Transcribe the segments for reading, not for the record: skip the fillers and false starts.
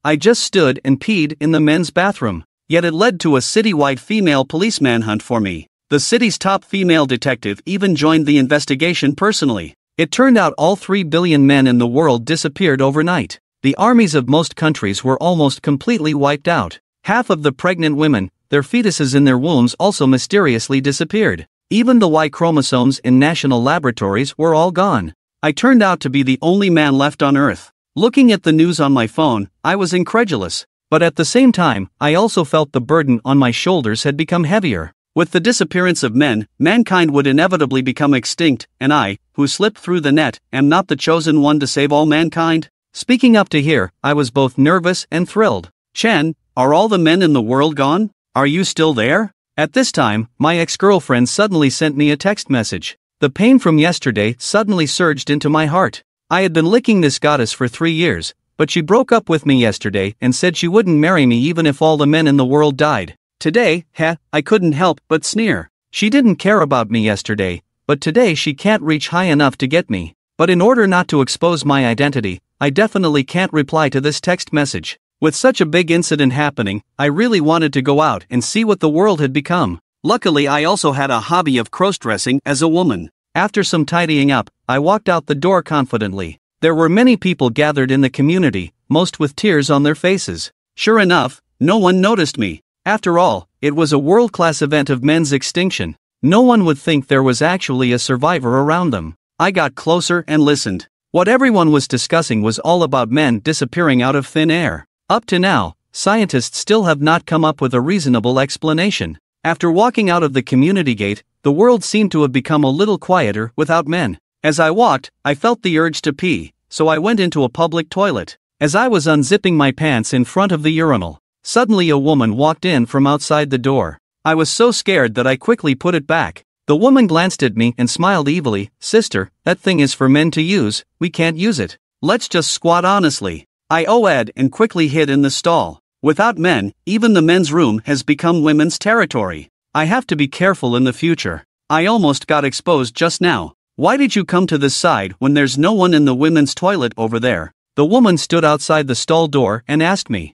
I just stood and peed in the men's bathroom. Yet it led to a citywide female police manhunt for me. The city's top female detective even joined the investigation personally. It turned out all 3 billion men in the world disappeared overnight. The armies of most countries were almost completely wiped out. Half of the pregnant women, their fetuses in their wombs also mysteriously disappeared. Even the Y chromosomes in national laboratories were all gone. I turned out to be the only man left on Earth. Looking at the news on my phone, I was incredulous. But at the same time, I also felt the burden on my shoulders had become heavier. With the disappearance of men, mankind would inevitably become extinct, and I, who slipped through the net, am not the chosen one to save all mankind? Speaking up to here, I was both nervous and thrilled. Chen, are all the men in the world gone? Are you still there? At this time, my ex-girlfriend suddenly sent me a text message. The pain from yesterday suddenly surged into my heart. I had been licking this goddess for 3 years, but she broke up with me yesterday and said she wouldn't marry me even if all the men in the world died. Today, I couldn't help but sneer. She didn't care about me yesterday, but today she can't reach high enough to get me. But in order not to expose my identity, I definitely can't reply to this text message. With such a big incident happening, I really wanted to go out and see what the world had become. Luckily, I also had a hobby of cross-dressing as a woman. After some tidying up, I walked out the door confidently. There were many people gathered in the community, most with tears on their faces. Sure enough, no one noticed me. After all, it was a world-class event of men's extinction. No one would think there was actually a survivor around them. I got closer and listened. What everyone was discussing was all about men disappearing out of thin air. Up to now, scientists still have not come up with a reasonable explanation. After walking out of the community gate, the world seemed to have become a little quieter without men. As I walked, I felt the urge to pee, so I went into a public toilet. As I was unzipping my pants in front of the urinal, suddenly a woman walked in from outside the door. I was so scared that I quickly put it back. The woman glanced at me and smiled evilly. "Sister, that thing is for men to use, we can't use it. Let's just squat honestly." I OA'd and quickly hid in the stall. Without men, even the men's room has become women's territory. I have to be careful in the future. I almost got exposed just now. "Why did you come to this side when there's no one in the women's toilet over there?" The woman stood outside the stall door and asked me.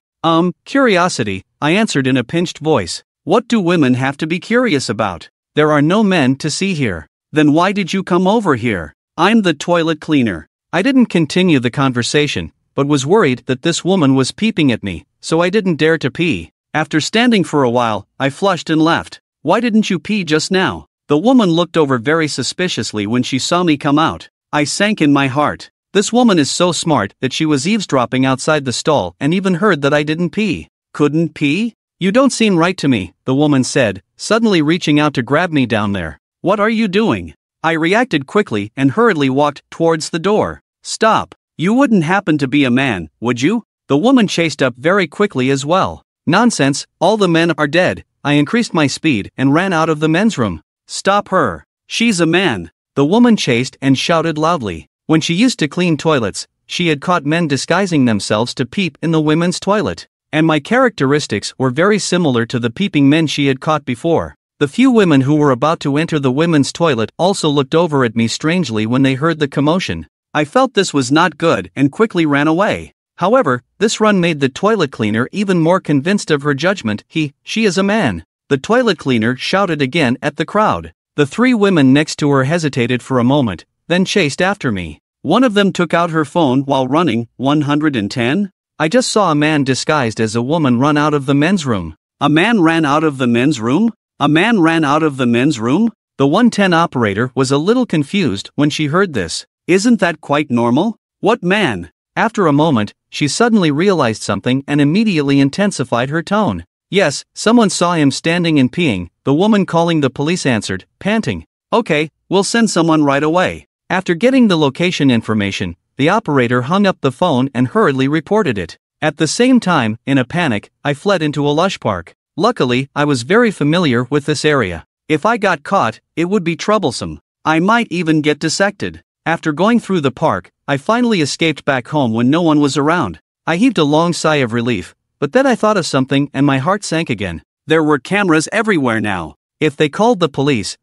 Curiosity, I answered in a pinched voice. "What do women have to be curious about? There are no men to see here." "Then why did you come over here?" "I'm the toilet cleaner." I didn't continue the conversation, but was worried that this woman was peeping at me, so I didn't dare to pee. After standing for a while, I flushed and left. "Why didn't you pee just now?" The woman looked over very suspiciously when she saw me come out. I sank in my heart. This woman is so smart that she was eavesdropping outside the stall and even heard that I didn't pee. "Couldn't pee? You don't seem right to me," the woman said, suddenly reaching out to grab me down there. "What are you doing?" I reacted quickly and hurriedly walked towards the door. "Stop. You wouldn't happen to be a man, would you?" The woman chased up very quickly as well. "Nonsense, all the men are dead." I increased my speed and ran out of the men's room. "Stop her. She's a man." The woman chased and shouted loudly. When she used to clean toilets, she had caught men disguising themselves to peep in the women's toilet. And my characteristics were very similar to the peeping men she had caught before. The few women who were about to enter the women's toilet also looked over at me strangely when they heard the commotion. I felt this was not good and quickly ran away. However, this run made the toilet cleaner even more convinced of her judgment. She is a man. The toilet cleaner shouted again at the crowd. The 3 women next to her hesitated for a moment, then chased after me. One of them took out her phone while running. 110? I just saw a man disguised as a woman run out of the men's room. A man ran out of the men's room? A man ran out of the men's room? The 110 operator was a little confused when she heard this. "Isn't that quite normal? What man?" After a moment, she suddenly realized something and immediately intensified her tone. "Yes, someone saw him standing and peeing," the woman calling the police answered, panting. "Okay, we'll send someone right away." After getting the location information, the operator hung up the phone and hurriedly reported it. At the same time, in a panic, I fled into a lush park. Luckily, I was very familiar with this area. If I got caught, it would be troublesome. I might even get dissected. After going through the park, I finally escaped back home when no one was around. I heaved a long sigh of relief, but then I thought of something and my heart sank again. There were cameras everywhere now. If they called the police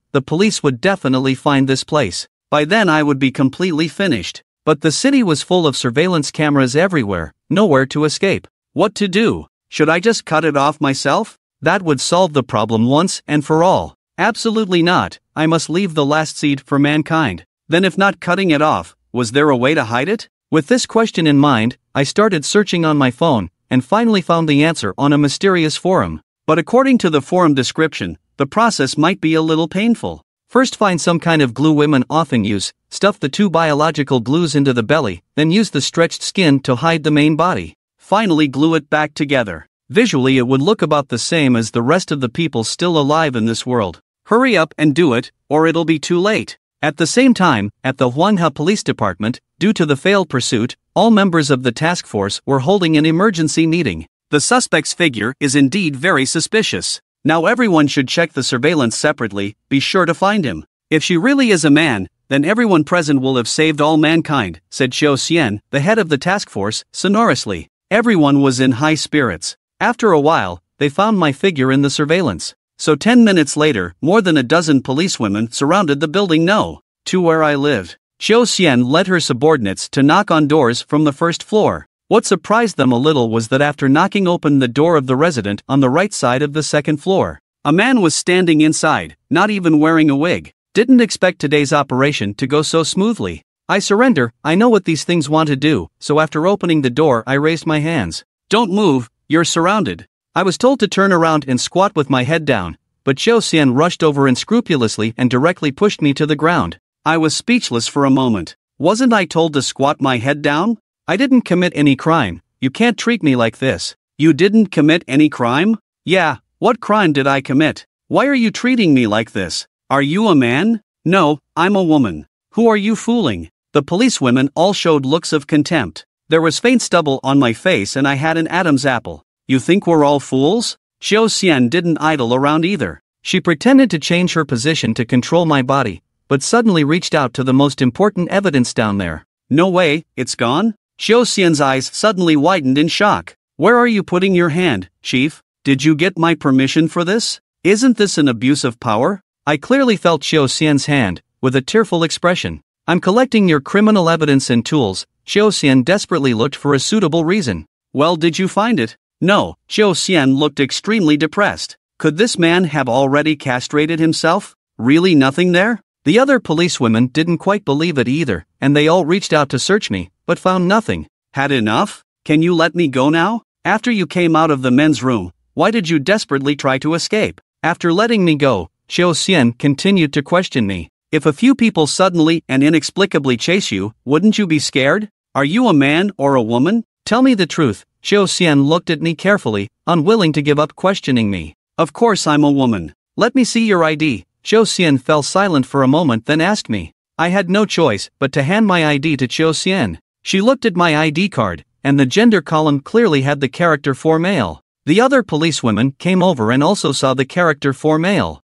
would definitely find this place. By then I would be completely finished. But the city was full of surveillance cameras everywhere, nowhere to escape. What to do? Should I just cut it off myself? That would solve the problem once and for all. Absolutely not, I must leave the last seed for mankind. Then if not cutting it off, was there a way to hide it? With this question in mind, I started searching on my phone, and finally found the answer on a mysterious forum. But according to the forum description, the process might be a little painful. First find some kind of glue women often use, stuff the 2 biological glues into the belly, then use the stretched skin to hide the main body. Finally glue it back together. Visually it would look about the same as the rest of the people still alive in this world. Hurry up and do it, or it'll be too late. At the same time, at the Hwangha Police Department, due to the failed pursuit, all members of the task force were holding an emergency meeting. The suspect's figure is indeed very suspicious. Now everyone should check the surveillance separately, be sure to find him. If she really is a man, then everyone present will have saved all mankind, said Xiao Xian, the head of the task force, sonorously. Everyone was in high spirits. After a while, they found my figure in the surveillance. So 10 minutes later, more than a dozen policewomen surrounded the building to where I lived. Xiao Xian led her subordinates to knock on doors from the first floor. What surprised them a little was that after knocking open the door of the resident on the right side of the second floor, a man was standing inside, not even wearing a wig. Didn't expect today's operation to go so smoothly. I surrender, I know what these things want to do, so after opening the door I raised my hands. Don't move, you're surrounded. I was told to turn around and squat with my head down, but Xiao Xian rushed over unscrupulously and directly pushed me to the ground. I was speechless for a moment. Wasn't I told to squat my head down? I didn't commit any crime, you can't treat me like this. You didn't commit any crime? Yeah, what crime did I commit? Why are you treating me like this? Are you a man? No, I'm a woman. Who are you fooling? The policewomen all showed looks of contempt. There was faint stubble on my face and I had an Adam's apple. You think we're all fools? Xiao Xian didn't idle around either. She pretended to change her position to control my body, but suddenly reached out to the most important evidence down there. No way, it's gone? Xiao Xian's eyes suddenly widened in shock. Where are you putting your hand, Chief? Did you get my permission for this? Isn't this an abuse of power? I clearly felt Xiao Xian's hand, with a tearful expression. I'm collecting your criminal evidence and tools. Xiao Xian desperately looked for a suitable reason. Well, did you find it? No, Xiao Xian looked extremely depressed. Could this man have already castrated himself? Really nothing there? The other policewomen didn't quite believe it either, and they all reached out to search me, but found nothing. Had enough? Can you let me go now? After you came out of the men's room, why did you desperately try to escape? After letting me go, Xiao Xian continued to question me. If a few people suddenly and inexplicably chase you, wouldn't you be scared? Are you a man or a woman? Tell me the truth. Xiao Xian looked at me carefully, unwilling to give up questioning me. Of course I'm a woman. Let me see your ID. Xiao Xian fell silent for a moment then asked me. I had no choice but to hand my ID to Xiao Xian. She looked at my ID card, and the gender column clearly had the character for male. The other policewomen came over and also saw the character for male.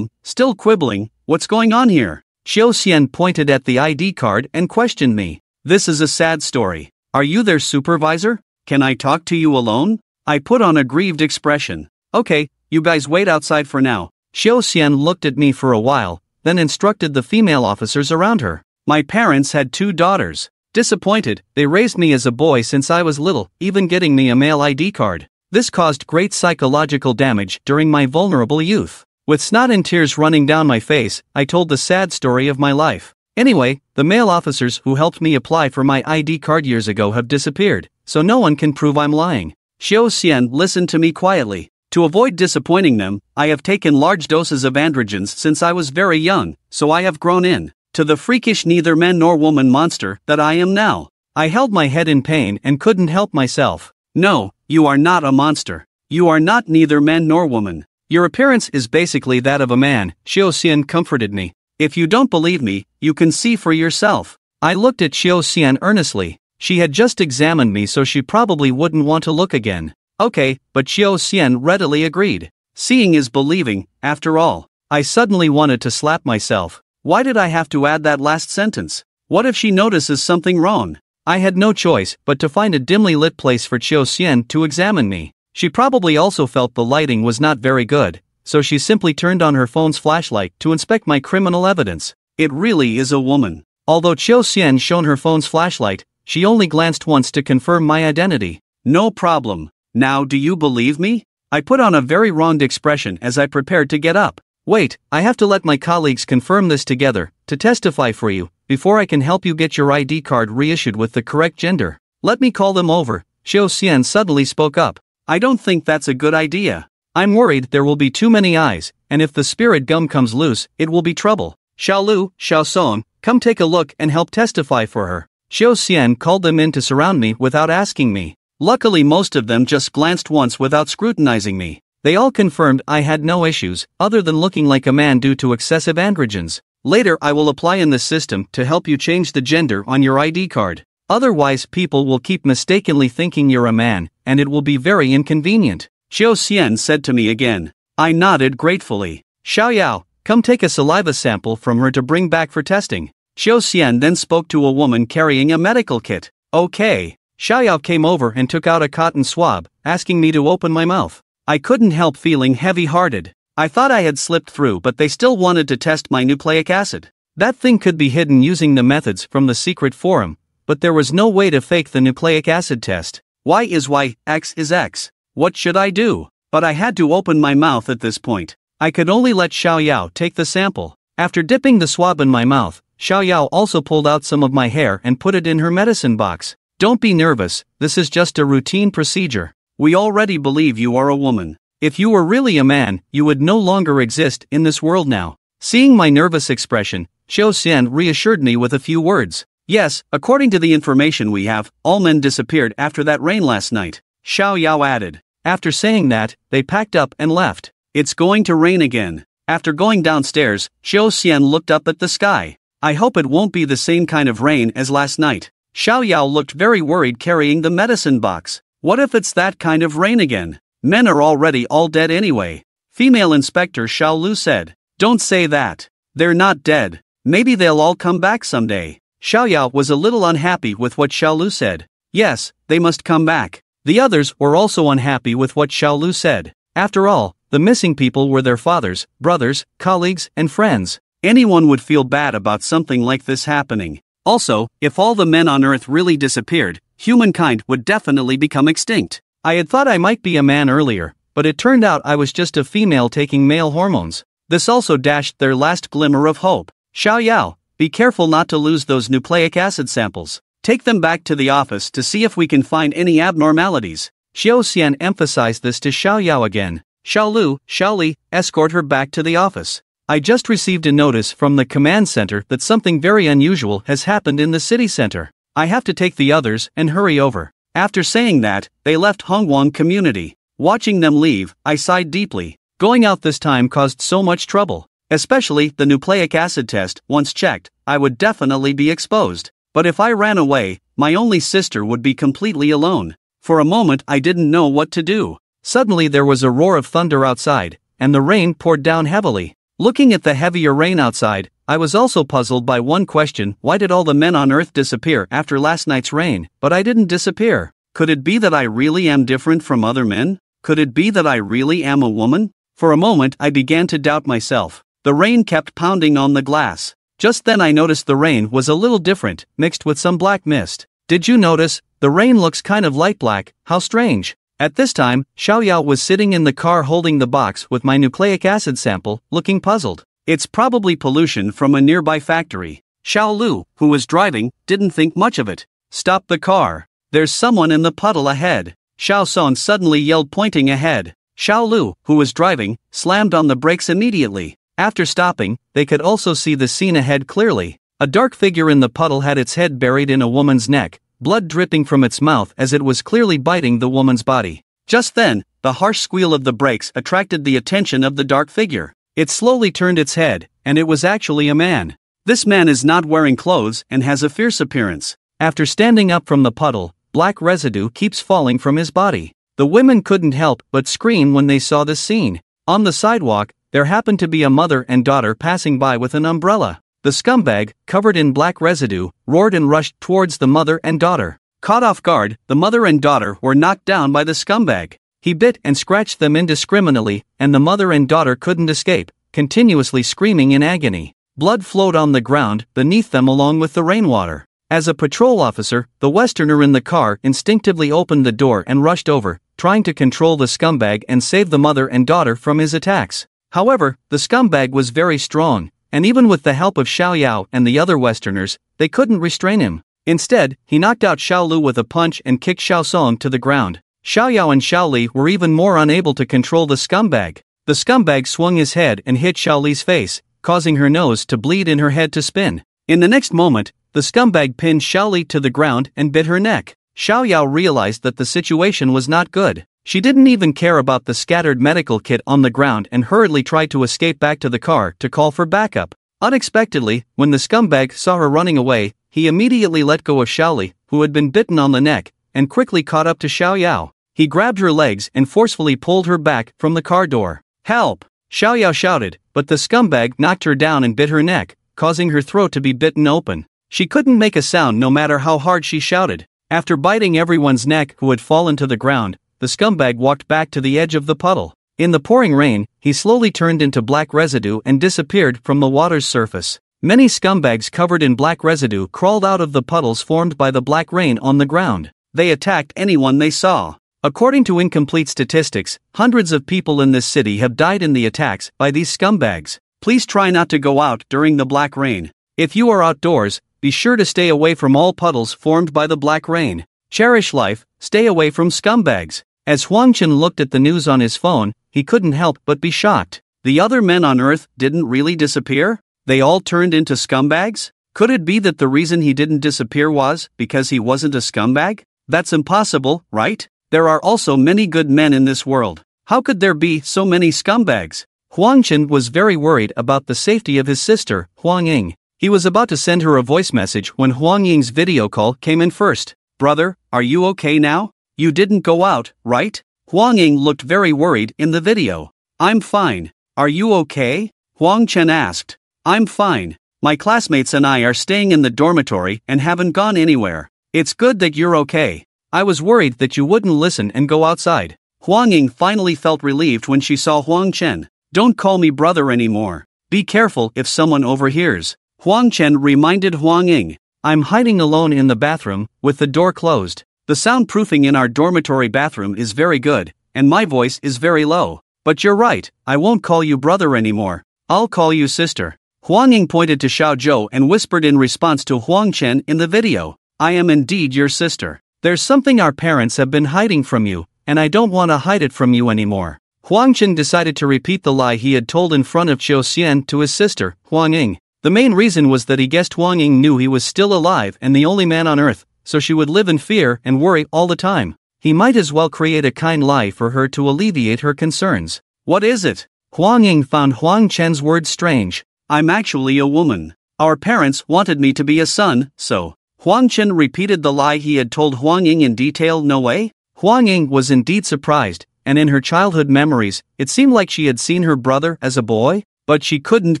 Still quibbling, what's going on here? Xiao Xian pointed at the ID card and questioned me. This is a sad story. Are you their supervisor? Can I talk to you alone? I put on a grieved expression. Okay, you guys wait outside for now. Xiao Xian looked at me for a while, then instructed the female officers around her. My parents had 2 daughters. Disappointed, they raised me as a boy since I was little, even getting me a male ID card. This caused great psychological damage during my vulnerable youth. With snot and tears running down my face, I told the sad story of my life. Anyway, the male officers who helped me apply for my ID card years ago have disappeared, so no one can prove I'm lying. Xiao Xian listened to me quietly. To avoid disappointing them, I have taken large doses of androgens since I was very young, so I have grown to the freakish neither man nor woman monster that I am now. I held my head in pain and couldn't help myself. No, you are not a monster. You are not neither man nor woman. Your appearance is basically that of a man, Xiao Xian comforted me. If you don't believe me, you can see for yourself. I looked at Xiao Xian earnestly. She had just examined me so she probably wouldn't want to look again. Okay, but Xiao Xian readily agreed. Seeing is believing, after all. I suddenly wanted to slap myself. Why did I have to add that last sentence? What if she notices something wrong? I had no choice but to find a dimly lit place for Xiao Xian to examine me. She probably also felt the lighting was not very good, so she simply turned on her phone's flashlight to inspect my criminal evidence. It really is a woman. Although Xiao Xian shone her phone's flashlight, she only glanced once to confirm my identity. No problem. Now do you believe me? I put on a very wronged expression as I prepared to get up. Wait, I have to let my colleagues confirm this together, to testify for you, before I can help you get your ID card reissued with the correct gender. Let me call them over. Xiao Xian suddenly spoke up. I don't think that's a good idea. I'm worried there will be too many eyes, and if the spirit gum comes loose, it will be trouble. Xiao Lu, Xiao Song, come take a look and help testify for her. Xiao Xian called them in to surround me without asking me. Luckily most of them just glanced once without scrutinizing me. They all confirmed I had no issues, other than looking like a man due to excessive androgens. Later I will apply in the system to help you change the gender on your ID card. Otherwise people will keep mistakenly thinking you're a man, and it will be very inconvenient. Xiao Xian said to me again. I nodded gratefully. Xiao Yao, come take a saliva sample from her to bring back for testing. Xiao Xian then spoke to a woman carrying a medical kit. Okay. Xiao Yao came over and took out a cotton swab, asking me to open my mouth. I couldn't help feeling heavy-hearted. I thought I had slipped through, but they still wanted to test my nucleic acid. That thing could be hidden using the methods from the secret forum, but there was no way to fake the nucleic acid test. Y is Y, X is X. What should I do? But I had to open my mouth at this point. I could only let Xiao Yao take the sample. After dipping the swab in my mouth, Xiao Yao also pulled out some of my hair and put it in her medicine box. Don't be nervous, this is just a routine procedure. We already believe you are a woman. If you were really a man, you would no longer exist in this world now. Seeing my nervous expression, Xiao Xian reassured me with a few words. Yes, according to the information we have, all men disappeared after that rain last night. Xiao Yao added. After saying that, they packed up and left. It's going to rain again. After going downstairs, Xiao Xian looked up at the sky. I hope it won't be the same kind of rain as last night. Xiao Yao looked very worried carrying the medicine box. What if it's that kind of rain again? Men are already all dead anyway. Female Inspector Xiao Lu said. Don't say that. They're not dead. Maybe they'll all come back someday. Xiao Yao was a little unhappy with what Xiao Lu said. Yes, they must come back. The others were also unhappy with what Xiao Lu said. After all, the missing people were their fathers, brothers, colleagues, and friends. Anyone would feel bad about something like this happening. Also, if all the men on Earth really disappeared, humankind would definitely become extinct. I had thought I might be a man earlier, but it turned out I was just a female taking male hormones. This also dashed their last glimmer of hope. Xiao Yao, be careful not to lose those nucleic acid samples. Take them back to the office to see if we can find any abnormalities. Xiao Xian emphasized this to Xiao Yao again. Xiao Lu, Xiao Li, escort her back to the office. I just received a notice from the command center that something very unusual has happened in the city center. I have to take the others and hurry over. After saying that, they left Hongwang community. Watching them leave, I sighed deeply. Going out this time caused so much trouble. Especially the nucleic acid test, once checked, I would definitely be exposed. But if I ran away, my only sister would be completely alone. For a moment I didn't know what to do. Suddenly there was a roar of thunder outside, and the rain poured down heavily. Looking at the heavier rain outside, I was also puzzled by one question: why did all the men on Earth disappear after last night's rain? But I didn't disappear. Could it be that I really am different from other men? Could it be that I really am a woman? For a moment I began to doubt myself. The rain kept pounding on the glass. Just then I noticed the rain was a little different, mixed with some black mist. Did you notice? The rain looks kind of light black. How strange. At this time, Xiao Yao was sitting in the car holding the box with my nucleic acid sample, looking puzzled. It's probably pollution from a nearby factory. Xiao Lu, who was driving, didn't think much of it. Stop the car. There's someone in the puddle ahead. Xiao Song suddenly yelled, pointing ahead. Xiao Lu, who was driving, slammed on the brakes immediately. After stopping, they could also see the scene ahead clearly. A dark figure in the puddle had its head buried in a woman's neck, blood dripping from its mouth as it was clearly biting the woman's body. Just then, the harsh squeal of the brakes attracted the attention of the dark figure. It slowly turned its head, and it was actually a man. This man is not wearing clothes and has a fierce appearance. After standing up from the puddle, black residue keeps falling from his body. The women couldn't help but scream when they saw this scene. On the sidewalk, there happened to be a mother and daughter passing by with an umbrella. The scumbag, covered in black residue, roared and rushed towards the mother and daughter. Caught off guard, the mother and daughter were knocked down by the scumbag. He bit and scratched them indiscriminately, and the mother and daughter couldn't escape, continuously screaming in agony. Blood flowed on the ground beneath them along with the rainwater. As a patrol officer, the Westerner in the car instinctively opened the door and rushed over, trying to control the scumbag and save the mother and daughter from his attacks. However, the scumbag was very strong, and even with the help of Xiao Yao and the other Westerners, they couldn't restrain him. Instead, he knocked out Xiao Lu with a punch and kicked Xiao Song to the ground. Xiao Yao and Xiao Li were even more unable to control the scumbag. The scumbag swung his head and hit Xiao Li's face, causing her nose to bleed and her head to spin. In the next moment, the scumbag pinned Xiao Li to the ground and bit her neck. Xiao Yao realized that the situation was not good. She didn't even care about the scattered medical kit on the ground and hurriedly tried to escape back to the car to call for backup. Unexpectedly, when the scumbag saw her running away, he immediately let go of Xiao Li, who had been bitten on the neck, and quickly caught up to Xiao Yao. He grabbed her legs and forcefully pulled her back from the car door. "Help!" Xiao Yao shouted, but the scumbag knocked her down and bit her neck, causing her throat to be bitten open. She couldn't make a sound no matter how hard she shouted. After biting everyone's neck who had fallen to the ground, the scumbag walked back to the edge of the puddle. In the pouring rain, he slowly turned into black residue and disappeared from the water's surface. Many scumbags covered in black residue crawled out of the puddles formed by the black rain on the ground. They attacked anyone they saw. According to incomplete statistics, hundreds of people in this city have died in the attacks by these scumbags. Please try not to go out during the black rain. If you are outdoors, be sure to stay away from all puddles formed by the black rain. Cherish life, stay away from scumbags. As Huang Chen looked at the news on his phone, he couldn't help but be shocked. The other men on Earth didn't really disappear? They all turned into scumbags? Could it be that the reason he didn't disappear was because he wasn't a scumbag? That's impossible, right? There are also many good men in this world. How could there be so many scumbags? Huang Chen was very worried about the safety of his sister, Huang Ying. He was about to send her a voice message when Huang Ying's video call came in first. "Brother, are you okay now? You didn't go out, right?" Huang Ying looked very worried in the video. "I'm fine. Are you okay?" Huang Chen asked. "I'm fine. My classmates and I are staying in the dormitory and haven't gone anywhere. It's good that you're okay. I was worried that you wouldn't listen and go outside." Huang Ying finally felt relieved when she saw Huang Chen. "Don't call me brother anymore. Be careful if someone overhears." Huang Chen reminded Huang Ying. "I'm hiding alone in the bathroom, with the door closed. The soundproofing in our dormitory bathroom is very good, and my voice is very low. But you're right, I won't call you brother anymore. I'll call you sister." Huang Ying pointed to Xiao Zhou and whispered in response to Huang Chen in the video. "I am indeed your sister. There's something our parents have been hiding from you, and I don't want to hide it from you anymore." Huang Chen decided to repeat the lie he had told in front of Qiu Xian to his sister, Huang Ying. The main reason was that he guessed Huang Ying knew he was still alive and the only man on Earth, so she would live in fear and worry all the time. He might as well create a kind lie for her to alleviate her concerns. "What is it?" Huang Ying found Huang Chen's words strange. "I'm actually a woman. Our parents wanted me to be a son, so..." Huang Chen repeated the lie he had told Huang Ying in detail. "No way?" Huang Ying was indeed surprised, and in her childhood memories, it seemed like she had seen her brother as a boy, but she couldn't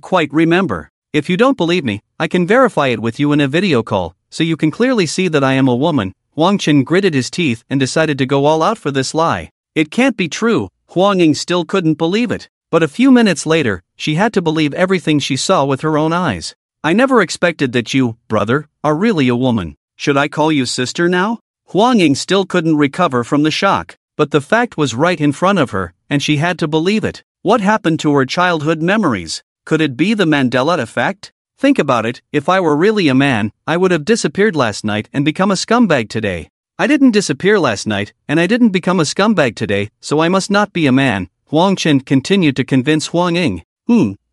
quite remember. "If you don't believe me, I can verify it with you in a video call, so you can clearly see that I am a woman." Huang Chen gritted his teeth and decided to go all out for this lie. It can't be true. Huang Ying still couldn't believe it. But a few minutes later, she had to believe everything she saw with her own eyes. "I never expected that you, brother, are really a woman. Should I call you sister now?" Huang Ying still couldn't recover from the shock, but the fact was right in front of her, and she had to believe it. What happened to her childhood memories? Could it be the Mandela effect? Think about it, if I were really a man, I would have disappeared last night and become a scumbag today. I didn't disappear last night, and I didn't become a scumbag today, so I must not be a man. Huang Chen continued to convince Huang Ying.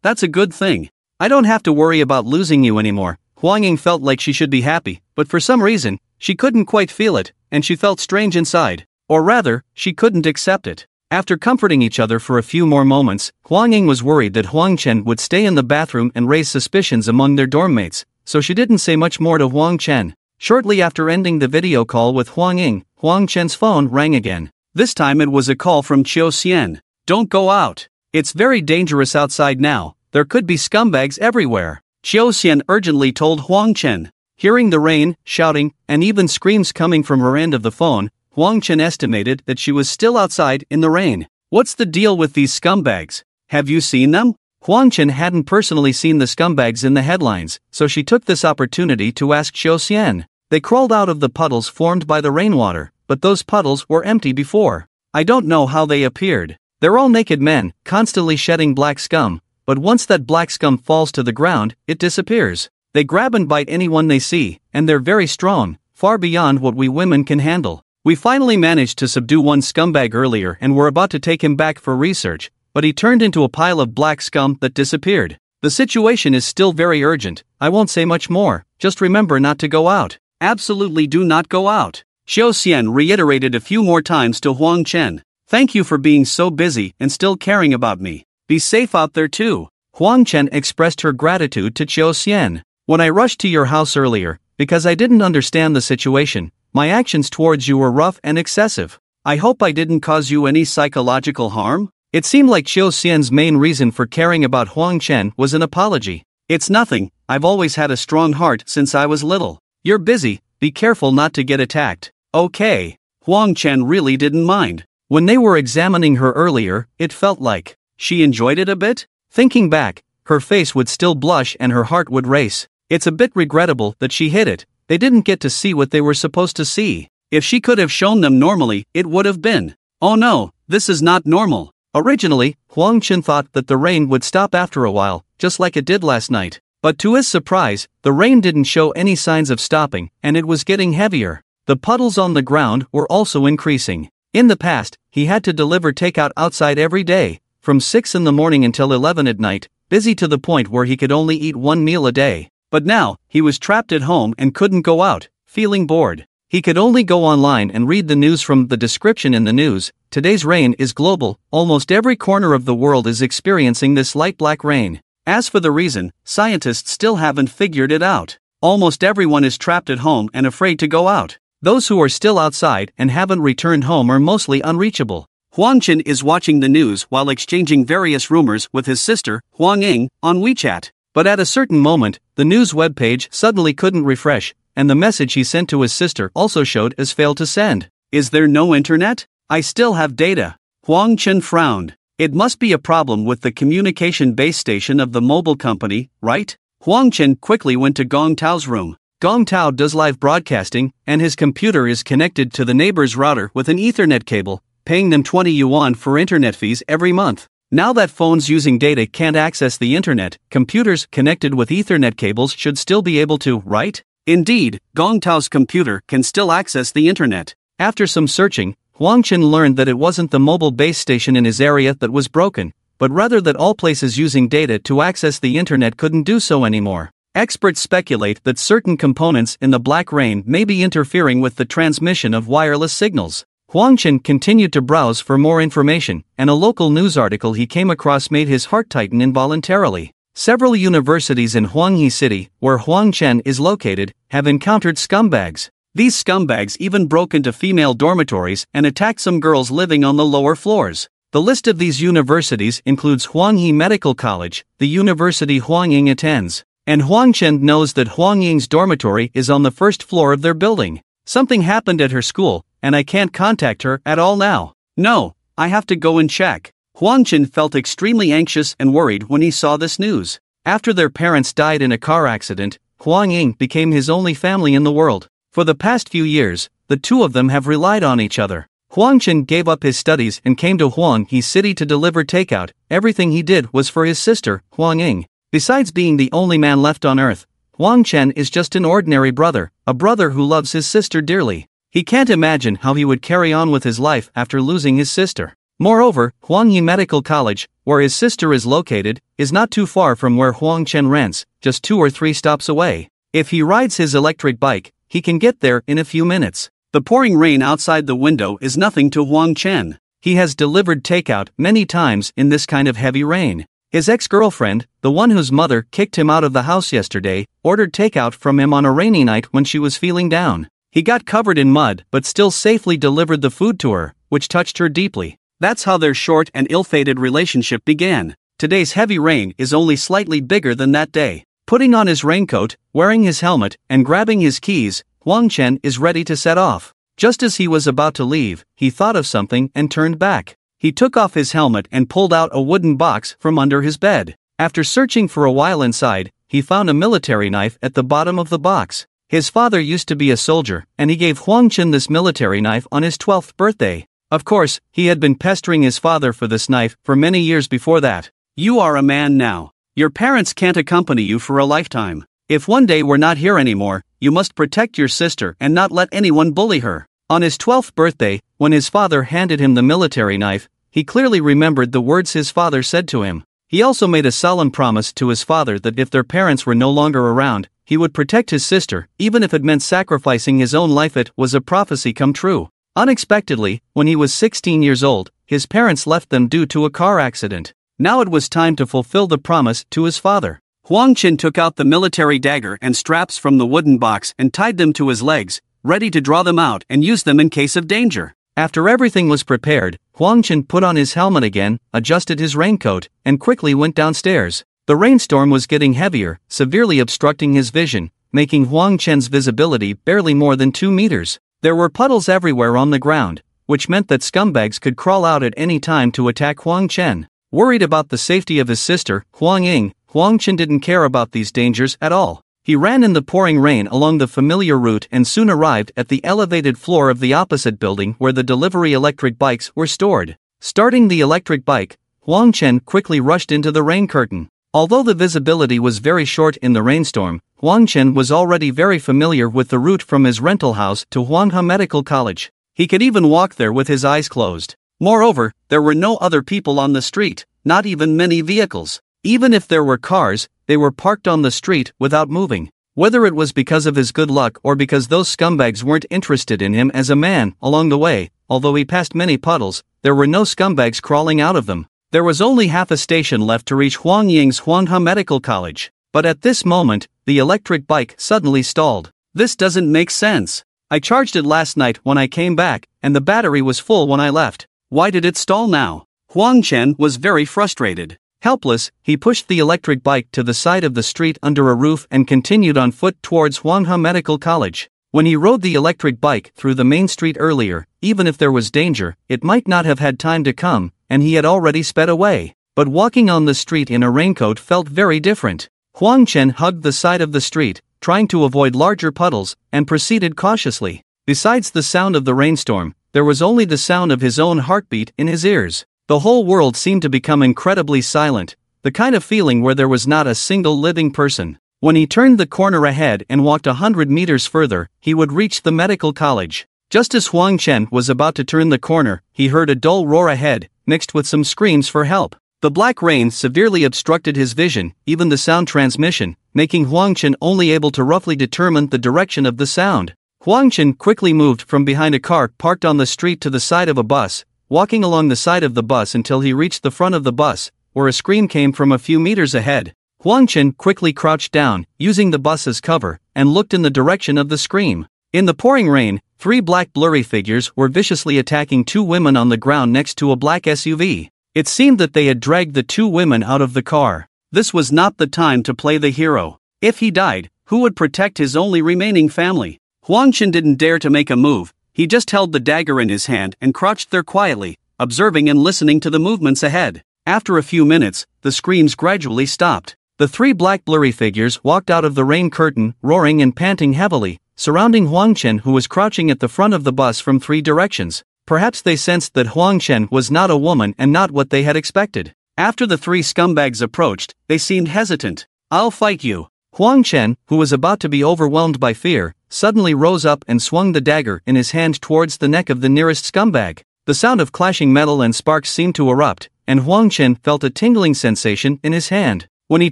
That's a good thing. I don't have to worry about losing you anymore." Huang Ying felt like she should be happy, but for some reason, she couldn't quite feel it, and she felt strange inside. Or rather, she couldn't accept it. After comforting each other for a few more moments, Huang Ying was worried that Huang Chen would stay in the bathroom and raise suspicions among their dorm mates, so she didn't say much more to Huang Chen. Shortly after ending the video call with Huang Ying, Huang Chen's phone rang again. This time it was a call from Qiu Xian. "Don't go out. It's very dangerous outside now. There could be scumbags everywhere," Qiu Xian urgently told Huang Chen. Hearing the rain, shouting, and even screams coming from her end of the phone, Huang Chen estimated that she was still outside in the rain. "What's the deal with these scumbags? Have you seen them?" Huang Chen hadn't personally seen the scumbags in the headlines, so she took this opportunity to ask Qiu Xian. "They crawled out of the puddles formed by the rainwater, but those puddles were empty before." I don't know how they appeared. They're all naked men, constantly shedding black scum, but once that black scum falls to the ground, it disappears. They grab and bite anyone they see, and they're very strong, far beyond what we women can handle. We finally managed to subdue one scumbag earlier and were about to take him back for research, but he turned into a pile of black scum that disappeared. The situation is still very urgent. I won't say much more, just remember not to go out. Absolutely do not go out. Xiao Xian reiterated a few more times to Huang Chen. Thank you for being so busy and still caring about me. Be safe out there too. Huang Chen expressed her gratitude to Xiao Xian. When I rushed to your house earlier, because I didn't understand the situation, my actions towards you were rough and excessive. I hope I didn't cause you any psychological harm? It seemed like Xiao Xian's main reason for caring about Huang Chen was an apology. It's nothing, I've always had a strong heart since I was little. You're busy, be careful not to get attacked. Okay. Huang Chen really didn't mind. When they were examining her earlier, it felt like she enjoyed it a bit. Thinking back, her face would still blush and her heart would race. It's a bit regrettable that she hid it. They didn't get to see what they were supposed to see. If she could have shown them normally, it would have been. Oh no, this is not normal. Originally, Huang Chen thought that the rain would stop after a while, just like it did last night. But to his surprise, the rain didn't show any signs of stopping, and it was getting heavier. The puddles on the ground were also increasing. In the past, he had to deliver takeout outside every day, from 6 in the morning until 11 at night, busy to the point where he could only eat one meal a day. But now, he was trapped at home and couldn't go out, feeling bored. He could only go online and read the news from the description in the news. Today's rain is global, almost every corner of the world is experiencing this light black rain. As for the reason, scientists still haven't figured it out. Almost everyone is trapped at home and afraid to go out. Those who are still outside and haven't returned home are mostly unreachable. Huang Chen is watching the news while exchanging various rumors with his sister, Huang Ying, on WeChat. But at a certain moment, the news webpage suddenly couldn't refresh, and the message he sent to his sister also showed as failed to send. Is there no internet? I still have data. Huang Chen frowned. It must be a problem with the communication base station of the mobile company, right? Huang Chen quickly went to Gong Tao's room. Gong Tao does live broadcasting, and his computer is connected to the neighbor's router with an Ethernet cable, paying them 20 yuan for internet fees every month. Now that phones using data can't access the internet, computers connected with Ethernet cables should still be able to, right? Indeed, Gong Tao's computer can still access the internet. After some searching, Huang Chen learned that it wasn't the mobile base station in his area that was broken, but rather that all places using data to access the internet couldn't do so anymore. Experts speculate that certain components in the black rain may be interfering with the transmission of wireless signals. Huang Chen continued to browse for more information, and a local news article he came across made his heart tighten involuntarily. Several universities in Huanghe City, where Huang Chen is located, have encountered scumbags. These scumbags even broke into female dormitories and attacked some girls living on the lower floors. The list of these universities includes Huanghe Medical College, the university Huang Ying attends. And Huang Chen knows that Huang Ying's dormitory is on the first floor of their building. Something happened at her school, and I can't contact her at all now. No, I have to go and check. Huang Chen felt extremely anxious and worried when he saw this news. After their parents died in a car accident, Huang Ying became his only family in the world. For the past few years, the two of them have relied on each other. Huang Chen gave up his studies and came to Huanghe City to deliver takeout. Everything he did was for his sister, Huang Ying. Besides being the only man left on earth, Huang Chen is just an ordinary brother, a brother who loves his sister dearly. He can't imagine how he would carry on with his life after losing his sister. Moreover, Huanghe Medical College, where his sister is located, is not too far from where Huang Chen rents, just 2 or 3 stops away. If he rides his electric bike, he can get there in a few minutes. The pouring rain outside the window is nothing to Huang Chen. He has delivered takeout many times in this kind of heavy rain. His ex-girlfriend, the one whose mother kicked him out of the house yesterday, ordered takeout from him on a rainy night when she was feeling down. He got covered in mud but still safely delivered the food to her, which touched her deeply. That's how their short and ill-fated relationship began. Today's heavy rain is only slightly bigger than that day. Putting on his raincoat, wearing his helmet, and grabbing his keys, Huang Chen is ready to set off. Just as he was about to leave, he thought of something and turned back. He took off his helmet and pulled out a wooden box from under his bed. After searching for a while inside, he found a military knife at the bottom of the box. His father used to be a soldier, and he gave Huang Chen this military knife on his 12th birthday. Of course, he had been pestering his father for this knife for many years before that. "You are a man now. Your parents can't accompany you for a lifetime. If one day we're not here anymore, you must protect your sister and not let anyone bully her." On his 12th birthday, when his father handed him the military knife, he clearly remembered the words his father said to him. He also made a solemn promise to his father that if their parents were no longer around, he would protect his sister, even if it meant sacrificing his own life. It was a prophecy come true. Unexpectedly, when he was 16 years old, his parents left them due to a car accident. Now it was time to fulfill the promise to his father. Huang Qin took out the military dagger and straps from the wooden box and tied them to his legs, ready to draw them out and use them in case of danger. After everything was prepared, Huang Qin put on his helmet again, adjusted his raincoat, and quickly went downstairs. The rainstorm was getting heavier, severely obstructing his vision, making Huang Qin's visibility barely more than 2 meters. There were puddles everywhere on the ground, which meant that scumbags could crawl out at any time to attack Huang Qin. Worried about the safety of his sister, Huang Ying, Huang Qin didn't care about these dangers at all. He ran in the pouring rain along the familiar route and soon arrived at the elevated floor of the opposite building where the delivery electric bikes were stored. Starting the electric bike, Huang Qin quickly rushed into the rain curtain. Although the visibility was very short in the rainstorm, Huang Qin was already very familiar with the route from his rental house to Manhwa Medical College. He could even walk there with his eyes closed. Moreover, there were no other people on the street, not even many vehicles. Even if there were cars, they were parked on the street without moving. Whether it was because of his good luck or because those scumbags weren't interested in him as a man, along the way, although he passed many puddles, there were no scumbags crawling out of them. There was only half a station left to reach Huang Ying's Manhwa Medical College. But at this moment, the electric bike suddenly stalled. "This doesn't make sense. I charged it last night when I came back, and the battery was full when I left. Why did it stall now?" Huang Qin was very frustrated. Helpless, he pushed the electric bike to the side of the street under a roof and continued on foot towards Manhwa Medical College. When he rode the electric bike through the main street earlier, even if there was danger, it might not have had time to come, and he had already sped away. But walking on the street in a raincoat felt very different. Huang Qin hugged the side of the street, trying to avoid larger puddles, and proceeded cautiously. Besides the sound of the rainstorm, there was only the sound of his own heartbeat in his ears. The whole world seemed to become incredibly silent, the kind of feeling where there was not a single living person. When he turned the corner ahead and walked 100 meters further, he would reach the medical college. Just as Huang Qin was about to turn the corner, he heard a dull roar ahead, mixed with some screams for help. The black rain severely obstructed his vision, even the sound transmission, making Huang Qin only able to roughly determine the direction of the sound. Huang Qin quickly moved from behind a car parked on the street to the side of a bus, walking along the side of the bus until he reached the front of the bus, where a scream came from a few meters ahead. Huang Qin quickly crouched down, using the bus as cover, and looked in the direction of the scream. In the pouring rain, 3 black blurry figures were viciously attacking 2 women on the ground next to a black SUV. It seemed that they had dragged the 2 women out of the car. This was not the time to play the hero. If he died, who would protect his only remaining family? Huang Qin didn't dare to make a move. He just held the dagger in his hand and crouched there quietly, observing and listening to the movements ahead. After a few minutes, the screams gradually stopped. The 3 black blurry figures walked out of the rain curtain, roaring and panting heavily, surrounding Huang Qin, who was crouching at the front of the bus from 3 directions. Perhaps they sensed that Huang Qin was not a woman and not what they had expected. After the 3 scumbags approached, they seemed hesitant. "I'll fight you." Huang Qin, who was about to be overwhelmed by fear, suddenly rose up and swung the dagger in his hand towards the neck of the nearest scumbag. The sound of clashing metal and sparks seemed to erupt, and Huang Qin felt a tingling sensation in his hand. When he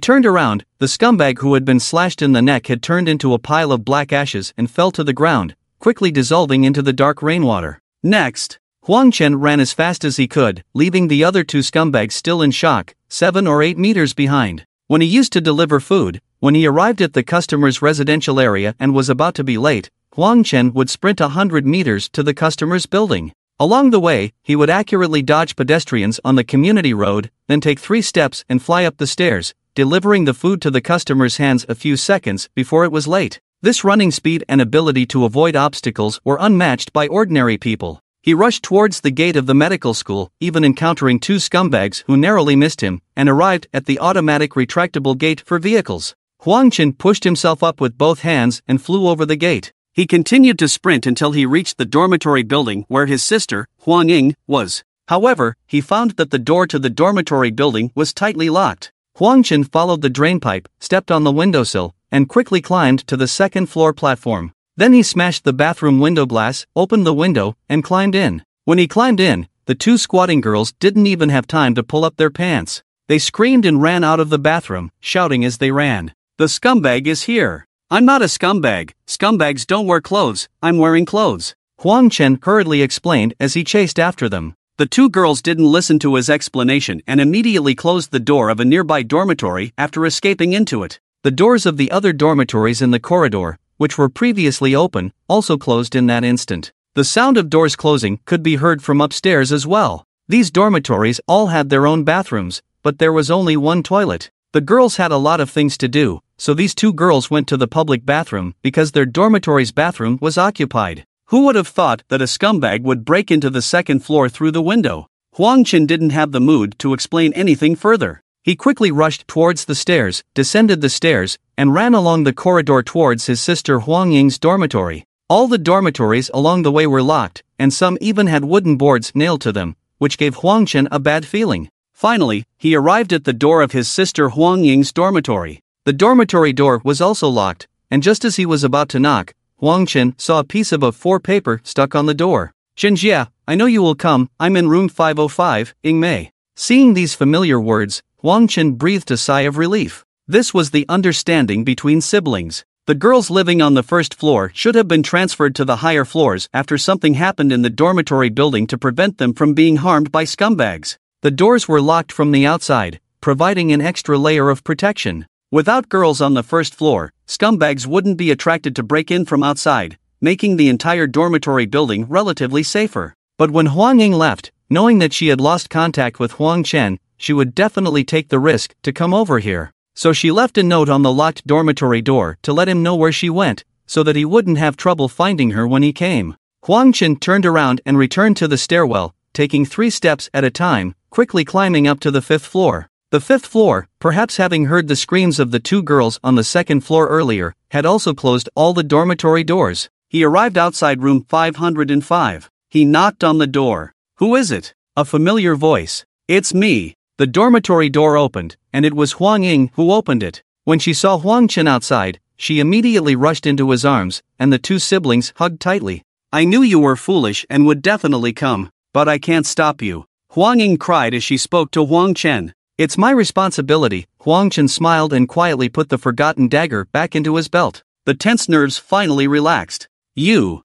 turned around, the scumbag who had been slashed in the neck had turned into a pile of black ashes and fell to the ground, quickly dissolving into the dark rainwater. Next, Huang Qin ran as fast as he could, leaving the other 2 scumbags still in shock, 7 or 8 meters behind. When he used to deliver food, when he arrived at the customer's residential area and was about to be late, Huang Qin would sprint 100 meters to the customer's building. Along the way, he would accurately dodge pedestrians on the community road, then take 3 steps and fly up the stairs, delivering the food to the customer's hands a few seconds before it was late. This running speed and ability to avoid obstacles were unmatched by ordinary people. He rushed towards the gate of the medical school, even encountering 2 scumbags who narrowly missed him, and arrived at the automatic retractable gate for vehicles. Huang Qin pushed himself up with both hands and flew over the gate. He continued to sprint until he reached the dormitory building where his sister, Huang Ying, was. However, he found that the door to the dormitory building was tightly locked. Huang Chen followed the drainpipe, stepped on the windowsill, and quickly climbed to the second-floor platform. Then he smashed the bathroom window glass, opened the window, and climbed in. When he climbed in, the two squatting girls didn't even have time to pull up their pants. They screamed and ran out of the bathroom, shouting as they ran. "The scumbag is here." "I'm not a scumbag. Scumbags don't wear clothes. I'm wearing clothes," Huang Chen hurriedly explained as he chased after them. The two girls didn't listen to his explanation and immediately closed the door of a nearby dormitory after escaping into it. The doors of the other dormitories in the corridor, which were previously open, also closed in that instant. The sound of doors closing could be heard from upstairs as well. These dormitories all had their own bathrooms, but there was only one toilet. The girls had a lot of things to do, so these two girls went to the public bathroom because their dormitory's bathroom was occupied. Who would have thought that a scumbag would break into the second floor through the window? Huang Chen didn't have the mood to explain anything further. He quickly rushed towards the stairs, descended the stairs, and ran along the corridor towards his sister Huang Ying's dormitory. All the dormitories along the way were locked, and some even had wooden boards nailed to them, which gave Huang Chen a bad feeling. Finally, he arrived at the door of his sister Huang Ying's dormitory. The dormitory door was also locked, and just as he was about to knock, Huang Chen saw a piece of A4 paper stuck on the door. "Shenjia, I know you will come, I'm in room 505, Ying Mei." Seeing these familiar words, Huang Chen breathed a sigh of relief. This was the understanding between siblings. The girls living on the first floor should have been transferred to the higher floors after something happened in the dormitory building to prevent them from being harmed by scumbags. The doors were locked from the outside, providing an extra layer of protection. Without girls on the first floor, scumbags wouldn't be attracted to break in from outside, making the entire dormitory building relatively safer. But when Huang Ying left, knowing that she had lost contact with Huang Chen, she would definitely take the risk to come over here. So she left a note on the locked dormitory door to let him know where she went, so that he wouldn't have trouble finding her when he came. Huang Chen turned around and returned to the stairwell, taking 3 steps at a time, quickly climbing up to the 5th floor. The 5th floor, perhaps having heard the screams of the two girls on the 2nd floor earlier, had also closed all the dormitory doors. He arrived outside room 505. He knocked on the door. "Who is it?" A familiar voice. "It's me." The dormitory door opened, and it was Huang Ying who opened it. When she saw Huang Chen outside, she immediately rushed into his arms, and the two siblings hugged tightly. "I knew you were foolish and would definitely come, but I can't stop you," Huang Ying cried as she spoke to Huang Chen. "It's my responsibility." Huang Chen smiled and quietly put the forgotten dagger back into his belt. The tense nerves finally relaxed. You.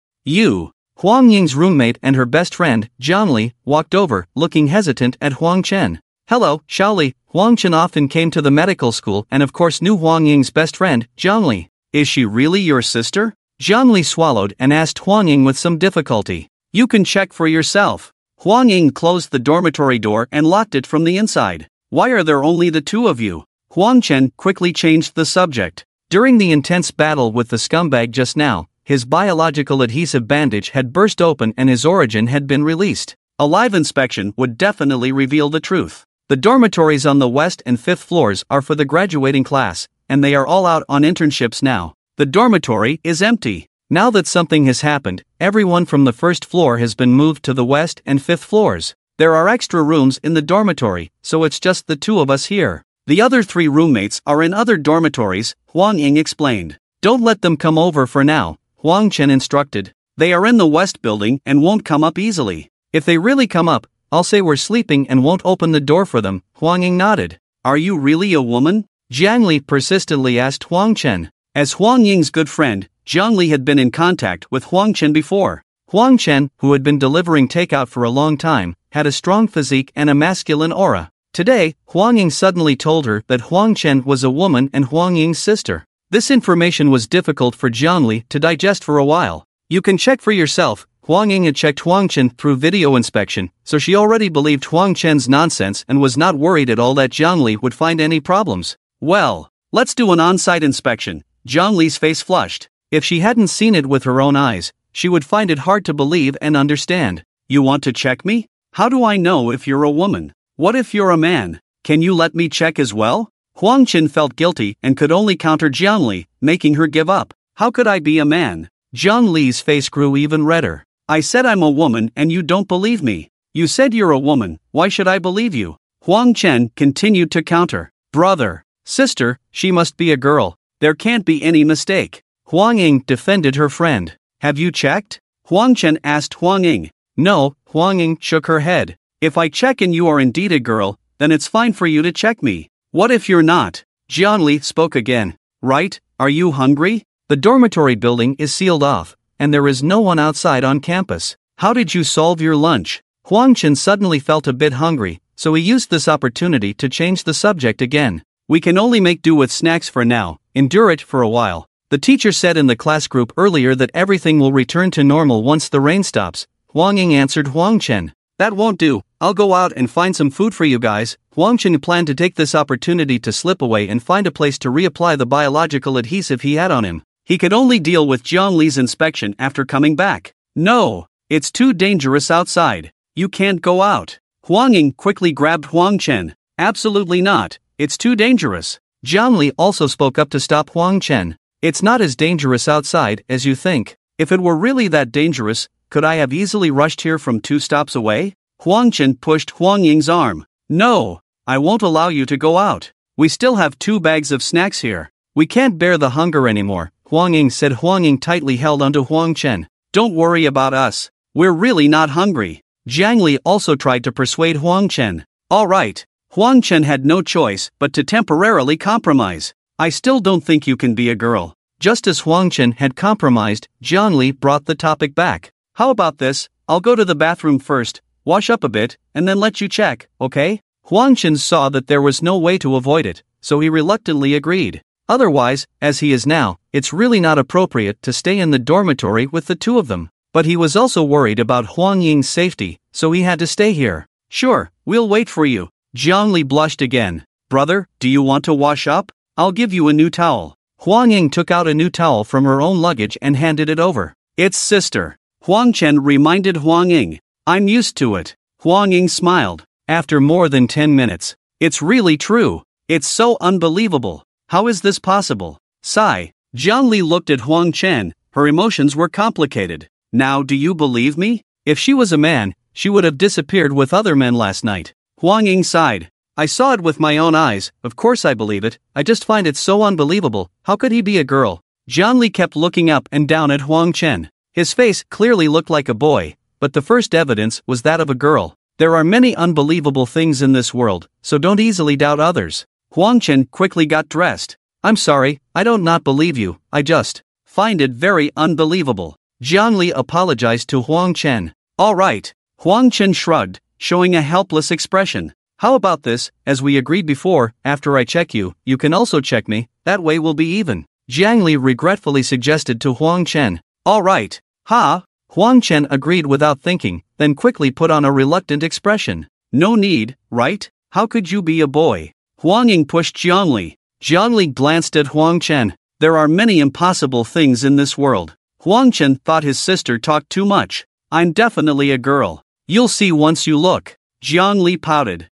Huang Ying's roommate and her best friend, Zhangli, walked over, looking hesitant at Huang Chen. "Hello, Shaoli." Huang Chen often came to the medical school and of course knew Huang Ying's best friend, Zhangli. "Is she really your sister?" Zhangli swallowed and asked Huang Ying with some difficulty. "You can check for yourself." Huang Ying closed the dormitory door and locked it from the inside. "Why are there only the two of you?" Huang Chen quickly changed the subject. During the intense battle with the scumbag just now, his biological adhesive bandage had burst open and his origin had been released. A live inspection would definitely reveal the truth. The dormitories on the 1st and 5th floors are for the graduating class, and they are all out on internships now. The dormitory is empty. Now that something has happened, everyone from the 1st floor has been moved to the 1st and 5th floors. There are extra rooms in the dormitory, so it's just the two of us here. The other 3 roommates are in other dormitories, Huang Ying explained. "Don't let them come over for now," Huang Chen instructed. "They are in the West building and won't come up easily. If they really come up, I'll say we're sleeping and won't open the door for them." Huang Ying nodded. "Are you really a woman?" Jiang Li persistently asked Huang Chen. As Huang Ying's good friend, Jiang Li had been in contact with Huang Chen before. Huang Chen, who had been delivering takeout for a long time, had a strong physique and a masculine aura. Today, Huang Ying suddenly told her that Huang Chen was a woman and Huang Ying's sister. This information was difficult for Jiang Li to digest for a while. "You can check for yourself." Huang Ying had checked Huang Chen through video inspection, so she already believed Huang Chen's nonsense and was not worried at all that Jiang Li would find any problems. "Well, let's do an on-site inspection." Jiang Li's face flushed. If she hadn't seen it with her own eyes, she would find it hard to believe and understand. "You want to check me? How do I know if you're a woman? What if you're a man? Can you let me check as well?" Huang Chen felt guilty and could only counter Jiang Li, making her give up. "How could I be a man?" Jiang Li's face grew even redder. I said I'm a woman and you don't believe me. You said you're a woman, why should I believe you? Huang Chen continued to counter. Brother, sister, she must be a girl. There can't be any mistake. Huang Ying defended her friend. Have you checked? Huang Chen asked Huang Ying. No, Huang Ying shook her head. If I check and you are indeed a girl, then it's fine for you to check me. What if you're not? Jiang Li spoke again. Right, are you hungry? The dormitory building is sealed off, and there is no one outside on campus. How did you solve your lunch? Huang Chen suddenly felt a bit hungry, so he used this opportunity to change the subject again. We can only make do with snacks for now, endure it for a while. The teacher said in the class group earlier that everything will return to normal once the rain stops. Huang Ying answered Huang Chen. That won't do, I'll go out and find some food for you guys. Huang Chen planned to take this opportunity to slip away and find a place to reapply the biological adhesive he had on him. He could only deal with Jiang Li's inspection after coming back. No, it's too dangerous outside. You can't go out. Huang Ying quickly grabbed Huang Chen. Absolutely not, it's too dangerous. Jiang Li also spoke up to stop Huang Chen. It's not as dangerous outside as you think. If it were really that dangerous, could I have easily rushed here from 2 stops away? Huang Chen pushed Huang Ying's arm. No, I won't allow you to go out. We still have 2 bags of snacks here. We can't bear the hunger anymore, Huang Ying said. Huang Ying tightly held onto Huang Chen. Don't worry about us. We're really not hungry. Jiang Li also tried to persuade Huang Chen. All right. Huang Chen had no choice but to temporarily compromise. I still don't think you can be a girl. Just as Huang Chen had compromised, Jiang Li brought the topic back. How about this? I'll go to the bathroom first, wash up a bit, and then let you check, okay? Huang Chen saw that there was no way to avoid it, so he reluctantly agreed. Otherwise, as he is now, it's really not appropriate to stay in the dormitory with the 2 of them. But he was also worried about Huang Ying's safety, so he had to stay here. Sure, we'll wait for you. Jiang Li blushed again. Brother, do you want to wash up? I'll give you a new towel. Huang Ying took out a new towel from her own luggage and handed it over. It's sister. Huang Chen reminded Huang Ying. I'm used to it. Huang Ying smiled. After more than 10 minutes. It's really true. It's so unbelievable. How is this possible? Sigh. Jiang Li looked at Huang Chen. Her emotions were complicated. Now do you believe me? If she was a man, she would have disappeared with other men last night. Huang Ying sighed. I saw it with my own eyes, of course I believe it, I just find it so unbelievable, how could he be a girl? Jiang Li kept looking up and down at Huang Chen. His face clearly looked like a boy, but the first evidence was that of a girl. There are many unbelievable things in this world, so don't easily doubt others. Huang Chen quickly got dressed. I'm sorry, I don't not believe you, I just find it very unbelievable. Jiang Li apologized to Huang Chen. All right. Huang Chen shrugged, showing a helpless expression. How about this, as we agreed before, after I check you, you can also check me, that way we'll be even. Jiang Li regretfully suggested to Huang Chen. All right. Ha! Huang Chen agreed without thinking, then quickly put on a reluctant expression. No need, right? How could you be a boy? Huang Ying pushed Jiang Li. Jiang Li glanced at Huang Chen. There are many impossible things in this world. Huang Chen thought his sister talked too much. I'm definitely a girl. You'll see once you look. Jiang Li pouted.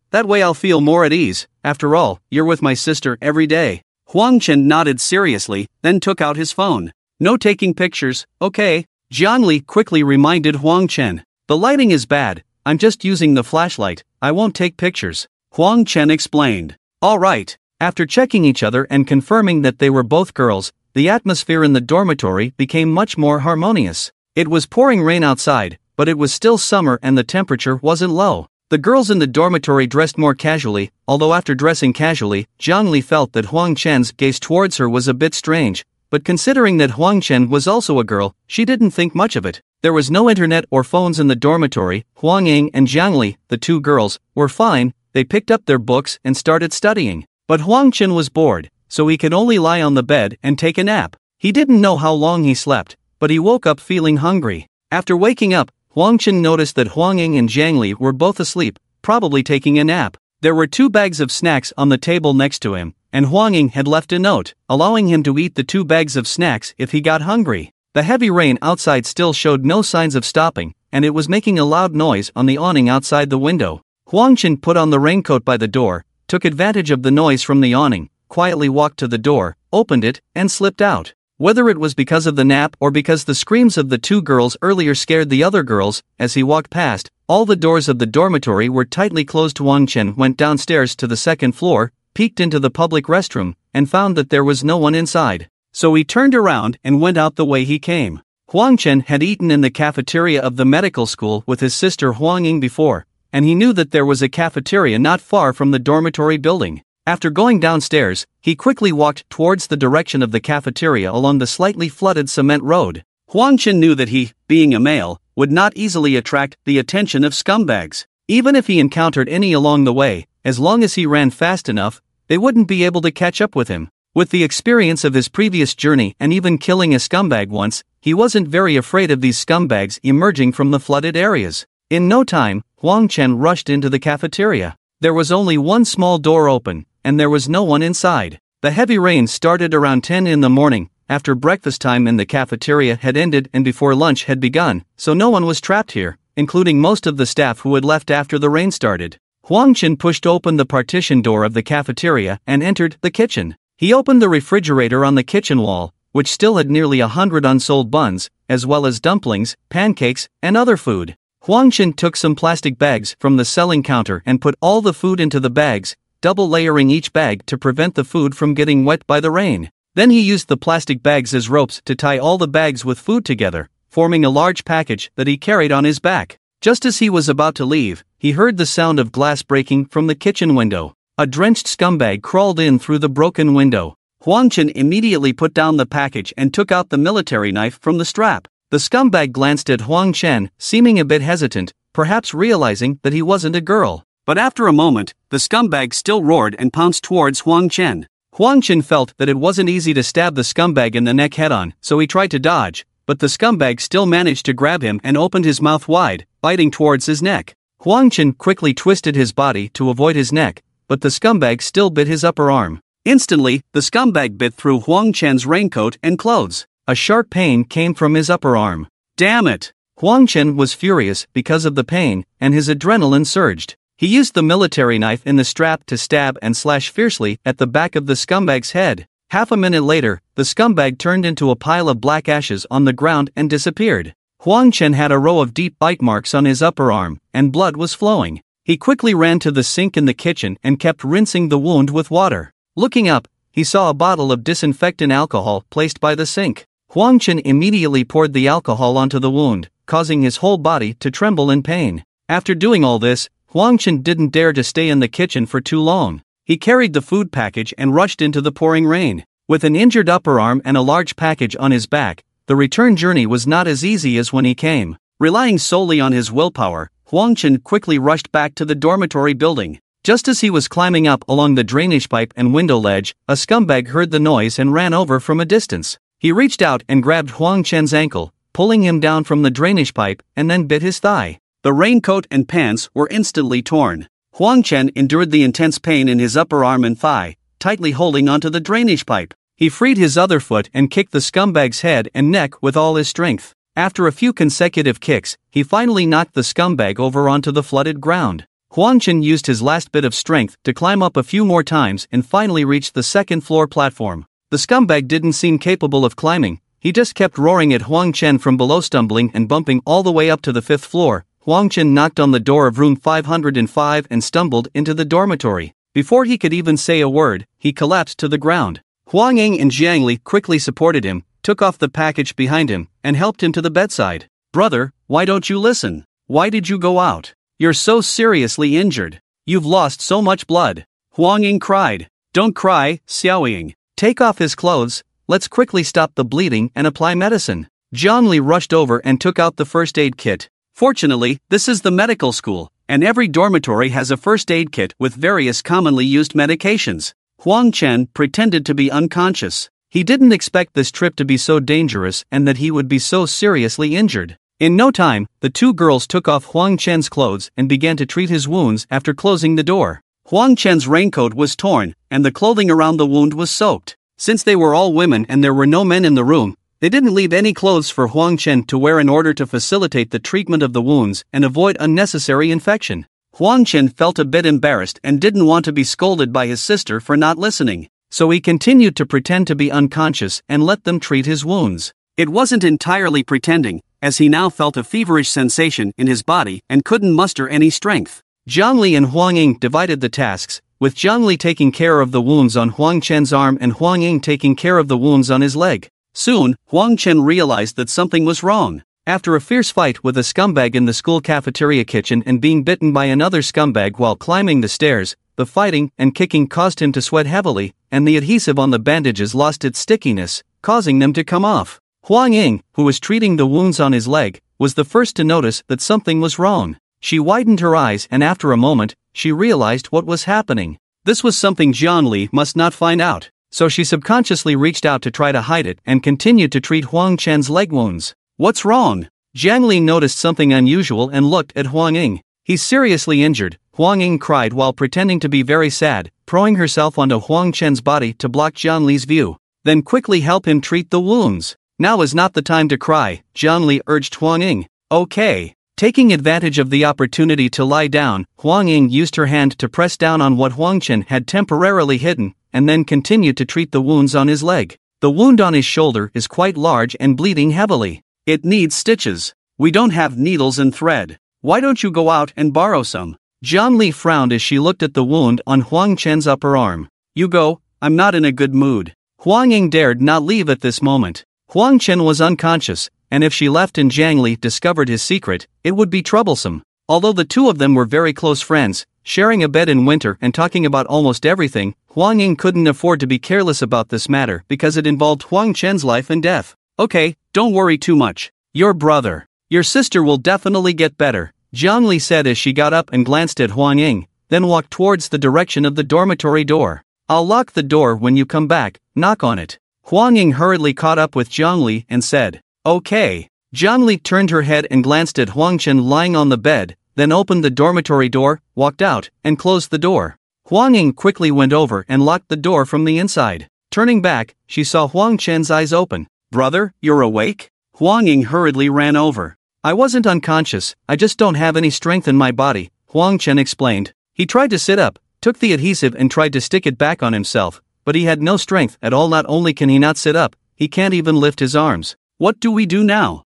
That way I'll feel more at ease. After all, you're with my sister every day. Huang Chen nodded seriously, then took out his phone. No taking pictures, okay? Jiang Li quickly reminded Huang Chen. The lighting is bad, I'm just using the flashlight, I won't take pictures. Huang Chen explained. All right. After checking each other and confirming that they were both girls, the atmosphere in the dormitory became much more harmonious. It was pouring rain outside, but it was still summer and the temperature wasn't low. The girls in the dormitory dressed more casually, although after dressing casually, Jiang Li felt that Huang Chen's gaze towards her was a bit strange, but considering that Huang Chen was also a girl, she didn't think much of it. There was no internet or phones in the dormitory. Huang Ying and Jiang Li, the 2 girls, were fine. They picked up their books and started studying. But Huang Chen was bored, so he could only lie on the bed and take a nap. He didn't know how long he slept, but he woke up feeling hungry. After waking up, Huang Chen noticed that Huang Ying and Jiang Li were both asleep, probably taking a nap. There were 2 bags of snacks on the table next to him, and Huang Ying had left a note, allowing him to eat the 2 bags of snacks if he got hungry. The heavy rain outside still showed no signs of stopping, and it was making a loud noise on the awning outside the window. Huang Chen put on the raincoat by the door, took advantage of the noise from the awning, quietly walked to the door, opened it, and slipped out. Whether it was because of the nap or because the screams of the two girls earlier scared the other girls, as he walked past, all the doors of the dormitory were tightly closed. Huang Chen went downstairs to the second floor, peeked into the public restroom, and found that there was no one inside. So he turned around and went out the way he came. Huang Chen had eaten in the cafeteria of the medical school with his sister Huang Ying before, and he knew that there was a cafeteria not far from the dormitory building. After going downstairs, he quickly walked towards the direction of the cafeteria along the slightly flooded cement road. Huang Chen knew that he, being a male, would not easily attract the attention of scumbags. Even if he encountered any along the way, as long as he ran fast enough, they wouldn't be able to catch up with him. With the experience of his previous journey and even killing a scumbag once, he wasn't very afraid of these scumbags emerging from the flooded areas. In no time, Huang Chen rushed into the cafeteria. There was only one small door open, and there was no one inside. The heavy rain started around 10 in the morning, after breakfast time in the cafeteria had ended and before lunch had begun, so no one was trapped here, including most of the staff who had left after the rain started. Huang Chen pushed open the partition door of the cafeteria and entered the kitchen. He opened the refrigerator on the kitchen wall, which still had nearly 100 unsold buns, as well as dumplings, pancakes, and other food. Huang Chen took some plastic bags from the selling counter and put all the food into the bags, double layering each bag to prevent the food from getting wet by the rain. Then he used the plastic bags as ropes to tie all the bags with food together, forming a large package that he carried on his back. Just as he was about to leave, he heard the sound of glass breaking from the kitchen window. A drenched scumbag crawled in through the broken window. Huang Chen immediately put down the package and took out the military knife from the strap. The scumbag glanced at Huang Chen, seeming a bit hesitant, perhaps realizing that he wasn't a girl. But after a moment, the scumbag still roared and pounced towards Huang Chen. Huang Chen felt that it wasn't easy to stab the scumbag in the neck head-on, so he tried to dodge, but the scumbag still managed to grab him and opened his mouth wide, biting towards his neck. Huang Chen quickly twisted his body to avoid his neck, but the scumbag still bit his upper arm. Instantly, the scumbag bit through Huang Chen's raincoat and clothes. A sharp pain came from his upper arm. Damn it! Huang Chen was furious because of the pain, and his adrenaline surged. He used the military knife in the strap to stab and slash fiercely at the back of the scumbag's head. Half a minute later, the scumbag turned into a pile of black ashes on the ground and disappeared. Huang Chen had a row of deep bite marks on his upper arm, and blood was flowing. He quickly ran to the sink in the kitchen and kept rinsing the wound with water. Looking up, he saw a bottle of disinfectant alcohol placed by the sink. Huang Chen immediately poured the alcohol onto the wound, causing his whole body to tremble in pain. After doing all this, Huang Chen didn't dare to stay in the kitchen for too long. He carried the food package and rushed into the pouring rain. With an injured upper arm and a large package on his back, the return journey was not as easy as when he came. Relying solely on his willpower, Huang Chen quickly rushed back to the dormitory building. Just as he was climbing up along the drainage pipe and window ledge, a scumbag heard the noise and ran over from a distance. He reached out and grabbed Huang Chen's ankle, pulling him down from the drainage pipe, and then bit his thigh. The raincoat and pants were instantly torn. Huang Chen endured the intense pain in his upper arm and thigh, tightly holding onto the drainage pipe. He freed his other foot and kicked the scumbag's head and neck with all his strength. After a few consecutive kicks, he finally knocked the scumbag over onto the flooded ground. Huang Chen used his last bit of strength to climb up a few more times and finally reached the second floor platform. The scumbag didn't seem capable of climbing. He just kept roaring at Huang Chen from below, stumbling and bumping all the way up to the fifth floor. Huang Chen knocked on the door of room 505 and stumbled into the dormitory. Before he could even say a word, he collapsed to the ground. Huang Ying and Jiang Li quickly supported him, took off the package behind him, and helped him to the bedside. "Brother, why don't you listen? Why did you go out? You're so seriously injured. You've lost so much blood." Huang Ying cried. "Don't cry, Xiao Ying. Take off his clothes, let's quickly stop the bleeding and apply medicine." Jiang Li rushed over and took out the first aid kit. Fortunately, this is the medical school, and every dormitory has a first aid kit with various commonly used medications. Huang Chen pretended to be unconscious. He didn't expect this trip to be so dangerous and that he would be so seriously injured. In no time, the two girls took off Huang Chen's clothes and began to treat his wounds after closing the door. Huang Chen's raincoat was torn, and the clothing around the wound was soaked. Since they were all women and there were no men in the room, they didn't leave any clothes for Huang Chen to wear in order to facilitate the treatment of the wounds and avoid unnecessary infection. Huang Chen felt a bit embarrassed and didn't want to be scolded by his sister for not listening. so he continued to pretend to be unconscious and let them treat his wounds. It wasn't entirely pretending, as he now felt a feverish sensation in his body and couldn't muster any strength. Zhangli and Huang Ying divided the tasks, with Zhangli taking care of the wounds on Huang Chen's arm and Huang Ying taking care of the wounds on his leg. Soon, Huang Chen realized that something was wrong. After a fierce fight with a scumbag in the school cafeteria kitchen and being bitten by another scumbag while climbing the stairs, the fighting and kicking caused him to sweat heavily, and the adhesive on the bandages lost its stickiness, causing them to come off. Huang Ying, who was treating the wounds on his leg, was the first to notice that something was wrong. She widened her eyes and after a moment, she realized what was happening. This was something Zhangli must not find out, so she subconsciously reached out to try to hide it and continued to treat Huang Chen's leg wounds. What's wrong? Zhangli noticed something unusual and looked at Huang Ying. He's seriously injured, Huang Ying cried while pretending to be very sad, throwing herself onto Huang Chen's body to block Zhangli's view. Then quickly help him treat the wounds. Now is not the time to cry, Zhangli urged Huang Ying. Okay. Taking advantage of the opportunity to lie down, Huang Ying used her hand to press down on what Huang Chen had temporarily hidden, and then continued to treat the wounds on his leg. The wound on his shoulder is quite large and bleeding heavily. It needs stitches. We don't have needles and thread. Why don't you go out and borrow some? Zhangli frowned as she looked at the wound on Huang Chen's upper arm. You go, I'm not in a good mood. Huang Ying dared not leave at this moment. Huang Chen was unconscious, and if she left and Zhangli discovered his secret, it would be troublesome. Although the two of them were very close friends, sharing a bed in winter and talking about almost everything, Huang Ying couldn't afford to be careless about this matter because it involved Huang Chen's life and death. Okay, don't worry too much. Your brother. Your sister will definitely get better, Zhangli said as she got up and glanced at Huang Ying, then walked towards the direction of the dormitory door. I'll lock the door when you come back, knock on it. Huang Ying hurriedly caught up with Zhangli and said, okay. Zhangli turned her head and glanced at Huang Chen lying on the bed, then opened the dormitory door, walked out, and closed the door. Huang Ying quickly went over and locked the door from the inside. Turning back, she saw Huang Chen's eyes open. Brother, you're awake? Huang Ying hurriedly ran over. I wasn't unconscious, I just don't have any strength in my body, Huang Chen explained. He tried to sit up, took the adhesive and tried to stick it back on himself, but he had no strength at all. Not only can he not sit up, he can't even lift his arms. What do we do now?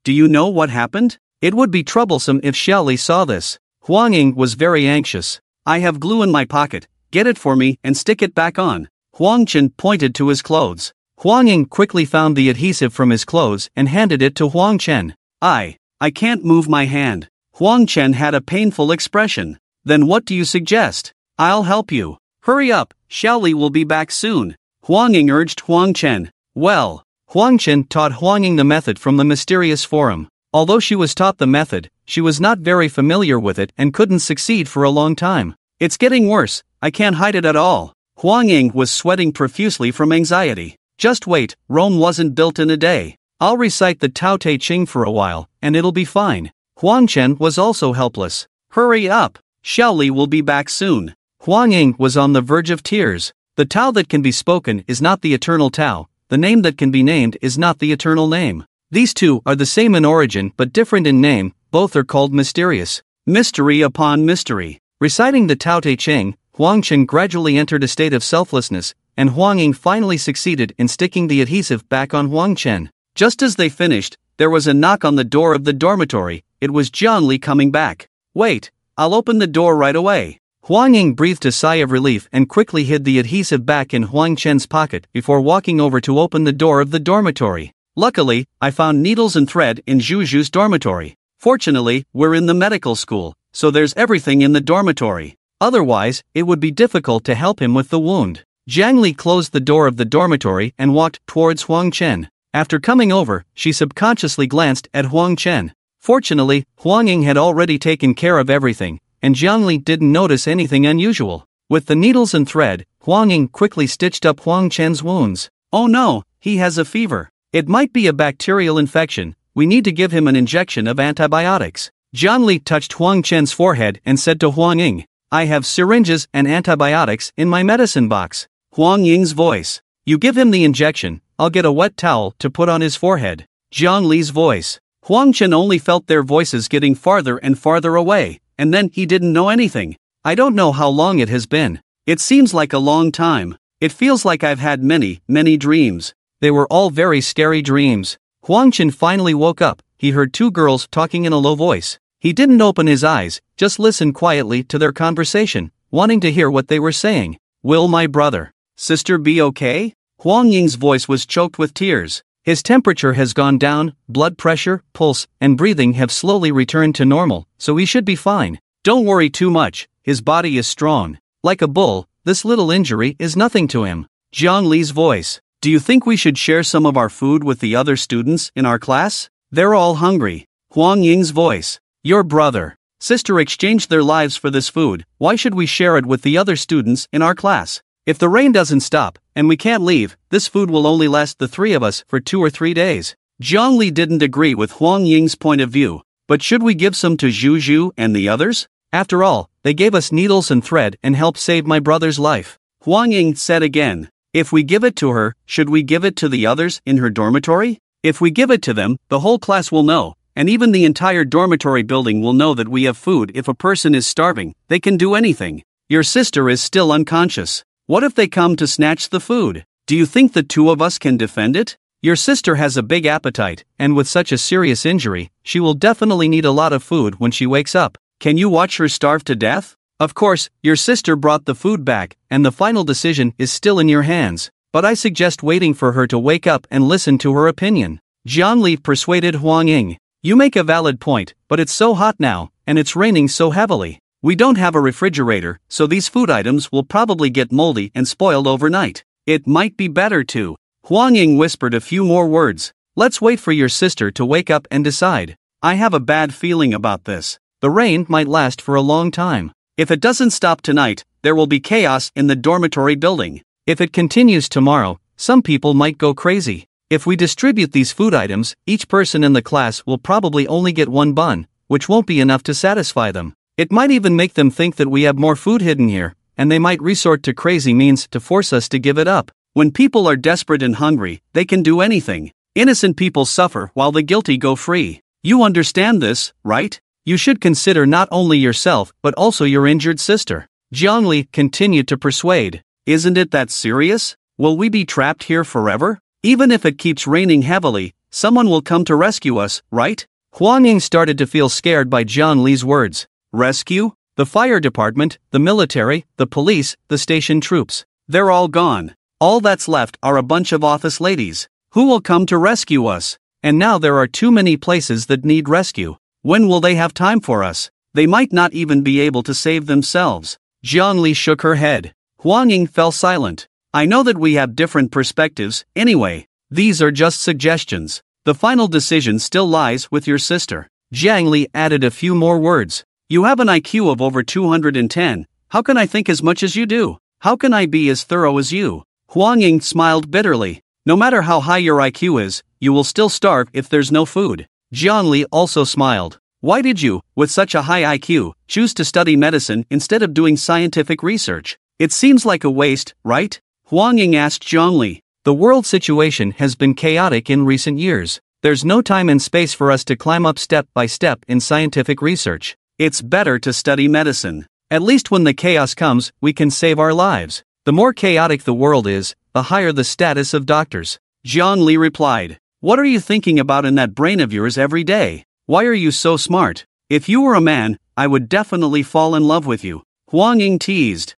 Do you know what happened? It would be troublesome if Xiaoli saw this. Huang Ying was very anxious. I have glue in my pocket, get it for me and stick it back on. Huang Chen pointed to his clothes. Huang Ying quickly found the adhesive from his clothes and handed it to Huang Chen. I can't move my hand. Huang Chen had a painful expression. Then what do you suggest? I'll help you. Hurry up, Xiaoli will be back soon. Huang Ying urged Huang Chen. Well, Huang Chen taught Huang Ying the method from the mysterious forum. Although she was taught the method, she was not very familiar with it and couldn't succeed for a long time. It's getting worse, I can't hide it at all. Huang Ying was sweating profusely from anxiety. Just wait, Rome wasn't built in a day. I'll recite the Tao Te Ching for a while, and it'll be fine. Huang Chen was also helpless. Hurry up, Xiaoli will be back soon. Huang Ying was on the verge of tears. The Tao that can be spoken is not the eternal Tao, the name that can be named is not the eternal name. These two are the same in origin but different in name, both are called mysterious. Mystery upon mystery. Reciting the Tao Te Ching, Huang Chen gradually entered a state of selflessness, and Huang Ying finally succeeded in sticking the adhesive back on Huang Chen. Just as they finished, there was a knock on the door of the dormitory. It was Zhangli coming back. Wait, I'll open the door right away. Huang Ying breathed a sigh of relief and quickly hid the adhesive back in Huang Chen's pocket before walking over to open the door of the dormitory. Luckily, I found needles and thread in Zhuzhu's dormitory. Fortunately, we're in the medical school, so there's everything in the dormitory. Otherwise, it would be difficult to help him with the wound. Zhangli closed the door of the dormitory and walked towards Huang Chen. After coming over, she subconsciously glanced at Huang Chen. Fortunately, Huang Ying had already taken care of everything, and Zhangli didn't notice anything unusual. With the needles and thread, Huang Ying quickly stitched up Huang Chen's wounds. Oh no, he has a fever. It might be a bacterial infection, we need to give him an injection of antibiotics. Zhangli touched Huang Chen's forehead and said to Huang Ying, I have syringes and antibiotics in my medicine box. Huang Ying's voice. You give him the injection, I'll get a wet towel to put on his forehead. Zhangli's voice. Huang Chen only felt their voices getting farther and farther away, and then he didn't know anything. I don't know how long it has been. It seems like a long time. It feels like I've had many, many dreams. They were all very scary dreams. Huang Chen finally woke up. He heard two girls talking in a low voice. He didn't open his eyes, just listened quietly to their conversation, wanting to hear what they were saying. Will my brother, sister be okay? Huang Ying's voice was choked with tears. His temperature has gone down, blood pressure, pulse, and breathing have slowly returned to normal, so he should be fine. Don't worry too much, his body is strong. Like a bull, this little injury is nothing to him. Jiang Li's voice. Do you think we should share some of our food with the other students in our class? They're all hungry. Huang Ying's voice. Your brother, sister exchanged their lives for this food. Why should we share it with the other students in our class? If the rain doesn't stop, and we can't leave, this food will only last the three of us for 2 or 3 days. Jiang Li didn't agree with Huang Ying's point of view. But should we give some to Zhu Zhu and the others? After all, they gave us needles and thread and helped save my brother's life. Huang Ying said again. If we give it to her, should we give it to the others in her dormitory? If we give it to them, the whole class will know, and even the entire dormitory building will know that we have food. If a person is starving, they can do anything. Your sister is still unconscious. What if they come to snatch the food? Do you think the two of us can defend it? Your sister has a big appetite, and with such a serious injury, she will definitely need a lot of food when she wakes up. Can you watch her starve to death? Of course, your sister brought the food back, and the final decision is still in your hands. But I suggest waiting for her to wake up and listen to her opinion. Jiang Li persuaded Huang Ying. You make a valid point, but it's so hot now, and it's raining so heavily. We don't have a refrigerator, so these food items will probably get moldy and spoiled overnight. It might be better to. Huang Ying whispered a few more words. Let's wait for your sister to wake up and decide. I have a bad feeling about this. The rain might last for a long time. If it doesn't stop tonight, there will be chaos in the dormitory building. If it continues tomorrow, some people might go crazy. If we distribute these food items, each person in the class will probably only get one bun, which won't be enough to satisfy them. It might even make them think that we have more food hidden here, and they might resort to crazy means to force us to give it up. When people are desperate and hungry, they can do anything. Innocent people suffer while the guilty go free. You understand this, right? You should consider not only yourself but also your injured sister. Jiang Li continued to persuade. Isn't it that serious? Will we be trapped here forever? Even if it keeps raining heavily, someone will come to rescue us, right? Huang Ying started to feel scared by Jiang Li's words. Rescue? The fire department, the military, the police, the station troops. They're all gone. All that's left are a bunch of office ladies. Who will come to rescue us? And now there are too many places that need rescue. When will they have time for us? They might not even be able to save themselves. Jiang Li shook her head. Huang Ying fell silent. I know that we have different perspectives, anyway. These are just suggestions. The final decision still lies with your sister. Jiang Li added a few more words. You have an IQ of over 210. How can I think as much as you do? How can I be as thorough as you? Huang Ying smiled bitterly. No matter how high your IQ is, you will still starve if there's no food. Jiang Li also smiled. Why did you, with such a high IQ, choose to study medicine instead of doing scientific research? It seems like a waste, right? Huang Ying asked Jiang Li. The world situation has been chaotic in recent years. There's no time and space for us to climb up step by step in scientific research. It's better to study medicine. At least when the chaos comes, we can save our lives. The more chaotic the world is, the higher the status of doctors. Jiang Li replied. What are you thinking about in that brain of yours every day? Why are you so smart? If you were a man, I would definitely fall in love with you. Huang Ying teased.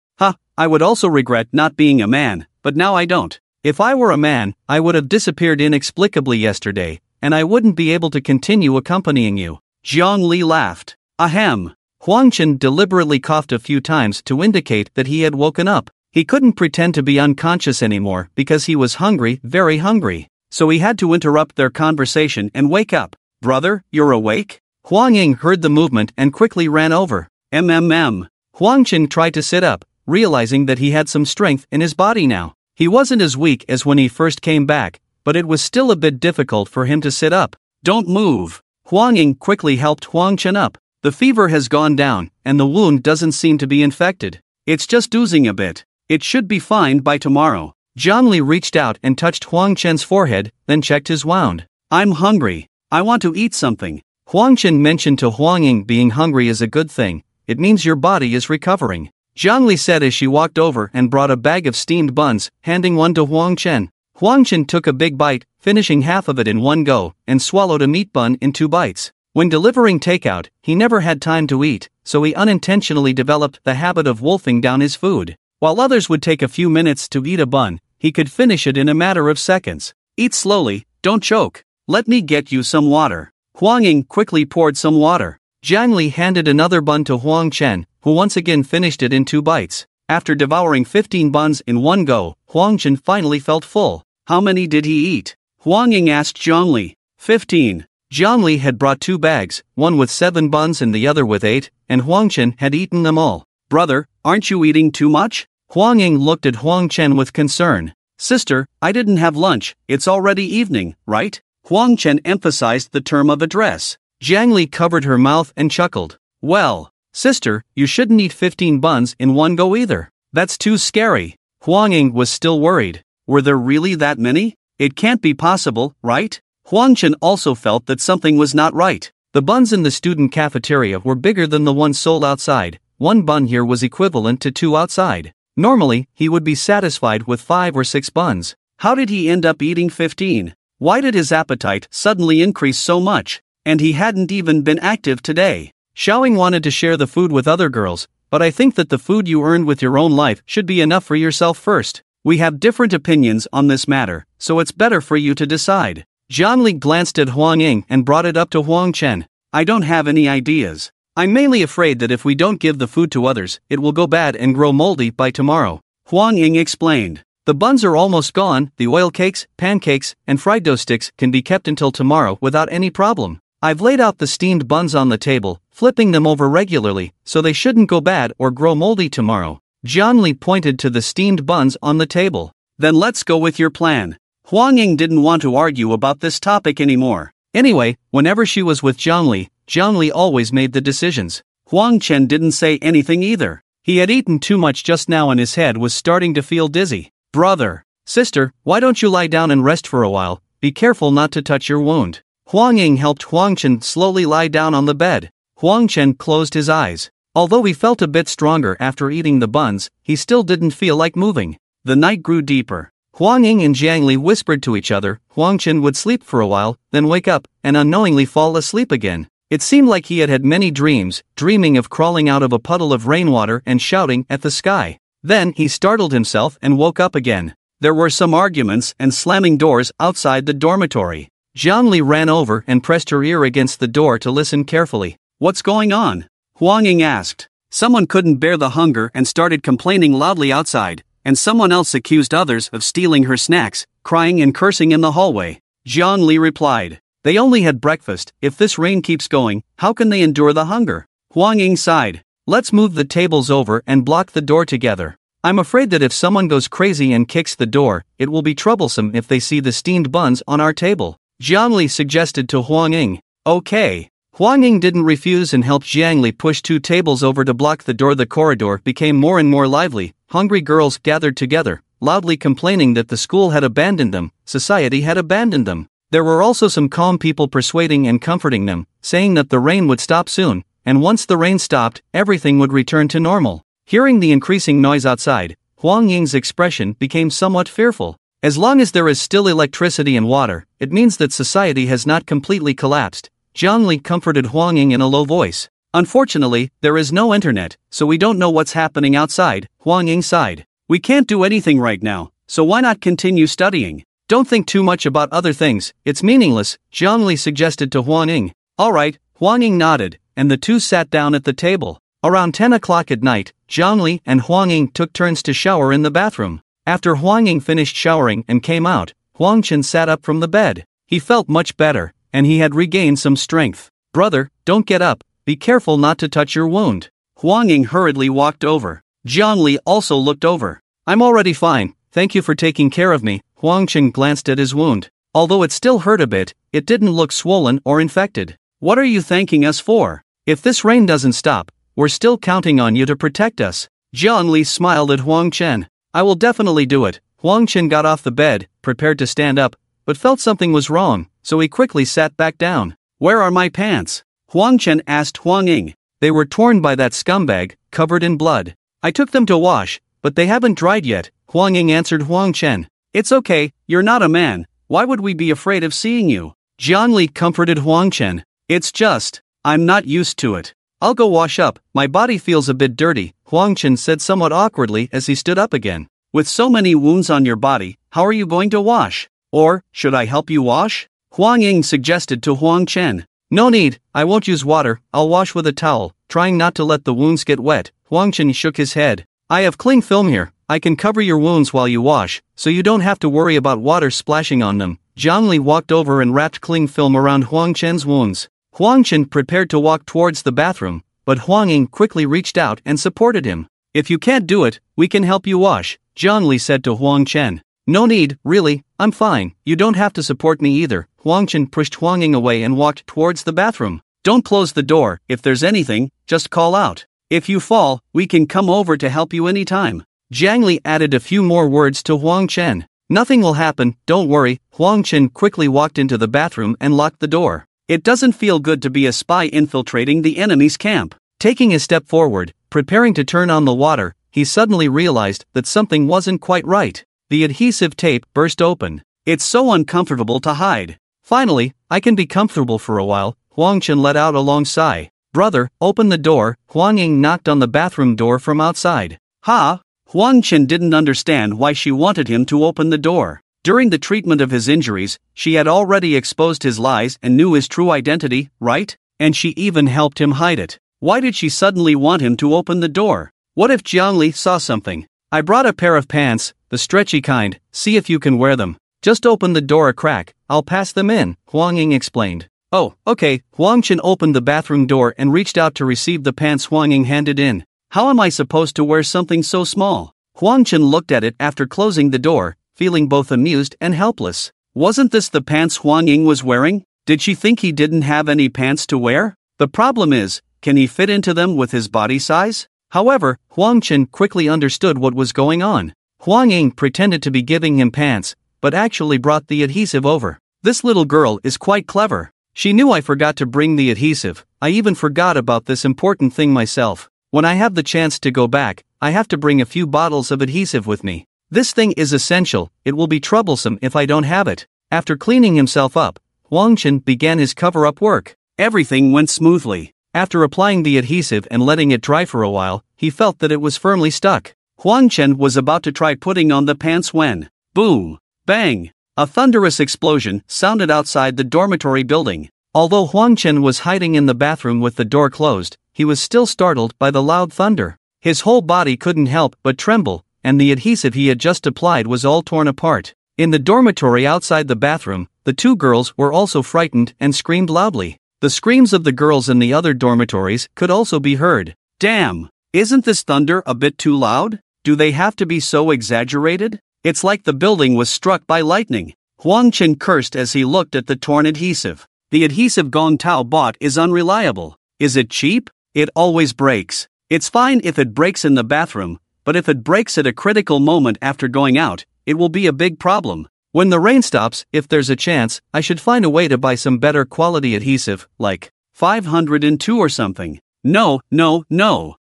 I would also regret not being a man, but now I don't. If I were a man, I would have disappeared inexplicably yesterday, and I wouldn't be able to continue accompanying you. Jiang Li laughed. Ahem. Huang Chen deliberately coughed a few times to indicate that he had woken up. He couldn't pretend to be unconscious anymore because he was hungry, very hungry. So he had to interrupt their conversation and wake up. Brother, you're awake? Huang Ying heard the movement and quickly ran over. Huang Chen tried to sit up, realizing that he had some strength in his body now. He wasn't as weak as when he first came back, but it was still a bit difficult for him to sit up. Don't move. Huang Ying quickly helped Huang Chen up. The fever has gone down, and the wound doesn't seem to be infected. It's just oozing a bit. It should be fine by tomorrow. Jiang Li reached out and touched Huang Chen's forehead, then checked his wound. I'm hungry. I want to eat something. Huang Chen mentioned to Huang Ying being hungry is a good thing. It means your body is recovering. Jiang Li said as she walked over and brought a bag of steamed buns, handing one to Huang Chen. Huang Chen took a big bite, finishing half of it in one go, and swallowed a meat bun in 2 bites. When delivering takeout, he never had time to eat, so he unintentionally developed the habit of wolfing down his food. While others would take a few minutes to eat a bun, he could finish it in a matter of seconds. Eat slowly, don't choke. Let me get you some water. Huang Ying quickly poured some water. Jiang Li handed another bun to Huang Chen, who once again finished it in 2 bites. After devouring 15 buns in one go, Huang Chen finally felt full. How many did he eat? Huang Ying asked Jiang Li. 15. Jiang Li had brought 2 bags, one with 7 buns and the other with 8, and Huang Chen had eaten them all. Brother, aren't you eating too much? Huang Ying looked at Huang Chen with concern. Sister, I didn't have lunch, it's already evening, right? Huang Chen emphasized the term of address. Jiang Li covered her mouth and chuckled. Well, sister, you shouldn't eat 15 buns in one go either. That's too scary. Huang Ying was still worried. Were there really that many? It can't be possible, right? Huang Chen also felt that something was not right. The buns in the student cafeteria were bigger than the ones sold outside. 1 bun here was equivalent to 2 outside. Normally, he would be satisfied with 5 or 6 buns. How did he end up eating 15? Why did his appetite suddenly increase so much? And he hadn't even been active today. Xiaoying wanted to share the food with other girls, but I think that the food you earned with your own life should be enough for yourself first. We have different opinions on this matter, so it's better for you to decide. Jiang Li glanced at Huang Ying and brought it up to Huang Chen. I don't have any ideas. I'm mainly afraid that if we don't give the food to others, it will go bad and grow moldy by tomorrow. Huang Ying explained. The buns are almost gone, the oil cakes, pancakes, and fried dough sticks can be kept until tomorrow without any problem. I've laid out the steamed buns on the table, flipping them over regularly, so they shouldn't go bad or grow moldy tomorrow. Jiang Li pointed to the steamed buns on the table. Then let's go with your plan. Huang Ying didn't want to argue about this topic anymore. Anyway, whenever she was with Jiang Li always made the decisions. Huang Chen didn't say anything either. He had eaten too much just now and his head was starting to feel dizzy. Brother, sister, why don't you lie down and rest for a while? Be careful not to touch your wound. Huang Ying helped Huang Chen slowly lie down on the bed. Huang Chen closed his eyes. Although he felt a bit stronger after eating the buns, he still didn't feel like moving. The night grew deeper. Huang Ying and Jiang Li whispered to each other. Huang Chen would sleep for a while, then wake up, and unknowingly fall asleep again. It seemed like he had had many dreams, dreaming of crawling out of a puddle of rainwater and shouting at the sky. Then he startled himself and woke up again. There were some arguments and slamming doors outside the dormitory. Jiang Li ran over and pressed her ear against the door to listen carefully. What's going on? Huang Ying asked. Someone couldn't bear the hunger and started complaining loudly outside, and someone else accused others of stealing her snacks, crying and cursing in the hallway. Jiang Li replied. They only had breakfast. If this rain keeps going, how can they endure the hunger? Huang Ying sighed. Let's move the tables over and block the door together. I'm afraid that if someone goes crazy and kicks the door, it will be troublesome if they see the steamed buns on our table. Jiang Li suggested to Huang Ying. Okay. Huang Ying didn't refuse and helped Jiang Li push 2 tables over to block the door. The corridor became more and more lively. Hungry girls gathered together, loudly complaining that the school had abandoned them, society had abandoned them. There were also some calm people persuading and comforting them, saying that the rain would stop soon, and once the rain stopped, everything would return to normal. Hearing the increasing noise outside, Huang Ying's expression became somewhat fearful. As long as there is still electricity and water, it means that society has not completely collapsed. Jiang Li comforted Huang Ying in a low voice. Unfortunately, there is no internet, so we don't know what's happening outside. Huang Ying sighed. We can't do anything right now, so why not continue studying? Don't think too much about other things, it's meaningless, Jiang Li suggested to Huang Ying. Alright, Huang Ying nodded, and the two sat down at the table. Around 10 o'clock at night, Jiang Li and Huang Ying took turns to shower in the bathroom. After Huang Ying finished showering and came out, Huang Chen sat up from the bed. He felt much better, and he had regained some strength. Brother, don't get up, be careful not to touch your wound. Huang Ying hurriedly walked over. Jiang Li also looked over. I'm already fine, thank you for taking care of me. Huang Chen glanced at his wound. Although it still hurt a bit, it didn't look swollen or infected. What are you thanking us for? If this rain doesn't stop, we're still counting on you to protect us. Jiang Li smiled at Huang Chen. I will definitely do it. Huang Chen got off the bed, prepared to stand up, but felt something was wrong, so he quickly sat back down. Where are my pants? Huang Chen asked Huang Ying. They were torn by that scumbag, covered in blood. I took them to wash, but they haven't dried yet, Huang Ying answered Huang Chen. It's okay, you're not a man, why would we be afraid of seeing you? Jiang Li comforted Huang Chen. It's just, I'm not used to it. I'll go wash up, my body feels a bit dirty, Huang Chen said somewhat awkwardly as he stood up again. With so many wounds on your body, how are you going to wash? Or, should I help you wash? Huang Ying suggested to Huang Chen. No need, I won't use water, I'll wash with a towel, trying not to let the wounds get wet. Huang Chen shook his head. I have cling film here, I can cover your wounds while you wash, so you don't have to worry about water splashing on them. Jiang Li walked over and wrapped cling film around Huang Chen's wounds. Huang Chen prepared to walk towards the bathroom, but Huang Ying quickly reached out and supported him. If you can't do it, we can help you wash, Jiang Li said to Huang Chen. No need, really, I'm fine, you don't have to support me either. Huang Chen pushed Huang Ying away and walked towards the bathroom. Don't close the door, if there's anything, just call out. If you fall, we can come over to help you anytime. Jiang Li added a few more words to Huang Chen. Nothing will happen, don't worry. Huang Chen quickly walked into the bathroom and locked the door. It doesn't feel good to be a spy infiltrating the enemy's camp. Taking a step forward, preparing to turn on the water, he suddenly realized that something wasn't quite right. The adhesive tape burst open. It's so uncomfortable to hide. Finally, I can be comfortable for a while, Huang Chen let out a long sigh. Brother, open the door. Huang Ying knocked on the bathroom door from outside. Ha! Huang Chen didn't understand why she wanted him to open the door. During the treatment of his injuries, she had already exposed his lies and knew his true identity, right? And she even helped him hide it. Why did she suddenly want him to open the door? What if Jiang Li saw something? I brought a pair of pants, the stretchy kind, see if you can wear them. Just open the door a crack, I'll pass them in, Huang Ying explained. Oh, okay. Huang Chen opened the bathroom door and reached out to receive the pants Huang Ying handed in. How am I supposed to wear something so small? Huang Chen looked at it after closing the door, feeling both amused and helpless. Wasn't this the pants Huang Ying was wearing? Did she think he didn't have any pants to wear? The problem is, can he fit into them with his body size? However, Huang Chen quickly understood what was going on. Huang Ying pretended to be giving him pants, but actually brought the adhesive over. This little girl is quite clever. She knew I forgot to bring the adhesive. I even forgot about this important thing myself. When I have the chance to go back, I have to bring a few bottles of adhesive with me. This thing is essential, it will be troublesome if I don't have it. After cleaning himself up, Huang Chen began his cover-up work. Everything went smoothly. After applying the adhesive and letting it dry for a while, he felt that it was firmly stuck. Huang Chen was about to try putting on the pants when, boom, bang, a thunderous explosion sounded outside the dormitory building. Although Huang Chen was hiding in the bathroom with the door closed, he was still startled by the loud thunder. His whole body couldn't help but tremble, and the adhesive he had just applied was all torn apart. In the dormitory outside the bathroom, the two girls were also frightened and screamed loudly. The screams of the girls in the other dormitories could also be heard. Damn! Isn't this thunder a bit too loud? Do they have to be so exaggerated? It's like the building was struck by lightning. Huang Chen cursed as he looked at the torn adhesive. The adhesive Gong Tao bought is unreliable. Is it cheap? It always breaks. It's fine if it breaks in the bathroom, but if it breaks at a critical moment after going out, it will be a big problem. When the rain stops, if there's a chance, I should find a way to buy some better quality adhesive, like 502 or something. No.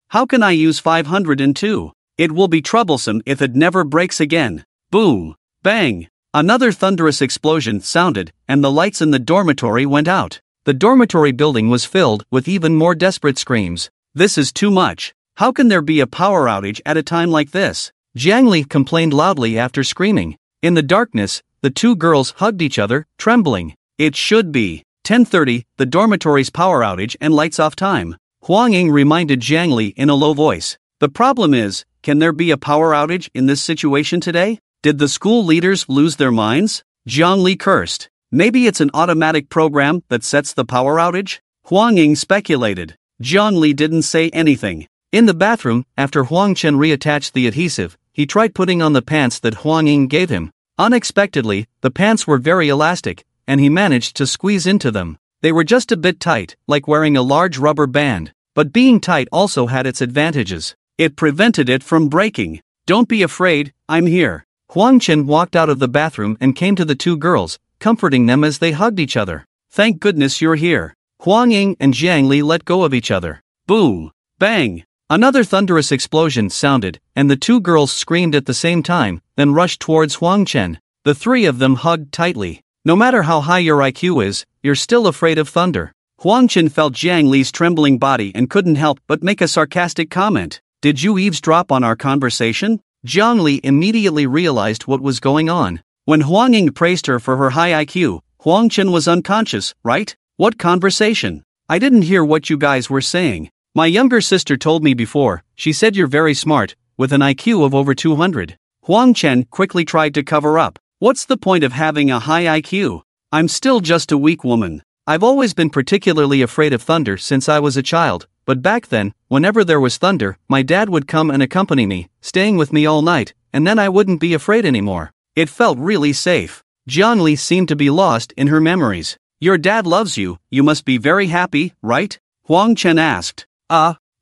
How can I use 502? It will be troublesome if it never breaks again. Boom! Bang! Another thunderous explosion sounded, and the lights in the dormitory went out. The dormitory building was filled with even more desperate screams. This is too much. How can there be a power outage at a time like this? Jiang Li complained loudly after screaming. In the darkness, the two girls hugged each other, trembling. It should be 10:30, the dormitory's power outage and lights off time. Huang Ying reminded Jiang Li in a low voice. The problem is, can there be a power outage in this situation today? Did the school leaders lose their minds? Jiang Li cursed. Maybe it's an automatic program that sets the power outage? Huang Ying speculated. Jiang Li didn't say anything. In the bathroom, after Huang Chen reattached the adhesive, he tried putting on the pants that Huang Ying gave him. Unexpectedly, the pants were very elastic, and he managed to squeeze into them. They were just a bit tight, like wearing a large rubber band. But being tight also had its advantages. It prevented it from breaking. Don't be afraid, I'm here. Huang Chen walked out of the bathroom and came to the two girls, comforting them as they hugged each other. Thank goodness you're here. Huang Ying and Jiang Li let go of each other. Boom! Bang! Another thunderous explosion sounded, and the two girls screamed at the same time, then rushed towards Huang Chen. The three of them hugged tightly. No matter how high your IQ is, you're still afraid of thunder. Huang Chen felt Jiang Li's trembling body and couldn't help but make a sarcastic comment. Did you eavesdrop on our conversation? Jiang Li immediately realized what was going on. When Huang Ying praised her for her high IQ, Huang Chen was unconscious, right? What conversation? I didn't hear what you guys were saying. My younger sister told me before. She said you're very smart, with an IQ of over 200. Huang Chen quickly tried to cover up. What's the point of having a high IQ? I'm still just a weak woman. I've always been particularly afraid of thunder since I was a child, but back then, whenever there was thunder, my dad would come and accompany me, staying with me all night, and then I wouldn't be afraid anymore. It felt really safe. Jiang Li seemed to be lost in her memories. Your dad loves you, you must be very happy, right? Huang Chen asked.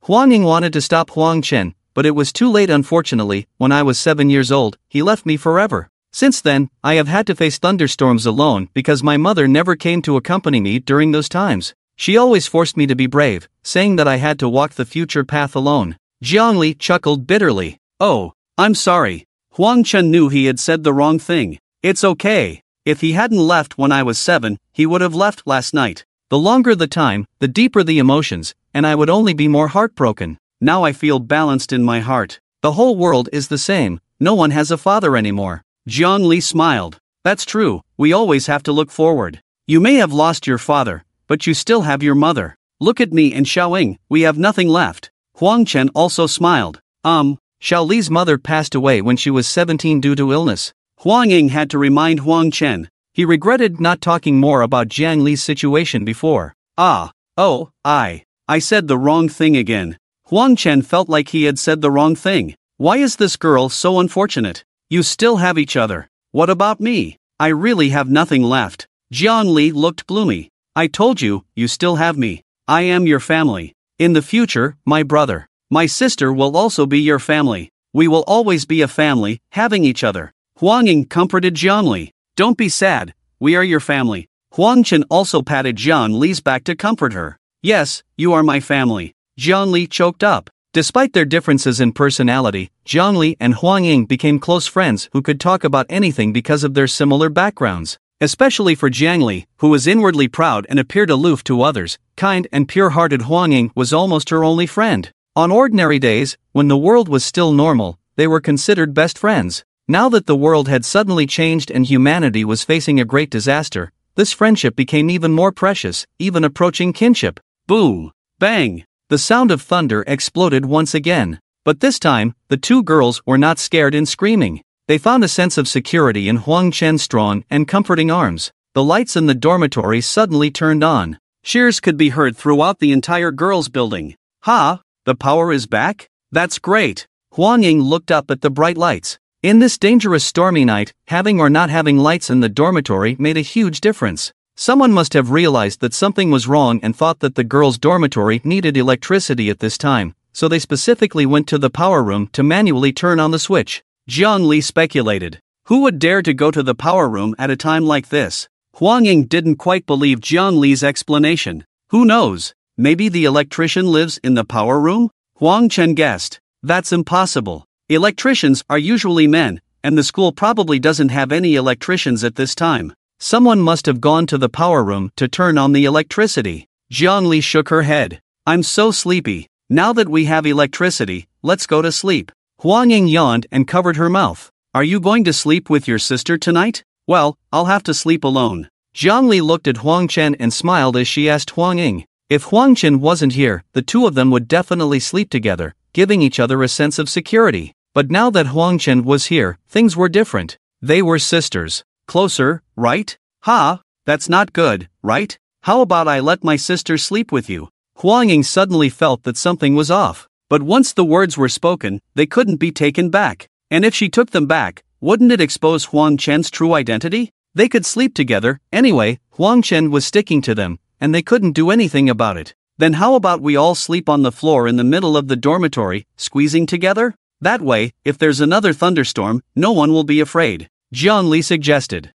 Huang Ying wanted to stop Huang Chen, but it was too late unfortunately. When I was 7 years old, he left me forever. Since then, I have had to face thunderstorms alone because my mother never came to accompany me during those times. She always forced me to be brave, saying that I had to walk the future path alone. Jiang Li chuckled bitterly. Oh, I'm sorry. Huang Chen knew he had said the wrong thing. It's okay. If he hadn't left when I was 7, he would have left last night. The longer the time, the deeper the emotions, and I would only be more heartbroken. Now I feel balanced in my heart. The whole world is the same. No one has a father anymore. Jiang Li smiled. That's true, we always have to look forward. You may have lost your father, but you still have your mother. Look at me and Xiaoying, we have nothing left. Huang Chen also smiled. Xiao Li's mother passed away when she was 17 due to illness. Huang Ying had to remind Huang Chen. He regretted not talking more about Jiang Li's situation before. I said the wrong thing again. Huang Chen felt like he had said the wrong thing. Why is this girl so unfortunate? You still have each other. What about me? I really have nothing left. Jiang Li looked gloomy. I told you, you still have me. I am your family. In the future, my brother, my sister will also be your family. We will always be a family, having each other. Huang Ying comforted Jiang Li. Don't be sad, we are your family. Huang Chen also patted Jiang Li's back to comfort her. Yes, you are my family. Jiang Li choked up. Despite their differences in personality, Jiang Li and Huang Ying became close friends who could talk about anything because of their similar backgrounds. Especially for Jiang Li, who was inwardly proud and appeared aloof to others, kind and pure-hearted Huang Ying was almost her only friend. On ordinary days, when the world was still normal, they were considered best friends. Now that the world had suddenly changed and humanity was facing a great disaster, this friendship became even more precious, even approaching kinship. Boom! Bang! The sound of thunder exploded once again. But this time, the two girls were not scared and screaming. They found a sense of security in Huang Chen's strong and comforting arms. The lights in the dormitory suddenly turned on. Cheers could be heard throughout the entire girls' building. The power is back? That's great. Huang Ying looked up at the bright lights. In this dangerous stormy night, having or not having lights in the dormitory made a huge difference. Someone must have realized that something was wrong and thought that the girls' dormitory needed electricity at this time, so they specifically went to the power room to manually turn on the switch. Jiang Li speculated. Who would dare to go to the power room at a time like this? Huang Ying didn't quite believe Jiang Li's explanation. Who knows? Maybe the electrician lives in the power room? Huang Chen guessed. That's impossible. Electricians are usually men, and the school probably doesn't have any electricians at this time. Someone must have gone to the power room to turn on the electricity. Jiang Li shook her head. I'm so sleepy. Now that we have electricity, let's go to sleep. Huang Ying yawned and covered her mouth. Are you going to sleep with your sister tonight? Well, I'll have to sleep alone. Jiang Li looked at Huang Chen and smiled as she asked Huang Ying. If Huang Chen wasn't here, the two of them would definitely sleep together, giving each other a sense of security. But now that Huang Chen was here, things were different. They were sisters. Closer, right? That's not good, right? How about I let my sister sleep with you? Huang Ying suddenly felt that something was off. But once the words were spoken, they couldn't be taken back. And if she took them back, wouldn't it expose Huang Chen's true identity? They could sleep together, anyway. Huang Chen was sticking to them, and they couldn't do anything about it. Then how about we all sleep on the floor in the middle of the dormitory, squeezing together? That way, if there's another thunderstorm, no one will be afraid. Jiang Li suggested.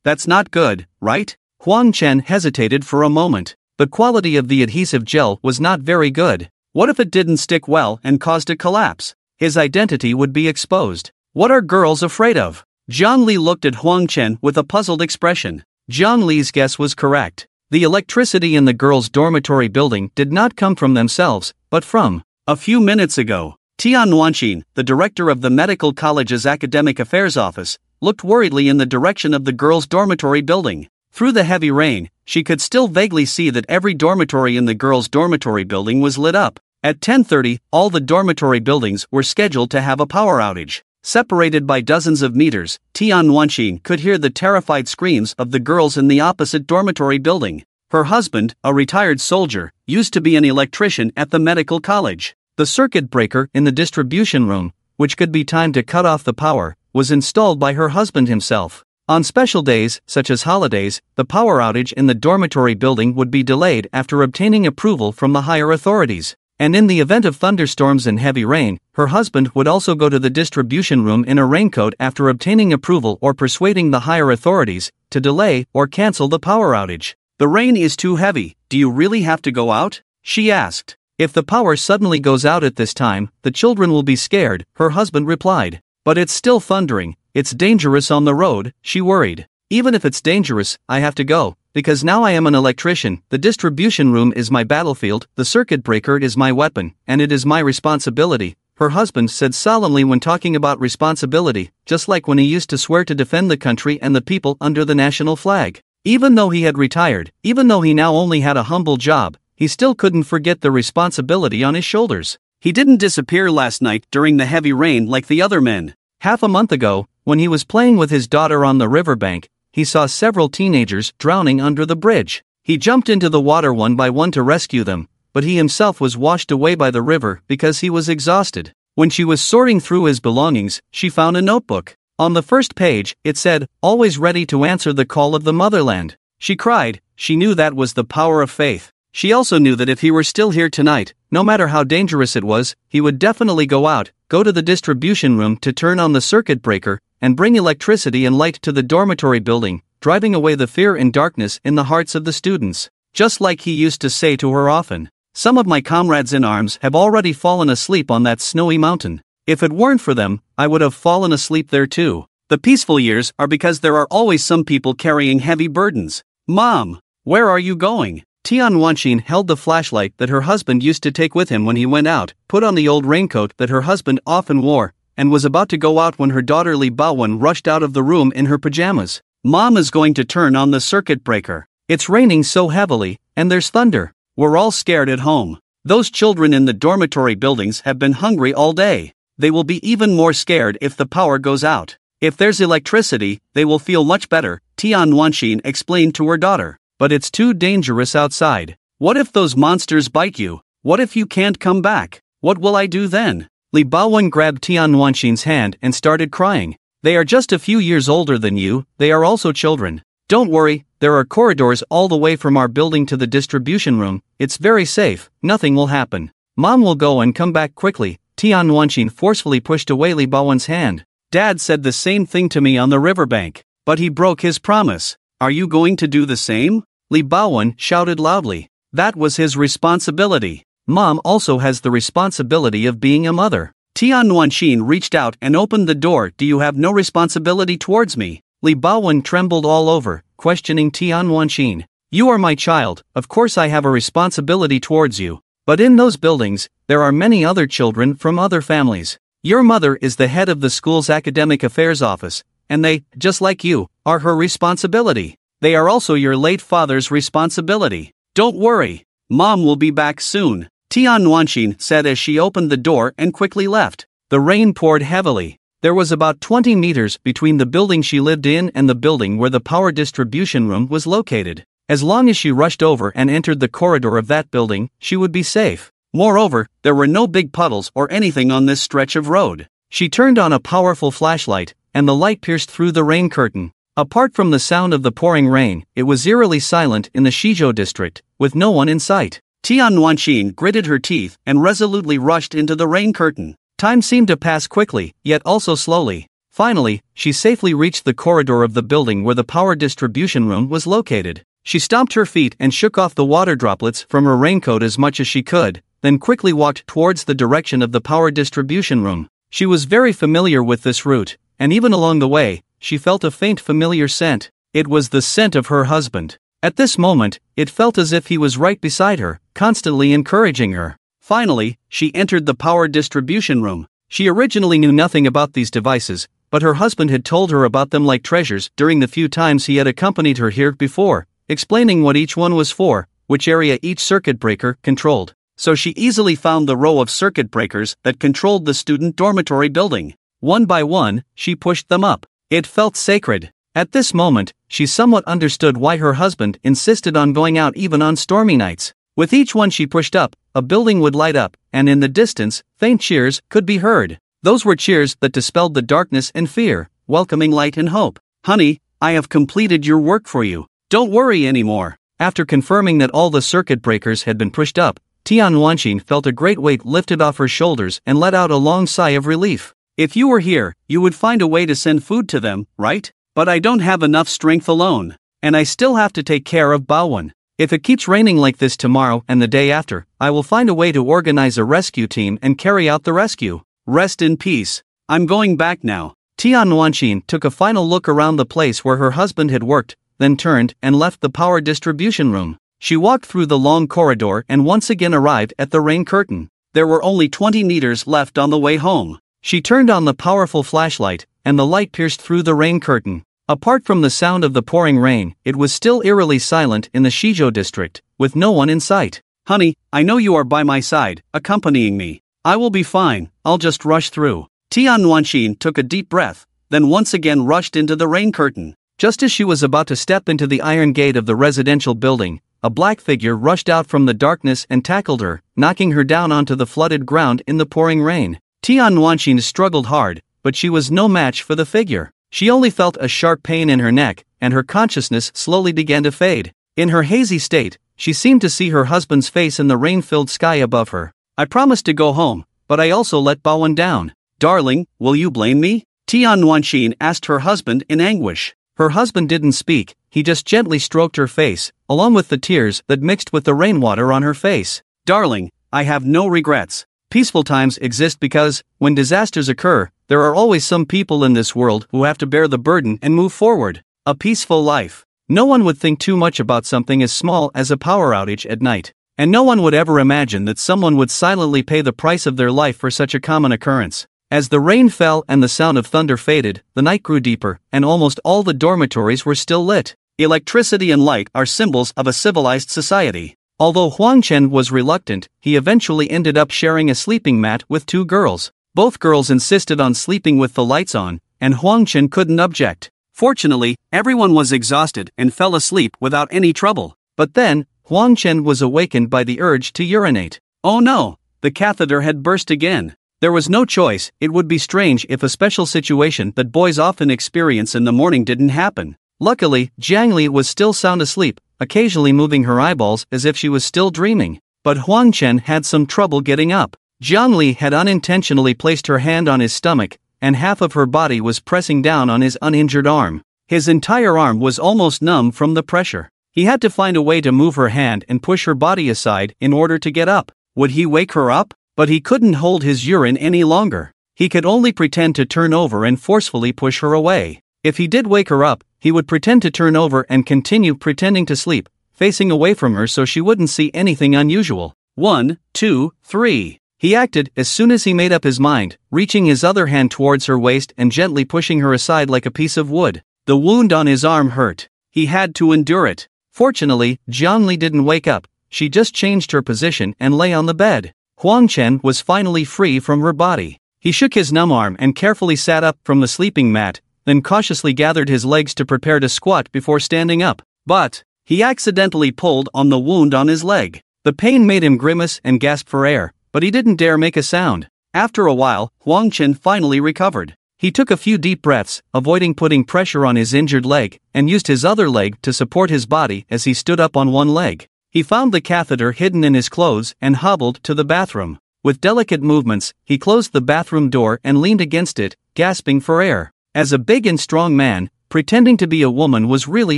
That's not good, right? Huang Chen hesitated for a moment. The quality of the adhesive gel was not very good. What if it didn't stick well and caused a collapse? His identity would be exposed. What are girls afraid of? Jiang Li looked at Huang Chen with a puzzled expression. Jiang Li's guess was correct. The electricity in the girls' dormitory building did not come from themselves, but from a few minutes ago. Tian Wanxin, the director of the medical college's academic affairs office, looked worriedly in the direction of the girls' dormitory building. Through the heavy rain, she could still vaguely see that every dormitory in the girls' dormitory building was lit up. At 10:30, all the dormitory buildings were scheduled to have a power outage. Separated by dozens of meters, Tian Wanxin could hear the terrified screams of the girls in the opposite dormitory building. Her husband, a retired soldier, used to be an electrician at the medical college. The circuit breaker in the distribution room, which could be timed to cut off the power, was installed by her husband himself. On special days, such as holidays, the power outage in the dormitory building would be delayed after obtaining approval from the higher authorities. And in the event of thunderstorms and heavy rain, her husband would also go to the distribution room in a raincoat after obtaining approval or persuading the higher authorities to delay or cancel the power outage. The rain is too heavy, do you really have to go out? She asked. If the power suddenly goes out at this time, the children will be scared, her husband replied. But it's still thundering, it's dangerous on the road, she worried. Even if it's dangerous, I have to go. Because now I am an electrician, the distribution room is my battlefield, the circuit breaker is my weapon, and it is my responsibility, her husband said solemnly when talking about responsibility, just like when he used to swear to defend the country and the people under the national flag. Even though he had retired, even though he now only had a humble job, he still couldn't forget the responsibility on his shoulders. He didn't disappear last night during the heavy rain like the other men. Half a month ago, when he was playing with his daughter on the riverbank, he saw several teenagers drowning under the bridge. He jumped into the water one by one to rescue them, but he himself was washed away by the river because he was exhausted. When she was sorting through his belongings, she found a notebook. On the first page, it said, "Always ready to answer the call of the motherland." She cried. She knew that was the power of faith. She also knew that if he were still here tonight, no matter how dangerous it was, he would definitely go out, go to the distribution room to turn on the circuit breaker, and bring electricity and light to the dormitory building, driving away the fear and darkness in the hearts of the students. Just like he used to say to her often, "Some of my comrades in arms have already fallen asleep on that snowy mountain. If it weren't for them, I would have fallen asleep there too." The peaceful years are because there are always some people carrying heavy burdens. Mom, where are you going? Tian Wanxin held the flashlight that her husband used to take with him when he went out, put on the old raincoat that her husband often wore, and was about to go out when her daughter Li Baowen rushed out of the room in her pajamas. Mom is going to turn on the circuit breaker. It's raining so heavily, and there's thunder. We're all scared at home. Those children in the dormitory buildings have been hungry all day. They will be even more scared if the power goes out. If there's electricity, they will feel much better, Tian Wanxin explained to her daughter. But it's too dangerous outside. What if those monsters bite you? What if you can't come back? What will I do then? Li Baowen grabbed Tian Wanxin's hand and started crying. They are just a few years older than you, they are also children. Don't worry, there are corridors all the way from our building to the distribution room, it's very safe, nothing will happen. Mom will go and come back quickly. Tian Wanxin forcefully pushed away Li Baowen's hand. Dad said the same thing to me on the riverbank, but he broke his promise. Are you going to do the same? Li Baowen shouted loudly. That was his responsibility. Mom also has the responsibility of being a mother. Tian Wanxin reached out and opened the door. Do you have no responsibility towards me? Li Baowen trembled all over, questioning Tian Wanxin. You are my child, of course I have a responsibility towards you. But in those buildings, there are many other children from other families. Your mother is the head of the school's academic affairs office, and they, just like you, are her responsibility. They are also your late father's responsibility. Don't worry, Mom will be back soon, Tian Wanxin said as she opened the door and quickly left. The rain poured heavily. There was about 20 meters between the building she lived in and the building where the power distribution room was located. As long as she rushed over and entered the corridor of that building, she would be safe. Moreover, there were no big puddles or anything on this stretch of road. She turned on a powerful flashlight, and the light pierced through the rain curtain. Apart from the sound of the pouring rain, it was eerily silent in the Shizhou district, with no one in sight. Tian Wanxin gritted her teeth and resolutely rushed into the rain curtain. Time seemed to pass quickly, yet also slowly. Finally, she safely reached the corridor of the building where the power distribution room was located. She stomped her feet and shook off the water droplets from her raincoat as much as she could, then quickly walked towards the direction of the power distribution room. She was very familiar with this route, and even along the way, she felt a faint familiar scent. It was the scent of her husband. At this moment, it felt as if he was right beside her, constantly encouraging her. Finally, she entered the power distribution room. She originally knew nothing about these devices, but her husband had told her about them like treasures during the few times he had accompanied her here before, explaining what each one was for, which area each circuit breaker controlled. So she easily found the row of circuit breakers that controlled the student dormitory building. One by one, she pushed them up. It felt sacred. At this moment, she somewhat understood why her husband insisted on going out even on stormy nights. With each one she pushed up, a building would light up, and in the distance, faint cheers could be heard. Those were cheers that dispelled the darkness and fear, welcoming light and hope. "Honey, I have completed your work for you. Don't worry anymore." After confirming that all the circuit breakers had been pushed up, Tian Wanxin felt a great weight lifted off her shoulders and let out a long sigh of relief. "If you were here, you would find a way to send food to them, right? But I don't have enough strength alone. And I still have to take care of Baowen. If it keeps raining like this tomorrow and the day after, I will find a way to organize a rescue team and carry out the rescue. Rest in peace. I'm going back now." Tian Wanxin took a final look around the place where her husband had worked, then turned and left the power distribution room. She walked through the long corridor and once again arrived at the rain curtain. There were only 20 meters left on the way home. She turned on the powerful flashlight, and the light pierced through the rain curtain. Apart from the sound of the pouring rain, it was still eerily silent in the Shizhou district, with no one in sight. "Honey, I know you are by my side, accompanying me. I will be fine, I'll just rush through." Tian Wanxin took a deep breath, then once again rushed into the rain curtain. Just as she was about to step into the iron gate of the residential building, a black figure rushed out from the darkness and tackled her, knocking her down onto the flooded ground in the pouring rain. Tian Wanxin struggled hard, but she was no match for the figure. She only felt a sharp pain in her neck, and her consciousness slowly began to fade. In her hazy state, she seemed to see her husband's face in the rain-filled sky above her. "I promised to go home, but I also let Baowen down. Darling, will you blame me?" Tian Wanxin asked her husband in anguish. Her husband didn't speak, he just gently stroked her face, along with the tears that mixed with the rainwater on her face. "Darling, I have no regrets. Peaceful times exist because, when disasters occur, there are always some people in this world who have to bear the burden and move forward. A peaceful life. No one would think too much about something as small as a power outage at night. And no one would ever imagine that someone would silently pay the price of their life for such a common occurrence." As the rain fell and the sound of thunder faded, the night grew deeper, and almost all the dormitories were still lit. Electricity and light are symbols of a civilized society. Although Huang Chen was reluctant, he eventually ended up sharing a sleeping mat with two girls. Both girls insisted on sleeping with the lights on, and Huang Chen couldn't object. Fortunately, everyone was exhausted and fell asleep without any trouble. But then, Huang Chen was awakened by the urge to urinate. Oh no, the catheter had burst again. There was no choice. It would be strange if a special situation that boys often experience in the morning didn't happen. Luckily, Jiang Li was still sound asleep, occasionally moving her eyeballs as if she was still dreaming. But Huang Chen had some trouble getting up. Jiang Li had unintentionally placed her hand on his stomach, and half of her body was pressing down on his uninjured arm. His entire arm was almost numb from the pressure. He had to find a way to move her hand and push her body aside in order to get up. Would he wake her up? But he couldn't hold his urine any longer. He could only pretend to turn over and forcefully push her away. If he did wake her up, he would pretend to turn over and continue pretending to sleep, facing away from her so she wouldn't see anything unusual. 1, 2, 3. He acted as soon as he made up his mind, reaching his other hand towards her waist and gently pushing her aside like a piece of wood. The wound on his arm hurt. He had to endure it. Fortunately, Jiang Li didn't wake up. She just changed her position and lay on the bed. Huang Chen was finally free from her body. He shook his numb arm and carefully sat up from the sleeping mat, then cautiously gathered his legs to prepare to squat before standing up. But he accidentally pulled on the wound on his leg. The pain made him grimace and gasp for air, but he didn't dare make a sound. After a while, Huang Chen finally recovered. He took a few deep breaths, avoiding putting pressure on his injured leg, and used his other leg to support his body as he stood up on one leg. He found the catheter hidden in his clothes and hobbled to the bathroom. With delicate movements, he closed the bathroom door and leaned against it, gasping for air. As a big and strong man, pretending to be a woman was really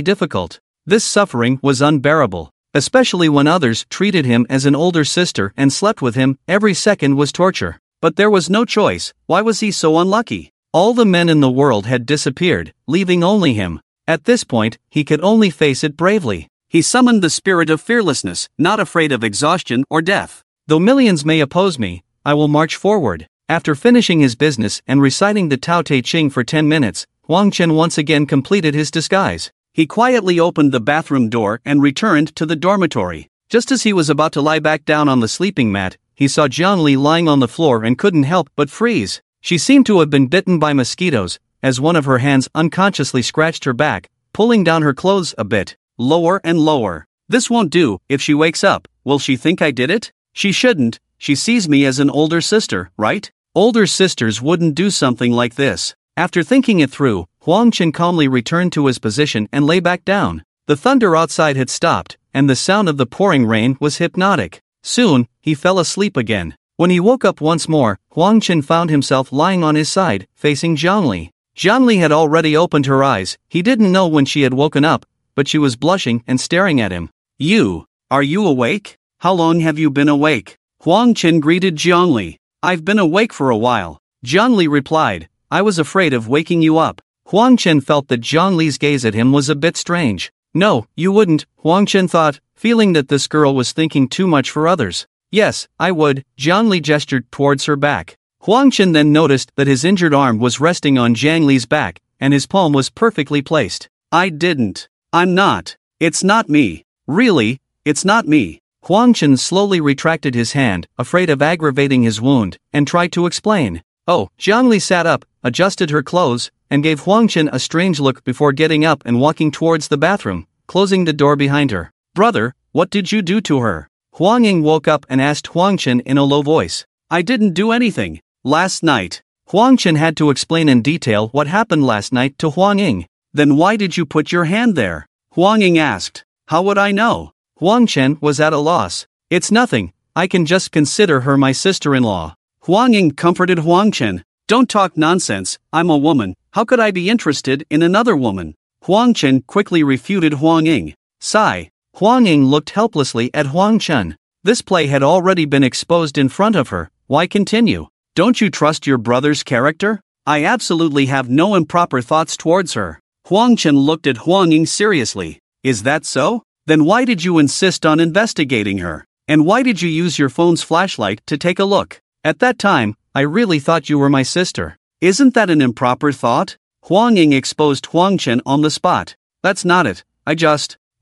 difficult. This suffering was unbearable, especially when others treated him as an older sister and slept with him. Every second was torture. But there was no choice. Why was he so unlucky? All the men in the world had disappeared, leaving only him. At this point, he could only face it bravely. He summoned the spirit of fearlessness, not afraid of exhaustion or death. Though millions may oppose me, I will march forward. After finishing his business and reciting the Tao Te Ching for 10 minutes, Huang Chen once again completed his disguise. He quietly opened the bathroom door and returned to the dormitory. Just as he was about to lie back down on the sleeping mat, he saw Jiang Li lying on the floor and couldn't help but freeze. She seemed to have been bitten by mosquitoes, as one of her hands unconsciously scratched her back, pulling down her clothes a bit, lower and lower. This won't do. If she wakes up, will she think I did it? She shouldn't. She sees me as an older sister, right? Older sisters wouldn't do something like this. After thinking it through, Huang Chen calmly returned to his position and lay back down. The thunder outside had stopped, and the sound of the pouring rain was hypnotic. Soon, he fell asleep again. When he woke up once more, Huang Chen found himself lying on his side, facing Jiang Li. Jiang Li had already opened her eyes. He didn't know when she had woken up, but she was blushing and staring at him. Are you awake? How long have you been awake? Huang Chen greeted Jiang Li. I've been awake for a while. Jiang Li replied. I was afraid of waking you up. Huang Chen felt that Jiang Li's gaze at him was a bit strange. No, you wouldn't, Huang Chen thought, feeling that this girl was thinking too much for others. Yes, I would. Jiang Li gestured towards her back. Huang Chen then noticed that his injured arm was resting on Jiang Li's back, and his palm was perfectly placed. I didn't. I'm not. It's not me. Really, it's not me. Huang Chen slowly retracted his hand, afraid of aggravating his wound, and tried to explain. Oh, Jiang Li sat up, adjusted her clothes, and gave Huang Chen a strange look before getting up and walking towards the bathroom, closing the door behind her. Brother, what did you do to her? Huang Ying woke up and asked Huang Chen in a low voice. I didn't do anything. Last night. Huang Chen had to explain in detail what happened last night to Huang Ying. Then why did you put your hand there? Huang Ying asked. How would I know? Huang Chen was at a loss. It's nothing. I can just consider her my sister-in-law. Huang Ying comforted Huang Chen. Don't talk nonsense. I'm a woman. How could I be interested in another woman? Huang Chen quickly refuted Huang Ying. Sigh. Huang Ying looked helplessly at Huang Chen. This play had already been exposed in front of her. Why continue? Don't you trust your brother's character? I absolutely have no improper thoughts towards her. Huang Chen looked at Huang Ying seriously. Is that so? Then why did you insist on investigating her? And why did you use your phone's flashlight to take a look? At that time, I really thought you were my sister. Isn't that an improper thought? Huang Ying exposed Huang Chen on the spot. That's not it.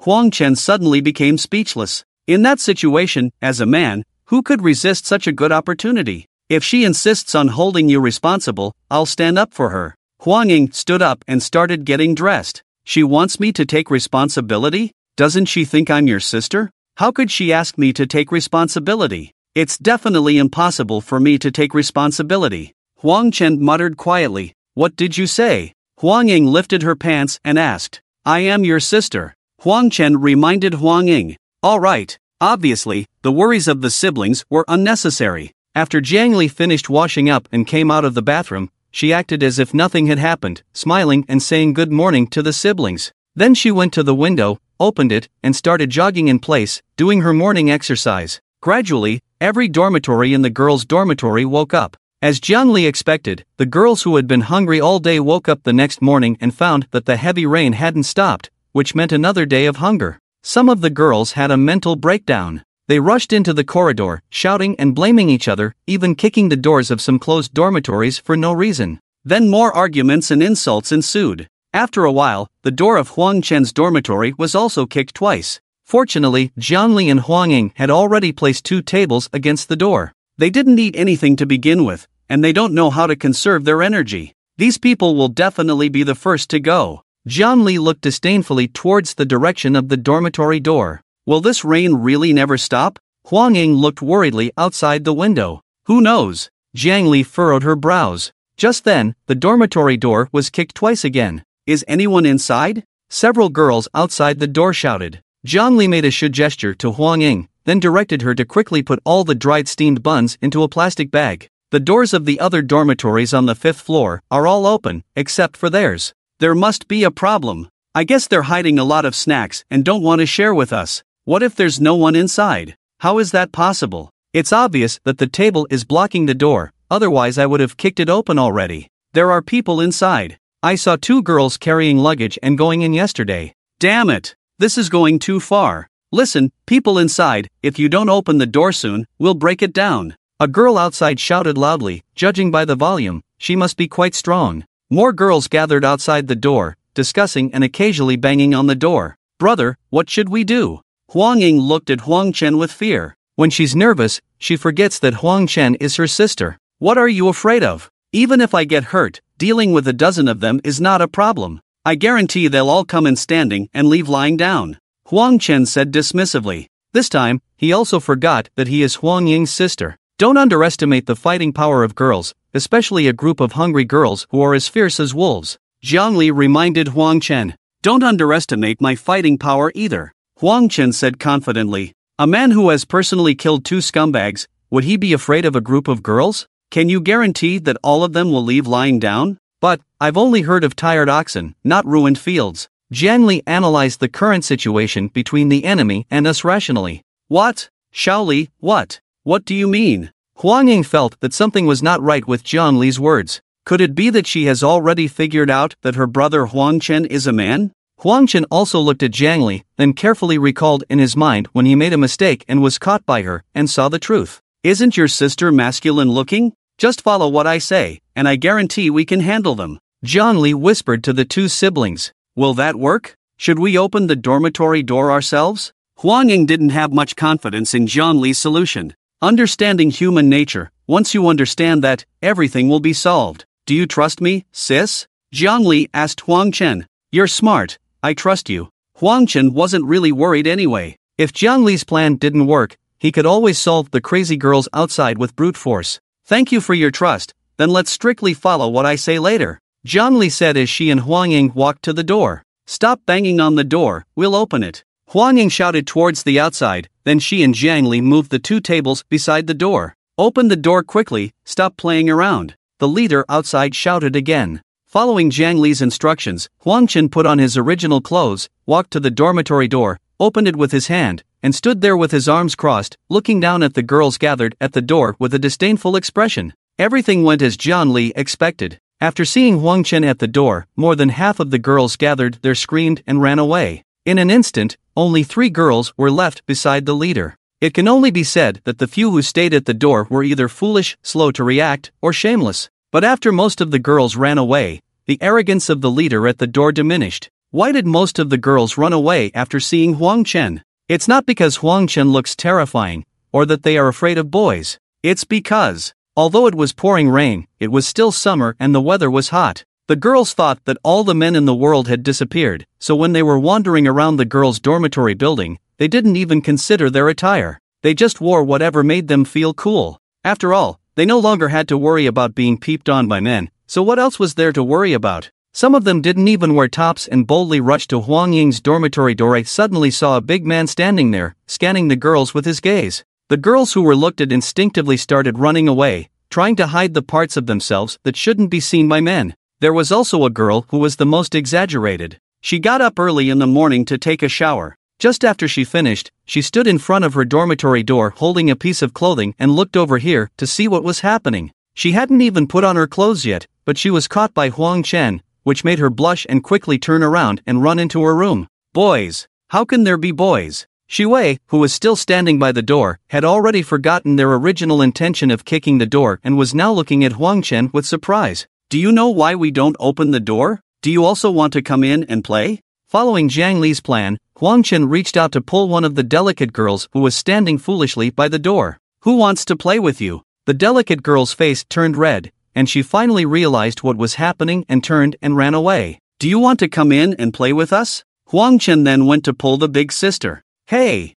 Huang Chen suddenly became speechless. In that situation, as a man, who could resist such a good opportunity? If she insists on holding you responsible, I'll stand up for her. Huang Ying stood up and started getting dressed. She wants me to take responsibility? Doesn't she think I'm your sister? How could she ask me to take responsibility? It's definitely impossible for me to take responsibility. Huang Chen muttered quietly. What did you say? Huang Ying lifted her pants and asked. I am your sister. Huang Chen reminded Huang Ying. All right. Obviously, the worries of the siblings were unnecessary. After Jiang Li finished washing up and came out of the bathroom, she acted as if nothing had happened, smiling and saying good morning to the siblings. Then she went to the window, opened it, and started jogging in place, doing her morning exercise. Gradually, every dormitory in the girls' dormitory woke up. As Jiang Li expected, the girls who had been hungry all day woke up the next morning and found that the heavy rain hadn't stopped, which meant another day of hunger. Some of the girls had a mental breakdown. They rushed into the corridor, shouting and blaming each other, even kicking the doors of some closed dormitories for no reason. Then more arguments and insults ensued. After a while, the door of Huang Chen's dormitory was also kicked twice. Fortunately, Jiang Li and Huang Ying had already placed 2 tables against the door. They didn't eat anything to begin with, and they don't know how to conserve their energy. These people will definitely be the first to go. Jiang Li looked disdainfully towards the direction of the dormitory door. Will this rain really never stop? Huang Ying looked worriedly outside the window. Who knows? Jiang Li furrowed her brows. Just then, the dormitory door was kicked twice again. Is anyone inside? Several girls outside the door shouted. Jiang Li made a gesture to Huang Ying, then directed her to quickly put all the dried steamed buns into a plastic bag. The doors of the other dormitories on the 5th floor are all open, except for theirs. There must be a problem. I guess they're hiding a lot of snacks and don't want to share with us. What if there's no one inside? How is that possible? It's obvious that the table is blocking the door, otherwise I would have kicked it open already. There are people inside. I saw 2 girls carrying luggage and going in yesterday. Damn it! This is going too far. Listen, people inside, if you don't open the door soon, we'll break it down. A girl outside shouted loudly, judging by the volume, she must be quite strong. More girls gathered outside the door, discussing and occasionally banging on the door. Brother, what should we do? Huang Ying looked at Huang Chen with fear. When she's nervous, she forgets that Huang Chen is her sister. What are you afraid of? Even if I get hurt, dealing with a dozen of them is not a problem. I guarantee they'll all come in standing and leave lying down. Huang Chen said dismissively. This time, he also forgot that he is Huang Ying's sister. Don't underestimate the fighting power of girls, especially a group of hungry girls who are as fierce as wolves. Jiang Li reminded Huang Chen. Don't underestimate my fighting power either. Huang Chen said confidently. A man who has personally killed 2 scumbags, would he be afraid of a group of girls? Can you guarantee that all of them will leave lying down? But, I've only heard of tired oxen, not ruined fields. Jiang Li analyzed the current situation between the enemy and us rationally. What? Shaoli, what? What do you mean? Huang Ying felt that something was not right with Jiang Li's words. Could it be that she has already figured out that her brother Huang Chen is a man? Huang Chen also looked at Jiang Li, then carefully recalled in his mind when he made a mistake and was caught by her, and saw the truth. Isn't your sister masculine looking? Just follow what I say, and I guarantee we can handle them. Jiang Li whispered to the 2 siblings. Will that work? Should we open the dormitory door ourselves? Huang Ying didn't have much confidence in Jiang Li's solution. Understanding human nature, once you understand that, everything will be solved. Do you trust me, sis? Jiang Li asked Huang Chen. You're smart, I trust you. Huang Chen wasn't really worried anyway. If Jiang Li's plan didn't work, he could always solve the crazy girls outside with brute force. Thank you for your trust, then let's strictly follow what I say later. Jiang Li said as she and Huang Ying walked to the door. Stop banging on the door, we'll open it. Huang Ying shouted towards the outside, then she and Jiang Li moved the 2 tables beside the door. Open the door quickly, stop playing around. The leader outside shouted again. Following Jiang Li's instructions, Huang Chen put on his original clothes, walked to the dormitory door, opened it with his hand, and stood there with his arms crossed, looking down at the girls gathered at the door with a disdainful expression. Everything went as Jiang Li expected. After seeing Huang Chen at the door, more than half of the girls gathered there, screamed and ran away. In an instant, only 3 girls were left beside the leader. It can only be said that the few who stayed at the door were either foolish, slow to react, or shameless. But after most of the girls ran away, the arrogance of the leader at the door diminished. Why did most of the girls run away after seeing Huang Chen? It's not because Huang Chen looks terrifying, or that they are afraid of boys. It's because, although it was pouring rain, it was still summer and the weather was hot. The girls thought that all the men in the world had disappeared, so when they were wandering around the girls' dormitory building, they didn't even consider their attire. They just wore whatever made them feel cool. After all, they no longer had to worry about being peeped on by men, so what else was there to worry about? Some of them didn't even wear tops and boldly rushed to Huang Ying's dormitory door. Suddenly saw a big man standing there, scanning the girls with his gaze. The girls who were looked at instinctively started running away, trying to hide the parts of themselves that shouldn't be seen by men. There was also a girl who was the most exaggerated. She got up early in the morning to take a shower. Just after she finished, she stood in front of her dormitory door holding a piece of clothing and looked over here to see what was happening. She hadn't even put on her clothes yet, but she was caught by Huang Chen, which made her blush and quickly turn around and run into her room. Boys! How can there be boys? Shi Wei, who was still standing by the door, had already forgotten their original intention of kicking the door and was now looking at Huang Chen with surprise. Do you know why we don't open the door? Do you also want to come in and play? Following Jiang Li's plan, Huang Chen reached out to pull one of the delicate girls who was standing foolishly by the door. Who wants to play with you? The delicate girl's face turned red, and she finally realized what was happening and turned and ran away. Do you want to come in and play with us? Huang Chen then went to pull the big sister. Hey!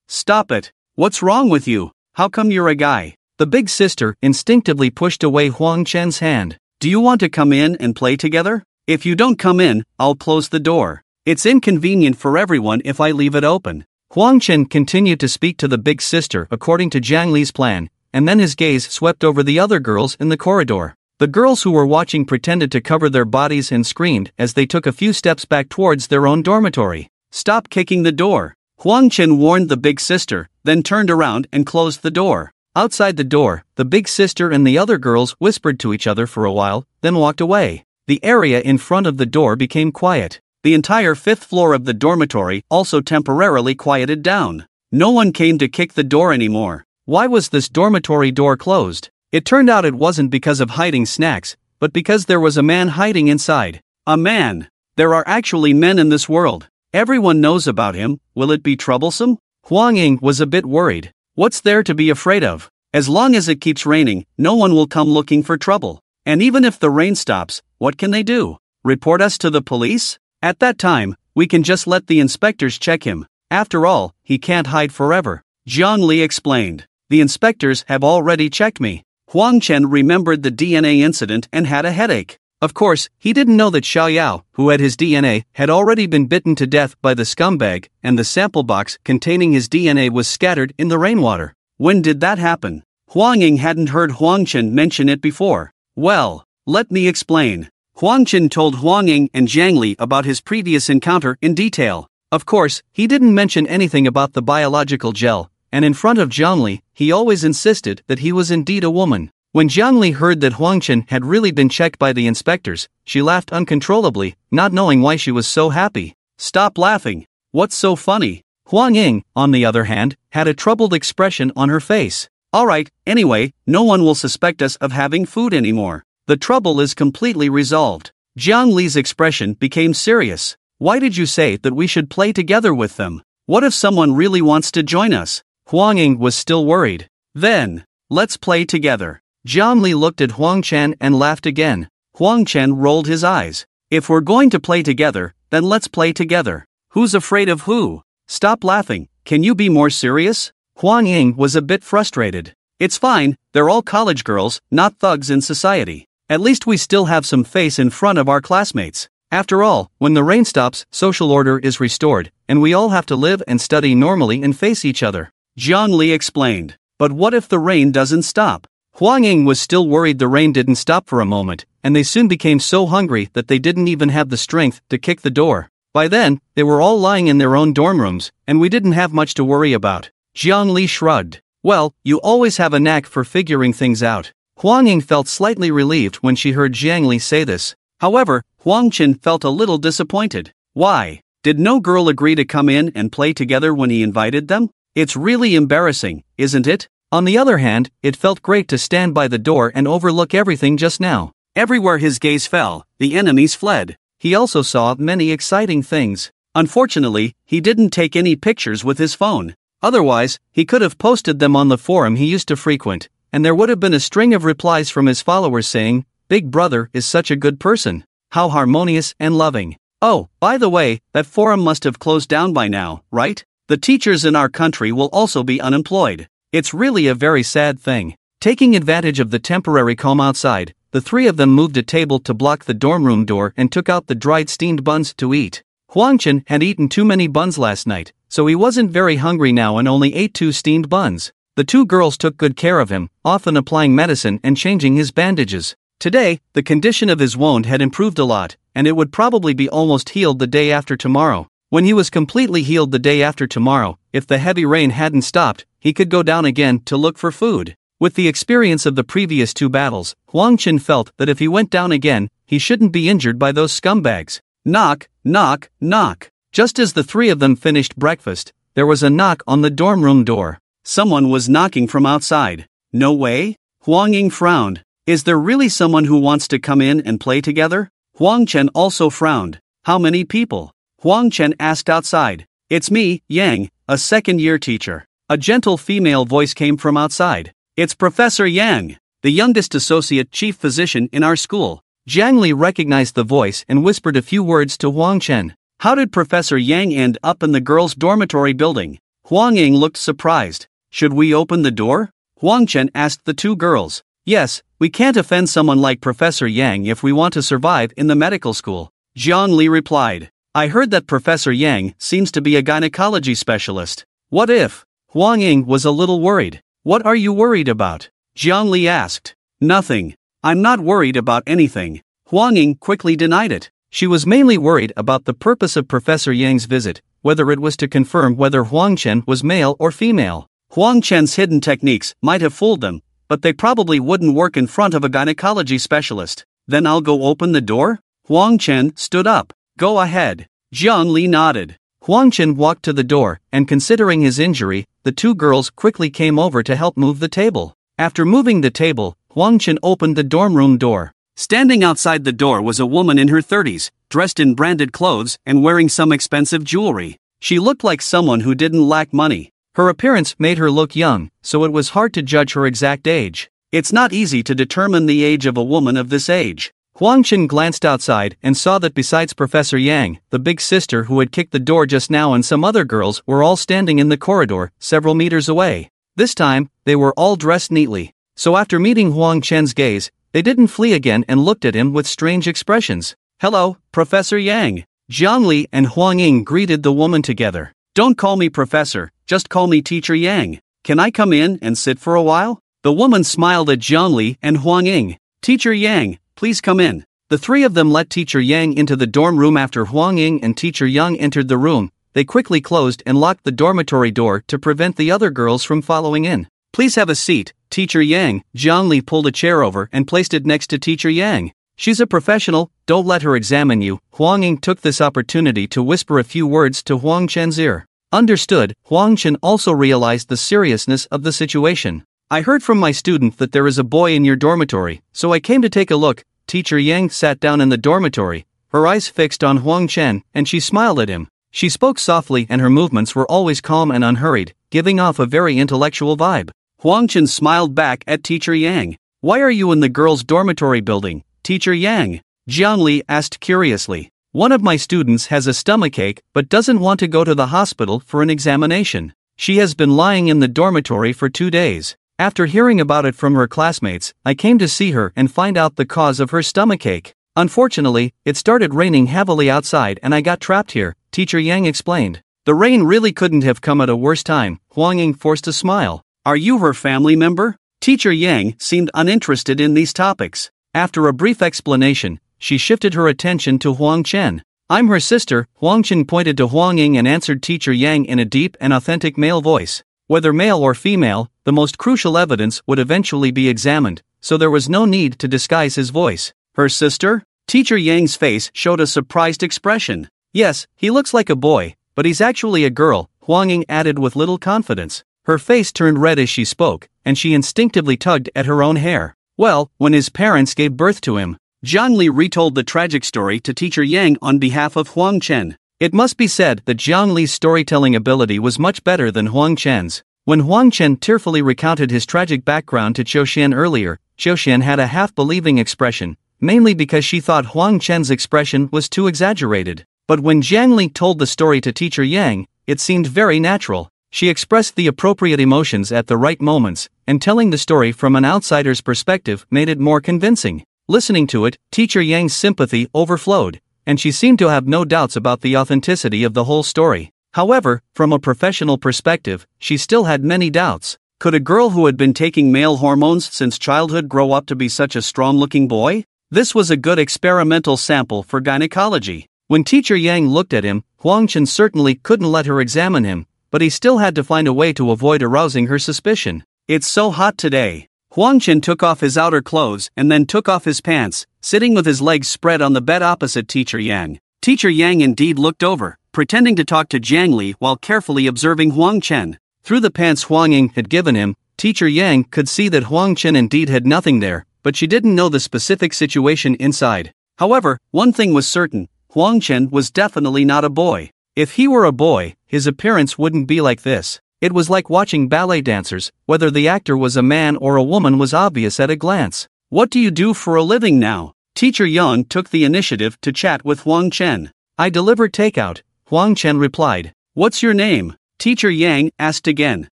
Stop it! What's wrong with you? How come you're a guy? The big sister instinctively pushed away Huang Chen's hand. Do you want to come in and play together? If you don't come in, I'll close the door. It's inconvenient for everyone if I leave it open. Huang Chen continued to speak to the big sister according to Jiang Li's plan, and then his gaze swept over the other girls in the corridor. The girls who were watching pretended to cover their bodies and screamed as they took a few steps back towards their own dormitory. Stop kicking the door! Huang Chen warned the big sister, then turned around and closed the door. Outside the door, the big sister and the other girls whispered to each other for a while, then walked away. The area in front of the door became quiet. The entire 5th floor of the dormitory also temporarily quieted down. No one came to kick the door anymore. Why was this dormitory door closed? It turned out it wasn't because of hiding snacks, but because there was a man hiding inside. A man! There are actually men in this world. Everyone knows about him. Will it be troublesome? Huang Ying was a bit worried. What's there to be afraid of? As long as it keeps raining, no one will come looking for trouble. And even if the rain stops, what can they do? Report us to the police? At that time, we can just let the inspectors check him. After all, he can't hide forever. Zhang Li explained. The inspectors have already checked me. Huang Chen remembered the DNA incident and had a headache. Of course, he didn't know that Xiao Yao, who had his DNA, had already been bitten to death by the scumbag, and the sample box containing his DNA was scattered in the rainwater. When did that happen? Huang Ying hadn't heard Huang Chen mention it before. Well, let me explain. Huang Chen told Huang Ying and Zhang Li about his previous encounter in detail. Of course, he didn't mention anything about the biological gel, and in front of Zhang Li, he always insisted that he was indeed a woman. When Zhang Li heard that Huang Chen had really been checked by the inspectors, she laughed uncontrollably, not knowing why she was so happy. Stop laughing. What's so funny? Huang Ying, on the other hand, had a troubled expression on her face. Alright, anyway, no one will suspect us of having food anymore. The trouble is completely resolved. Zhang Li's expression became serious. Why did you say that we should play together with them? What if someone really wants to join us? Huang Ying was still worried. Then, let's play together. Zhang Li looked at Huang Chen and laughed again. Huang Chen rolled his eyes. If we're going to play together, then let's play together. Who's afraid of who? Stop laughing, can you be more serious? Huang Ying was a bit frustrated. It's fine, they're all college girls, not thugs in society. At least we still have some face in front of our classmates. After all, when the rain stops, social order is restored, and we all have to live and study normally and face each other. Zhang Li explained. But what if the rain doesn't stop? Huang Ying was still worried the rain didn't stop for a moment, and they soon became so hungry that they didn't even have the strength to kick the door. By then, they were all lying in their own dorm rooms, and we didn't have much to worry about. Zhang Li shrugged. Well, you always have a knack for figuring things out. Huang Ying felt slightly relieved when she heard Zhang Li say this. However, Huang Chen felt a little disappointed. Why? Did no girl agree to come in and play together when he invited them? It's really embarrassing, isn't it? On the other hand, it felt great to stand by the door and overlook everything just now. Everywhere his gaze fell, the enemies fled. He also saw many exciting things. Unfortunately, he didn't take any pictures with his phone. Otherwise, he could have posted them on the forum he used to frequent, and there would have been a string of replies from his followers saying, "Big Brother is such a good person. How harmonious and loving." Oh, by the way, that forum must have closed down by now, right? The teachers in our country will also be unemployed. It's really a very sad thing. Taking advantage of the temporary calm outside, the three of them moved a table to block the dorm room door and took out the dried steamed buns to eat. Huang Chen had eaten too many buns last night, so he wasn't very hungry now and only ate 2 steamed buns. The 2 girls took good care of him, often applying medicine and changing his bandages. Today, the condition of his wound had improved a lot, and it would probably be almost healed the day after tomorrow. When he was completely healed the day after tomorrow, if the heavy rain hadn't stopped, he could go down again to look for food. With the experience of the previous 2 battles, Huang Chen felt that if he went down again, he shouldn't be injured by those scumbags. Knock, knock, knock. Just as the 3 of them finished breakfast, there was a knock on the dorm room door. Someone was knocking from outside. No way? Huang Ying frowned. Is there really someone who wants to come in and play together? Huang Chen also frowned. How many people? Huang Chen asked outside. It's me, Yang, a second-year teacher. A gentle female voice came from outside. It's Professor Yang, the youngest associate chief physician in our school. Zhang Li recognized the voice and whispered a few words to Huang Chen. How did Professor Yang end up in the girls' dormitory building? Huang Ying looked surprised. Should we open the door? Huang Chen asked the 2 girls. Yes, we can't offend someone like Professor Yang if we want to survive in the medical school. Zhang Li replied. I heard that Professor Yang seems to be a gynecology specialist. What if? Huang Ying was a little worried. What are you worried about? Zhang Li asked. Nothing. I'm not worried about anything. Huang Ying quickly denied it. She was mainly worried about the purpose of Professor Yang's visit, whether it was to confirm whether Huang Chen was male or female. Huang Chen's hidden techniques might have fooled them, but they probably wouldn't work in front of a gynecology specialist. Then I'll go open the door? Huang Chen stood up. Go ahead. Jiang Li nodded. Huang Chen walked to the door, and considering his injury, the two girls quickly came over to help move the table. After moving the table, Huang Chen opened the dorm room door. Standing outside the door was a woman in her 30s, dressed in branded clothes and wearing some expensive jewelry. She looked like someone who didn't lack money. Her appearance made her look young, so it was hard to judge her exact age. It's not easy to determine the age of a woman of this age. Huang Chen glanced outside and saw that besides Professor Yang, the big sister who had kicked the door just now and some other girls were all standing in the corridor, several meters away. This time, they were all dressed neatly. So after meeting Huang Chen's gaze, they didn't flee again and looked at him with strange expressions. Hello, Professor Yang. Jiang Li and Huang Ying greeted the woman together. Don't call me Professor, just call me Teacher Yang. Can I come in and sit for a while? The woman smiled at Jiang Li and Huang Ying. Teacher Yang, please come in. The three of them let Teacher Yang into the dorm room after Huang Ying and Teacher Yang entered the room. They quickly closed and locked the dormitory door to prevent the other girls from following in. Please have a seat, Teacher Yang. Jiang Li pulled a chair over and placed it next to Teacher Yang. She's a professional, don't let her examine you. Huang Ying took this opportunity to whisper a few words to Huang Chen's ear. Understood. Huang Chen also realized the seriousness of the situation. I heard from my student that there is a boy in your dormitory, so I came to take a look. Teacher Yang sat down in the dormitory, her eyes fixed on Huang Chen, and she smiled at him. She spoke softly and her movements were always calm and unhurried, giving off a very intellectual vibe. Huang Chen smiled back at Teacher Yang. Why are you in the girls' dormitory building, Teacher Yang? Jiang Li asked curiously. One of my students has a stomachache but doesn't want to go to the hospital for an examination. She has been lying in the dormitory for 2 days. After hearing about it from her classmates, I came to see her and find out the cause of her stomachache. Unfortunately, it started raining heavily outside and I got trapped here, Teacher Yang explained. The rain really couldn't have come at a worse time. Huang Ying forced a smile. Are you her family member? Teacher Yang seemed uninterested in these topics. After a brief explanation, she shifted her attention to Huang Chen. I'm her sister. Huang Chen pointed to Huang Ying and answered Teacher Yang in a deep and authentic male voice. Whether male or female, the most crucial evidence would eventually be examined, so there was no need to disguise his voice. Her sister? Teacher Yang's face showed a surprised expression. Yes, he looks like a boy, but he's actually a girl, Huang Ying added with little confidence. Her face turned red as she spoke, and she instinctively tugged at her own hair. Well, when his parents gave birth to him, Jiang Li retold the tragic story to Teacher Yang on behalf of Huang Chen. It must be said that Jiang Li's storytelling ability was much better than Huang Chen's. When Huang Chen tearfully recounted his tragic background to Qiuxian earlier, Qiuxian had a half-believing expression, mainly because she thought Huang Chen's expression was too exaggerated. But when Jiang Li told the story to Teacher Yang, it seemed very natural. She expressed the appropriate emotions at the right moments, and telling the story from an outsider's perspective made it more convincing. Listening to it, Teacher Yang's sympathy overflowed, and she seemed to have no doubts about the authenticity of the whole story. However, from a professional perspective, she still had many doubts. Could a girl who had been taking male hormones since childhood grow up to be such a strong-looking boy? This was a good experimental sample for gynecology. When Teacher Yang looked at him, Huang Chen certainly couldn't let her examine him, but he still had to find a way to avoid arousing her suspicion. It's so hot today. Huang Chen took off his outer clothes and then took off his pants, sitting with his legs spread on the bed opposite Teacher Yang. Teacher Yang indeed looked over, pretending to talk to Jiang Li while carefully observing Huang Chen. Through the pants Huang Ying had given him, Teacher Yang could see that Huang Chen indeed had nothing there, but she didn't know the specific situation inside. However, one thing was certain, Huang Chen was definitely not a boy. If he were a boy, his appearance wouldn't be like this. It was like watching ballet dancers. Whether the actor was a man or a woman was obvious at a glance. What do you do for a living now? Teacher Yang took the initiative to chat with Huang Chen. I deliver takeout, Huang Chen replied. What's your name? Teacher Yang asked again.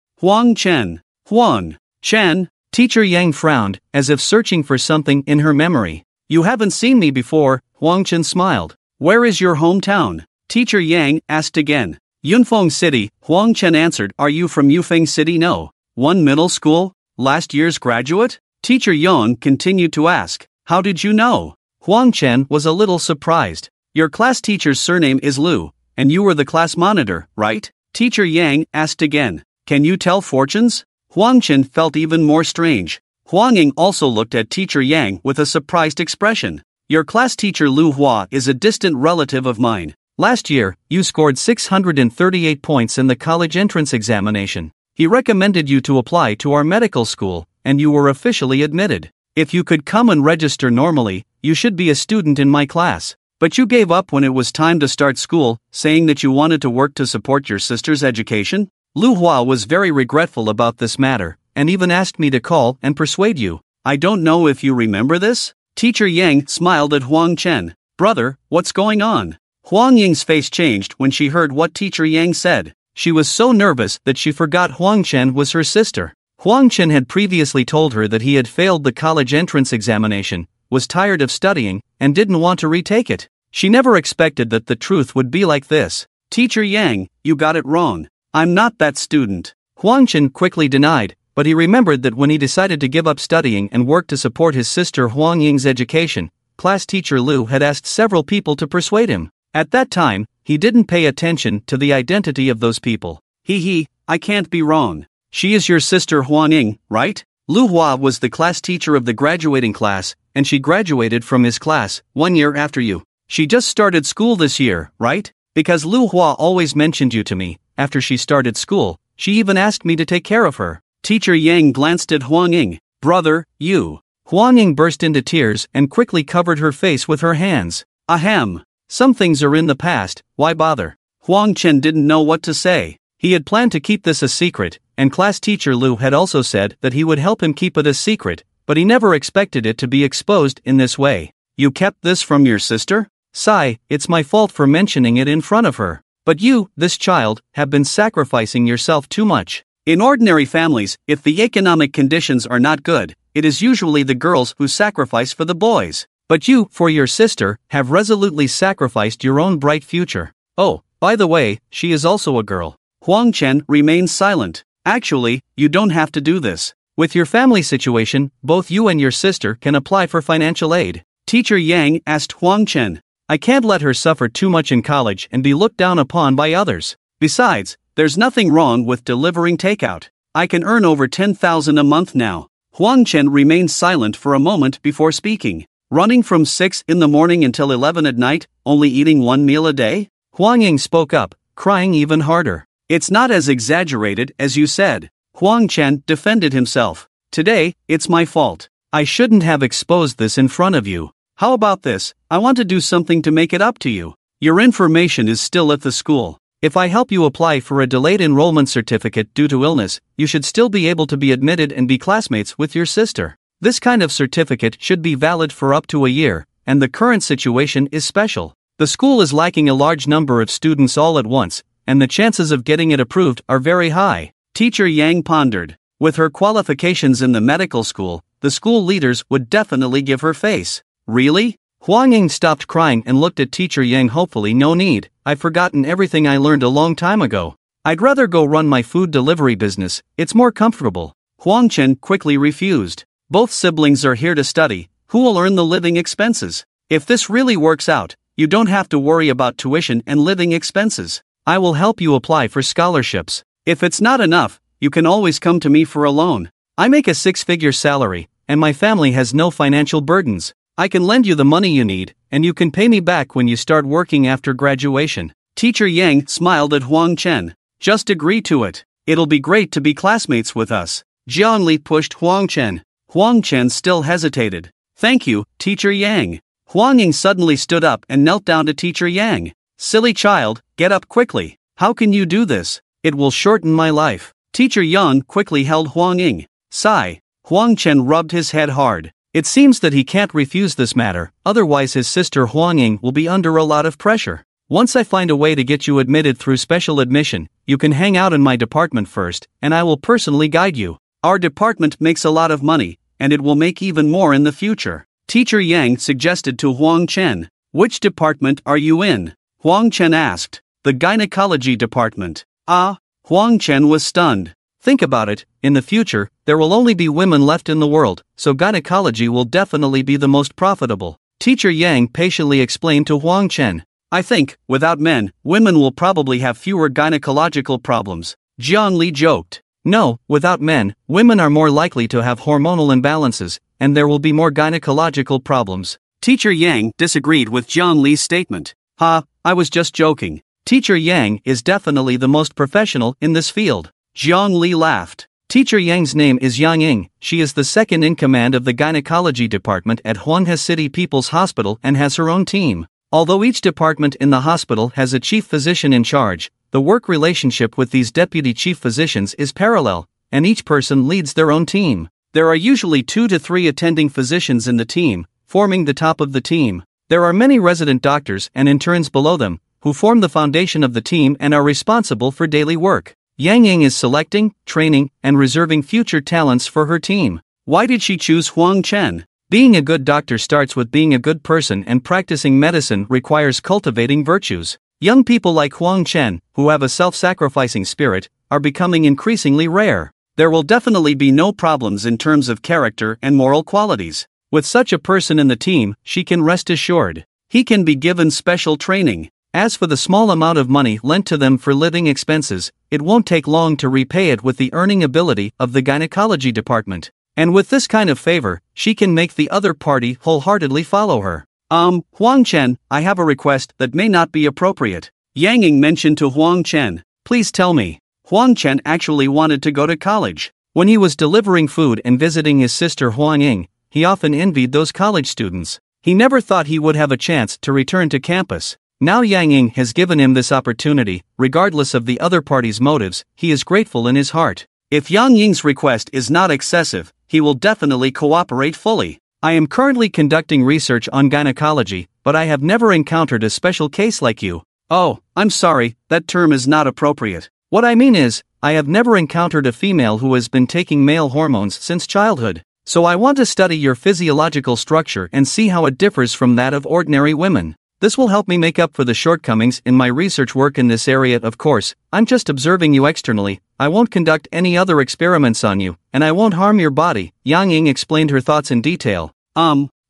Huang Chen. Huang Chen. Teacher Yang frowned, as if searching for something in her memory. You haven't seen me before, Huang Chen smiled. Where is your hometown? Teacher Yang asked again. Yunfeng City, Huang Chen answered. Are you from Yufeng City? No. One middle school? Last year's graduate? Teacher Yang continued to ask. How did you know? Huang Chen was a little surprised. Your class teacher's surname is Lu. and you were the class monitor, right? Teacher Yang asked again. Can you tell fortunes? Huang Chen felt even more strange. Huang Ying also looked at Teacher Yang with a surprised expression. Your class teacher Lu Hua is a distant relative of mine. Last year, you scored 638 points in the college entrance examination. He recommended you to apply to our medical school, and you were officially admitted. If you could come and register normally, you should be a student in my class. But you gave up when it was time to start school, saying that you wanted to work to support your sister's education? Lu Hua was very regretful about this matter, and even asked me to call and persuade you. I don't know if you remember this? Teacher Yang smiled at Huang Chen. Brother, what's going on? Huang Ying's face changed when she heard what Teacher Yang said. She was so nervous that she forgot Huang Chen was her sister. Huang Chen had previously told her that he had failed the college entrance examination, was tired of studying, and didn't want to retake it. She never expected that the truth would be like this. Teacher Yang, you got it wrong. I'm not that student. Huang Chen quickly denied, but he remembered that when he decided to give up studying and work to support his sister Huang Ying's education, class teacher Lu had asked several people to persuade him. At that time, he didn't pay attention to the identity of those people. I can't be wrong. She is your sister Huang Ying, right? Lu Hua was the class teacher of the graduating class, and she graduated from his class 1 year after you. She just started school this year, right? Because Lu Hua always mentioned you to me. After she started school, she even asked me to take care of her. Teacher Yang glanced at Huang Ying. Brother, you. Huang Ying burst into tears and quickly covered her face with her hands. Ahem. Some things are in the past, why bother? Huang Chen didn't know what to say. He had planned to keep this a secret, and class teacher Lu had also said that he would help him keep it a secret, but he never expected it to be exposed in this way. You kept this from your sister? Sigh, it's my fault for mentioning it in front of her. But you, this child, have been sacrificing yourself too much. In ordinary families, if the economic conditions are not good, it is usually the girls who sacrifice for the boys. But you, for your sister, have resolutely sacrificed your own bright future. Oh, by the way, she is also a girl. Huang Chen remained silent. Actually, you don't have to do this. With your family situation, both you and your sister can apply for financial aid. Teacher Yang asked Huang Chen. I can't let her suffer too much in college and be looked down upon by others. Besides, there's nothing wrong with delivering takeout. I can earn over 10,000 a month now. Huang Chen remained silent for a moment before speaking. Running from 6 in the morning until 11 at night, only eating 1 meal a day? Huang Ying spoke up, crying even harder. It's not as exaggerated as you said. Huang Chen defended himself. Today, it's my fault. I shouldn't have exposed this in front of you. How about this? I want to do something to make it up to you. Your information is still at the school. If I help you apply for a delayed enrollment certificate due to illness, you should still be able to be admitted and be classmates with your sister. This kind of certificate should be valid for up to a year, and the current situation is special. The school is lacking a large number of students all at once, and the chances of getting it approved are very high. Teacher Yang pondered. With her qualifications in the medical school, the school leaders would definitely give her face. Really? Huang Ying stopped crying and looked at Teacher Yang hopefully. No need, I've forgotten everything I learned a long time ago. I'd rather go run my food delivery business, it's more comfortable. Huang Chen quickly refused. Both siblings are here to study, who will earn the living expenses? If this really works out, you don't have to worry about tuition and living expenses. I will help you apply for scholarships. If it's not enough, you can always come to me for a loan. I make a 6-figure salary, and my family has no financial burdens. I can lend you the money you need, and you can pay me back when you start working after graduation. Teacher Yang smiled at Huang Chen. Just agree to it. It'll be great to be classmates with us. Jiangli pushed Huang Chen. Huang Chen still hesitated. Thank you, Teacher Yang. Huang Ying suddenly stood up and knelt down to Teacher Yang. Silly child, get up quickly. How can you do this? It will shorten my life. Teacher Yang quickly held Huang Ying. Sigh. Huang Chen rubbed his head hard. It seems that he can't refuse this matter, otherwise his sister Huang Ying will be under a lot of pressure. Once I find a way to get you admitted through special admission, you can hang out in my department first, and I will personally guide you. Our department makes a lot of money, and it will make even more in the future. Teacher Yang suggested to Huang Chen. Which department are you in? Huang Chen asked. The gynecology department. Ah, Huang Chen was stunned. Think about it, in the future, there will only be women left in the world, so gynecology will definitely be the most profitable. Teacher Yang patiently explained to Huang Chen. I think, without men, women will probably have fewer gynecological problems, Jiang Li joked. No, without men, women are more likely to have hormonal imbalances, and there will be more gynecological problems. Teacher Yang disagreed with Jiang Li's statement. I was just joking. Teacher Yang is definitely the most professional in this field. Jiang Li laughed. Teacher Yang's name is Yang Ying. She is the second in command of the gynecology department at Huanghe City People's Hospital and has her own team. Although each department in the hospital has a chief physician in charge, the work relationship with these deputy chief physicians is parallel, and each person leads their own team. There are usually 2 to 3 attending physicians in the team, forming the top of the team. There are many resident doctors and interns below them, who form the foundation of the team and are responsible for daily work. Yang Ying is selecting, training, and reserving future talents for her team. Why did she choose Huang Chen? Being a good doctor starts with being a good person, and practicing medicine requires cultivating virtues. Young people like Huang Chen, who have a self-sacrificing spirit, are becoming increasingly rare. There will definitely be no problems in terms of character and moral qualities. With such a person in the team, she can rest assured. He can be given special training. As for the small amount of money lent to them for living expenses, it won't take long to repay it with the earning ability of the gynecology department. And with this kind of favor, she can make the other party wholeheartedly follow her. Huang Chen, I have a request that may not be appropriate. Yang Ying mentioned to Huang Chen. Please tell me. Huang Chen actually wanted to go to college. When he was delivering food and visiting his sister Huang Ying, he often envied those college students. He never thought he would have a chance to return to campus. Now Yang Ying has given him this opportunity. Regardless of the other party's motives, he is grateful in his heart. If Yang Ying's request is not excessive, he will definitely cooperate fully. I am currently conducting research on gynecology, but I have never encountered a special case like you. Oh, I'm sorry, that term is not appropriate. What I mean is, I have never encountered a female who has been taking male hormones since childhood. So I want to study your physiological structure and see how it differs from that of ordinary women. This will help me make up for the shortcomings in my research work in this area. Of course, I'm just observing you externally. I won't conduct any other experiments on you, and I won't harm your body. Yang Ying explained her thoughts in detail.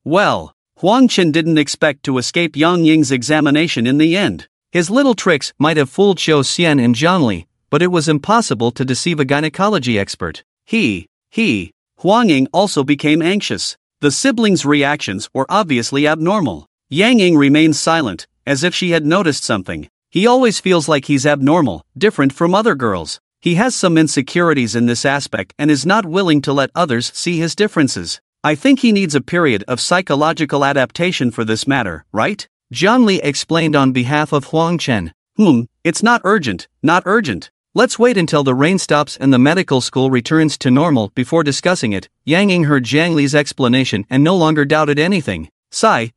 Well, Huang Chen didn't expect to escape Yang Ying's examination in the end. His little tricks might have fooled Zhou Xian and Zhang Li, but it was impossible to deceive a gynecology expert. Huang Ying also became anxious. The siblings' reactions were obviously abnormal. Yang Ying remained silent, as if she had noticed something. He always feels like he's abnormal, different from other girls. He has some insecurities in this aspect and is not willing to let others see his differences. I think he needs a period of psychological adaptation for this matter, right? Zhang Li explained on behalf of Huang Chen. It's not urgent. Let's wait until the rain stops and the medical school returns to normal before discussing it. Yang Ying heard Zhang Li's explanation and no longer doubted anything.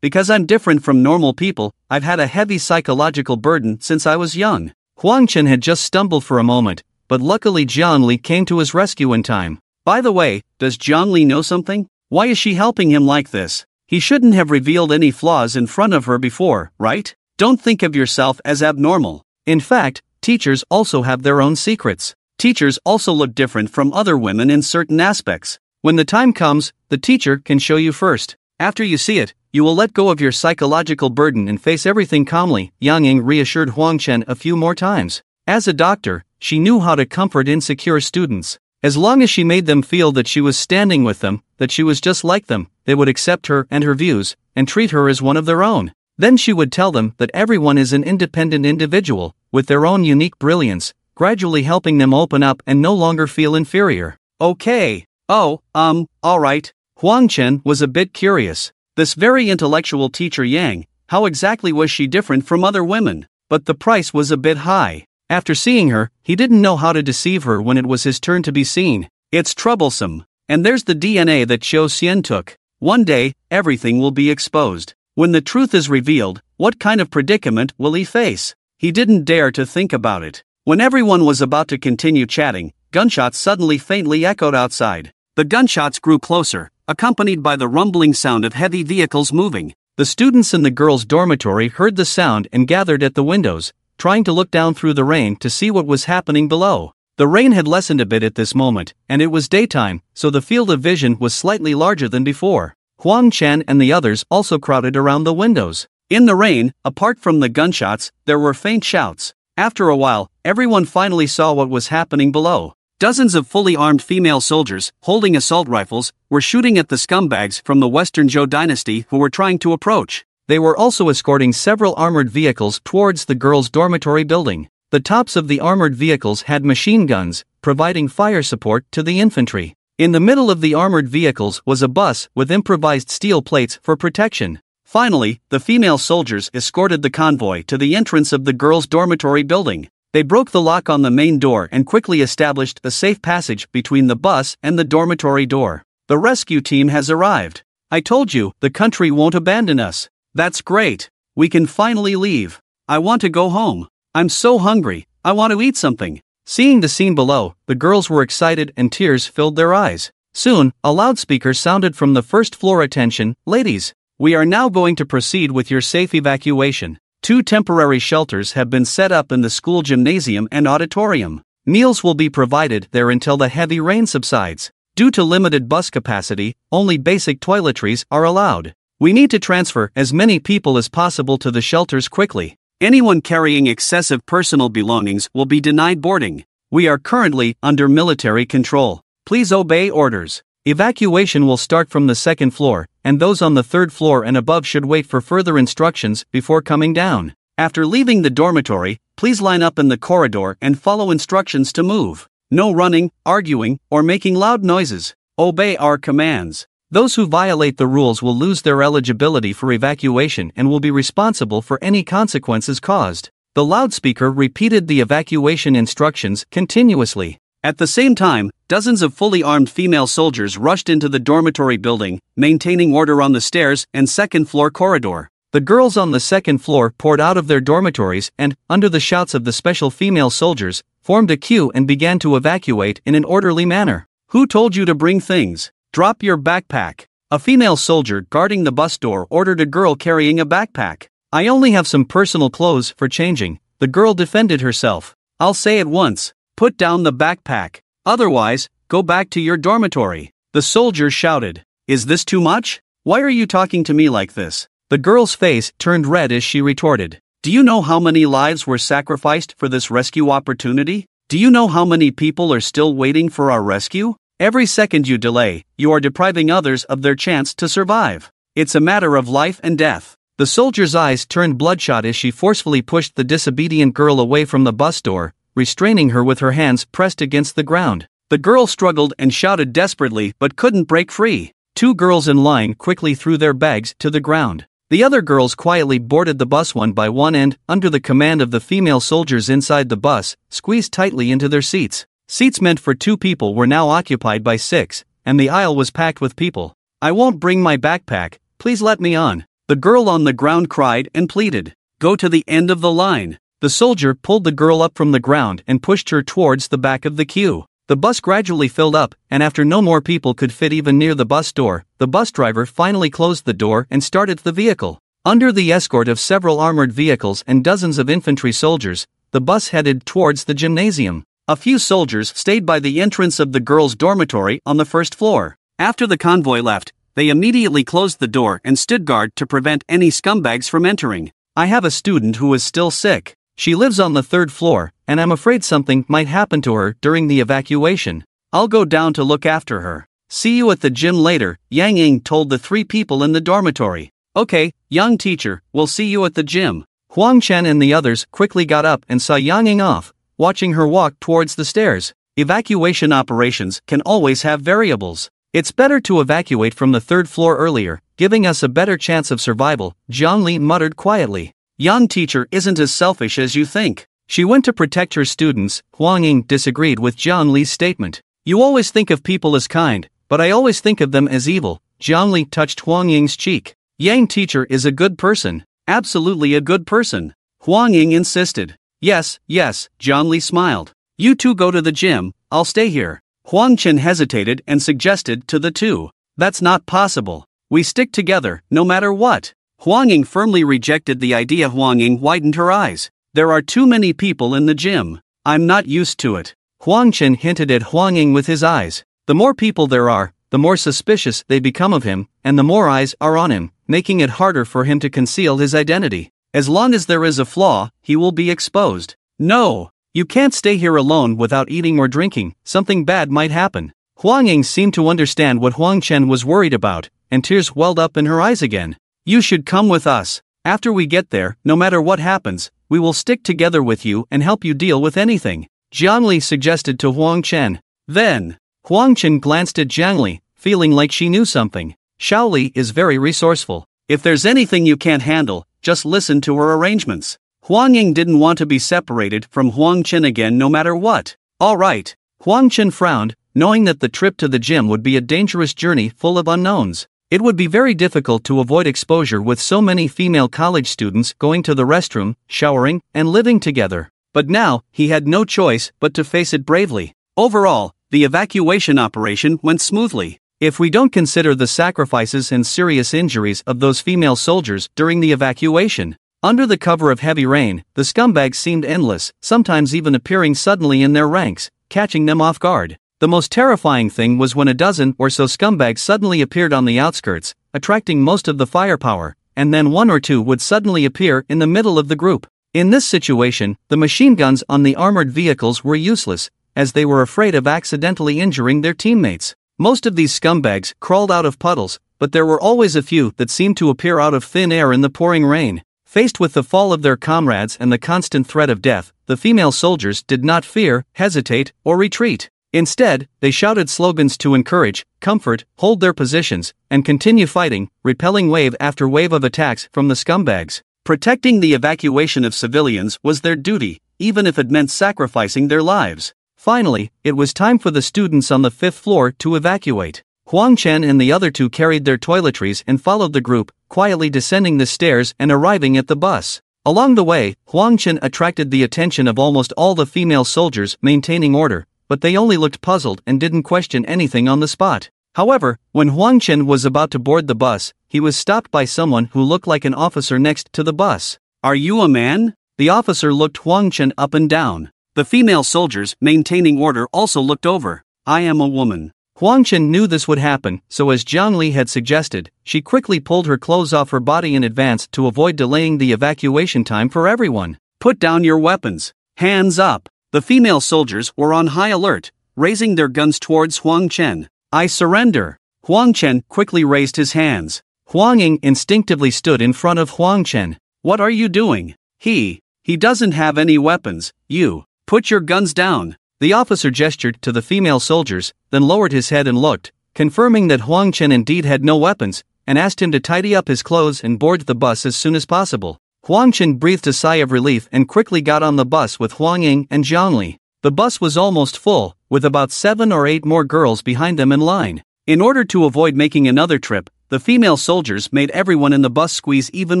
Because I'm different from normal people, I've had a heavy psychological burden since I was young. Huang Chen had just stumbled for a moment, but luckily Zhang Li came to his rescue in time. By the way, does Zhang Li know something? Why is she helping him like this? He shouldn't have revealed any flaws in front of her before, right? Don't think of yourself as abnormal. In fact, teachers also have their own secrets. Teachers also look different from other women in certain aspects. When the time comes, the teacher can show you first. After you see it, you will let go of your psychological burden and face everything calmly. Yang Ying reassured Huang Chen a few more times. As a doctor, she knew how to comfort insecure students. As long as she made them feel that she was standing with them, that she was just like them, they would accept her and her views, and treat her as one of their own. Then she would tell them that everyone is an independent individual, with their own unique brilliance, gradually helping them open up and no longer feel inferior. Okay. Alright. Huang Chen was a bit curious. This very intellectual teacher Yang, how exactly was she different from other women? But the price was a bit high. After seeing her, he didn't know how to deceive her when it was his turn to be seen. It's troublesome. And there's the DNA that Zhou Xian took. One day, everything will be exposed. When the truth is revealed, what kind of predicament will he face? He didn't dare to think about it. When everyone was about to continue chatting, gunshots suddenly faintly echoed outside. The gunshots grew closer, accompanied by the rumbling sound of heavy vehicles moving. The students in the girls' dormitory heard the sound and gathered at the windows, trying to look down through the rain to see what was happening below. The rain had lessened a bit at this moment, and it was daytime, so the field of vision was slightly larger than before. Huang Chen and the others also crowded around the windows. In the rain, apart from the gunshots, there were faint shouts. After a while, everyone finally saw what was happening below. Dozens of fully armed female soldiers, holding assault rifles, were shooting at the scumbags from the Western Zhou dynasty who were trying to approach. They were also escorting several armored vehicles towards the girls' dormitory building. The tops of the armored vehicles had machine guns, providing fire support to the infantry. In the middle of the armored vehicles was a bus with improvised steel plates for protection. Finally, the female soldiers escorted the convoy to the entrance of the girls' dormitory building. They broke the lock on the main door and quickly established a safe passage between the bus and the dormitory door. The rescue team has arrived. I told you, the country won't abandon us. That's great. We can finally leave. I want to go home. I'm so hungry. I want to eat something. Seeing the scene below, the girls were excited and tears filled their eyes. Soon, a loudspeaker sounded from the first floor. Attention, ladies. We are now going to proceed with your safe evacuation. 2 temporary shelters have been set up in the school gymnasium and auditorium. Meals will be provided there until the heavy rain subsides. Due to limited bus capacity, only basic toiletries are allowed. We need to transfer as many people as possible to the shelters quickly. Anyone carrying excessive personal belongings will be denied boarding. We are currently under military control. Please obey orders. Evacuation will start from the 2nd floor, and those on the 3rd floor and above should wait for further instructions before coming down. After leaving the dormitory, please line up in the corridor and follow instructions to move. No running, arguing, or making loud noises. Obey our commands. Those who violate the rules will lose their eligibility for evacuation and will be responsible for any consequences caused. The loudspeaker repeated the evacuation instructions continuously. At the same time, dozens of fully armed female soldiers rushed into the dormitory building, maintaining order on the stairs and 2nd floor corridor. The girls on the 2nd floor poured out of their dormitories and, under the shouts of the special female soldiers, formed a queue and began to evacuate in an orderly manner. Who told you to bring things? Drop your backpack. A female soldier guarding the bus door ordered a girl carrying a backpack. I only have some personal clothes for changing. The girl defended herself. I'll say it once. Put down the backpack. Otherwise, go back to your dormitory. The soldier shouted. Is this too much? Why are you talking to me like this? The girl's face turned red as she retorted. Do you know how many lives were sacrificed for this rescue opportunity? Do you know how many people are still waiting for our rescue? Every second you delay, you are depriving others of their chance to survive. It's a matter of life and death. The soldier's eyes turned bloodshot as she forcefully pushed the disobedient girl away from the bus door, restraining her with her hands pressed against the ground. The girl struggled and shouted desperately but couldn't break free. 2 girls in line quickly threw their bags to the ground. The other girls quietly boarded the bus one by one and, under the command of the female soldiers inside the bus, squeezed tightly into their seats. Seats meant for 2 people were now occupied by 6, and the aisle was packed with people. I won't bring my backpack, please let me on. The girl on the ground cried and pleaded. Go to the end of the line. The soldier pulled the girl up from the ground and pushed her towards the back of the queue. The bus gradually filled up, and after no more people could fit even near the bus door, the bus driver finally closed the door and started the vehicle. Under the escort of several armored vehicles and dozens of infantry soldiers, the bus headed towards the gymnasium. A few soldiers stayed by the entrance of the girls' dormitory on the 1st floor. After the convoy left, they immediately closed the door and stood guard to prevent any scumbags from entering. I have a student who is still sick. She lives on the 3rd floor, and I'm afraid something might happen to her during the evacuation. I'll go down to look after her. See you at the gym later, Yang Ying told the 3 people in the dormitory. Okay, young teacher, we'll see you at the gym. Huang Chen and the others quickly got up and saw Yang Ying off, watching her walk towards the stairs. Evacuation operations can always have variables. It's better to evacuate from the 3rd floor earlier, giving us a better chance of survival, Zhang Li muttered quietly. Young teacher isn't as selfish as you think. She went to protect her students. Huang Ying disagreed with Zhang Li's statement. You always think of people as kind, but I always think of them as evil. Zhang Li touched Huang Ying's cheek. Yang teacher is a good person. Absolutely a good person. Huang Ying insisted. Yes, Zhang Li smiled. You 2 go to the gym, I'll stay here. Huang Chen hesitated and suggested to the 2. That's not possible. We stick together, no matter what. Huang Ying firmly rejected the idea. Huang Ying widened her eyes. There are too many people in the gym. I'm not used to it. Huang Chen hinted at Huang Ying with his eyes. The more people there are, the more suspicious they become of him, and the more eyes are on him. making it harder for him to conceal his identity. As long as there is a flaw, he will be exposed. No! You can't stay here alone without eating or drinking, something bad might happen. Huang Ying seemed to understand what Huang Chen was worried about, and tears welled up in her eyes again. You should come with us. After we get there, no matter what happens, we will stick together with you and help you deal with anything, Jiang Li suggested to Huang Chen. Then, Huang Chen glanced at Jiang Li, feeling like she knew something. Xiao Li is very resourceful. If there's anything you can't handle, just listen to her arrangements. Huang Ying didn't want to be separated from Huang Chen again no matter what. Alright. Huang Chen frowned, knowing that the trip to the gym would be a dangerous journey full of unknowns. It would be very difficult to avoid exposure with so many female college students going to the restroom, showering, and living together. But now, he had no choice but to face it bravely. Overall, the evacuation operation went smoothly. If we don't consider the sacrifices and serious injuries of those female soldiers during the evacuation. Under the cover of heavy rain, the scumbags seemed endless, sometimes even appearing suddenly in their ranks, catching them off guard. The most terrifying thing was when a dozen or so scumbags suddenly appeared on the outskirts, attracting most of the firepower, and then one or two would suddenly appear in the middle of the group. In this situation, the machine guns on the armored vehicles were useless, as they were afraid of accidentally injuring their teammates. Most of these scumbags crawled out of puddles, but there were always a few that seemed to appear out of thin air in the pouring rain. Faced with the fall of their comrades and the constant threat of death, the female soldiers did not fear, hesitate, or retreat. Instead, they shouted slogans to encourage, comfort, hold their positions, and continue fighting, repelling wave after wave of attacks from the scumbags. Protecting the evacuation of civilians was their duty, even if it meant sacrificing their lives. Finally, it was time for the students on the 5th floor to evacuate. Huang Chen and the other two carried their toiletries and followed the group, quietly descending the stairs and arriving at the bus. Along the way, Huang Chen attracted the attention of almost all the female soldiers maintaining order, but they only looked puzzled and didn't question anything on the spot. However, when Huang Chen was about to board the bus, he was stopped by someone who looked like an officer next to the bus. Are you a man? The officer looked Huang Chen up and down. The female soldiers maintaining order also looked over. I am a woman. Huang Chen knew this would happen, so as Jiang Li had suggested, she quickly pulled her clothes off her body in advance to avoid delaying the evacuation time for everyone. Put down your weapons. Hands up. The female soldiers were on high alert, raising their guns towards Huang Chen. I surrender. Huang Chen quickly raised his hands. Huang Ying instinctively stood in front of Huang Chen. What are you doing? He doesn't have any weapons. You, put your guns down. The officer gestured to the female soldiers, then lowered his head and looked, confirming that Huang Chen indeed had no weapons, and asked him to tidy up his clothes and board the bus as soon as possible. Huang Chen breathed a sigh of relief and quickly got on the bus with Huang Ying and Jiang Li. The bus was almost full, with about 7 or 8 more girls behind them in line. In order to avoid making another trip, the female soldiers made everyone in the bus squeeze even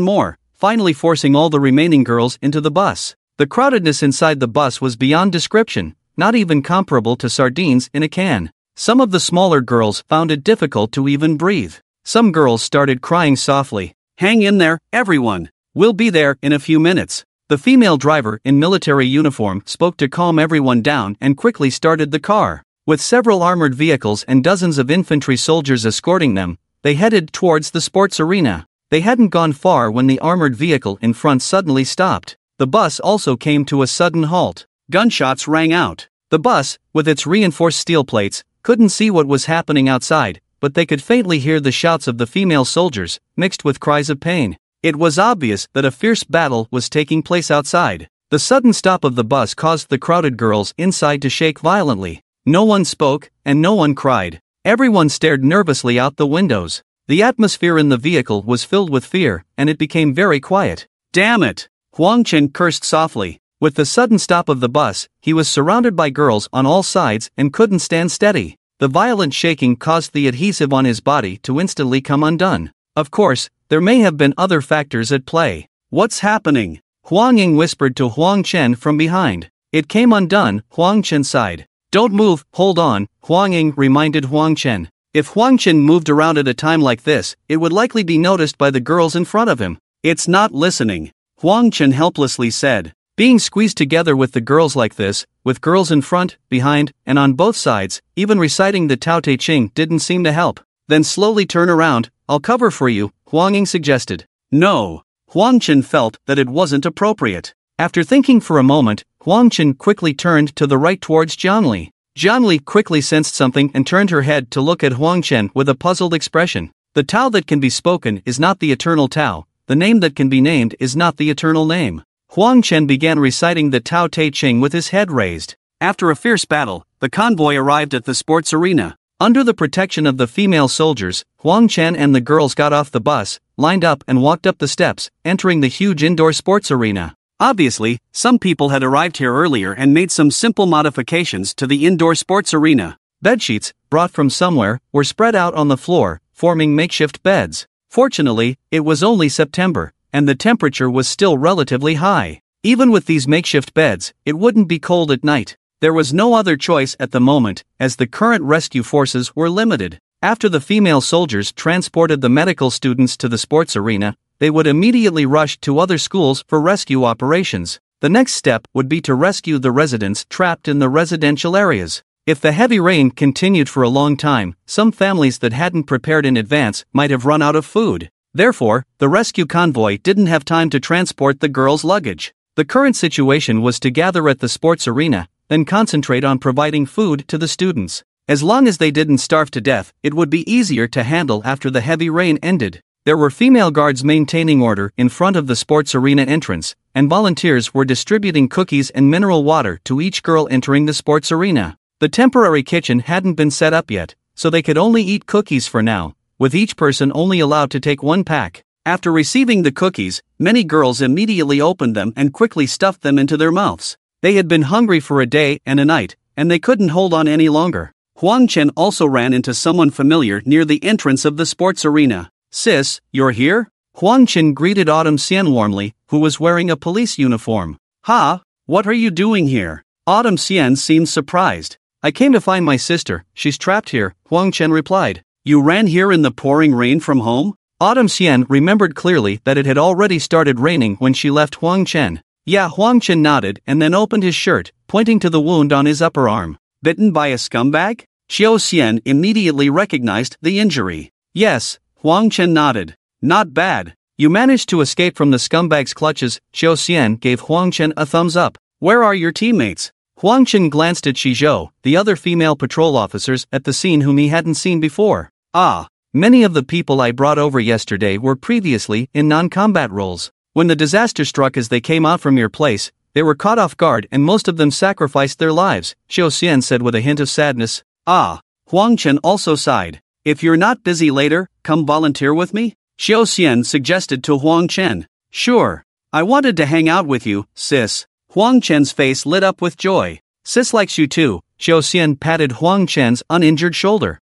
more, finally forcing all the remaining girls into the bus. The crowdedness inside the bus was beyond description, not even comparable to sardines in a can. Some of the smaller girls found it difficult to even breathe. Some girls started crying softly. Hang in there, everyone. We'll be there in a few minutes. The female driver in military uniform spoke to calm everyone down and quickly started the car. With several armored vehicles and dozens of infantry soldiers escorting them, they headed towards the sports arena. They hadn't gone far when the armored vehicle in front suddenly stopped. The bus also came to a sudden halt. Gunshots rang out. The bus, with its reinforced steel plates, couldn't see what was happening outside, but they could faintly hear the shouts of the female soldiers, mixed with cries of pain. It was obvious that a fierce battle was taking place outside. The sudden stop of the bus caused the crowded girls inside to shake violently. No one spoke, and no one cried. Everyone stared nervously out the windows. The atmosphere in the vehicle was filled with fear, and it became very quiet. Damn it! Huang Chen cursed softly. With the sudden stop of the bus, he was surrounded by girls on all sides and couldn't stand steady. The violent shaking caused the adhesive on his body to instantly come undone. Of course, there may have been other factors at play. What's happening? Huang Ying whispered to Huang Chen from behind. It came undone, Huang Chen sighed. Don't move, hold on, Huang Ying reminded Huang Chen. If Huang Chen moved around at a time like this, it would likely be noticed by the girls in front of him. It's not listening, Huang Chen helplessly said. Being squeezed together with the girls like this, with girls in front, behind, and on both sides, even reciting the Tao Te Ching didn't seem to help. Then slowly turn around, I'll cover for you, Huang Ying suggested. No. Huang Chen felt that it wasn't appropriate. After thinking for a moment, Huang Chen quickly turned to the right towards Jianli. Jianli quickly sensed something and turned her head to look at Huang Chen with a puzzled expression. The Tao that can be spoken is not the eternal Tao, the name that can be named is not the eternal name. Huang Chen began reciting the Tao Te Ching with his head raised. After a fierce battle, the convoy arrived at the sports arena. Under the protection of the female soldiers, Huang Chen and the girls got off the bus, lined up and walked up the steps, entering the huge indoor sports arena. Obviously, some people had arrived here earlier and made some simple modifications to the indoor sports arena. Bedsheets, brought from somewhere, were spread out on the floor, forming makeshift beds. Fortunately, it was only September, and the temperature was still relatively high. Even with these makeshift beds, it wouldn't be cold at night. There was no other choice at the moment, as the current rescue forces were limited. After the female soldiers transported the medical students to the sports arena, they would immediately rush to other schools for rescue operations. The next step would be to rescue the residents trapped in the residential areas. If the heavy rain continued for a long time, some families that hadn't prepared in advance might have run out of food. Therefore, the rescue convoy didn't have time to transport the girls' luggage. The current situation was to gather at the sports arena, then concentrate on providing food to the students. As long as they didn't starve to death, it would be easier to handle after the heavy rain ended. There were female guards maintaining order in front of the sports arena entrance, and volunteers were distributing cookies and mineral water to each girl entering the sports arena. The temporary kitchen hadn't been set up yet, so they could only eat cookies for now, with each person only allowed to take one pack. After receiving the cookies, many girls immediately opened them and quickly stuffed them into their mouths. They had been hungry for a day and a night, and they couldn't hold on any longer. Huang Chen also ran into someone familiar near the entrance of the sports arena. Sis, you're here? Huang Chen greeted Autumn Xian warmly, who was wearing a police uniform. Ha, what are you doing here? Autumn Xian seemed surprised. I came to find my sister, she's trapped here, Huang Chen replied. You ran here in the pouring rain from home? Autumn Xian remembered clearly that it had already started raining when she left Huang Chen. Yeah, Huang Chen nodded and then opened his shirt, pointing to the wound on his upper arm. Bitten by a scumbag? Xiao Xian immediately recognized the injury. Yes, Huang Chen nodded. Not bad. You managed to escape from the scumbag's clutches. Xiao Xian gave Huang Chen a thumbs up. Where are your teammates? Huang Chen glanced at Shizhou, the other female patrol officers at the scene whom he hadn't seen before. Ah, many of the people I brought over yesterday were previously in non-combat roles. When the disaster struck as they came out from your place, they were caught off guard and most of them sacrificed their lives, Xiao Xian said with a hint of sadness. Ah, Huang Chen also sighed. If you're not busy later, come volunteer with me? Xiao Xian suggested to Huang Chen. Sure. I wanted to hang out with you, sis. Huang Chen's face lit up with joy. Sis likes you too, Xiao Xian patted Huang Chen's uninjured shoulder.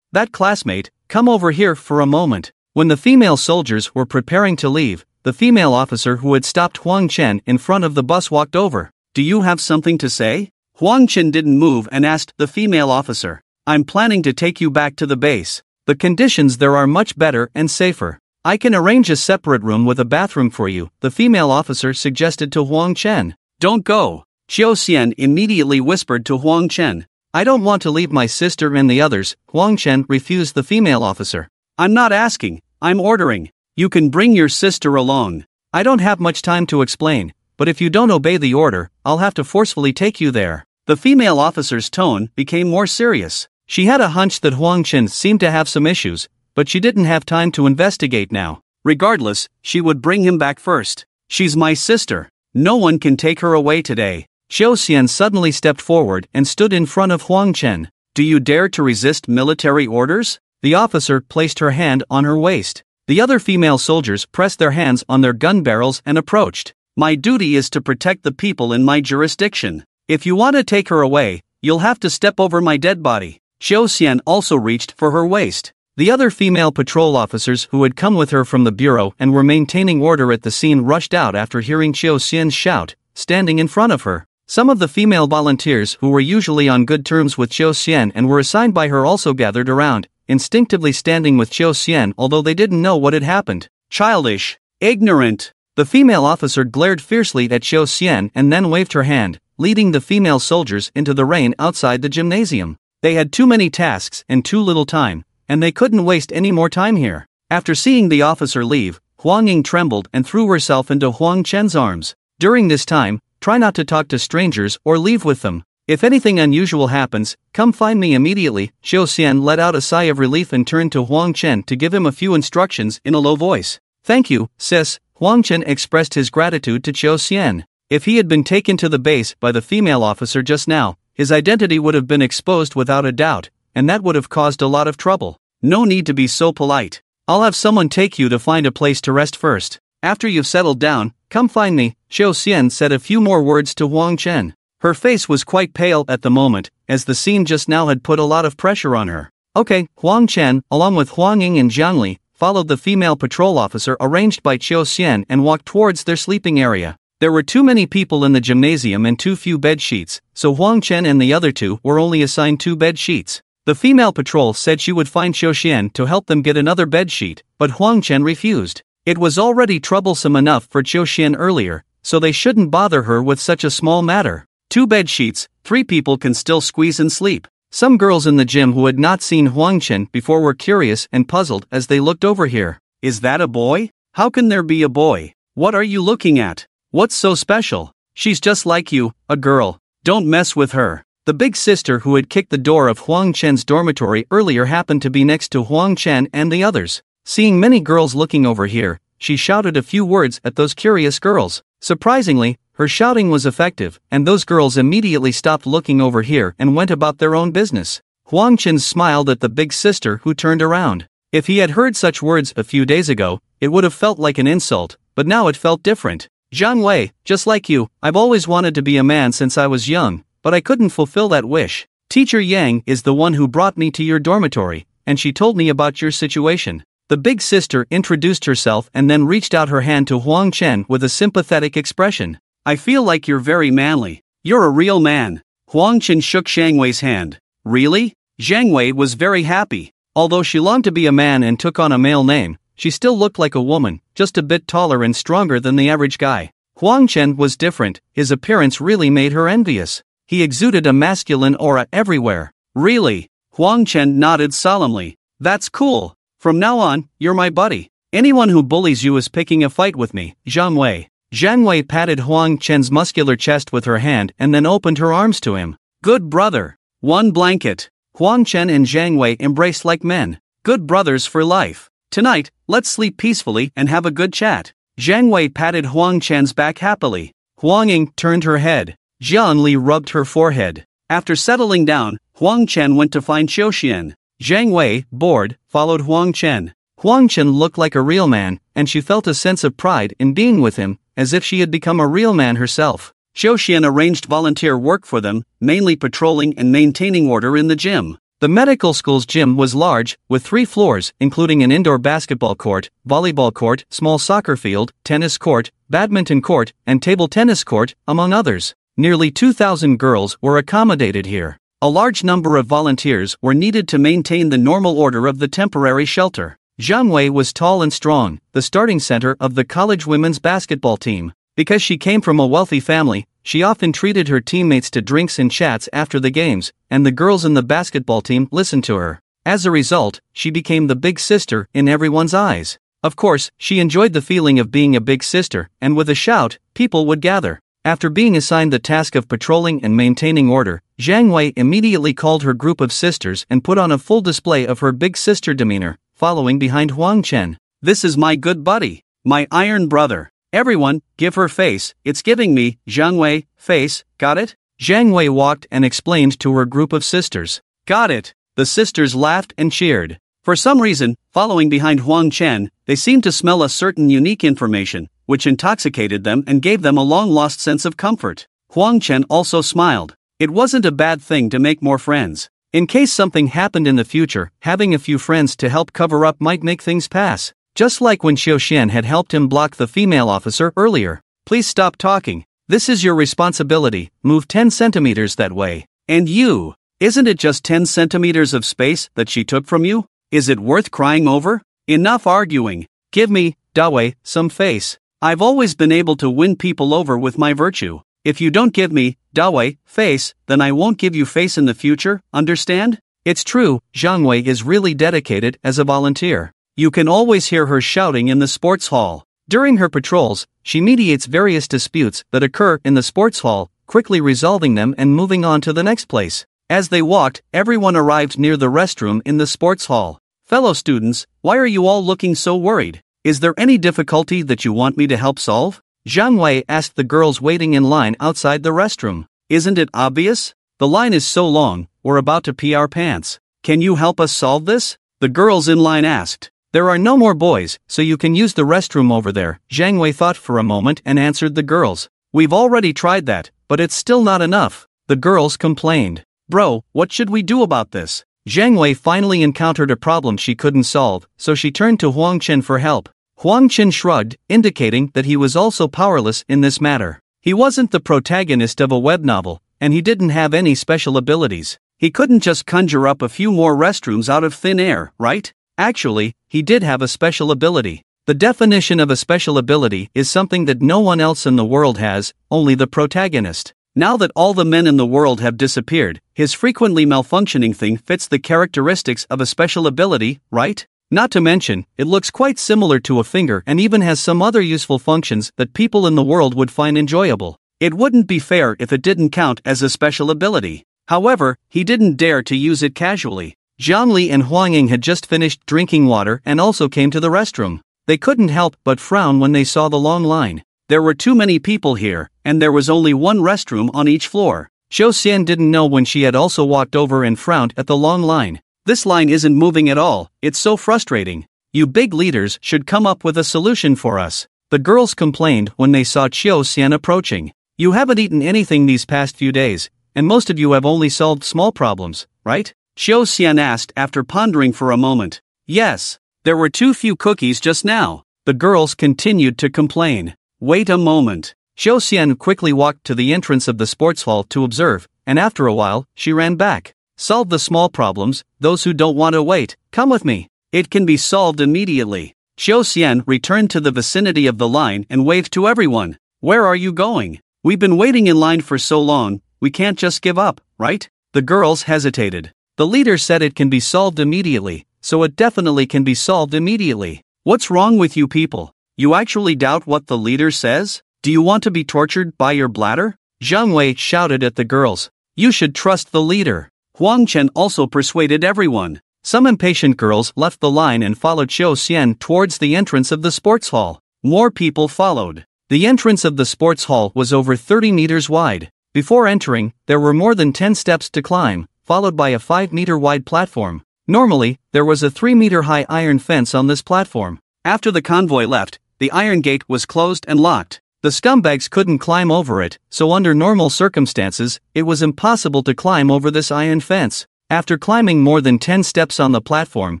That classmate, come over here for a moment. When the female soldiers were preparing to leave, the female officer who had stopped Huang Chen in front of the bus walked over. Do you have something to say? Huang Chen didn't move and asked the female officer. I'm planning to take you back to the base. The conditions there are much better and safer. I can arrange a separate room with a bathroom for you, the female officer suggested to Huang Chen. Don't go. Xiao Xian immediately whispered to Huang Chen. I don't want to leave my sister and the others, Huang Chen refused the female officer. I'm not asking, I'm ordering. You can bring your sister along. I don't have much time to explain, but if you don't obey the order, I'll have to forcefully take you there. The female officer's tone became more serious. She had a hunch that Huang Chen seemed to have some issues, but she didn't have time to investigate now. Regardless, she would bring him back first. She's my sister. No one can take her away today. Xiao Xian suddenly stepped forward and stood in front of Huang Chen. Do you dare to resist military orders? The officer placed her hand on her waist. The other female soldiers pressed their hands on their gun barrels and approached. My duty is to protect the people in my jurisdiction. If you want to take her away, you'll have to step over my dead body. Xiao Xian also reached for her waist. The other female patrol officers who had come with her from the bureau and were maintaining order at the scene rushed out after hearing Xiao Xian's shout, standing in front of her. Some of the female volunteers who were usually on good terms with Xiao Xian and were assigned by her also gathered around, instinctively standing with Xiao Xian although they didn't know what had happened. Childish. Ignorant. The female officer glared fiercely at Xiao Xian and then waved her hand, leading the female soldiers into the rain outside the gymnasium. They had too many tasks and too little time, and they couldn't waste any more time here. After seeing the officer leave, Huang Ying trembled and threw herself into Huang Chen's arms. During this time, try not to talk to strangers or leave with them. If anything unusual happens, come find me immediately. Xiao Xian let out a sigh of relief and turned to Huang Chen to give him a few instructions in a low voice. Thank you, sis. Huang Chen expressed his gratitude to Xiao Xian. If he had been taken to the base by the female officer just now, his identity would have been exposed without a doubt, and that would have caused a lot of trouble. No need to be so polite. I'll have someone take you to find a place to rest first. After you've settled down, come find me. Xiao Xian said a few more words to Huang Chen. Her face was quite pale at the moment, as the scene just now had put a lot of pressure on her. Okay, Huang Chen, along with Huang Ying and Jiang Li, followed the female patrol officer arranged by Xiao Xian and walked towards their sleeping area. There were too many people in the gymnasium and too few bed sheets, so Huang Chen and the other two were only assigned 2 bed sheets. The female patrol said she would find Xiao Xian to help them get another bed sheet, but Huang Chen refused. It was already troublesome enough for Xiao Xian earlier, so they shouldn't bother her with such a small matter. 2 bed sheets, 3 people can still squeeze and sleep. Some girls in the gym who had not seen Huang Chen before were curious and puzzled as they looked over here. Is that a boy? How can there be a boy? What are you looking at? What's so special? She's just like you, a girl. Don't mess with her. The big sister who had kicked the door of Huang Chen's dormitory earlier happened to be next to Huang Chen and the others. Seeing many girls looking over here, she shouted a few words at those curious girls. Surprisingly, her shouting was effective, and those girls immediately stopped looking over here and went about their own business. Huang Chen smiled at the big sister who turned around. If he had heard such words a few days ago, it would have felt like an insult, but now it felt different. Zhang Wei, just like you, I've always wanted to be a man since I was young, but I couldn't fulfill that wish. Teacher Yang is the one who brought me to your dormitory, and she told me about your situation. The big sister introduced herself and then reached out her hand to Huang Chen with a sympathetic expression. I feel like you're very manly. You're a real man. Huang Chen shook Zhang Wei's hand. Really? Zhang Wei was very happy. Although she longed to be a man and took on a male name, she still looked like a woman, just a bit taller and stronger than the average guy. Huang Chen was different. His appearance really made her envious. He exuded a masculine aura everywhere. Really? Huang Chen nodded solemnly. That's cool. From now on, you're my buddy. Anyone who bullies you is picking a fight with me. Zhang Wei. Zhang Wei patted Huang Chen's muscular chest with her hand and then opened her arms to him. Good brother. One blanket. Huang Chen and Zhang Wei embraced like men. Good brothers for life. Tonight, let's sleep peacefully and have a good chat. Zhang Wei patted Huang Chen's back happily. Huang Ying turned her head. Jiang Li rubbed her forehead. After settling down, Huang Chen went to find Xiao Xian. Zhang Wei, bored, followed Huang Chen. Huang Chen looked like a real man, and she felt a sense of pride in being with him, as if she had become a real man herself. Xiao Xian arranged volunteer work for them, mainly patrolling and maintaining order in the gym. The medical school's gym was large, with 3 floors, including an indoor basketball court, volleyball court, small soccer field, tennis court, badminton court, and table tennis court, among others. Nearly 2,000 girls were accommodated here. A large number of volunteers were needed to maintain the normal order of the temporary shelter. Zhang Wei was tall and strong, the starting center of the college women's basketball team. Because she came from a wealthy family, she often treated her teammates to drinks and chats after the games, and the girls in the basketball team listened to her. As a result, she became the big sister in everyone's eyes. Of course, she enjoyed the feeling of being a big sister, and with a shout, people would gather. After being assigned the task of patrolling and maintaining order, Zhang Wei immediately called her group of sisters and put on a full display of her big sister demeanor, following behind Huang Chen. This is my good buddy, my iron brother. Everyone, give her face, it's giving me, Zhang Wei, face, got it? Zhang Wei walked and explained to her group of sisters. Got it. The sisters laughed and cheered. For some reason, following behind Huang Chen, they seemed to smell a certain unique information, which intoxicated them and gave them a long-lost sense of comfort. Huang Chen also smiled. It wasn't a bad thing to make more friends. In case something happened in the future, having a few friends to help cover up might make things pass. Just like when Xiao Xian had helped him block the female officer earlier. Please stop talking. This is your responsibility, move 10 centimeters that way. And you, isn't it just 10 centimeters of space that she took from you? Is it worth crying over? Enough arguing. Give me, Dawei, some face. I've always been able to win people over with my virtue. If you don't give me, Dawei, face, then I won't give you face in the future, understand? It's true, Zhang Wei is really dedicated as a volunteer. You can always hear her shouting in the sports hall. During her patrols, she mediates various disputes that occur in the sports hall, quickly resolving them and moving on to the next place. As they walked, everyone arrived near the restroom in the sports hall. Fellow students, why are you all looking so worried? Is there any difficulty that you want me to help solve? Zhang Wei asked the girls waiting in line outside the restroom. Isn't it obvious? The line is so long, we're about to pee our pants. Can you help us solve this? The girls in line asked. There are no more boys, so you can use the restroom over there. Zhang Wei thought for a moment and answered the girls. We've already tried that, but it's still not enough. The girls complained. Bro, what should we do about this? Zhang Wei finally encountered a problem she couldn't solve, so she turned to Huang Chen for help. Huang Chen shrugged, indicating that he was also powerless in this matter. He wasn't the protagonist of a web novel, and he didn't have any special abilities. He couldn't just conjure up a few more restrooms out of thin air, right? Actually, he did have a special ability. The definition of a special ability is something that no one else in the world has, only the protagonist. Now that all the men in the world have disappeared, his frequently malfunctioning thing fits the characteristics of a special ability, right? Not to mention, it looks quite similar to a finger and even has some other useful functions that people in the world would find enjoyable. It wouldn't be fair if it didn't count as a special ability. However, he didn't dare to use it casually. Zhang Li and Huang Ying had just finished drinking water and also came to the restroom. They couldn't help but frown when they saw the long line. There were too many people here, and there was only one restroom on each floor. Xiao Xian didn't know when she had also walked over and frowned at the long line. This line isn't moving at all, it's so frustrating. You big leaders should come up with a solution for us. The girls complained when they saw Xiao Xian approaching. You haven't eaten anything these past few days, and most of you have only solved small problems, right? Xiao Xian asked after pondering for a moment. Yes, there were too few cookies just now. The girls continued to complain. Wait a moment. Xiao Xian quickly walked to the entrance of the sports hall to observe, and after a while, she ran back. Solve the small problems, those who don't want to wait, come with me. It can be solved immediately. Xiao Xian returned to the vicinity of the line and waved to everyone. Where are you going? We've been waiting in line for so long, we can't just give up, right? The girls hesitated. The leader said it can be solved immediately, so it definitely can be solved immediately. What's wrong with you people? You actually doubt what the leader says? Do you want to be tortured by your bladder? Zhang Wei shouted at the girls. You should trust the leader. Huang Chen also persuaded everyone. Some impatient girls left the line and followed Xiao Xian towards the entrance of the sports hall. More people followed. The entrance of the sports hall was over 30 meters wide. Before entering, there were more than 10 steps to climb, followed by a 5-meter wide platform. Normally, there was a 3-meter high iron fence on this platform. After the convoy left, the iron gate was closed and locked. The scumbags couldn't climb over it, so under normal circumstances, it was impossible to climb over this iron fence. After climbing more than 10 steps on the platform,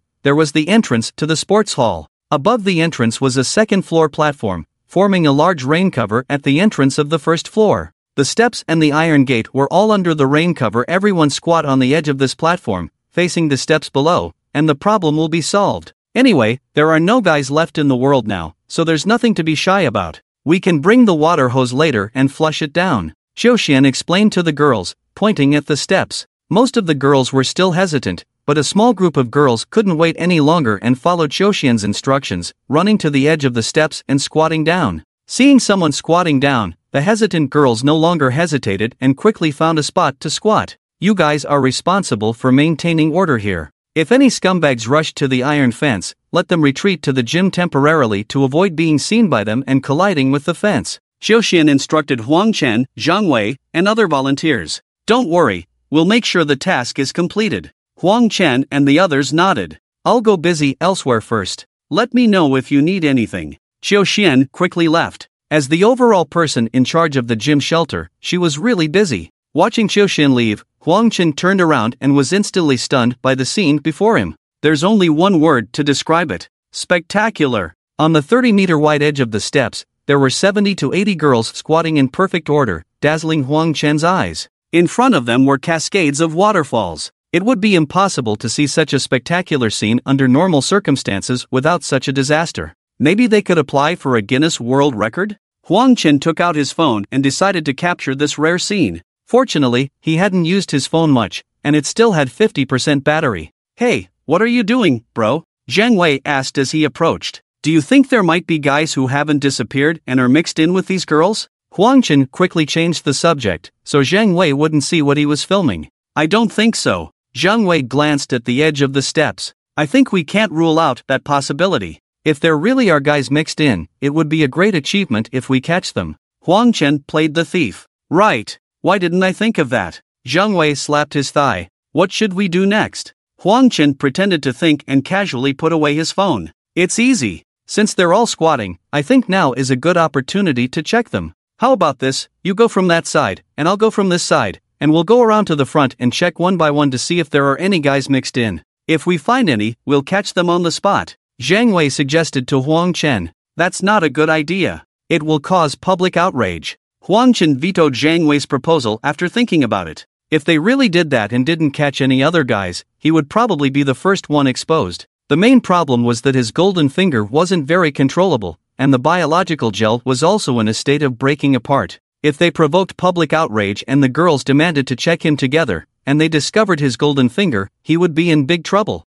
there was the entrance to the sports hall. Above the entrance was a second-floor platform, forming a large rain cover at the entrance of the first floor. The steps and the iron gate were all under the rain cover. Everyone squat on the edge of this platform, facing the steps below, and the problem will be solved. Anyway, there are no guys left in the world now, so there's nothing to be shy about. We can bring the water hose later and flush it down. Xiao Xian explained to the girls, pointing at the steps. Most of the girls were still hesitant, but a small group of girls couldn't wait any longer and followed Xiao Xian's instructions, running to the edge of the steps and squatting down. Seeing someone squatting down, the hesitant girls no longer hesitated and quickly found a spot to squat. You guys are responsible for maintaining order here. If any scumbags rush to the iron fence, let them retreat to the gym temporarily to avoid being seen by them and colliding with the fence. Xiao Xian instructed Huang Chen, Zhang Wei, and other volunteers. Don't worry, we'll make sure the task is completed. Huang Chen and the others nodded. I'll go busy elsewhere first. Let me know if you need anything. Xiao Xian quickly left. As the overall person in charge of the gym shelter, she was really busy. Watching Xiao Xian leave, Huang Chen turned around and was instantly stunned by the scene before him. There's only one word to describe it. Spectacular. On the 30-meter wide edge of the steps, there were 70 to 80 girls squatting in perfect order, dazzling Huang Chen's eyes. In front of them were cascades of waterfalls. It would be impossible to see such a spectacular scene under normal circumstances without such a disaster. Maybe they could apply for a Guinness World Record? Huang Chen took out his phone and decided to capture this rare scene. Fortunately, he hadn't used his phone much, and it still had 50% battery. Hey, what are you doing, bro? Zhang Wei asked as he approached. Do you think there might be guys who haven't disappeared and are mixed in with these girls? Huang Chen quickly changed the subject, so Zhang Wei wouldn't see what he was filming. I don't think so. Zhang Wei glanced at the edge of the steps. I think we can't rule out that possibility. If there really are guys mixed in, it would be a great achievement if we catch them. Huang Chen played the thief. Right. Why didn't I think of that? Zhang Wei slapped his thigh. What should we do next? Huang Chen pretended to think and casually put away his phone. It's easy. Since they're all squatting, I think now is a good opportunity to check them. How about this, you go from that side, and I'll go from this side, and we'll go around to the front and check one by one to see if there are any guys mixed in. If we find any, we'll catch them on the spot. Zhang Wei suggested to Huang Chen. That's not a good idea. It will cause public outrage. Huang Chen vetoed Zhang Wei's proposal after thinking about it. If they really did that and didn't catch any other guys, he would probably be the first one exposed. The main problem was that his golden finger wasn't very controllable, and the biological gel was also in a state of breaking apart. If they provoked public outrage and the girls demanded to check him together, and they discovered his golden finger, he would be in big trouble.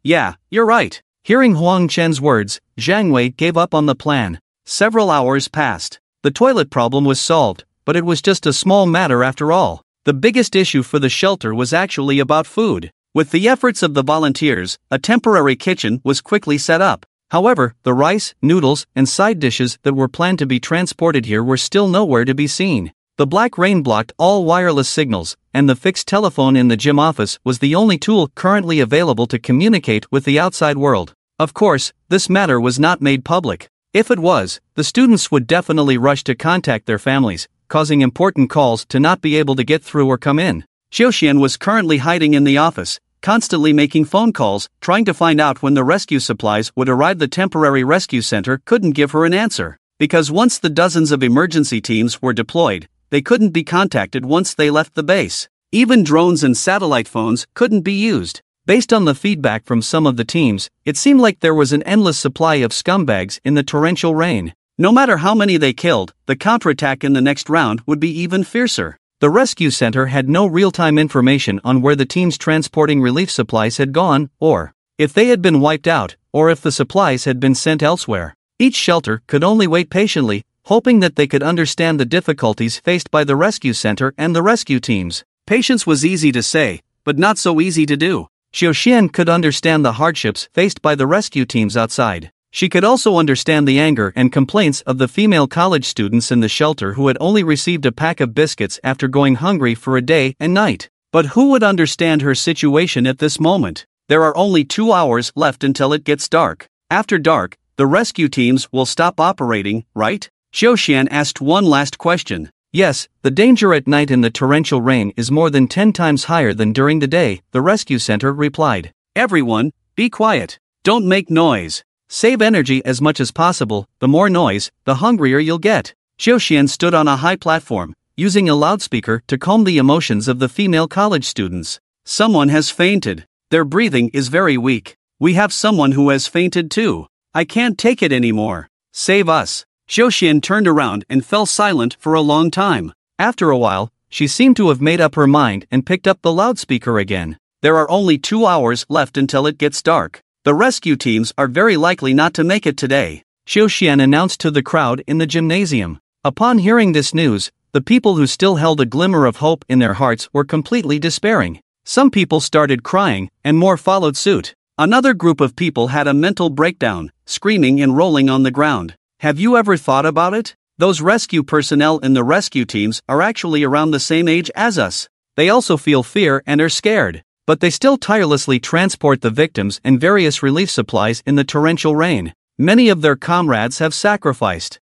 Yeah, you're right. Hearing Huang Chen's words, Zhang Wei gave up on the plan. Several hours passed. The toilet problem was solved, but it was just a small matter after all. The biggest issue for the shelter was actually about food. With the efforts of the volunteers, a temporary kitchen was quickly set up. However, the rice, noodles, and side dishes that were planned to be transported here were still nowhere to be seen. The black rain blocked all wireless signals, and the fixed telephone in the gym office was the only tool currently available to communicate with the outside world. Of course, this matter was not made public. If it was, the students would definitely rush to contact their families, causing important calls to not be able to get through or come in. Xiaoxian was currently hiding in the office, constantly making phone calls, trying to find out when the rescue supplies would arrive. The temporary rescue center couldn't give her an answer, because once the dozens of emergency teams were deployed, they couldn't be contacted once they left the base. Even drones and satellite phones couldn't be used. Based on the feedback from some of the teams, it seemed like there was an endless supply of scumbags in the torrential rain. No matter how many they killed, the counterattack in the next round would be even fiercer. The rescue center had no real-time information on where the teams transporting relief supplies had gone, or if they had been wiped out, or if the supplies had been sent elsewhere. Each shelter could only wait patiently, hoping that they could understand the difficulties faced by the rescue center and the rescue teams. Patience was easy to say, but not so easy to do. Xiaoxian could understand the hardships faced by the rescue teams outside. She could also understand the anger and complaints of the female college students in the shelter who had only received a pack of biscuits after going hungry for a day and night. But who would understand her situation at this moment? There are only 2 hours left until it gets dark. After dark, the rescue teams will stop operating, right? Xiaoxian asked one last question. Yes, the danger at night in the torrential rain is more than 10 times higher than during the day, the rescue center replied. Everyone, be quiet. Don't make noise. Save energy as much as possible. The more noise, the hungrier you'll get. Xiaoxian stood on a high platform, using a loudspeaker to calm the emotions of the female college students. Someone has fainted. Their breathing is very weak. We have someone who has fainted too. I can't take it anymore. Save us. Xiaoxian turned around and fell silent for a long time. After a while, she seemed to have made up her mind and picked up the loudspeaker again. There are only 2 hours left until it gets dark. The rescue teams are very likely not to make it today, Xiaoxian announced to the crowd in the gymnasium. Upon hearing this news, the people who still held a glimmer of hope in their hearts were completely despairing. Some people started crying, and more followed suit. Another group of people had a mental breakdown, screaming and rolling on the ground. Have you ever thought about it? Those rescue personnel in the rescue teams are actually around the same age as us. They also feel fear and are scared, but they still tirelessly transport the victims and various relief supplies in the torrential rain. Many of their comrades have sacrificed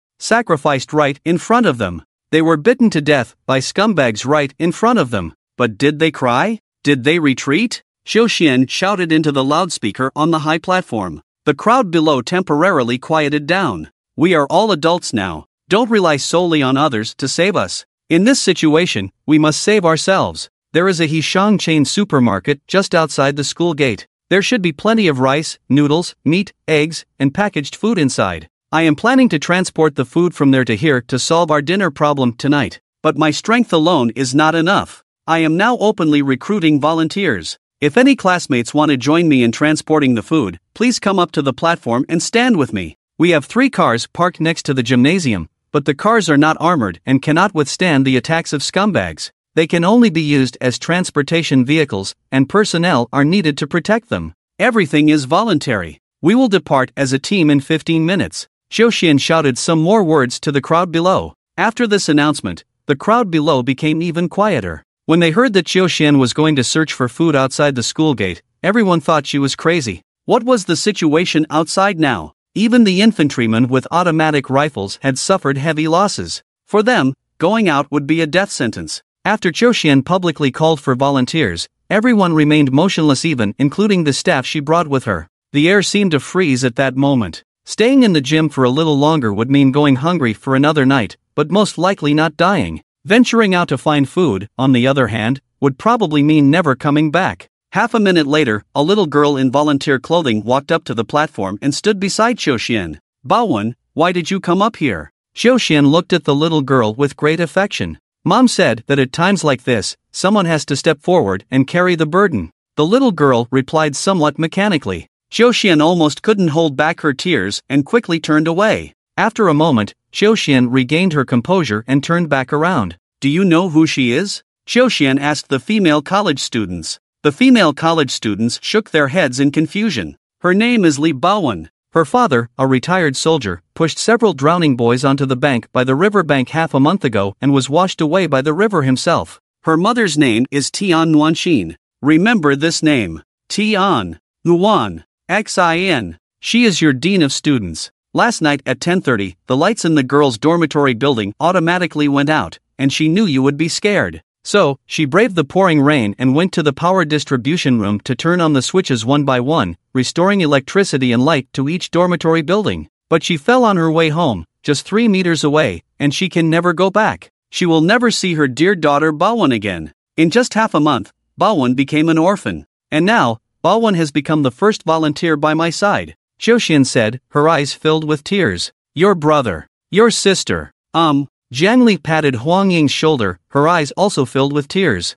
right in front of them. They were bitten to death by scumbags right in front of them. But did they cry? Did they retreat? Xiaoxian shouted into the loudspeaker on the high platform. The crowd below temporarily quieted down. We are all adults now. Don't rely solely on others to save us. In this situation, we must save ourselves. There is a Heishang chain supermarket just outside the school gate. There should be plenty of rice, noodles, meat, eggs, and packaged food inside. I am planning to transport the food from there to here to solve our dinner problem tonight. But my strength alone is not enough. I am now openly recruiting volunteers. If any classmates want to join me in transporting the food, please come up to the platform and stand with me. We have 3 cars parked next to the gymnasium, but the cars are not armored and cannot withstand the attacks of scumbags. They can only be used as transportation vehicles, and personnel are needed to protect them. Everything is voluntary. We will depart as a team in 15 minutes. Xiaoxian shouted some more words to the crowd below. After this announcement, the crowd below became even quieter. When they heard that Xiaoxian was going to search for food outside the school gate, everyone thought she was crazy. What was the situation outside now? Even the infantrymen with automatic rifles had suffered heavy losses. For them, going out would be a death sentence. After Xiaoxian publicly called for volunteers, everyone remained motionless, even including the staff she brought with her. The air seemed to freeze at that moment. Staying in the gym for a little longer would mean going hungry for another night, but most likely not dying. Venturing out to find food, on the other hand, would probably mean never coming back. Half a minute later, a little girl in volunteer clothing walked up to the platform and stood beside Xiaoxian. "Baowen, why did you come up here?" Xiaoxian looked at the little girl with great affection. Mom said that at times like this, someone has to step forward and carry the burden. The little girl replied somewhat mechanically. Xiaoxian almost couldn't hold back her tears and quickly turned away. After a moment, Xiaoxian regained her composure and turned back around. "Do you know who she is?" Xiaoxian asked the female college students. The female college students shook their heads in confusion. "Her name is Li Baowen." Her father, a retired soldier, pushed several drowning boys onto the bank by the river bank half a month ago and was washed away by the river himself. Her mother's name is Tian Nuanxin. Remember this name. Tian Nuan Xin. She is your dean of students. Last night at 10:30, the lights in the girls' dormitory building automatically went out, and she knew you would be scared. So, she braved the pouring rain and went to the power distribution room to turn on the switches one by one, restoring electricity and light to each dormitory building. But she fell on her way home, just 3 meters away, and she can never go back. She will never see her dear daughter Baowen again. In just half a month, Baowen became an orphan. And now, Baowen has become the first volunteer by my side. Xiaoxian said, her eyes filled with tears. "Your brother. Your sister." Jiang Li patted Huang Ying's shoulder, her eyes also filled with tears.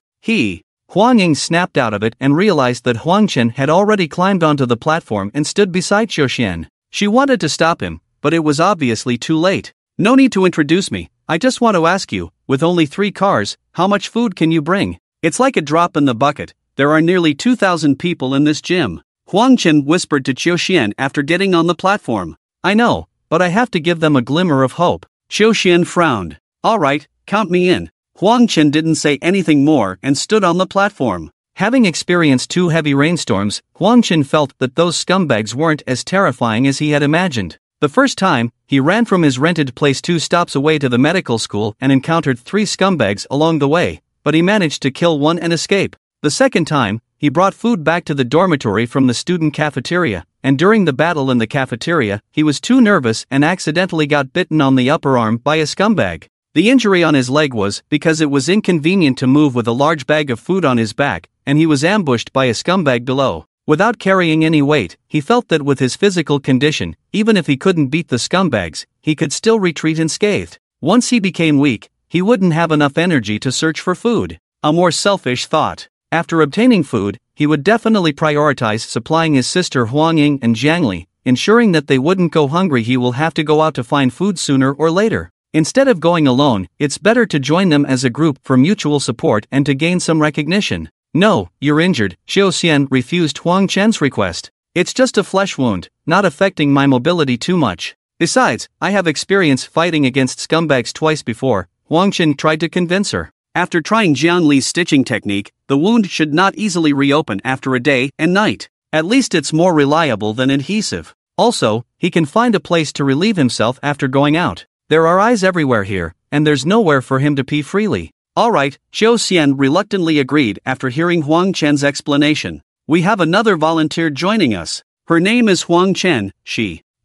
Huang Ying snapped out of it and realized that Huang Chen had already climbed onto the platform and stood beside Xiaoxian. She wanted to stop him, but it was obviously too late. "No need to introduce me, I just want to ask you, with only 3 cars, how much food can you bring? It's like a drop in the bucket, there are nearly 2,000 people in this gym." Huang Chen whispered to Xiaoxian after getting on the platform. "I know, but I have to give them a glimmer of hope." Xiaoxian frowned. "All right, count me in." Huang Chen didn't say anything more and stood on the platform. Having experienced 2 heavy rainstorms, Huang Chen felt that those scumbags weren't as terrifying as he had imagined. The first time, he ran from his rented place 2 stops away to the medical school and encountered 3 scumbags along the way, but he managed to kill one and escape. The second time, he brought food back to the dormitory from the student cafeteria, and during the battle in the cafeteria, he was too nervous and accidentally got bitten on the upper arm by a scumbag. The injury on his leg was because it was inconvenient to move with a large bag of food on his back, and he was ambushed by a scumbag below. Without carrying any weight, he felt that with his physical condition, even if he couldn't beat the scumbags, he could still retreat unscathed. Once he became weak, he wouldn't have enough energy to search for food. A more selfish thought. After obtaining food, he would definitely prioritize supplying his sister Huang Ying and Jiang Li, ensuring that they wouldn't go hungry. He will have to go out to find food sooner or later. Instead of going alone, it's better to join them as a group for mutual support and to gain some recognition. "No, you're injured," Xiaoxian refused Huang Chen's request. "It's just a flesh wound, not affecting my mobility too much. Besides, I have experience fighting against scumbags twice before," Huang Chen tried to convince her. After trying Jiang Li's stitching technique, the wound should not easily reopen after a day and night. At least it's more reliable than adhesive. Also, he can find a place to relieve himself after going out. There are eyes everywhere here, and there's nowhere for him to pee freely. "Alright," Xiaoxian reluctantly agreed after hearing Huang Chen's explanation. "We have another volunteer joining us. Her name is Huang Chen,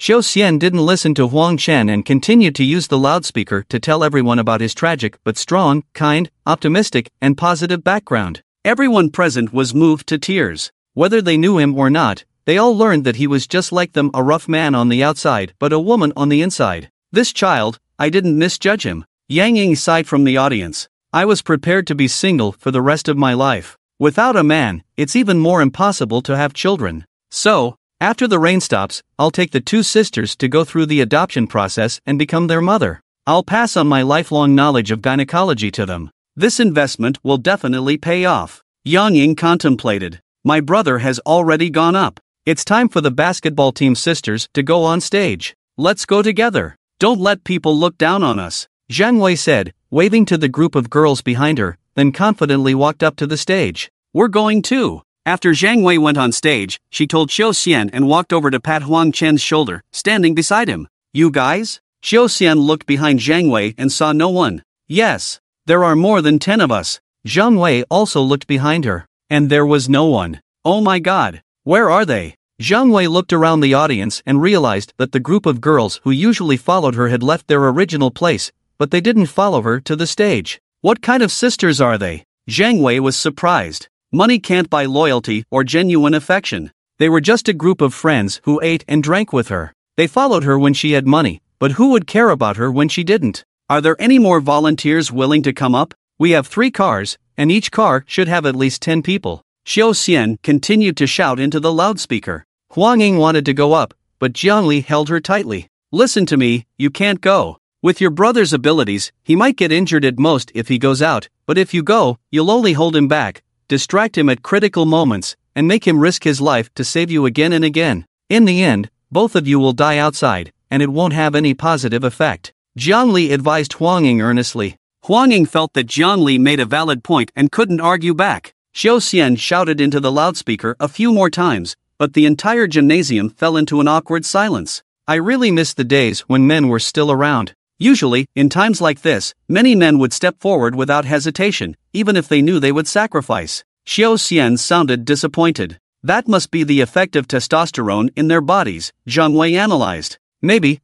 Xiaoxian didn't listen to Huang Chen and continued to use the loudspeaker to tell everyone about his tragic but strong, kind, optimistic, and positive background. Everyone present was moved to tears. Whether they knew him or not, they all learned that he was just like them, a rough man on the outside but a woman on the inside. "This child, I didn't misjudge him." Yang Ying sighed from the audience. "I was prepared to be single for the rest of my life. Without a man, it's even more impossible to have children. So, after the rain stops, I'll take the two sisters to go through the adoption process and become their mother. I'll pass on my lifelong knowledge of gynecology to them. This investment will definitely pay off. Yang Ying contemplated. My brother has already gone up. It's time for the basketball team sisters to go on stage. Let's go together. Don't let people look down on us, Zhang Wei said, waving to the group of girls behind her, then confidently walked up to the stage. We're going too. After Zhang Wei went on stage, she told Xiao Xian and walked over to pat Huang Chen's shoulder, standing beside him. You guys? Xiao Xian looked behind Zhang Wei and saw no one. Yes. There are more than 10 of us. Zhang Wei also looked behind her. And there was no one. Oh my god. Where are they? Zhang Wei looked around the audience and realized that the group of girls who usually followed her had left their original place, but they didn't follow her to the stage. What kind of sisters are they? Zhang Wei was surprised. Money can't buy loyalty or genuine affection. They were just a group of friends who ate and drank with her. They followed her when she had money, but who would care about her when she didn't? Are there any more volunteers willing to come up? We have 3 cars, and each car should have at least 10 people. Xiao Xian continued to shout into the loudspeaker. Huang Ying wanted to go up, but Jiang Li held her tightly. Listen to me, you can't go. With your brother's abilities, he might get injured at most if he goes out, but if you go, you'll only hold him back, distract him at critical moments, and make him risk his life to save you again and again. In the end, both of you will die outside, and it won't have any positive effect. Jiang Li advised Huang Ying earnestly. Huang Ying felt that Jiang Li made a valid point and couldn't argue back. Xiao Xian shouted into the loudspeaker a few more times, but the entire gymnasium fell into an awkward silence. I really miss the days when men were still around. Usually, in times like this, many men would step forward without hesitation, even if they knew they would sacrifice. Xiao Xian sounded disappointed. That must be the effect of testosterone in their bodies, Zhang Wei analyzed. Maybe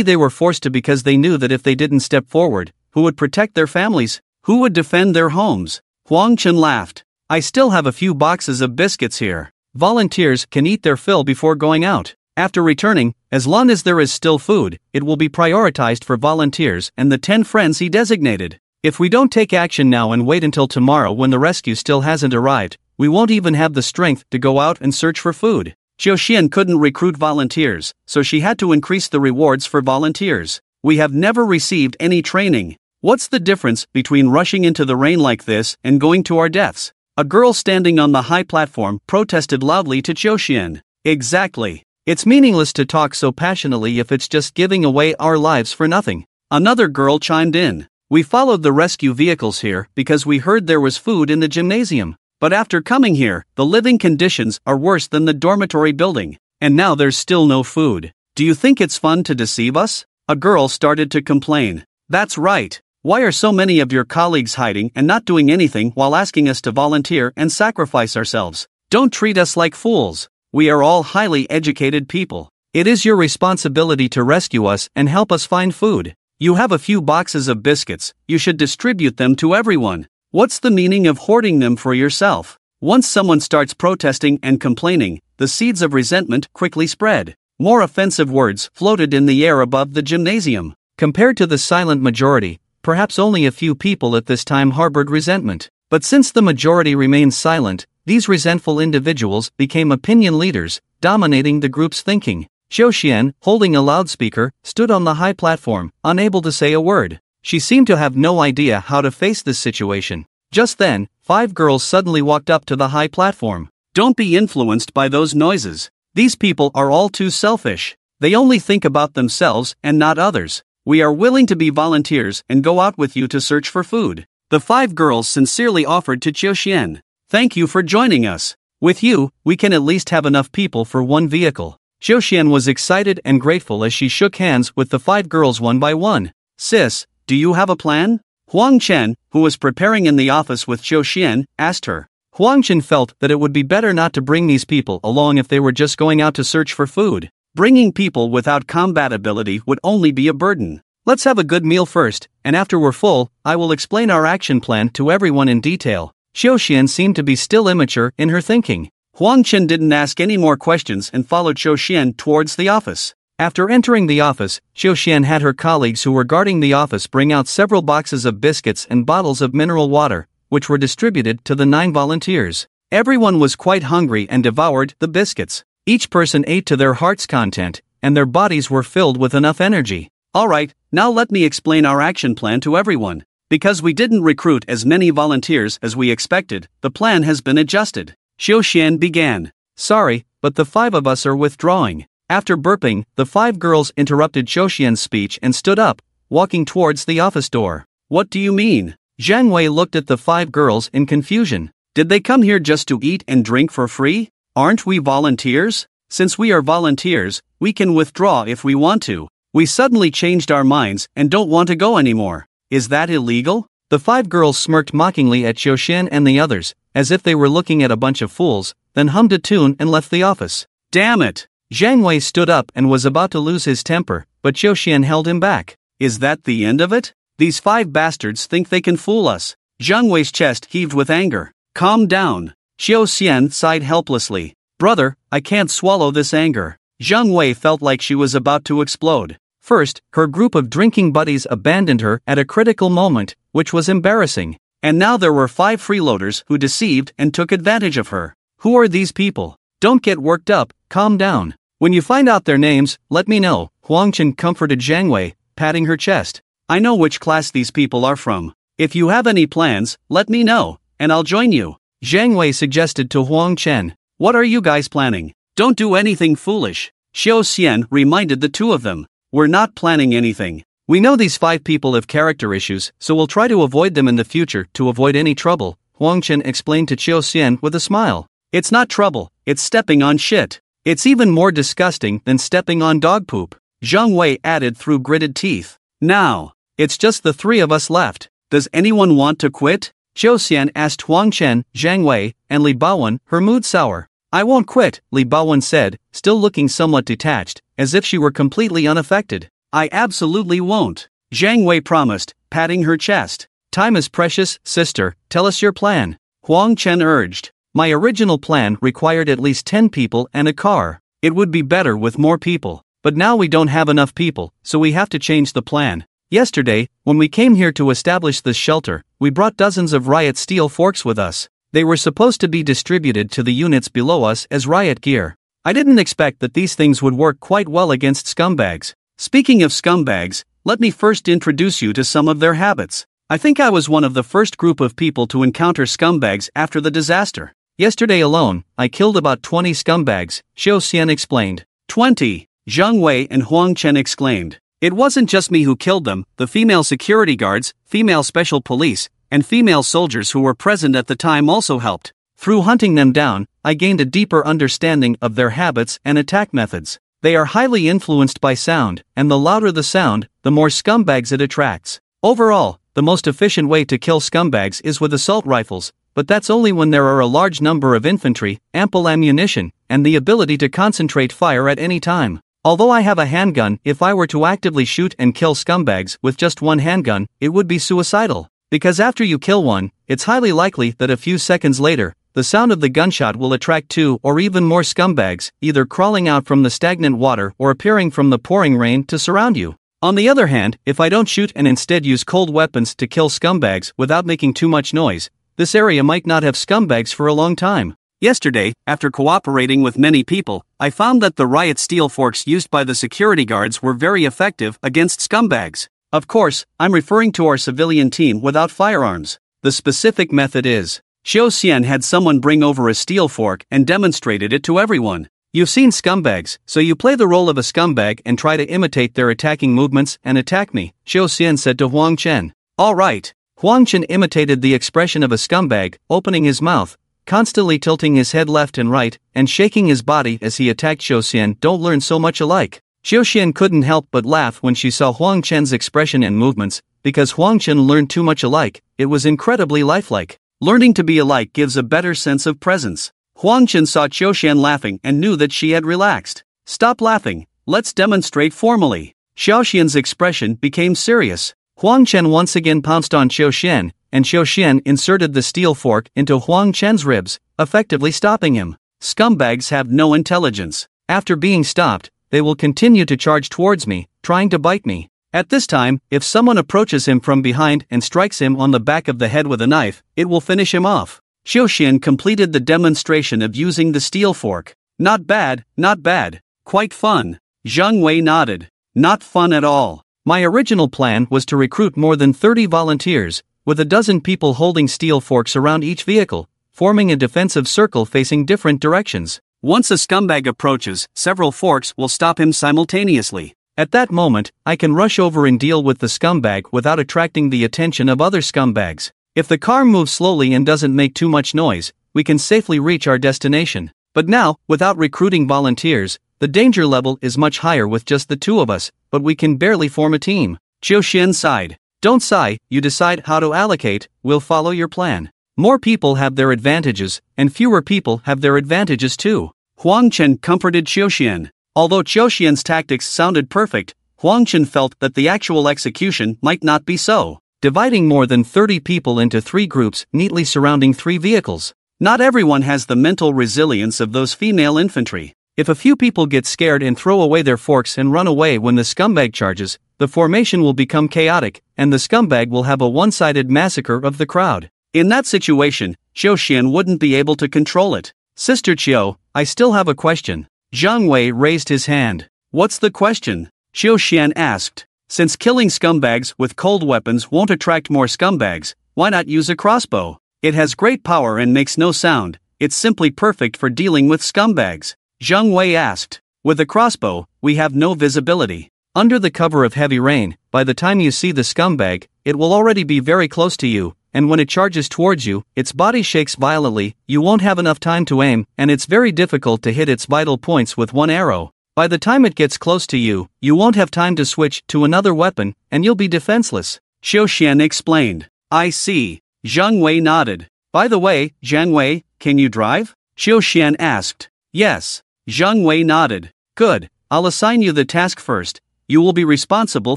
they were forced to because they knew that if they didn't step forward, who would protect their families? Who would defend their homes? Huang Chen laughed. I still have a few boxes of biscuits here. Volunteers can eat their fill before going out. After returning, as long as there is still food, it will be prioritized for volunteers and the 10 friends he designated. If we don't take action now and wait until tomorrow when the rescue still hasn't arrived, we won't even have the strength to go out and search for food. Xiao Xian couldn't recruit volunteers, so she had to increase the rewards for volunteers. We have never received any training. What's the difference between rushing into the rain like this and going to our deaths? A girl standing on the high platform protested loudly to Xiao Xian. Exactly. It's meaningless to talk so passionately if it's just giving away our lives for nothing. Another girl chimed in. We followed the rescue vehicles here because we heard there was food in the gymnasium. But after coming here, the living conditions are worse than the dormitory building. And now there's still no food. Do you think it's fun to deceive us? A girl started to complain. That's right. Why are so many of your colleagues hiding and not doing anything while asking us to volunteer and sacrifice ourselves? Don't treat us like fools. We are all highly educated people. It is your responsibility to rescue us and help us find food. You have a few boxes of biscuits, you should distribute them to everyone. What's the meaning of hoarding them for yourself? Once someone starts protesting and complaining, the seeds of resentment quickly spread. More offensive words floated in the air above the gymnasium. Compared to the silent majority, perhaps only a few people at this time harbored resentment. But since the majority remained silent, these resentful individuals became opinion leaders, dominating the group's thinking. Xiao Xian, holding a loudspeaker, stood on the high platform, unable to say a word. She seemed to have no idea how to face this situation. Just then, 5 girls suddenly walked up to the high platform. Don't be influenced by those noises. These people are all too selfish. They only think about themselves and not others. We are willing to be volunteers and go out with you to search for food. The 5 girls sincerely offered to Xiao Xian. Thank you for joining us. With you, we can at least have enough people for one vehicle. Xiao Xian was excited and grateful as she shook hands with the 5 girls one by one. Sis, do you have a plan? Huang Chen, who was preparing in the office with Xiao Xian, asked her. Huang Chen felt that it would be better not to bring these people along if they were just going out to search for food. Bringing people without combat ability would only be a burden. Let's have a good meal first, and after we're full, I will explain our action plan to everyone in detail. Xiao Xian seemed to be still immature in her thinking. Huang Chen didn't ask any more questions and followed Xiao Xian towards the office. After entering the office, Xiao Xian had her colleagues who were guarding the office bring out several boxes of biscuits and bottles of mineral water, which were distributed to the 9 volunteers. Everyone was quite hungry and devoured the biscuits. Each person ate to their heart's content, and their bodies were filled with enough energy. Alright, now let me explain our action plan to everyone. Because we didn't recruit as many volunteers as we expected, the plan has been adjusted. Xiao Xian began. Sorry, but the 5 of us are withdrawing. After burping, the 5 girls interrupted Xiao Xian's speech and stood up, walking towards the office door. What do you mean? Zhang Wei looked at the 5 girls in confusion. Did they come here just to eat and drink for free? Aren't we volunteers? Since we are volunteers, we can withdraw if we want to. We suddenly changed our minds and don't want to go anymore. Is that illegal? The 5 girls smirked mockingly at Xiao Xian and the others, as if they were looking at a bunch of fools, then hummed a tune and left the office. Damn it! Zhang Wei stood up and was about to lose his temper, but Xiao Xian held him back. Is that the end of it? These 5 bastards think they can fool us. Zhang Wei's chest heaved with anger. Calm down. Xiao Xian sighed helplessly. Brother, I can't swallow this anger. Zhang Wei felt like she was about to explode. First, her group of drinking buddies abandoned her at a critical moment, which was embarrassing. And now there were 5 freeloaders who deceived and took advantage of her. Who are these people? Don't get worked up, calm down. When you find out their names, let me know. Huang Chen comforted Zhang Wei, patting her chest. I know which class these people are from. If you have any plans, let me know, and I'll join you. Zhang Wei suggested to Huang Chen. What are you guys planning? Don't do anything foolish. Xiao Xian reminded the 2 of them. We're not planning anything. We know these 5 people have character issues, so we'll try to avoid them in the future to avoid any trouble, Huang Chen explained to Xiao Xian with a smile. It's not trouble, it's stepping on shit. It's even more disgusting than stepping on dog poop, Zhang Wei added through gritted teeth. Now, it's just the 3 of us left. Does anyone want to quit? Xiao Xian asked Huang Chen, Zhang Wei, and Li Baowen, her mood sour. I won't quit, Li Baowen said, still looking somewhat detached, as if she were completely unaffected. I absolutely won't, Zhang Wei promised, patting her chest. Time is precious, sister, tell us your plan, Huang Chen urged. My original plan required at least 10 people and a car. It would be better with more people, but now we don't have enough people, so we have to change the plan. Yesterday, when we came here to establish this shelter, we brought dozens of riot steel forks with us. They were supposed to be distributed to the units below us as riot gear. I didn't expect that these things would work quite well against scumbags. Speaking of scumbags, let me first introduce you to some of their habits. I think I was one of the first group of people to encounter scumbags after the disaster. Yesterday alone, I killed about 20 scumbags, Xiao Xian explained. 20, Zhang Wei and Huang Chen exclaimed. It wasn't just me who killed them, the female security guards, female special police, and female soldiers who were present at the time also helped. Through hunting them down, I gained a deeper understanding of their habits and attack methods. They are highly influenced by sound, and the louder the sound, the more scumbags it attracts. Overall, the most efficient way to kill scumbags is with assault rifles, but that's only when there are a large number of infantry, ample ammunition, and the ability to concentrate fire at any time. Although I have a handgun, if I were to actively shoot and kill scumbags with just one handgun, it would be suicidal. Because after you kill one, it's highly likely that a few seconds later, the sound of the gunshot will attract 2 or even more scumbags, either crawling out from the stagnant water or appearing from the pouring rain to surround you. On the other hand, if I don't shoot and instead use cold weapons to kill scumbags without making too much noise, this area might not have scumbags for a long time. Yesterday, after cooperating with many people, I found that the riot steel forks used by the security guards were very effective against scumbags. Of course, I'm referring to our civilian team without firearms. The specific method is, Xiao Xian had someone bring over a steel fork and demonstrated it to everyone. You've seen scumbags, so you play the role of a scumbag and try to imitate their attacking movements and attack me, Xiao Xian said to Huang Chen. All right. Huang Chen imitated the expression of a scumbag, opening his mouth, constantly tilting his head left and right, and shaking his body as he attacked Xiao Xian. Don't learn so much alike. Xiao Xian couldn't help but laugh when she saw Huang Chen's expression and movements, because Huang Chen learned too much alike. It was incredibly lifelike. Learning to be alike gives a better sense of presence. Huang Chen saw Xiao Xian laughing and knew that she had relaxed. Stop laughing, let's demonstrate formally. Xiao Xian's expression became serious. Huang Chen once again pounced on Xiao Xian, and Xiao Xian inserted the steel fork into Huang Chen's ribs, effectively stopping him. Scumbags have no intelligence. After being stopped, they will continue to charge towards me, trying to bite me. At this time, if someone approaches him from behind and strikes him on the back of the head with a knife, it will finish him off. Xiaoxian completed the demonstration of using the steel fork. Not bad, not bad. Quite fun. Zhang Wei nodded. Not fun at all. My original plan was to recruit more than 30 volunteers, with a dozen people holding steel forks around each vehicle, forming a defensive circle facing different directions. Once a scumbag approaches, several forks will stop him simultaneously. At that moment, I can rush over and deal with the scumbag without attracting the attention of other scumbags. If the car moves slowly and doesn't make too much noise, we can safely reach our destination. But now, without recruiting volunteers, the danger level is much higher with just the two of us, but we can barely form a team. Xiaoxian sighed. Don't sigh, you decide how to allocate, we'll follow your plan. More people have their advantages, and fewer people have their advantages too. Huang Chen comforted Xiaoxian. Although Xiaoxian's tactics sounded perfect, Huang Chen felt that the actual execution might not be so. Dividing more than 30 people into 3 groups neatly surrounding 3 vehicles. Not everyone has the mental resilience of those female infantry. If a few people get scared and throw away their forks and run away when the scumbag charges, the formation will become chaotic, and the scumbag will have a one-sided massacre of the crowd. In that situation, Xiaoxian wouldn't be able to control it. Sister Qiu, I still have a question. Zhang Wei raised his hand. What's the question? Xiaoxian asked. Since killing scumbags with cold weapons won't attract more scumbags, why not use a crossbow? It has great power and makes no sound, it's simply perfect for dealing with scumbags. Zhang Wei asked. With a crossbow, we have no visibility. Under the cover of heavy rain, by the time you see the scumbag, it will already be very close to you, and when it charges towards you, its body shakes violently, you won't have enough time to aim, and it's very difficult to hit its vital points with one arrow. By the time it gets close to you, you won't have time to switch to another weapon, and you'll be defenseless. Xiaoxian explained. I see. Zhang Wei nodded. By the way, Zhang Wei, can you drive? Xiaoxian asked. Yes. Zhang Wei nodded. Good, I'll assign you the task first. You will be responsible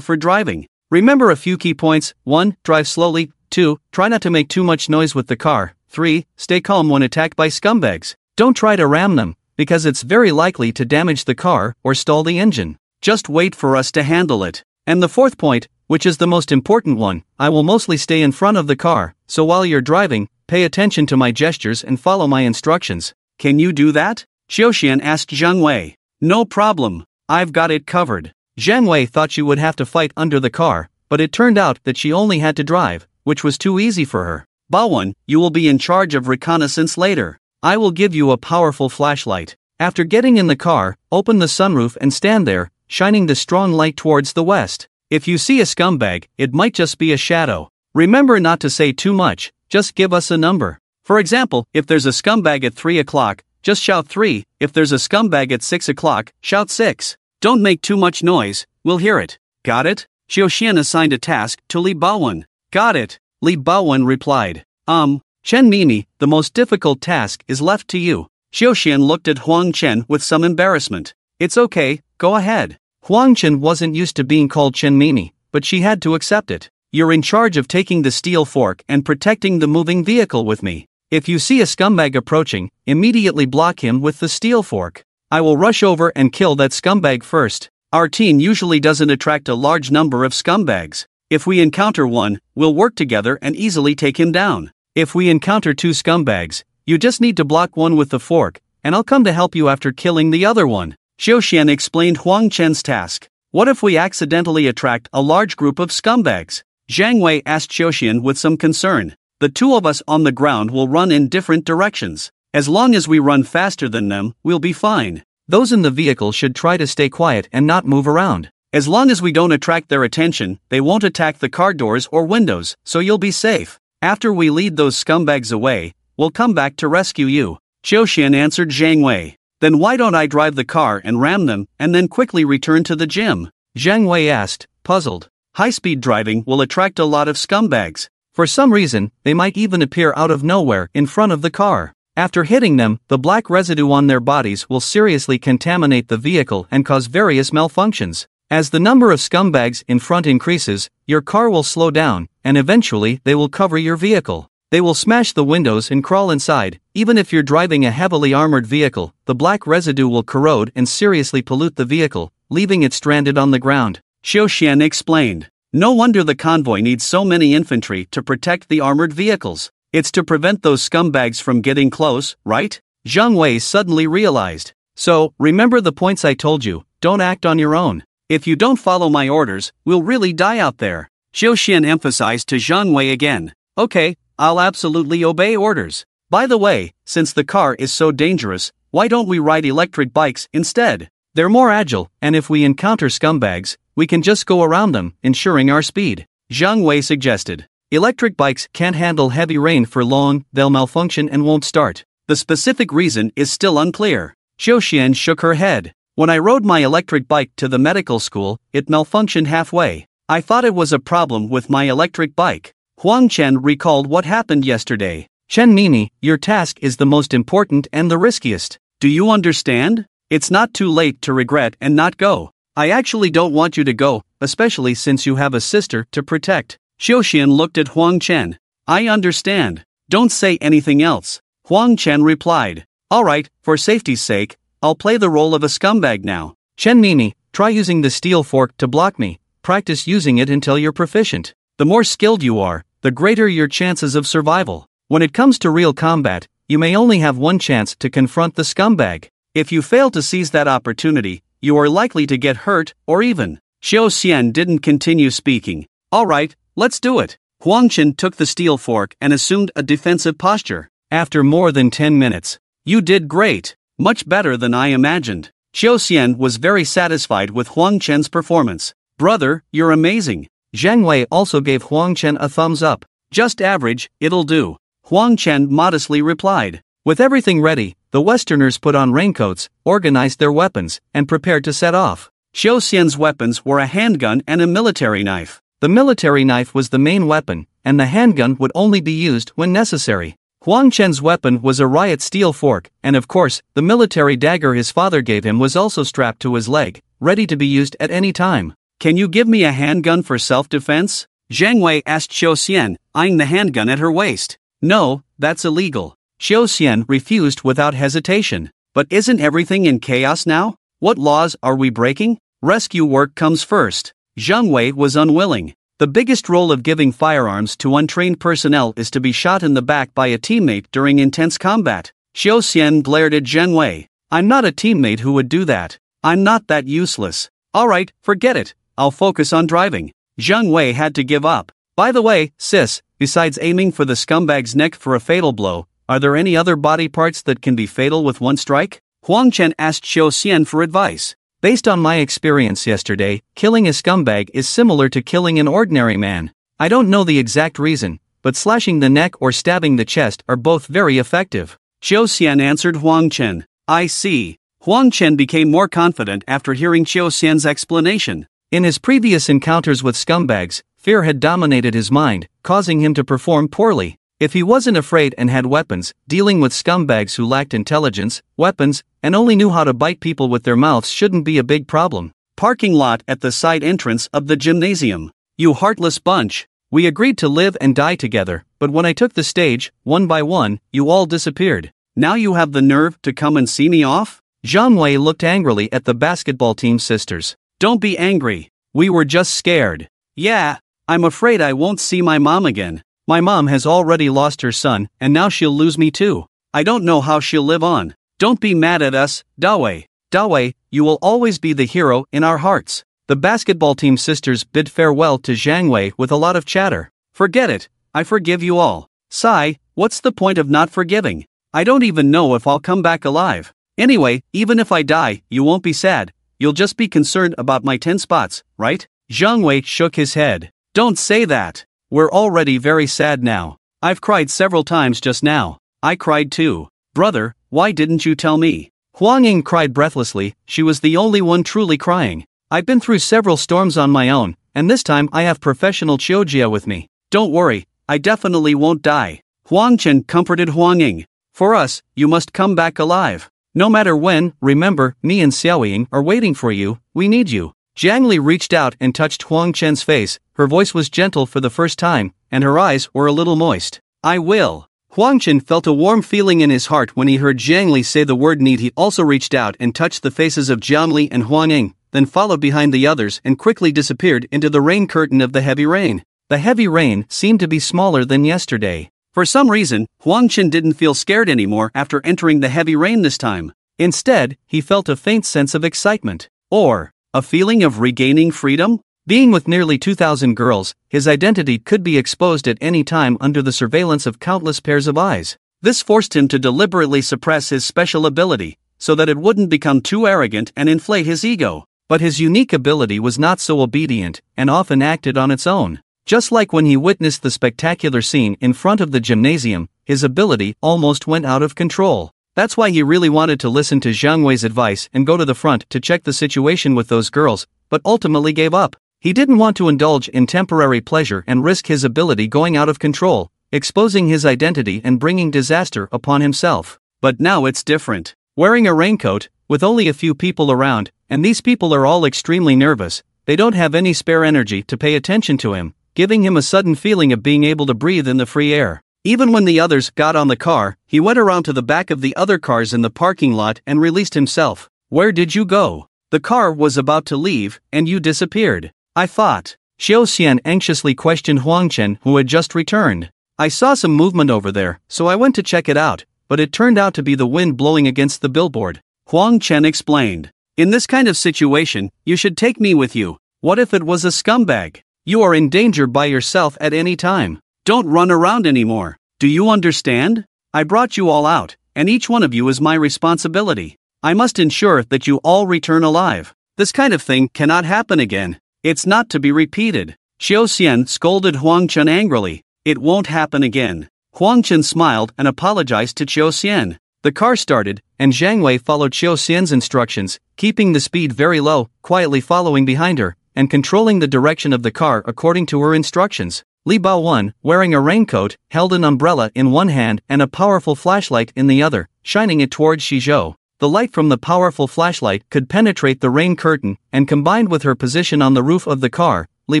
for driving. Remember a few key points. 1. Drive slowly. 2. Try not to make too much noise with the car. 3. Stay calm when attacked by scumbags. Don't try to ram them, because it's very likely to damage the car or stall the engine. Just wait for us to handle it. And the 4th point, which is the most important one, I will mostly stay in front of the car, so while you're driving, pay attention to my gestures and follow my instructions. Can you do that? Xiaoxian asked Zhang Wei. No problem, I've got it covered. Zhang Wei thought she would have to fight under the car, but it turned out that she only had to drive, which was too easy for her. Baowen, you will be in charge of reconnaissance later. I will give you a powerful flashlight. After getting in the car, open the sunroof and stand there, shining the strong light towards the west. If you see a scumbag, it might just be a shadow. Remember not to say too much, just give us a number. For example, if there's a scumbag at 3 o'clock, just shout 3, if there's a scumbag at 6 o'clock, shout 6. Don't make too much noise, we'll hear it. Got it? Xiaoxian assigned a task to Li Baowen. Got it, Li Baowen replied. Chen Mimi, the most difficult task is left to you. Xiaoxian looked at Huang Chen with some embarrassment. It's okay, go ahead. Huang Chen wasn't used to being called Chen Mimi, but she had to accept it. You're in charge of taking the steel fork and protecting the moving vehicle with me. If you see a scumbag approaching, immediately block him with the steel fork. I will rush over and kill that scumbag first. Our team usually doesn't attract a large number of scumbags. If we encounter one, we'll work together and easily take him down. If we encounter 2 scumbags, you just need to block one with the fork, and I'll come to help you after killing the other one. Xiaoxian explained Huang Chen's task. What if we accidentally attract a large group of scumbags? Zhang Wei asked Xiaoxian with some concern. The 2 of us on the ground will run in different directions. As long as we run faster than them, we'll be fine. Those in the vehicle should try to stay quiet and not move around. As long as we don't attract their attention, they won't attack the car doors or windows, so you'll be safe. After we lead those scumbags away, we'll come back to rescue you. Xiaoxian answered Zhang Wei. Then why don't I drive the car and ram them, and then quickly return to the gym? Zhang Wei asked, puzzled. High-speed driving will attract a lot of scumbags. For some reason, they might even appear out of nowhere in front of the car. After hitting them, the black residue on their bodies will seriously contaminate the vehicle and cause various malfunctions. As the number of scumbags in front increases, your car will slow down, and eventually they will cover your vehicle. They will smash the windows and crawl inside. Even if you're driving a heavily armored vehicle, the black residue will corrode and seriously pollute the vehicle, leaving it stranded on the ground. Xiao Xian explained. No wonder the convoy needs so many infantry to protect the armored vehicles. It's to prevent those scumbags from getting close, right? Zhang Wei suddenly realized. So, remember the points I told you, don't act on your own. If you don't follow my orders, we'll really die out there. Xiao Xian emphasized to Zhang Wei again. Okay, I'll absolutely obey orders. By the way, since the car is so dangerous, why don't we ride electric bikes instead? They're more agile, and if we encounter scumbags, we can just go around them, ensuring our speed. Zhang Wei suggested. Electric bikes can't handle heavy rain for long, they'll malfunction and won't start. The specific reason is still unclear. Xiao Xian shook her head. When I rode my electric bike to the medical school, it malfunctioned halfway. I thought it was a problem with my electric bike. Huang Chen recalled what happened yesterday. Chen Nini, your task is the most important and the riskiest. Do you understand? It's not too late to regret and not go. I actually don't want you to go, especially since you have a sister to protect. Xiao Xian looked at Huang Chen. I understand. Don't say anything else. Huang Chen replied. Alright, for safety's sake, I'll play the role of a scumbag now. Chen Nini, try using the steel fork to block me. Practice using it until you're proficient. The more skilled you are, the greater your chances of survival. When it comes to real combat, you may only have one chance to confront the scumbag. If you fail to seize that opportunity, you are likely to get hurt, or even. Xiao Xian didn't continue speaking. Alright, let's do it. Huang Chen took the steel fork and assumed a defensive posture. After more than 10 minutes. You did great. Much better than I imagined. Xiao Xian was very satisfied with Huang Chen's performance. Brother, you're amazing. Zhang Wei also gave Huang Chen a thumbs up. Just average, it'll do. Huang Chen modestly replied. With everything ready, the Westerners put on raincoats, organized their weapons, and prepared to set off. Xiao Xian's weapons were a handgun and a military knife. The military knife was the main weapon, and the handgun would only be used when necessary. Huang Chen's weapon was a riot steel fork, and of course, the military dagger his father gave him was also strapped to his leg, ready to be used at any time. Can you give me a handgun for self-defense? Zhang Wei asked Xiao Xian, eyeing the handgun at her waist. No, that's illegal. Xiao Xian refused without hesitation. But isn't everything in chaos now? What laws are we breaking? Rescue work comes first. Zhang Wei was unwilling. The biggest role of giving firearms to untrained personnel is to be shot in the back by a teammate during intense combat. Xiao Xian glared at Zhang Wei. I'm not a teammate who would do that. I'm not that useless. Alright, forget it. I'll focus on driving. Zhang Wei had to give up. By the way, sis, besides aiming for the scumbag's neck for a fatal blow, are there any other body parts that can be fatal with one strike? Huang Chen asked Xiao Xian for advice. Based on my experience yesterday, killing a scumbag is similar to killing an ordinary man. I don't know the exact reason, but slashing the neck or stabbing the chest are both very effective. Xiao Xian answered Huang Chen. I see. Huang Chen became more confident after hearing Xiao Xian's explanation. In his previous encounters with scumbags, fear had dominated his mind, causing him to perform poorly. If he wasn't afraid and had weapons, dealing with scumbags who lacked intelligence, weapons, and only knew how to bite people with their mouths shouldn't be a big problem. Parking lot at the side entrance of the gymnasium. You heartless bunch. We agreed to live and die together, but when I took the stage, one by one, you all disappeared. Now you have the nerve to come and see me off? Zhang Wei looked angrily at the basketball team's sisters. Don't be angry. We were just scared. Yeah, I'm afraid I won't see my mom again. My mom has already lost her son, and now she'll lose me too. I don't know how she'll live on. Don't be mad at us, Dawei. Dawei, you will always be the hero in our hearts. The basketball team sisters bid farewell to Zhang Wei with a lot of chatter. Forget it, I forgive you all. Sigh, what's the point of not forgiving? I don't even know if I'll come back alive. Anyway, even if I die, you won't be sad. You'll just be concerned about my 10 spots, right? Zhang Wei shook his head. Don't say that. We're already very sad now. I've cried several times just now. I cried too. Brother, why didn't you tell me? Huang Ying cried breathlessly. She was the only one truly crying. I've been through several storms on my own, and this time I have professional Chiojia with me. Don't worry, I definitely won't die. Huang Chen comforted Huang Ying. For us, you must come back alive. No matter when, remember, me and Xiao Ying are waiting for you, we need you. Jiang Li reached out and touched Huang Chen's face. Her voice was gentle for the first time, and her eyes were a little moist. I will. Huang Chen felt a warm feeling in his heart when he heard Jiang Li say the word need. He also reached out and touched the faces of Jiang Li and Huang Ying. then followed behind the others and quickly disappeared into the rain curtain of the heavy rain. The heavy rain seemed to be smaller than yesterday. For some reason, Huang Chen didn't feel scared anymore after entering the heavy rain this time. Instead, he felt a faint sense of excitement. Or a feeling of regaining freedom? Being with nearly 2,000 girls, his identity could be exposed at any time under the surveillance of countless pairs of eyes. This forced him to deliberately suppress his special ability, so that it wouldn't become too arrogant and inflate his ego. But his unique ability was not so obedient, and often acted on its own. Just like when he witnessed the spectacular scene in front of the gymnasium, his ability almost went out of control. That's why he really wanted to listen to Zhang Wei's advice and go to the front to check the situation with those girls, but ultimately gave up. He didn't want to indulge in temporary pleasure and risk his ability going out of control, exposing his identity and bringing disaster upon himself. But now it's different. Wearing a raincoat, with only a few people around, and these people are all extremely nervous, they don't have any spare energy to pay attention to him, giving him a sudden feeling of being able to breathe in the free air. Even when the others got on the car, he went around to the back of the other cars in the parking lot and released himself. "Where did you go? The car was about to leave, and you disappeared. I thought." Xiao Xian anxiously questioned Huang Chen, who had just returned. "I saw some movement over there, so I went to check it out, but it turned out to be the wind blowing against the billboard," Huang Chen explained. "In this kind of situation, you should take me with you. What if it was a scumbag? You are in danger by yourself at any time. Don't run around anymore. Do you understand? I brought you all out, and each one of you is my responsibility. I must ensure that you all return alive. This kind of thing cannot happen again. It's not to be repeated." Xiao Xian scolded Huang Chen angrily. "It won't happen again." Huang Chen smiled and apologized to Xiao Xian. The car started, and Zhang Wei followed Xiao Xian's instructions, keeping the speed very low, quietly following behind her, and controlling the direction of the car according to her instructions. Li Baowen, wearing a raincoat, held an umbrella in one hand and a powerful flashlight in the other, shining it towards Shizhou. The light from the powerful flashlight could penetrate the rain curtain, and combined with her position on the roof of the car, Li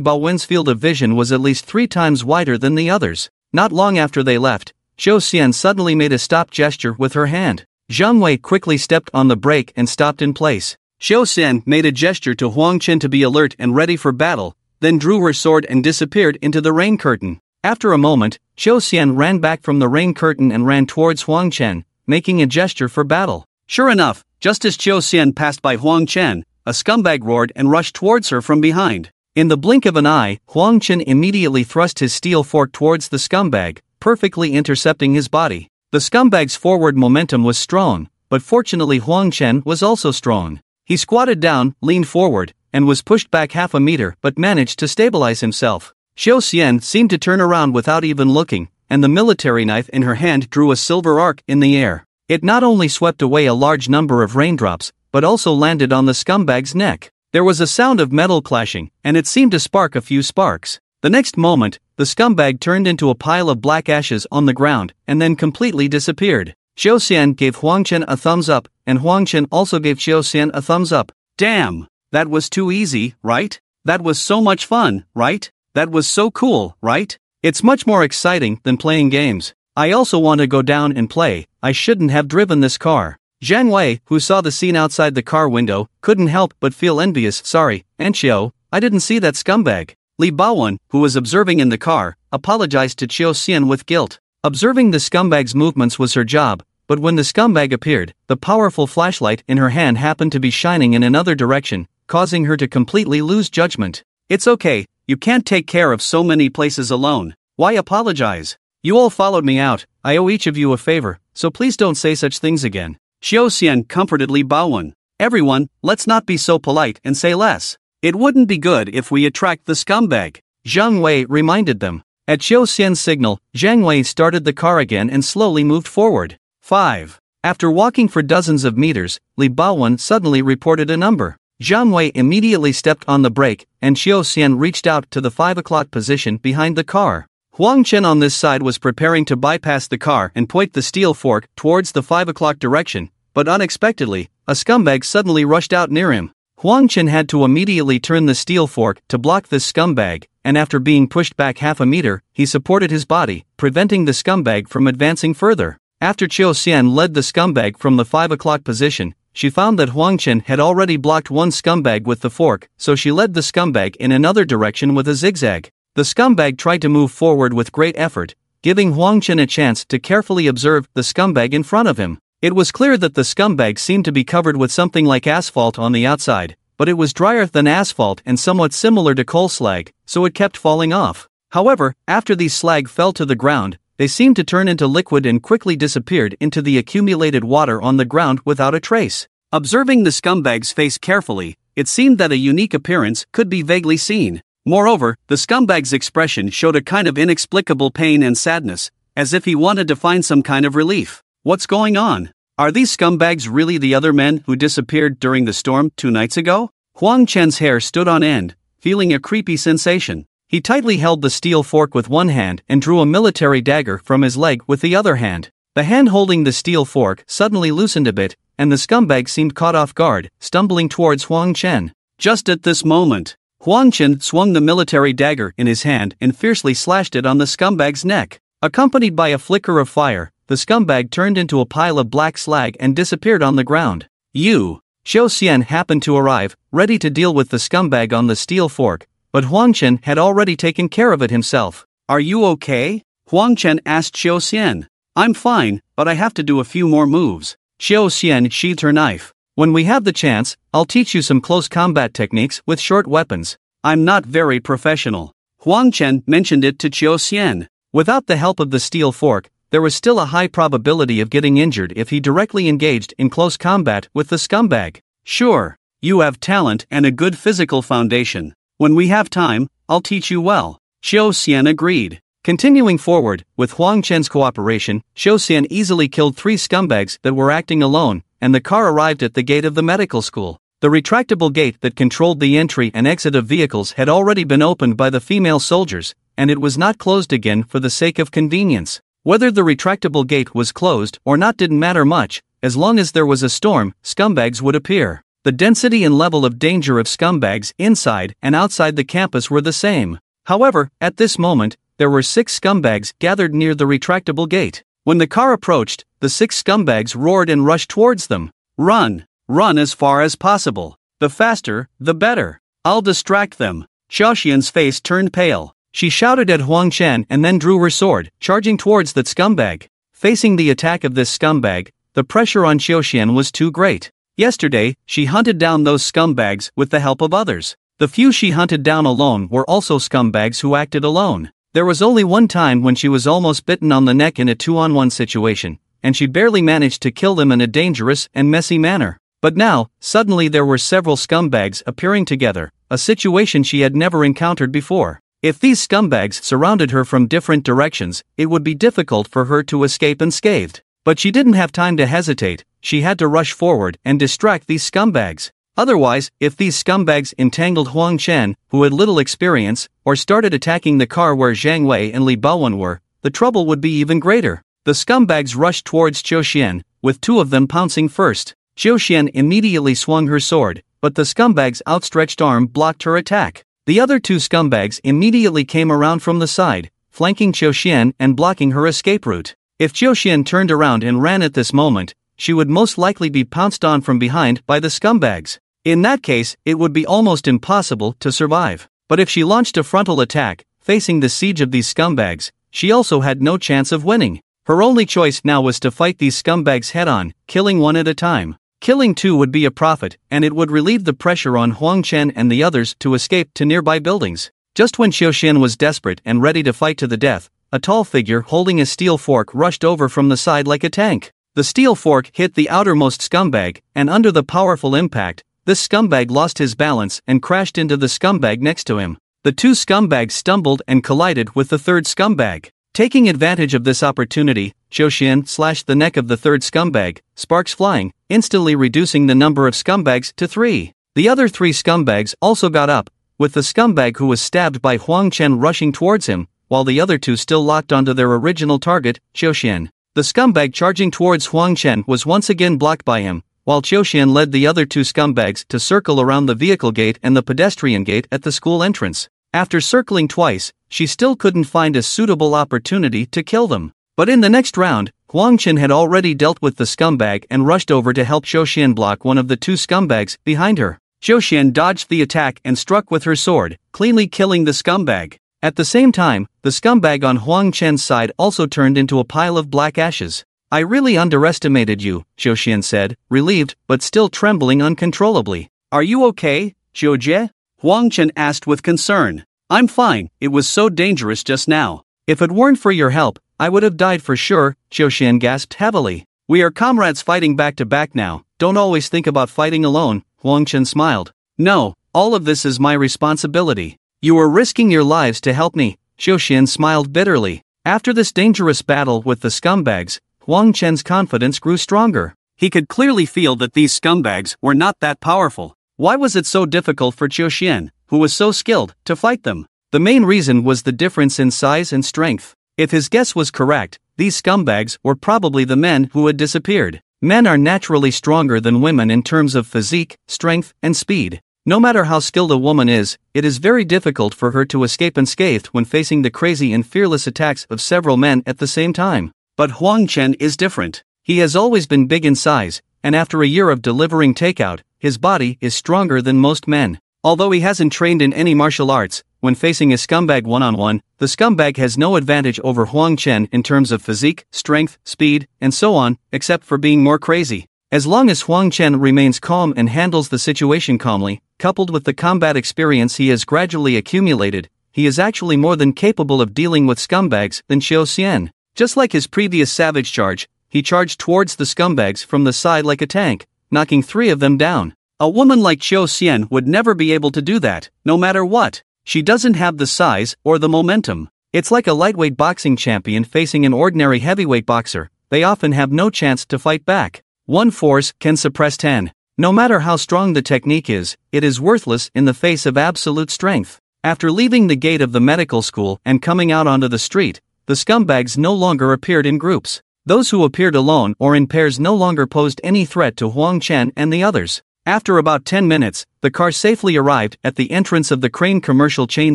Baowen's field of vision was at least 3 times wider than the others. Not long after they left, Xiao Xian suddenly made a stop gesture with her hand. Zhang Wei quickly stepped on the brake and stopped in place. Xiao Xian made a gesture to Huang Chen to be alert and ready for battle, then drew her sword and disappeared into the rain curtain. After a moment, Xiao Xian ran back from the rain curtain and ran towards Huang Chen, making a gesture for battle. Sure enough, just as Xiao Xian passed by Huang Chen, a scumbag roared and rushed towards her from behind. In the blink of an eye, Huang Chen immediately thrust his steel fork towards the scumbag, perfectly intercepting his body. The scumbag's forward momentum was strong, but fortunately Huang Chen was also strong. He squatted down, leaned forward, and was pushed back half a meter but managed to stabilize himself. Xiao Xian seemed to turn around without even looking, and the military knife in her hand drew a silver arc in the air. It not only swept away a large number of raindrops, but also landed on the scumbag's neck. There was a sound of metal clashing, and it seemed to spark a few sparks. The next moment, the scumbag turned into a pile of black ashes on the ground, and then completely disappeared. Xiao Xian gave Huang Chen a thumbs up, and Huang Chen also gave Xiao Xian a thumbs up. "Damn! That was too easy, right? That was so much fun, right? That was so cool, right? It's much more exciting than playing games. I also want to go down and play. I shouldn't have driven this car." Zhang Wei, who saw the scene outside the car window, couldn't help but feel envious. "Sorry, Anxiao, I didn't see that scumbag." Li Baowen, who was observing in the car, apologized to Xiao Xian with guilt. Observing the scumbag's movements was her job, but when the scumbag appeared, the powerful flashlight in her hand happened to be shining in another direction, causing her to completely lose judgment. "It's okay, you can't take care of so many places alone. Why apologize? You all followed me out, I owe each of you a favor, so please don't say such things again." Xiao Xian comforted Li Baowen. "Everyone, let's not be so polite and say less. It wouldn't be good if we attract the scumbag," Zhang Wei reminded them. At Xiao Xian's signal, Zhang Wei started the car again and slowly moved forward. 5. After walking for dozens of meters, Li Baowen suddenly reported a number. Zhang Wei immediately stepped on the brake, and Xiao Xian reached out to the 5 o'clock position behind the car. Huang Chen on this side was preparing to bypass the car and point the steel fork towards the 5 o'clock direction, but unexpectedly, a scumbag suddenly rushed out near him. Huang Chen had to immediately turn the steel fork to block this scumbag, and after being pushed back half a meter, he supported his body, preventing the scumbag from advancing further. After Xiao Xian led the scumbag from the 5 o'clock position, she found that Huang Chen had already blocked one scumbag with the fork, so she led the scumbag in another direction with a zigzag. The scumbag tried to move forward with great effort, giving Huang Chen a chance to carefully observe the scumbag in front of him. It was clear that the scumbag seemed to be covered with something like asphalt on the outside, but it was drier than asphalt and somewhat similar to coal slag, so it kept falling off. However, after these slag fell to the ground, they seemed to turn into liquid and quickly disappeared into the accumulated water on the ground without a trace. Observing the scumbag's face carefully, it seemed that a unique appearance could be vaguely seen. Moreover, the scumbag's expression showed a kind of inexplicable pain and sadness, as if he wanted to find some kind of relief. What's going on? Are these scumbags really the other men who disappeared during the storm 2 nights ago? Huang Chen's hair stood on end, feeling a creepy sensation. He tightly held the steel fork with one hand and drew a military dagger from his leg with the other hand. The hand holding the steel fork suddenly loosened a bit, and the scumbag seemed caught off guard, stumbling towards Huang Chen. Just at this moment, Huang Chen swung the military dagger in his hand and fiercely slashed it on the scumbag's neck. Accompanied by a flicker of fire, the scumbag turned into a pile of black slag and disappeared on the ground. Xiao Xian happened to arrive, ready to deal with the scumbag on the steel fork, but Huang Chen had already taken care of it himself. Are you okay? Huang Chen asked Xian. I'm fine, but I have to do a few more moves. Xian sheathed her knife. When we have the chance, I'll teach you some close combat techniques with short weapons. I'm not very professional. Huang Chen mentioned it to Xian. Without the help of the steel fork, there was still a high probability of getting injured if he directly engaged in close combat with the scumbag. Sure, you have talent and a good physical foundation. When we have time, I'll teach you well. Xian agreed. Continuing forward, with Huang Chen's cooperation, Xian easily killed 3 scumbags that were acting alone, and the car arrived at the gate of the medical school. The retractable gate that controlled the entry and exit of vehicles had already been opened by the female soldiers, and it was not closed again for the sake of convenience. Whether the retractable gate was closed or not didn't matter much, as long as there was a storm, scumbags would appear. The density and level of danger of scumbags inside and outside the campus were the same. However, at this moment, there were 6 scumbags gathered near the retractable gate. When the car approached, the 6 scumbags roared and rushed towards them. Run! Run as far as possible. The faster, the better. I'll distract them. Xiaoxian's face turned pale. She shouted at Huang Chen and then drew her sword, charging towards that scumbag. Facing the attack of this scumbag, the pressure on Xiaoxian was too great. Yesterday, she hunted down those scumbags with the help of others. The few she hunted down alone were also scumbags who acted alone. There was only one time when she was almost bitten on the neck in a 2-on-1 situation, and she barely managed to kill them in a dangerous and messy manner. But now, suddenly there were several scumbags appearing together, a situation she had never encountered before. If these scumbags surrounded her from different directions, it would be difficult for her to escape unscathed. But she didn't have time to hesitate, she had to rush forward and distract these scumbags. Otherwise, if these scumbags entangled Huang Chen, who had little experience, or started attacking the car where Zhang Wei and Li Baowen were, the trouble would be even greater. The scumbags rushed towards Xiaoxian, with 2 of them pouncing first. Xiaoxian immediately swung her sword, but the scumbag's outstretched arm blocked her attack. The other 2 scumbags immediately came around from the side, flanking Xiaoxian and blocking her escape route. If Xiaoxian turned around and ran at this moment, she would most likely be pounced on from behind by the scumbags. In that case, it would be almost impossible to survive. But if she launched a frontal attack, facing the siege of these scumbags, she also had no chance of winning. Her only choice now was to fight these scumbags head-on, killing 1 at a time. Killing 2 would be a profit, and it would relieve the pressure on Huang Chen and the others to escape to nearby buildings. Just when Xiaoxian was desperate and ready to fight to the death, a tall figure holding a steel fork rushed over from the side like a tank. The steel fork hit the outermost scumbag, and under the powerful impact, this scumbag lost his balance and crashed into the scumbag next to him. The 2 scumbags stumbled and collided with the 3rd scumbag. Taking advantage of this opportunity, Xiaoxian slashed the neck of the 3rd scumbag, sparks flying, instantly reducing the number of scumbags to 3. The other 3 scumbags also got up, with the scumbag who was stabbed by Huang Chen rushing towards him, while the other 2 still locked onto their original target, Xiaoxian. The scumbag charging towards Huang Chen was once again blocked by him, while Xiaoxian led the other 2 scumbags to circle around the vehicle gate and the pedestrian gate at the school entrance. After circling twice, she still couldn't find a suitable opportunity to kill them. But in the next round, Huang Chen had already dealt with the scumbag and rushed over to help Zhou Xian block one of the two scumbags behind her. Zhou Xian dodged the attack and struck with her sword, cleanly killing the scumbag. At the same time, the scumbag on Huang Chen's side also turned into a pile of black ashes. "I really underestimated you," Zhou Xian said, relieved but still trembling uncontrollably. "Are you okay, Zhou Jie?" Huang Chen asked with concern. "I'm fine, it was so dangerous just now. If it weren't for your help, I would have died for sure," Zhou Xian gasped heavily. "We are comrades fighting back to back now, don't always think about fighting alone," Huang Chen smiled. "No, all of this is my responsibility. You were risking your lives to help me," Zhou Xian smiled bitterly. After this dangerous battle with the scumbags, Huang Chen's confidence grew stronger. He could clearly feel that these scumbags were not that powerful. Why was it so difficult for Zhou Xian, who was so skilled, to fight them? The main reason was the difference in size and strength. If his guess was correct, these scumbags were probably the men who had disappeared. Men are naturally stronger than women in terms of physique, strength, and speed. No matter how skilled a woman is, it is very difficult for her to escape unscathed when facing the crazy and fearless attacks of several men at the same time. But Huang Chen is different. He has always been big in size, and after a year of delivering takeout, his body is stronger than most men. Although he hasn't trained in any martial arts, when facing a scumbag one-on-one, the scumbag has no advantage over Huang Chen in terms of physique, strength, speed, and so on, except for being more crazy. As long as Huang Chen remains calm and handles the situation calmly, coupled with the combat experience he has gradually accumulated, he is actually more than capable of dealing with scumbags than Zhou Xian. Just like his previous savage charge, he charged towards the scumbags from the side like a tank, knocking 3 of them down. A woman like Zhou Xian would never be able to do that, no matter what. She doesn't have the size or the momentum. It's like a lightweight boxing champion facing an ordinary heavyweight boxer. They often have no chance to fight back. One force can suppress 10. No matter how strong the technique is, it is worthless in the face of absolute strength. After leaving the gate of the medical school and coming out onto the street, the scumbags no longer appeared in groups. Those who appeared alone or in pairs no longer posed any threat to Huang Chen and the others. After about 10 minutes, the car safely arrived at the entrance of the Crane commercial chain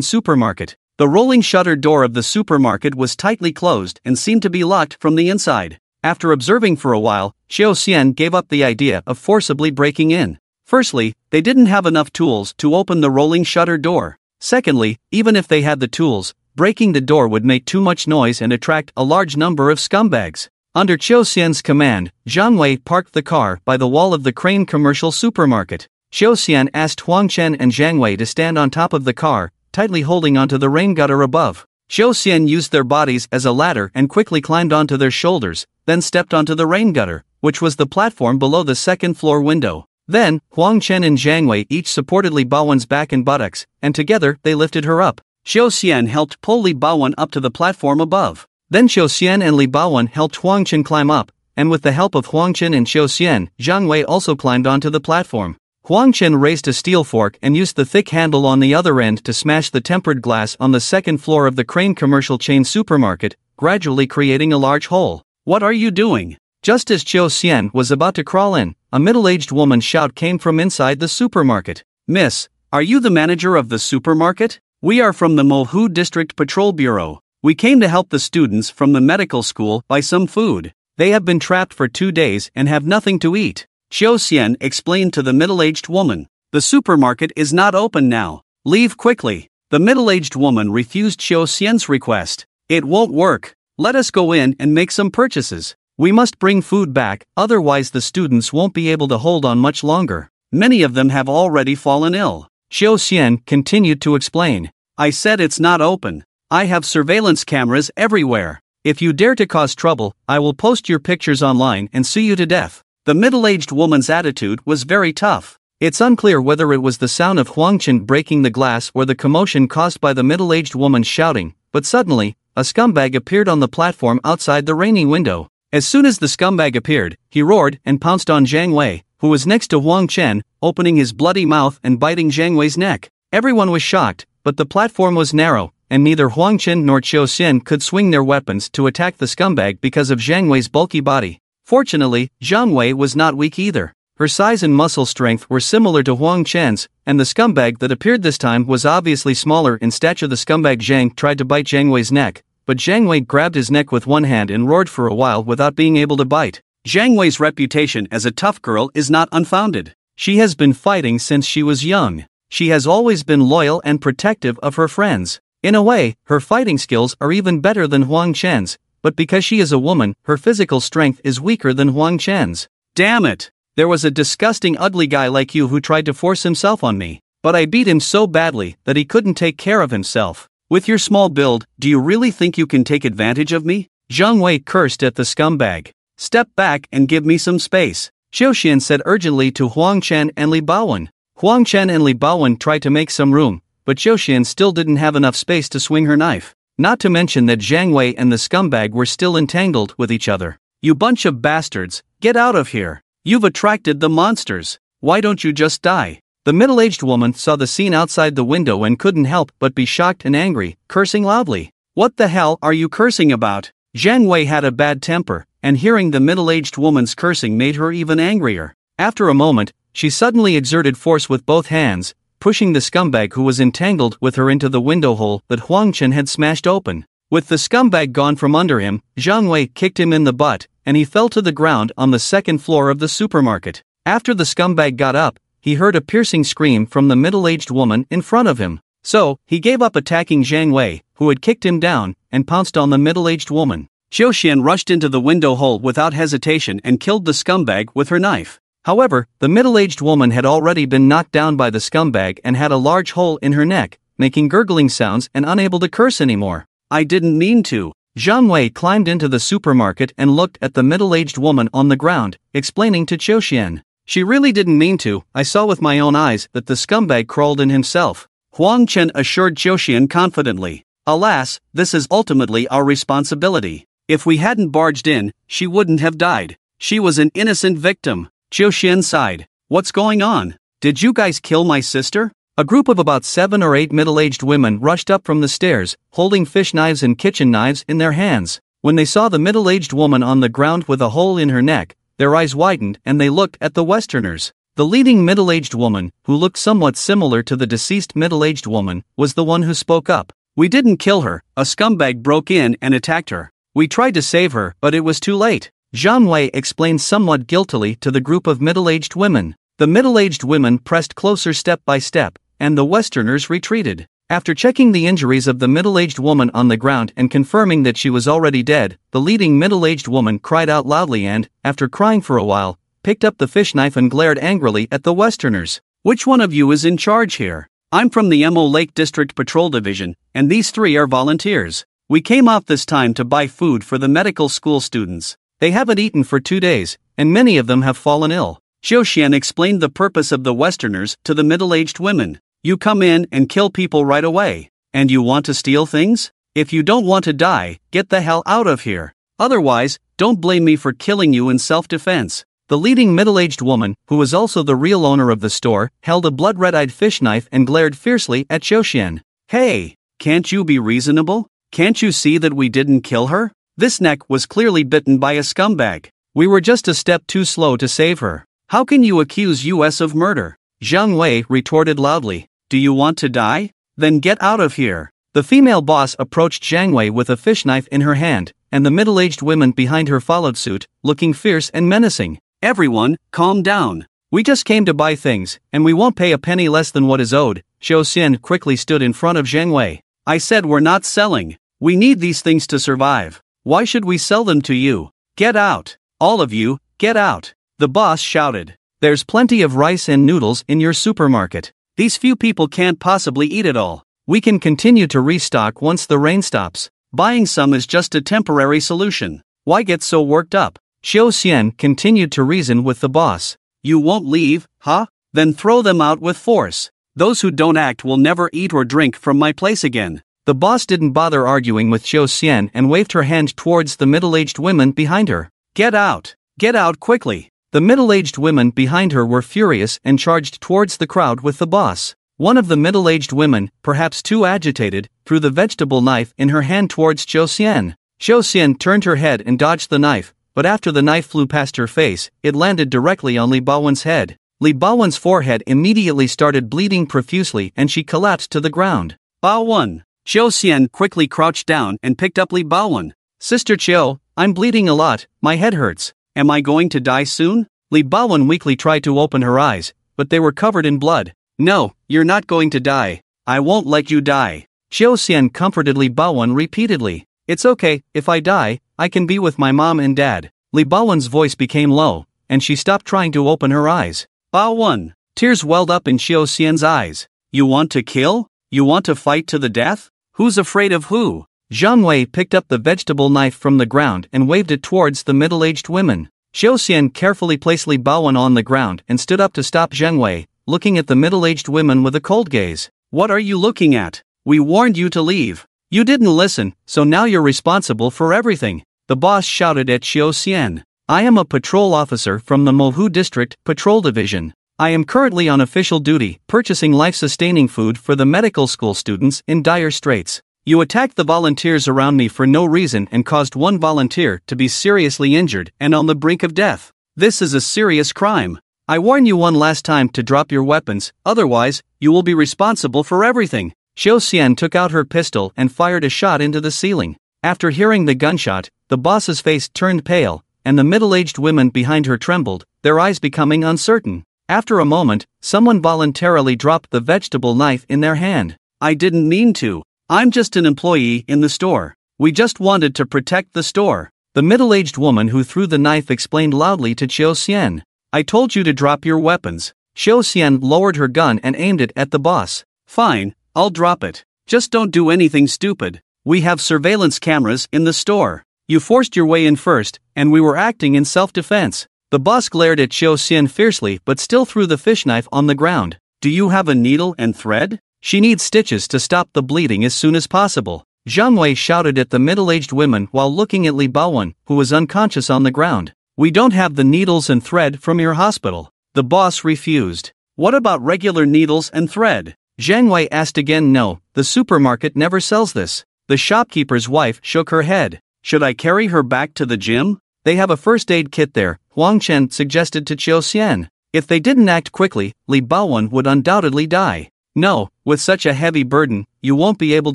supermarket. The rolling shutter door of the supermarket was tightly closed and seemed to be locked from the inside. After observing for a while, Zhou Xian gave up the idea of forcibly breaking in. Firstly, they didn't have enough tools to open the rolling shutter door. Secondly, even if they had the tools, breaking the door would make too much noise and attract a large number of scumbags. Under Zhou Xian's command, Zhang Wei parked the car by the wall of the Crane commercial supermarket. Zhou Xian asked Huang Chen and Zhang Wei to stand on top of the car, tightly holding onto the rain gutter above. Zhou Xian used their bodies as a ladder and quickly climbed onto their shoulders, then stepped onto the rain gutter, which was the platform below the second-floor window. Then, Huang Chen and Zhang Wei each supported Li Baowen's back and buttocks, and together they lifted her up. Zhou Xian helped pull Li Baowen up to the platform above. Then Zhou Xian and Li Baowen helped Huang Chen climb up, and with the help of Huang Chen and Zhou Xian, Zhang Wei also climbed onto the platform. Huang Chen raised a steel fork and used the thick handle on the other end to smash the tempered glass on the second floor of the Crane commercial chain supermarket, gradually creating a large hole. "What are you doing?" Just as Zhou Xian was about to crawl in, a middle-aged woman's shout came from inside the supermarket. "Miss, are you the manager of the supermarket? We are from the Mohu District Patrol Bureau. We came to help the students from the medical school buy some food. They have been trapped for 2 days and have nothing to eat." Zhou Xian explained to the middle-aged woman. "The supermarket is not open now. Leave quickly." The middle-aged woman refused Zhou Xian's request. "It won't work. Let us go in and make some purchases. We must bring food back, otherwise the students won't be able to hold on much longer. Many of them have already fallen ill." Zhou Xian continued to explain. "I said it's not open. I have surveillance cameras everywhere. If you dare to cause trouble, I will post your pictures online and sue you to death." The middle-aged woman's attitude was very tough. It's unclear whether it was the sound of Huang Chen breaking the glass or the commotion caused by the middle-aged woman shouting, but suddenly, a scumbag appeared on the platform outside the rainy window. As soon as the scumbag appeared, he roared and pounced on Zhang Wei, who was next to Huang Chen, opening his bloody mouth and biting Zhang Wei's neck. Everyone was shocked, but the platform was narrow, and neither Huang Chen nor Zhou Xian could swing their weapons to attack the scumbag because of Zhang Wei's bulky body. Fortunately, Zhang Wei was not weak either. Her size and muscle strength were similar to Huang Chen's, and the scumbag that appeared this time was obviously smaller in stature. The scumbag Zhang tried to bite Zhang Wei's neck, but Jiang Wei grabbed his neck with one hand and roared for a while without being able to bite. Jiang Wei's reputation as a tough girl is not unfounded. She has been fighting since she was young. She has always been loyal and protective of her friends. In a way, her fighting skills are even better than Huang Chen's, but because she is a woman, her physical strength is weaker than Huang Chen's. Damn it! There was a disgusting ugly guy like you who tried to force himself on me, but I beat him so badly that he couldn't take care of himself. With your small build, do you really think you can take advantage of me? Jiang Wei cursed at the scumbag. Step back and give me some space, Xiao Xian said urgently to Huang Chen and Li Baowen. Huang Chen and Li Baowen tried to make some room, but Xiao Xian still didn't have enough space to swing her knife. Not to mention that Jiang Wei and the scumbag were still entangled with each other. You bunch of bastards, get out of here. You've attracted the monsters. Why don't you just die? The middle-aged woman saw the scene outside the window and couldn't help but be shocked and angry, cursing loudly. What the hell are you cursing about? Jiang Wei had a bad temper, and hearing the middle-aged woman's cursing made her even angrier. After a moment, she suddenly exerted force with both hands, pushing the scumbag who was entangled with her into the window hole that Huang Chen had smashed open. With the scumbag gone from under him, Jiang Wei kicked him in the butt, and he fell to the ground on the second floor of the supermarket. After the scumbag got up, he heard a piercing scream from the middle-aged woman in front of him. So, he gave up attacking Jiang Wei, who had kicked him down, and pounced on the middle-aged woman. Xiao Xian rushed into the window hole without hesitation and killed the scumbag with her knife. However, the middle-aged woman had already been knocked down by the scumbag and had a large hole in her neck, making gurgling sounds and unable to curse anymore. I didn't mean to. Jiang Wei climbed into the supermarket and looked at the middle-aged woman on the ground, explaining to Xiao Xian. She really didn't mean to. I saw with my own eyes that the scumbag crawled in himself. Huang Chen assured Xiao Xian confidently. Alas, this is ultimately our responsibility. If we hadn't barged in, she wouldn't have died. She was an innocent victim. Xiao Xian sighed. What's going on? Did you guys kill my sister? A group of about 7 or 8 middle-aged women rushed up from the stairs, holding fish knives and kitchen knives in their hands. When they saw the middle-aged woman on the ground with a hole in her neck, their eyes widened and they looked at the Westerners. The leading middle-aged woman, who looked somewhat similar to the deceased middle-aged woman, was the one who spoke up. We didn't kill her. A scumbag broke in and attacked her. We tried to save her, but it was too late. Jiang Wei explained somewhat guiltily to the group of middle-aged women. The middle-aged women pressed closer step by step, and the Westerners retreated. After checking the injuries of the middle-aged woman on the ground and confirming that she was already dead, the leading middle-aged woman cried out loudly and, after crying for a while, picked up the fish knife and glared angrily at the Westerners. Which one of you is in charge here? I'm from the Mo Lake District Patrol Division, and these 3 are volunteers. We came off this time to buy food for the medical school students. They haven't eaten for 2 days, and many of them have fallen ill. Xiao Xian explained the purpose of the Westerners to the middle-aged women. You come in and kill people right away. And you want to steal things? If you don't want to die, get the hell out of here. Otherwise, don't blame me for killing you in self-defense. The leading middle-aged woman, who was also the real owner of the store, held a blood-red-eyed fish knife and glared fiercely at Xiao Xian. Hey, can't you be reasonable? Can't you see that we didn't kill her? This neck was clearly bitten by a scumbag. We were just a step too slow to save her. How can you accuse us of murder? Jiang Wei retorted loudly. Do you want to die? Then get out of here. The female boss approached Jiang Wei with a fish knife in her hand, and the middle-aged women behind her followed suit, looking fierce and menacing. Everyone, calm down. We just came to buy things, and we won't pay a penny less than what is owed. Xiao Xian quickly stood in front of Jiang Wei. I said we're not selling. We need these things to survive. Why should we sell them to you? Get out. All of you, get out. The boss shouted. There's plenty of rice and noodles in your supermarket. These few people can't possibly eat it all. We can continue to restock once the rain stops. Buying some is just a temporary solution. Why get so worked up? Xiao Xian continued to reason with the boss. You won't leave, huh? Then throw them out with force. Those who don't act will never eat or drink from my place again. The boss didn't bother arguing with Xiao Xian and waved her hand towards the middle-aged women behind her. Get out! Get out quickly! The middle-aged women behind her were furious and charged towards the crowd with the boss. One of the middle-aged women, perhaps too agitated, threw the vegetable knife in her hand towards Xiao Xian. Xiao Xian turned her head and dodged the knife, but after the knife flew past her face, it landed directly on Li Baowen's head. Li Baowen's forehead immediately started bleeding profusely and she collapsed to the ground. Baowen! Xiao Xian quickly crouched down and picked up Li Baowen. Sister Qiu, I'm bleeding a lot, my head hurts. Am I going to die soon? Li Baowen weakly tried to open her eyes, but they were covered in blood. No, you're not going to die. I won't let you die. Xiao Xian comforted Li Baowen repeatedly. It's okay, if I die, I can be with my mom and dad. Li Baowen's voice became low, and she stopped trying to open her eyes. Baowen. Tears welled up in Xiao Xian's eyes. You want to kill? You want to fight to the death? Who's afraid of who? Zhang Wei picked up the vegetable knife from the ground and waved it towards the middle-aged women. Xiao Xian carefully placed Li Baowen on the ground and stood up to stop Zhang Wei, looking at the middle-aged women with a cold gaze. What are you looking at? We warned you to leave. You didn't listen, so now you're responsible for everything. The boss shouted at Xiao Xian. I am a patrol officer from the Mohu District Patrol Division. I am currently on official duty, purchasing life-sustaining food for the medical school students in dire straits. You attacked the volunteers around me for no reason and caused one volunteer to be seriously injured and on the brink of death. This is a serious crime. I warn you one last time to drop your weapons, otherwise, you will be responsible for everything. Xiao Xian took out her pistol and fired a shot into the ceiling. After hearing the gunshot, the boss's face turned pale, and the middle-aged women behind her trembled, their eyes becoming uncertain. After a moment, someone voluntarily dropped the vegetable knife in their hand. I didn't mean to. I'm just an employee in the store. We just wanted to protect the store. The middle-aged woman who threw the knife explained loudly to Xiao Xian. I told you to drop your weapons. Xiao Xian lowered her gun and aimed it at the boss. Fine, I'll drop it. Just don't do anything stupid. We have surveillance cameras in the store. You forced your way in first, and we were acting in self-defense. The boss glared at Xiao Xian fiercely but still threw the fish knife on the ground. Do you have a needle and thread? She needs stitches to stop the bleeding as soon as possible. Zhang Wei shouted at the middle-aged women while looking at Li Baowen, who was unconscious on the ground. We don't have the needles and thread from your hospital. The boss refused. What about regular needles and thread? Zhang Wei asked again. No, the supermarket never sells this. The shopkeeper's wife shook her head. Should I carry her back to the gym? They have a first aid kit there, Huang Chen suggested to Xiao Xian. If they didn't act quickly, Li Baowen would undoubtedly die. No, with such a heavy burden, you won't be able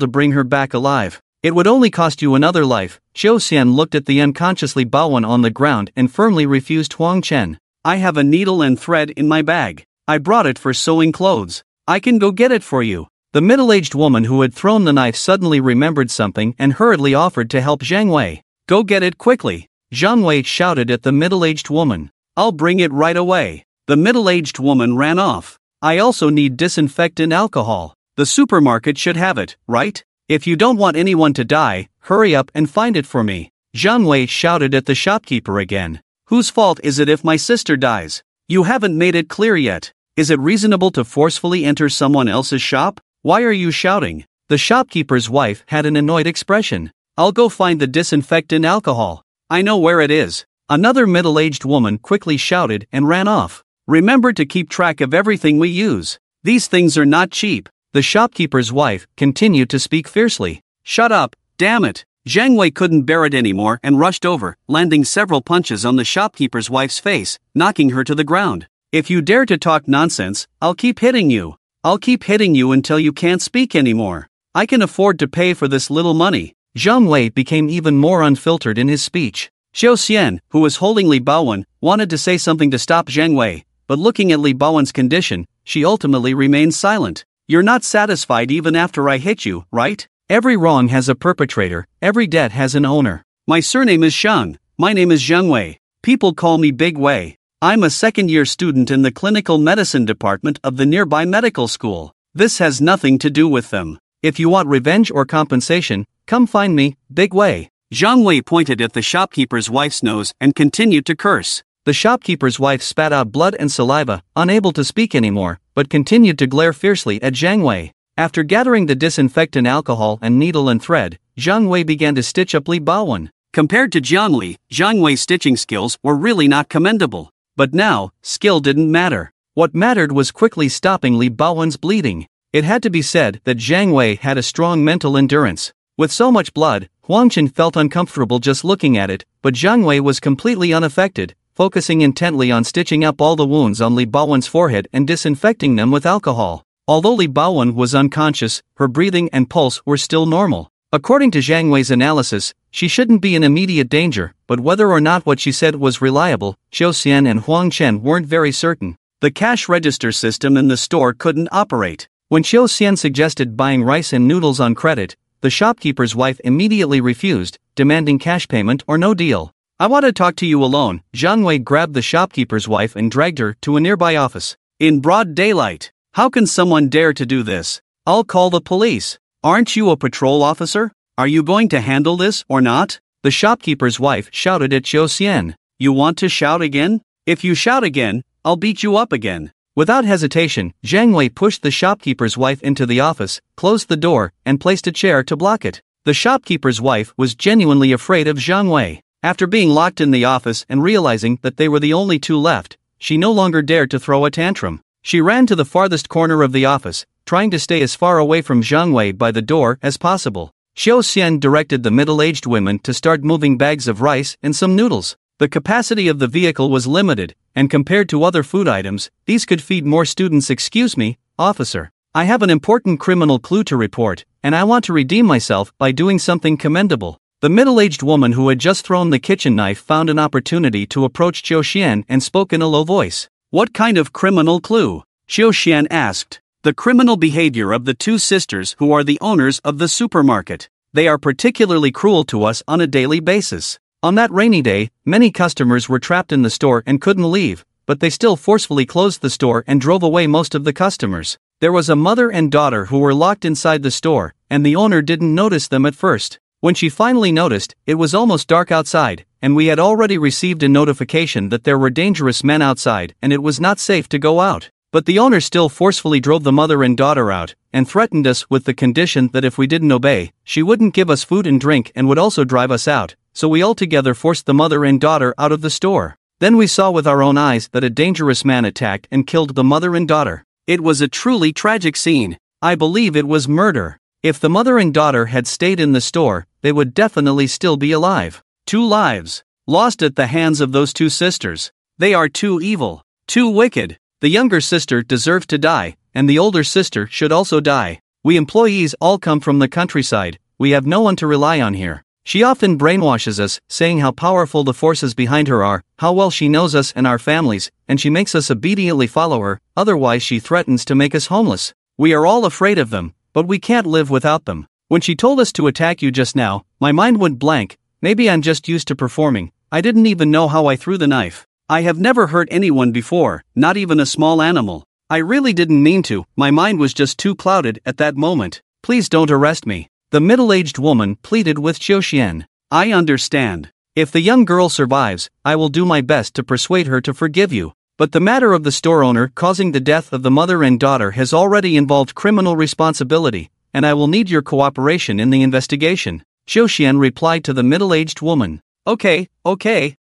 to bring her back alive. It would only cost you another life. Xiao Xian looked at the unconscious Li Baowen on the ground and firmly refused Huang Chen. I have a needle and thread in my bag. I brought it for sewing clothes. I can go get it for you. The middle-aged woman who had thrown the knife suddenly remembered something and hurriedly offered to help Zhang Wei. Go get it quickly. Zhang Wei shouted at the middle-aged woman. I'll bring it right away. The middle-aged woman ran off. I also need disinfectant alcohol. The supermarket should have it, right? If you don't want anyone to die, hurry up and find it for me. Zhang Wei shouted at the shopkeeper again. Whose fault is it if my sister dies? You haven't made it clear yet. Is it reasonable to forcefully enter someone else's shop? Why are you shouting? The shopkeeper's wife had an annoyed expression. I'll go find the disinfectant alcohol. I know where it is. Another middle-aged woman quickly shouted and ran off. Remember to keep track of everything we use. These things are not cheap. The shopkeeper's wife continued to speak fiercely. Shut up, damn it. Zhang Wei couldn't bear it anymore and rushed over, landing several punches on the shopkeeper's wife's face, knocking her to the ground. If you dare to talk nonsense, I'll keep hitting you. I'll keep hitting you until you can't speak anymore. I can afford to pay for this little money. Zhang Wei became even more unfiltered in his speech. Xiao Xian, who was holding Li Baowen, wanted to say something to stop Zhang Wei, but looking at Li Baowen's condition, she ultimately remained silent. You're not satisfied even after I hit you, right? Every wrong has a perpetrator, every debt has an owner. My surname is Shang. My name is Zhang Wei. People call me Big Wei. I'm a second-year student in the clinical medicine department of the nearby medical school. This has nothing to do with them. If you want revenge or compensation, come find me, Big Wei. Zhang Wei pointed at the shopkeeper's wife's nose and continued to curse. The shopkeeper's wife spat out blood and saliva, unable to speak anymore, but continued to glare fiercely at Zhang Wei. After gathering the disinfectant alcohol and needle and thread, Zhang Wei began to stitch up Li Baowen. Compared to Jiang Li, Zhang Wei's stitching skills were really not commendable. But now, skill didn't matter. What mattered was quickly stopping Li Baowen's bleeding. It had to be said that Zhang Wei had a strong mental endurance. With so much blood, Huang Chen felt uncomfortable just looking at it, but Zhang Wei was completely unaffected, focusing intently on stitching up all the wounds on Li Baowen's forehead and disinfecting them with alcohol. Although Li Baowen was unconscious, her breathing and pulse were still normal. According to Zhang Wei's analysis, she shouldn't be in immediate danger, but whether or not what she said was reliable, Xiao Xian and Huang Chen weren't very certain. The cash register system in the store couldn't operate. When Xiao Xian suggested buying rice and noodles on credit, the shopkeeper's wife immediately refused, demanding cash payment or no deal. "I want to talk to you alone." Zhang Wei grabbed the shopkeeper's wife and dragged her to a nearby office. In broad daylight. How can someone dare to do this? I'll call the police. Aren't you a patrol officer? Are you going to handle this or not? The shopkeeper's wife shouted at Xiao Xian. You want to shout again? If you shout again, I'll beat you up again. Without hesitation, Zhang Wei pushed the shopkeeper's wife into the office, closed the door, and placed a chair to block it. The shopkeeper's wife was genuinely afraid of Zhang Wei. After being locked in the office and realizing that they were the only two left, she no longer dared to throw a tantrum. She ran to the farthest corner of the office, trying to stay as far away from Zhang Wei by the door as possible. Xiao Xian directed the middle-aged women to start moving bags of rice and some noodles. The capacity of the vehicle was limited, and compared to other food items, these could feed more students. Excuse me, officer. I have an important criminal clue to report, and I want to redeem myself by doing something commendable. The middle-aged woman who had just thrown the kitchen knife found an opportunity to approach Xiao Xian and spoke in a low voice. What kind of criminal clue? Xiao Xian asked. The criminal behavior of the two sisters who are the owners of the supermarket. They are particularly cruel to us on a daily basis. On that rainy day, many customers were trapped in the store and couldn't leave, but they still forcefully closed the store and drove away most of the customers. There was a mother and daughter who were locked inside the store, and the owner didn't notice them at first. When she finally noticed, it was almost dark outside, and we had already received a notification that there were dangerous men outside and it was not safe to go out. But the owner still forcefully drove the mother and daughter out, and threatened us with the condition that if we didn't obey, she wouldn't give us food and drink and would also drive us out, so we altogether forced the mother and daughter out of the store. Then we saw with our own eyes that a dangerous man attacked and killed the mother and daughter. It was a truly tragic scene. I believe it was murder. If the mother and daughter had stayed in the store, they would definitely still be alive. 2 lives lost at the hands of those two sisters. They are too evil, too wicked. The younger sister deserves to die, and the older sister should also die. We employees all come from the countryside. We have no one to rely on here. She often brainwashes us, saying how powerful the forces behind her are, how well she knows us and our families, and she makes us obediently follow her, otherwise she threatens to make us homeless. We are all afraid of them, but we can't live without them. When she told us to attack you just now, my mind went blank. Maybe I'm just used to performing. I didn't even know how I threw the knife. I have never hurt anyone before, not even a small animal. I really didn't mean to, my mind was just too clouded at that moment. Please don't arrest me. The middle-aged woman pleaded with Xiao Xian. I understand. If the young girl survives, I will do my best to persuade her to forgive you. But the matter of the store owner causing the death of the mother and daughter has already involved criminal responsibility, and I will need your cooperation in the investigation. Xiao Xian replied to the middle-aged woman. Okay.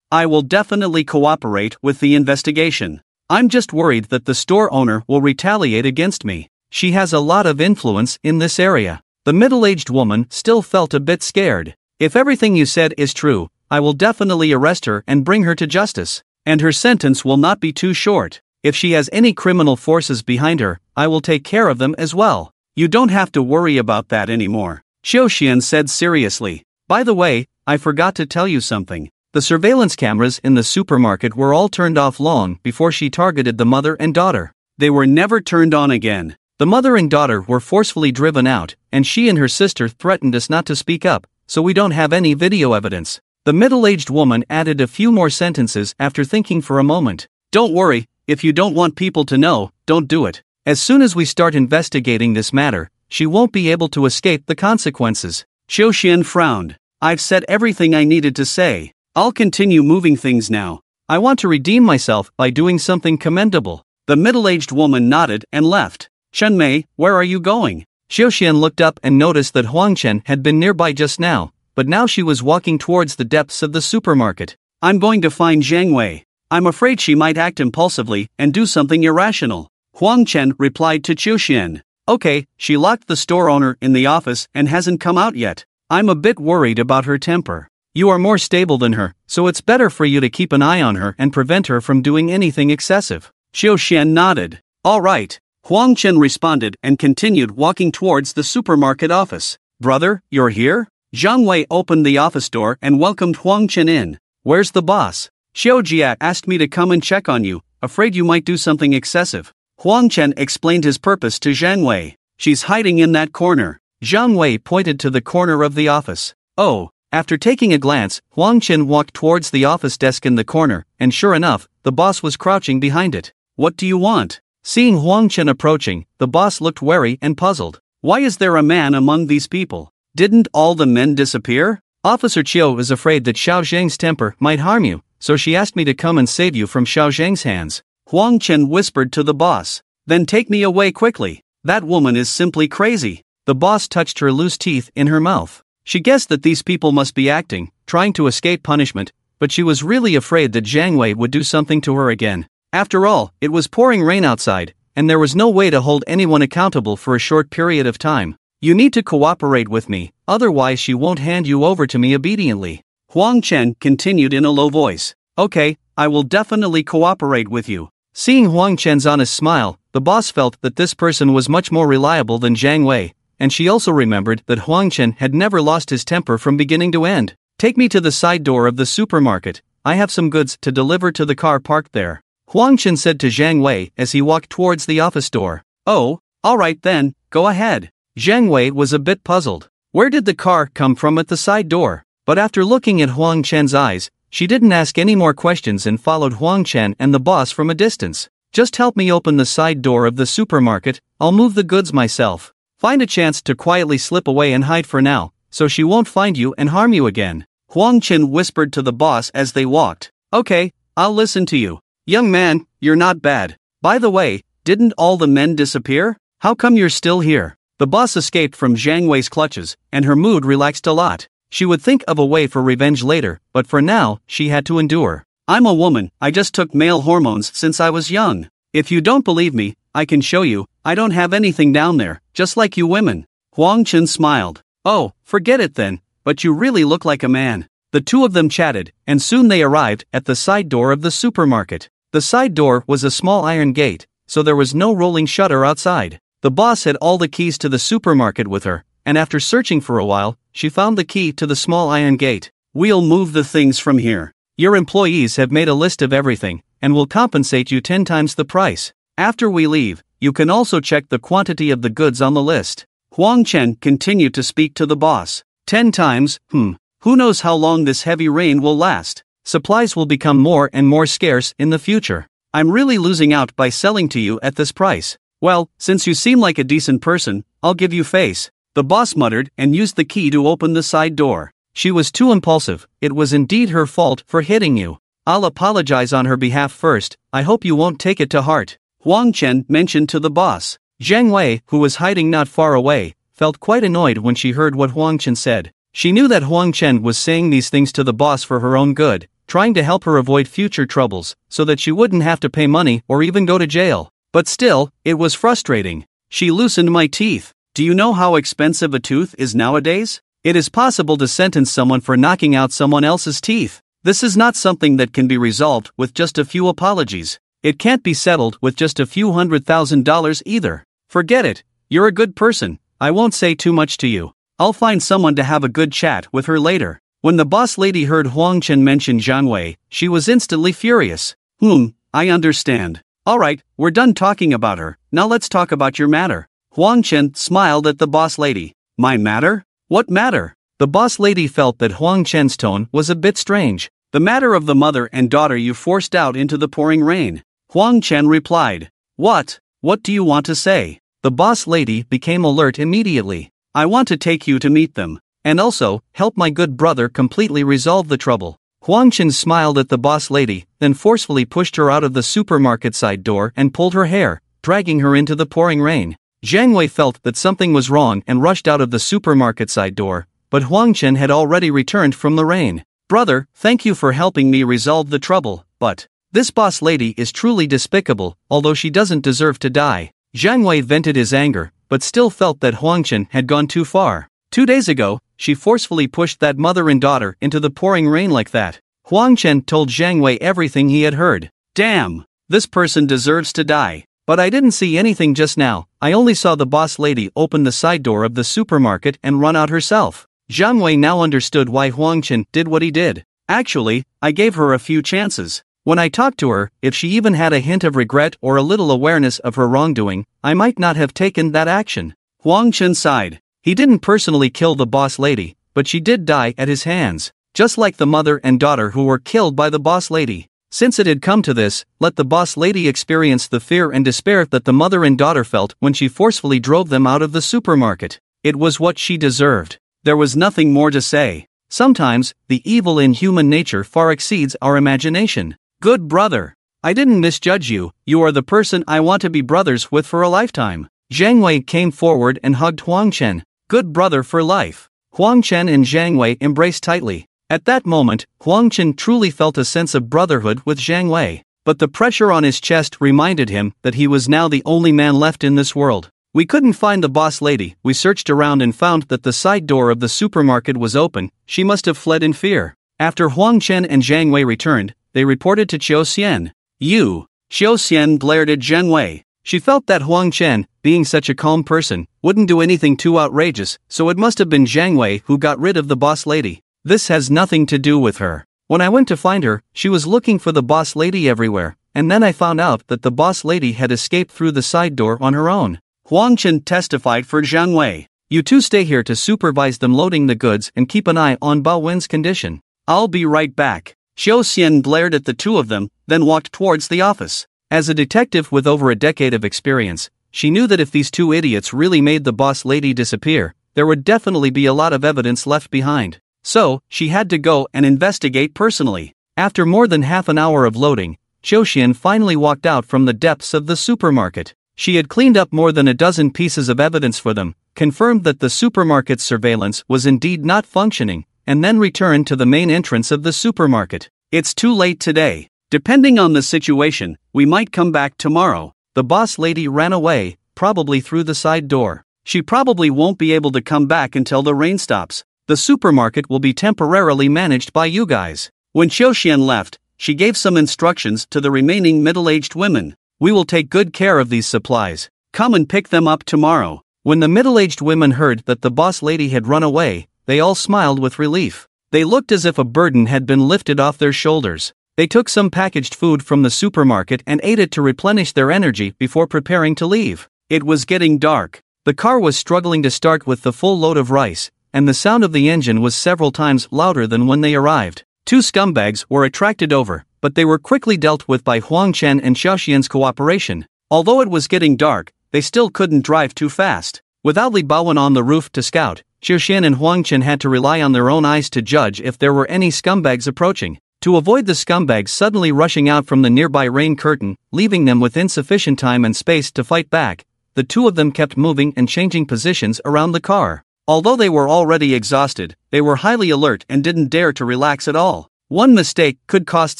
I will definitely cooperate with the investigation. I'm just worried that the store owner will retaliate against me. She has a lot of influence in this area. The middle-aged woman still felt a bit scared. If everything you said is true, I will definitely arrest her and bring her to justice. And her sentence will not be too short. If she has any criminal forces behind her, I will take care of them as well. You don't have to worry about that anymore, Xiao Xian said seriously. By the way, I forgot to tell you something. The surveillance cameras in the supermarket were all turned off long before she targeted the mother and daughter. They were never turned on again. The mother and daughter were forcefully driven out, and she and her sister threatened us not to speak up, so we don't have any video evidence. The middle-aged woman added a few more sentences after thinking for a moment. Don't worry, if you don't want people to know, don't do it. As soon as we start investigating this matter, she won't be able to escape the consequences. Xiao Xian frowned. I've said everything I needed to say. I'll continue moving things now. I want to redeem myself by doing something commendable. The middle-aged woman nodded and left. Chen Mei, where are you going? Xiao Xian looked up and noticed that Huang Chen had been nearby just now, but now she was walking towards the depths of the supermarket. I'm going to find Zhang Wei. I'm afraid she might act impulsively and do something irrational. Huang Chen replied to Xiao Xian. Okay, she locked the store owner in the office and hasn't come out yet. I'm a bit worried about her temper. You are more stable than her, so it's better for you to keep an eye on her and prevent her from doing anything excessive. Xiao Xian nodded. All right, Huang Chen responded and continued walking towards the supermarket office. Brother, you're here? Zhang Wei opened the office door and welcomed Huang Chen in. Where's the boss? Xiao Jia asked me to come and check on you, afraid you might do something excessive. Huang Chen explained his purpose to Zhang Wei. She's hiding in that corner. Zhang Wei pointed to the corner of the office. Oh. After taking a glance, Huang Chen walked towards the office desk in the corner, and sure enough, the boss was crouching behind it. What do you want? Seeing Huang Chen approaching, the boss looked wary and puzzled. Why is there a man among these people? Didn't all the men disappear? Officer Chiu is afraid that Xiao Zhang's temper might harm you, so she asked me to come and save you from Xiao Zhang's hands. Huang Chen whispered to the boss. Then take me away quickly. That woman is simply crazy. The boss touched her loose teeth in her mouth. She guessed that these people must be acting, trying to escape punishment, but she was really afraid that Zhang Wei would do something to her again. After all, it was pouring rain outside, and there was no way to hold anyone accountable for a short period of time. You need to cooperate with me, otherwise she won't hand you over to me obediently. Huang Chen continued in a low voice. Okay, I will definitely cooperate with you. Seeing Huang Chen's honest smile, the boss felt that this person was much more reliable than Zhang Wei. And she also remembered that Huang Chen had never lost his temper from beginning to end. Take me to the side door of the supermarket. I have some goods to deliver to the car parked there. Huang Chen said to Zhang Wei as he walked towards the office door. Oh, alright then, go ahead. Zhang Wei was a bit puzzled. Where did the car come from at the side door? But after looking at Huang Chen's eyes, she didn't ask any more questions and followed Huang Chen and the boss from a distance. Just help me open the side door of the supermarket, I'll move the goods myself. Find a chance to quietly slip away and hide for now, so she won't find you and harm you again. Huang Chen whispered to the boss as they walked. Okay, I'll listen to you. Young man, you're not bad. By the way, didn't all the men disappear? How come you're still here? The boss escaped from Zhang Wei's clutches, and her mood relaxed a lot. She would think of a way for revenge later, but for now, she had to endure. I'm a woman, I just took male hormones since I was young. If you don't believe me, I can show you, I don't have anything down there, just like you women. Huang Chen smiled. Oh, forget it then, but you really look like a man. The two of them chatted, and soon they arrived at the side door of the supermarket. The side door was a small iron gate, so there was no rolling shutter outside. The boss had all the keys to the supermarket with her, and after searching for a while, she found the key to the small iron gate. We'll move the things from here. Your employees have made a list of everything, and will compensate you 10 times the price. After we leave, you can also check the quantity of the goods on the list. Huang Chen continued to speak to the boss. 10 times, who knows how long this heavy rain will last. Supplies will become more and more scarce in the future. I'm really losing out by selling to you at this price. Well, since you seem like a decent person, I'll give you face. The boss muttered and used the key to open the side door. She was too impulsive, it was indeed her fault for hitting you. I'll apologize on her behalf first, I hope you won't take it to heart. Huang Chen mentioned to the boss. Zhang Wei, who was hiding not far away, felt quite annoyed when she heard what Huang Chen said. She knew that Huang Chen was saying these things to the boss for her own good, trying to help her avoid future troubles, so that she wouldn't have to pay money or even go to jail. But still, it was frustrating. She loosened my teeth. Do you know how expensive a tooth is nowadays? It is possible to sentence someone for knocking out someone else's teeth. This is not something that can be resolved with just a few apologies. It can't be settled with just a few $100,000 either. Forget it, you're a good person, I won't say too much to you. I'll find someone to have a good chat with her later. When the boss lady heard Huang Chen mention Zhang Wei, she was instantly furious. I understand. Alright, we're done talking about her, now let's talk about your matter. Huang Chen smiled at the boss lady. My matter? What matter? The boss lady felt that Huang Chen's tone was a bit strange. The matter of the mother and daughter you forced out into the pouring rain. Huang Chen replied. What do you want to say? The boss lady became alert immediately. I want to take you to meet them, and also, help my good brother completely resolve the trouble. Huang Chen smiled at the boss lady, then forcefully pushed her out of the supermarket side door and pulled her hair, dragging her into the pouring rain. Zhang Wei felt that something was wrong and rushed out of the supermarket side door, but Huang Chen had already returned from the rain. Brother, thank you for helping me resolve the trouble, but this boss lady is truly despicable, although she doesn't deserve to die. Zhang Wei vented his anger, but still felt that Huang Chen had gone too far. 2 days ago, she forcefully pushed that mother and daughter into the pouring rain like that. Huang Chen told Zhang Wei everything he had heard. Damn, this person deserves to die. But I didn't see anything just now. I only saw the boss lady open the side door of the supermarket and run out herself. Jiang Wei now understood why Huang Chen did what he did. Actually, I gave her a few chances. When I talked to her, if she even had a hint of regret or a little awareness of her wrongdoing, I might not have taken that action. Huang Chen sighed. He didn't personally kill the boss lady, but she did die at his hands, just like the mother and daughter who were killed by the boss lady. Since it had come to this, let the boss lady experience the fear and despair that the mother and daughter felt when she forcefully drove them out of the supermarket. It was what she deserved. There was nothing more to say. Sometimes, the evil in human nature far exceeds our imagination. Good brother. I didn't misjudge you. You are the person I want to be brothers with for a lifetime. Jiang Wei came forward and hugged Huang Chen. Good brother for life. Huang Chen and Jiang Wei embraced tightly. At that moment, Huang Chen truly felt a sense of brotherhood with Jiang Wei. But the pressure on his chest reminded him that he was now the only man left in this world. We couldn't find the boss lady. We searched around and found that the side door of the supermarket was open. She must have fled in fear. After Huang Chen and Jiang Wei returned, they reported to Qiu Xian. You. Qiu Xian glared at Jiang Wei. She felt that Huang Chen, being such a calm person, wouldn't do anything too outrageous, so it must have been Jiang Wei who got rid of the boss lady. This has nothing to do with her. When I went to find her, she was looking for the boss lady everywhere, and then I found out that the boss lady had escaped through the side door on her own. Huang Chen testified for Jiang Wei. You two stay here to supervise them loading the goods and keep an eye on Bao Wen's condition. I'll be right back. Qiu Xian glared at the two of them, then walked towards the office. As a detective with over a decade of experience, she knew that if these two idiots really made the boss lady disappear, there would definitely be a lot of evidence left behind. So, she had to go and investigate personally. After more than half an hour of loading, Qiu Xian finally walked out from the depths of the supermarket. She had cleaned up more than a dozen pieces of evidence for them, confirmed that the supermarket's surveillance was indeed not functioning, and then returned to the main entrance of the supermarket. It's too late today. Depending on the situation, we might come back tomorrow. The boss lady ran away, probably through the side door. She probably won't be able to come back until the rain stops. The supermarket will be temporarily managed by you guys. When Qiu Xian left, she gave some instructions to the remaining middle-aged women. We will take good care of these supplies. Come and pick them up tomorrow. When the middle-aged women heard that the boss lady had run away, they all smiled with relief. They looked as if a burden had been lifted off their shoulders. They took some packaged food from the supermarket and ate it to replenish their energy before preparing to leave. It was getting dark. The car was struggling to start with the full load of rice, and the sound of the engine was several times louder than when they arrived. Two scumbags were attracted over, but they were quickly dealt with by Huang Chen and Qiu Xian's cooperation. Although it was getting dark, they still couldn't drive too fast. Without Li Baowen on the roof to scout, Qiu Xian and Huang Chen had to rely on their own eyes to judge if there were any scumbags approaching. To avoid the scumbags suddenly rushing out from the nearby rain curtain, leaving them with insufficient time and space to fight back, the two of them kept moving and changing positions around the car. Although they were already exhausted, they were highly alert and didn't dare to relax at all. One mistake could cost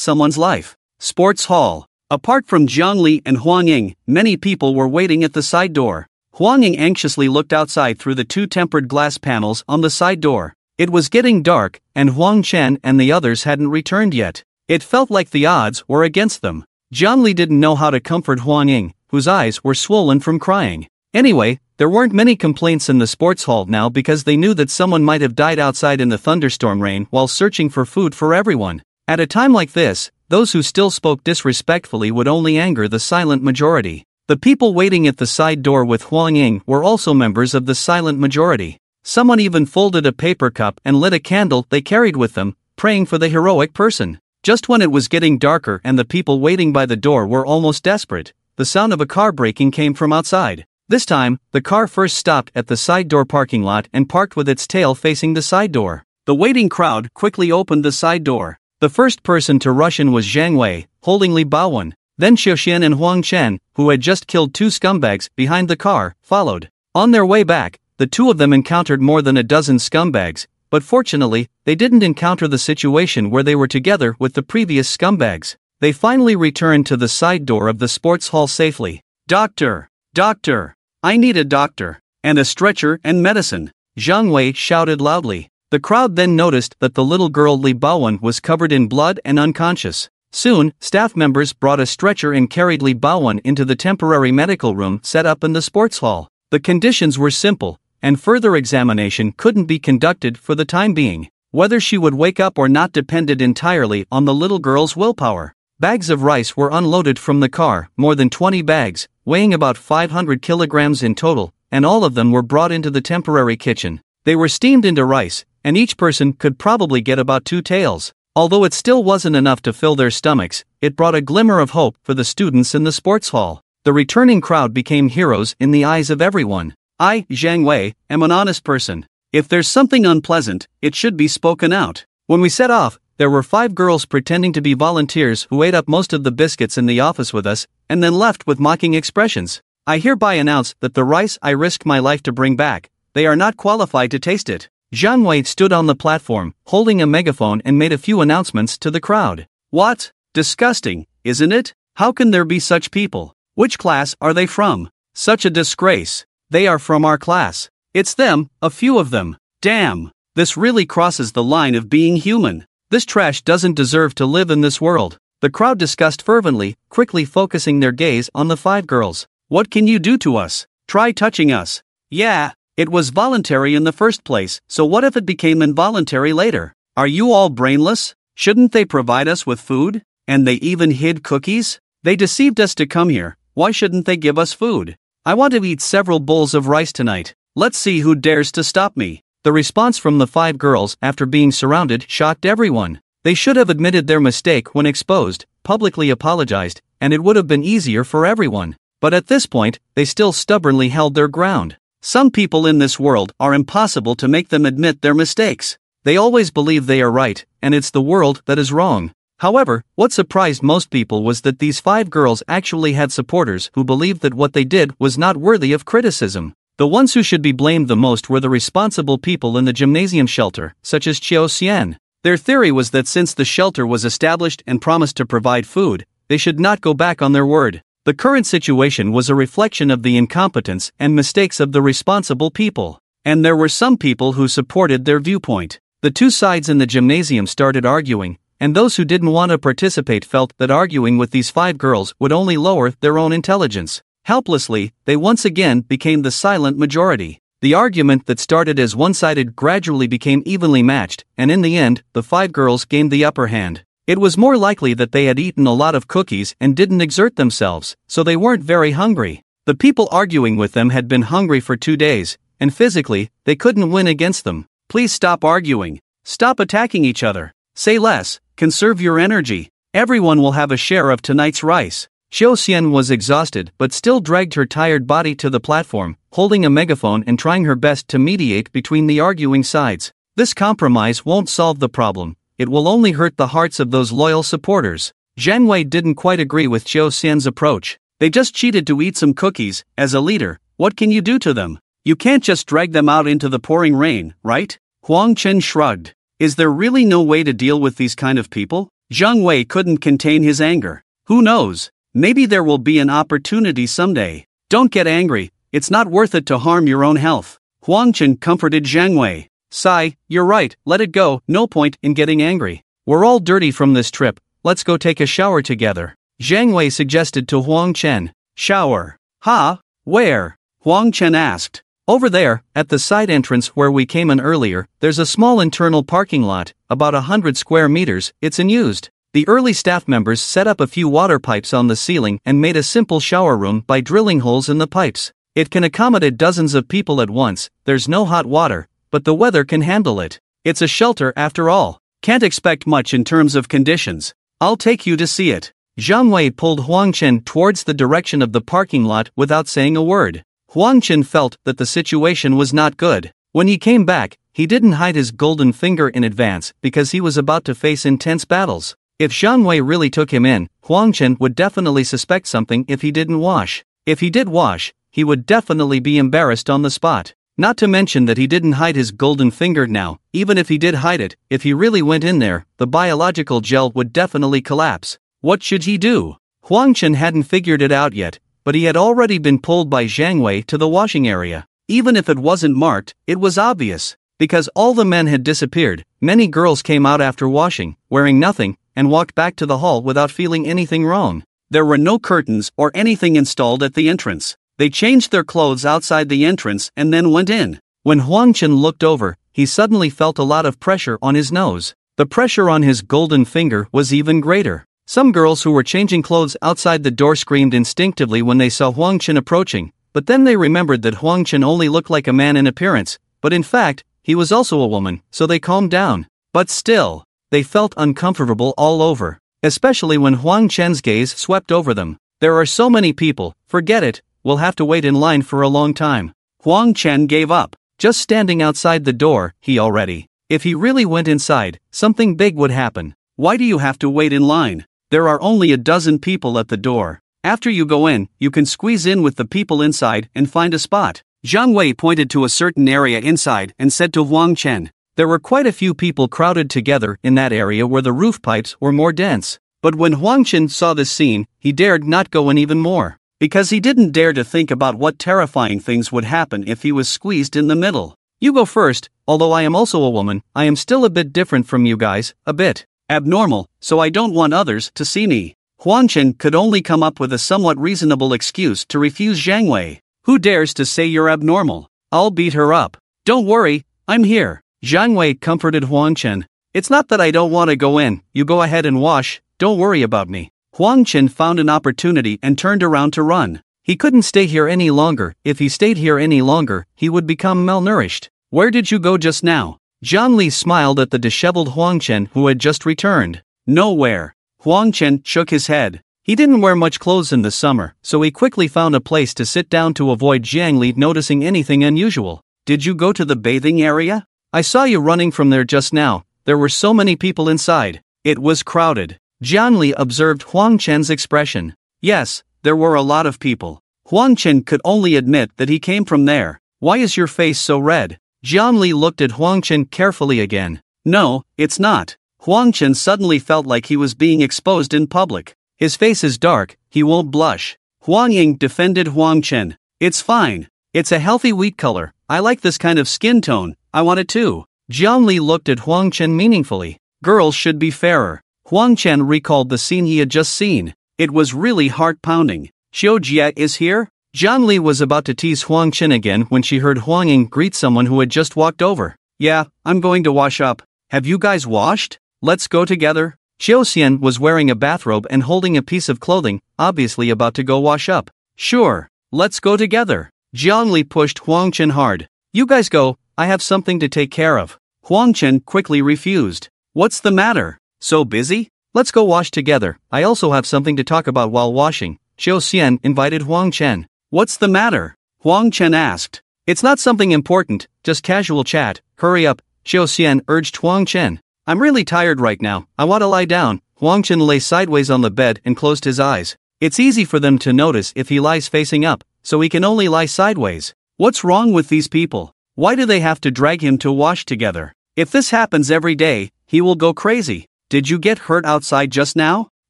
someone's life. Sports Hall. Apart from Jiang Li and Huang Ying, many people were waiting at the side door. Huang Ying anxiously looked outside through the two tempered glass panels on the side door. It was getting dark, and Huang Chen and the others hadn't returned yet. It felt like the odds were against them. Jiang Li didn't know how to comfort Huang Ying, whose eyes were swollen from crying. Anyway, there weren't many complaints in the sports hall now because they knew that someone might have died outside in the thunderstorm rain while searching for food for everyone. At a time like this, those who still spoke disrespectfully would only anger the silent majority. The people waiting at the side door with Huang Ying were also members of the silent majority. Someone even folded a paper cup and lit a candle they carried with them, praying for the heroic person. Just when it was getting darker and the people waiting by the door were almost desperate, the sound of a car braking came from outside. This time, the car first stopped at the side door parking lot and parked with its tail facing the side door. The waiting crowd quickly opened the side door. The first person to rush in was Jiang Wei, holding Li Baowen. Then Qiu Xian and Huang Chen, who had just killed two scumbags behind the car, followed. On their way back, the two of them encountered more than a dozen scumbags, but fortunately, they didn't encounter the situation where they were together with the previous scumbags. They finally returned to the side door of the sports hall safely. Doctor! Doctor! I need a doctor, and a stretcher and medicine, Jiang Wei shouted loudly. The crowd then noticed that the little girl Li Baowen was covered in blood and unconscious. Soon, staff members brought a stretcher and carried Li Baowen into the temporary medical room set up in the sports hall. The conditions were simple, and further examination couldn't be conducted for the time being. Whether she would wake up or not depended entirely on the little girl's willpower. Bags of rice were unloaded from the car, more than 20 bags, weighing about 500 kilograms in total, and all of them were brought into the temporary kitchen. They were steamed into rice, and each person could probably get about 2 taels. Although it still wasn't enough to fill their stomachs, it brought a glimmer of hope for the students in the sports hall. The returning crowd became heroes in the eyes of everyone. I, Zhang Wei, am an honest person. If there's something unpleasant, it should be spoken out. When we set off, there were 5 girls pretending to be volunteers who ate up most of the biscuits in the office with us, and then left with mocking expressions. I hereby announce that the rice I risked my life to bring back, they are not qualified to taste it. Zhang Wei stood on the platform, holding a megaphone, and made a few announcements to the crowd. What? Disgusting, isn't it? How can there be such people? Which class are they from? Such a disgrace. They are from our class. It's them, a few of them. Damn, this really crosses the line of being human. This trash doesn't deserve to live in this world. The crowd discussed fervently, quickly focusing their gaze on the 5 girls. What can you do to us? Try touching us. Yeah, it was voluntary in the first place, so what if it became involuntary later? Are you all brainless? Shouldn't they provide us with food? And they even hid cookies? They deceived us to come here. Why shouldn't they give us food? I want to eat several bowls of rice tonight. Let's see who dares to stop me. The response from the 5 girls after being surrounded shocked everyone. They should have admitted their mistake when exposed, publicly apologized, and it would have been easier for everyone. But at this point, they still stubbornly held their ground. Some people in this world are impossible to make them admit their mistakes. They always believe they are right, and it's the world that is wrong. However, what surprised most people was that these 5 girls actually had supporters who believed that what they did was not worthy of criticism. The ones who should be blamed the most were the responsible people in the gymnasium shelter, such as Qiu Xian. Their theory was that since the shelter was established and promised to provide food, they should not go back on their word. The current situation was a reflection of the incompetence and mistakes of the responsible people. And there were some people who supported their viewpoint. The 2 sides in the gymnasium started arguing, and those who didn't want to participate felt that arguing with these 5 girls would only lower their own intelligence. Helplessly, they once again became the silent majority. The argument that started as one-sided gradually became evenly matched, and in the end, the 5 girls gained the upper hand. It was more likely that they had eaten a lot of cookies and didn't exert themselves, so they weren't very hungry. The people arguing with them had been hungry for 2 days, and physically, they couldn't win against them. Please stop arguing. Stop attacking each other. Say less, conserve your energy. Everyone will have a share of tonight's rice. Qiu Xian was exhausted but still dragged her tired body to the platform, holding a megaphone and trying her best to mediate between the arguing sides. This compromise won't solve the problem, it will only hurt the hearts of those loyal supporters. Zhang Wei didn't quite agree with Qiu Xian's approach. They just cheated to eat some cookies. As a leader, what can you do to them? You can't just drag them out into the pouring rain, right? Huang Chen shrugged. Is there really no way to deal with these kind of people? Zhang Wei couldn't contain his anger. Who knows? Maybe there will be an opportunity someday. Don't get angry, it's not worth it to harm your own health. Huang Chen comforted Zhang Wei. Sai, you're right, let it go, no point in getting angry. We're all dirty from this trip, let's go take a shower together. Zhang Wei suggested to Huang Chen. Shower? Huh? Where? Huang Chen asked. Over there, at the side entrance where we came in earlier, there's a small internal parking lot, about 100 square meters, it's unused. The early staff members set up a few water pipes on the ceiling and made a simple shower room by drilling holes in the pipes. It can accommodate dozens of people at once, there's no hot water, but the weather can handle it. It's a shelter after all. Can't expect much in terms of conditions. I'll take you to see it. Zhang Wei pulled Huang Chen towards the direction of the parking lot without saying a word. Huang Chen felt that the situation was not good. When he came back, he didn't hide his golden finger in advance because he was about to face intense battles. If Zhang Wei really took him in, Huang Chen would definitely suspect something if he didn't wash. If he did wash, he would definitely be embarrassed on the spot. Not to mention that he didn't hide his golden finger now. Even if he did hide it, if he really went in there, the biological gel would definitely collapse. What should he do? Huang Chen hadn't figured it out yet, but he had already been pulled by Zhang Wei to the washing area. Even if it wasn't marked, it was obvious. Because all the men had disappeared, many girls came out after washing, wearing nothing, and walked back to the hall without feeling anything wrong. There were no curtains or anything installed at the entrance. They changed their clothes outside the entrance and then went in. When Huang Chen looked over, he suddenly felt a lot of pressure on his nose. The pressure on his golden finger was even greater. Some girls who were changing clothes outside the door screamed instinctively when they saw Huang Chen approaching, but then they remembered that Huang Chen only looked like a man in appearance, but in fact, he was also a woman, so they calmed down. But still, they felt uncomfortable all over, especially when Huang Chen's gaze swept over them. There are so many people, forget it, we'll have to wait in line for a long time. Huang Chen gave up. Just standing outside the door, if he really went inside, something big would happen. Why do you have to wait in line? There are only a dozen people at the door. After you go in, you can squeeze in with the people inside and find a spot. Zhang Wei pointed to a certain area inside and said to Huang Chen. There were quite a few people crowded together in that area where the roof pipes were more dense. But when Huang Chen saw this scene, he dared not go in even more. Because he didn't dare to think about what terrifying things would happen if he was squeezed in the middle. You go first, although I am also a woman, I am still a bit different from you guys, a bit abnormal, so I don't want others to see me. Huang Chen could only come up with a somewhat reasonable excuse to refuse Zhang Wei. Who dares to say you're abnormal? I'll beat her up. Don't worry, I'm here. Zhang Wei comforted Huang Chen. It's not that I don't want to go in, you go ahead and wash, don't worry about me. Huang Chen found an opportunity and turned around to run. He couldn't stay here any longer. If he stayed here any longer, he would become malnourished. Where did you go just now? Zhang Li smiled at the disheveled Huang Chen who had just returned. Nowhere. Huang Chen shook his head. He didn't wear much clothes in the summer, so he quickly found a place to sit down to avoid Zhang Li noticing anything unusual. Did you go to the bathing area? I saw you running from there just now. There were so many people inside. It was crowded. Zhang Li observed Huang Chen's expression. Yes, there were a lot of people. Huang Chen could only admit that he came from there. Why is your face so red? Zhang Li looked at Huang Chen carefully again. No, it's not. Huang Chen suddenly felt like he was being exposed in public. His face is dark, he won't blush. Huang Ying defended Huang Chen. It's fine. It's a healthy wheat color. I like this kind of skin tone. I want it too. Zhang Li looked at Huang Chen meaningfully. Girls should be fairer. Huang Chen recalled the scene he had just seen. It was really heart-pounding. Xiao Jie is here? Zhang Li was about to tease Huang Chen again when she heard Huang Ying greet someone who had just walked over. Yeah, I'm going to wash up. Have you guys washed? Let's go together. Xiao Xian was wearing a bathrobe and holding a piece of clothing, obviously about to go wash up. Sure, let's go together. Zhang Li pushed Huang Chen hard. You guys go, I have something to take care of. Huang Chen quickly refused. What's the matter? So busy? Let's go wash together. I also have something to talk about while washing. Xiao Xian invited Huang Chen. What's the matter? Huang Chen asked. It's not something important, just casual chat. Hurry up, Xiao Xian urged Huang Chen. I'm really tired right now, I want to lie down. Huang Chen lay sideways on the bed and closed his eyes. It's easy for them to notice if he lies facing up, so he can only lie sideways. What's wrong with these people? Why do they have to drag him to wash together? If this happens every day, he will go crazy. Did you get hurt outside just now?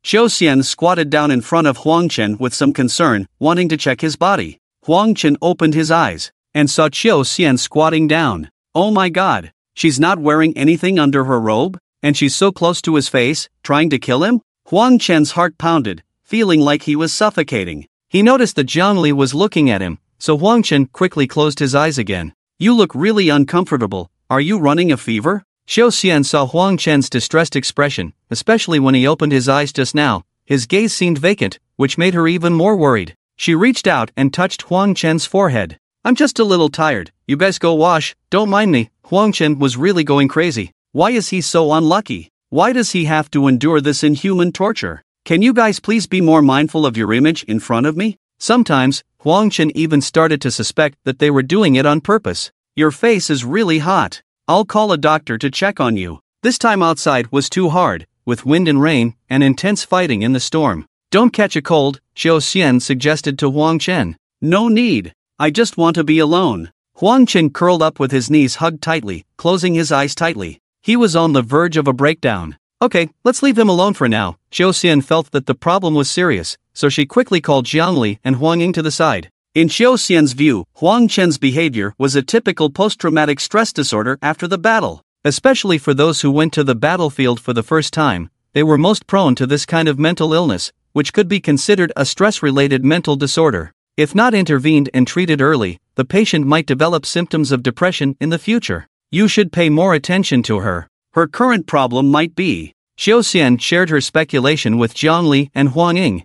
Xiao Xian squatted down in front of Huang Chen with some concern, wanting to check his body. Huang Chen opened his eyes and saw Xiao Xian squatting down. Oh my god, she's not wearing anything under her robe? And she's so close to his face, trying to kill him? Huang Chen's heart pounded, feeling like he was suffocating. He noticed that Zhang Li was looking at him, so Huang Chen quickly closed his eyes again. You look really uncomfortable. Are you running a fever? Xiao Xian saw Huang Chen's distressed expression, especially when he opened his eyes just now. His gaze seemed vacant, which made her even more worried. She reached out and touched Huang Chen's forehead. I'm just a little tired. You guys go wash, don't mind me. Huang Chen was really going crazy. Why is he so unlucky? Why does he have to endure this inhuman torture? Can you guys please be more mindful of your image in front of me? Sometimes, Huang Chen even started to suspect that they were doing it on purpose. Your face is really hot. I'll call a doctor to check on you. This time outside was too hard, with wind and rain, and intense fighting in the storm. Don't catch a cold, Xiao Xian suggested to Huang Chen. No need. I just want to be alone. Huang Chen curled up with his knees hugged tightly, closing his eyes tightly. He was on the verge of a breakdown. Okay, let's leave him alone for now. Xiao Xian felt that the problem was serious, so she quickly called Zhang Li and Huang Ying to the side. In Xiao Xian's view, Huang Chen's behavior was a typical post-traumatic stress disorder after the battle. Especially for those who went to the battlefield for the first time, they were most prone to this kind of mental illness, which could be considered a stress-related mental disorder. If not intervened and treated early, the patient might develop symptoms of depression in the future. You should pay more attention to her. Her current problem might be. Qiu Xian shared her speculation with Jiang Li and Huang Ying.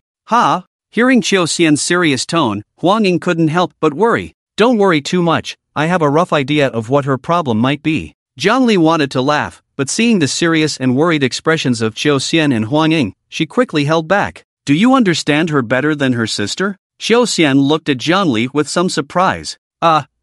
Hearing Qiu Xian's serious tone, Huang Ying couldn't help but worry. Don't worry too much, I have a rough idea of what her problem might be. Jiang Li wanted to laugh, but seeing the serious and worried expressions of Qiu Xian and Huang Ying, she quickly held back. Do you understand her better than her sister? Qiu Xian looked at Jiang Li with some surprise.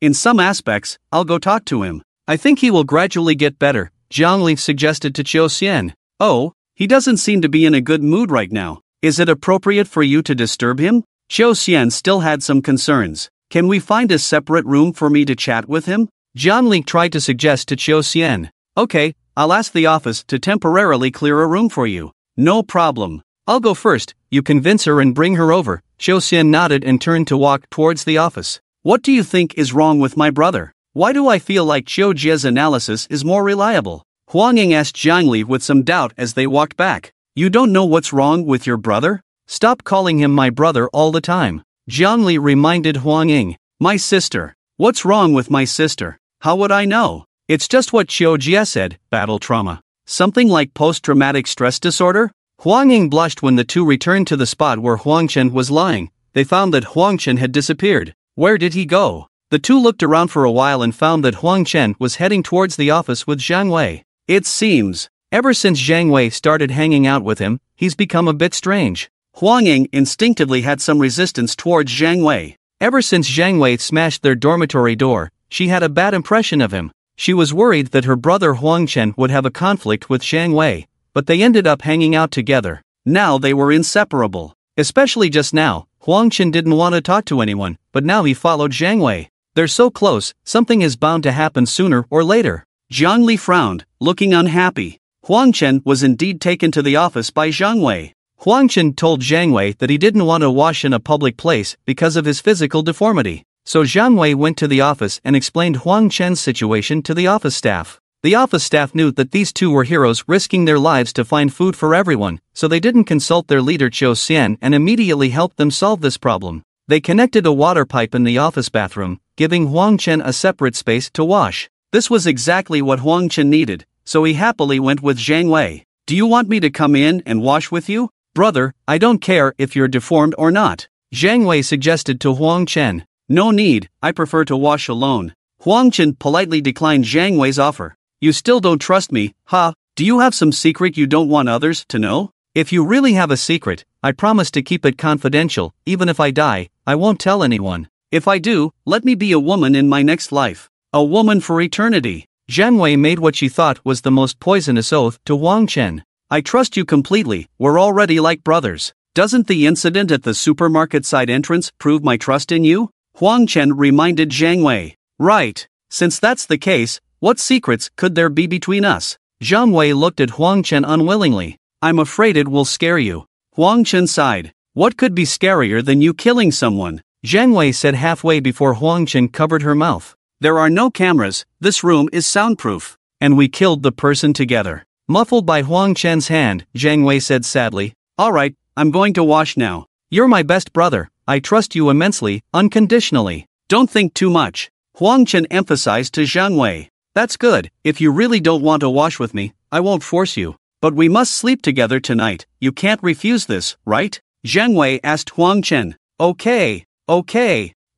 In some aspects, I'll go talk to him. I think he will gradually get better, Jiang Li suggested to Qiu Xian. Oh, he doesn't seem to be in a good mood right now. Is it appropriate for you to disturb him? Qiu Xian still had some concerns. Can we find a separate room for me to chat with him? Jiang Li tried to suggest to Qiu Xian. Okay, I'll ask the office to temporarily clear a room for you. No problem. I'll go first, you convince her and bring her over. Qiu Xian nodded and turned to walk towards the office. What do you think is wrong with my brother? Why do I feel like Qiu Jie's analysis is more reliable? Huang Ying asked Jiang Li with some doubt as they walked back. You don't know what's wrong with your brother? Stop calling him my brother all the time. Jiang Li reminded Huang Ying. My sister. What's wrong with my sister? How would I know? It's just what Qiu Jie said, battle trauma. Something like post-traumatic stress disorder? Huang Ying blushed when the two returned to the spot where Huang Chen was lying. They found that Huang Chen had disappeared. Where did he go? The two looked around for a while and found that Huang Chen was heading towards the office with Zhang Wei. It seems, ever since Zhang Wei started hanging out with him, he's become a bit strange. Huang Ying instinctively had some resistance towards Zhang Wei. Ever since Zhang Wei smashed their dormitory door, she had a bad impression of him. She was worried that her brother Huang Chen would have a conflict with Zhang Wei, but they ended up hanging out together. Now they were inseparable. Especially just now, Huang Chen didn't want to talk to anyone, but now he followed Zhang Wei. They're so close, something is bound to happen sooner or later. Jiang Li frowned, looking unhappy. Huang Chen was indeed taken to the office by Zhang Wei. Huang Chen told Zhang Wei that he didn't want to wash in a public place because of his physical deformity. So Zhang Wei went to the office and explained Huang Chen's situation to the office staff. The office staff knew that these two were heroes risking their lives to find food for everyone, so they didn't consult their leader Qiu Xian and immediately helped them solve this problem. They connected a water pipe in the office bathroom, giving Huang Chen a separate space to wash. This was exactly what Huang Chen needed, so he happily went with Zhang Wei. Do you want me to come in and wash with you? Brother, I don't care if you're deformed or not. Zhang Wei suggested to Huang Chen. No need, I prefer to wash alone. Huang Chen politely declined Zhang Wei's offer. You still don't trust me, huh? Do you have some secret you don't want others to know? If you really have a secret, I promise to keep it confidential. Even if I die, I won't tell anyone. If I do, let me be a woman in my next life. A woman for eternity. Zhang Wei made what she thought was the most poisonous oath to Huang Chen. I trust you completely, we're already like brothers. Doesn't the incident at the supermarket side entrance prove my trust in you? Huang Chen reminded Zhang Wei. Right. Since that's the case, what secrets could there be between us? Zhang Wei looked at Huang Chen unwillingly. I'm afraid it will scare you. Huang Chen sighed. What could be scarier than you killing someone? Zhang Wei said halfway before Huang Chen covered her mouth. There are no cameras, this room is soundproof. And we killed the person together. Muffled by Huang Chen's hand, Zhang Wei said sadly. Alright, I'm going to wash now. You're my best brother, I trust you immensely, unconditionally. Don't think too much. Huang Chen emphasized to Zhang Wei. That's good, if you really don't want to wash with me, I won't force you. But we must sleep together tonight, you can't refuse this, right? Zhang Wei asked Huang Chen. Okay,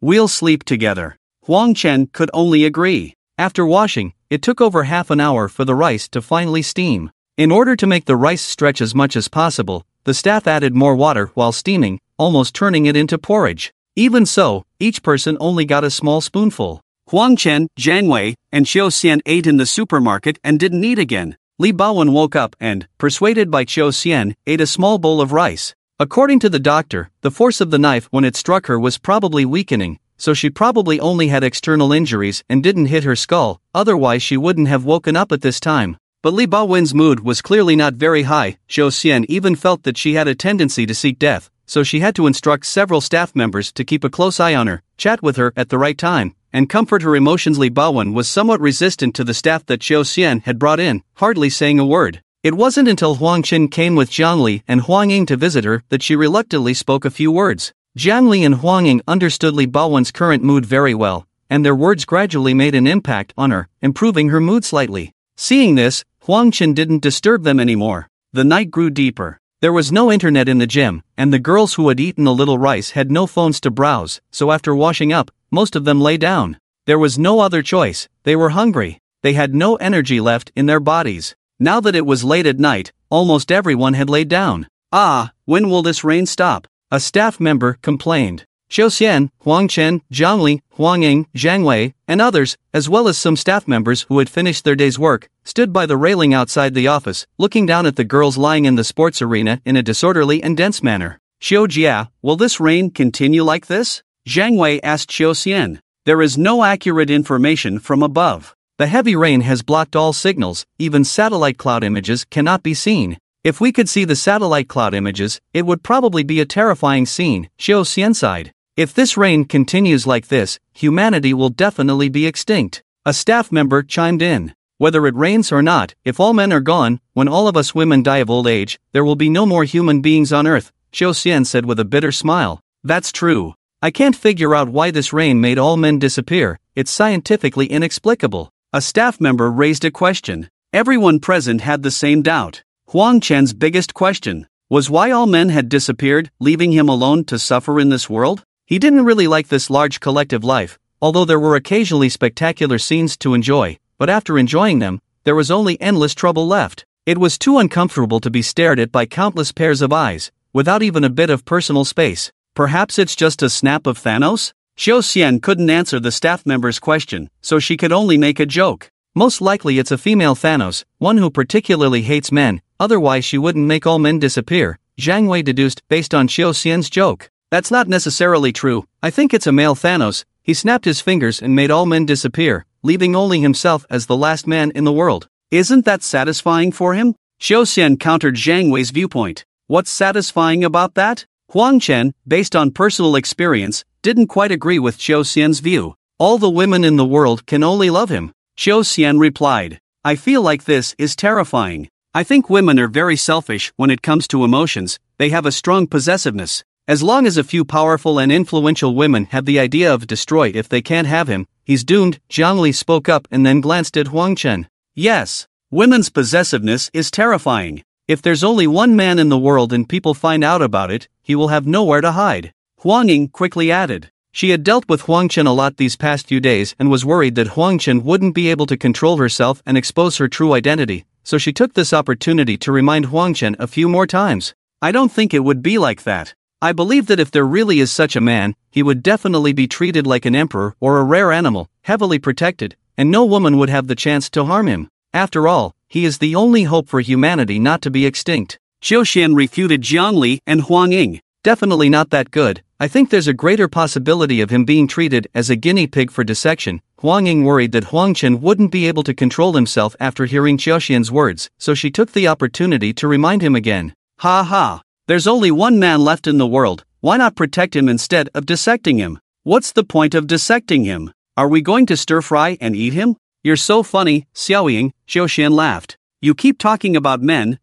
we'll sleep together. Huang Chen could only agree. After washing, it took over half an hour for the rice to finally steam. In order to make the rice stretch as much as possible, the staff added more water while steaming, almost turning it into porridge. Even so, each person only got a small spoonful. Huang Chen, Zhang Wei, and Qiu Xian ate in the supermarket and didn't eat again. Li Baowen woke up and, persuaded by Qiu Xian, ate a small bowl of rice. According to the doctor, the force of the knife when it struck her was probably weakening, so she probably only had external injuries and didn't hit her skull, otherwise she wouldn't have woken up at this time. But Li Baowen's mood was clearly not very high. Qiu Xian even felt that she had a tendency to seek death, so she had to instruct several staff members to keep a close eye on her, chat with her at the right time, and comfort her emotions. Li Baowen was somewhat resistant to the staff that Qiu Xian had brought in, hardly saying a word. It wasn't until Huang Qin came with Jiang Li and Huang Ying to visit her that she reluctantly spoke a few words. Jiang Li and Huang Ying understood Li Baowen's current mood very well, and their words gradually made an impact on her, improving her mood slightly. Seeing this, Huang Qin didn't disturb them anymore. The night grew deeper. There was no internet in the gym, and the girls who had eaten a little rice had no phones to browse, so after washing up, most of them lay down. There was no other choice, they were hungry. They had no energy left in their bodies. Now that it was late at night, almost everyone had laid down. "Ah, when will this rain stop?" a staff member complained. Xiao Xian, Huang Chen, Jiang Li, Huang Ying, Zhang Wei, and others, as well as some staff members who had finished their day's work, stood by the railing outside the office, looking down at the girls lying in the sports arena in a disorderly and dense manner. "Xiao Jia, will this rain continue like this?" Zhang Wei asked Xiao Xian. "There is no accurate information from above. The heavy rain has blocked all signals, even satellite cloud images cannot be seen. If we could see the satellite cloud images, it would probably be a terrifying scene," Xiao Xian sighed. "If this rain continues like this, humanity will definitely be extinct." A staff member chimed in. "Whether it rains or not, if all men are gone, when all of us women die of old age, there will be no more human beings on Earth," Xiao Xian said with a bitter smile. "That's true. I can't figure out why this rain made all men disappear, it's scientifically inexplicable." A staff member raised a question. Everyone present had the same doubt. Huang Chen's biggest question was why all men had disappeared, leaving him alone to suffer in this world. He didn't really like this large collective life, although there were occasionally spectacular scenes to enjoy, but after enjoying them, there was only endless trouble left. It was too uncomfortable to be stared at by countless pairs of eyes, without even a bit of personal space. Perhaps it's just a snap of Thanos? Xiao Xian couldn't answer the staff member's question, so she could only make a joke. Most likely it's a female Thanos, one who particularly hates men, otherwise she wouldn't make all men disappear, Zhang Wei deduced based on Xiao Xian's joke. That's not necessarily true. I think it's a male Thanos. He snapped his fingers and made all men disappear, leaving only himself as the last man in the world. Isn't that satisfying for him? Xiao Xian countered Zhang Wei's viewpoint. What's satisfying about that? Huang Chen, based on personal experience, didn't quite agree with Xiao Xian's view. All the women in the world can only love him. Xiao Xian replied. I feel like this is terrifying. I think women are very selfish when it comes to emotions. They have a strong possessiveness. As long as a few powerful and influential women have the idea of destroy if they can't have him, he's doomed. Jiang Li spoke up and then glanced at Huang Chen. Yes, women's possessiveness is terrifying. If there's only one man in the world and people find out about it, he will have nowhere to hide. Huang Ying quickly added. She had dealt with Huang Chen a lot these past few days and was worried that Huang Chen wouldn't be able to control herself and expose her true identity, so she took this opportunity to remind Huang Chen a few more times. I don't think it would be like that. I believe that if there really is such a man, he would definitely be treated like an emperor or a rare animal, heavily protected, and no woman would have the chance to harm him. After all, he is the only hope for humanity not to be extinct. Xiao Xian refuted Jiang Li and Huang Ying. Definitely not that good. I think there's a greater possibility of him being treated as a guinea pig for dissection. Huang Ying worried that Huang Chen wouldn't be able to control himself after hearing Xiao Xian's words, so she took the opportunity to remind him again. Ha ha. There's only one man left in the world, why not protect him instead of dissecting him? What's the point of dissecting him? Are we going to stir-fry and eat him? You're so funny, Xiaoying, Xiao Xian laughed. You keep talking about men.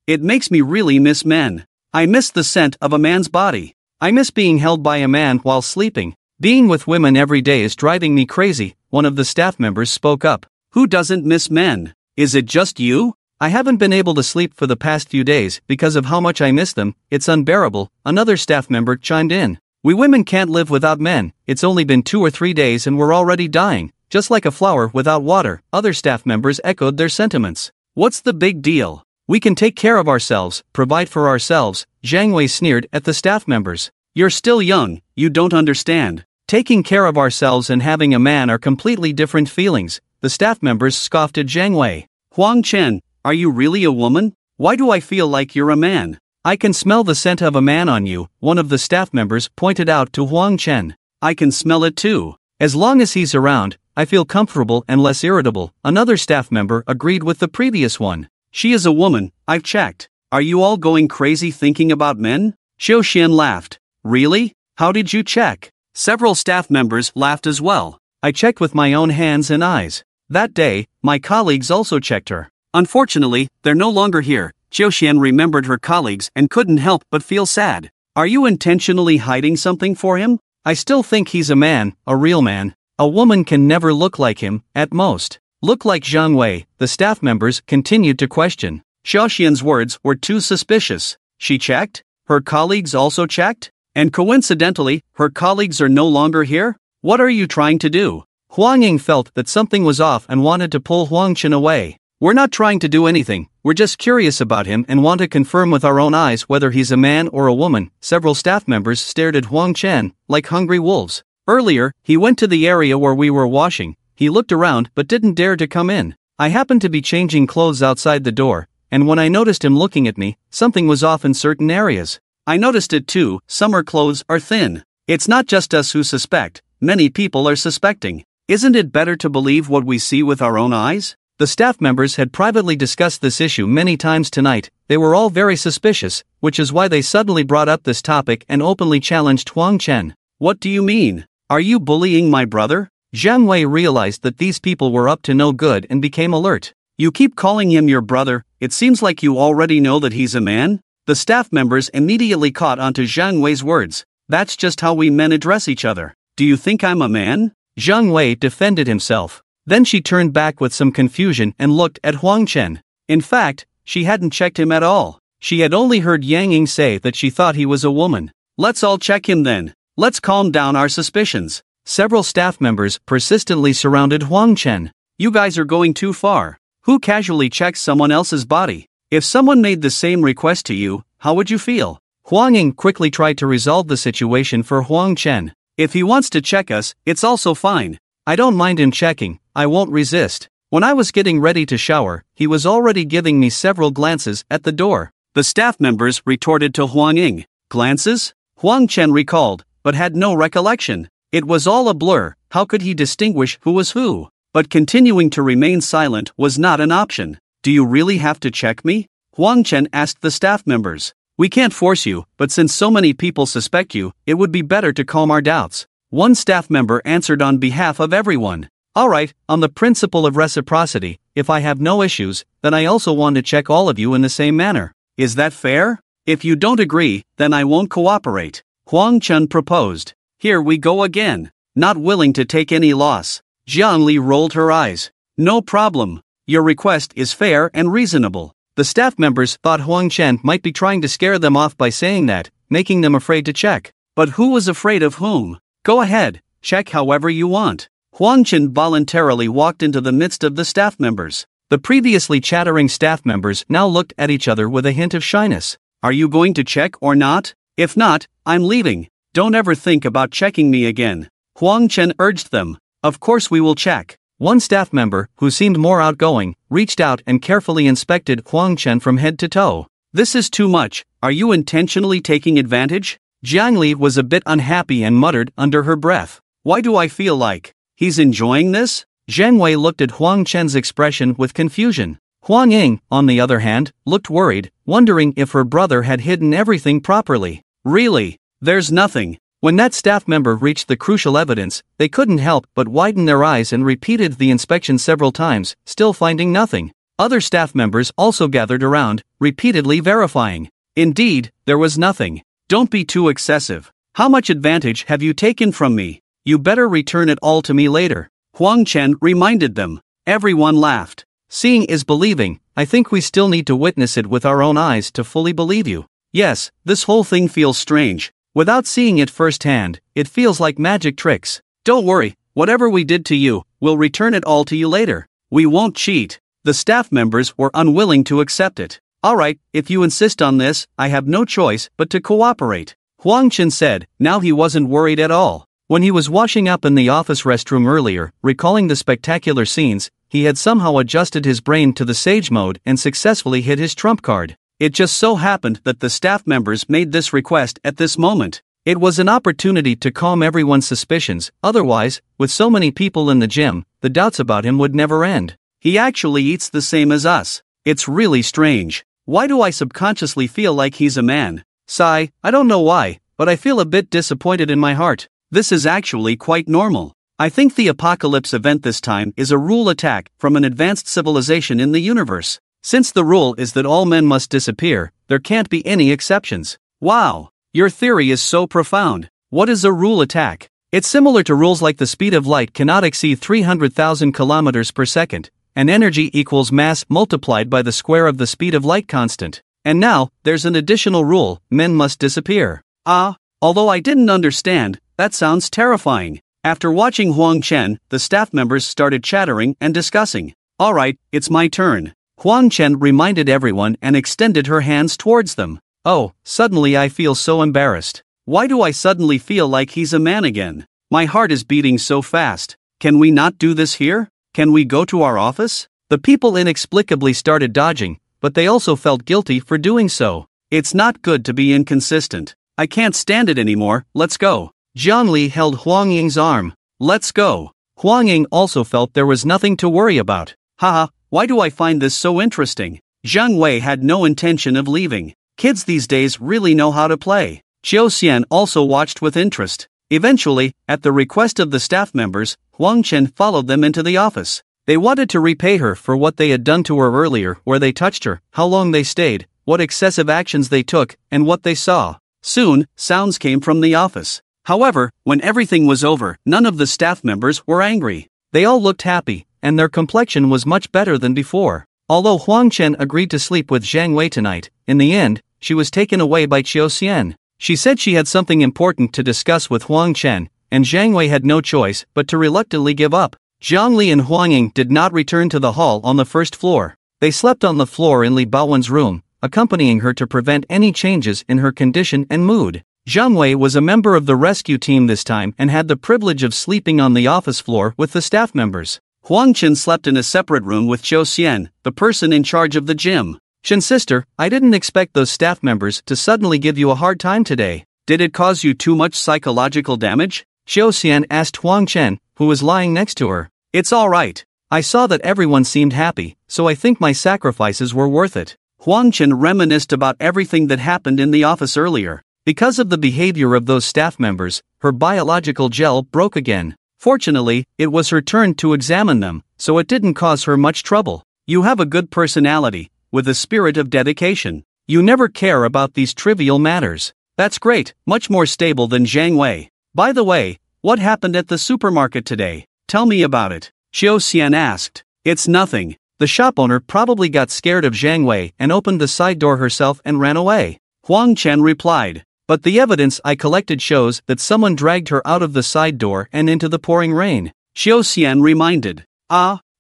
It makes me really miss men. I miss the scent of a man's body. I miss being held by a man while sleeping. Being with women every day is driving me crazy, one of the staff members spoke up. Who doesn't miss men? Is it just you? I haven't been able to sleep for the past few days because of how much I miss them, it's unbearable, another staff member chimed in. We women can't live without men, it's only been 2 or 3 days and we're already dying, just like a flower without water, other staff members echoed their sentiments. What's the big deal? We can take care of ourselves, provide for ourselves, Zhang Wei sneered at the staff members. You're still young, you don't understand. Taking care of ourselves and having a man are completely different feelings, the staff members scoffed at Zhang Wei. Huang Chen, are you really a woman? Why do I feel like you're a man? I can smell the scent of a man on you, one of the staff members pointed out to Huang Chen. I can smell it too. As long as he's around, I feel comfortable and less irritable, another staff member agreed with the previous one. She is a woman, I've checked. Are you all going crazy thinking about men? Xiao Xian laughed. Really? How did you check? Several staff members laughed as well. I checked with my own hands and eyes. That day, my colleagues also checked her. Unfortunately, they're no longer here. Jiuxian remembered her colleagues and couldn't help but feel sad. Are you intentionally hiding something for him? I still think he's a man, a real man. A woman can never look like him, at most. Look like Zhang Wei, the staff members continued to question. Xiaoxian's words were too suspicious. She checked? Her colleagues also checked? And coincidentally, her colleagues are no longer here? What are you trying to do? Huang Ying felt that something was off and wanted to pull Huang Chen away. We're not trying to do anything, we're just curious about him and want to confirm with our own eyes whether he's a man or a woman. Several staff members stared at Huang Chen like hungry wolves. Earlier, he went to the area where we were washing. He looked around but didn't dare to come in. I happened to be changing clothes outside the door, and when I noticed him looking at me, something was off in certain areas. I noticed it too. Summer clothes are thin. It's not just us who suspect, many people are suspecting. Isn't it better to believe what we see with our own eyes? The staff members had privately discussed this issue many times tonight. They were all very suspicious, which is why they suddenly brought up this topic and openly challenged Huang Chen. What do you mean? Are you bullying my brother? Zhang Wei realized that these people were up to no good and became alert. You keep calling him your brother, it seems like you already know that he's a man? The staff members immediately caught onto Zhang Wei's words. That's just how we men address each other. Do you think I'm a man? Zhang Wei defended himself. Then she turned back with some confusion and looked at Huang Chen. In fact, she hadn't checked him at all. She had only heard Yang Ying say that she thought he was a woman. Let's all check him then. Let's calm down our suspicions. Several staff members persistently surrounded Huang Chen. You guys are going too far. Who casually checks someone else's body? If someone made the same request to you, how would you feel? Huang Ying quickly tried to resolve the situation for Huang Chen. If he wants to check us, it's also fine. I don't mind him checking, I won't resist. When I was getting ready to shower, he was already giving me several glances at the door. The staff members retorted to Huang Ying. Glances? Huang Chen recalled, but had no recollection. It was all a blur. How could he distinguish who was who? But continuing to remain silent was not an option. Do you really have to check me? Huang Chen asked the staff members. We can't force you, but since so many people suspect you, it would be better to calm our doubts. One staff member answered on behalf of everyone. Alright, on the principle of reciprocity, if I have no issues, then I also want to check all of you in the same manner. Is that fair? If you don't agree, then I won't cooperate. Huang Chen proposed. Here we go again. Not willing to take any loss. Jiang Li rolled her eyes. No problem. Your request is fair and reasonable. The staff members thought Huang Chen might be trying to scare them off by saying that, making them afraid to check. But who was afraid of whom? Go ahead, check however you want. Huang Chen voluntarily walked into the midst of the staff members. The previously chattering staff members now looked at each other with a hint of shyness. Are you going to check or not? If not, I'm leaving. Don't ever think about checking me again. Huang Chen urged them. Of course we will check. One staff member, who seemed more outgoing, reached out and carefully inspected Huang Chen from head to toe. This is too much. Are you intentionally taking advantage? Jiang Li was a bit unhappy and muttered under her breath. Why do I feel like he's enjoying this? Zhang Wei looked at Huang Chen's expression with confusion. Huang Ying, on the other hand, looked worried, wondering if her brother had hidden everything properly. Really? There's nothing. When that staff member reached the crucial evidence, they couldn't help but widen their eyes and repeated the inspection several times, still finding nothing. Other staff members also gathered around, repeatedly verifying. Indeed, there was nothing. Don't be too excessive. How much advantage have you taken from me? You better return it all to me later. Huang Chen reminded them. Everyone laughed. Seeing is believing. I think we still need to witness it with our own eyes to fully believe you. Yes, this whole thing feels strange. Without seeing it firsthand, it feels like magic tricks. Don't worry, whatever we did to you, we'll return it all to you later. We won't cheat. The staff members were unwilling to accept it. Alright, if you insist on this, I have no choice but to cooperate. Huang Chen said. Now he wasn't worried at all. When he was washing up in the office restroom earlier, recalling the spectacular scenes, he had somehow adjusted his brain to the sage mode and successfully hit his trump card. It just so happened that the staff members made this request at this moment. It was an opportunity to calm everyone's suspicions, otherwise, with so many people in the gym, the doubts about him would never end. He actually eats the same as us. It's really strange. Why do I subconsciously feel like he's a man? Sigh, I don't know why, but I feel a bit disappointed in my heart. This is actually quite normal. I think the apocalypse event this time is a rule attack from an advanced civilization in the universe. Since the rule is that all men must disappear, there can't be any exceptions. Wow! Your theory is so profound. What is a rule attack? It's similar to rules like the speed of light cannot exceed 300,000 kilometers per second, and energy equals mass multiplied by the square of the speed of light constant. And now, there's an additional rule: men must disappear. Although I didn't understand, that sounds terrifying. After watching Huang Chen, the staff members started chattering and discussing. Alright, it's my turn. Huang Chen reminded everyone and extended her hands towards them. Oh, suddenly I feel so embarrassed. Why do I suddenly feel like he's a man again? My heart is beating so fast. Can we not do this here? Can we go to our office? The people inexplicably started dodging, but they also felt guilty for doing so. It's not good to be inconsistent. I can't stand it anymore, let's go. Jiang Li held Huang Ying's arm. Let's go. Huang Ying also felt there was nothing to worry about. Haha, why do I find this so interesting? Zhang Wei had no intention of leaving. Kids these days really know how to play. Qiu Xian also watched with interest. Eventually, at the request of the staff members, Huang Chen followed them into the office. They wanted to repay her for what they had done to her earlier, where they touched her, how long they stayed, what excessive actions they took, and what they saw. Soon, sounds came from the office. However, when everything was over, none of the staff members were angry. They all looked happy, and their complexion was much better than before. Although Huang Chen agreed to sleep with Zhang Wei tonight, in the end, she was taken away by Qiu Xian. She said she had something important to discuss with Huang Chen, and Zhang Wei had no choice but to reluctantly give up. Jiang Li and Huang Ying did not return to the hall on the first floor. They slept on the floor in Li Baowen's room, accompanying her to prevent any changes in her condition and mood. Zhang Wei was a member of the rescue team this time and had the privilege of sleeping on the office floor with the staff members. Huang Chen slept in a separate room with Qiu Xian, the person in charge of the gym. Chen sister, I didn't expect those staff members to suddenly give you a hard time today. Did it cause you too much psychological damage? Qiu Xian asked Huang Chen, who was lying next to her. It's alright. I saw that everyone seemed happy, so I think my sacrifices were worth it. Huang Chen reminisced about everything that happened in the office earlier. Because of the behavior of those staff members, her biological gel broke again. Fortunately, it was her turn to examine them, so it didn't cause her much trouble. You have a good personality, with a spirit of dedication. You never care about these trivial matters. That's great, much more stable than Zhang Wei. By the way, what happened at the supermarket today? Tell me about it. Qiu Xian asked. It's nothing. The shop owner probably got scared of Zhang Wei and opened the side door herself and ran away. Huang Chen replied. But the evidence I collected shows that someone dragged her out of the side door and into the pouring rain. Qiu Xian reminded.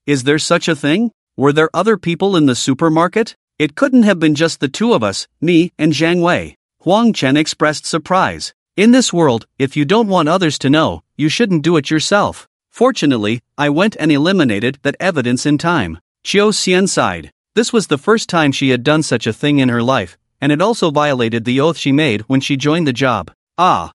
Is there such a thing? Were there other people in the supermarket? It couldn't have been just the two of us, me and Zhang Wei. Huang Chen expressed surprise. In this world, if you don't want others to know, you shouldn't do it yourself. Fortunately, I went and eliminated that evidence in time. Qiu Xian sighed. This was the first time she had done such a thing in her life, and it also violated the oath she made when she joined the job. Huang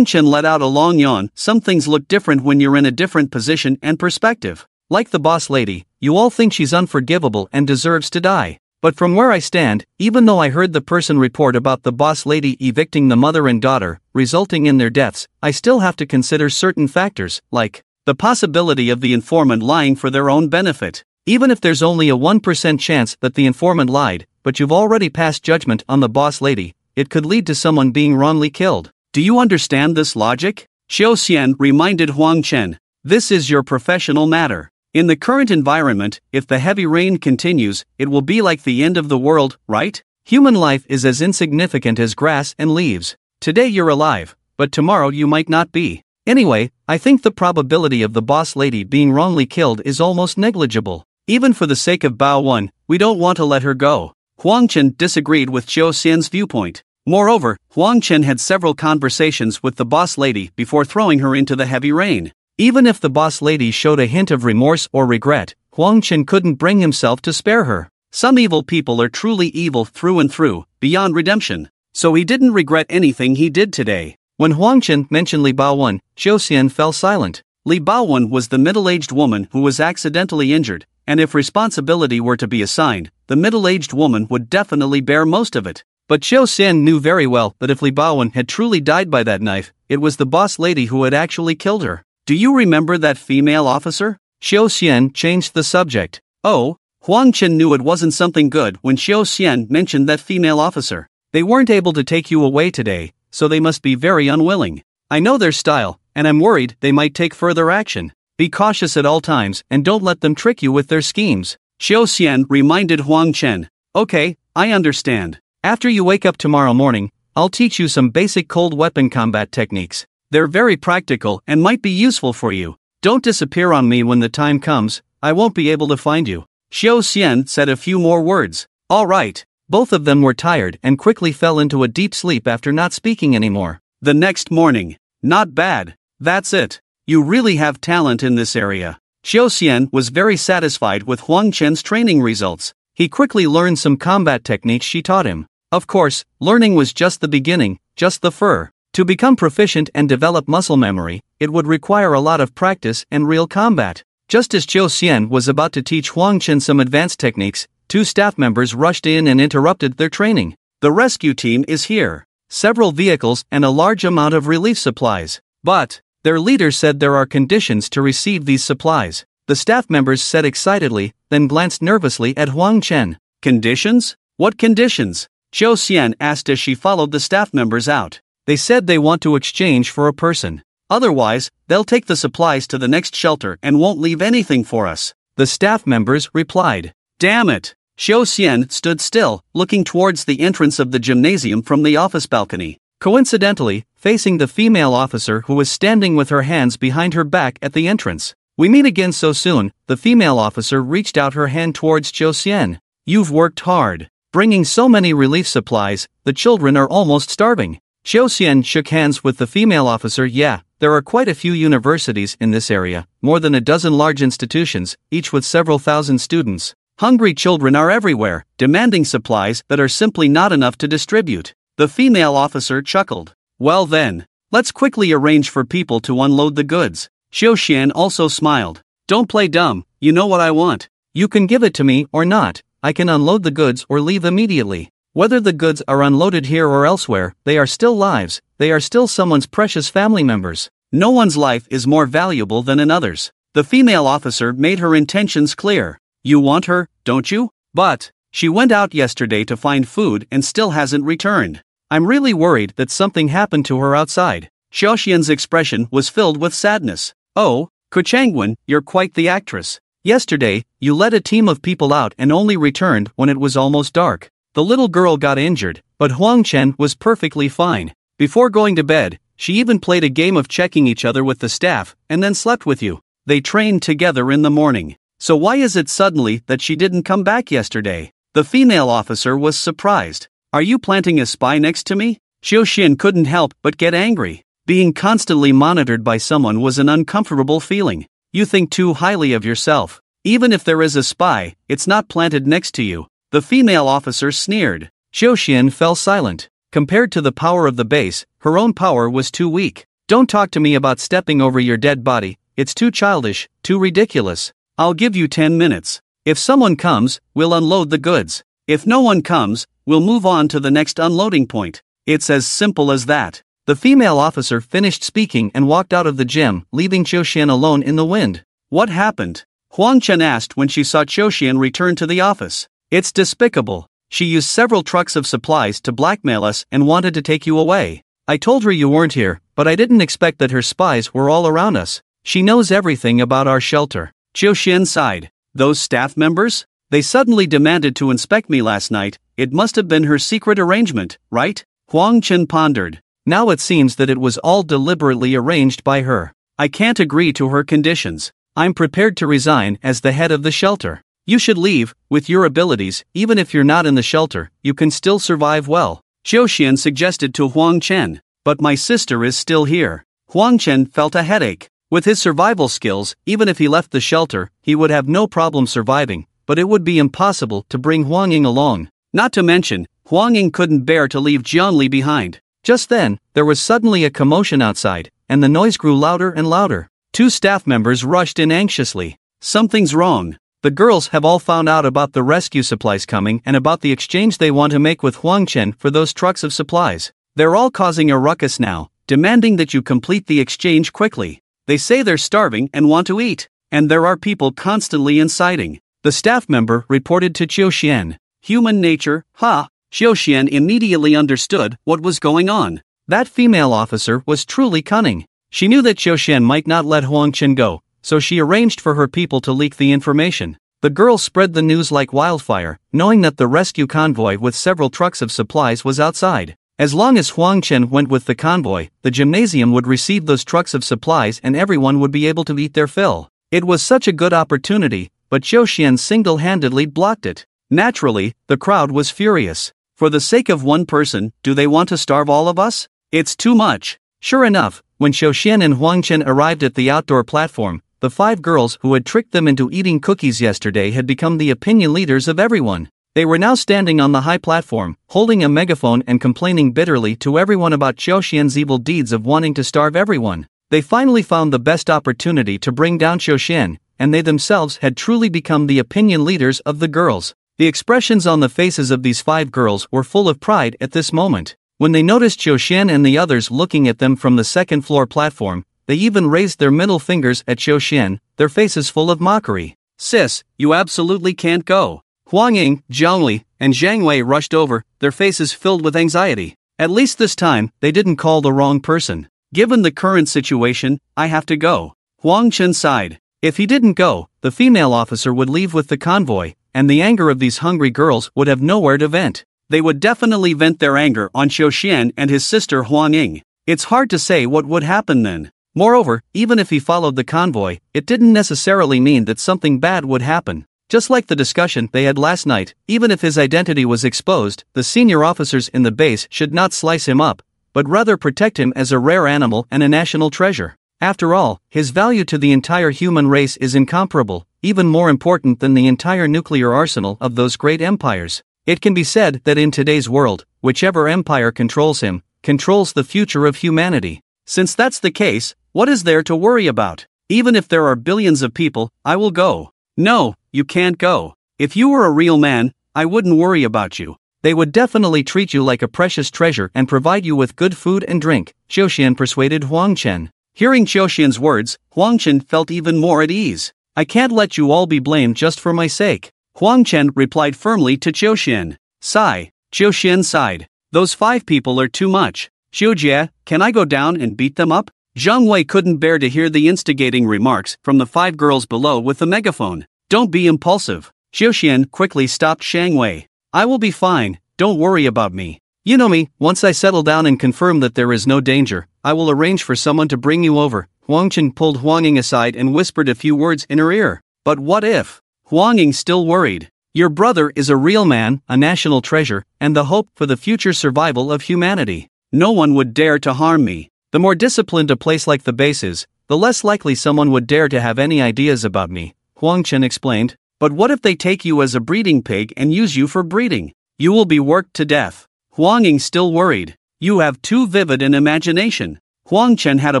Chen let out a long yawn. Some things look different when you're in a different position and perspective. Like the boss lady, you all think she's unforgivable and deserves to die. But from where I stand, even though I heard the person report about the boss lady evicting the mother and daughter, resulting in their deaths, I still have to consider certain factors, like the possibility of the informant lying for their own benefit. Even if there's only a 1% chance that the informant lied, but you've already passed judgment on the boss lady, it could lead to someone being wrongly killed. Do you understand this logic? Qiu Xian reminded Huang Chen. This is your professional matter. In the current environment, if the heavy rain continues, it will be like the end of the world, right? Human life is as insignificant as grass and leaves. Today you're alive, but tomorrow you might not be. Anyway, I think the probability of the boss lady being wrongly killed is almost negligible. Even for the sake of Bao Wen, we don't want to let her go. Huang Chen disagreed with Qiu Xian's viewpoint. Moreover, Huang Chen had several conversations with the boss lady before throwing her into the heavy rain. Even if the boss lady showed a hint of remorse or regret, Huang Chen couldn't bring himself to spare her. Some evil people are truly evil through and through, beyond redemption. So he didn't regret anything he did today. When Huang Chen mentioned Li Baowen, Qiu Xian fell silent. Li Baowen was the middle-aged woman who was accidentally injured, and if responsibility were to be assigned, the middle-aged woman would definitely bear most of it. But Qiu Xian knew very well that if Li Baowen had truly died by that knife, it was the boss lady who had actually killed her. Do you remember that female officer? Xiao Xian changed the subject. Oh, Huang Chen knew it wasn't something good when Xiao Xian mentioned that female officer. They weren't able to take you away today, so they must be very unwilling. I know their style, and I'm worried they might take further action. Be cautious at all times and don't let them trick you with their schemes. Xiao Xian reminded Huang Chen. Okay, I understand. After you wake up tomorrow morning, I'll teach you some basic cold weapon combat techniques. They're very practical and might be useful for you. Don't disappear on me when the time comes, I won't be able to find you. Xiao Xian said a few more words. All right. Both of them were tired and quickly fell into a deep sleep after not speaking anymore. The next morning. Not bad. That's it. You really have talent in this area. Xiao Xian was very satisfied with Huang Chen's training results. He quickly learned some combat techniques she taught him. Of course, learning was just the beginning, just the fur. To become proficient and develop muscle memory, it would require a lot of practice and real combat. Just as Xiao Xian was about to teach Huang Chen some advanced techniques, two staff members rushed in and interrupted their training. The rescue team is here. Several vehicles and a large amount of relief supplies. But their leader said there are conditions to receive these supplies. The staff members said excitedly, then glanced nervously at Huang Chen. Conditions? What conditions? Xiao Xian asked as she followed the staff members out. They said they want to exchange for a person. Otherwise, they'll take the supplies to the next shelter and won't leave anything for us. The staff members replied. Damn it! Xiao Xian stood still, looking towards the entrance of the gymnasium from the office balcony. Coincidentally, facing the female officer who was standing with her hands behind her back at the entrance. We meet again so soon. The female officer reached out her hand towards Xiao Xian. You've worked hard. Bringing so many relief supplies, the children are almost starving. Xiao Xian shook hands with the female officer. Yeah, there are quite a few universities in this area, more than a dozen large institutions, each with several thousand students. Hungry children are everywhere, demanding supplies that are simply not enough to distribute. The female officer chuckled. Well then, let's quickly arrange for people to unload the goods. Xiao Xian also smiled. Don't play dumb, you know what I want. You can give it to me or not. I can unload the goods or leave immediately. Whether the goods are unloaded here or elsewhere, they are still lives, they are still someone's precious family members. No one's life is more valuable than another's. The female officer made her intentions clear. You want her, don't you? But she went out yesterday to find food and still hasn't returned. I'm really worried that something happened to her outside. Xiao Xian's expression was filled with sadness. Oh, Ku Changwen, you're quite the actress. Yesterday, you led a team of people out and only returned when it was almost dark. The little girl got injured, but Huang Chen was perfectly fine. Before going to bed, she even played a game of checking each other with the staff, and then slept with you. They trained together in the morning. So why is it suddenly that she didn't come back yesterday? The female officer was surprised. Are you planting a spy next to me? Xiao Xian couldn't help but get angry. Being constantly monitored by someone was an uncomfortable feeling. You think too highly of yourself. Even if there is a spy, it's not planted next to you. The female officer sneered. Xiao Xian fell silent. Compared to the power of the base, her own power was too weak. Don't talk to me about stepping over your dead body. It's too childish, too ridiculous. I'll give you 10 minutes. If someone comes, we'll unload the goods. If no one comes, we'll move on to the next unloading point. It's as simple as that. The female officer finished speaking and walked out of the gym, leaving Xiao Xian alone in the wind. What happened? Huang Chen asked when she saw Xiao Xian return to the office. It's despicable. She used several trucks of supplies to blackmail us and wanted to take you away. I told her you weren't here, but I didn't expect that her spies were all around us. She knows everything about our shelter. Xiao Xian sighed. Those staff members? They suddenly demanded to inspect me last night. It must have been her secret arrangement, right? Huang Chen pondered. Now it seems that it was all deliberately arranged by her. I can't agree to her conditions. I'm prepared to resign as the head of the shelter. You should leave. With your abilities, even if you're not in the shelter, you can still survive well. Xiao Xian suggested to Huang Chen. But my sister is still here. Huang Chen felt a headache. With his survival skills, even if he left the shelter, he would have no problem surviving, but it would be impossible to bring Huang Ying along. Not to mention, Huang Ying couldn't bear to leave Jianli behind. Just then, there was suddenly a commotion outside, and the noise grew louder and louder. Two staff members rushed in anxiously. Something's wrong. The girls have all found out about the rescue supplies coming and about the exchange they want to make with Huang Chen for those trucks of supplies. They're all causing a ruckus now. demanding that you complete the exchange quickly. They say they're starving and want to eat, and there are people constantly inciting. The staff member reported to Qiu Xian. Human nature, ha! Qiu Xian immediately understood what was going on. That female officer was truly cunning. She knew that Qiu Xian might not let Huang Chen go, so she arranged for her people to leak the information. The girls spread the news like wildfire, knowing that the rescue convoy with several trucks of supplies was outside. As long as Huang Chen went with the convoy, the gymnasium would receive those trucks of supplies and everyone would be able to eat their fill. It was such a good opportunity, but Qiu Xian single-handedly blocked it. Naturally, the crowd was furious. For the sake of one person, do they want to starve all of us? It's too much. Sure enough, when Qiu Xian and Huang Chen arrived at the outdoor platform, the 5 girls who had tricked them into eating cookies yesterday had become the opinion leaders of everyone. They were now standing on the high platform, holding a megaphone and complaining bitterly to everyone about Qiu Xian's evil deeds of wanting to starve everyone. They finally found the best opportunity to bring down Qiu Xian, and they themselves had truly become the opinion leaders of the girls. The expressions on the faces of these 5 girls were full of pride at this moment. When they noticed Qiu Xian and the others looking at them from the second-floor platform, they even raised their middle fingers at Qiu Xian, their faces full of mockery. "Sis, you absolutely can't go." Huang Ying, Zhang Li, and Zhang Wei rushed over, their faces filled with anxiety. At least this time, they didn't call the wrong person. "Given the current situation, I have to go." Huang Chen sighed. If he didn't go, the female officer would leave with the convoy, and the anger of these hungry girls would have nowhere to vent. They would definitely vent their anger on Qiu Xian and his sister Huang Ying. It's hard to say what would happen then. Moreover, even if he followed the convoy, it didn't necessarily mean that something bad would happen. Just like the discussion they had last night, even if his identity was exposed, the senior officers in the base should not slice him up, but rather protect him as a rare animal and a national treasure. After all, his value to the entire human race is incomparable, even more important than the entire nuclear arsenal of those great empires. It can be said that in today's world, whichever empire controls him, controls the future of humanity. Since that's the case, what is there to worry about? Even if there are billions of people, I will go. No, you can't go. If you were a real man, I wouldn't worry about you. They would definitely treat you like a precious treasure and provide you with good food and drink, Qiu Xian persuaded Huang Chen. Hearing Qiu Xian's words, Huang Chen felt even more at ease. I can't let you all be blamed just for my sake. Huang Chen replied firmly to Qiu Xian. Sigh. Qiu Xian sighed. Those 5 people are too much. Qiu Jie, can I go down and beat them up? Zhang Wei couldn't bear to hear the instigating remarks from the 5 girls below with the megaphone. Don't be impulsive. Qiu Xian quickly stopped Zhang Wei. I will be fine, don't worry about me. You know me, once I settle down and confirm that there is no danger, I will arrange for someone to bring you over. Huang Chen pulled Huang Ying aside and whispered a few words in her ear. But what if? Huang Ying still worried. Your brother is a real man, a national treasure, and the hope for the future survival of humanity. No one would dare to harm me. The more disciplined a place like the base is, the less likely someone would dare to have any ideas about me, Huang Chen explained. But what if they take you as a breeding pig and use you for breeding? You will be worked to death. Huang Ying still worried. You have too vivid an imagination. Huang Chen had a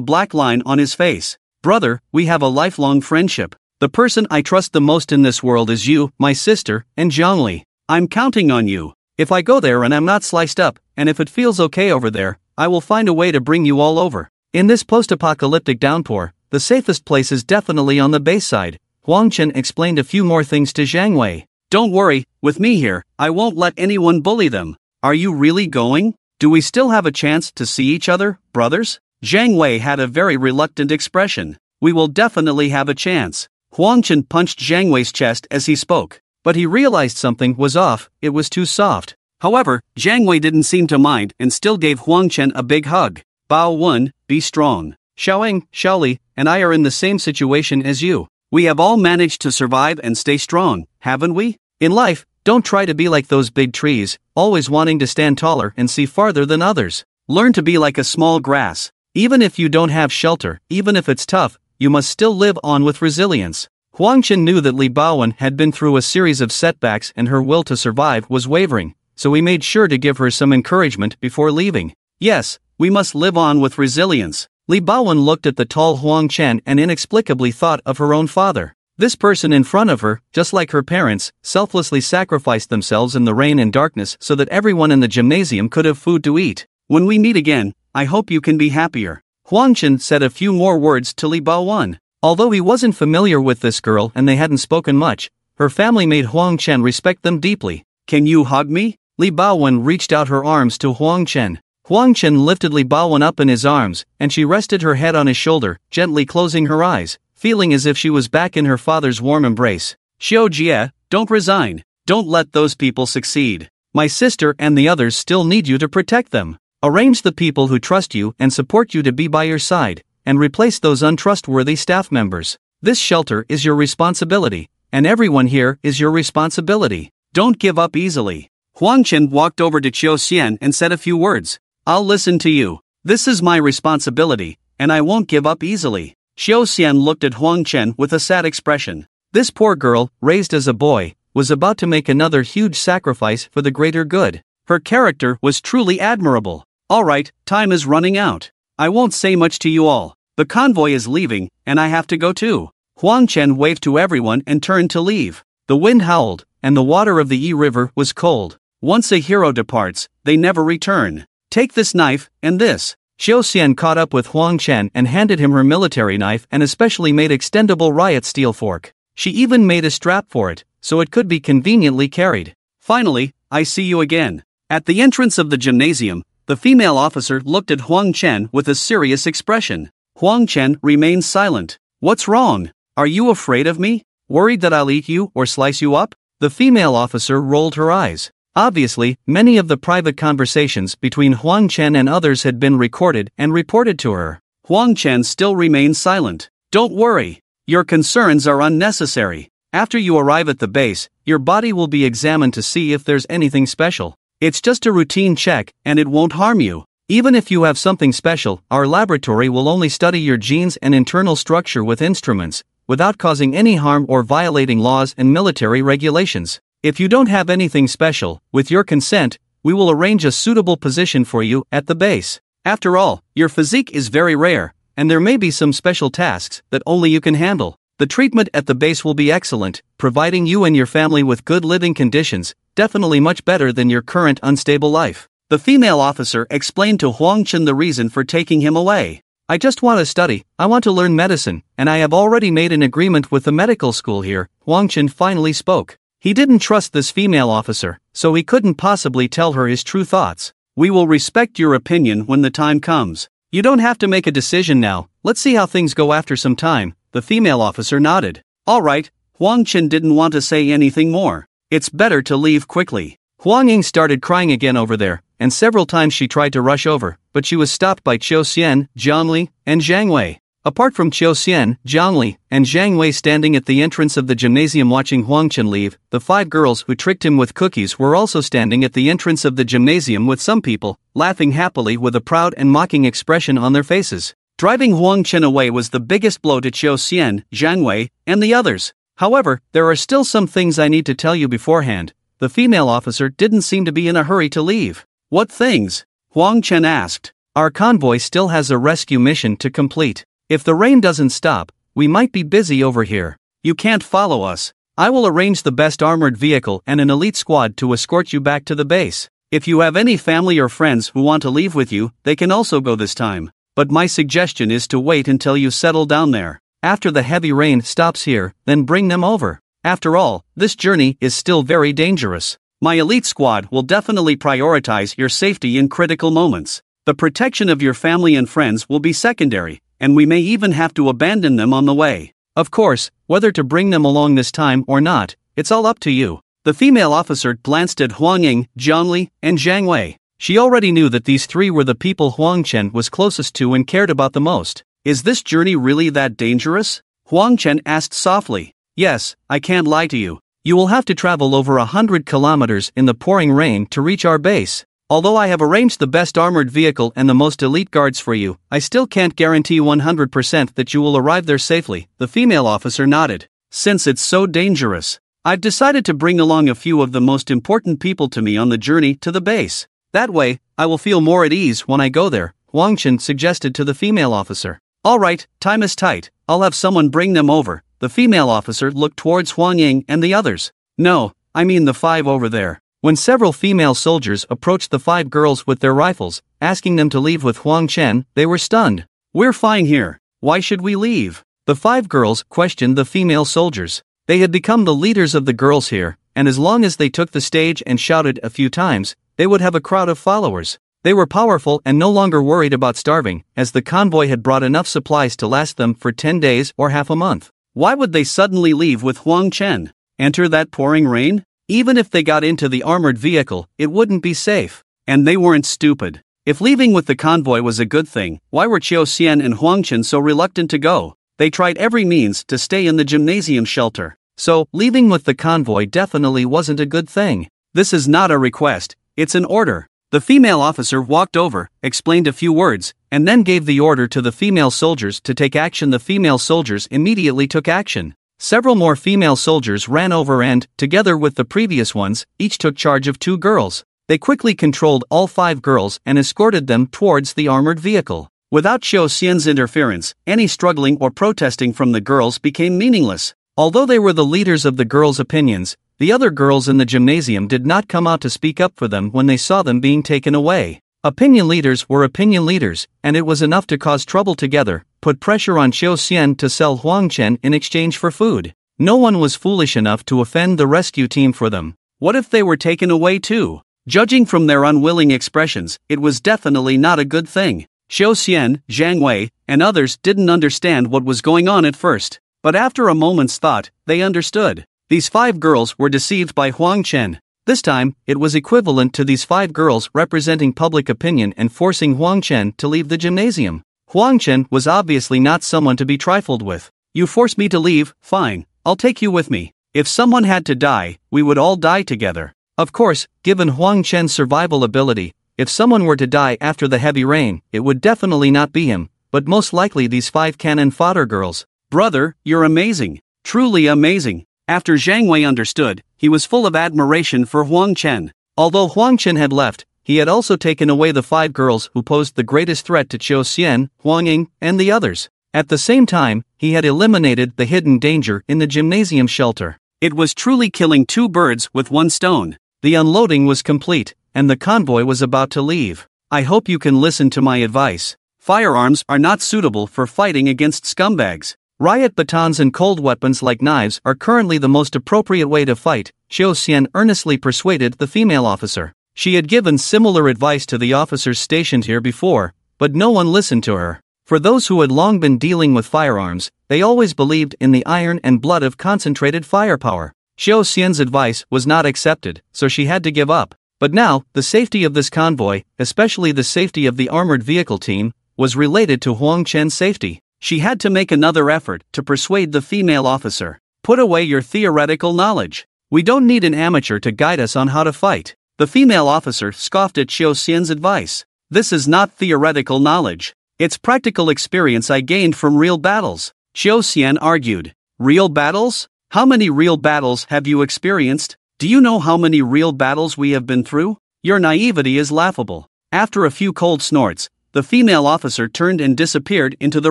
black line on his face. Brother, we have a lifelong friendship. The person I trust the most in this world is you, my sister, and Zhang Li. I'm counting on you. If I go there and I'm not sliced up, and if it feels okay over there, I will find a way to bring you all over. In this post-apocalyptic downpour, the safest place is definitely on the base side. Huang Chen explained a few more things to Zhang Wei. Don't worry, with me here, I won't let anyone bully them. Are you really going? Do we still have a chance to see each other, brothers? Zhang Wei had a very reluctant expression. We will definitely have a chance. Huang Chen punched Zhang Wei's chest as he spoke. But he realized something was off, it was too soft. However, Zhang Wei didn't seem to mind and still gave Huang Chen a big hug. Bao Wen, be strong. Xiaoying, Xiaoli, and I are in the same situation as you. We have all managed to survive and stay strong, haven't we? In life, don't try to be like those big trees, always wanting to stand taller and see farther than others. Learn to be like a small grass. Even if you don't have shelter, even if it's tough, you must still live on with resilience. Huang Chen knew that Li Baowen had been through a series of setbacks and her will to survive was wavering, so he made sure to give her some encouragement before leaving. Yes, we must live on with resilience. Li Baowen looked at the tall Huang Chen and inexplicably thought of her own father. This person in front of her, just like her parents, selflessly sacrificed themselves in the rain and darkness so that everyone in the gymnasium could have food to eat. When we meet again, I hope you can be happier. Huang Chen said a few more words to Li Baowen. Although he wasn't familiar with this girl and they hadn't spoken much, her family made Huang Chen respect them deeply. Can you hug me? Li Baowen reached out her arms to Huang Chen. Huang Chen lifted Li Baowen up in his arms, and she rested her head on his shoulder, gently closing her eyes, feeling as if she was back in her father's warm embrace. Xiao Jie, don't resign. Don't let those people succeed. My sister and the others still need you to protect them. Arrange the people who trust you and support you to be by your side, and replace those untrustworthy staff members. This shelter is your responsibility, and everyone here is your responsibility. Don't give up easily. Huang Chen walked over to Qiu Xian and said a few words. I'll listen to you. This is my responsibility, and I won't give up easily. Qiu Xian looked at Huang Chen with a sad expression. This poor girl, raised as a boy, was about to make another huge sacrifice for the greater good. Her character was truly admirable. Alright, time is running out. I won't say much to you all. The convoy is leaving, and I have to go too. Huang Chen waved to everyone and turned to leave. The wind howled, and the water of the Yi River was cold. Once a hero departs, they never return. Take this knife, and this. Qiu Xian caught up with Huang Chen and handed him her military knife and especially made extendable riot steel fork. She even made a strap for it, so it could be conveniently carried. Finally, I see you again. At the entrance of the gymnasium, the female officer looked at Huang Chen with a serious expression. Huang Chen remained silent. What's wrong? Are you afraid of me? Worried that I'll eat you or slice you up? The female officer rolled her eyes. Obviously, many of the private conversations between Huang Chen and others had been recorded and reported to her. Huang Chen still remained silent. Don't worry. Your concerns are unnecessary. After you arrive at the base, your body will be examined to see if there's anything special. It's just a routine check, and it won't harm you. Even if you have something special, our laboratory will only study your genes and internal structure with instruments, without causing any harm or violating laws and military regulations. If you don't have anything special, with your consent, we will arrange a suitable position for you at the base. After all, your physique is very rare, and there may be some special tasks that only you can handle. The treatment at the base will be excellent, providing you and your family with good living conditions, definitely much better than your current unstable life. The female officer explained to Huang Chen the reason for taking him away. I just want to study, I want to learn medicine, and I have already made an agreement with the medical school here. Huang Chen finally spoke. He didn't trust this female officer, so he couldn't possibly tell her his true thoughts. We will respect your opinion when the time comes. You don't have to make a decision now, let's see how things go after some time. The female officer nodded. Alright, Huang Chen didn't want to say anything more. It's better to leave quickly. Huang Ying started crying again over there, and several times she tried to rush over, but she was stopped by Qiu Xian, Zhang Li, and Zhang Wei. Apart from Qiu Xian, Zhang Li, and Zhang Wei standing at the entrance of the gymnasium watching Huang Chen leave, the 5 girls who tricked him with cookies were also standing at the entrance of the gymnasium with some people, laughing happily with a proud and mocking expression on their faces. Driving Huang Chen away was the biggest blow to Qiu Xian, Zhang Wei, and the others. However, there are still some things I need to tell you beforehand. The female officer didn't seem to be in a hurry to leave. What things? Huang Chen asked. Our convoy still has a rescue mission to complete. If the rain doesn't stop, we might be busy over here. You can't follow us. I will arrange the best armored vehicle and an elite squad to escort you back to the base. If you have any family or friends who want to leave with you, they can also go this time. But my suggestion is to wait until you settle down there. After the heavy rain stops here, then bring them over. After all, this journey is still very dangerous. My elite squad will definitely prioritize your safety in critical moments. The protection of your family and friends will be secondary, and we may even have to abandon them on the way. Of course, whether to bring them along this time or not, it's all up to you. The female officer glanced at Huang Ying, Zhang Li, and Zhang Wei. She already knew that these 3 were the people Huang Chen was closest to and cared about the most. Is this journey really that dangerous? Huang Chen asked softly. Yes, I can't lie to you. You will have to travel over 100 kilometers in the pouring rain to reach our base. Although I have arranged the best armored vehicle and the most elite guards for you, I still can't guarantee 100% that you will arrive there safely. The female officer nodded. Since it's so dangerous, I've decided to bring along a few of the most important people to me on the journey to the base. That way, I will feel more at ease when I go there, Huang Chen suggested to the female officer. Alright, time is tight, I'll have someone bring them over. The female officer looked towards Huang Ying and the others. No, I mean the 5 over there. When several female soldiers approached the 5 girls with their rifles, asking them to leave with Huang Chen, they were stunned. "We're fine here. Why should we leave?" The 5 girls questioned the female soldiers. They had become the leaders of the girls here, and as long as they took the stage and shouted a few times, they would have a crowd of followers. They were powerful and no longer worried about starving, as the convoy had brought enough supplies to last them for 10 days or half a month. Why would they suddenly leave with Huang Chen? Enter that pouring rain? Even if they got into the armored vehicle, it wouldn't be safe. And they weren't stupid. If leaving with the convoy was a good thing, why were Qiu Xian and Huang Chen so reluctant to go? They tried every means to stay in the gymnasium shelter. So, leaving with the convoy definitely wasn't a good thing. This is not a request, it's an order. The female officer walked over, explained a few words, and then gave the order to the female soldiers to take action. The female soldiers immediately took action. Several more female soldiers ran over and, together with the previous ones, each took charge of 2 girls. They quickly controlled all 5 girls and escorted them towards the armored vehicle. Without Qiu Xian's interference, any struggling or protesting from the girls became meaningless. Although they were the leaders of the girls' opinions, the other girls in the gymnasium did not come out to speak up for them when they saw them being taken away. Opinion leaders were opinion leaders, and it was enough to cause trouble together, put pressure on Qiu Xian to sell Huang Chen in exchange for food. No one was foolish enough to offend the rescue team for them. What if they were taken away too? Judging from their unwilling expressions, it was definitely not a good thing. Qiu Xian, Zhang Wei, and others didn't understand what was going on at first. But after a moment's thought, they understood. These 5 girls were deceived by Huang Chen. This time, it was equivalent to these 5 girls representing public opinion and forcing Huang Chen to leave the gymnasium. Huang Chen was obviously not someone to be trifled with. "You force me to leave, fine, I'll take you with me. If someone had to die, we would all die together." Of course, given Huang Chen's survival ability, if someone were to die after the heavy rain, it would definitely not be him, but most likely these 5 cannon fodder girls. "Brother, you're amazing. Truly amazing." After Zhang Wei understood, he was full of admiration for Huang Chen. Although Huang Chen had left, he had also taken away the 5 girls who posed the greatest threat to Qiu Xian, Huang Ying, and the others. At the same time, he had eliminated the hidden danger in the gymnasium shelter. It was truly killing 2 birds with 1 stone. The unloading was complete, and the convoy was about to leave. I hope you can listen to my advice. Firearms are not suitable for fighting against scumbags. Riot batons and cold weapons like knives are currently the most appropriate way to fight, Qiu Xian earnestly persuaded the female officer. She had given similar advice to the officers stationed here before, but no one listened to her. For those who had long been dealing with firearms, they always believed in the iron and blood of concentrated firepower. Qiu Xian's advice was not accepted, so she had to give up. But now, the safety of this convoy, especially the safety of the armored vehicle team, was related to Huang Chen's safety. She had to make another effort to persuade the female officer. "Put away your theoretical knowledge. We don't need an amateur to guide us on how to fight." The female officer scoffed at Qiu Xian's advice. "This is not theoretical knowledge. It's practical experience I gained from real battles." Qiu Xian argued. "Real battles? How many real battles have you experienced? Do you know how many real battles we have been through? Your naivety is laughable." After a few cold snorts, the female officer turned and disappeared into the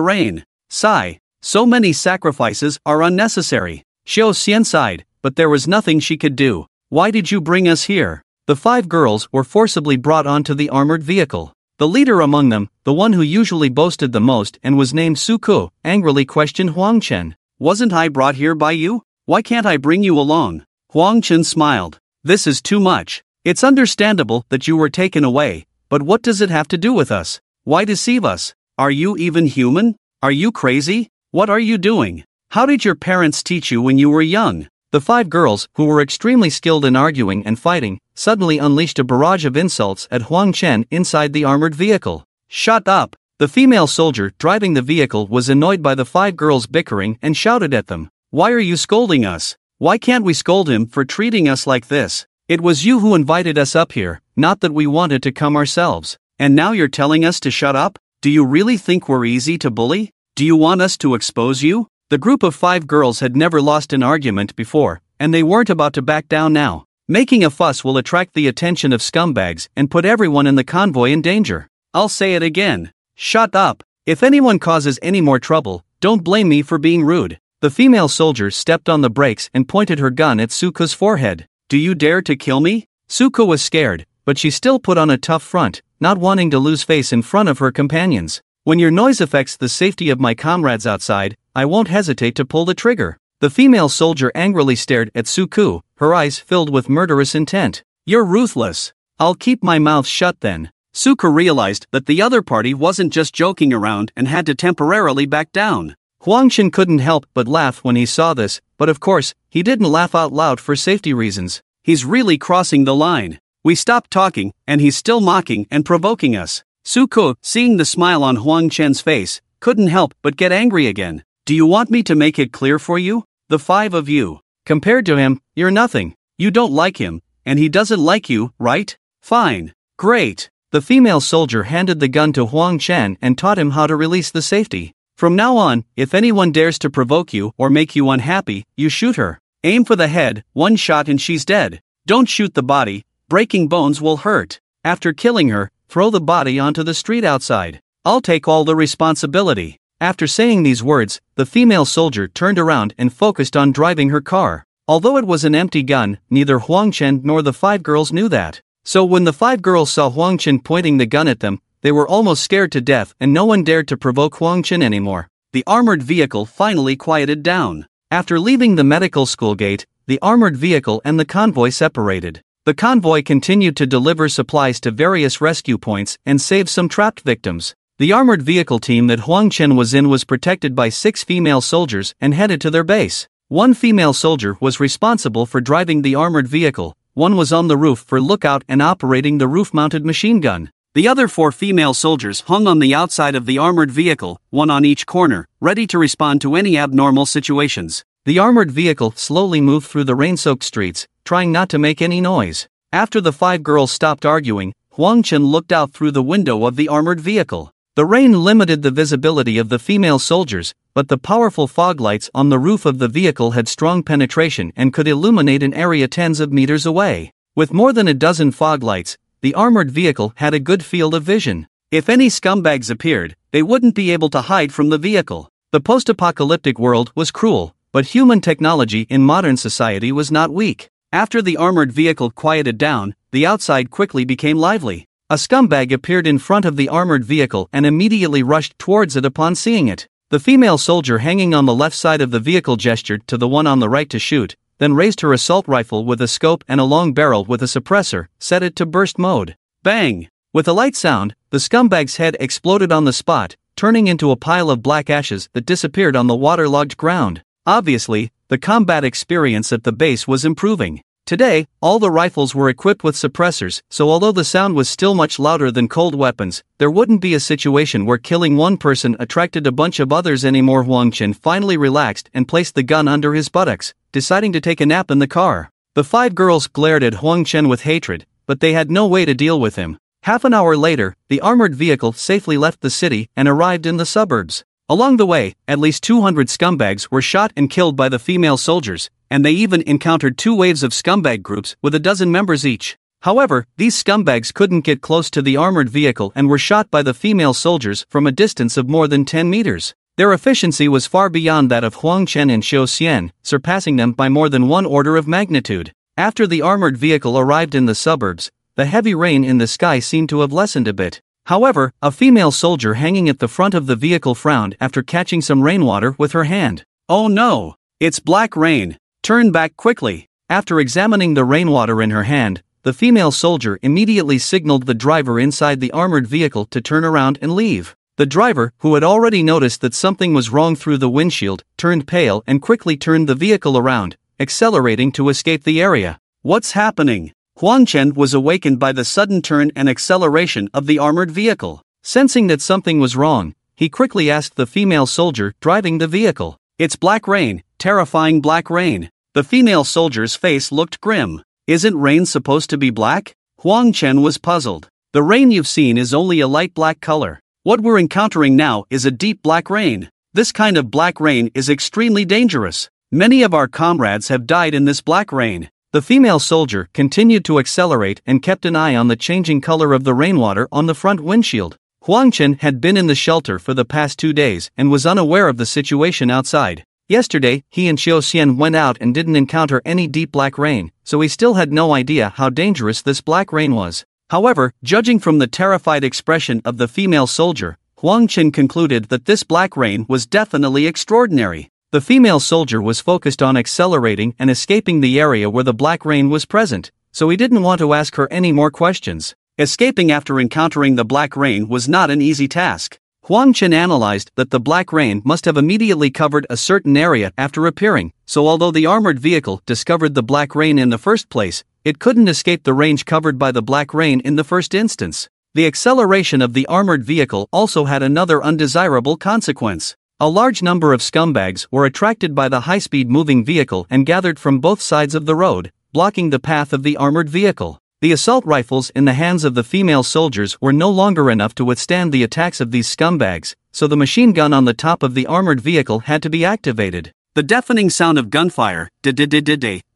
rain. Sigh. So many sacrifices are unnecessary. Qiu Xian sighed, but there was nothing she could do. "Why did you bring us here?" The 5 girls were forcibly brought onto the armored vehicle. The leader among them, the one who usually boasted the most and was named Su Ku, angrily questioned Huang Chen. "Wasn't I brought here by you? Why can't I bring you along?" Huang Chen smiled. "This is too much. It's understandable that you were taken away, but what does it have to do with us? Why deceive us? Are you even human? Are you crazy? What are you doing? How did your parents teach you when you were young?" The 5 girls, who were extremely skilled in arguing and fighting, suddenly unleashed a barrage of insults at Huang Chen inside the armored vehicle. "Shut up!" The female soldier driving the vehicle was annoyed by the 5 girls bickering and shouted at them. "Why are you scolding us? Why can't we scold him for treating us like this? It was you who invited us up here, not that we wanted to come ourselves. And now you're telling us to shut up? Do you really think we're easy to bully? Do you want us to expose you?" The group of 5 girls had never lost an argument before, and they weren't about to back down now. Making a fuss will attract the attention of scumbags and put everyone in the convoy in danger. I'll say it again. Shut up. If anyone causes any more trouble, don't blame me for being rude. The female soldier stepped on the brakes and pointed her gun at Suku's forehead. "Do you dare to kill me? Suko was scared, but she still put on a tough front, not wanting to lose face in front of her companions. When your noise affects the safety of my comrades outside, I won't hesitate to pull the trigger. The female soldier angrily stared at Suko, her eyes filled with murderous intent. You're ruthless. I'll keep my mouth shut then. Suko realized that the other party wasn't just joking around and had to temporarily back down. Huangchen couldn't help but laugh when he saw this, but of course, he didn't laugh out loud for safety reasons. He's really crossing the line. We stopped talking, and he's still mocking and provoking us. Suko, seeing the smile on Huang Chen's face, couldn't help but get angry again. Do you want me to make it clear for you? The five of you. Compared to him, you're nothing. You don't like him, and he doesn't like you, right? Fine. Great. The female soldier handed the gun to Huang Chen and taught him how to release the safety. From now on, if anyone dares to provoke you or make you unhappy, you shoot her. Aim for the head, one shot and she's dead. Don't shoot the body, breaking bones will hurt. After killing her, throw the body onto the street outside. I'll take all the responsibility. After saying these words, the female soldier turned around and focused on driving her car. Although it was an empty gun, neither Huang Chen nor the five girls knew that. So when the five girls saw Huang Chen pointing the gun at them, they were almost scared to death and no one dared to provoke Huang Chen anymore. The armored vehicle finally quieted down. After leaving the medical school gate, the armored vehicle and the convoy separated. The convoy continued to deliver supplies to various rescue points and save some trapped victims. The armored vehicle team that Huang Chen was in was protected by 6 female soldiers and headed to their base. One female soldier was responsible for driving the armored vehicle, one was on the roof for lookout and operating the roof-mounted machine gun. The other 4 female soldiers hung on the outside of the armored vehicle, one on each corner, ready to respond to any abnormal situations. The armored vehicle slowly moved through the rain-soaked streets, trying not to make any noise. After the 5 girls stopped arguing, Huang Chen looked out through the window of the armored vehicle. The rain limited the visibility of the female soldiers, but the powerful fog lights on the roof of the vehicle had strong penetration and could illuminate an area tens of meters away. With more than a dozen fog lights, the armored vehicle had a good field of vision. If any scumbags appeared, they wouldn't be able to hide from the vehicle. The post-apocalyptic world was cruel, but human technology in modern society was not weak. After the armored vehicle quieted down, the outside quickly became lively. A scumbag appeared in front of the armored vehicle and immediately rushed towards it upon seeing it. The female soldier hanging on the left side of the vehicle gestured to the one on the right to shoot, then raised her assault rifle with a scope and a long barrel with a suppressor, set it to burst mode. Bang! With a light sound, the scumbag's head exploded on the spot, turning into a pile of black ashes that disappeared on the waterlogged ground. Obviously, the combat experience at the base was improving. Today, all the rifles were equipped with suppressors, so although the sound was still much louder than cold weapons, there wouldn't be a situation where killing one person attracted a bunch of others anymore. Huang Chen finally relaxed and placed the gun under his buttocks, deciding to take a nap in the car. The 5 girls glared at Huang Chen with hatred, but they had no way to deal with him. Half an hour later, the armored vehicle safely left the city and arrived in the suburbs. Along the way, at least 200 scumbags were shot and killed by the female soldiers, and they even encountered 2 waves of scumbag groups with a dozen members each. However, these scumbags couldn't get close to the armored vehicle and were shot by the female soldiers from a distance of more than 10 meters. Their efficiency was far beyond that of Huang Chen and Xiu Xian, surpassing them by more than 1 order of magnitude. After the armored vehicle arrived in the suburbs, the heavy rain in the sky seemed to have lessened a bit. However, a female soldier hanging at the front of the vehicle frowned after catching some rainwater with her hand. Oh no! It's black rain! Turn back quickly! After examining the rainwater in her hand, the female soldier immediately signaled the driver inside the armored vehicle to turn around and leave. The driver, who had already noticed that something was wrong through the windshield, turned pale and quickly turned the vehicle around, accelerating to escape the area. What's happening? Huang Chen was awakened by the sudden turn and acceleration of the armored vehicle. Sensing that something was wrong, he quickly asked the female soldier driving the vehicle. It's black rain, terrifying black rain. The female soldier's face looked grim. Isn't rain supposed to be black? Huang Chen was puzzled. The rain you've seen is only a light black color. What we're encountering now is a deep black rain. This kind of black rain is extremely dangerous. Many of our comrades have died in this black rain. The female soldier continued to accelerate and kept an eye on the changing color of the rainwater on the front windshield. Huang Chen had been in the shelter for the past 2 days and was unaware of the situation outside. Yesterday, he and Xiao Xian went out and didn't encounter any deep black rain, so he still had no idea how dangerous this black rain was. However, judging from the terrified expression of the female soldier, Huang Qin concluded that this black rain was definitely extraordinary. The female soldier was focused on accelerating and escaping the area where the black rain was present, so he didn't want to ask her any more questions. Escaping after encountering the black rain was not an easy task. Huang Qin analyzed that the black rain must have immediately covered a certain area after appearing, so although the armored vehicle discovered the black rain in the first place, it couldn't escape the range covered by the black rain in the first instance. The acceleration of the armored vehicle also had another undesirable consequence. A large number of scumbags were attracted by the high-speed moving vehicle and gathered from both sides of the road, blocking the path of the armored vehicle. The assault rifles in the hands of the female soldiers were no longer enough to withstand the attacks of these scumbags, so the machine gun on the top of the armored vehicle had to be activated. The deafening sound of gunfire,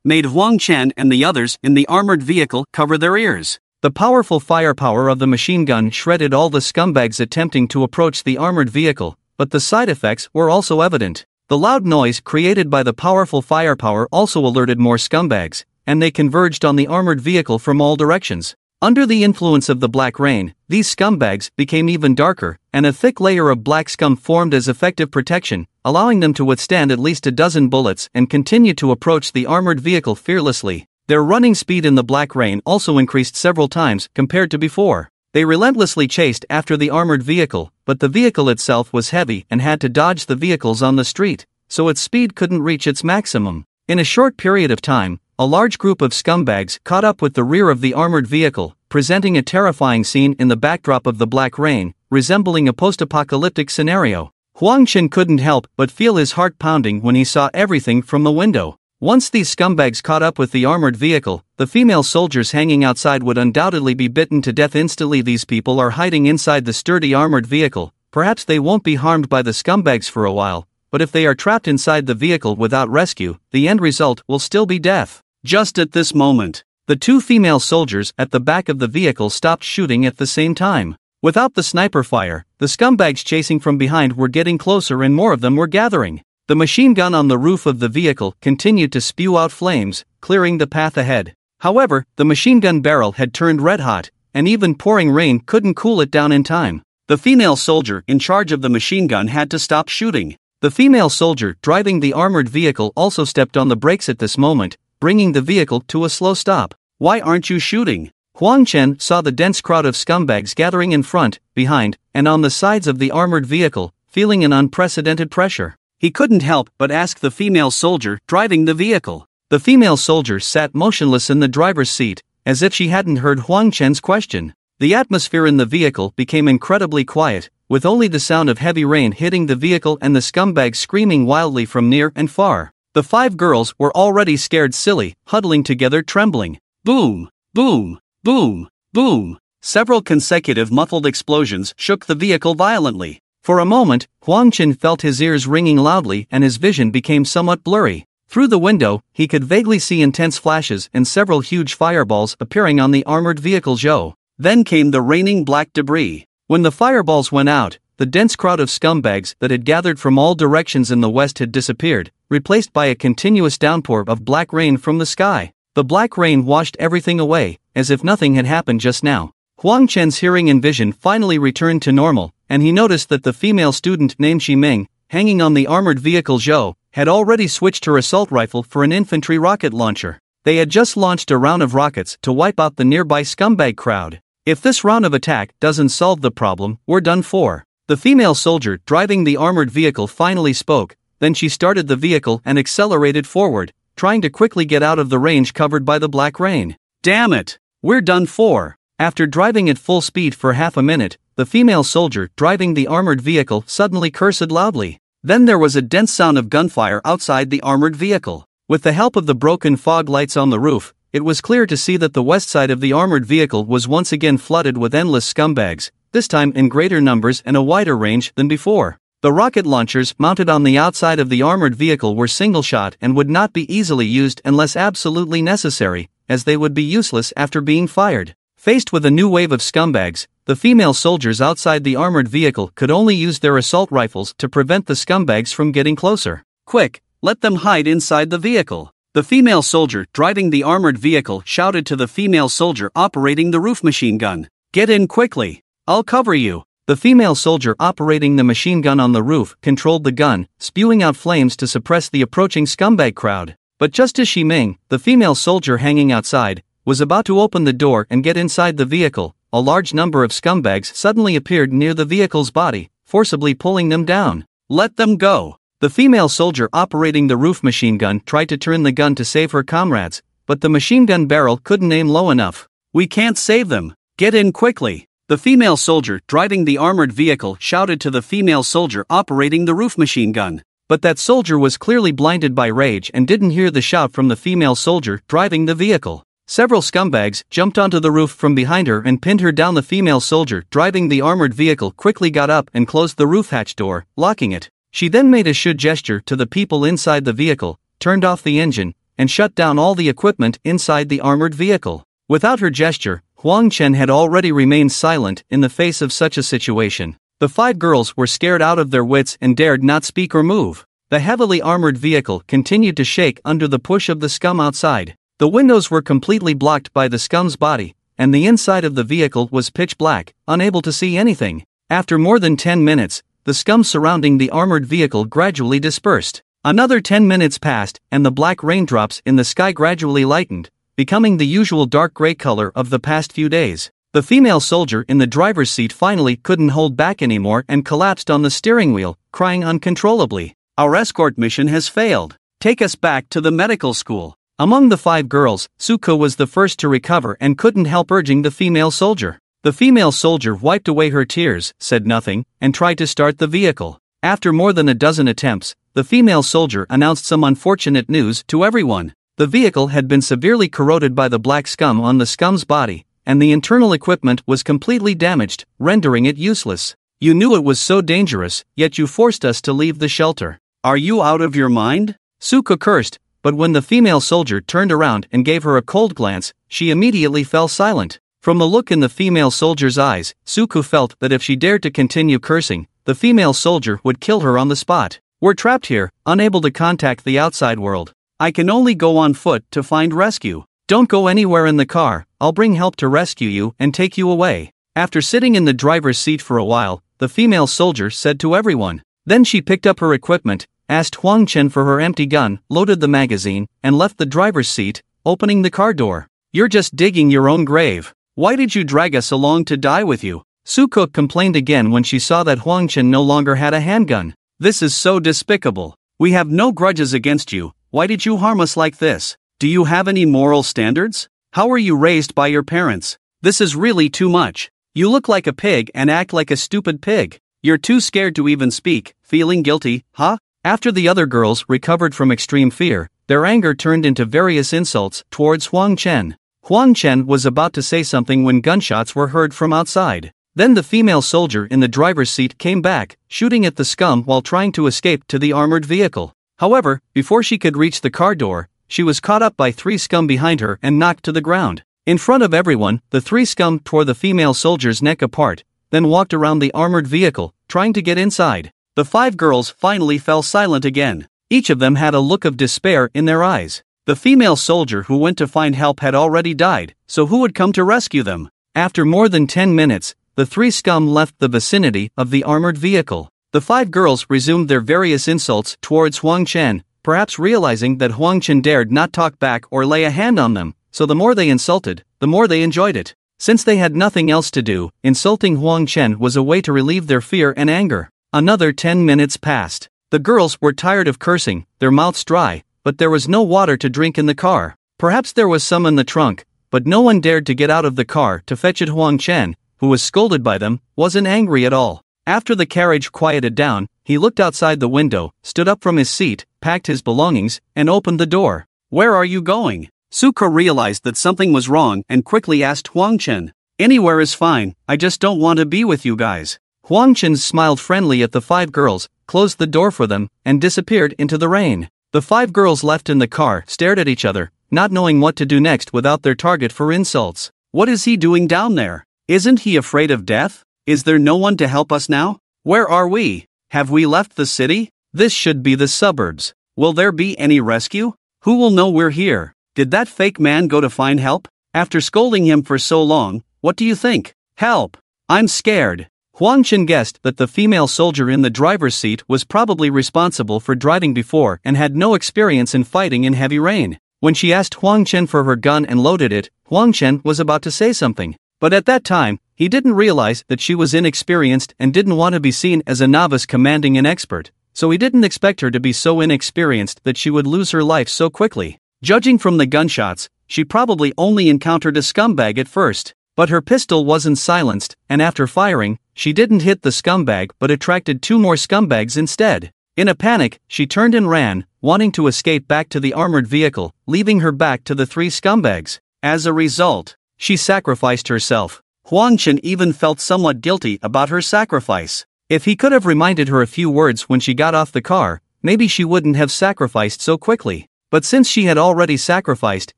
made Huang Chen and the others in the armored vehicle cover their ears. The powerful firepower of the machine gun shredded all the scumbags attempting to approach the armored vehicle, but the side effects were also evident. The loud noise created by the powerful firepower also alerted more scumbags, and they converged on the armored vehicle from all directions. Under the influence of the black rain, these scumbags became even darker, and a thick layer of black scum formed as effective protection, allowing them to withstand at least a dozen bullets and continue to approach the armored vehicle fearlessly. Their running speed in the black rain also increased several times compared to before. They relentlessly chased after the armored vehicle, but the vehicle itself was heavy and had to dodge the vehicles on the street, so its speed couldn't reach its maximum. In a short period of time, a large group of scumbags caught up with the rear of the armored vehicle, presenting a terrifying scene in the backdrop of the black rain, resembling a post-apocalyptic scenario. Huang Qin couldn't help but feel his heart pounding when he saw everything from the window. Once these scumbags caught up with the armored vehicle, the female soldiers hanging outside would undoubtedly be bitten to death instantly. These people are hiding inside the sturdy armored vehicle. Perhaps they won't be harmed by the scumbags for a while, but if they are trapped inside the vehicle without rescue, the end result will still be death. Just at this moment, the two female soldiers at the back of the vehicle stopped shooting at the same time. Without the sniper fire, the scumbags chasing from behind were getting closer and more of them were gathering. The machine gun on the roof of the vehicle continued to spew out flames, clearing the path ahead. However, the machine gun barrel had turned red hot, and even pouring rain couldn't cool it down in time. The female soldier in charge of the machine gun had to stop shooting. The female soldier driving the armored vehicle also stepped on the brakes at this moment, bringing the vehicle to a slow stop. "Why aren't you shooting?" Huang Chen saw the dense crowd of scumbags gathering in front, behind, and on the sides of the armored vehicle, feeling an unprecedented pressure. He couldn't help but ask the female soldier driving the vehicle. The female soldier sat motionless in the driver's seat, as if she hadn't heard Huang Chen's question. The atmosphere in the vehicle became incredibly quiet, with only the sound of heavy rain hitting the vehicle and the scumbags screaming wildly from near and far. The five girls were already scared silly, huddling together trembling. Boom, boom, boom, boom. Several consecutive muffled explosions shook the vehicle violently. For a moment, Huang Qin felt his ears ringing loudly and his vision became somewhat blurry. Through the window, he could vaguely see intense flashes and several huge fireballs appearing on the armored vehicle Zhou. Then came the raining black debris. When the fireballs went out, the dense crowd of scumbags that had gathered from all directions in the west had disappeared, replaced by a continuous downpour of black rain from the sky. The black rain washed everything away, as if nothing had happened just now. Huang Chen's hearing and vision finally returned to normal, and he noticed that the female student named Ximing, hanging on the armored vehicle Zhou, had already switched her assault rifle for an infantry rocket launcher. They had just launched a round of rockets to wipe out the nearby scumbag crowd. If this round of attack doesn't solve the problem, we're done for. The female soldier driving the armored vehicle finally spoke, then she started the vehicle and accelerated forward, trying to quickly get out of the range covered by the black rain. Damn it! We're done for. After driving at full speed for half a minute, the female soldier driving the armored vehicle suddenly cursed loudly. Then there was a dense sound of gunfire outside the armored vehicle. With the help of the broken fog lights on the roof, it was clear to see that the west side of the armored vehicle was once again flooded with endless scumbags, this time in greater numbers and a wider range than before. The rocket launchers mounted on the outside of the armored vehicle were single-shot and would not be easily used unless absolutely necessary, as they would be useless after being fired. Faced with a new wave of scumbags, the female soldiers outside the armored vehicle could only use their assault rifles to prevent the scumbags from getting closer. Quick, let them hide inside the vehicle. The female soldier driving the armored vehicle shouted to the female soldier operating the roof machine gun. Get in quickly. I'll cover you. The female soldier operating the machine gun on the roof controlled the gun, spewing out flames to suppress the approaching scumbag crowd. But just as Shi Ming, the female soldier hanging outside, was about to open the door and get inside the vehicle, a large number of scumbags suddenly appeared near the vehicle's body, forcibly pulling them down. Let them go. The female soldier operating the roof machine gun tried to turn the gun to save her comrades, but the machine gun barrel couldn't aim low enough. We can't save them. Get in quickly. The female soldier driving the armored vehicle shouted to the female soldier operating the roof machine gun. But that soldier was clearly blinded by rage and didn't hear the shout from the female soldier driving the vehicle. Several scumbags jumped onto the roof from behind her and pinned her down. The female soldier driving the armored vehicle quickly got up and closed the roof hatch door, locking it. She then made a should gesture to the people inside the vehicle, turned off the engine, and shut down all the equipment inside the armored vehicle. Without her gesture, Huang Chen had already remained silent in the face of such a situation. The 5 girls were scared out of their wits and dared not speak or move. The heavily armored vehicle continued to shake under the push of the scum outside. The windows were completely blocked by the scum's body, and the inside of the vehicle was pitch black, unable to see anything. After more than 10 minutes, the scum surrounding the armored vehicle gradually dispersed. Another 10 minutes passed, and the black raindrops in the sky gradually lightened, becoming the usual dark gray color of the past few days. The female soldier in the driver's seat finally couldn't hold back anymore and collapsed on the steering wheel, crying uncontrollably. Our escort mission has failed. Take us back to the medical school. Among the 5 girls, Suko was the first to recover and couldn't help urging the female soldier. The female soldier wiped away her tears, said nothing, and tried to start the vehicle. After more than a dozen attempts, the female soldier announced some unfortunate news to everyone. The vehicle had been severely corroded by the black scum on the scum's body, and the internal equipment was completely damaged, rendering it useless. You knew it was so dangerous, yet you forced us to leave the shelter. Are you out of your mind? Suko cursed, but when the female soldier turned around and gave her a cold glance, she immediately fell silent. From the look in the female soldier's eyes, Suko felt that if she dared to continue cursing, the female soldier would kill her on the spot. We're trapped here, unable to contact the outside world. I can only go on foot to find rescue. Don't go anywhere in the car, I'll bring help to rescue you and take you away. After sitting in the driver's seat for a while, the female soldier said to everyone. Then she picked up her equipment, asked Huang Chen for her empty gun, loaded the magazine, and left the driver's seat, opening the car door. You're just digging your own grave. Why did you drag us along to die with you? Suko complained again when she saw that Huang Chen no longer had a handgun. This is so despicable. We have no grudges against you. Why did you harm us like this? Do you have any moral standards? How were you raised by your parents? This is really too much. You look like a pig and act like a stupid pig. You're too scared to even speak, feeling guilty, huh? After the other girls recovered from extreme fear, their anger turned into various insults towards Huang Chen. Huang Chen was about to say something when gunshots were heard from outside. Then the female soldier in the driver's seat came back, shooting at the scum while trying to escape to the armored vehicle. However, before she could reach the car door, she was caught up by 3 scum behind her and knocked to the ground. In front of everyone, the 3 scum tore the female soldier's neck apart, then walked around the armored vehicle, trying to get inside. The 5 girls finally fell silent again. Each of them had a look of despair in their eyes. The female soldier who went to find help had already died, so who would come to rescue them? After more than 10 minutes, the 3 scum left the vicinity of the armored vehicle. The 5 girls resumed their various insults towards Huang Chen, perhaps realizing that Huang Chen dared not talk back or lay a hand on them, so the more they insulted, the more they enjoyed it. Since they had nothing else to do, insulting Huang Chen was a way to relieve their fear and anger. Another 10 minutes passed. The girls were tired of cursing, their mouths dry, but there was no water to drink in the car. Perhaps there was some in the trunk, but no one dared to get out of the car to fetch it. Huang Chen, who was scolded by them, wasn't angry at all. After the carriage quieted down, he looked outside the window, stood up from his seat, packed his belongings, and opened the door. Where are you going? Suko realized that something was wrong and quickly asked Huang Chen. Anywhere is fine, I just don't want to be with you guys. Huang Chen smiled friendly at the 5 girls, closed the door for them, and disappeared into the rain. The 5 girls left in the car stared at each other, not knowing what to do next without their target for insults. What is he doing down there? Isn't he afraid of death? Is there no one to help us now? Where are we? Have we left the city? This should be the suburbs. Will there be any rescue? Who will know we're here? Did that fake man go to find help? After scolding him for so long, what do you think? Help! I'm scared. Huang Chen guessed that the female soldier in the driver's seat was probably responsible for driving before and had no experience in fighting in heavy rain. When she asked Huang Chen for her gun and loaded it, Huang Chen was about to say something. But at that time, he didn't realize that she was inexperienced and didn't want to be seen as a novice commanding an expert, so he didn't expect her to be so inexperienced that she would lose her life so quickly. Judging from the gunshots, she probably only encountered a scumbag at first. But her pistol wasn't silenced, and after firing, she didn't hit the scumbag but attracted 2 more scumbags instead. In a panic, she turned and ran, wanting to escape back to the armored vehicle, leaving her back to the 3 scumbags. As a result, she sacrificed herself. Huang Chen even felt somewhat guilty about her sacrifice. If he could have reminded her a few words when she got off the car, maybe she wouldn't have sacrificed so quickly. But since she had already sacrificed,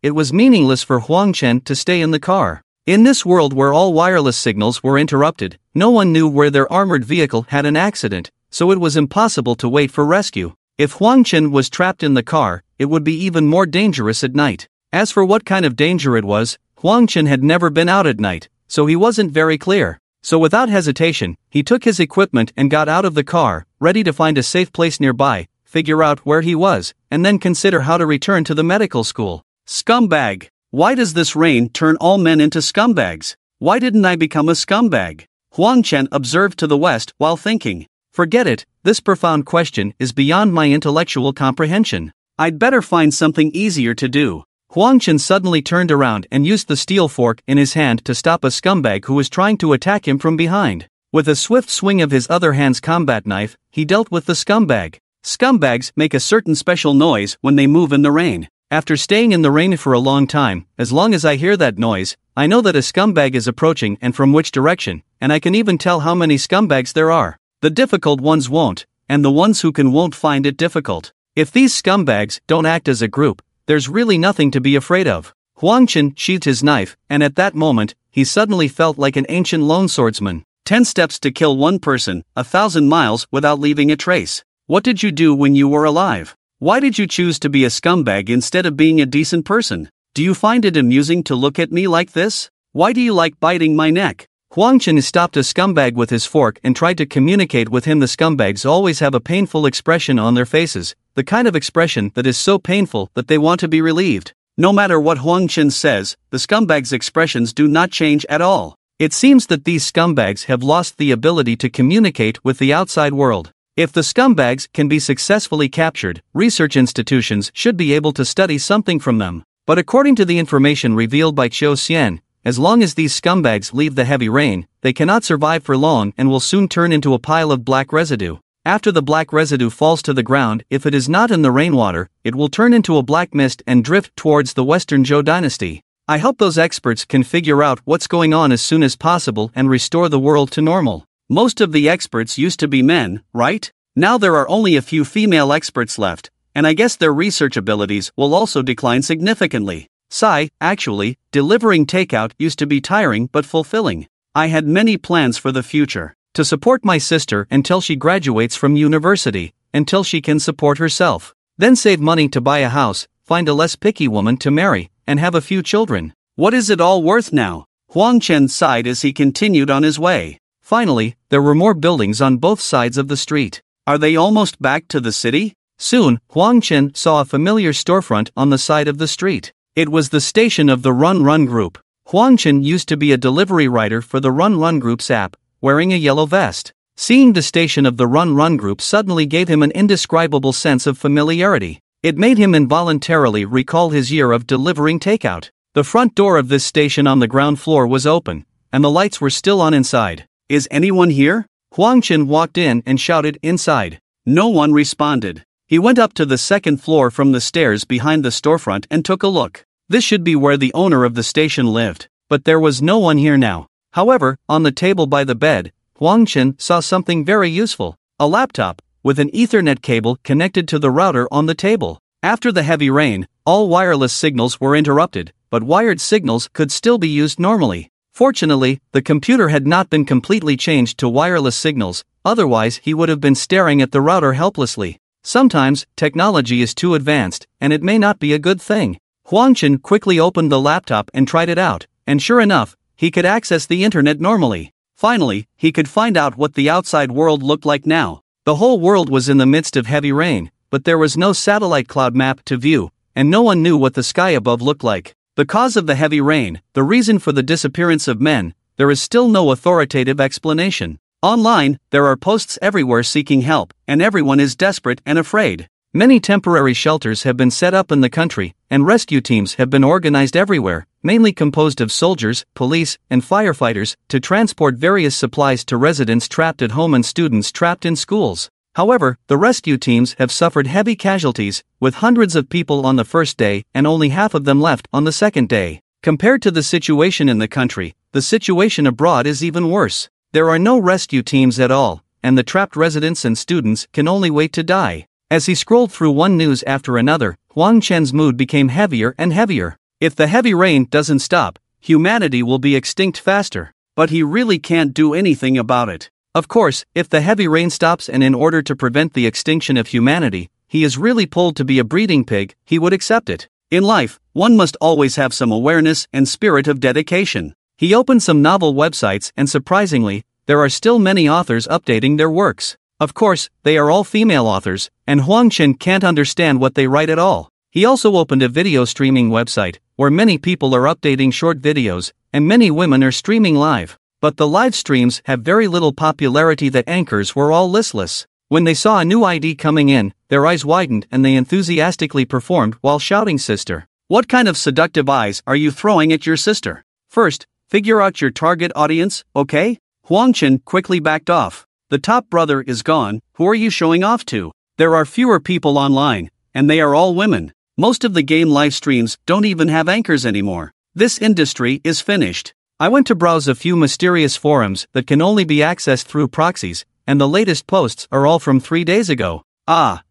it was meaningless for Huang Chen to stay in the car. In this world where all wireless signals were interrupted, no one knew where their armored vehicle had an accident, so it was impossible to wait for rescue. If Huang Chen was trapped in the car, it would be even more dangerous at night. As for what kind of danger it was, Huang Chen had never been out at night, so he wasn't very clear. So without hesitation, he took his equipment and got out of the car, ready to find a safe place nearby, figure out where he was, and then consider how to return to the medical school. Scumbag! Why does this rain turn all men into scumbags? Why didn't I become a scumbag? Huang Chen observed to the west while thinking. Forget it, this profound question is beyond my intellectual comprehension. I'd better find something easier to do. Huang Chen suddenly turned around and used the steel fork in his hand to stop a scumbag who was trying to attack him from behind. With a swift swing of his other hand's combat knife, he dealt with the scumbag. Scumbags make a certain special noise when they move in the rain. After staying in the rain for a long time, as long as I hear that noise, I know that a scumbag is approaching and from which direction, and I can even tell how many scumbags there are. The difficult ones won't, and the ones who can won't find it difficult. If these scumbags don't act as a group, there's really nothing to be afraid of. Huang Chen sheathed his knife, and at that moment, he suddenly felt like an ancient lone swordsman. 10 steps to kill one person, 1,000 miles without leaving a trace. What did you do when you were alive? Why did you choose to be a scumbag instead of being a decent person? Do you find it amusing to look at me like this? Why do you like biting my neck? Huang Chen stopped a scumbag with his fork and tried to communicate with him. The scumbags always have a painful expression on their faces, the kind of expression that is so painful that they want to be relieved. No matter what Huang Chen says, the scumbags' expressions do not change at all. It seems that these scumbags have lost the ability to communicate with the outside world. If the scumbags can be successfully captured, research institutions should be able to study something from them. But according to the information revealed by Qiu Xian, as long as these scumbags leave the heavy rain, they cannot survive for long and will soon turn into a pile of black residue. After the black residue falls to the ground, if it is not in the rainwater, it will turn into a black mist and drift towards the Western Zhou dynasty. I hope those experts can figure out what's going on as soon as possible and restore the world to normal. Most of the experts used to be men, right? Now there are only a few female experts left, and I guess their research abilities will also decline significantly. Sigh, actually, delivering takeout used to be tiring but fulfilling. I had many plans for the future. To support my sister until she graduates from university, until she can support herself. Then save money to buy a house, find a less picky woman to marry, and have a few children. What is it all worth now? Huang Chen sighed as he continued on his way. Finally, there were more buildings on both sides of the street. Are they almost back to the city? Soon, Huang Chen saw a familiar storefront on the side of the street. It was the station of the Run Run Group. Huang Chen used to be a delivery rider for the Run Run Group's app, wearing a yellow vest. Seeing the station of the Run Run Group suddenly gave him an indescribable sense of familiarity. It made him involuntarily recall his year of delivering takeout. The front door of this station on the ground floor was open, and the lights were still on inside. Is anyone here? Huang Chen walked in and shouted inside. No one responded. He went up to the second floor from the stairs behind the storefront and took a look. This should be where the owner of the station lived, but there was no one here now. However, on the table by the bed, Huang Chen saw something very useful. A laptop, with an Ethernet cable connected to the router on the table. After the heavy rain, all wireless signals were interrupted, but wired signals could still be used normally. Fortunately, the computer had not been completely changed to wireless signals, otherwise he would have been staring at the router helplessly. Sometimes, technology is too advanced, and it may not be a good thing. Huang Chen quickly opened the laptop and tried it out, and sure enough, he could access the internet normally. Finally, he could find out what the outside world looked like now. The whole world was in the midst of heavy rain, but there was no satellite cloud map to view, and no one knew what the sky above looked like. The cause of the heavy rain, the reason for the disappearance of men, there is still no authoritative explanation. Online, there are posts everywhere seeking help, and everyone is desperate and afraid. Many temporary shelters have been set up in the country, and rescue teams have been organized everywhere, mainly composed of soldiers, police, and firefighters, to transport various supplies to residents trapped at home and students trapped in schools. However, the rescue teams have suffered heavy casualties, with hundreds of people on the first day and only half of them left on the second day. Compared to the situation in the country, the situation abroad is even worse. There are no rescue teams at all, and the trapped residents and students can only wait to die. As he scrolled through one news after another, Huang Chen's mood became heavier and heavier. If the heavy rain doesn't stop, humanity will be extinct faster. But he really can't do anything about it. Of course, if the heavy rain stops and in order to prevent the extinction of humanity, he is really pulled to be a breeding pig, he would accept it. In life, one must always have some awareness and spirit of dedication. He opened some novel websites and surprisingly, there are still many authors updating their works. Of course, they are all female authors, and Huang Chen can't understand what they write at all. He also opened a video streaming website, where many people are updating short videos, and many women are streaming live. But the live streams have very little popularity that anchors were all listless. When they saw a new ID coming in, their eyes widened and they enthusiastically performed while shouting, "Sister, what kind of seductive eyes are you throwing at your sister? First, figure out your target audience, okay?" Huang Chen quickly backed off. The top brother is gone, who are you showing off to? There are fewer people online, and they are all women. Most of the game live streams don't even have anchors anymore. This industry is finished. I went to browse a few mysterious forums that can only be accessed through proxies, and the latest posts are all from 3 days ago.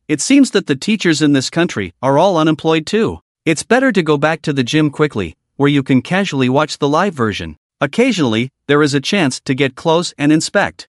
It seems that the teachers in this country are all unemployed too. It's better to go back to the gym quickly, where you can casually watch the live version. Occasionally, there is a chance to get close and inspect.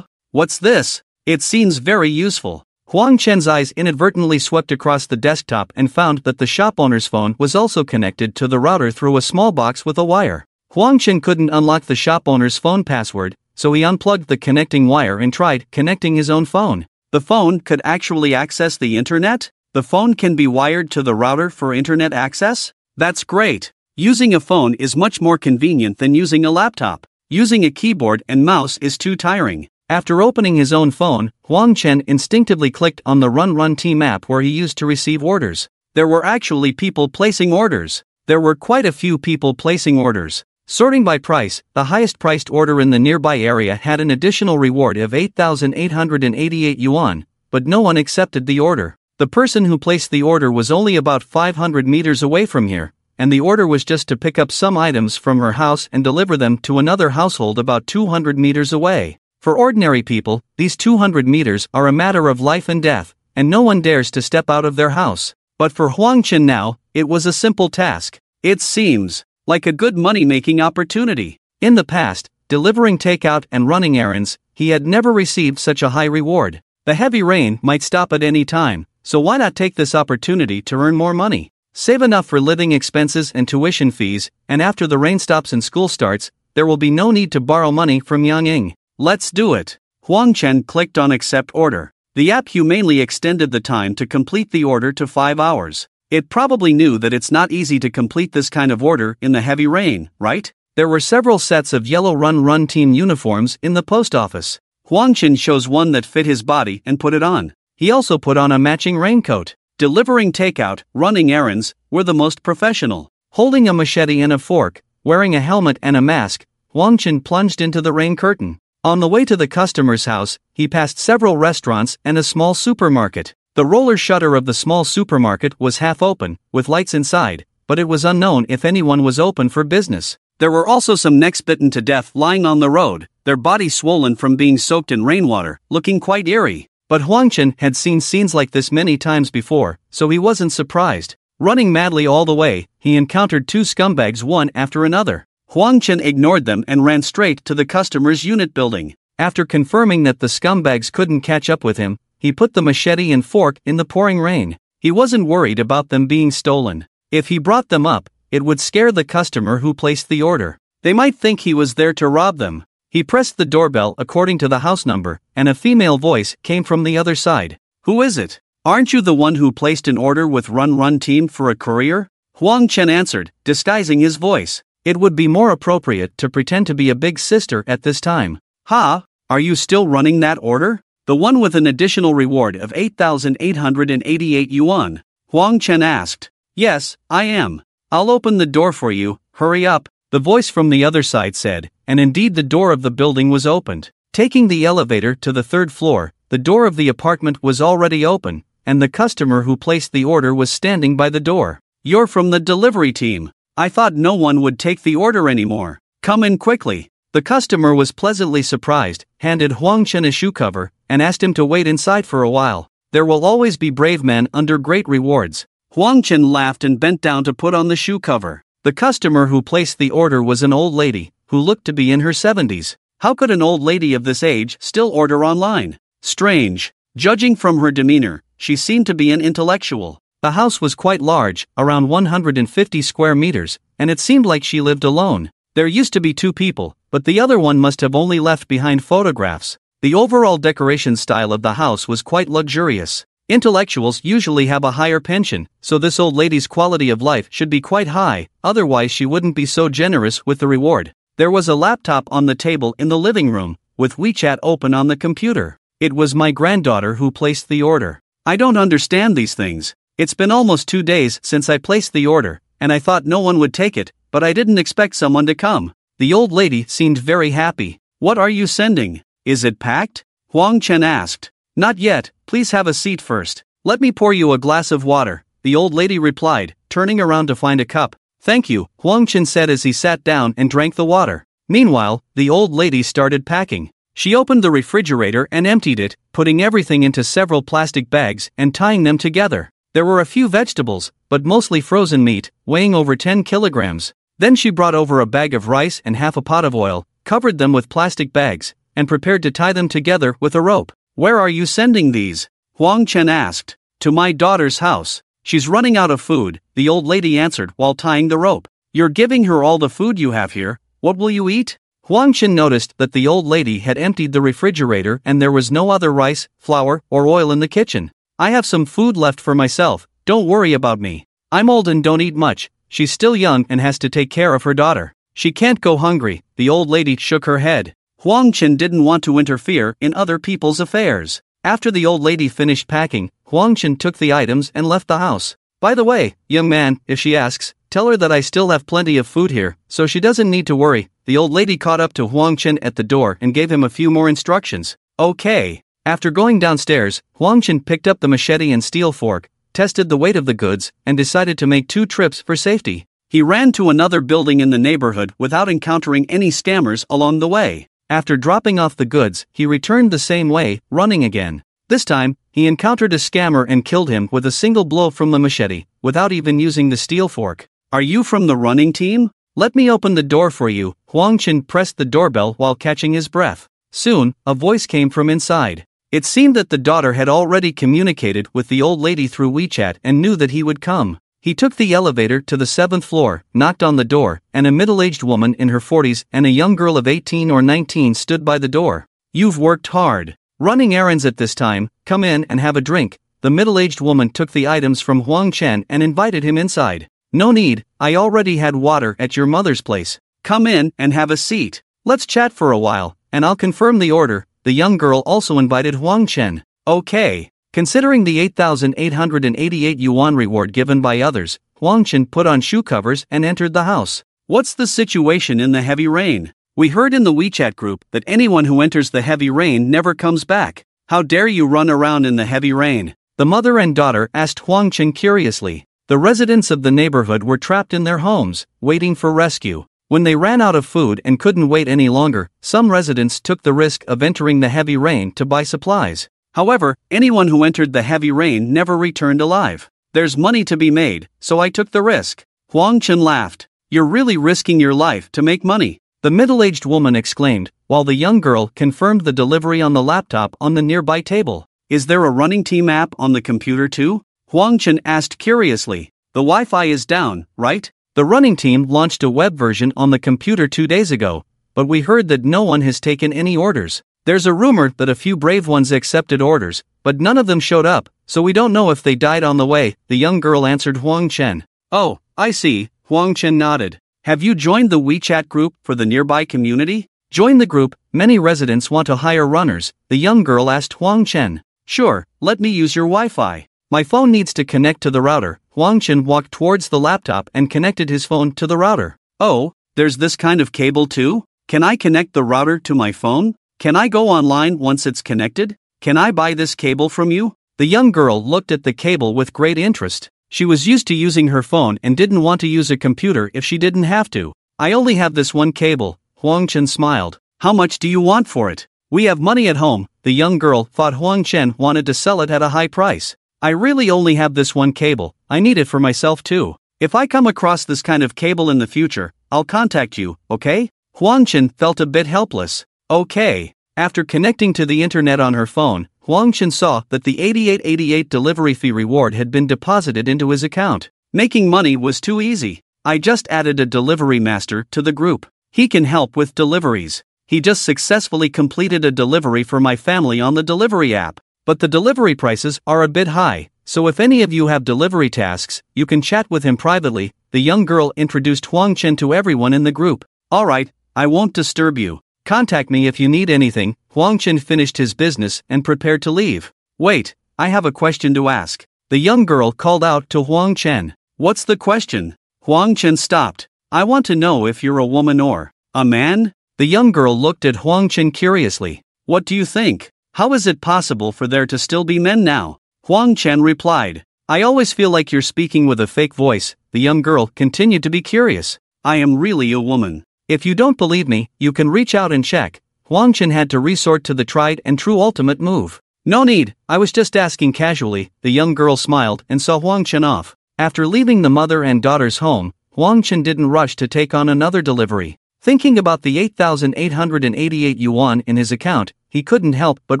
What's this? It seems very useful. Huang Chen's eyes inadvertently swept across the desktop and found that the shop owner's phone was also connected to the router through a small box with a wire. Huang Chen couldn't unlock the shop owner's phone password, so he unplugged the connecting wire and tried connecting his own phone. The phone could actually access the internet? The phone can be wired to the router for internet access? That's great. Using a phone is much more convenient than using a laptop. Using a keyboard and mouse is too tiring. After opening his own phone, Huang Chen instinctively clicked on the Run team app where he used to receive orders. There were actually people placing orders. There were quite a few people placing orders. Sorting by price, the highest priced order in the nearby area had an additional reward of 8,888 yuan, but no one accepted the order. The person who placed the order was only about 500 meters away from here, and the order was just to pick up some items from her house and deliver them to another household about 200 meters away. For ordinary people, these 200 meters are a matter of life and death, and no one dares to step out of their house. But for Huang Chen now, it was a simple task. It seems like a good money-making opportunity. In the past, delivering takeout and running errands, he had never received such a high reward. The heavy rain might stop at any time, so why not take this opportunity to earn more money? Save enough for living expenses and tuition fees, and after the rain stops and school starts, there will be no need to borrow money from Yang Ying. Let's do it. Huang Chen clicked on Accept Order. The app humanely extended the time to complete the order to 5 hours. It probably knew that it's not easy to complete this kind of order in the heavy rain, right? There were several sets of yellow Run team uniforms in the post office. Huang Chen chose one that fit his body and put it on. He also put on a matching raincoat. Delivering takeout, running errands, were the most professional. Holding a machete and a fork, wearing a helmet and a mask, Huang Chen plunged into the rain curtain. On the way to the customer's house, he passed several restaurants and a small supermarket. The roller shutter of the small supermarket was half open, with lights inside, but it was unknown if anyone was open for business. There were also some necks bitten to death lying on the road, their bodies swollen from being soaked in rainwater, looking quite eerie. But Huang Chen had seen scenes like this many times before, so he wasn't surprised. Running madly all the way, he encountered two scumbags one after another. Huang Chen ignored them and ran straight to the customer's unit building. After confirming that the scumbags couldn't catch up with him, he put the machete and fork in the pouring rain. He wasn't worried about them being stolen. If he brought them up, it would scare the customer who placed the order. They might think he was there to rob them. He pressed the doorbell according to the house number, and a female voice came from the other side. "Who is it? Aren't you the one who placed an order with Run Team for a courier?" Huang Chen answered, disguising his voice. It would be more appropriate to pretend to be a big sister at this time. "Ha, are you still running that order? The one with an additional reward of 8,888 yuan? Huang Chen asked. "Yes, I am. I'll open the door for you, hurry up," the voice from the other side said, and indeed the door of the building was opened. Taking the elevator to the third floor, the door of the apartment was already open, and the customer who placed the order was standing by the door. "You're from the delivery team. I thought no one would take the order anymore. Come in quickly." The customer was pleasantly surprised, handed Huang Chen a shoe cover, and asked him to wait inside for a while. There will always be brave men under great rewards. Huang Chen laughed and bent down to put on the shoe cover. The customer who placed the order was an old lady, who looked to be in her 70s. How could an old lady of this age still order online? Strange. Judging from her demeanor, she seemed to be an intellectual. The house was quite large, around 150 square meters, and it seemed like she lived alone. There used to be two people, but the other one must have only left behind photographs. The overall decoration style of the house was quite luxurious. Intellectuals usually have a higher pension, so this old lady's quality of life should be quite high, otherwise she wouldn't be so generous with the reward. There was a laptop on the table in the living room, with WeChat open on the computer. It was my granddaughter who placed the order. "I don't understand these things. It's been almost 2 days since I placed the order, and I thought no one would take it, but I didn't expect someone to come." The old lady seemed very happy. "What are you sending? Is it packed?" Huang Chen asked. "Not yet, please have a seat first. Let me pour you a glass of water," the old lady replied, turning around to find a cup. "Thank you," Huang Chen said as he sat down and drank the water. Meanwhile, the old lady started packing. She opened the refrigerator and emptied it, putting everything into several plastic bags and tying them together. There were a few vegetables, but mostly frozen meat, weighing over 10 kilograms. Then she brought over a bag of rice and half a pot of oil, covered them with plastic bags, and prepared to tie them together with a rope. "Where are you sending these?" Huang Chen asked. "To my daughter's house. She's running out of food," the old lady answered while tying the rope. "You're giving her all the food you have here. What will you eat?" Huang Chen noticed that the old lady had emptied the refrigerator and there was no other rice, flour, or oil in the kitchen. "I have some food left for myself, don't worry about me. I'm old and don't eat much." She's still young and has to take care of her daughter. She can't go hungry, the old lady shook her head. Huang Chen didn't want to interfere in other people's affairs. After the old lady finished packing, Huang Chen took the items and left the house. "By the way, young man, if she asks, tell her that I still have plenty of food here, so she doesn't need to worry." The old lady caught up to Huang Chen at the door and gave him a few more instructions. "Okay." After going downstairs, Huang Chen picked up the machete and steel fork, tested the weight of the goods, and decided to make 2 trips for safety. He ran to another building in the neighborhood without encountering any scammers along the way. After dropping off the goods, he returned the same way, running again. This time, he encountered a scammer and killed him with a single blow from the machete, without even using the steel fork. "Are you from the running team? Let me open the door for you." Huang Chen pressed the doorbell while catching his breath. Soon, a voice came from inside. It seemed that the daughter had already communicated with the old lady through WeChat and knew that he would come. He took the elevator to the 7th floor, knocked on the door, and a middle-aged woman in her 40s and a young girl of 18 or 19 stood by the door. "You've worked hard. Running errands at this time, come in and have a drink." The middle-aged woman took the items from Huang Chen and invited him inside. "No need, I already had water at your mother's place. Come in and have a seat. Let's chat for a while, and I'll confirm the order." The young girl also invited Huang Chen. "Okay." Considering the 8,888 yuan reward given by others, Huang Chen put on shoe covers and entered the house. "What's the situation in the heavy rain? We heard in the WeChat group that anyone who enters the heavy rain never comes back. How dare you run around in the heavy rain?" The mother and daughter asked Huang Chen curiously. The residents of the neighborhood were trapped in their homes, waiting for rescue. When they ran out of food and couldn't wait any longer, some residents took the risk of entering the heavy rain to buy supplies. However, anyone who entered the heavy rain never returned alive. "There's money to be made, so I took the risk." Huang Chen laughed. "You're really risking your life to make money," the middle-aged woman exclaimed, while the young girl confirmed the delivery on the laptop on the nearby table. Is there a running team app on the computer too? Huang Chen asked curiously. The Wi-Fi is down, right? The running team launched a web version on the computer 2 days ago, but we heard that no one has taken any orders. There's a rumor that a few brave ones accepted orders, but none of them showed up, so we don't know if they died on the way, the young girl answered Huang Chen. Oh, I see, Huang Chen nodded. Have you joined the WeChat group for the nearby community? Join the group, many residents want to hire runners, the young girl asked Huang Chen. Sure, let me use your Wi-Fi. My phone needs to connect to the router. Huang Chen walked towards the laptop and connected his phone to the router. Oh, there's this kind of cable too? Can I connect the router to my phone? Can I go online once it's connected? Can I buy this cable from you? The young girl looked at the cable with great interest. She was used to using her phone and didn't want to use a computer if she didn't have to. I only have this one cable, Huang Chen smiled. How much do you want for it? We have money at home. The young girl thought Huang Chen wanted to sell it at a high price. I really only have this one cable. I need it for myself too. If I come across this kind of cable in the future, I'll contact you, okay? Huang Chen felt a bit helpless. Okay. After connecting to the internet on her phone, Huang Chen saw that the 8888 delivery fee reward had been deposited into his account. Making money was too easy. I just added a delivery master to the group. He can help with deliveries. He just successfully completed a delivery for my family on the delivery app. But the delivery prices are a bit high, so if any of you have delivery tasks, you can chat with him privately, the young girl introduced Huang Chen to everyone in the group. Alright, I won't disturb you. Contact me if you need anything. Huang Chen finished his business and prepared to leave. Wait, I have a question to ask. The young girl called out to Huang Chen. What's the question? Huang Chen stopped. I want to know if you're a woman or a man? The young girl looked at Huang Chen curiously. What do you think? How is it possible for there to still be men now? Huang Chen replied. I always feel like you're speaking with a fake voice. The young girl continued to be curious. I am really a woman. If you don't believe me, you can reach out and check. Huang Chen had to resort to the tried and true ultimate move. No need, I was just asking casually. The young girl smiled and saw Huang Chen off. After leaving the mother and daughter's home, Huang Chen didn't rush to take on another delivery. Thinking about the 8,888 yuan in his account, he couldn't help but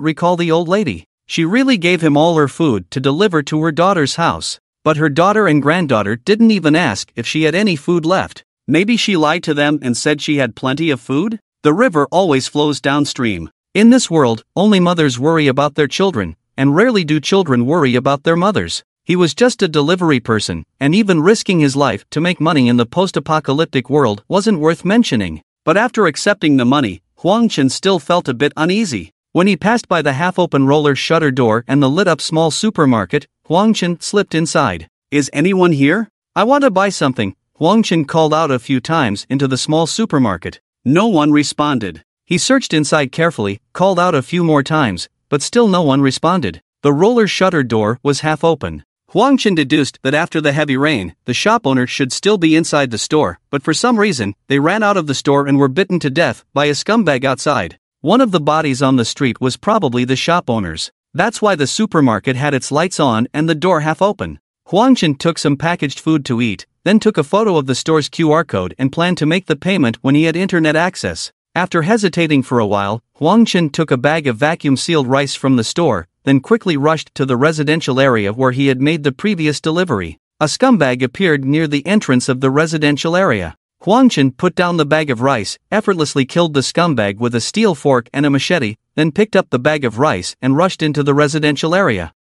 recall the old lady. She really gave him all her food to deliver to her daughter's house. But her daughter and granddaughter didn't even ask if she had any food left. Maybe she lied to them and said she had plenty of food? The river always flows downstream. In this world, only mothers worry about their children, and rarely do children worry about their mothers. He was just a delivery person, and even risking his life to make money in the post-apocalyptic world wasn't worth mentioning. But after accepting the money, Huang Chen still felt a bit uneasy. When he passed by the half-open roller shutter door and the lit-up small supermarket, Huang Chen slipped inside. Is anyone here? I want to buy something. Huang Chen called out a few times into the small supermarket. No one responded. He searched inside carefully, called out a few more times, but still no one responded. The roller shutter door was half open. Huang Chen deduced that after the heavy rain, the shop owner should still be inside the store, but for some reason, they ran out of the store and were bitten to death by a scumbag outside. One of the bodies on the street was probably the shop owner's. That's why the supermarket had its lights on and the door half open. Huang Chen took some packaged food to eat, then took a photo of the store's QR code and planned to make the payment when he had internet access. After hesitating for a while, Huang Chen took a bag of vacuum-sealed rice from the store, then quickly rushed to the residential area where he had made the previous delivery. A scumbag appeared near the entrance of the residential area. Huang Chen put down the bag of rice, effortlessly killed the scumbag with a steel fork and a machete, then picked up the bag of rice and rushed into the residential area.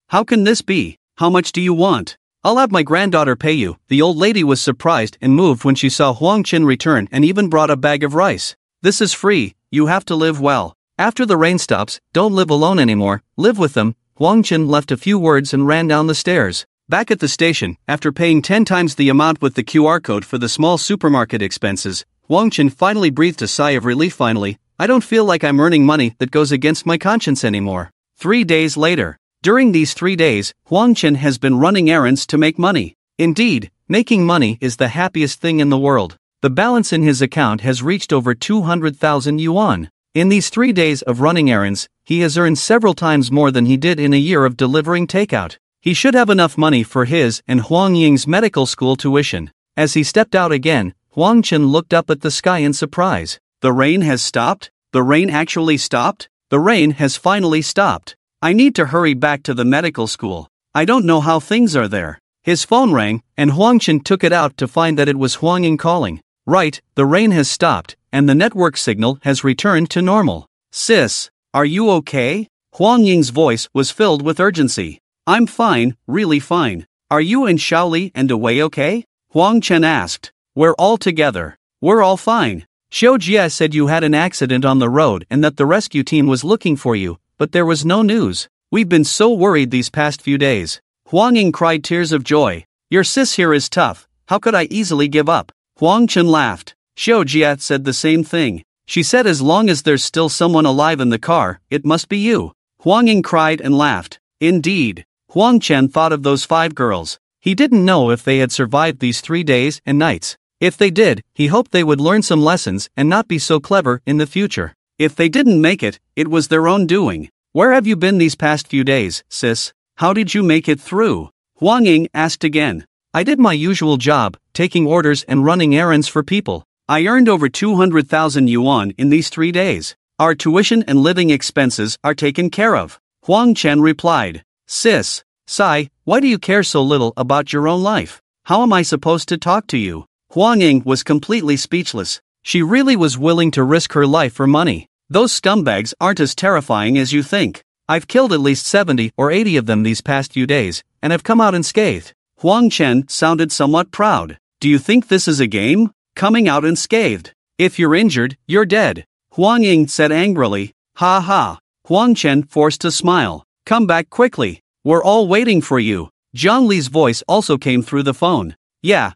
How can this be? How much do you want? I'll have my granddaughter pay you. The old lady was surprised and moved when she saw Huang Chen return and even brought a bag of rice. This is free, you have to live well. After the rain stops, don't live alone anymore, live with them. Huang Chen left a few words and ran down the stairs. Back at the station, after paying 10 times the amount with the QR code for the small supermarket expenses, Huang Chen finally breathed a sigh of relief. Finally, I don't feel like I'm earning money that goes against my conscience anymore. 3 days later. During these 3 days, Huang Chen has been running errands to make money. Indeed, making money is the happiest thing in the world. The balance in his account has reached over 200,000 yuan. In these 3 days of running errands, he has earned several times more than he did in a year of delivering takeout. He should have enough money for his and Huang Ying's medical school tuition. As he stepped out again, Huang Chen looked up at the sky in surprise. The rain has stopped? The rain actually stopped? The rain has finally stopped. I need to hurry back to the medical school. I don't know how things are there. His phone rang, and Huang Chen took it out to find that it was Huang Ying calling. Right, the rain has stopped, and the network signal has returned to normal. Sis, are you okay? Huang Ying's voice was filled with urgency. I'm fine, really fine. Are you and Xiaoli and Wei okay? Huang Chen asked. We're all together. We're all fine. Xiao Jie said you had an accident on the road and that the rescue team was looking for you, but there was no news. We've been so worried these past few days. Huang Ying cried tears of joy. Your sis here is tough. How could I easily give up? Huang Chen laughed. Xiao Jie said the same thing. She said as long as there's still someone alive in the car, it must be you. Huang Ying cried and laughed. Indeed. Huang Chen thought of those 5 girls. He didn't know if they had survived these 3 days and nights. If they did, he hoped they would learn some lessons and not be so clever in the future. If they didn't make it, it was their own doing. Where have you been these past few days, sis? How did you make it through? Huang Ying asked again. I did my usual job, taking orders and running errands for people. I earned over 200,000 yuan in these 3 days. Our tuition and living expenses are taken care of. Huang Chen replied. Sis, Sai, why do you care so little about your own life? How am I supposed to talk to you? Huang Ying was completely speechless. She really was willing to risk her life for money. Those scumbags aren't as terrifying as you think. I've killed at least 70 or 80 of them these past few days, and have come out unscathed. Huang Chen sounded somewhat proud. Do you think this is a game? Coming out unscathed. If you're injured, you're dead. Huang Ying said angrily. Ha ha. Huang Chen forced a smile. Come back quickly. We're all waiting for you. Zhang Li's voice also came through the phone. Yeah,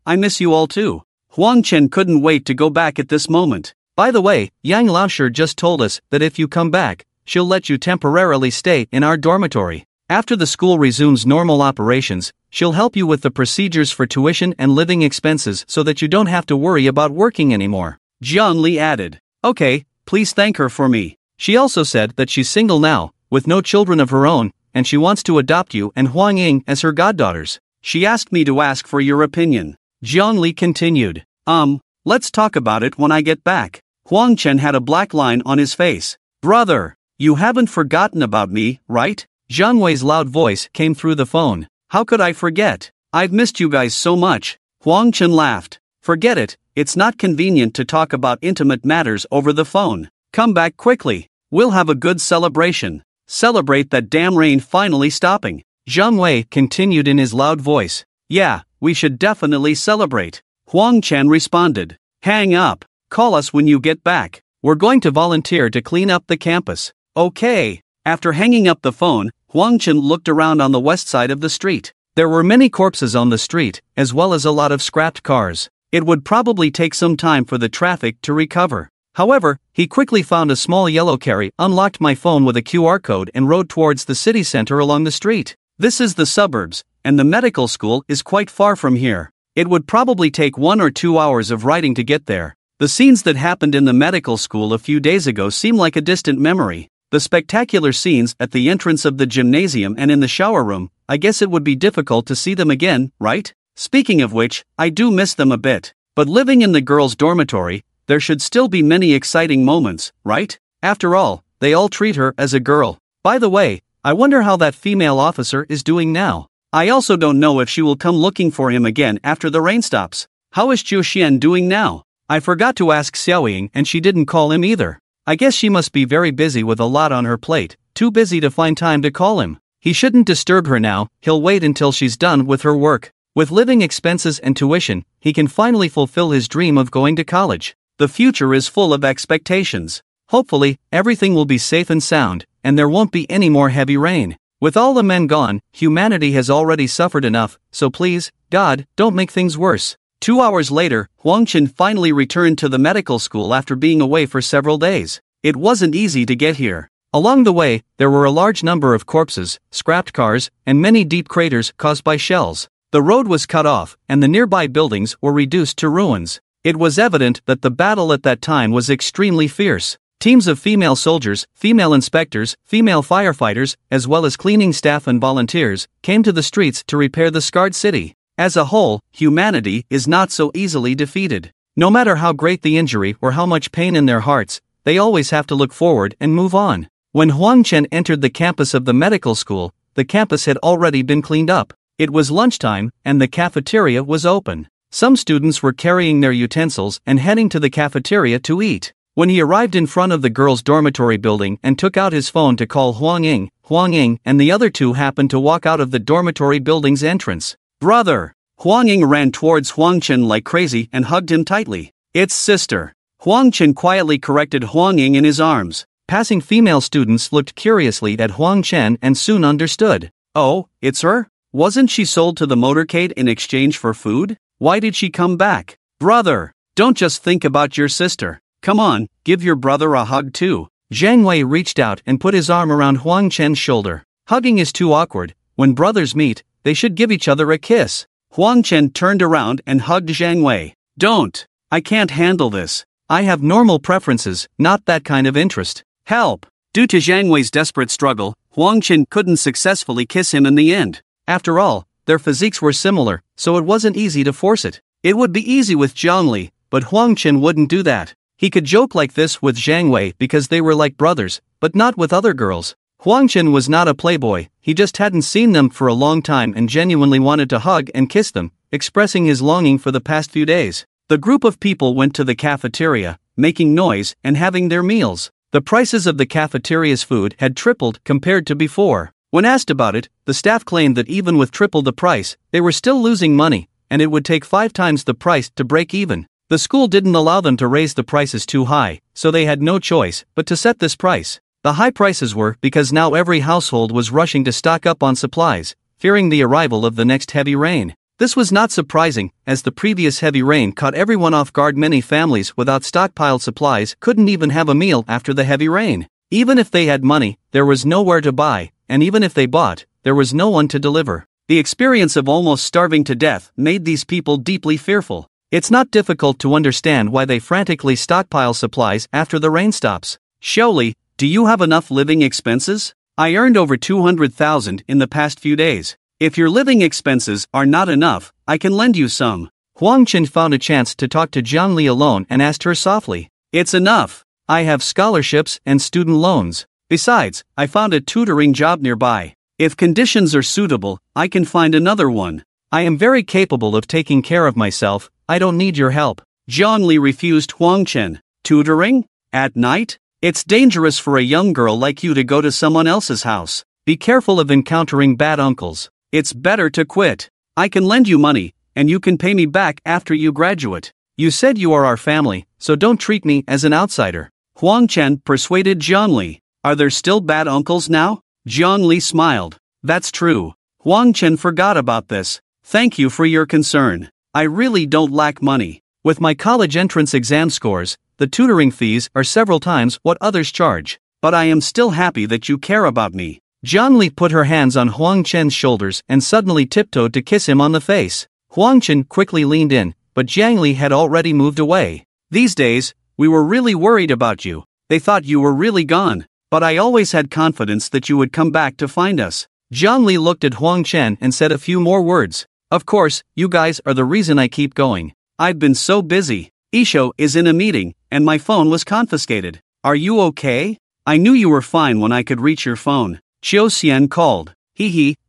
I miss you all too. Huang Chen couldn't wait to go back at this moment. By the way, Yang Laoshi just told us that if you come back, she'll let you temporarily stay in our dormitory. After the school resumes normal operations, she'll help you with the procedures for tuition and living expenses so that you don't have to worry about working anymore. Zhang Li added. Okay, please thank her for me. She also said that she's single now, with no children of her own, and she wants to adopt you and Huang Ying as her goddaughters. She asked me to ask for your opinion. Zhang Li continued. Let's talk about it when I get back. Huang Chen had a black line on his face. Brother, you haven't forgotten about me, right? Zhang Wei's loud voice came through the phone. How could I forget? I've missed you guys so much. Huang Chen laughed. Forget it, it's not convenient to talk about intimate matters over the phone. Come back quickly. We'll have a good celebration. Celebrate that damn rain finally stopping. Zhang Wei continued in his loud voice. Yeah, we should definitely celebrate. Huang Chen responded. Hang up. Call us when you get back. We're going to volunteer to clean up the campus. Okay. After hanging up the phone, Huang Chen looked around on the west side of the street. There were many corpses on the street, as well as a lot of scrapped cars. It would probably take some time for the traffic to recover. However, he quickly found a small yellow carry, unlocked my phone with a QR code and rode towards the city center along the street. This is the suburbs, and the medical school is quite far from here. It would probably take 1 or 2 hours of riding to get there. The scenes that happened in the medical school a few days ago seem like a distant memory. The spectacular scenes at the entrance of the gymnasium and in the shower room, I guess it would be difficult to see them again, right? Speaking of which, I do miss them a bit. But living in the girls' dormitory, there should still be many exciting moments, right? After all, they all treat her as a girl. By the way, I wonder how that female officer is doing now. I also don't know if she will come looking for him again after the rain stops. How is Zhu Xian doing now? I forgot to ask Xiao Ying and she didn't call him either. I guess she must be very busy with a lot on her plate, too busy to find time to call him. He shouldn't disturb her now, he'll wait until she's done with her work. With living expenses and tuition, he can finally fulfill his dream of going to college. The future is full of expectations. Hopefully, everything will be safe and sound, and there won't be any more heavy rain. With all the men gone, humanity has already suffered enough, so please, God, don't make things worse. 2 hours later, Huang Chen finally returned to the medical school after being away for several days. It wasn't easy to get here. Along the way, there were a large number of corpses, scrapped cars, and many deep craters caused by shells. The road was cut off, and the nearby buildings were reduced to ruins. It was evident that the battle at that time was extremely fierce. Teams of female soldiers, female inspectors, female firefighters, as well as cleaning staff and volunteers, came to the streets to repair the scarred city. As a whole, humanity is not so easily defeated. No matter how great the injury or how much pain in their hearts, they always have to look forward and move on. When Huang Chen entered the campus of the medical school, the campus had already been cleaned up. It was lunchtime, and the cafeteria was open. Some students were carrying their utensils and heading to the cafeteria to eat. When he arrived in front of the girls' dormitory building and took out his phone to call Huang Ying and the other two happened to walk out of the dormitory building's entrance. Brother! Huang Ying ran towards Huang Chen like crazy and hugged him tightly. It's sister. Huang Chen quietly corrected Huang Ying in his arms. Passing female students looked curiously at Huang Chen and soon understood. Oh, it's her? Wasn't she sold to the motorcade in exchange for food? Why did she come back? Brother, don't just think about your sister. Come on, give your brother a hug too. Zhang Wei reached out and put his arm around Huang Chen's shoulder. Hugging is too awkward. When brothers meet, they should give each other a kiss. Huang Chen turned around and hugged Zhang Wei. Don't. I can't handle this. I have normal preferences, not that kind of interest. Help! Due to Zhang Wei's desperate struggle, Huang Chen couldn't successfully kiss him in the end. After all, their physiques were similar, so it wasn't easy to force it. It would be easy with Zhongli, but Huang Chen wouldn't do that. He could joke like this with Zhang Wei because they were like brothers, but not with other girls. Huang Chen was not a playboy, he just hadn't seen them for a long time and genuinely wanted to hug and kiss them, expressing his longing for the past few days. The group of people went to the cafeteria, making noise and having their meals. The prices of the cafeteria's food had tripled compared to before. When asked about it, the staff claimed that even with triple the price, they were still losing money, and it would take 5 times the price to break even. The school didn't allow them to raise the prices too high, so they had no choice but to set this price. The high prices were because now every household was rushing to stock up on supplies, fearing the arrival of the next heavy rain. This was not surprising, as the previous heavy rain caught everyone off guard. Many families without stockpiled supplies couldn't even have a meal after the heavy rain. Even if they had money, there was nowhere to buy, and even if they bought, there was no one to deliver. The experience of almost starving to death made these people deeply fearful. It's not difficult to understand why they frantically stockpile supplies after the rain stops. Xiaoli, do you have enough living expenses? I earned over 200,000 in the past few days. If your living expenses are not enough, I can lend you some. Huang Chen found a chance to talk to Zhang Li alone and asked her softly. It's enough. I have scholarships and student loans. Besides, I found a tutoring job nearby. If conditions are suitable, I can find another one. I am very capable of taking care of myself. I don't need your help. Zhang Li refused Huang Chen. Tutoring? At night? It's dangerous for a young girl like you to go to someone else's house. Be careful of encountering bad uncles. It's better to quit. I can lend you money, and you can pay me back after you graduate. You said you are our family, so don't treat me as an outsider. Huang Chen persuaded Zhang Li. Are there still bad uncles now? Zhang Li smiled. That's true. Huang Chen forgot about this. Thank you for your concern. I really don't lack money. With my college entrance exam scores, the tutoring fees are several times what others charge. But I am still happy that you care about me. Zhang Li put her hands on Huang Chen's shoulders and suddenly tiptoed to kiss him on the face. Huang Chen quickly leaned in, but Zhang Li had already moved away. These days, we were really worried about you. They thought you were really gone. But I always had confidence that you would come back to find us. Zhang Li looked at Huang Chen and said a few more words. Of course, you guys are the reason I keep going. I've been so busy. Isho is in a meeting, and my phone was confiscated. Are you okay? I knew you were fine when I could reach your phone. Qiu Xian called.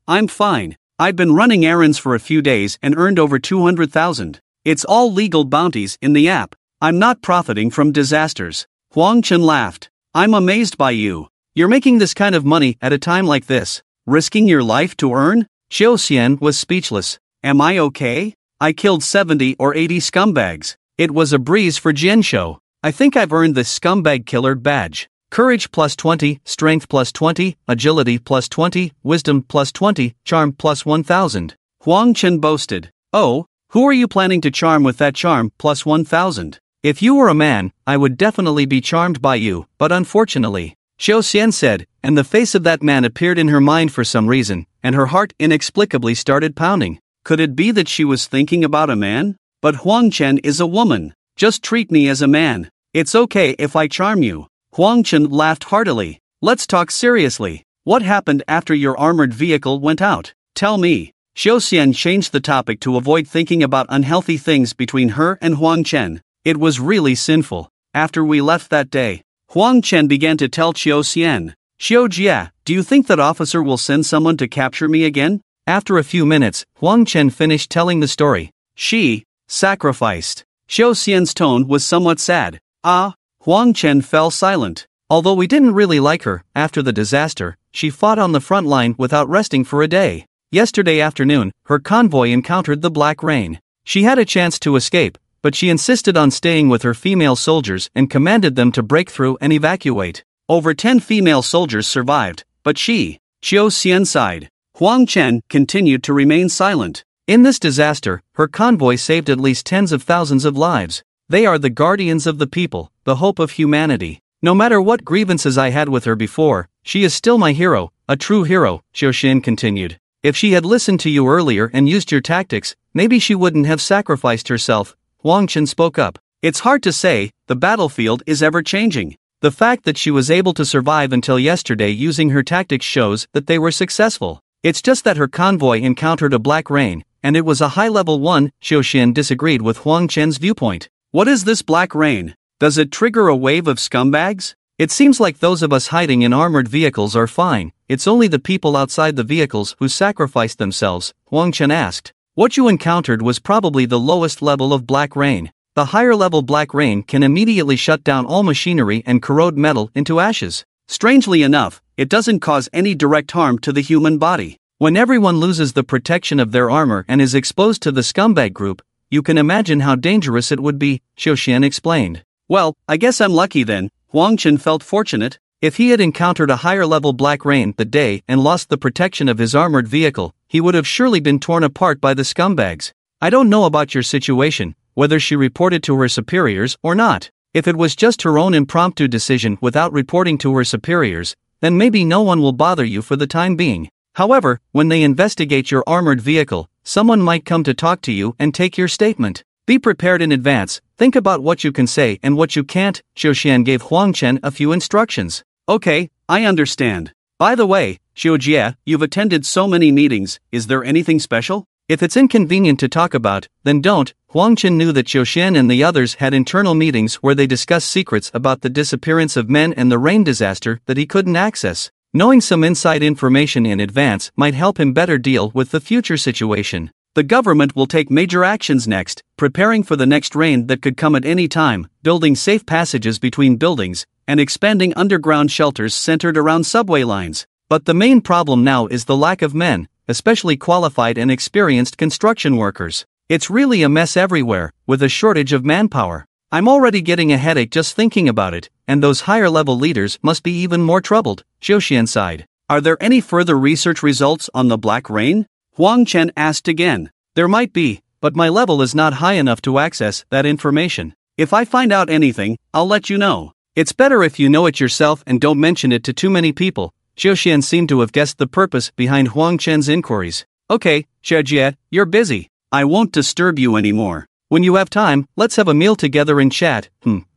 I'm fine. I've been running errands for a few days and earned over 200,000. It's all legal bounties in the app. I'm not profiting from disasters. Huang Chen laughed. I'm amazed by you. You're making this kind of money at a time like this. Risking your life to earn? Qiu Xian was speechless. Am I okay? I killed 70 or 80 scumbags. It was a breeze for Jianshou. I think I've earned the scumbag killer badge. Courage plus 20, strength plus 20, agility plus 20, wisdom plus 20, charm plus 1,000. Huang Chen boasted. Oh, who are you planning to charm with that charm plus 1,000? If you were a man, I would definitely be charmed by you, but unfortunately. Qiu Xian said, and the face of that man appeared in her mind for some reason, and her heart inexplicably started pounding. Could it be that she was thinking about a man? But Huang Chen is a woman. Just treat me as a man. It's okay if I charm you. Huang Chen laughed heartily. Let's talk seriously. What happened after your armored vehicle went out? Tell me. Qiu Xian changed the topic to avoid thinking about unhealthy things between her and Huang Chen. It was really sinful. After we left that day, Huang Chen began to tell Qiu Xian, "Xiu Jia, do you think that officer will send someone to capture me again?" After a few minutes, Huang Chen finished telling the story. She sacrificed. Xiu Xian's tone was somewhat sad. Huang Chen fell silent. Although we didn't really like her, after the disaster, she fought on the front line without resting for a day. Yesterday afternoon, her convoy encountered the Black Rain. She had a chance to escape, but she insisted on staying with her female soldiers and commanded them to break through and evacuate. Over 10 female soldiers survived, but Qiu Xian sighed. Huang Chen continued to remain silent. In this disaster, her convoy saved at least tens of thousands of lives. They are the guardians of the people, the hope of humanity. No matter what grievances I had with her before, she is still my hero, a true hero, Xiu Xian continued. If she had listened to you earlier and used your tactics, maybe she wouldn't have sacrificed herself. Huang Chen spoke up. It's hard to say, the battlefield is ever changing. The fact that she was able to survive until yesterday using her tactics shows that they were successful. It's just that her convoy encountered a Black Rain, and it was a high-level one. Xiu Xian disagreed with Huang Chen's viewpoint. What is this Black Rain? Does it trigger a wave of scumbags? It seems like those of us hiding in armored vehicles are fine. It's only the people outside the vehicles who sacrifice themselves, Huang Chen asked. What you encountered was probably the lowest level of Black Rain. The higher level Black Rain can immediately shut down all machinery and corrode metal into ashes. Strangely enough, it doesn't cause any direct harm to the human body. When everyone loses the protection of their armor and is exposed to the scumbag group, you can imagine how dangerous it would be, Xiu Xian explained. Well, I guess I'm lucky then. Huang Chen felt fortunate. If he had encountered a higher-level Black Rain that day and lost the protection of his armored vehicle, he would have surely been torn apart by the scumbags. I don't know about your situation, whether she reported to her superiors or not. If it was just her own impromptu decision without reporting to her superiors, then maybe no one will bother you for the time being. However, when they investigate your armored vehicle, someone might come to talk to you and take your statement. Be prepared in advance, think about what you can say and what you can't. Xiu Xian gave Huang Chen a few instructions. Okay, I understand. By the way, Xiu Jia, you've attended so many meetings, is there anything special? If it's inconvenient to talk about, then don't. Huang Chen knew that Xiu Xian and the others had internal meetings where they discussed secrets about the disappearance of men and the rain disaster that he couldn't access. Knowing some inside information in advance might help him better deal with the future situation. The government will take major actions next, preparing for the next rain that could come at any time, building safe passages between buildings, and expanding underground shelters centered around subway lines. But the main problem now is the lack of men, especially qualified and experienced construction workers. It's really a mess everywhere, with a shortage of manpower. I'm already getting a headache just thinking about it, and those higher-level leaders must be even more troubled, Xiu Xian sighed. Are there any further research results on the Black Rain? Huang Chen asked again. There might be, but my level is not high enough to access that information. If I find out anything, I'll let you know. It's better if you know it yourself and don't mention it to too many people. Xiu Xian seemed to have guessed the purpose behind Huang Chen's inquiries. Okay, Xiu Jia, you're busy. I won't disturb you anymore. When you have time, let's have a meal together and chat.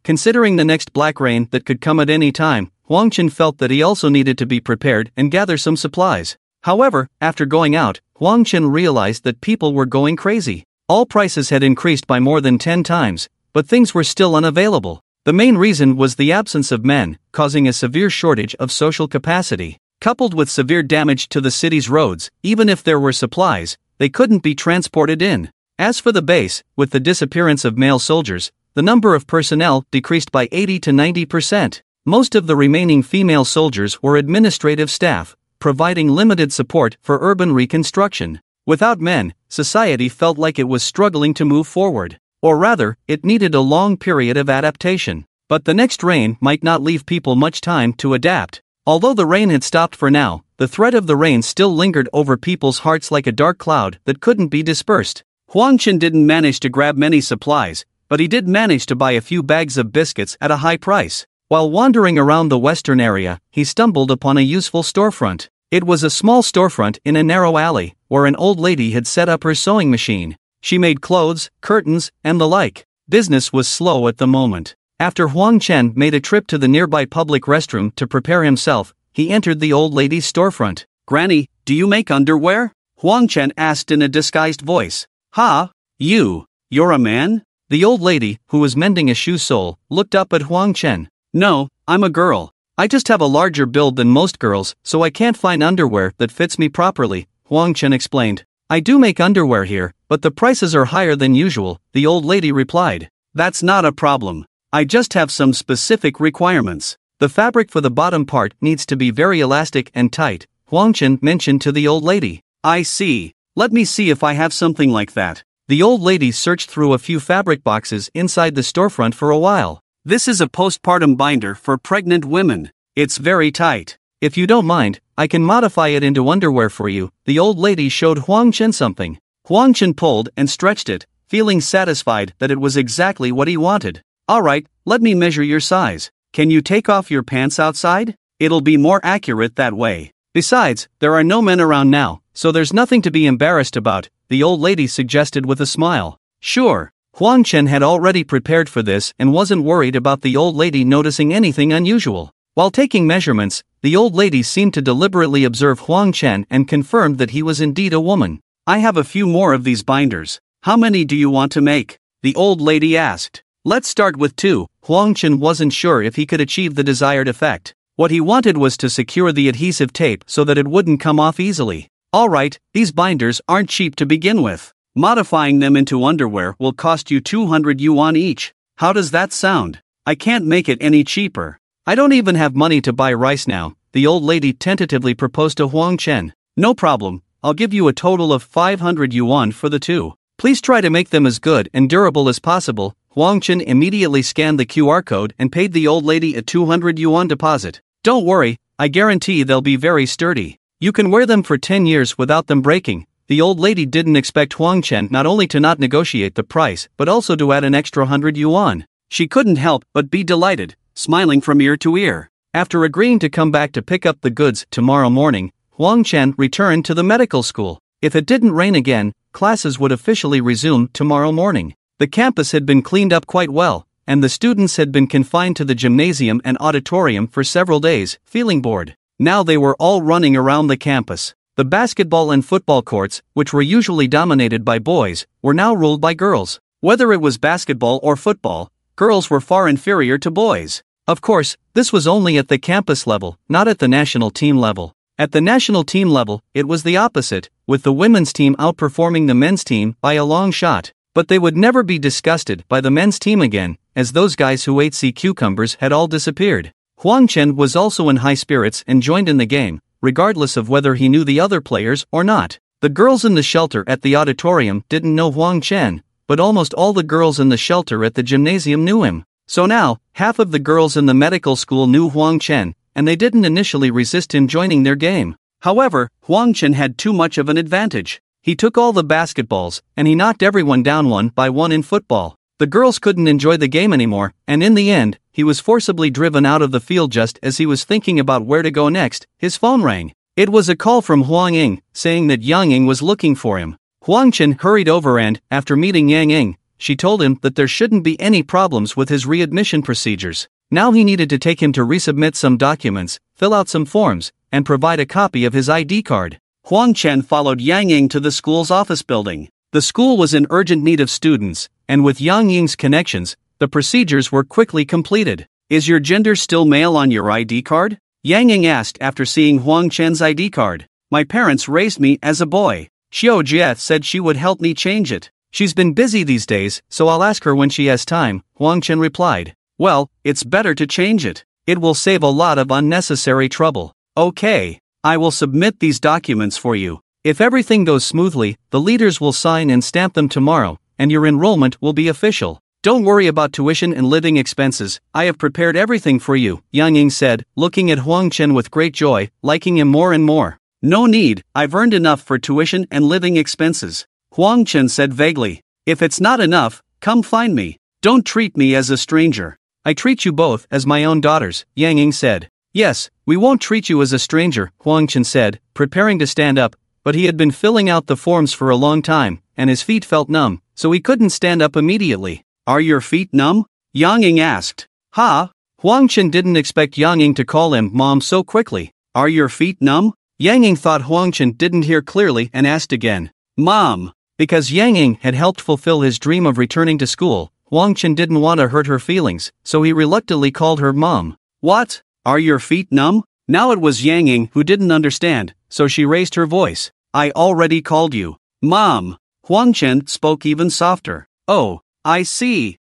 Considering the next Black Rain that could come at any time, Huang Chen felt that he also needed to be prepared and gather some supplies. However, after going out, Huang Chen realized that people were going crazy. All prices had increased by more than 10 times, but things were still unavailable. The main reason was the absence of men, causing a severe shortage of social capacity. Coupled with severe damage to the city's roads, even if there were supplies, they couldn't be transported in. As for the base, with the disappearance of male soldiers, the number of personnel decreased by 80 to 90%. Most of the remaining female soldiers were administrative staff, providing limited support for urban reconstruction. Without men, society felt like it was struggling to move forward. Or rather, it needed a long period of adaptation. But the next rain might not leave people much time to adapt. Although the rain had stopped for now, the threat of the rain still lingered over people's hearts like a dark cloud that couldn't be dispersed. Huang Chen didn't manage to grab many supplies, but he did manage to buy a few bags of biscuits at a high price. While wandering around the western area, he stumbled upon a useful storefront. It was a small storefront in a narrow alley, where an old lady had set up her sewing machine. She made clothes, curtains, and the like. Business was slow at the moment. After Huang Chen made a trip to the nearby public restroom to prepare himself, he entered the old lady's storefront. "Granny, do you make underwear?" Huang Chen asked in a disguised voice. "Ha? You're a man?" The old lady, who was mending a shoe sole, looked up at Huang Chen. No, I'm a girl. I just have a larger build than most girls, so I can't find underwear that fits me properly, Huang Chen explained. I do make underwear here, but the prices are higher than usual, the old lady replied. That's not a problem. I just have some specific requirements. The fabric for the bottom part needs to be very elastic and tight, Huang Chen mentioned to the old lady. I see. Let me see if I have something like that. The old lady searched through a few fabric boxes inside the storefront for a while. This is a postpartum binder for pregnant women. It's very tight. If you don't mind, I can modify it into underwear for you. The old lady showed Huang Chen something. Huang Chen pulled and stretched it, feeling satisfied that it was exactly what he wanted. Alright, let me measure your size. Can you take off your pants outside? It'll be more accurate that way. Besides, there are no men around now, so there's nothing to be embarrassed about, the old lady suggested with a smile. Sure. Huang Chen had already prepared for this and wasn't worried about the old lady noticing anything unusual. While taking measurements, the old lady seemed to deliberately observe Huang Chen and confirmed that he was indeed a woman. I have a few more of these binders. How many do you want to make? The old lady asked. Let's start with 2. Huang Chen wasn't sure if he could achieve the desired effect. What he wanted was to secure the adhesive tape so that it wouldn't come off easily. Alright, these binders aren't cheap to begin with. Modifying them into underwear will cost you 200 yuan each. How does that sound? I can't make it any cheaper. I don't even have money to buy rice now, the old lady tentatively proposed to Huang Chen. No problem, I'll give you a total of 500 yuan for the 2. Please try to make them as good and durable as possible. Huang Chen immediately scanned the QR code and paid the old lady a 200 yuan deposit. Don't worry, I guarantee they'll be very sturdy. You can wear them for 10 years without them breaking. The old lady didn't expect Huang Chen not only to not negotiate the price but also to add an extra 100 yuan. She couldn't help but be delighted, smiling from ear to ear. After agreeing to come back to pick up the goods tomorrow morning, Huang Chen returned to the medical school. If it didn't rain again, classes would officially resume tomorrow morning. The campus had been cleaned up quite well, and the students had been confined to the gymnasium and auditorium for several days, feeling bored. Now they were all running around the campus. The basketball and football courts, which were usually dominated by boys, were now ruled by girls. Whether it was basketball or football, girls were far inferior to boys. Of course, this was only at the campus level, not at the national team level. At the national team level, it was the opposite, with the women's team outperforming the men's team by a long shot. But they would never be disgusted by the men's team again, as those guys who ate sea cucumbers had all disappeared. Huang Chen was also in high spirits and joined in the game, regardless of whether he knew the other players or not. The girls in the shelter at the auditorium didn't know Huang Chen, but almost all the girls in the shelter at the gymnasium knew him. So now, half of the girls in the medical school knew Huang Chen, and they didn't initially resist him joining their game. However, Huang Chen had too much of an advantage. He took all the basketballs, and he knocked everyone down one by one in football. The girls couldn't enjoy the game anymore, and in the end, he was forcibly driven out of the field just as he was thinking about where to go next. His phone rang. It was a call from Huang Ying, saying that Yang Ying was looking for him. Huang Chen hurried over and, after meeting Yang Ying, she told him that there shouldn't be any problems with his readmission procedures. Now he needed to take him to resubmit some documents, fill out some forms, and provide a copy of his ID card. Huang Chen followed Yang Ying to the school's office building. The school was in urgent need of students, and with Yang Ying's connections, the procedures were quickly completed. Is your gender still male on your ID card? Yang Ying asked after seeing Huang Chen's ID card. My parents raised me as a boy. Xiao Jie said she would help me change it. She's been busy these days, so I'll ask her when she has time, Huang Chen replied. Well, it's better to change it. It will save a lot of unnecessary trouble. Okay. I will submit these documents for you. If everything goes smoothly, the leaders will sign and stamp them tomorrow, and your enrollment will be official. Don't worry about tuition and living expenses, I have prepared everything for you, Yang Ying said, looking at Huang Chen with great joy, liking him more and more. No need, I've earned enough for tuition and living expenses. Huang Chen said vaguely. If it's not enough, come find me. Don't treat me as a stranger. I treat you both as my own daughters, Yang Ying said. Yes, we won't treat you as a stranger, Huang Chen said, preparing to stand up, but he had been filling out the forms for a long time, and his feet felt numb, so he couldn't stand up immediately. Are your feet numb? Yang Ying asked. Ha? Huang Chen didn't expect Yang Ying to call him mom so quickly. Are your feet numb? Yang Ying thought Huang Chen didn't hear clearly and asked again. Mom. Because Yang Ying had helped fulfill his dream of returning to school, Huang Chen didn't want to hurt her feelings, so he reluctantly called her Mom. What? Are your feet numb? Now it was Yang Ying who didn't understand, so she raised her voice. I already called you Mom. Huang Chen spoke even softer. Oh, I see.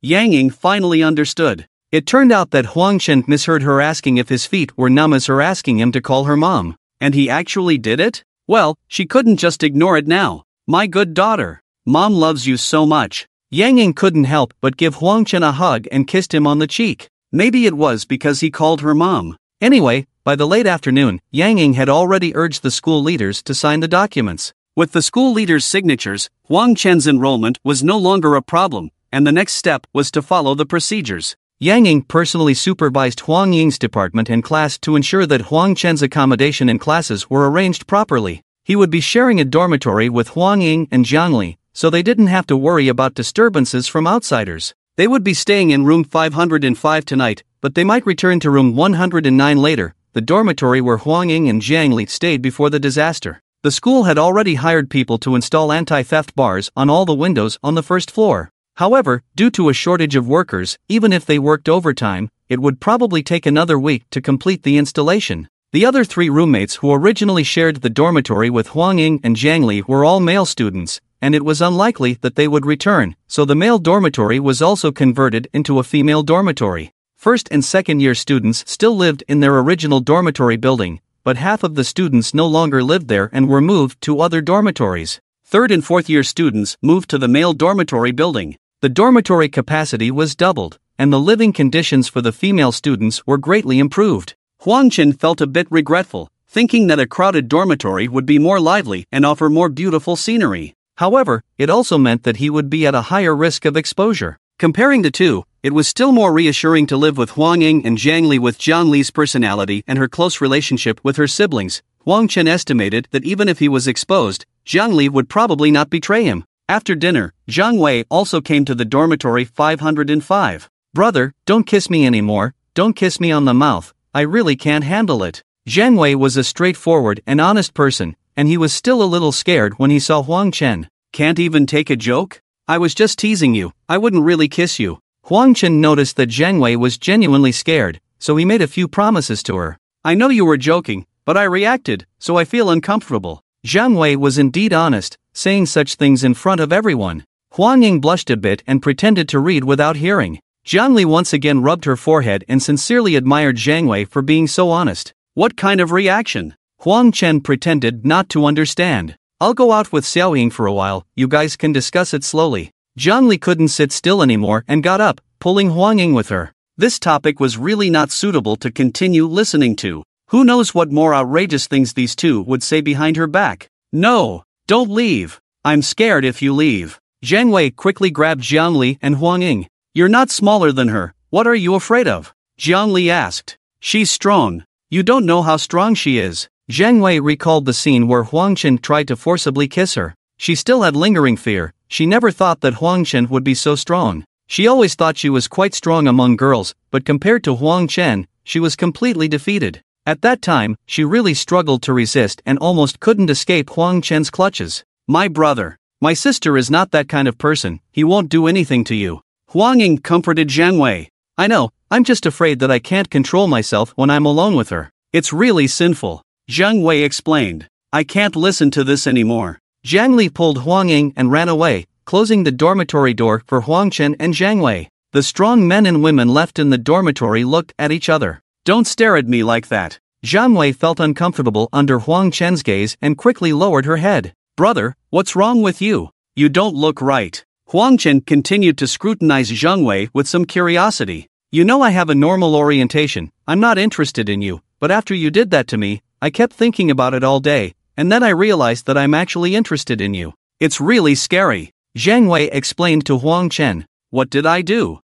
Yang Ying finally understood. It turned out that Huang Chen misheard her asking if his feet were numb as her asking him to call her Mom. And he actually did it? Well, she couldn't just ignore it now. My good daughter. Mom loves you so much. Yang Ying couldn't help but give Huang Chen a hug and kissed him on the cheek. Maybe it was because he called her Mom. Anyway, by the late afternoon, Yang Ying had already urged the school leaders to sign the documents. With the school leaders' signatures, Huang Chen's enrollment was no longer a problem, and the next step was to follow the procedures. Yang Ying personally supervised Huang Ying's department and class to ensure that Huang Chen's accommodation and classes were arranged properly. He would be sharing a dormitory with Huang Ying and Jiang Li, so they didn't have to worry about disturbances from outsiders. They would be staying in room 505 tonight, but they might return to room 109 later, the dormitory where Huang Ying and Jiang Li stayed before the disaster. The school had already hired people to install anti-theft bars on all the windows on the first floor. However, due to a shortage of workers, even if they worked overtime, it would probably take another week to complete the installation. The other three roommates who originally shared the dormitory with Huang Ying and Jiang Li were all male students, and it was unlikely that they would return, so the male dormitory was also converted into a female dormitory. First and second year students still lived in their original dormitory building, but half of the students no longer lived there and were moved to other dormitories. Third and fourth year students moved to the male dormitory building. The dormitory capacity was doubled, and the living conditions for the female students were greatly improved. Huang Chen felt a bit regretful, thinking that a crowded dormitory would be more lively and offer more beautiful scenery. However, it also meant that he would be at a higher risk of exposure. Comparing the two, it was still more reassuring to live with Huang Ying and Jiang Li with Jiang Li's personality and her close relationship with her siblings. Huang Chen estimated that even if he was exposed, Jiang Li would probably not betray him. After dinner, Zhang Wei also came to the dormitory 505. Brother, don't kiss me anymore, don't kiss me on the mouth, I really can't handle it. Zhang Wei was a straightforward and honest person, and he was still a little scared when he saw Huang Chen. Can't even take a joke? I was just teasing you, I wouldn't really kiss you. Huang Chen noticed that Zhang Wei was genuinely scared, so he made a few promises to her. I know you were joking, but I reacted, so I feel uncomfortable. Zhang Wei was indeed honest, saying such things in front of everyone. Huang Ying blushed a bit and pretended to read without hearing. Jiang Li once again rubbed her forehead and sincerely admired Zhang Wei for being so honest. What kind of reaction? Huang Chen pretended not to understand. I'll go out with Xiao Ying for a while, you guys can discuss it slowly. Jiang Li couldn't sit still anymore and got up, pulling Huang Ying with her. This topic was really not suitable to continue listening to. Who knows what more outrageous things these two would say behind her back. No, don't leave. I'm scared if you leave. Zhang Wei quickly grabbed Jiang Li and Huang Ying. You're not smaller than her, what are you afraid of? Jiang Li asked. She's strong. You don't know how strong she is. Zhang Wei recalled the scene where Huang Chen tried to forcibly kiss her. She still had lingering fear. She never thought that Huang Chen would be so strong. She always thought she was quite strong among girls, but compared to Huang Chen, she was completely defeated. At that time, she really struggled to resist and almost couldn't escape Huang Chen's clutches. My brother. My sister is not that kind of person, he won't do anything to you. Huang Ying comforted Zhang Wei. I know, I'm just afraid that I can't control myself when I'm alone with her. It's really sinful. Zhang Wei explained. I can't listen to this anymore. Jiang Li pulled Huang Ying and ran away, closing the dormitory door for Huang Chen and Zhang Wei. The strong men and women left in the dormitory looked at each other. Don't stare at me like that. Zhang Wei felt uncomfortable under Huang Chen's gaze and quickly lowered her head. Brother, what's wrong with you? You don't look right. Huang Chen continued to scrutinize Zhang Wei with some curiosity. You know I have a normal orientation, I'm not interested in you, but after you did that to me, I kept thinking about it all day, and then I realized that I'm actually interested in you. It's really scary. Zhang Wei explained to Huang Chen. What did I do?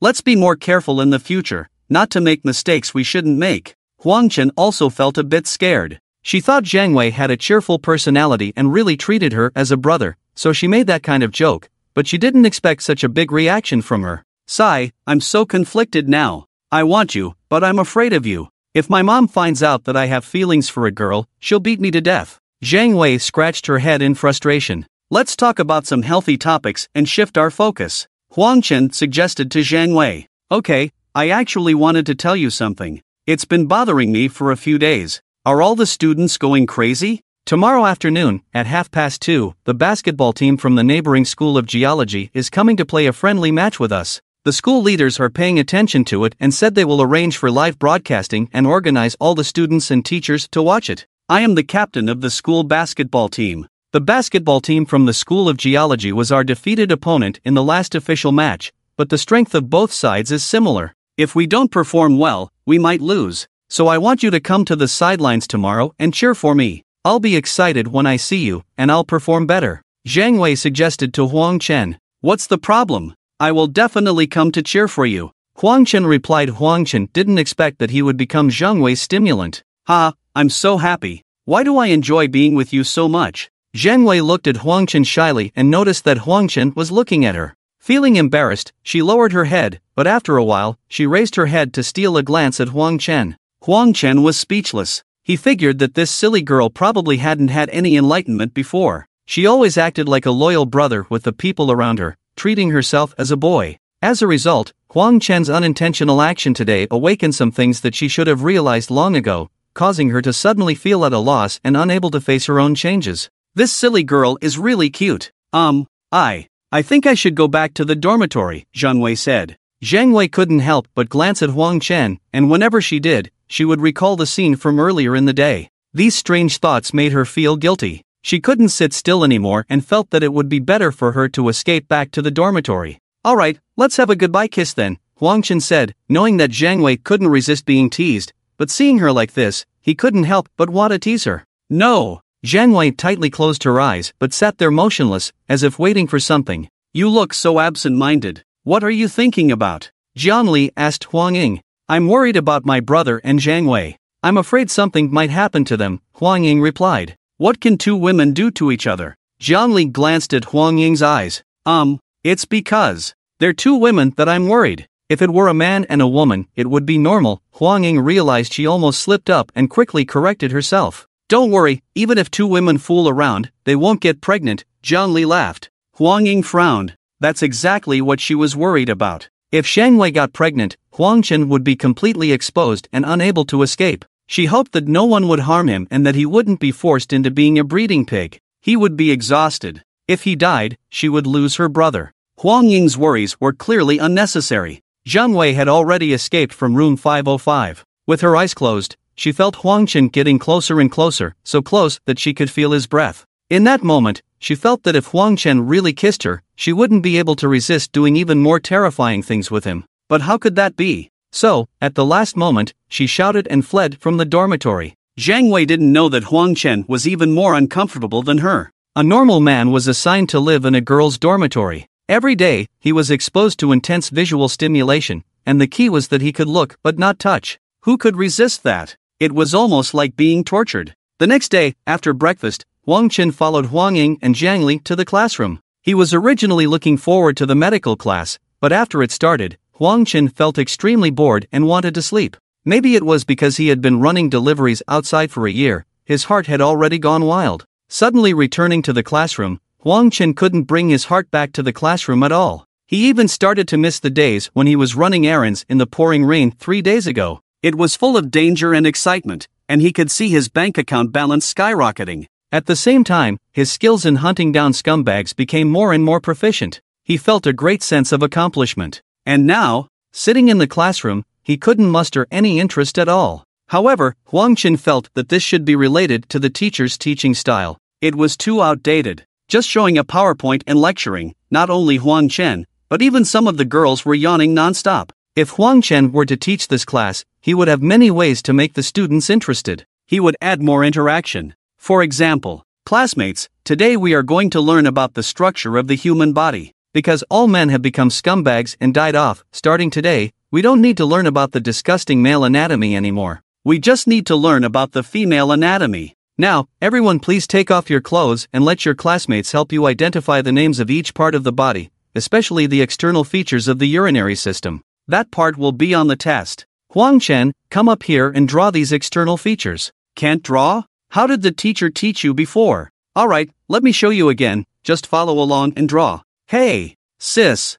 Let's be more careful in the future, not to make mistakes we shouldn't make. Huang Chen also felt a bit scared. She thought Zhang Wei had a cheerful personality and really treated her as a brother, so she made that kind of joke, but she didn't expect such a big reaction from her. Sigh, I'm so conflicted now. I want you, but I'm afraid of you. If my mom finds out that I have feelings for a girl, she'll beat me to death. Zhang Wei scratched her head in frustration. let's talk about some healthy topics and shift our focus. Huang Chen suggested to Zhang Wei. Okay, I actually wanted to tell you something. It's been bothering me for a few days. Are all the students going crazy? Tomorrow afternoon, at 2:30, the basketball team from the neighboring School of Geology is coming to play a friendly match with us. The school leaders are paying attention to it and said they will arrange for live broadcasting and organize all the students and teachers to watch it. I am the captain of the school basketball team. The basketball team from the School of Geology was our defeated opponent in the last official match, but the strength of both sides is similar. If we don't perform well, we might lose. So I want you to come to the sidelines tomorrow and cheer for me. I'll be excited when I see you, and I'll perform better. Zhang Wei suggested to Huang Chen. What's the problem? I will definitely come to cheer for you. Huang Chen replied. Huang Chen didn't expect that he would become Zhang Wei's stimulant. Ha, I'm so happy. Why do I enjoy being with you so much? Zhang Wei looked at Huang Chen shyly and noticed that Huang Chen was looking at her. Feeling embarrassed, she lowered her head, but after a while, she raised her head to steal a glance at Huang Chen. Huang Chen was speechless. He figured that this silly girl probably hadn't had any enlightenment before. She always acted like a loyal brother with the people around her, treating herself as a boy. As a result, Huang Chen's unintentional action today awakened some things that she should have realized long ago, causing her to suddenly feel at a loss and unable to face her own changes. This silly girl is really cute. I think I should go back to the dormitory, Zhang Wei said. Zhang Wei couldn't help but glance at Huang Chen, and whenever she did, she would recall the scene from earlier in the day. These strange thoughts made her feel guilty. She couldn't sit still anymore and felt that it would be better for her to escape back to the dormitory. Alright, let's have a goodbye kiss then, Huang Chen said, knowing that Zhang Wei couldn't resist being teased, but seeing her like this, he couldn't help but want to tease her. No! Zhang Wei tightly closed her eyes but sat there motionless, as if waiting for something. You look so absent-minded. What are you thinking about? Jian Li asked Huang Ying. I'm worried about my brother and Zhang Wei. I'm afraid something might happen to them, Huang Ying replied. What can two women do to each other? Jian Li glanced at Huang Ying's eyes. It's because they're two women that I'm worried. If it were a man and a woman, it would be normal. Huang Ying realized she almost slipped up and quickly corrected herself. Don't worry, even if two women fool around, they won't get pregnant, Jian Li laughed. Huang Ying frowned. That's exactly what she was worried about. If Zhang Wei got pregnant, Huang Chen would be completely exposed and unable to escape. She hoped that no one would harm him and that he wouldn't be forced into being a breeding pig. He would be exhausted. If he died, she would lose her brother. Huang Ying's worries were clearly unnecessary. Zhang Wei had already escaped from room 505. With her eyes closed, she felt Huang Chen getting closer and closer, so close that she could feel his breath. In that moment, she felt that if Huang Chen really kissed her, she wouldn't be able to resist doing even more terrifying things with him. But how could that be? So, at the last moment, she shouted and fled from the dormitory. Zhang Wei didn't know that Huang Chen was even more uncomfortable than her. A normal man was assigned to live in a girl's dormitory. Every day, he was exposed to intense visual stimulation, and the key was that he could look but not touch. Who could resist that? It was almost like being tortured. The next day, after breakfast, Huang Chen followed Huang Ying and Jiang Li to the classroom. He was originally looking forward to the medical class, but after it started, Huang Chen felt extremely bored and wanted to sleep. Maybe it was because he had been running deliveries outside for a year, his heart had already gone wild. Suddenly returning to the classroom, Huang Chen couldn't bring his heart back to the classroom at all. He even started to miss the days when he was running errands in the pouring rain 3 days ago. It was full of danger and excitement, and he could see his bank account balance skyrocketing. At the same time, his skills in hunting down scumbags became more and more proficient. He felt a great sense of accomplishment. And now, sitting in the classroom, he couldn't muster any interest at all. However, Huang Chen felt that this should be related to the teacher's teaching style. It was too outdated. Just showing a PowerPoint and lecturing, not only Huang Chen, but even some of the girls were yawning non-stop. If Huang Chen were to teach this class, he would have many ways to make the students interested. He would add more interaction. For example, classmates, today we are going to learn about the structure of the human body. Because all men have become scumbags and died off, starting today, we don't need to learn about the disgusting male anatomy anymore. We just need to learn about the female anatomy. Now, everyone please take off your clothes and let your classmates help you identify the names of each part of the body, especially the external features of the urinary system. That part will be on the test. Huang Chen, come up here and draw these external features. Can't draw? How did the teacher teach you before? Alright, let me show you again. just follow along and draw. Hey, sis,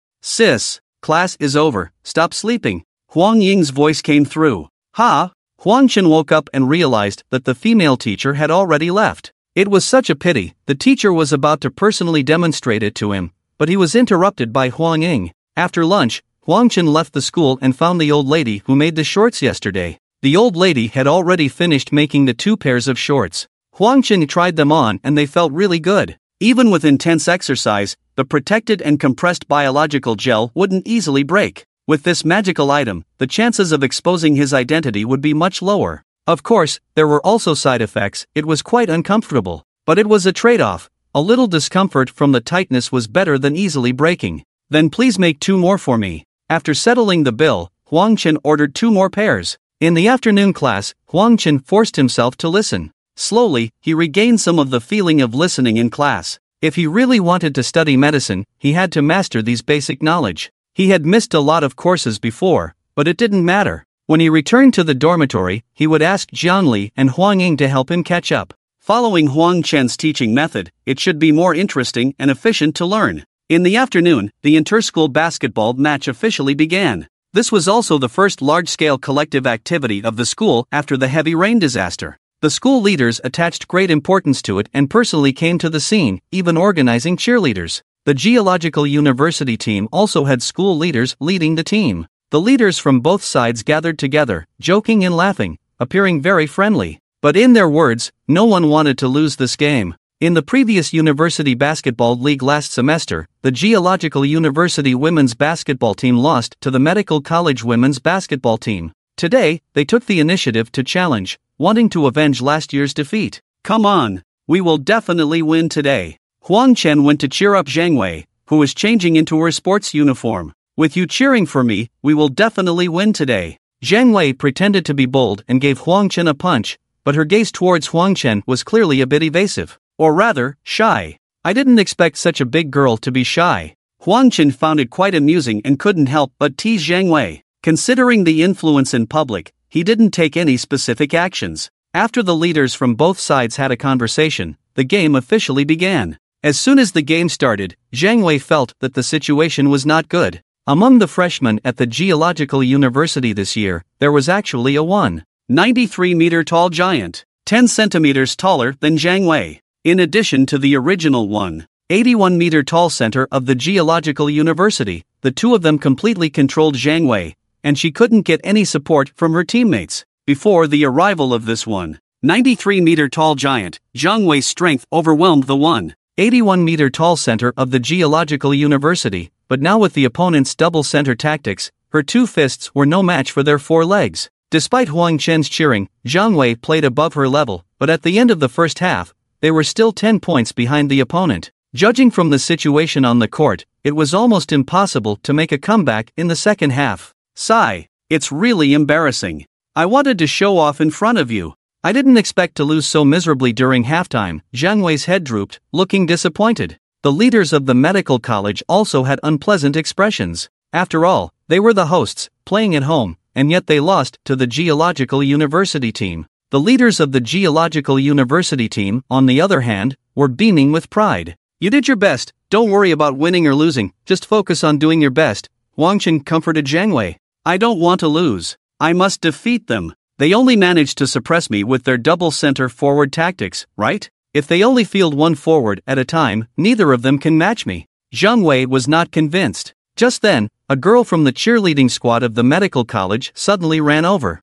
class is over, stop sleeping. Huang Ying's voice came through. Ha! Huang Chen woke up and realized that the female teacher had already left. It was such a pity. The teacher was about to personally demonstrate it to him, but he was interrupted by Huang Ying. After lunch, Huang Chen left the school and found the old lady who made the shorts yesterday. The old lady had already finished making the 2 pairs of shorts. Huang Chen tried them on and they felt really good. Even with intense exercise, the protected and compressed biological gel wouldn't easily break. With this magical item, the chances of exposing his identity would be much lower. Of course, there were also side effects. It was quite uncomfortable. But it was a trade-off. A little discomfort from the tightness was better than easily breaking. Then please make 2 more for me. After settling the bill, Huang Chen ordered 2 more pairs. In the afternoon class, Huang Chen forced himself to listen. Slowly, he regained some of the feeling of listening in class. If he really wanted to study medicine, he had to master these basic knowledge. He had missed a lot of courses before, but it didn't matter. When he returned to the dormitory, he would ask Jiangli and Huang Ying to help him catch up. Following Huang Chen's teaching method, it should be more interesting and efficient to learn. In the afternoon, the inter-school basketball match officially began. This was also the first large-scale collective activity of the school after the heavy rain disaster. The school leaders attached great importance to it and personally came to the scene, even organizing cheerleaders. The Geological University team also had school leaders leading the team. The leaders from both sides gathered together, joking and laughing, appearing very friendly. But in their words, no one wanted to lose this game. In the previous University Basketball League last semester, the Geological University women's basketball team lost to the Medical College women's basketball team. Today, they took the initiative to challenge, wanting to avenge last year's defeat. Come on, we will definitely win today. Huang Chen went to cheer up Zhang Wei, who was changing into her sports uniform. With you cheering for me, we will definitely win today. Zhang Wei pretended to be bold and gave Huang Chen a punch, but her gaze towards Huang Chen was clearly a bit evasive. Or rather, shy. I didn't expect such a big girl to be shy. Huang Chen found it quite amusing and couldn't help but tease Zhang Wei. Considering the influence in public, he didn't take any specific actions. After the leaders from both sides had a conversation, the game officially began. As soon as the game started, Zhang Wei felt that the situation was not good. Among the freshmen at the Geological University this year, there was actually a 193-meter tall giant, 10 centimeters taller than Zhang Wei. In addition to the original 181-meter tall center of the Geological University, the 2 of them completely controlled Zhang Wei, and she couldn't get any support from her teammates. Before the arrival of this 193-meter tall giant, Zhang Wei's strength overwhelmed the 181-meter tall center of the Geological University, but now with the opponent's double center tactics, her 2 fists were no match for their 4 legs. Despite Huang Chen's cheering, Zhang Wei played above her level, but at the end of the first half, they were still 10 points behind the opponent. Judging from the situation on the court, it was almost impossible to make a comeback in the second half. Sigh. It's really embarrassing. I wanted to show off in front of you. I didn't expect to lose so miserably during halftime. Zhang Wei's head drooped, looking disappointed. The leaders of the medical college also had unpleasant expressions. After all, they were the hosts, playing at home, and yet they lost to the Geological University team. The leaders of the Geological University team, on the other hand, were beaming with pride. You did your best, don't worry about winning or losing, just focus on doing your best, Huang Chen comforted Zhang Wei. I don't want to lose. I must defeat them. They only managed to suppress me with their double center forward tactics, right? If they only field 1 forward at a time, neither of them can match me. Zhang Wei was not convinced. Just then, a girl from the cheerleading squad of the medical college suddenly ran over.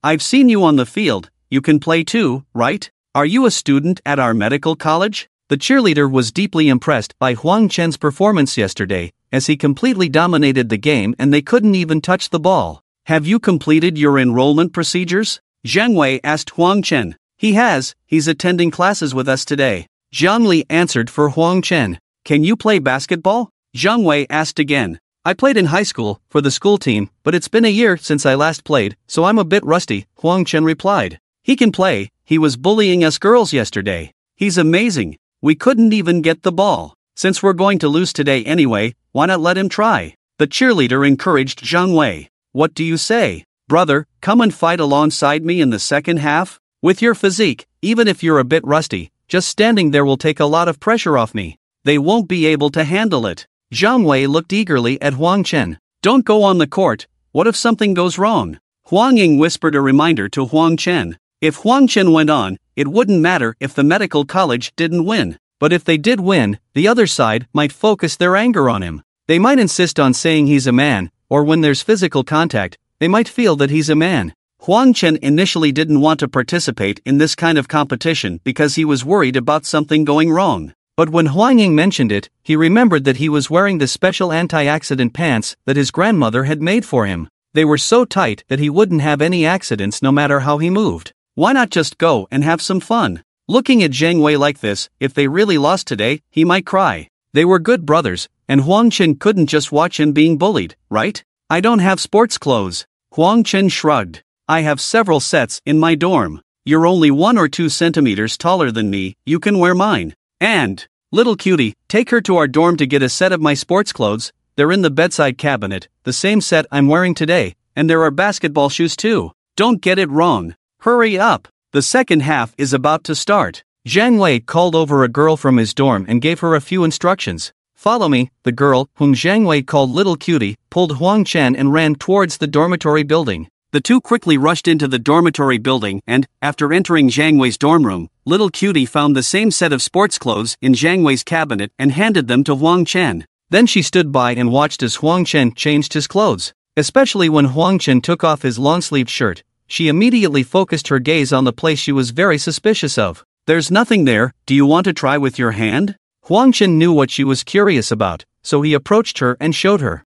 I've seen you on the field, you can play too, right? Are you a student at our medical college? The cheerleader was deeply impressed by Huang Chen's performance yesterday, as he completely dominated the game and they couldn't even touch the ball. Have you completed your enrollment procedures? Zhang Wei asked Huang Chen. He has, he's attending classes with us today. Zhang Li answered for Huang Chen. Can you play basketball? Zhang Wei asked again. I played in high school, for the school team, but it's been a year since I last played, so I'm a bit rusty, Huang Chen replied. He can play, he was bullying us girls yesterday. He's amazing, we couldn't even get the ball. Since we're going to lose today anyway, why not let him try? The cheerleader encouraged Zhang Wei. What do you say? Brother, come and fight alongside me in the second half? With your physique, even if you're a bit rusty, just standing there will take a lot of pressure off me. They won't be able to handle it. Zhang Wei looked eagerly at Huang Chen. Don't go on the court, what if something goes wrong? Huang Ying whispered a reminder to Huang Chen. If Huang Chen went on, it wouldn't matter if the medical college didn't win. But if they did win, the other side might focus their anger on him. They might insist on saying he's a man, or when there's physical contact, they might feel that he's a man. Huang Chen initially didn't want to participate in this kind of competition because he was worried about something going wrong. But when Huang Ying mentioned it, he remembered that he was wearing the special anti-accident pants that his grandmother had made for him. They were so tight that he wouldn't have any accidents no matter how he moved. Why not just go and have some fun? Looking at Zhang Wei like this, if they really lost today, he might cry. They were good brothers, and Huang Chen couldn't just watch him being bullied, right? I don't have sports clothes. Huang Chen shrugged. I have several sets in my dorm. You're only 1 or 2 centimeters taller than me, you can wear mine. And, little cutie, take her to our dorm to get a set of my sports clothes. They're in the bedside cabinet, the same set I'm wearing today, and there are basketball shoes too. Don't get it wrong. Hurry up. The second half is about to start. Zhang Wei called over a girl from his dorm and gave her a few instructions. Follow me. The girl, whom Zhang Wei called Little Cutie, pulled Huang Chen and ran towards the dormitory building. The two quickly rushed into the dormitory building and, after entering Zhang Wei's dorm room, Little Cutie found the same set of sports clothes in Zhang Wei's cabinet and handed them to Huang Chen. Then she stood by and watched as Huang Chen changed his clothes. Especially when Huang Chen took off his long-sleeved shirt, she immediately focused her gaze on the place she was very suspicious of. There's nothing there, do you want to try with your hand? Huang Chen knew what she was curious about, so he approached her and showed her.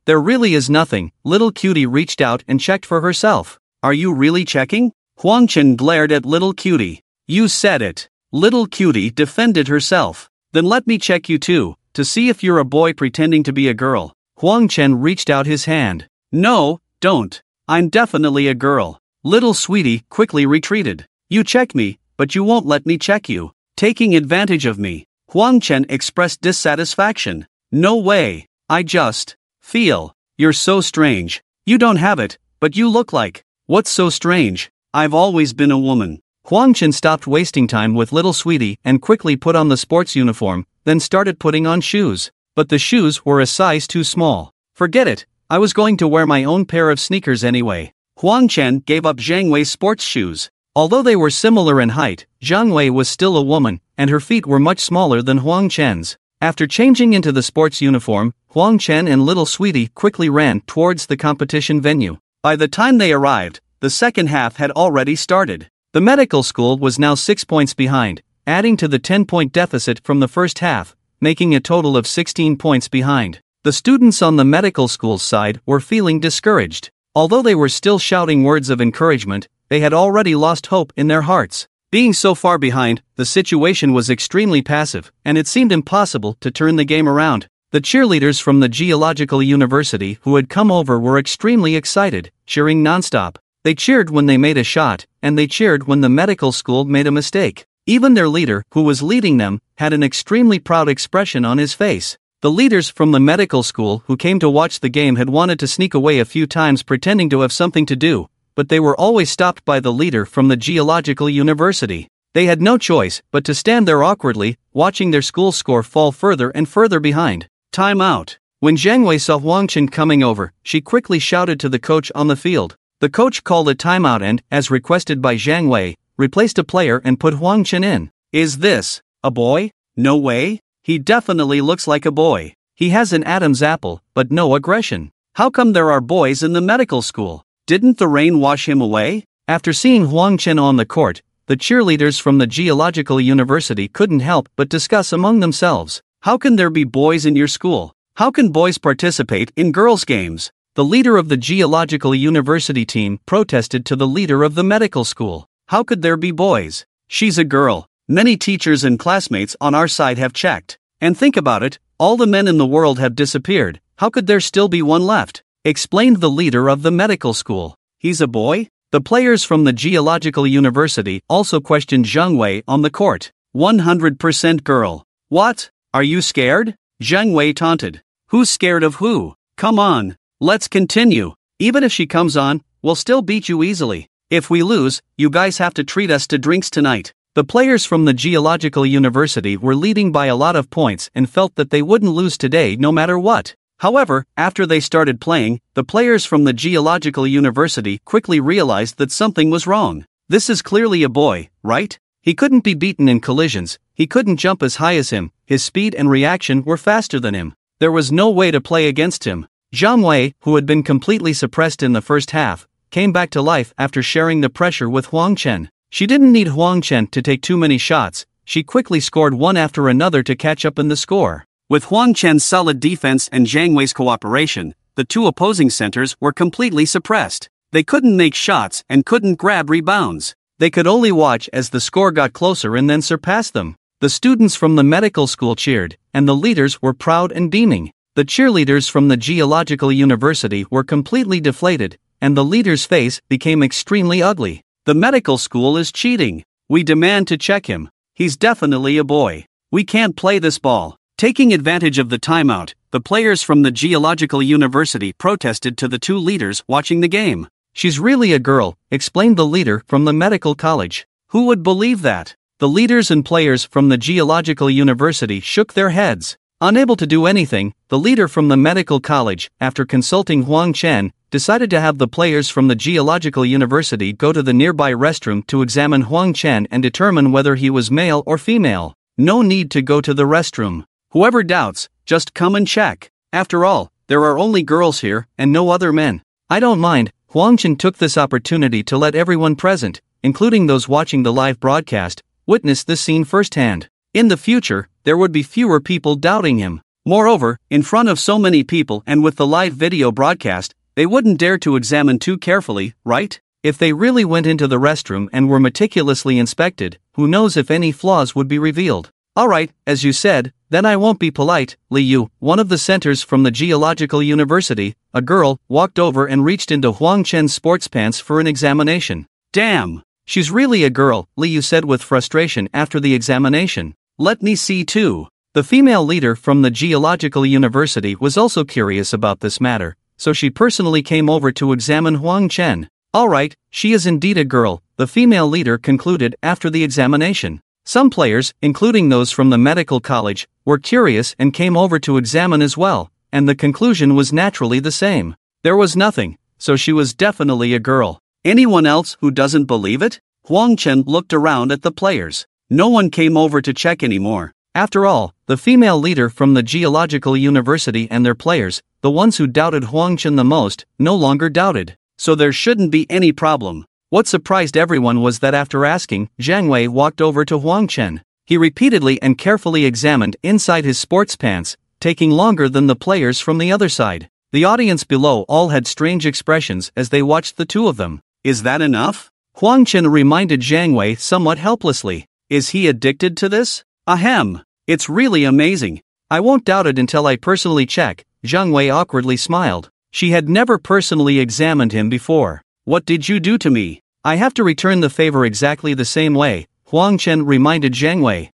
There really is nothing. Little Cutie reached out and checked for herself. Are you really checking? Huang Chen glared at Little Cutie. You said it. Little Cutie defended herself. Then let me check you too, to see if you're a boy pretending to be a girl. Huang Chen reached out his hand. No, don't. I'm definitely a girl. Little sweetie quickly retreated. You check me, but you won't let me check you. Taking advantage of me. Huang Chen expressed dissatisfaction. No way. I just feel. You're so strange. You don't have it, but you look like. What's so strange? I've always been a woman. Huang Chen stopped wasting time with Little Sweetie and quickly put on the sports uniform, then started putting on shoes. But the shoes were a size too small. Forget it. I was going to wear my own pair of sneakers anyway. Huang Chen gave up Zhang Wei's sports shoes. Although they were similar in height, Zhang Wei was still a woman, and her feet were much smaller than Huang Chen's. After changing into the sports uniform, Huang Chen and Little Sweetie quickly ran towards the competition venue. By the time they arrived, the second half had already started. The medical school was now 6 points behind, adding to the 10-point deficit from the first half, making a total of 16 points behind. The students on the medical school's side were feeling discouraged. Although they were still shouting words of encouragement, they had already lost hope in their hearts. Being so far behind, the situation was extremely passive, and it seemed impossible to turn the game around. The cheerleaders from the Geological University who had come over were extremely excited, cheering nonstop. They cheered when they made a shot, and they cheered when the medical school made a mistake. Even their leader, who was leading them, had an extremely proud expression on his face. The leaders from the medical school who came to watch the game had wanted to sneak away a few times pretending to have something to do, but they were always stopped by the leader from the Geological University. They had no choice but to stand there awkwardly, watching their school score fall further and further behind. Time out. When Zhang Wei saw Huang Chen coming over, she quickly shouted to the coach on the field. The coach called a timeout and, as requested by Zhang Wei, replaced a player and put Huang Chen in. Is this a boy? No way. He definitely looks like a boy. He has an Adam's apple, but no aggression. How come there are boys in the medical school? Didn't the rain wash him away? After seeing Huang Chen on the court, the cheerleaders from the Geological University couldn't help but discuss among themselves. How can there be boys in your school? How can boys participate in girls' games? The leader of the Geological University team protested to the leader of the medical school. How could there be boys? She's a girl. Many teachers and classmates on our side have checked. And think about it, all the men in the world have disappeared. How could there still be one left? Explained the leader of the medical school. He's a boy? The players from the Geological University also questioned Zhang Wei on the court. 100% girl. What? Are you scared? Zhang Wei taunted. Who's scared of who? Come on. Let's continue. Even if she comes on, we'll still beat you easily. If we lose, you guys have to treat us to drinks tonight. The players from the Geological University were leading by a lot of points and felt that they wouldn't lose today no matter what. However, after they started playing, the players from the Geological University quickly realized that something was wrong. This is clearly a boy, right? He couldn't be beaten in collisions, he couldn't jump as high as him, his speed and reaction were faster than him. There was no way to play against him. Zhang Wei, who had been completely suppressed in the first half, came back to life after sharing the pressure with Huang Chen. She didn't need Huang Chen to take too many shots, she quickly scored one after another to catch up in the score. With Huang Chen's solid defense and Zhang Wei's cooperation, the two opposing centers were completely suppressed. They couldn't make shots and couldn't grab rebounds. They could only watch as the score got closer and then surpass them. The students from the medical school cheered, and the leaders were proud and beaming. The cheerleaders from the Geological University were completely deflated, and the leader's face became extremely ugly. The medical school is cheating. We demand to check him. He's definitely a boy. We can't play this ball. Taking advantage of the timeout, the players from the Geological University protested to the two leaders watching the game. She's really a girl, explained the leader from the medical college. Who would believe that? The leaders and players from the Geological University shook their heads. Unable to do anything, the leader from the medical college, after consulting Huang Chen, decided to have the players from the Geological University go to the nearby restroom to examine Huang Chen and determine whether he was male or female. No need to go to the restroom. Whoever doubts, just come and check. After all, there are only girls here and no other men. I don't mind. Huang Chen took this opportunity to let everyone present, including those watching the live broadcast, witness this scene firsthand. In the future, there would be fewer people doubting him. Moreover, in front of so many people and with the live video broadcast, they wouldn't dare to examine too carefully, right? If they really went into the restroom and were meticulously inspected, who knows if any flaws would be revealed. Alright, as you said, then I won't be polite. Li Yu, one of the centers from the Geological University, a girl, walked over and reached into Huang Chen's sports pants for an examination. Damn! She's really a girl, Li Yu said with frustration after the examination. Let me see too. The female leader from the Geological University was also curious about this matter, so she personally came over to examine Huang Chen. Alright, she is indeed a girl, the female leader concluded after the examination. Some players, including those from the medical college, were curious and came over to examine as well, and the conclusion was naturally the same. There was nothing, so she was definitely a girl. Anyone else who doesn't believe it? Huang Chen looked around at the players. No one came over to check anymore. After all, the female leader from the Geological University and their players, the ones who doubted Huang Chen the most, no longer doubted. So there shouldn't be any problem. What surprised everyone was that after asking, Zhang Wei walked over to Huang Chen. He repeatedly and carefully examined inside his sports pants, taking longer than the players from the other side. The audience below all had strange expressions as they watched the two of them. Is that enough? Huang Chen reminded Zhang Wei somewhat helplessly. Is he addicted to this? Ahem. It's really amazing. I won't doubt it until I personally check. Zhang Wei awkwardly smiled. She had never personally examined him before. What did you do to me? I have to return the favor exactly the same way, Huang Chen reminded Zhang Wei.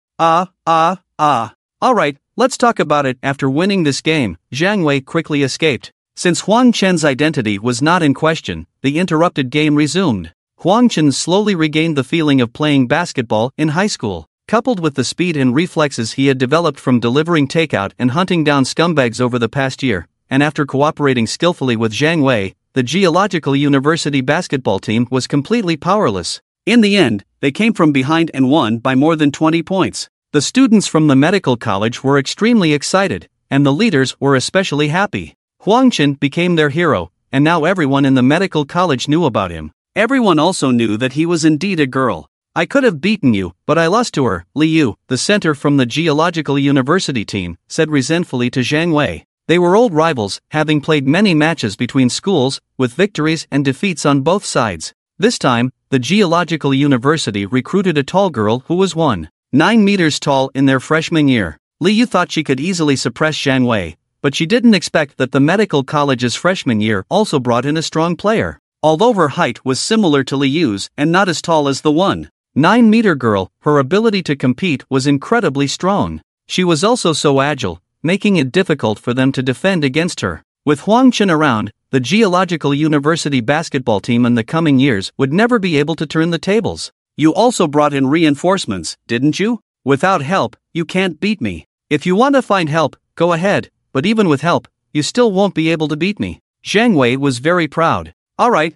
Alright, let's talk about it. After winning this game, Zhang Wei quickly escaped. Since Huang Chen's identity was not in question, the interrupted game resumed. Huang Chen slowly regained the feeling of playing basketball in high school. Coupled with the speed and reflexes he had developed from delivering takeout and hunting down scumbags over the past year, and after cooperating skillfully with Zhang Wei, the Geological University basketball team was completely powerless. In the end, they came from behind and won by more than 20 points. The students from the medical college were extremely excited, and the leaders were especially happy. Huang Chen became their hero, and now everyone in the medical college knew about him. Everyone also knew that he was indeed a girl. I could have beaten you, but I lost to her, Li Yu, the center from the Geological University team, said resentfully to Zhang Wei. They were old rivals, having played many matches between schools, with victories and defeats on both sides. This time, the Geological University recruited a tall girl who was 1.9 meters tall in their freshman year. Li Yu thought she could easily suppress Zhang Wei, but she didn't expect that the medical college's freshman year also brought in a strong player. Although her height was similar to Li Yu's and not as tall as the 1.9-meter girl, her ability to compete was incredibly strong. She was also so agile, making it difficult for them to defend against her. With Huang Chen around, the Geological University basketball team in the coming years would never be able to turn the tables. You also brought in reinforcements, didn't you? Without help, you can't beat me. If you want to find help, go ahead, but even with help, you still won't be able to beat me. Zhang Wei was very proud. Alright,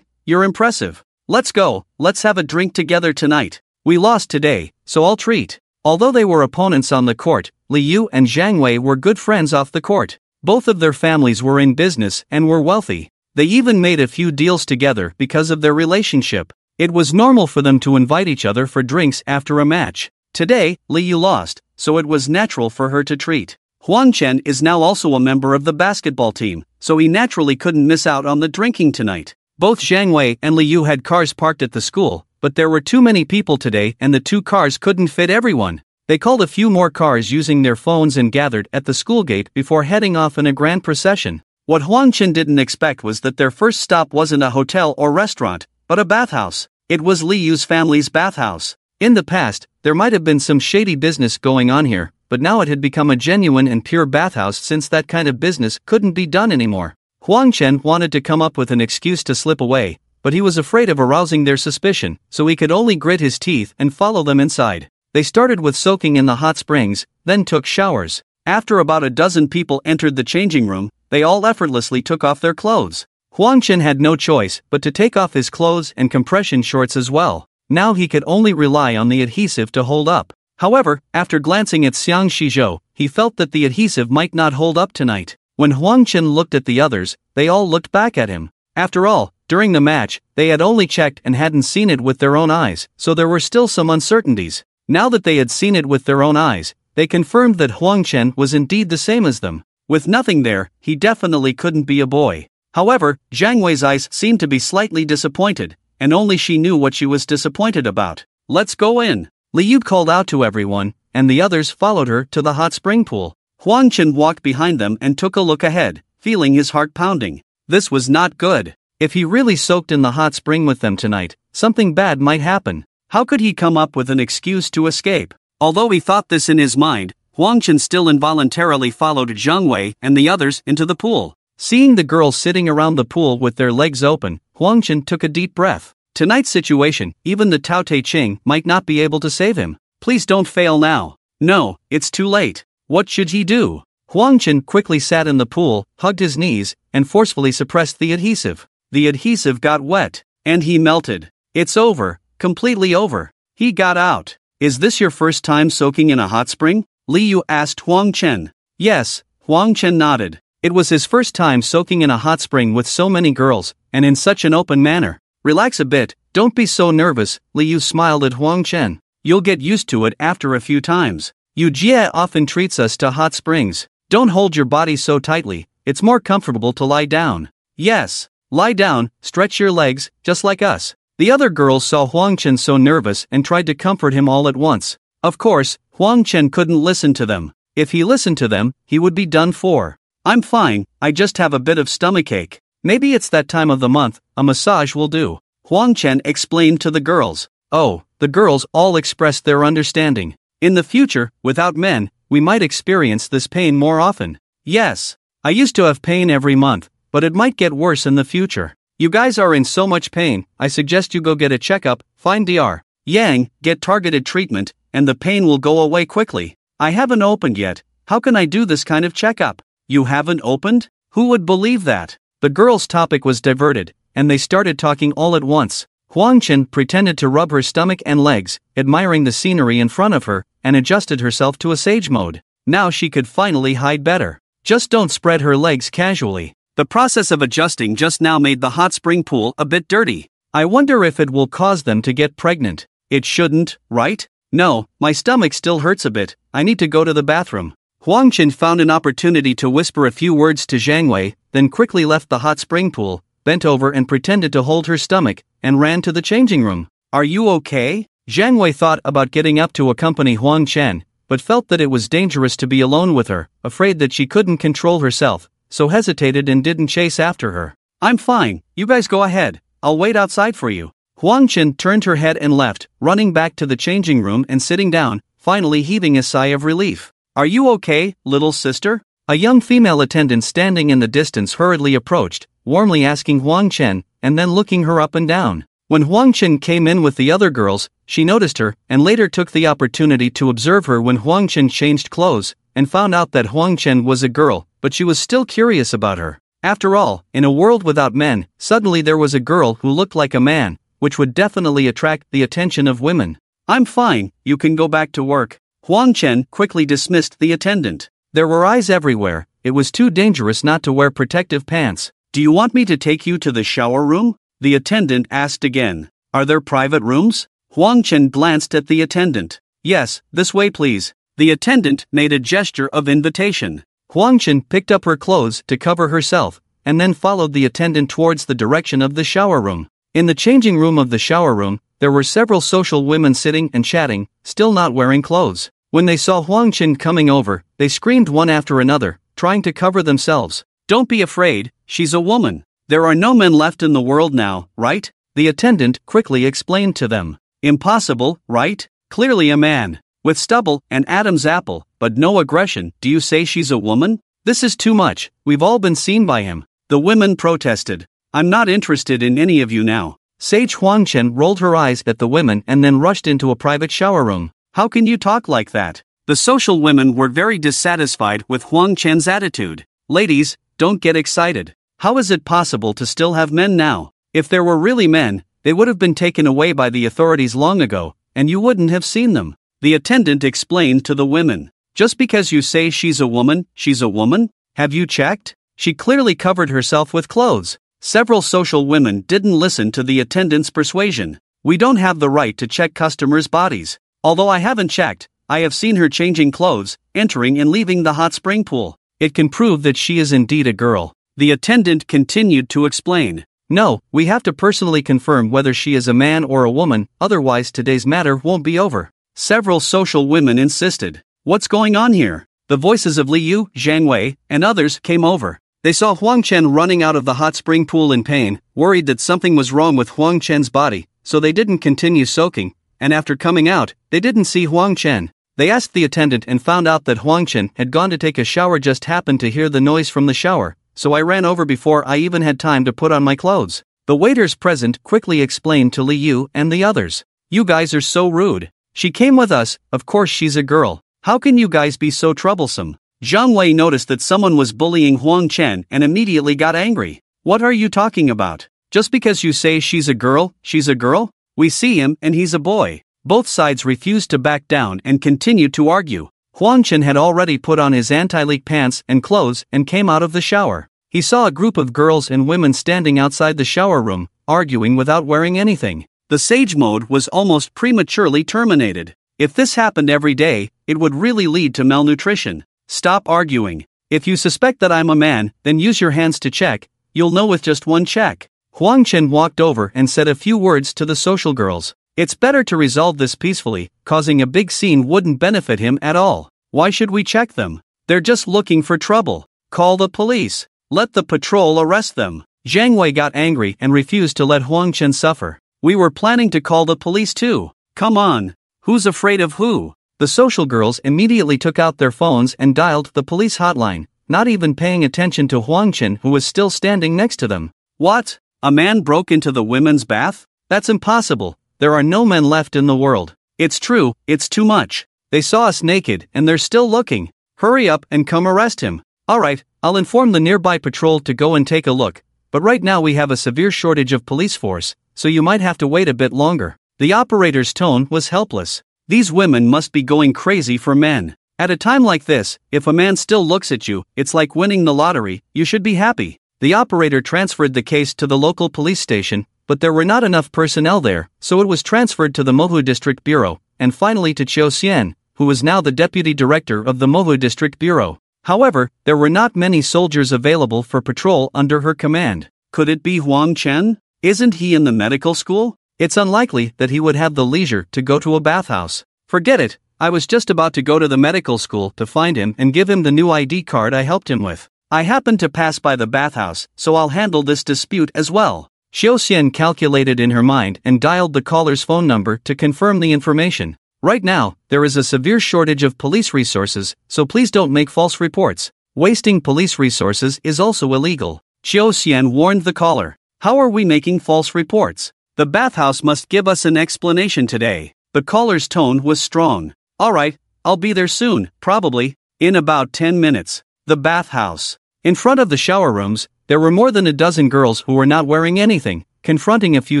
you're impressive. Let's go, let's have a drink together tonight. We lost today, so I'll treat. Although they were opponents on the court, Li Yu and Zhang Wei were good friends off the court. Both of their families were in business and were wealthy. They even made a few deals together because of their relationship. It was normal for them to invite each other for drinks after a match. Today, Li Yu lost, so it was natural for her to treat. Huang Chen is now also a member of the basketball team, so he naturally couldn't miss out on the drinking tonight. Both Zhang Wei and Li Yu had cars parked at the school, but there were too many people today and the 2 cars couldn't fit everyone. They called a few more cars using their phones and gathered at the school gate before heading off in a grand procession. What Huang Chen didn't expect was that their first stop wasn't a hotel or restaurant, but a bathhouse. It was Li Yu's family's bathhouse. In the past, there might have been some shady business going on here, but now it had become a genuine and pure bathhouse since that kind of business couldn't be done anymore. Huang Chen wanted to come up with an excuse to slip away, but he was afraid of arousing their suspicion, so he could only grit his teeth and follow them inside. They started with soaking in the hot springs, then took showers. After about a dozen people entered the changing room, they all effortlessly took off their clothes. Huang Chen had no choice but to take off his clothes and compression shorts as well. Now he could only rely on the adhesive to hold up. However, after glancing at Xiang Shizhou, he felt that the adhesive might not hold up tonight. When Huang Chen looked at the others, they all looked back at him. After all, during the match, they had only checked and hadn't seen it with their own eyes, so there were still some uncertainties. Now that they had seen it with their own eyes, they confirmed that Huang Chen was indeed the same as them. With nothing there, he definitely couldn't be a boy. However, Zhang Wei's eyes seemed to be slightly disappointed, and only she knew what she was disappointed about. Let's go in. Li Yu called out to everyone, and the others followed her to the hot spring pool. Huang Chen walked behind them and took a look ahead, feeling his heart pounding. This was not good. If he really soaked in the hot spring with them tonight, something bad might happen. How could he come up with an excuse to escape? Although he thought this in his mind, Huang Chen still involuntarily followed Zhang Wei and the others into the pool. Seeing the girls sitting around the pool with their legs open, Huang Chen took a deep breath. Tonight's situation, even the Tao Te Ching might not be able to save him. Please don't fail now. No, it's too late. What should he do? Huang Chen quickly sat in the pool, hugged his knees, and forcefully suppressed the adhesive. The adhesive got wet, and he melted. It's over, completely over. He got out. Is this your first time soaking in a hot spring? Li Yu asked Huang Chen. Yes, Huang Chen nodded. It was his first time soaking in a hot spring with so many girls, and in such an open manner. Relax a bit, don't be so nervous, Li Yu smiled at Huang Chen. You'll get used to it after a few times. Yu Jie often treats us to hot springs. Don't hold your body so tightly, it's more comfortable to lie down. Yes, lie down, stretch your legs, just like us. The other girls saw Huang Chen so nervous and tried to comfort him all at once. Of course, Huang Chen couldn't listen to them. If he listened to them, he would be done for. I'm fine, I just have a bit of stomachache. Maybe it's that time of the month, a massage will do. Huang Chen explained to the girls. Oh, the girls all expressed their understanding. In the future, without men, we might experience this pain more often. Yes, I used to have pain every month, but it might get worse in the future. You guys are in so much pain, I suggest you go get a checkup, find Dr. Yang, get targeted treatment, and the pain will go away quickly. I haven't opened yet, how can I do this kind of checkup? You haven't opened? Who would believe that? The girls' topic was diverted, and they started talking all at once. Huang Chen pretended to rub her stomach and legs, admiring the scenery in front of her, and adjusted herself to a sage mode. Now she could finally hide better. Just don't spread her legs casually. The process of adjusting just now made the hot spring pool a bit dirty. I wonder if it will cause them to get pregnant. It shouldn't, right? No, my stomach still hurts a bit, I need to go to the bathroom. Huang Chen found an opportunity to whisper a few words to Zhang Wei, then quickly left the hot spring pool, bent over and pretended to hold her stomach, and ran to the changing room. Are you okay? Zhang Wei thought about getting up to accompany Huang Chen, but felt that it was dangerous to be alone with her, afraid that she couldn't control herself, so hesitated and didn't chase after her. I'm fine, you guys go ahead, I'll wait outside for you. Huang Chen turned her head and left, running back to the changing room and sitting down, finally heaving a sigh of relief. Are you okay, little sister? A young female attendant standing in the distance hurriedly approached, warmly asking Huang Chen, and then looking her up and down. When Huang Chen came in with the other girls, she noticed her and later took the opportunity to observe her when Huang Chen changed clothes, and found out that Huang Chen was a girl, but she was still curious about her. After all, in a world without men, suddenly there was a girl who looked like a man, which would definitely attract the attention of women. "I'm fine, you can go back to work." Huang Chen quickly dismissed the attendant. There were eyes everywhere. It was too dangerous not to wear protective pants. "Do you want me to take you to the shower room?" the attendant asked again. "Are there private rooms?" Huang Chen glanced at the attendant. "Yes, this way please." The attendant made a gesture of invitation. Huang Chen picked up her clothes to cover herself, and then followed the attendant towards the direction of the shower room. In the changing room of the shower room, there were several social women sitting and chatting, still not wearing clothes. When they saw Huang Chen coming over, they screamed one after another, trying to cover themselves. "Don't be afraid, she's a woman. There are no men left in the world now, right?" the attendant quickly explained to them. "Impossible, right? Clearly a man. With stubble and Adam's apple, but no aggression. Do you say she's a woman? This is too much, we've all been seen by him." The women protested. "I'm not interested in any of you now." Sage Huang Chen rolled her eyes at the women and then rushed into a private shower room. "How can you talk like that?" The social women were very dissatisfied with Huang Chen's attitude. "Ladies, don't get excited. How is it possible to still have men now? If there were really men, they would have been taken away by the authorities long ago, and you wouldn't have seen them." The attendant explained to the women. "Just because you say she's a woman, she's a woman? Have you checked? She clearly covered herself with clothes." Several social women didn't listen to the attendant's persuasion. "We don't have the right to check customers' bodies. Although I haven't checked, I have seen her changing clothes, entering and leaving the hot spring pool. It can prove that she is indeed a girl." The attendant continued to explain. "No, we have to personally confirm whether she is a man or a woman, otherwise today's matter won't be over." Several social women insisted. "What's going on here?" The voices of Li Yu, Zhang Wei, and others came over. They saw Huang Chen running out of the hot spring pool in pain, worried that something was wrong with Huang Chen's body, so they didn't continue soaking, and after coming out, they didn't see Huang Chen. They asked the attendant and found out that Huang Chen had gone to take a shower, just happened to hear the noise from the shower, so I ran over before I even had time to put on my clothes. The waiters present quickly explained to Li Yu and the others. "You guys are so rude. She came with us, of course she's a girl. How can you guys be so troublesome?" Zhang Wei noticed that someone was bullying Huang Chen and immediately got angry. "What are you talking about? Just because you say she's a girl, she's a girl? We see him and he's a boy." Both sides refused to back down and continued to argue. Huang Chen had already put on his anti-leak pants and clothes and came out of the shower. He saw a group of girls and women standing outside the shower room, arguing without wearing anything. The Sage mode was almost prematurely terminated. If this happened every day, it would really lead to malnutrition. "Stop arguing. If you suspect that I'm a man, then use your hands to check. You'll know with just one check." Huang Chen walked over and said a few words to the social girls. "It's better to resolve this peacefully, causing a big scene wouldn't benefit him at all. Why should we check them? They're just looking for trouble. Call the police. Let the patrol arrest them." Zhang Wei got angry and refused to let Huang Chen suffer. "We were planning to call the police too. Come on. Who's afraid of who?" The social girls immediately took out their phones and dialed the police hotline, not even paying attention to Huang Chen, who was still standing next to them. "What? A man broke into the women's bath? That's impossible. There are no men left in the world." "It's true, it's too much. They saw us naked and they're still looking. Hurry up and come arrest him." "Alright, I'll inform the nearby patrol to go and take a look, but right now we have a severe shortage of police force, so you might have to wait a bit longer." The operator's tone was helpless. These women must be going crazy for men. At a time like this, if a man still looks at you, it's like winning the lottery. You should be happy. The operator transferred the case to the local police station, but there were not enough personnel there, so it was transferred to the Mohu District Bureau, and finally to Chiu Xian, who was now the deputy director of the Mohu District Bureau. However, there were not many soldiers available for patrol under her command. Could it be Huang Chen? Isn't he in the medical school? It's unlikely that he would have the leisure to go to a bathhouse. Forget it, I was just about to go to the medical school to find him and give him the new ID card I helped him with. I happened to pass by the bathhouse, so I'll handle this dispute as well. Xiu Xian calculated in her mind and dialed the caller's phone number to confirm the information. Right now, there is a severe shortage of police resources, so please don't make false reports. Wasting police resources is also illegal. Xiu Xian warned the caller. How are we making false reports? The bathhouse must give us an explanation today. The caller's tone was strong. Alright, I'll be there soon, probably, in about 10 minutes. The bathhouse. In front of the shower rooms, there were more than a dozen girls who were not wearing anything, confronting a few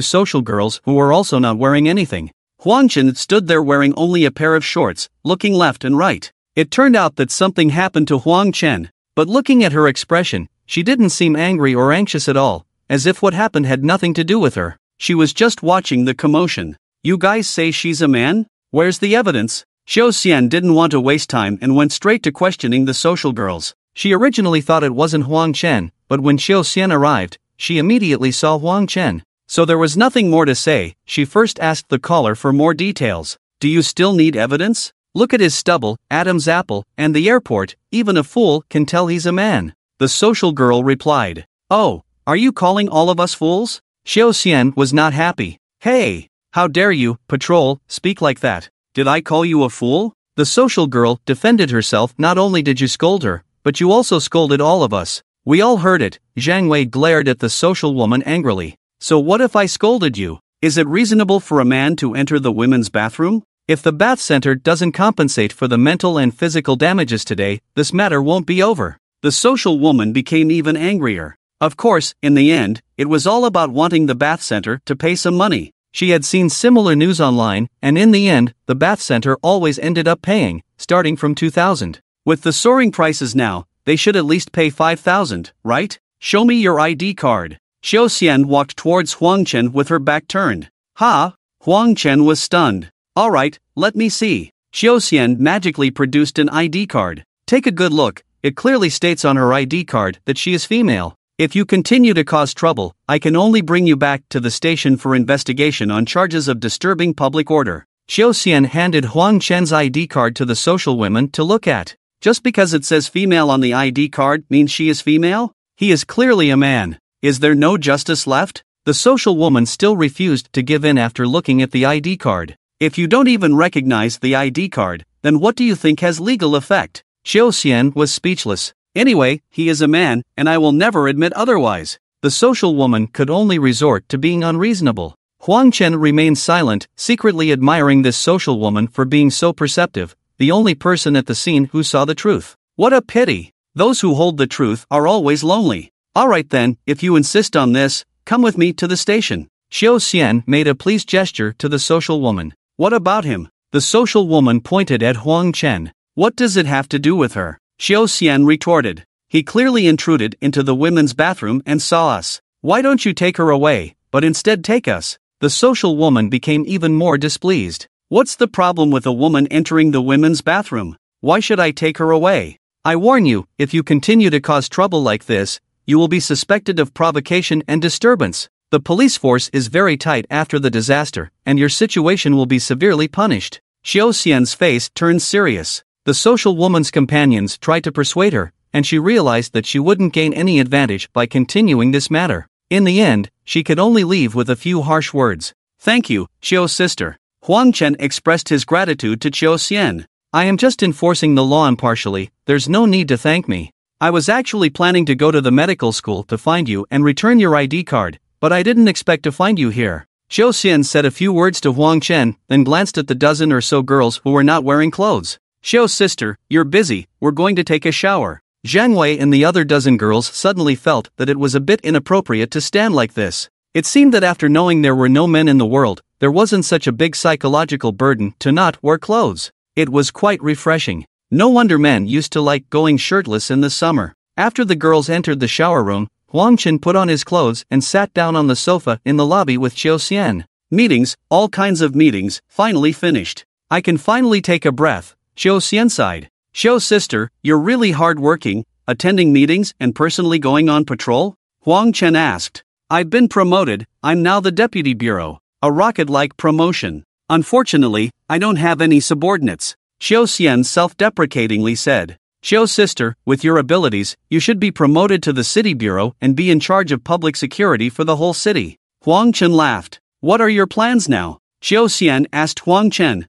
social girls who were also not wearing anything. Huang Chen stood there wearing only a pair of shorts, looking left and right. It turned out that something happened to Huang Chen, but looking at her expression, she didn't seem angry or anxious at all, as if what happened had nothing to do with her. She was just watching the commotion. You guys say she's a man? Where's the evidence? Xiao Xian didn't want to waste time and went straight to questioning the social girls. She originally thought it wasn't Huang Chen, but when Xiao Xian arrived, she immediately saw Huang Chen. So there was nothing more to say. She first asked the caller for more details. Do you still need evidence? Look at his stubble, Adam's apple, and the airport. Even a fool can tell he's a man. The social girl replied. Oh, are you calling all of us fools? Xiao Xian was not happy. Hey, how dare you, patrol, speak like that? Did I call you a fool? The social girl defended herself. Not only did you scold her, but you also scolded all of us. We all heard it. Zhang Wei glared at the social woman angrily. So what if I scolded you? Is it reasonable for a man to enter the women's bathroom? If the bath center doesn't compensate for the mental and physical damages today, this matter won't be over. The social woman became even angrier. Of course, in the end, it was all about wanting the bath center to pay some money. She had seen similar news online, and in the end, the bath center always ended up paying, starting from 2000. With the soaring prices now, they should at least pay 5,000, right? Show me your ID card. Xiao Xian walked towards Huang Chen with her back turned. Ha! Huang Chen was stunned. Alright, let me see. Xiao Xian magically produced an ID card. Take a good look, it clearly states on her ID card that she is female. If you continue to cause trouble, I can only bring you back to the station for investigation on charges of disturbing public order. Xiao Xian handed Huang Chen's ID card to the social women to look at. Just because it says female on the ID card means she is female? He is clearly a man. Is there no justice left? The social woman still refused to give in after looking at the ID card. If you don't even recognize the ID card, then what do you think has legal effect? Xiao Xian was speechless. Anyway, he is a man, and I will never admit otherwise. The social woman could only resort to being unreasonable. Huang Chen remained silent, secretly admiring this social woman for being so perceptive, the only person at the scene who saw the truth. What a pity! Those who hold the truth are always lonely. Alright then, if you insist on this, come with me to the station. Xiao Xian made a pleased gesture to the social woman. What about him? The social woman pointed at Huang Chen. What does it have to do with her? Xiao Xian retorted. He clearly intruded into the women's bathroom and saw us. Why don't you take her away, but instead take us? The social woman became even more displeased. What's the problem with a woman entering the women's bathroom? Why should I take her away? I warn you, if you continue to cause trouble like this, you will be suspected of provocation and disturbance. The police force is very tight after the disaster, and your situation will be severely punished. Xiao Xian's face turned serious. The social woman's companions tried to persuade her, and she realized that she wouldn't gain any advantage by continuing this matter. In the end, she could only leave with a few harsh words. Thank you, Xiao's sister. Huang Chen expressed his gratitude to Xiao Xian. I am just enforcing the law impartially, there's no need to thank me. I was actually planning to go to the medical school to find you and return your ID card, but I didn't expect to find you here. Xiao Xian said a few words to Huang Chen, then glanced at the dozen or so girls who were not wearing clothes. Xiao's sister, you're busy, we're going to take a shower. Zhang Wei and the other dozen girls suddenly felt that it was a bit inappropriate to stand like this. It seemed that after knowing there were no men in the world, there wasn't such a big psychological burden to not wear clothes. It was quite refreshing. No wonder men used to like going shirtless in the summer. After the girls entered the shower room, Huang Chen put on his clothes and sat down on the sofa in the lobby with Xiao Xian. Meetings, all kinds of meetings, finally finished. I can finally take a breath. Xiao Xian sighed. Xiao's sister, you're really hard-working, attending meetings and personally going on patrol? Huang Chen asked. I've been promoted, I'm now the deputy bureau. A rocket-like promotion. Unfortunately, I don't have any subordinates. Xiao Xian self-deprecatingly said. Xiao's sister, with your abilities, you should be promoted to the city bureau and be in charge of public security for the whole city. Huang Chen laughed. What are your plans now? Xiao Xian asked Huang Chen.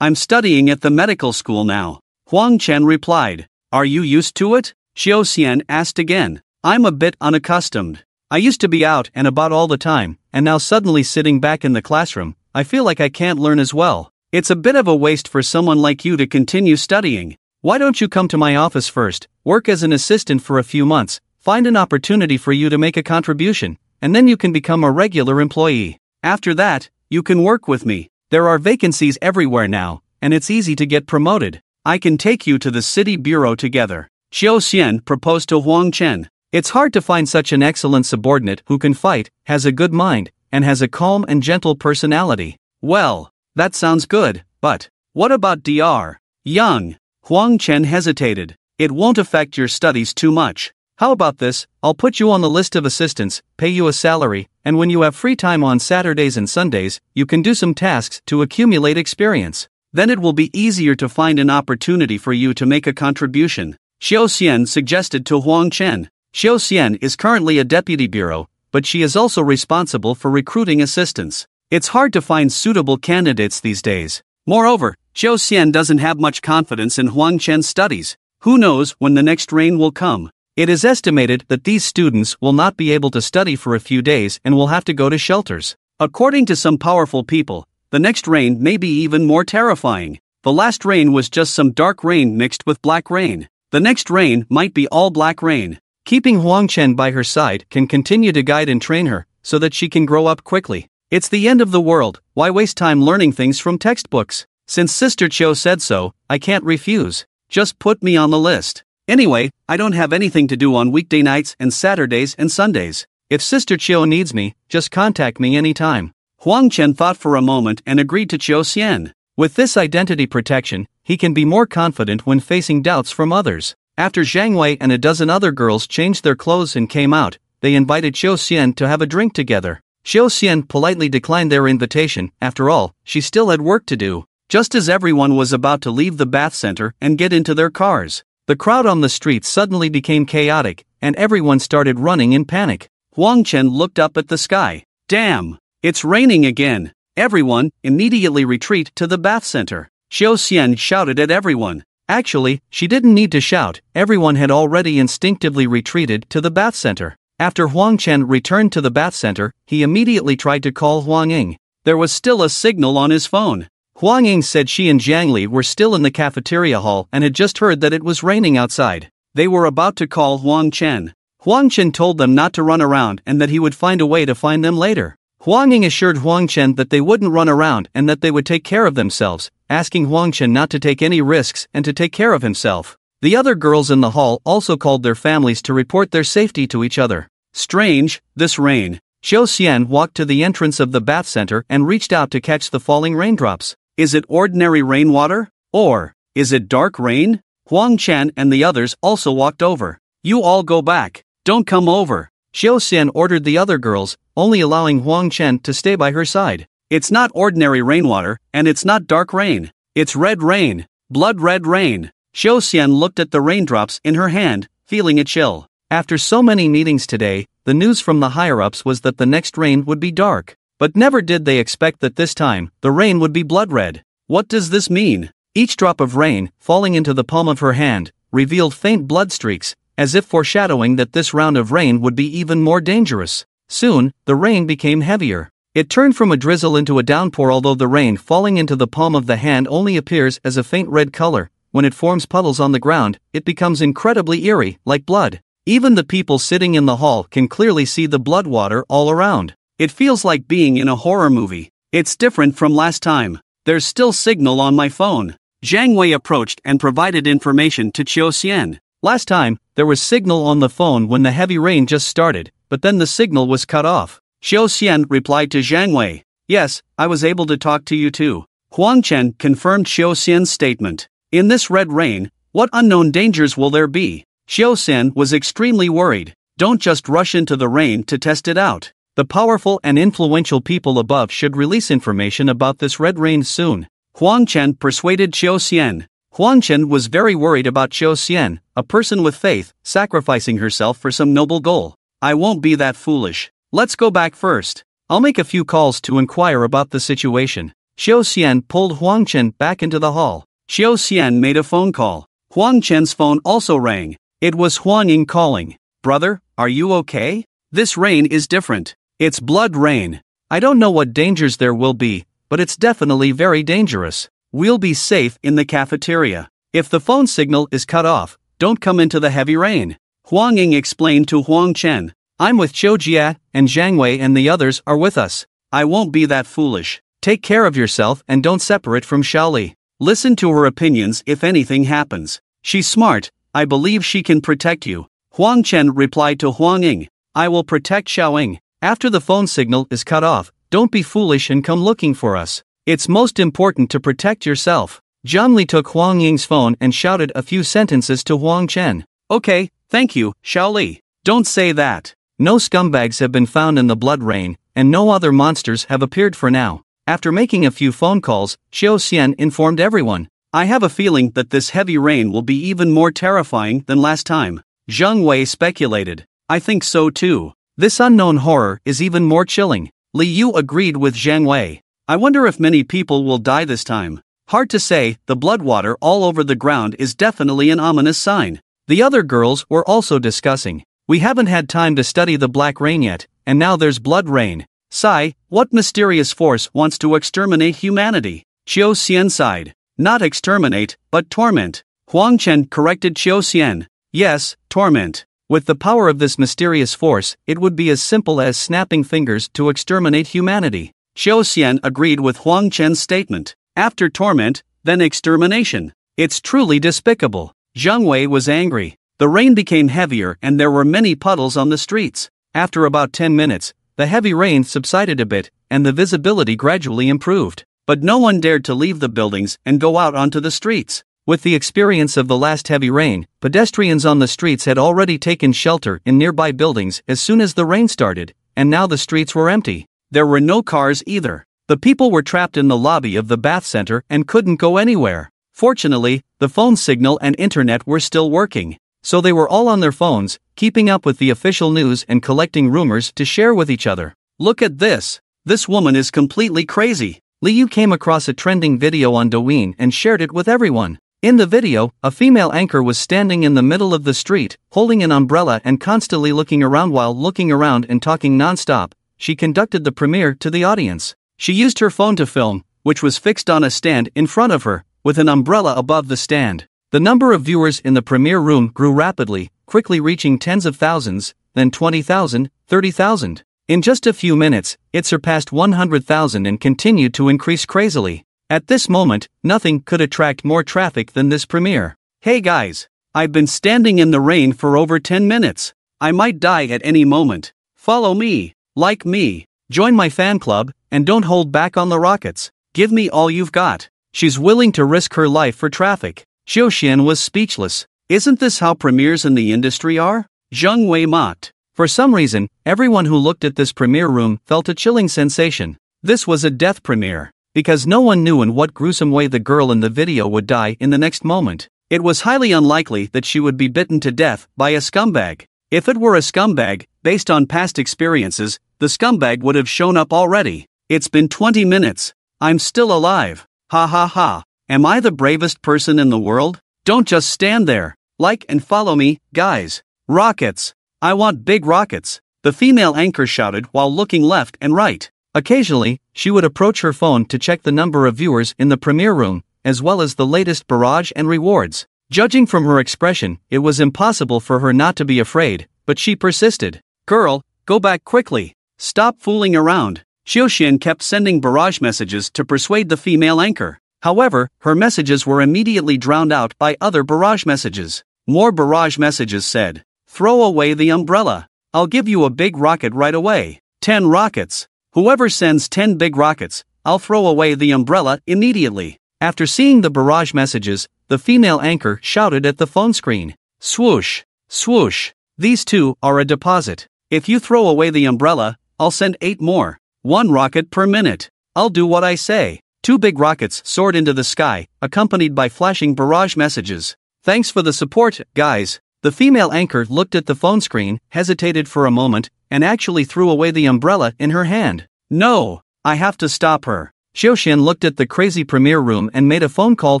I'm studying at the medical school now. Huang Chen replied. Are you used to it? Xiao Xian asked again. I'm a bit unaccustomed. I used to be out and about all the time, and now suddenly sitting back in the classroom, I feel like I can't learn as well. It's a bit of a waste for someone like you to continue studying. Why don't you come to my office first, work as an assistant for a few months, find an opportunity for you to make a contribution, and then you can become a regular employee. After that, you can work with me. There are vacancies everywhere now, and it's easy to get promoted. I can take you to the city bureau together. Xiao Xian proposed to Huang Chen. It's hard to find such an excellent subordinate who can fight, has a good mind, and has a calm and gentle personality. Well, that sounds good, but what about Dr. Young? Huang Chen hesitated. It won't affect your studies too much. How about this? I'll put you on the list of assistants, pay you a salary, and when you have free time on Saturdays and Sundays, you can do some tasks to accumulate experience. Then it will be easier to find an opportunity for you to make a contribution. Xiao Xian suggested to Huang Chen. Xiao Xian is currently a deputy bureau, but she is also responsible for recruiting assistants. It's hard to find suitable candidates these days. Moreover, Xiao Xian doesn't have much confidence in Huang Chen's studies. Who knows when the next rain will come? It is estimated that these students will not be able to study for a few days and will have to go to shelters. According to some powerful people, the next rain may be even more terrifying. The last rain was just some dark rain mixed with black rain. The next rain might be all black rain. Keeping Huang Chen by her side can continue to guide and train her, so that she can grow up quickly. It's the end of the world, why waste time learning things from textbooks? Since Sister Chiu said so, I can't refuse. Just put me on the list. Anyway, I don't have anything to do on weekday nights and Saturdays and Sundays. If Sister Chiu needs me, just contact me anytime. Huang Chen thought for a moment and agreed to Xiao Xian. With this identity protection, he can be more confident when facing doubts from others. After Zhang Wei and a dozen other girls changed their clothes and came out, they invited Xiao Xian to have a drink together. Xiao Xian politely declined their invitation. After all, she still had work to do. Just as everyone was about to leave the bath center and get into their cars, the crowd on the streets suddenly became chaotic, and everyone started running in panic. Huang Chen looked up at the sky. Damn! It's raining again! Everyone, immediately retreat to the bath center. Xiao Xian shouted at everyone. Actually, she didn't need to shout, everyone had already instinctively retreated to the bath center. After Huang Chen returned to the bath center, he immediately tried to call Huang Ying. There was still a signal on his phone. Huang Ying said she and Jiang Li were still in the cafeteria hall and had just heard that it was raining outside. They were about to call Huang Chen. Huang Chen told them not to run around and that he would find a way to find them later. Huang Ying assured Huang Chen that they wouldn't run around and that they would take care of themselves, asking Huang Chen not to take any risks and to take care of himself. The other girls in the hall also called their families to report their safety to each other. Strange, this rain. Xiao Xian walked to the entrance of the bath center and reached out to catch the falling raindrops. Is it ordinary rainwater? Or is it dark rain? Huang Chen and the others also walked over. You all go back. Don't come over. Xiao Xian ordered the other girls, only allowing Huang Chen to stay by her side. It's not ordinary rainwater, and it's not dark rain. It's red rain. Blood red rain. Xiao Xian looked at the raindrops in her hand, feeling a chill. After so many meetings today, the news from the higher-ups was that the next rain would be dark. But never did they expect that this time, the rain would be blood red. What does this mean? Each drop of rain, falling into the palm of her hand, revealed faint blood streaks, as if foreshadowing that this round of rain would be even more dangerous. Soon, the rain became heavier. It turned from a drizzle into a downpour. Although the rain falling into the palm of the hand only appears as a faint red color, when it forms puddles on the ground, it becomes incredibly eerie, like blood. Even the people sitting in the hall can clearly see the blood water all around. It feels like being in a horror movie. It's different from last time. There's still signal on my phone. Zhang Wei approached and provided information to Xiao Xian. Last time, there was signal on the phone when the heavy rain just started, but then the signal was cut off. Xiao Xian replied to Zhang Wei. Yes, I was able to talk to you too. Huang Chen confirmed Xiao Xian's statement. In this red rain, what unknown dangers will there be? Xiao Xian was extremely worried. Don't just rush into the rain to test it out. The powerful and influential people above should release information about this red rain soon. Huang Chen persuaded Xiao Xian. Huang Chen was very worried about Xiao Xian, a person with faith, sacrificing herself for some noble goal. I won't be that foolish. Let's go back first. I'll make a few calls to inquire about the situation. Xiao Xian pulled Huang Chen back into the hall. Xiao Xian made a phone call. Huang Chen's phone also rang. It was Huang Ying calling. Brother, are you okay? This rain is different. It's blood rain. I don't know what dangers there will be, but it's definitely very dangerous. We'll be safe in the cafeteria. If the phone signal is cut off, don't come into the heavy rain. Huang Ying explained to Huang Chen. I'm with Qiu Jia, and Zhang Wei and the others are with us. I won't be that foolish. Take care of yourself and don't separate from Xiaoli. Listen to her opinions if anything happens. She's smart, I believe she can protect you. Huang Chen replied to Huang Ying. I will protect Xiaoying. After the phone signal is cut off, don't be foolish and come looking for us. It's most important to protect yourself. Zhang Li took Huang Ying's phone and shouted a few sentences to Huang Chen. Okay, thank you, Xiaoli. Don't say that. No scumbags have been found in the blood rain, and no other monsters have appeared for now. After making a few phone calls, Xiao Xian informed everyone. I have a feeling that this heavy rain will be even more terrifying than last time. Zhang Wei speculated. I think so too. This unknown horror is even more chilling. Li Yu agreed with Zhang Wei. I wonder if many people will die this time. Hard to say, the blood water all over the ground is definitely an ominous sign. The other girls were also discussing. We haven't had time to study the black rain yet, and now there's blood rain. Sigh, what mysterious force wants to exterminate humanity? Qiu Xian sighed. Not exterminate, but torment. Huang Chen corrected Qiu Xian. Yes, torment. With the power of this mysterious force, it would be as simple as snapping fingers to exterminate humanity. Qiu Xian agreed with Huang Chen's statement. After torment, then extermination. It's truly despicable. Zhang Wei was angry. The rain became heavier and there were many puddles on the streets. After about 10 minutes, the heavy rain subsided a bit, and the visibility gradually improved. But no one dared to leave the buildings and go out onto the streets. With the experience of the last heavy rain, pedestrians on the streets had already taken shelter in nearby buildings as soon as the rain started, and now the streets were empty. There were no cars either. The people were trapped in the lobby of the bath center and couldn't go anywhere. Fortunately, the phone signal and internet were still working. So they were all on their phones, keeping up with the official news and collecting rumors to share with each other. Look at this. This woman is completely crazy. Li Yu came across a trending video on Douyin and shared it with everyone. In the video, a female anchor was standing in the middle of the street, holding an umbrella and constantly looking around while looking around and talking non-stop. She conducted the premiere to the audience. She used her phone to film, which was fixed on a stand in front of her, with an umbrella above the stand. The number of viewers in the premiere room grew rapidly, quickly reaching tens of thousands, then 20,000, 30,000. In just a few minutes, it surpassed 100,000 and continued to increase crazily. At this moment, nothing could attract more traffic than this premiere. Hey guys, I've been standing in the rain for over 10 minutes. I might die at any moment. Follow me, like me, join my fan club, and don't hold back on the rockets. Give me all you've got. She's willing to risk her life for traffic. Xiu Xian was speechless. Isn't this how premieres in the industry are? Zhang Wei mocked. For some reason, everyone who looked at this premiere room felt a chilling sensation. This was a death premiere. Because no one knew in what gruesome way the girl in the video would die in the next moment. It was highly unlikely that she would be bitten to death by a scumbag. If it were a scumbag, based on past experiences, the scumbag would have shown up already. It's been 20 minutes. I'm still alive. Ha ha ha. Am I the bravest person in the world? Don't just stand there. Like and follow me, guys. Rockets. I want big rockets. The female anchor shouted while looking left and right. Occasionally, she would approach her phone to check the number of viewers in the premiere room, as well as the latest barrage and rewards. Judging from her expression, it was impossible for her not to be afraid, but she persisted. Girl, go back quickly. Stop fooling around. Xiu Xian kept sending barrage messages to persuade the female anchor. However, her messages were immediately drowned out by other barrage messages. More barrage messages said, throw away the umbrella. I'll give you a big rocket right away. 10 rockets. Whoever sends 10 big rockets, I'll throw away the umbrella immediately. After seeing the barrage messages, the female anchor shouted at the phone screen. Swoosh, swoosh. These two are a deposit. If you throw away the umbrella, I'll send 8 more. 1 rocket per minute. I'll do what I say. 2 big rockets soared into the sky, accompanied by flashing barrage messages. Thanks for the support, guys. The female anchor looked at the phone screen, hesitated for a moment, and actually threw away the umbrella in her hand. No, I have to stop her. Xiu Xian looked at the crazy premiere room and made a phone call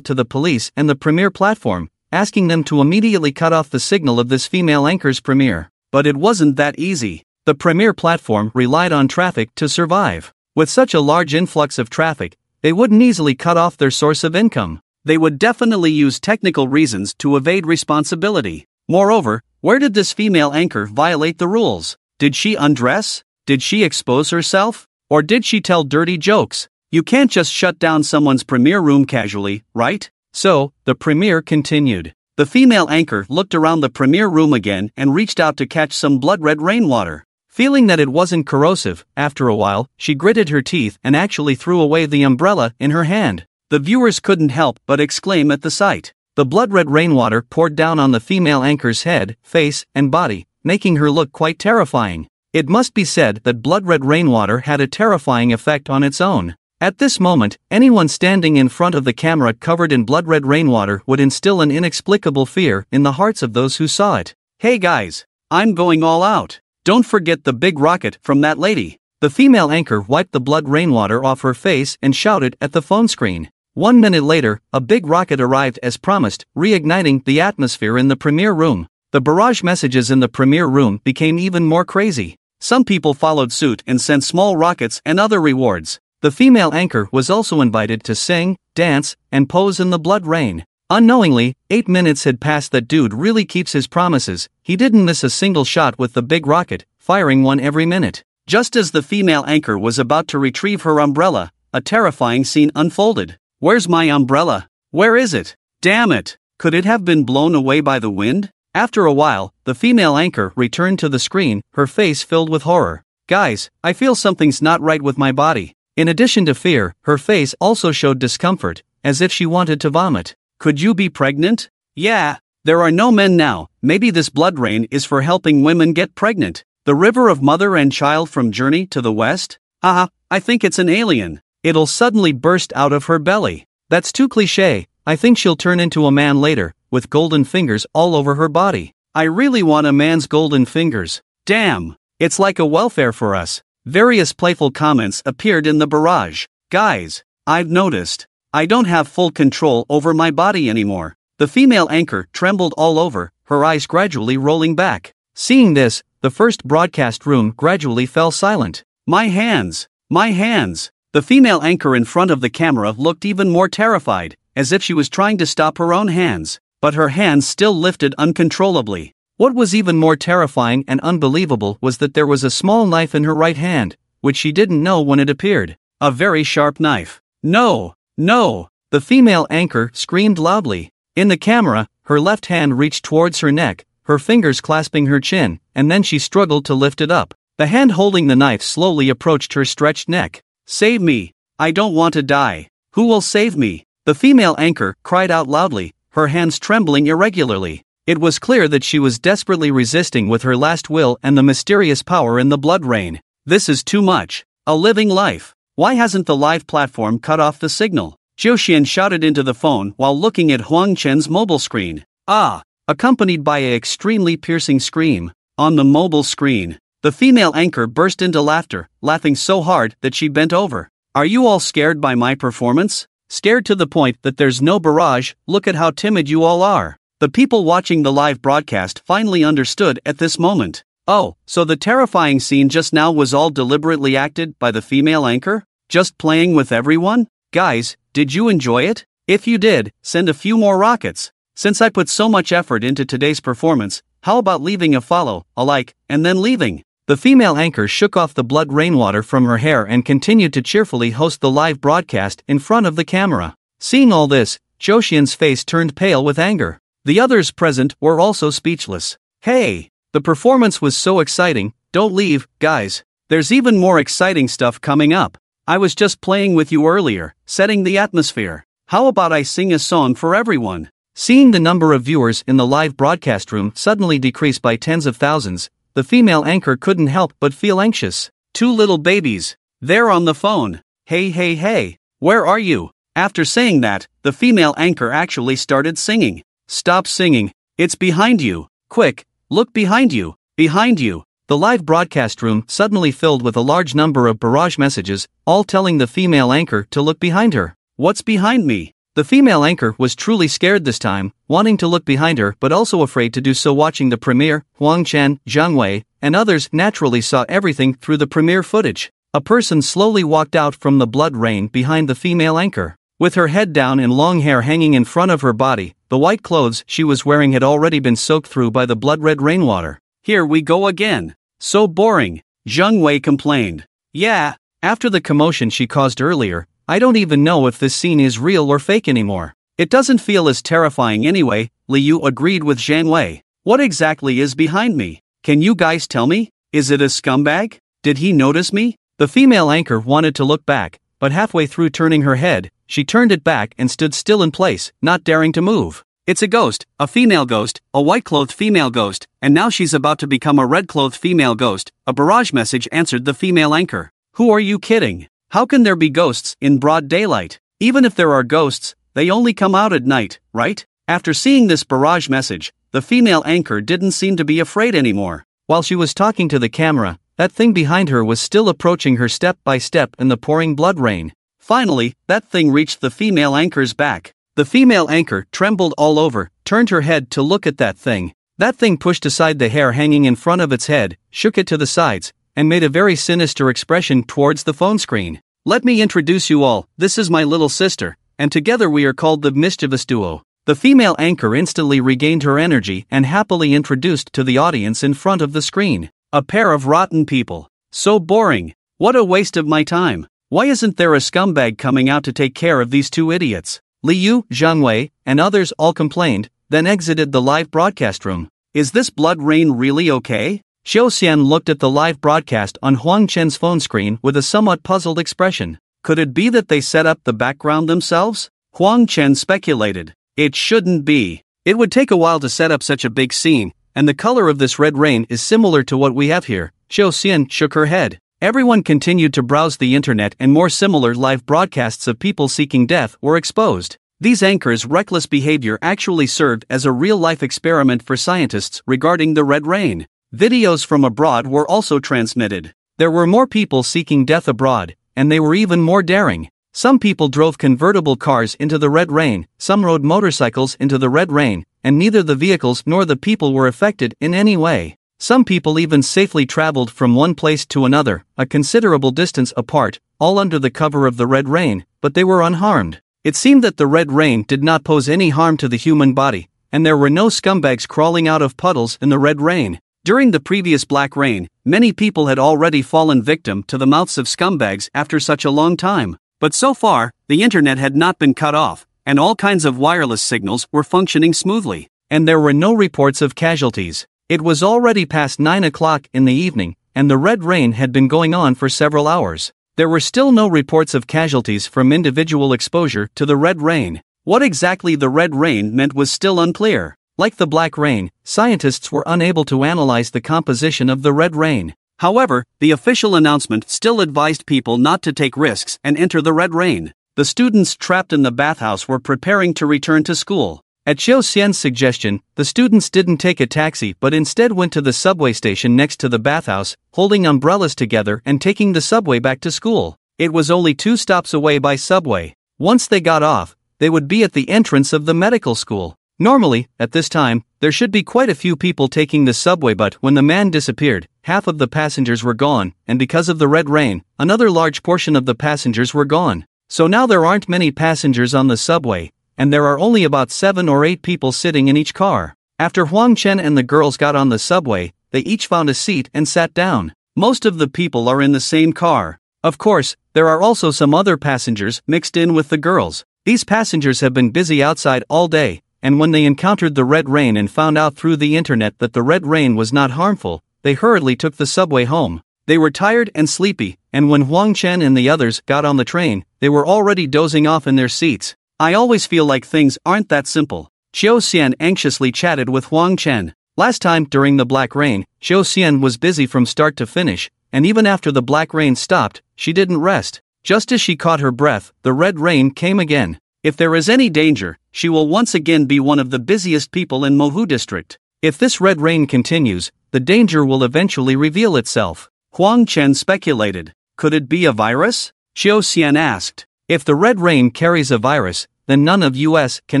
to the police and the premiere platform, asking them to immediately cut off the signal of this female anchor's premiere. But it wasn't that easy. The premiere platform relied on traffic to survive. With such a large influx of traffic, they wouldn't easily cut off their source of income. They would definitely use technical reasons to evade responsibility. Moreover, where did this female anchor violate the rules? Did she undress? Did she expose herself? Or did she tell dirty jokes? You can't just shut down someone's premiere room casually, right? So, the premiere continued. The female anchor looked around the premiere room again and reached out to catch some blood-red rainwater. Feeling that it wasn't corrosive, after a while, she gritted her teeth and actually threw away the umbrella in her hand. The viewers couldn't help but exclaim at the sight. The blood-red rainwater poured down on the female anchor's head, face, and body, making her look quite terrifying. It must be said that blood-red rainwater had a terrifying effect on its own. At this moment, anyone standing in front of the camera covered in blood-red rainwater would instill an inexplicable fear in the hearts of those who saw it. Hey guys, I'm going all out. Don't forget the big rocket from that lady. The female anchor wiped the blood rainwater off her face and shouted at the phone screen. 1 minute later, a big rocket arrived as promised, reigniting the atmosphere in the premiere room. The barrage messages in the premiere room became even more crazy. Some people followed suit and sent small rockets and other rewards. The female anchor was also invited to sing, dance, and pose in the blood rain. Unknowingly, 8 minutes had passed. That dude really keeps his promises. He didn't miss a single shot with the big rocket, firing one every minute. Just as the female anchor was about to retrieve her umbrella, a terrifying scene unfolded. Where's my umbrella? Where is it? Damn it! Could it have been blown away by the wind? After a while, the female anchor returned to the screen, her face filled with horror. Guys, I feel something's not right with my body. In addition to fear, her face also showed discomfort, as if she wanted to vomit. Could you be pregnant? Yeah, there are no men now. Maybe this blood rain is for helping women get pregnant. The river of mother and child from Journey to the West? Haha, I think it's an alien. It'll suddenly burst out of her belly. That's too cliché. I think she'll turn into a man later, with golden fingers all over her body. I really want a man's golden fingers. Damn, it's like a welfare for us. Various playful comments appeared in the barrage. Guys, I've noticed. I don't have full control over my body anymore. The female anchor trembled all over, her eyes gradually rolling back. Seeing this, the first broadcast room gradually fell silent. My hands! My hands! The female anchor in front of the camera looked even more terrified, as if she was trying to stop her own hands, but her hands still lifted uncontrollably. What was even more terrifying and unbelievable was that there was a small knife in her right hand, which she didn't know when it appeared. A very sharp knife. No! No! The female anchor screamed loudly. In the camera, her left hand reached towards her neck, her fingers clasping her chin, and then she struggled to lift it up. The hand holding the knife slowly approached her stretched neck. Save me! I don't want to die. Who will save me? The female anchor cried out loudly, her hands trembling irregularly. It was clear that she was desperately resisting with her last will and the mysterious power in the blood rain. This is too much. A living life. Why hasn't the live platform cut off the signal? Jiuxian shouted into the phone while looking at Huang Chen's mobile screen. Ah! Accompanied by an extremely piercing scream. On the mobile screen, the female anchor burst into laughter, laughing so hard that she bent over. Are you all scared by my performance? Scared to the point that there's no barrage? Look at how timid you all are. The people watching the live broadcast finally understood at this moment. Oh, so the terrifying scene just now was all deliberately acted by the female anchor? Just playing with everyone? Guys, did you enjoy it? If you did, send a few more rockets. Since I put so much effort into today's performance, how about leaving a follow, a like, and then leaving? The female anchor shook off the blood rainwater from her hair and continued to cheerfully host the live broadcast in front of the camera. Seeing all this, Jiuxian's face turned pale with anger. The others present were also speechless. Hey! The performance was so exciting. Don't leave, guys. There's even more exciting stuff coming up. I was just playing with you earlier, setting the atmosphere. How about I sing a song for everyone? Seeing the number of viewers in the live broadcast room suddenly decrease by tens of thousands, the female anchor couldn't help but feel anxious. Two little babies. They're on the phone. Hey, hey, hey. Where are you? After saying that, the female anchor actually started singing. Stop singing. It's behind you. Quick, look behind you. Behind you. The live broadcast room suddenly filled with a large number of barrage messages, all telling the female anchor to look behind her. What's behind me? The female anchor was truly scared this time, wanting to look behind her but also afraid to do so. Watching the premiere, Huang Chen, Zhang Wei, and others naturally saw everything through the premiere footage. A person slowly walked out from the blood rain behind the female anchor. With her head down and long hair hanging in front of her body, the white clothes she was wearing had already been soaked through by the blood-red rainwater. "Here we go again. So boring," Zheng Wei complained. "Yeah, after the commotion she caused earlier, I don't even know if this scene is real or fake anymore. It doesn't feel as terrifying anyway," Liu agreed with Zhang Wei. "What exactly is behind me? Can you guys tell me? Is it a scumbag? Did he notice me?" The female anchor wanted to look back, but halfway through turning her head, she turned it back and stood still in place, not daring to move. "It's a ghost, a female ghost, a white-clothed female ghost, and now she's about to become a red-clothed female ghost," a barrage message answered the female anchor. "Who are you kidding? How can there be ghosts in broad daylight? Even if there are ghosts, they only come out at night, right?" After seeing this barrage message, the female anchor didn't seem to be afraid anymore. While she was talking to the camera, that thing behind her was still approaching her step by step in the pouring blood rain. Finally, that thing reached the female anchor's back. The female anchor trembled all over, turned her head to look at that thing. That thing pushed aside the hair hanging in front of its head, shook it to the sides, and made a very sinister expression towards the phone screen. "Let me introduce you all, this is my little sister, and together we are called the mischievous duo." The female anchor instantly regained her energy and happily introduced to the audience in front of the screen. "A pair of rotten people. So boring. What a waste of my time. Why isn't there a scumbag coming out to take care of these two idiots?" Liu, Zhang Wei, and others all complained, then exited the live broadcast room. "Is this blood rain really okay?" Xiao Xian looked at the live broadcast on Huang Chen's phone screen with a somewhat puzzled expression. Could it be that they set up the background themselves? Huang Chen speculated. "It shouldn't be. It would take a while to set up such a big scene, and the color of this red rain is similar to what we have here." Xiao Xian shook her head. Everyone continued to browse the internet, and more similar live broadcasts of people seeking death were exposed. These anchors' reckless behavior actually served as a real-life experiment for scientists regarding the red rain. Videos from abroad were also transmitted. There were more people seeking death abroad, and they were even more daring. Some people drove convertible cars into the red rain, some rode motorcycles into the red rain, and neither the vehicles nor the people were affected in any way. Some people even safely traveled from one place to another, a considerable distance apart, all under the cover of the red rain, but they were unharmed. It seemed that the red rain did not pose any harm to the human body, and there were no scumbags crawling out of puddles in the red rain. During the previous black rain, many people had already fallen victim to the mouths of scumbags after such a long time. But so far, the internet had not been cut off, and all kinds of wireless signals were functioning smoothly, and there were no reports of casualties. It was already past 9 o'clock in the evening, and the red rain had been going on for several hours. There were still no reports of casualties from individual exposure to the red rain. What exactly the red rain meant was still unclear. Like the black rain, scientists were unable to analyze the composition of the red rain. However, the official announcement still advised people not to take risks and enter the red rain. The students trapped in the bathhouse were preparing to return to school. At Xiao Xian's suggestion, the students didn't take a taxi but instead went to the subway station next to the bathhouse, holding umbrellas together and taking the subway back to school. It was only 2 stops away by subway. Once they got off, they would be at the entrance of the medical school. Normally, at this time, there should be quite a few people taking the subway, but when the man disappeared, half of the passengers were gone, and because of the red rain, another large portion of the passengers were gone. So now there aren't many passengers on the subway, and there are only about 7 or 8 people sitting in each car. After Huang Chen and the girls got on the subway, they each found a seat and sat down. Most of the people are in the same car. Of course, there are also some other passengers mixed in with the girls. These passengers have been busy outside all day, and when they encountered the red rain and found out through the internet that the red rain was not harmful, they hurriedly took the subway home. They were tired and sleepy, and when Huang Chen and the others got on the train, they were already dozing off in their seats. I always feel like things aren't that simple. Xiao Xian anxiously chatted with Huang Chen. Last time, during the black rain, Xiao Xian was busy from start to finish, and even after the black rain stopped, she didn't rest. Just as she caught her breath, the red rain came again. If there is any danger, she will once again be one of the busiest people in Mohu district. If this red rain continues, the danger will eventually reveal itself. Huang Chen speculated. Could it be a virus? Xiao Xian asked. If the red rain carries a virus, then none of us can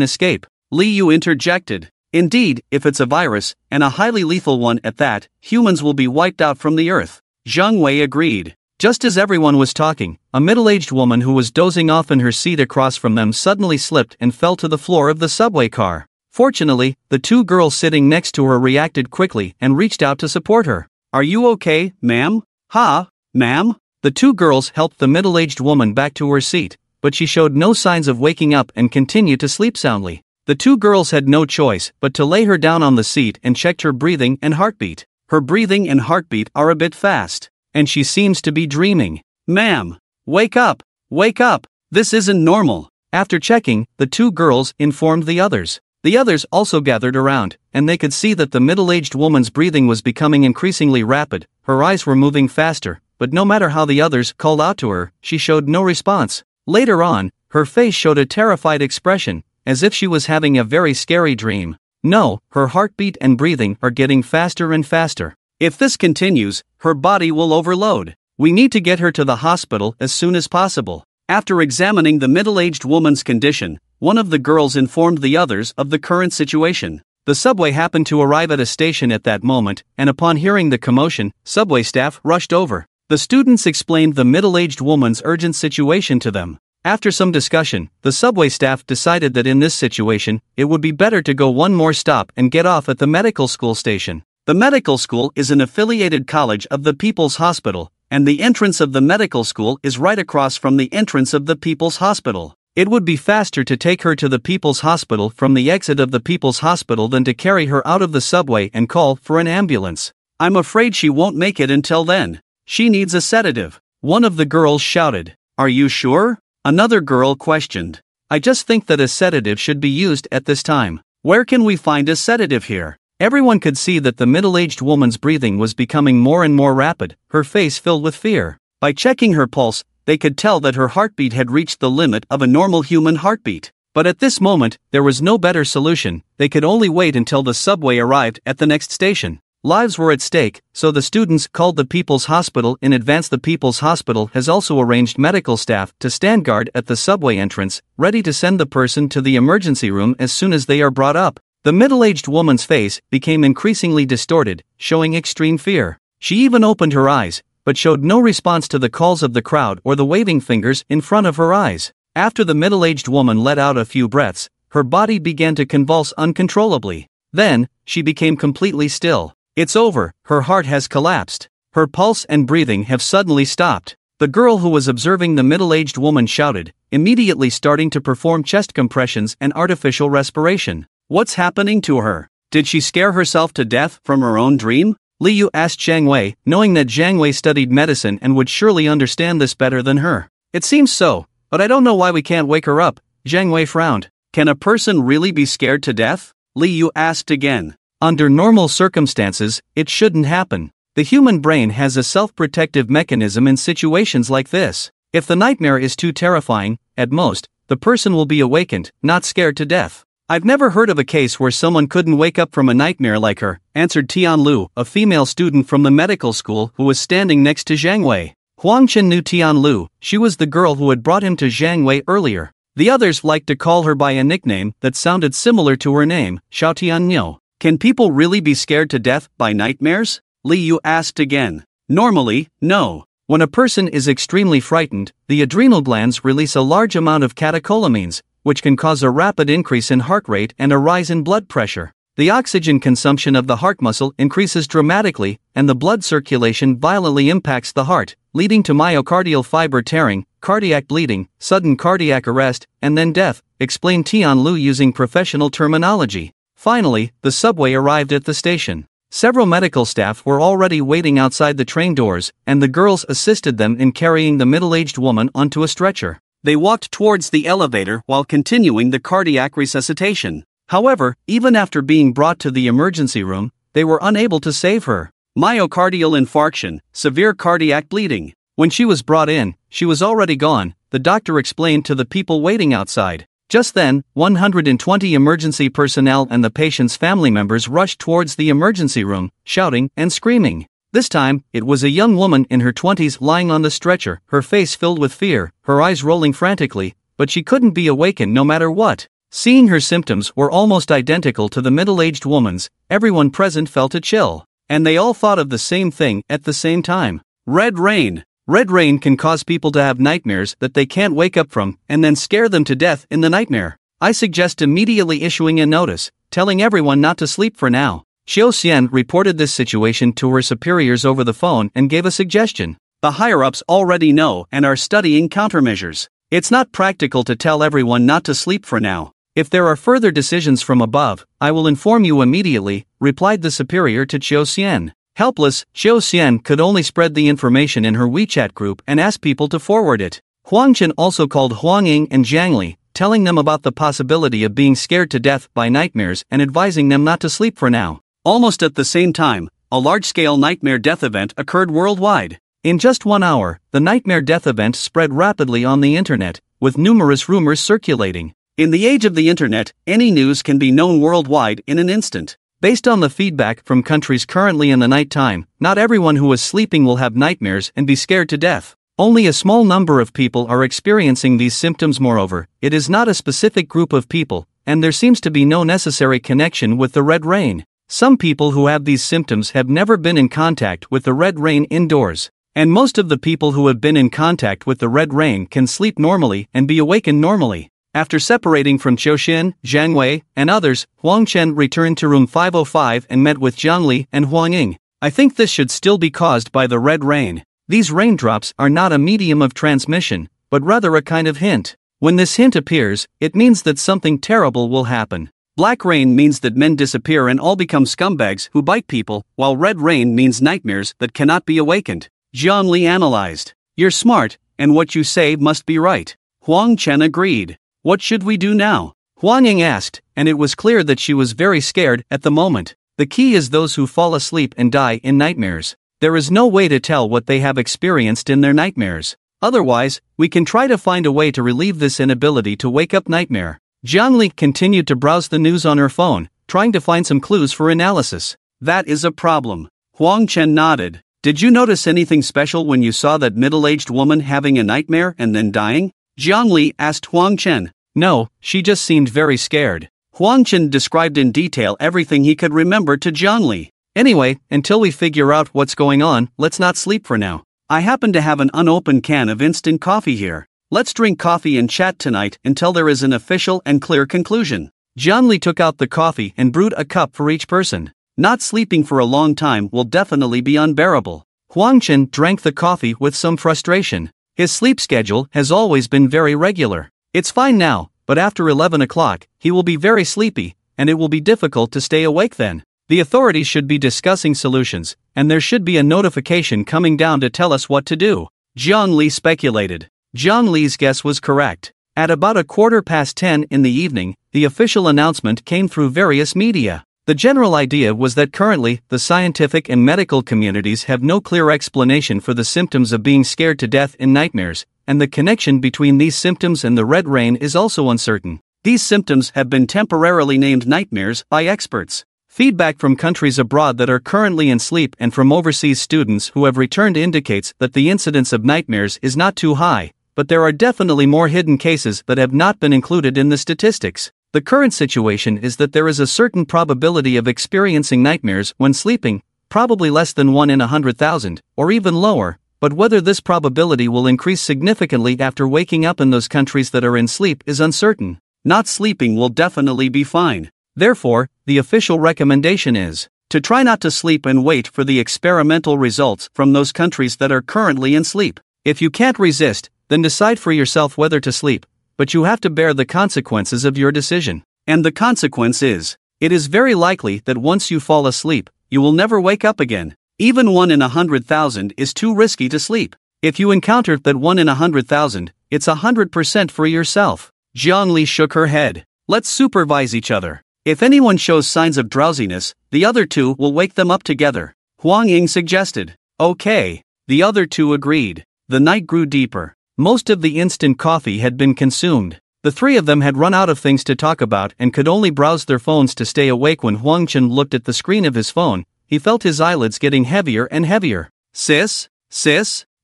escape. Liu interjected. Indeed, if it's a virus, and a highly lethal one at that, humans will be wiped out from the earth. Zhang Wei agreed. Just as everyone was talking, a middle-aged woman who was dozing off in her seat across from them suddenly slipped and fell to the floor of the subway car. Fortunately, the two girls sitting next to her reacted quickly and reached out to support her. "Are you okay, ma'am?" "Ha, ma'am?" The two girls helped the middle-aged woman back to her seat, but she showed no signs of waking up and continued to sleep soundly. The two girls had no choice but to lay her down on the seat and checked her breathing and heartbeat. Her breathing and heartbeat are a bit fast, and she seems to be dreaming. "Ma'am, wake up! Wake up! This isn't normal." After checking, the two girls informed the others. The others also gathered around, and they could see that the middle-aged woman's breathing was becoming increasingly rapid, her eyes were moving faster, but no matter how the others called out to her, she showed no response. Later on, her face showed a terrified expression, as if she was having a very scary dream. No, her heartbeat and breathing are getting faster and faster. If this continues, her body will overload. We need to get her to the hospital as soon as possible. After examining the middle-aged woman's condition, one of the girls informed the others of the current situation. The subway happened to arrive at a station at that moment, and upon hearing the commotion, subway staff rushed over. The students explained the middle-aged woman's urgent situation to them. After some discussion, the subway staff decided that in this situation, it would be better to go one more stop and get off at the medical school station. The medical school is an affiliated college of the People's Hospital, and the entrance of the medical school is right across from the entrance of the People's Hospital. It would be faster to take her to the People's Hospital from the exit of the People's Hospital than to carry her out of the subway and call for an ambulance. "I'm afraid she won't make it until then. She needs a sedative," one of the girls shouted. "Are you sure?" another girl questioned. "I just think that a sedative should be used at this time." "Where can we find a sedative here?" Everyone could see that the middle-aged woman's breathing was becoming more and more rapid, her face filled with fear. By checking her pulse, they could tell that her heartbeat had reached the limit of a normal human heartbeat. But at this moment, there was no better solution, they could only wait until the subway arrived at the next station. Lives were at stake, so the students called the People's Hospital in advance. The People's Hospital has also arranged medical staff to stand guard at the subway entrance, ready to send the person to the emergency room as soon as they are brought up. The middle-aged woman's face became increasingly distorted, showing extreme fear. She even opened her eyes, but showed no response to the calls of the crowd or the waving fingers in front of her eyes. After the middle-aged woman let out a few breaths, her body began to convulse uncontrollably. Then, she became completely still. "It's over, her heart has collapsed. Her pulse and breathing have suddenly stopped." The girl who was observing the middle-aged woman shouted, immediately starting to perform chest compressions and artificial respiration. "What's happening to her? Did she scare herself to death from her own dream?" Liu asked Zhang Wei, knowing that Zhang Wei studied medicine and would surely understand this better than her. "It seems so, but I don't know why we can't wake her up." Zhang Wei frowned. "Can a person really be scared to death?" Liu asked again. "Under normal circumstances, it shouldn't happen. The human brain has a self-protective mechanism in situations like this. If the nightmare is too terrifying, at most, the person will be awakened, not scared to death." "I've never heard of a case where someone couldn't wake up from a nightmare like her," answered Tian Lu, a female student from the medical school who was standing next to Zhang Wei. Huang Chen knew Tian Lu, she was the girl who had brought him to Zhang Wei earlier. The others liked to call her by a nickname that sounded similar to her name, Xiao Tianniu. "Can people really be scared to death by nightmares?" Liu asked again. "Normally, no. When a person is extremely frightened, the adrenal glands release a large amount of catecholamines, which can cause a rapid increase in heart rate and a rise in blood pressure. The oxygen consumption of the heart muscle increases dramatically, and the blood circulation violently impacts the heart, leading to myocardial fiber tearing, cardiac bleeding, sudden cardiac arrest, and then death," explained Tian Lu using professional terminology. Finally, the subway arrived at the station. Several medical staff were already waiting outside the train doors, and the girls assisted them in carrying the middle-aged woman onto a stretcher. They walked towards the elevator while continuing the cardiac resuscitation. However, even after being brought to the emergency room, they were unable to save her. Myocardial infarction, severe cardiac bleeding. When she was brought in, she was already gone, the doctor explained to the people waiting outside. Just then, 120 emergency personnel and the patient's family members rushed towards the emergency room, shouting and screaming. This time, it was a young woman in her 20s lying on the stretcher, her face filled with fear, her eyes rolling frantically, but she couldn't be awakened no matter what. Seeing her symptoms were almost identical to the middle-aged woman's, everyone present felt a chill. And they all thought of the same thing at the same time. Red rain. Red rain can cause people to have nightmares that they can't wake up from and then scare them to death in the nightmare. I suggest immediately issuing a notice, telling everyone not to sleep for now. Xiao Xian reported this situation to her superiors over the phone and gave a suggestion. The higher-ups already know and are studying countermeasures. It's not practical to tell everyone not to sleep for now. If there are further decisions from above, I will inform you immediately, replied the superior to Xiao Xian. Helpless, Xiao Xian could only spread the information in her WeChat group and ask people to forward it. Huang Chen also called Huang Ying and Zhang Li, telling them about the possibility of being scared to death by nightmares and advising them not to sleep for now. Almost at the same time, a large-scale nightmare death event occurred worldwide. In just 1 hour, the nightmare death event spread rapidly on the internet, with numerous rumors circulating. In the age of the internet, any news can be known worldwide in an instant. Based on the feedback from countries currently in the night time, not everyone who is sleeping will have nightmares and be scared to death. Only a small number of people are experiencing these symptoms. Moreover, it is not a specific group of people, and there seems to be no necessary connection with the red rain. Some people who have these symptoms have never been in contact with the red rain indoors. And most of the people who have been in contact with the red rain can sleep normally and be awakened normally. After separating from Qiuxin, Zhang Wei, and others, Huang Chen returned to room 505 and met with Zhang Li and Huang Ying. I think this should still be caused by the red rain. These raindrops are not a medium of transmission, but rather a kind of hint. When this hint appears, it means that something terrible will happen. Black rain means that men disappear and all become scumbags who bite people, while red rain means nightmares that cannot be awakened. Zhang Li analyzed. You're smart, and what you say must be right. Huang Chen agreed. What should we do now? Huang Ying asked, and it was clear that she was very scared at the moment. The key is those who fall asleep and die in nightmares. There is no way to tell what they have experienced in their nightmares. Otherwise, we can try to find a way to relieve this inability to wake up nightmare. Zhang Li continued to browse the news on her phone, trying to find some clues for analysis. That is a problem. Huang Chen nodded. Did you notice anything special when you saw that middle-aged woman having a nightmare and then dying? Zhang Li asked Huang Chen. No, she just seemed very scared. Huang Chen described in detail everything he could remember to Zhang Li. Anyway, until we figure out what's going on, let's not sleep for now. I happen to have an unopened can of instant coffee here. Let's drink coffee and chat tonight until there is an official and clear conclusion. Zhang Li took out the coffee and brewed a cup for each person. Not sleeping for a long time will definitely be unbearable. Huang Chen drank the coffee with some frustration. His sleep schedule has always been very regular. It's fine now, but after 11 o'clock, he will be very sleepy, and it will be difficult to stay awake then. The authorities should be discussing solutions, and there should be a notification coming down to tell us what to do. Zhang Li speculated. Zhang Li's guess was correct. At about 10:15 in the evening, the official announcement came through various media. The general idea was that currently, the scientific and medical communities have no clear explanation for the symptoms of being scared to death in nightmares, and the connection between these symptoms and the red rain is also uncertain. These symptoms have been temporarily named nightmares by experts. Feedback from countries abroad that are currently in sleep and from overseas students who have returned indicates that the incidence of nightmares is not too high, but there are definitely more hidden cases that have not been included in the statistics. The current situation is that there is a certain probability of experiencing nightmares when sleeping, probably less than 1 in 100,000, or even lower, but whether this probability will increase significantly after waking up in those countries that are in sleep is uncertain. Not sleeping will definitely be fine. Therefore, the official recommendation is to try not to sleep and wait for the experimental results from those countries that are currently in sleep. If you can't resist, then decide for yourself whether to sleep. But you have to bear the consequences of your decision. And the consequence is, it is very likely that once you fall asleep, you will never wake up again. Even 1 in 100,000 is too risky to sleep. If you encounter that 1 in 100,000, it's 100% for yourself. Zhang Li shook her head. Let's supervise each other. If anyone shows signs of drowsiness, the other two will wake them up together. Huang Ying suggested. Okay. The other two agreed. The night grew deeper. Most of the instant coffee had been consumed. The three of them had run out of things to talk about and could only browse their phones to stay awake. When Huang Chen looked at the screen of his phone, he felt his eyelids getting heavier and heavier. Sis,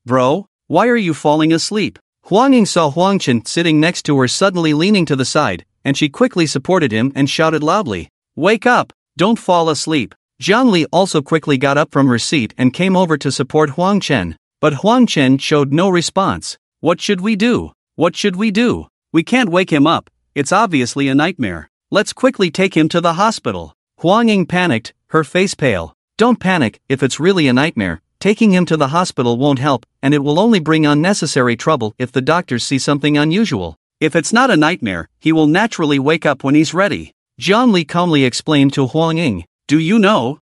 bro, why are you falling asleep? Huang Ying saw Huang Chen sitting next to her suddenly leaning to the side, and she quickly supported him and shouted loudly, "Wake up! Don't fall asleep." Jiang Li also quickly got up from her seat and came over to support Huang Chen. But Huang Chen showed no response. "What should we do? What should we do? We can't wake him up. It's obviously a nightmare. Let's quickly take him to the hospital." Huang Ying panicked, her face pale. "Don't panic, if it's really a nightmare. Taking him to the hospital won't help, and it will only bring unnecessary trouble if the doctors see something unusual. If it's not a nightmare, he will naturally wake up when he's ready." Jiang Li calmly explained to Huang Ying. "Do you know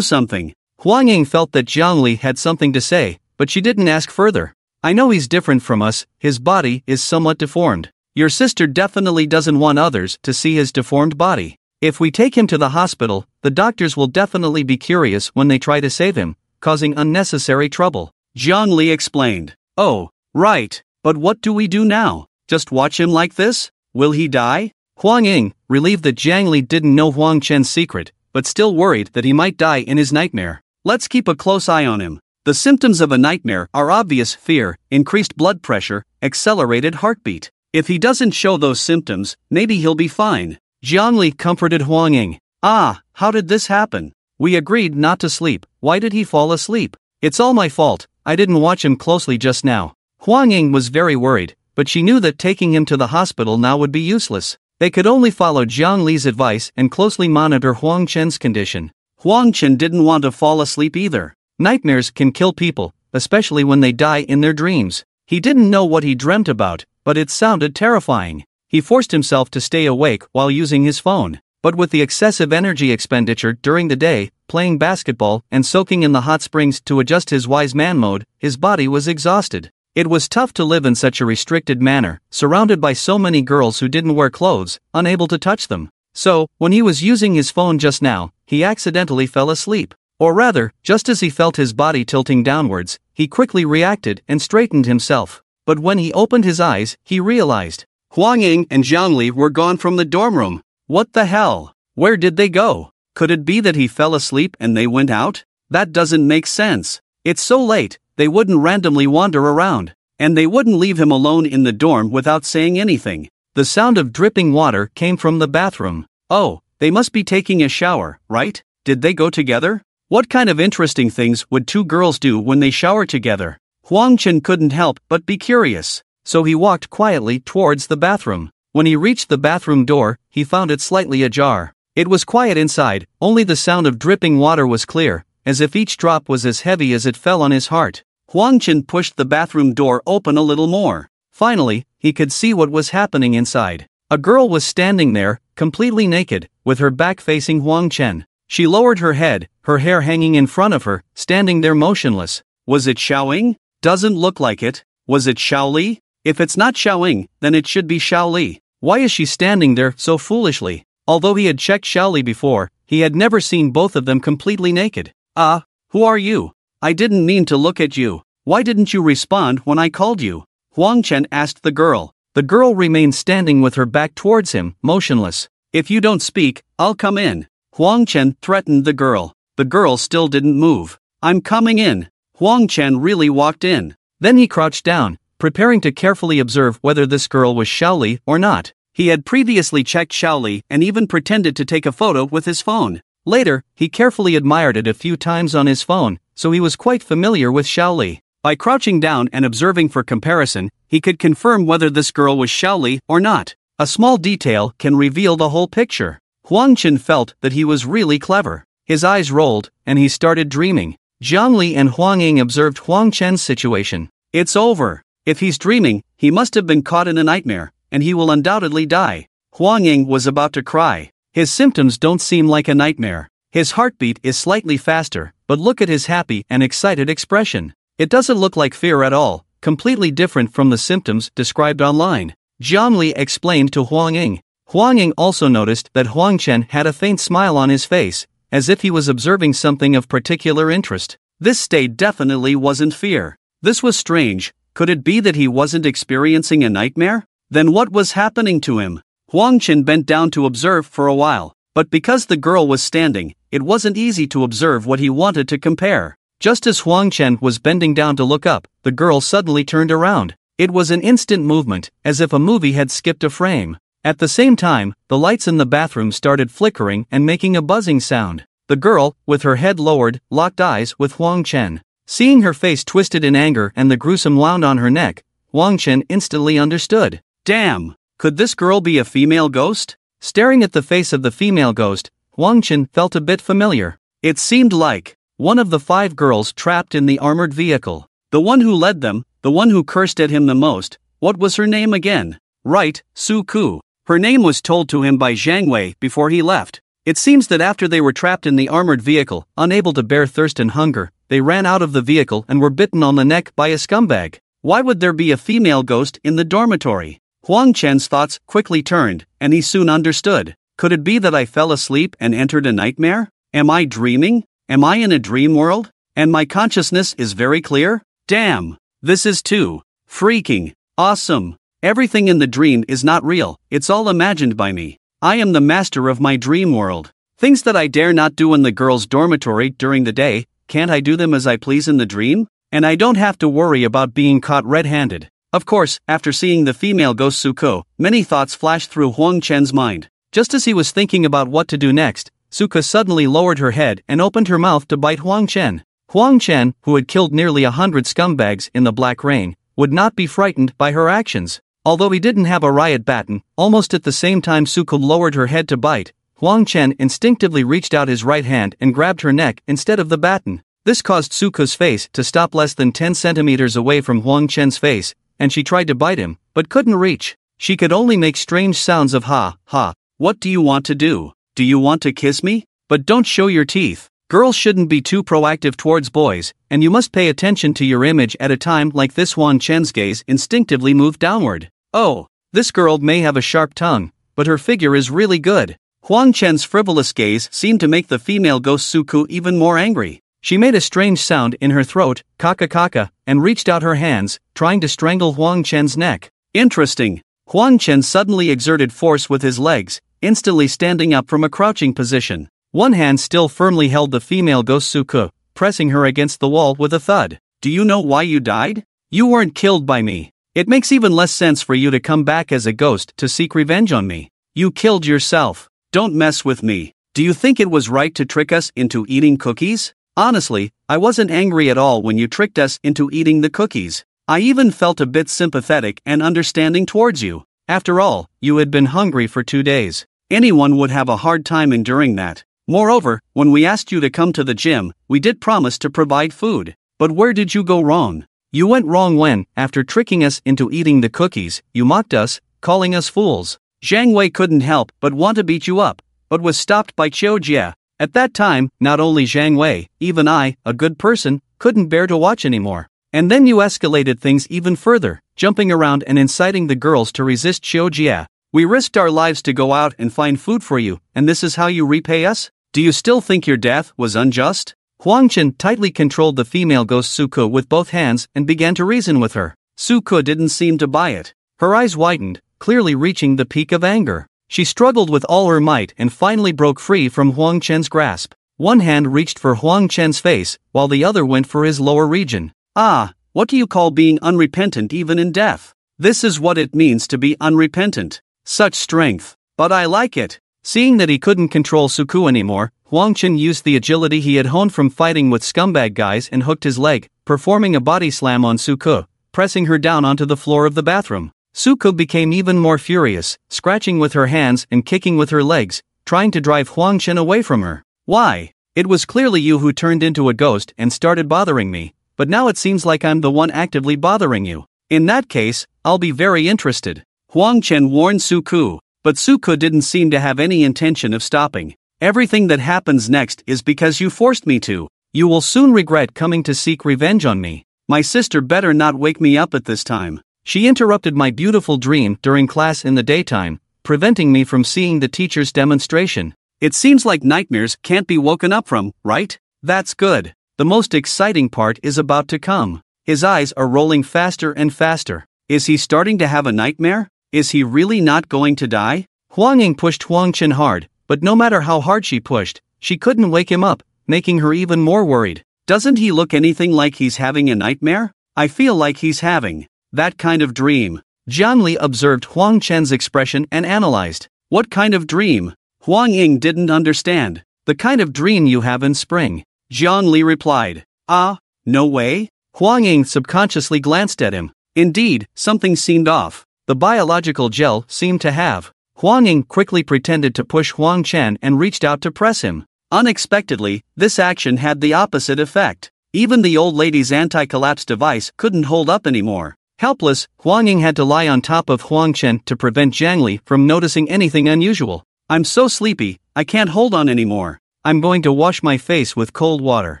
something?" Huang Ying felt that Jiang Li had something to say, but she didn't ask further. "I know he's different from us, his body is somewhat deformed. Your sister definitely doesn't want others to see his deformed body. If we take him to the hospital, the doctors will definitely be curious when they try to save him, causing unnecessary trouble," Jiang Li explained. "Oh, right, but what do we do now? Just watch him like this? Will he die?" Huang Ying, relieved that Jiang Li didn't know Huang Chen's secret, but still worried that he might die in his nightmare. "Let's keep a close eye on him. The symptoms of a nightmare are obvious fear, increased blood pressure, accelerated heartbeat. If he doesn't show those symptoms, maybe he'll be fine." Jiang Li comforted Huang Ying. "Ah, how did this happen? We agreed not to sleep. Why did he fall asleep? It's all my fault, I didn't watch him closely just now." Huang Ying was very worried, but she knew that taking him to the hospital now would be useless. They could only follow Jiang Li's advice and closely monitor Huang Chen's condition. Huang Chen didn't want to fall asleep either. Nightmares can kill people, especially when they die in their dreams. He didn't know what he dreamt about, but it sounded terrifying. He forced himself to stay awake while using his phone. But with the excessive energy expenditure during the day, playing basketball and soaking in the hot springs to adjust his wise man mode, his body was exhausted. It was tough to live in such a restricted manner, surrounded by so many girls who didn't wear clothes, unable to touch them. So, when he was using his phone just now, he accidentally fell asleep. Or rather, just as he felt his body tilting downwards, he quickly reacted and straightened himself. But when he opened his eyes, he realized Huang Ying and Jiang Li were gone from the dorm room. What the hell? Where did they go? Could it be that he fell asleep and they went out? That doesn't make sense. It's so late, they wouldn't randomly wander around. And they wouldn't leave him alone in the dorm without saying anything. The sound of dripping water came from the bathroom. Oh, they must be taking a shower, right? Did they go together? What kind of interesting things would two girls do when they shower together? Huang Chen couldn't help but be curious. So he walked quietly towards the bathroom. When he reached the bathroom door, he found it slightly ajar. It was quiet inside, only the sound of dripping water was clear, as if each drop was as heavy as it fell on his heart. Huang Chen pushed the bathroom door open a little more. Finally, he could see what was happening inside. A girl was standing there, completely naked, with her back facing Huang Chen. She lowered her head, her hair hanging in front of her, standing there motionless. Was it Xiaoying? Doesn't look like it. Was it Xiaoli? If it's not Xiaoying, then it should be Xiaoli. Why is she standing there so foolishly? Although he had checked Xiaoli before, he had never seen both of them completely naked. "Ah, who are you? I didn't mean to look at you. Why didn't you respond when I called you?" Huang Chen asked the girl. The girl remained standing with her back towards him, motionless. "If you don't speak, I'll come in." Huang Chen threatened the girl. The girl still didn't move. "I'm coming in." Huang Chen really walked in. Then he crouched down, preparing to carefully observe whether this girl was Xiaoli or not. He had previously checked Xiaoli and even pretended to take a photo with his phone. Later, he carefully admired it a few times on his phone, so he was quite familiar with Xiaoli. By crouching down and observing for comparison, he could confirm whether this girl was Xiaoli or not. A small detail can reveal the whole picture. Huang Chen felt that he was really clever. His eyes rolled, and he started dreaming. Jiang Li and Huang Ying observed Huang Chen's situation. "It's over. If he's dreaming, he must have been caught in a nightmare, and he will undoubtedly die." Huang Ying was about to cry. His symptoms don't seem like a nightmare. His heartbeat is slightly faster, but look at his happy and excited expression. It doesn't look like fear at all, completely different from the symptoms described online. Jiang Li explained to Huang Ying. Huang Ying also noticed that Huang Chen had a faint smile on his face, as if he was observing something of particular interest. This state definitely wasn't fear. This was strange. Could it be that he wasn't experiencing a nightmare? Then what was happening to him? Huang Chen bent down to observe for a while, but because the girl was standing, it wasn't easy to observe what he wanted to compare. Just as Huang Chen was bending down to look up, the girl suddenly turned around. It was an instant movement, as if a movie had skipped a frame. At the same time, the lights in the bathroom started flickering and making a buzzing sound. The girl, with her head lowered, locked eyes with Huang Chen. Seeing her face twisted in anger and the gruesome wound on her neck, Huang Chen instantly understood. Damn! Could this girl be a female ghost? Staring at the face of the female ghost, Huang Chen felt a bit familiar. It seemed like one of the 5 girls trapped in the armored vehicle. The one who led them, the one who cursed at him the most. What was her name again? Right, Su Ku. Her name was told to him by Zhang Wei before he left. It seems that after they were trapped in the armored vehicle, unable to bear thirst and hunger, they ran out of the vehicle and were bitten on the neck by a scumbag. Why would there be a female ghost in the dormitory? Huang Chen's thoughts quickly turned, and he soon understood. Could it be that I fell asleep and entered a nightmare? Am I dreaming? Am I in a dream world? And my consciousness is very clear? Damn! This is too freaking awesome. Everything in the dream is not real, it's all imagined by me. I am the master of my dream world. Things that I dare not do in the girls' dormitory during the day, can't I do them as I please in the dream? And I don't have to worry about being caught red-handed. Of course, after seeing the female ghost Suko, many thoughts flashed through Huang Chen's mind. Just as he was thinking about what to do next, Suka suddenly lowered her head and opened her mouth to bite Huang Chen. Huang Chen, who had killed nearly 100 scumbags in the Black Rain, would not be frightened by her actions. Although he didn't have a riot baton, almost at the same time Suko lowered her head to bite, Huang Chen instinctively reached out his right hand and grabbed her neck instead of the baton. This caused Suko's face to stop less than 10 centimeters away from Huang Chen's face, and she tried to bite him, but couldn't reach. She could only make strange sounds of ha, ha. What do you want to do? Do you want to kiss me? But don't show your teeth. Girls shouldn't be too proactive towards boys, and you must pay attention to your image at a time like this. Huang Chen's gaze instinctively moved downward. Oh, this girl may have a sharp tongue, but her figure is really good. Huang Chen's frivolous gaze seemed to make the female ghost Suku even more angry. She made a strange sound in her throat, kaka, and reached out her hands, trying to strangle Huang Chen's neck. Interesting. Huang Chen suddenly exerted force with his legs, instantly standing up from a crouching position. One hand still firmly held the female ghost Suku, pressing her against the wall with a thud. Do you know why you died? You weren't killed by me. It makes even less sense for you to come back as a ghost to seek revenge on me. You killed yourself. Don't mess with me. Do you think it was right to trick us into eating cookies? Honestly, I wasn't angry at all when you tricked us into eating the cookies. I even felt a bit sympathetic and understanding towards you. After all, you had been hungry for 2 days. Anyone would have a hard time enduring that. Moreover, when we asked you to come to the gym, we did promise to provide food. But where did you go wrong? You went wrong when, after tricking us into eating the cookies, you mocked us, calling us fools. Zhang Wei couldn't help but want to beat you up, but was stopped by Qiu Jie. At that time, not only Zhang Wei, even I, a good person, couldn't bear to watch anymore. And then you escalated things even further, jumping around and inciting the girls to resist Qiu Jie. We risked our lives to go out and find food for you, and this is how you repay us? Do you still think your death was unjust? Huang Chen tightly controlled the female ghost Suko with both hands and began to reason with her. Suko didn't seem to buy it. Her eyes widened, clearly reaching the peak of anger. She struggled with all her might and finally broke free from Huang Chen's grasp. One hand reached for Huang Chen's face, while the other went for his lower region. Ah, what do you call being unrepentant even in death? This is what it means to be unrepentant. Such strength. But I like it. Seeing that he couldn't control Suku anymore, Huang Chen used the agility he had honed from fighting with scumbag guys and hooked his leg, performing a body slam on Suku, pressing her down onto the floor of the bathroom. Suku became even more furious, scratching with her hands and kicking with her legs, trying to drive Huang Chen away from her. Why? It was clearly you who turned into a ghost and started bothering me, but now it seems like I'm the one actively bothering you. In that case, I'll be very interested. Huang Chen warned Suku, but Suku didn't seem to have any intention of stopping. Everything that happens next is because you forced me to. You will soon regret coming to seek revenge on me. My sister better not wake me up at this time. She interrupted my beautiful dream during class in the daytime, preventing me from seeing the teacher's demonstration. It seems like nightmares can't be woken up from, right? That's good. The most exciting part is about to come. His eyes are rolling faster and faster. Is he starting to have a nightmare? Is he really not going to die? Huang Ying pushed Huang Chen hard, but no matter how hard she pushed, she couldn't wake him up, making her even more worried. Doesn't he look anything like he's having a nightmare? I feel like he's having that kind of dream. Jiang Li observed Huang Chen's expression and analyzed. What kind of dream? Huang Ying didn't understand. The kind of dream you have in spring. Jiang Li replied. Ah, no way? Huang Ying subconsciously glanced at him. Indeed, something seemed off. The biological gel seemed to have. Huang Ying quickly pretended to push Huang Chen and reached out to press him. Unexpectedly, this action had the opposite effect. Even the old lady's anti-collapse device couldn't hold up anymore. Helpless, Huang Ying had to lie on top of Huang Chen to prevent Jiang Li from noticing anything unusual. I'm so sleepy, I can't hold on anymore. I'm going to wash my face with cold water.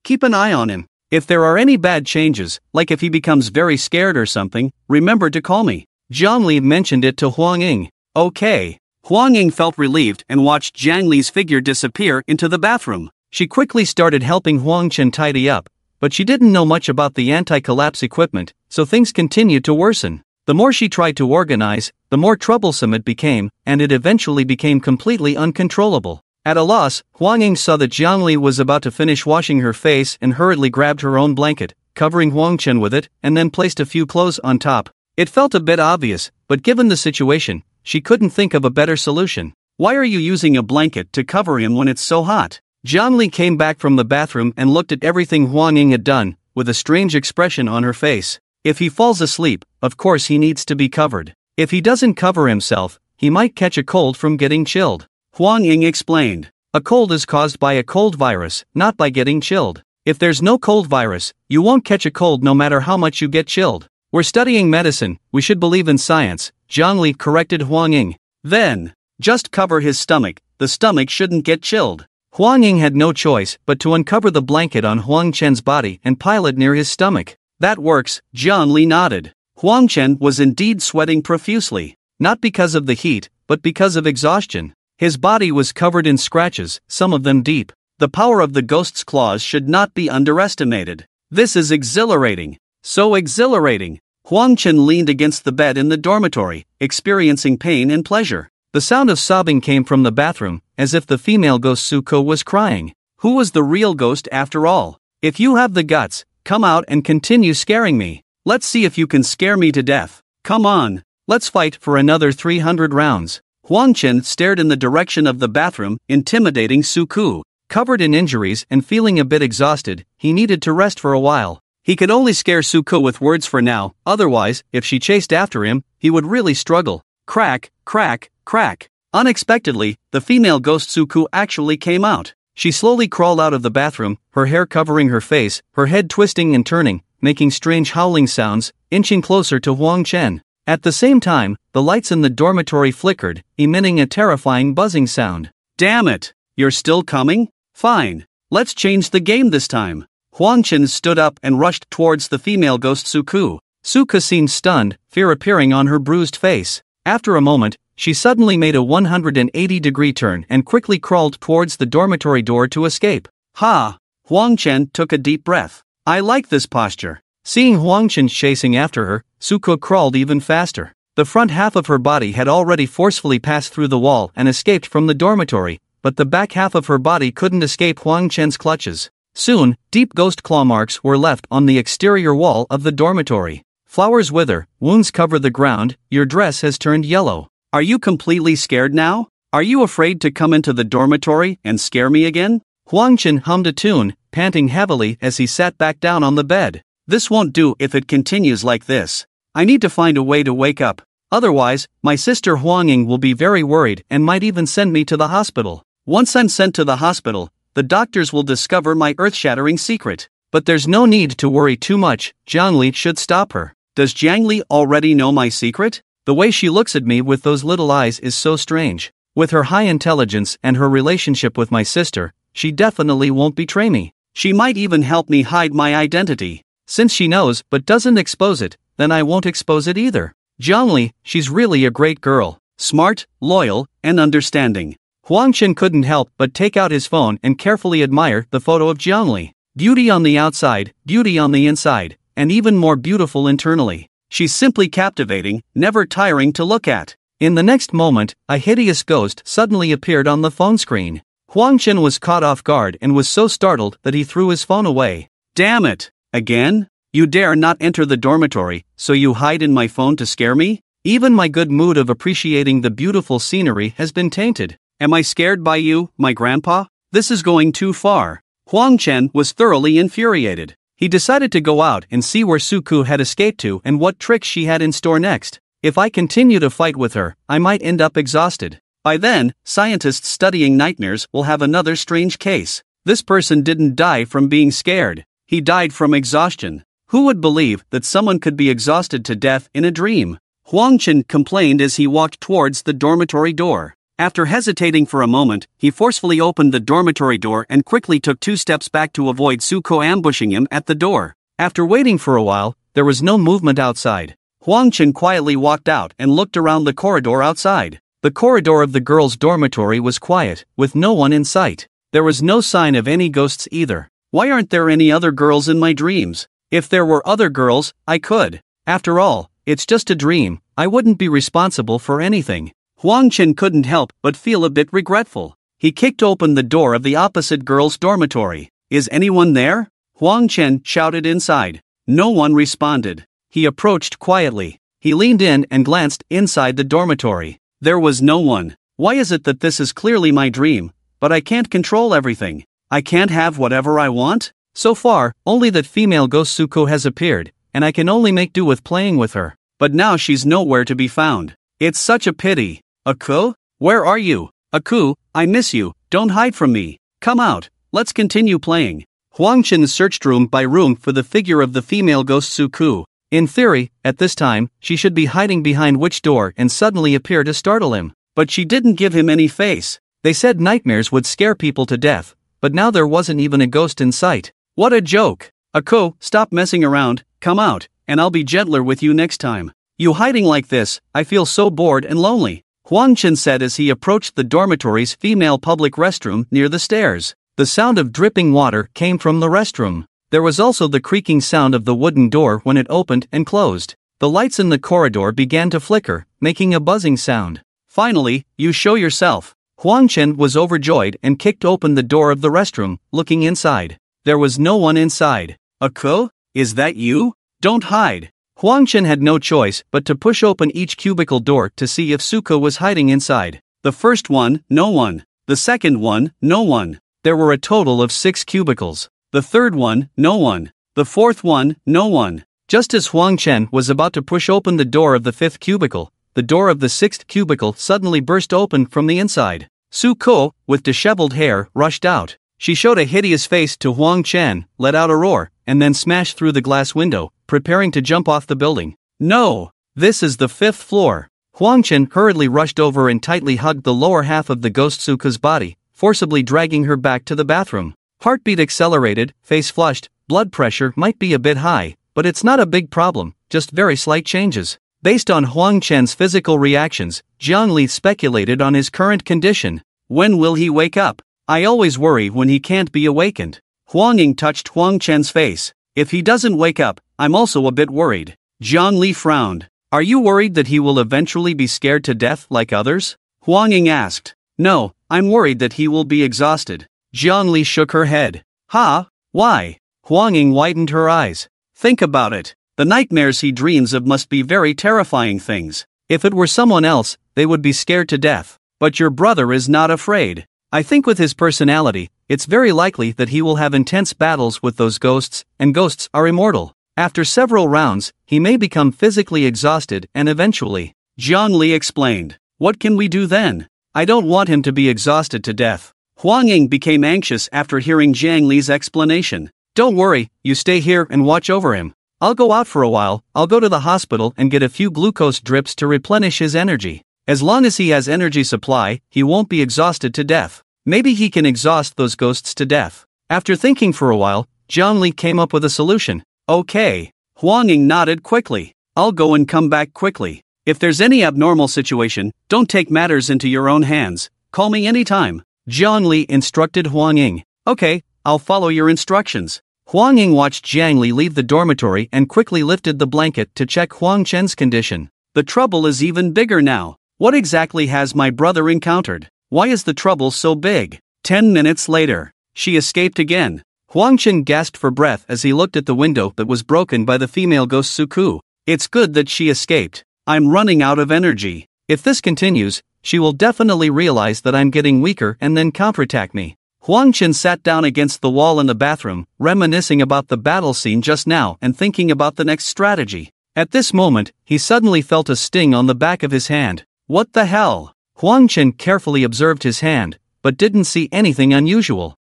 Keep an eye on him. If there are any bad changes, like if he becomes very scared or something, remember to call me. Jiang Li mentioned it to Huang Ying. Okay. Huang Ying felt relieved and watched Jiang Li's figure disappear into the bathroom. She quickly started helping Huang Chen tidy up, but she didn't know much about the anti-collapse equipment, so things continued to worsen. The more she tried to organize, the more troublesome it became, and it eventually became completely uncontrollable. At a loss, Huang Ying saw that Jiang Li was about to finish washing her face and hurriedly grabbed her own blanket, covering Huang Chen with it, and then placed a few clothes on top. It felt a bit obvious, but given the situation, she couldn't think of a better solution. Why are you using a blanket to cover him when it's so hot? Jiang Li came back from the bathroom and looked at everything Huang Ying had done, with a strange expression on her face. If he falls asleep, of course he needs to be covered. If he doesn't cover himself, he might catch a cold from getting chilled. Huang Ying explained. A cold is caused by a cold virus, not by getting chilled. If there's no cold virus, you won't catch a cold no matter how much you get chilled. We're studying medicine, we should believe in science, Jiang Li corrected Huang Ying. Then, just cover his stomach, the stomach shouldn't get chilled. Huang Ying had no choice but to uncover the blanket on Huang Chen's body and pile it near his stomach. That works, Jiang Li nodded. Huang Chen was indeed sweating profusely, not because of the heat, but because of exhaustion. His body was covered in scratches, some of them deep. The power of the ghost's claws should not be underestimated. This is exhilarating. So exhilarating. Huang Chen leaned against the bed in the dormitory, experiencing pain and pleasure. The sound of sobbing came from the bathroom, as if the female ghost Suko was crying. Who was the real ghost after all? If you have the guts, come out and continue scaring me. Let's see if you can scare me to death. Come on, let's fight for another 300 rounds. Huang Chen stared in the direction of the bathroom, intimidating Suko. Covered in injuries and feeling a bit exhausted, he needed to rest for a while. He could only scare Suko with words for now, otherwise, if she chased after him, he would really struggle. Crack, crack, crack. Unexpectedly, the female ghost Suko actually came out. She slowly crawled out of the bathroom, her hair covering her face, her head twisting and turning, making strange howling sounds, inching closer to Huang Chen. At the same time, the lights in the dormitory flickered, emitting a terrifying buzzing sound. Damn it! You're still coming? Fine. Let's change the game this time. Huang Chen stood up and rushed towards the female ghost Suko. Suko seemed stunned, fear appearing on her bruised face. After a moment, she suddenly made a 180-degree turn and quickly crawled towards the dormitory door to escape. Ha! Huang Chen took a deep breath. I like this posture. Seeing Huang Chen chasing after her, Suko crawled even faster. The front half of her body had already forcefully passed through the wall and escaped from the dormitory, but the back half of her body couldn't escape Huang Chen's clutches. Soon, deep ghost claw marks were left on the exterior wall of the dormitory. Flowers wither, wounds cover the ground, your dress has turned yellow. Are you completely scared now? Are you afraid to come into the dormitory and scare me again? Huang Chen hummed a tune, panting heavily as he sat back down on the bed. This won't do if it continues like this. I need to find a way to wake up. Otherwise, my sister Huang Ying will be very worried and might even send me to the hospital. Once I'm sent to the hospital, the doctors will discover my earth-shattering secret. But there's no need to worry too much, Jiang Li should stop her. Does Jiang Li already know my secret? The way she looks at me with those little eyes is so strange. With her high intelligence and her relationship with my sister, she definitely won't betray me. She might even help me hide my identity. Since she knows but doesn't expose it, then I won't expose it either. Jiang Li, she's really a great girl. Smart, loyal, and understanding. Huang Chen couldn't help but take out his phone and carefully admire the photo of Jiang Li. Beauty on the outside, beauty on the inside, and even more beautiful internally. She's simply captivating, never tiring to look at. In the next moment, a hideous ghost suddenly appeared on the phone screen. Huang Chen was caught off guard and was so startled that he threw his phone away. Damn it! Again? You dare not enter the dormitory, so you hide in my phone to scare me? Even my good mood of appreciating the beautiful scenery has been tainted. Am I scared by you, my grandpa? This is going too far. Huang Chen was thoroughly infuriated. He decided to go out and see where Suku had escaped to and what tricks she had in store next. If I continue to fight with her, I might end up exhausted. By then, scientists studying nightmares will have another strange case. This person didn't die from being scared. He died from exhaustion. Who would believe that someone could be exhausted to death in a dream? Huang Chen complained as he walked towards the dormitory door. After hesitating for a moment, he forcefully opened the dormitory door and quickly took 2 steps back to avoid Suko ambushing him at the door. After waiting for a while, there was no movement outside. Huang Chen quietly walked out and looked around the corridor outside. The corridor of the girls' dormitory was quiet, with no one in sight. There was no sign of any ghosts either. Why aren't there any other girls in my dreams? If there were other girls, I could. After all, it's just a dream. I wouldn't be responsible for anything. Huang Chen couldn't help but feel a bit regretful. He kicked open the door of the opposite girls' dormitory. Is anyone there? Huang Chen shouted inside. No one responded. He approached quietly. He leaned in and glanced inside the dormitory. There was no one. Why is it that this is clearly my dream, but I can't control everything? I can't have whatever I want? So far, only that female ghost Suko has appeared, and I can only make do with playing with her. But now she's nowhere to be found. It's such a pity. Aku? Where are you? Aku, I miss you, don't hide from me. Come out, let's continue playing. Huang Chen searched room by room for the figure of the female ghost Suku. In theory, at this time, she should be hiding behind which door and suddenly appear to startle him. But she didn't give him any face. They said nightmares would scare people to death, but now there wasn't even a ghost in sight. What a joke! Ako, stop messing around, come out, and I'll be gentler with you next time. You hiding like this, I feel so bored and lonely, Huang Chen said as he approached the dormitory's female public restroom near the stairs. The sound of dripping water came from the restroom. There was also the creaking sound of the wooden door when it opened and closed. The lights in the corridor began to flicker, making a buzzing sound. Finally, you show yourself. Huang Chen was overjoyed and kicked open the door of the restroom, looking inside. There was no one inside. Ako? Is that you? Don't hide. Huang Chen had no choice but to push open each cubicle door to see if Suko was hiding inside. The first one, no one. The second one, no one. There were a total of 6 cubicles. The third one, no one. The fourth one, no one. Just as Huang Chen was about to push open the door of the 5th cubicle, the door of the 6th cubicle suddenly burst open from the inside. Suko, with disheveled hair, rushed out. She showed a hideous face to Huang Chen, let out a roar, and then smashed through the glass window, preparing to jump off the building. No! This is the 5th floor. Huang Chen hurriedly rushed over and tightly hugged the lower half of the ghost Suko's body, forcibly dragging her back to the bathroom. Heartbeat accelerated, face flushed, blood pressure might be a bit high, but it's not a big problem, just very slight changes. Based on Huang Chen's physical reactions, Jiang Li speculated on his current condition. When will he wake up? I always worry when he can't be awakened. Huang Ying touched Huang Chen's face. If he doesn't wake up, I'm also a bit worried. Jiang Li frowned. Are you worried that he will eventually be scared to death like others? Huang Ying asked. No, I'm worried that he will be exhausted. Jiang Li shook her head. Ha? Why? Huang Ying widened her eyes. Think about it. The nightmares he dreams of must be very terrifying things. If it were someone else, they would be scared to death. But your brother is not afraid. I think with his personality, it's very likely that he will have intense battles with those ghosts, and ghosts are immortal. After several rounds, he may become physically exhausted and eventually. Jiang Li explained. What can we do then? I don't want him to be exhausted to death. Huang Ying became anxious after hearing Jiang Li's explanation. Don't worry, you stay here and watch over him. I'll go out for a while, I'll go to the hospital and get a few glucose drips to replenish his energy. As long as he has energy supply, he won't be exhausted to death. Maybe he can exhaust those ghosts to death. After thinking for a while, Jiang Li came up with a solution. Okay. Huang Ying nodded quickly. I'll go and come back quickly. If there's any abnormal situation, don't take matters into your own hands. Call me anytime. Jiang Li instructed Huang Ying. Okay, I'll follow your instructions. Huang Ying watched Jiang Li leave the dormitory and quickly lifted the blanket to check Huang Chen's condition. The trouble is even bigger now. What exactly has my brother encountered? Why is the trouble so big? 10 minutes later, she escaped again. Huang Chen gasped for breath as he looked at the window that was broken by the female ghost Suku. It's good that she escaped. I'm running out of energy. If this continues, she will definitely realize that I'm getting weaker and then counterattack me. Huang Chen sat down against the wall in the bathroom, reminiscing about the battle scene just now and thinking about the next strategy. At this moment, he suddenly felt a sting on the back of his hand. What the hell? Huang Chen carefully observed his hand, but didn't see anything unusual.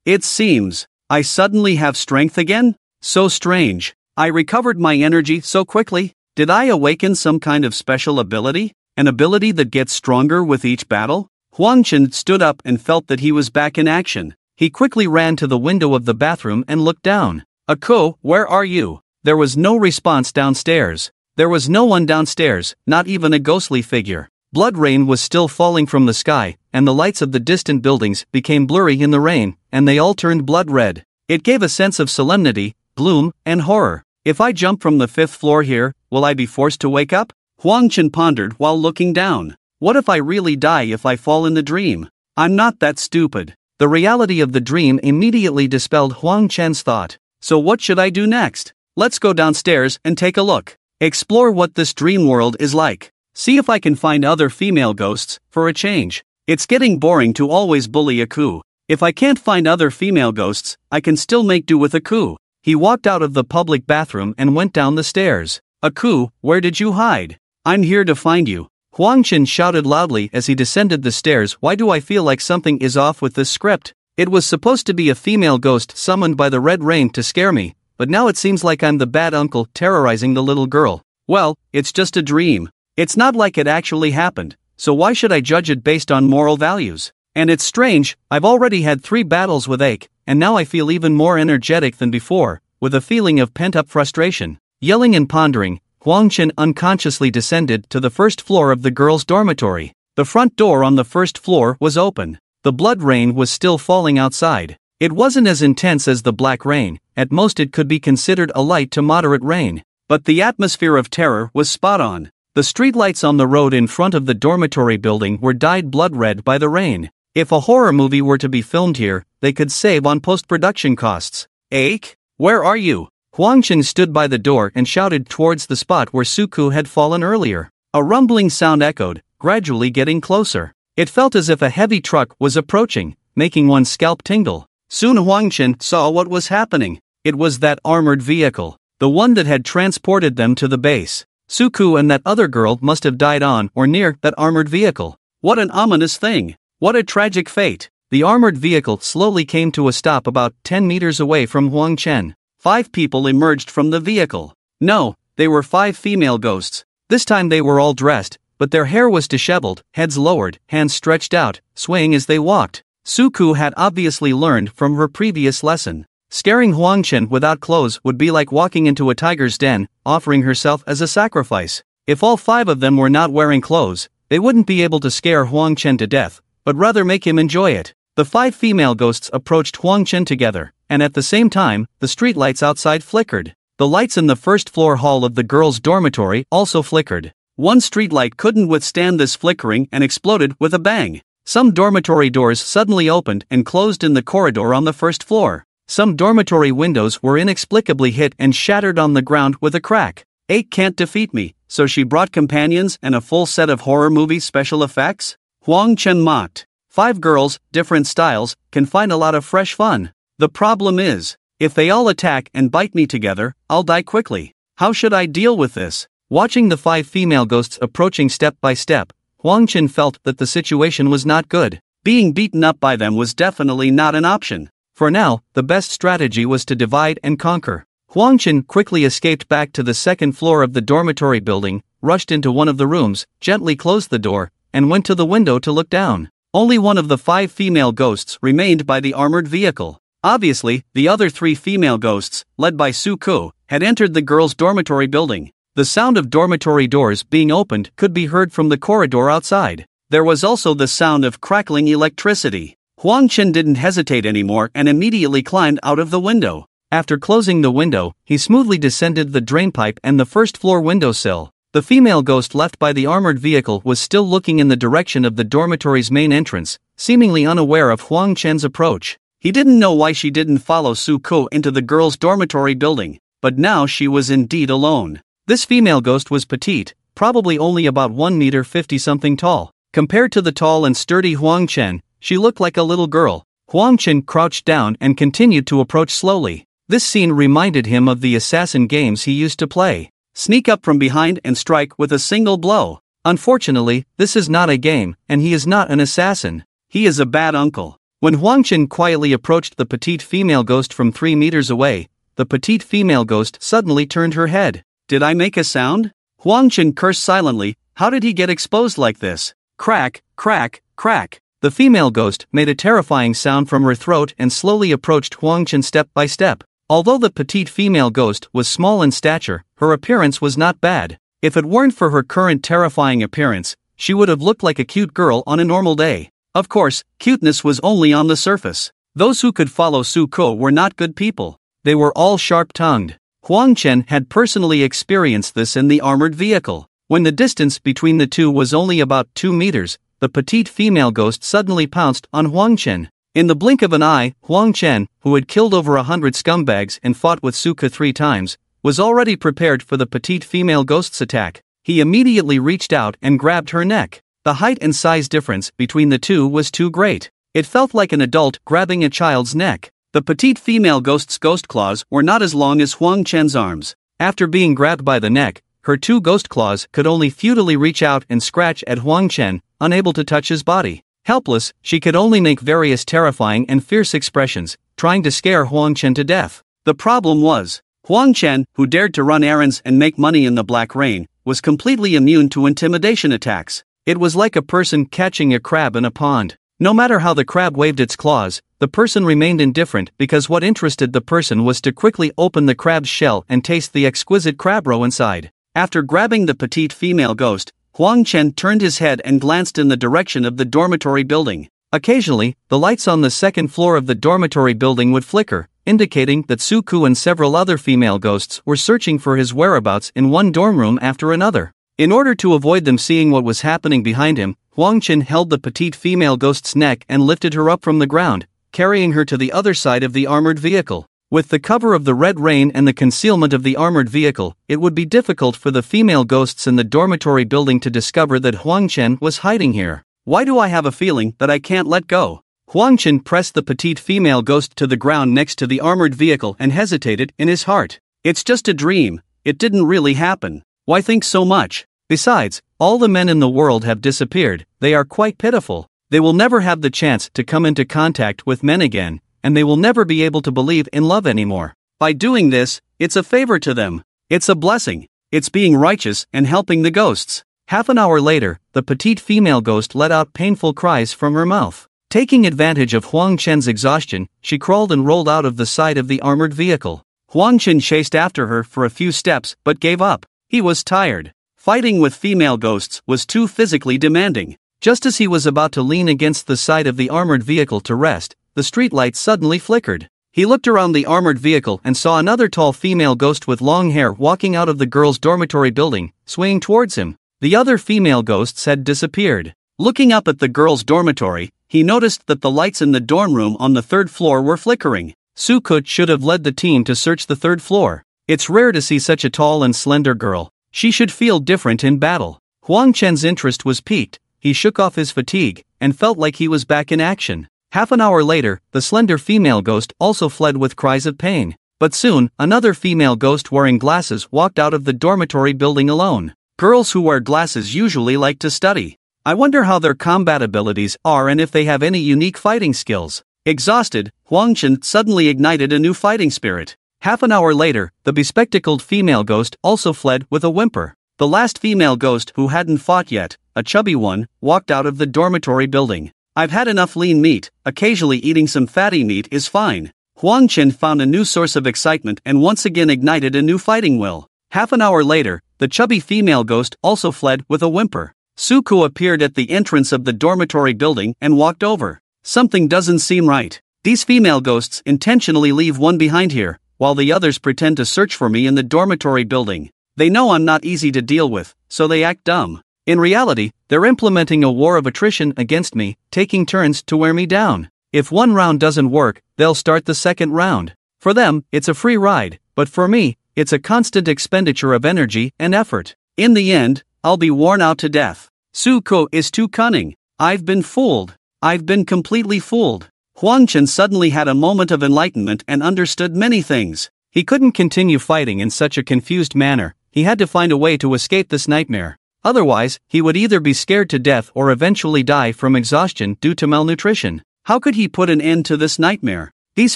It seems I suddenly have strength again? So strange. I recovered my energy so quickly. Did I awaken some kind of special ability? An ability that gets stronger with each battle? Huang Chen stood up and felt that he was back in action. He quickly ran to the window of the bathroom and looked down. Ako, where are you? There was no response downstairs. There was no one downstairs, not even a ghostly figure. Blood rain was still falling from the sky, and the lights of the distant buildings became blurry in the rain, and they all turned blood red. It gave a sense of solemnity, gloom, and horror. If I jump from the 5th floor here, will I be forced to wake up? Huang Chen pondered while looking down. What if I really die if I fall in the dream? I'm not that stupid. The reality of the dream immediately dispelled Huang Chen's thought. So what should I do next? Let's go downstairs and take a look. Explore what this dream world is like. See if I can find other female ghosts, for a change. It's getting boring to always bully Aku. If I can't find other female ghosts, I can still make do with Aku. He walked out of the public bathroom and went down the stairs. Aku, where did you hide? I'm here to find you. Huang Chen shouted loudly as he descended the stairs. Why do I feel like something is off with this script? It was supposed to be a female ghost summoned by the red rain to scare me, but now it seems like I'm the bad uncle terrorizing the little girl. Well, it's just a dream. It's not like it actually happened, so why should I judge it based on moral values? And it's strange, I've already had 3 battles with Ache, and now I feel even more energetic than before, with a feeling of pent-up frustration. Yelling and pondering, Huang Chen unconsciously descended to the 1st floor of the girls' dormitory. The front door on the 1st floor was open. The blood rain was still falling outside. It wasn't as intense as the black rain, at most it could be considered a light to moderate rain. But the atmosphere of terror was spot on. The streetlights on the road in front of the dormitory building were dyed blood red by the rain. If a horror movie were to be filmed here, they could save on post-production costs. Ache? Where are you? Huang Chen stood by the door and shouted towards the spot where Suku had fallen earlier. A rumbling sound echoed, gradually getting closer. It felt as if a heavy truck was approaching, making one's scalp tingle. Soon Huang Chen saw what was happening. It was that armored vehicle, the one that had transported them to the base. Suku and that other girl must have died on or near that armored vehicle. What an ominous thing! What a tragic fate! The armored vehicle slowly came to a stop about 10 meters away from Huang Chen. 5 people emerged from the vehicle. No, they were 5 female ghosts. This time they were all dressed, but their hair was disheveled, heads lowered, hands stretched out, swaying as they walked. Suku had obviously learned from her previous lesson. Scaring Huang Chen without clothes would be like walking into a tiger's den, offering herself as a sacrifice. If all 5 of them were not wearing clothes, they wouldn't be able to scare Huang Chen to death, but rather make him enjoy it. The 5 female ghosts approached Huang Chen together, and at the same time, the streetlights outside flickered. The lights in the 1st floor hall of the girls' dormitory also flickered. One streetlight couldn't withstand this flickering and exploded with a bang. Some dormitory doors suddenly opened and closed in the corridor on the 1st floor. Some dormitory windows were inexplicably hit and shattered on the ground with a crack. Ache can't defeat me, so she brought companions and a full set of horror movie special effects? Huang Chen mocked. 5 girls, different styles, can find a lot of fresh fun. The problem is, if they all attack and bite me together, I'll die quickly. How should I deal with this? Watching the 5 female ghosts approaching step by step, Huang Chen felt that the situation was not good. Being beaten up by them was definitely not an option. For now, the best strategy was to divide and conquer. Huang Chen quickly escaped back to the 2nd floor of the dormitory building, rushed into one of the rooms, gently closed the door, and went to the window to look down. Only one of the 5 female ghosts remained by the armored vehicle. Obviously, the other 3 female ghosts, led by Suku, had entered the girls' dormitory building. The sound of dormitory doors being opened could be heard from the corridor outside. There was also the sound of crackling electricity. Huang Chen didn't hesitate anymore and immediately climbed out of the window. After closing the window, he smoothly descended the drainpipe and the 1st floor windowsill. The female ghost left by the armored vehicle was still looking in the direction of the dormitory's main entrance, seemingly unaware of Huang Chen's approach. He didn't know why she didn't follow Suko into the girls' dormitory building, but now she was indeed alone. This female ghost was petite, probably only about 1 meter 50 something tall. Compared to the tall and sturdy Huang Chen, she looked like a little girl. Huang Chen crouched down and continued to approach slowly. This scene reminded him of the assassin games he used to play. Sneak up from behind and strike with a single blow. Unfortunately, this is not a game, and he is not an assassin. He is a bad uncle. When Huang Chen quietly approached the petite female ghost from 3 meters away, the petite female ghost suddenly turned her head. Did I make a sound? Huang Chen cursed silently. How did he get exposed like this? Crack, crack, crack. The female ghost made a terrifying sound from her throat and slowly approached Huang Chen step by step. Although the petite female ghost was small in stature, her appearance was not bad. If it weren't for her current terrifying appearance, she would have looked like a cute girl on a normal day. Of course, cuteness was only on the surface. Those who could follow Su Ko were not good people. They were all sharp-tongued. Huang Chen had personally experienced this in the armored vehicle. When the distance between the two was only about 2 meters, the petite female ghost suddenly pounced on Huang Chen. In the blink of an eye, Huang Chen, who had killed over 100 scumbags and fought with Su Ko 3 times, was already prepared for the petite female ghost's attack. He immediately reached out and grabbed her neck. The height and size difference between the two was too great. It felt like an adult grabbing a child's neck. The petite female ghost's ghost claws were not as long as Huang Chen's arms. After being grabbed by the neck, her 2 ghost claws could only futilely reach out and scratch at Huang Chen, unable to touch his body. Helpless, she could only make various terrifying and fierce expressions, trying to scare Huang Chen to death. The problem was, Huang Chen, who dared to run errands and make money in the black rain, was completely immune to intimidation attacks. It was like a person catching a crab in a pond. No matter how the crab waved its claws, the person remained indifferent because what interested the person was to quickly open the crab's shell and taste the exquisite crab roe inside. After grabbing the petite female ghost, Huang Chen turned his head and glanced in the direction of the dormitory building. Occasionally, the lights on the second floor of the dormitory building would flicker, indicating that Su Ko and several other female ghosts were searching for his whereabouts in one dorm room after another. In order to avoid them seeing what was happening behind him, Huang Chen held the petite female ghost's neck and lifted her up from the ground, carrying her to the other side of the armored vehicle. With the cover of the red rain and the concealment of the armored vehicle, it would be difficult for the female ghosts in the dormitory building to discover that Huang Chen was hiding here. Why do I have a feeling that I can't let go? Huang Chen pressed the petite female ghost to the ground next to the armored vehicle and hesitated in his heart. It's just a dream. It didn't really happen. Why think so much? Besides, all the men in the world have disappeared. They are quite pitiful. They will never have the chance to come into contact with men again, and they will never be able to believe in love anymore. By doing this, it's a favor to them. It's a blessing. It's being righteous and helping the ghosts. Half an hour later, the petite female ghost let out painful cries from her mouth. Taking advantage of Huang Chen's exhaustion, she crawled and rolled out of the side of the armored vehicle. Huang Chen chased after her for a few steps but gave up. He was tired. Fighting with female ghosts was too physically demanding. Just as he was about to lean against the side of the armored vehicle to rest, the streetlight suddenly flickered. He looked around the armored vehicle and saw another tall female ghost with long hair walking out of the girls' dormitory building, swaying towards him. The other female ghosts had disappeared. Looking up at the girls' dormitory, he noticed that the lights in the dorm room on the 3rd floor were flickering. Su Ko should have led the team to search the 3rd floor. It's rare to see such a tall and slender girl. She should feel different in battle. Huang Chen's interest was piqued. He shook off his fatigue and felt like he was back in action. Half an hour later, the slender female ghost also fled with cries of pain. But soon, another female ghost wearing glasses walked out of the dormitory building alone. Girls who wear glasses usually like to study. I wonder how their combat abilities are and if they have any unique fighting skills. Exhausted, Huang Chen suddenly ignited a new fighting spirit. Half an hour later, the bespectacled female ghost also fled with a whimper. The last female ghost who hadn't fought yet, a chubby one, walked out of the dormitory building. I've had enough lean meat, occasionally eating some fatty meat is fine. Huang Chen found a new source of excitement and once again ignited a new fighting will. Half an hour later, the chubby female ghost also fled with a whimper. Su Ko appeared at the entrance of the dormitory building and walked over. Something doesn't seem right. These female ghosts intentionally leave one behind here, while the others pretend to search for me in the dormitory building. They know I'm not easy to deal with, so they act dumb. In reality, they're implementing a war of attrition against me, taking turns to wear me down. If one round doesn't work, they'll start the second round. For them, it's a free ride, but for me, it's a constant expenditure of energy and effort. In the end, I'll be worn out to death. Suko is too cunning. I've been fooled. I've been completely fooled. Huang Chen suddenly had a moment of enlightenment and understood many things. He couldn't continue fighting in such a confused manner. He had to find a way to escape this nightmare. Otherwise, he would either be scared to death or eventually die from exhaustion due to malnutrition. How could he put an end to this nightmare? These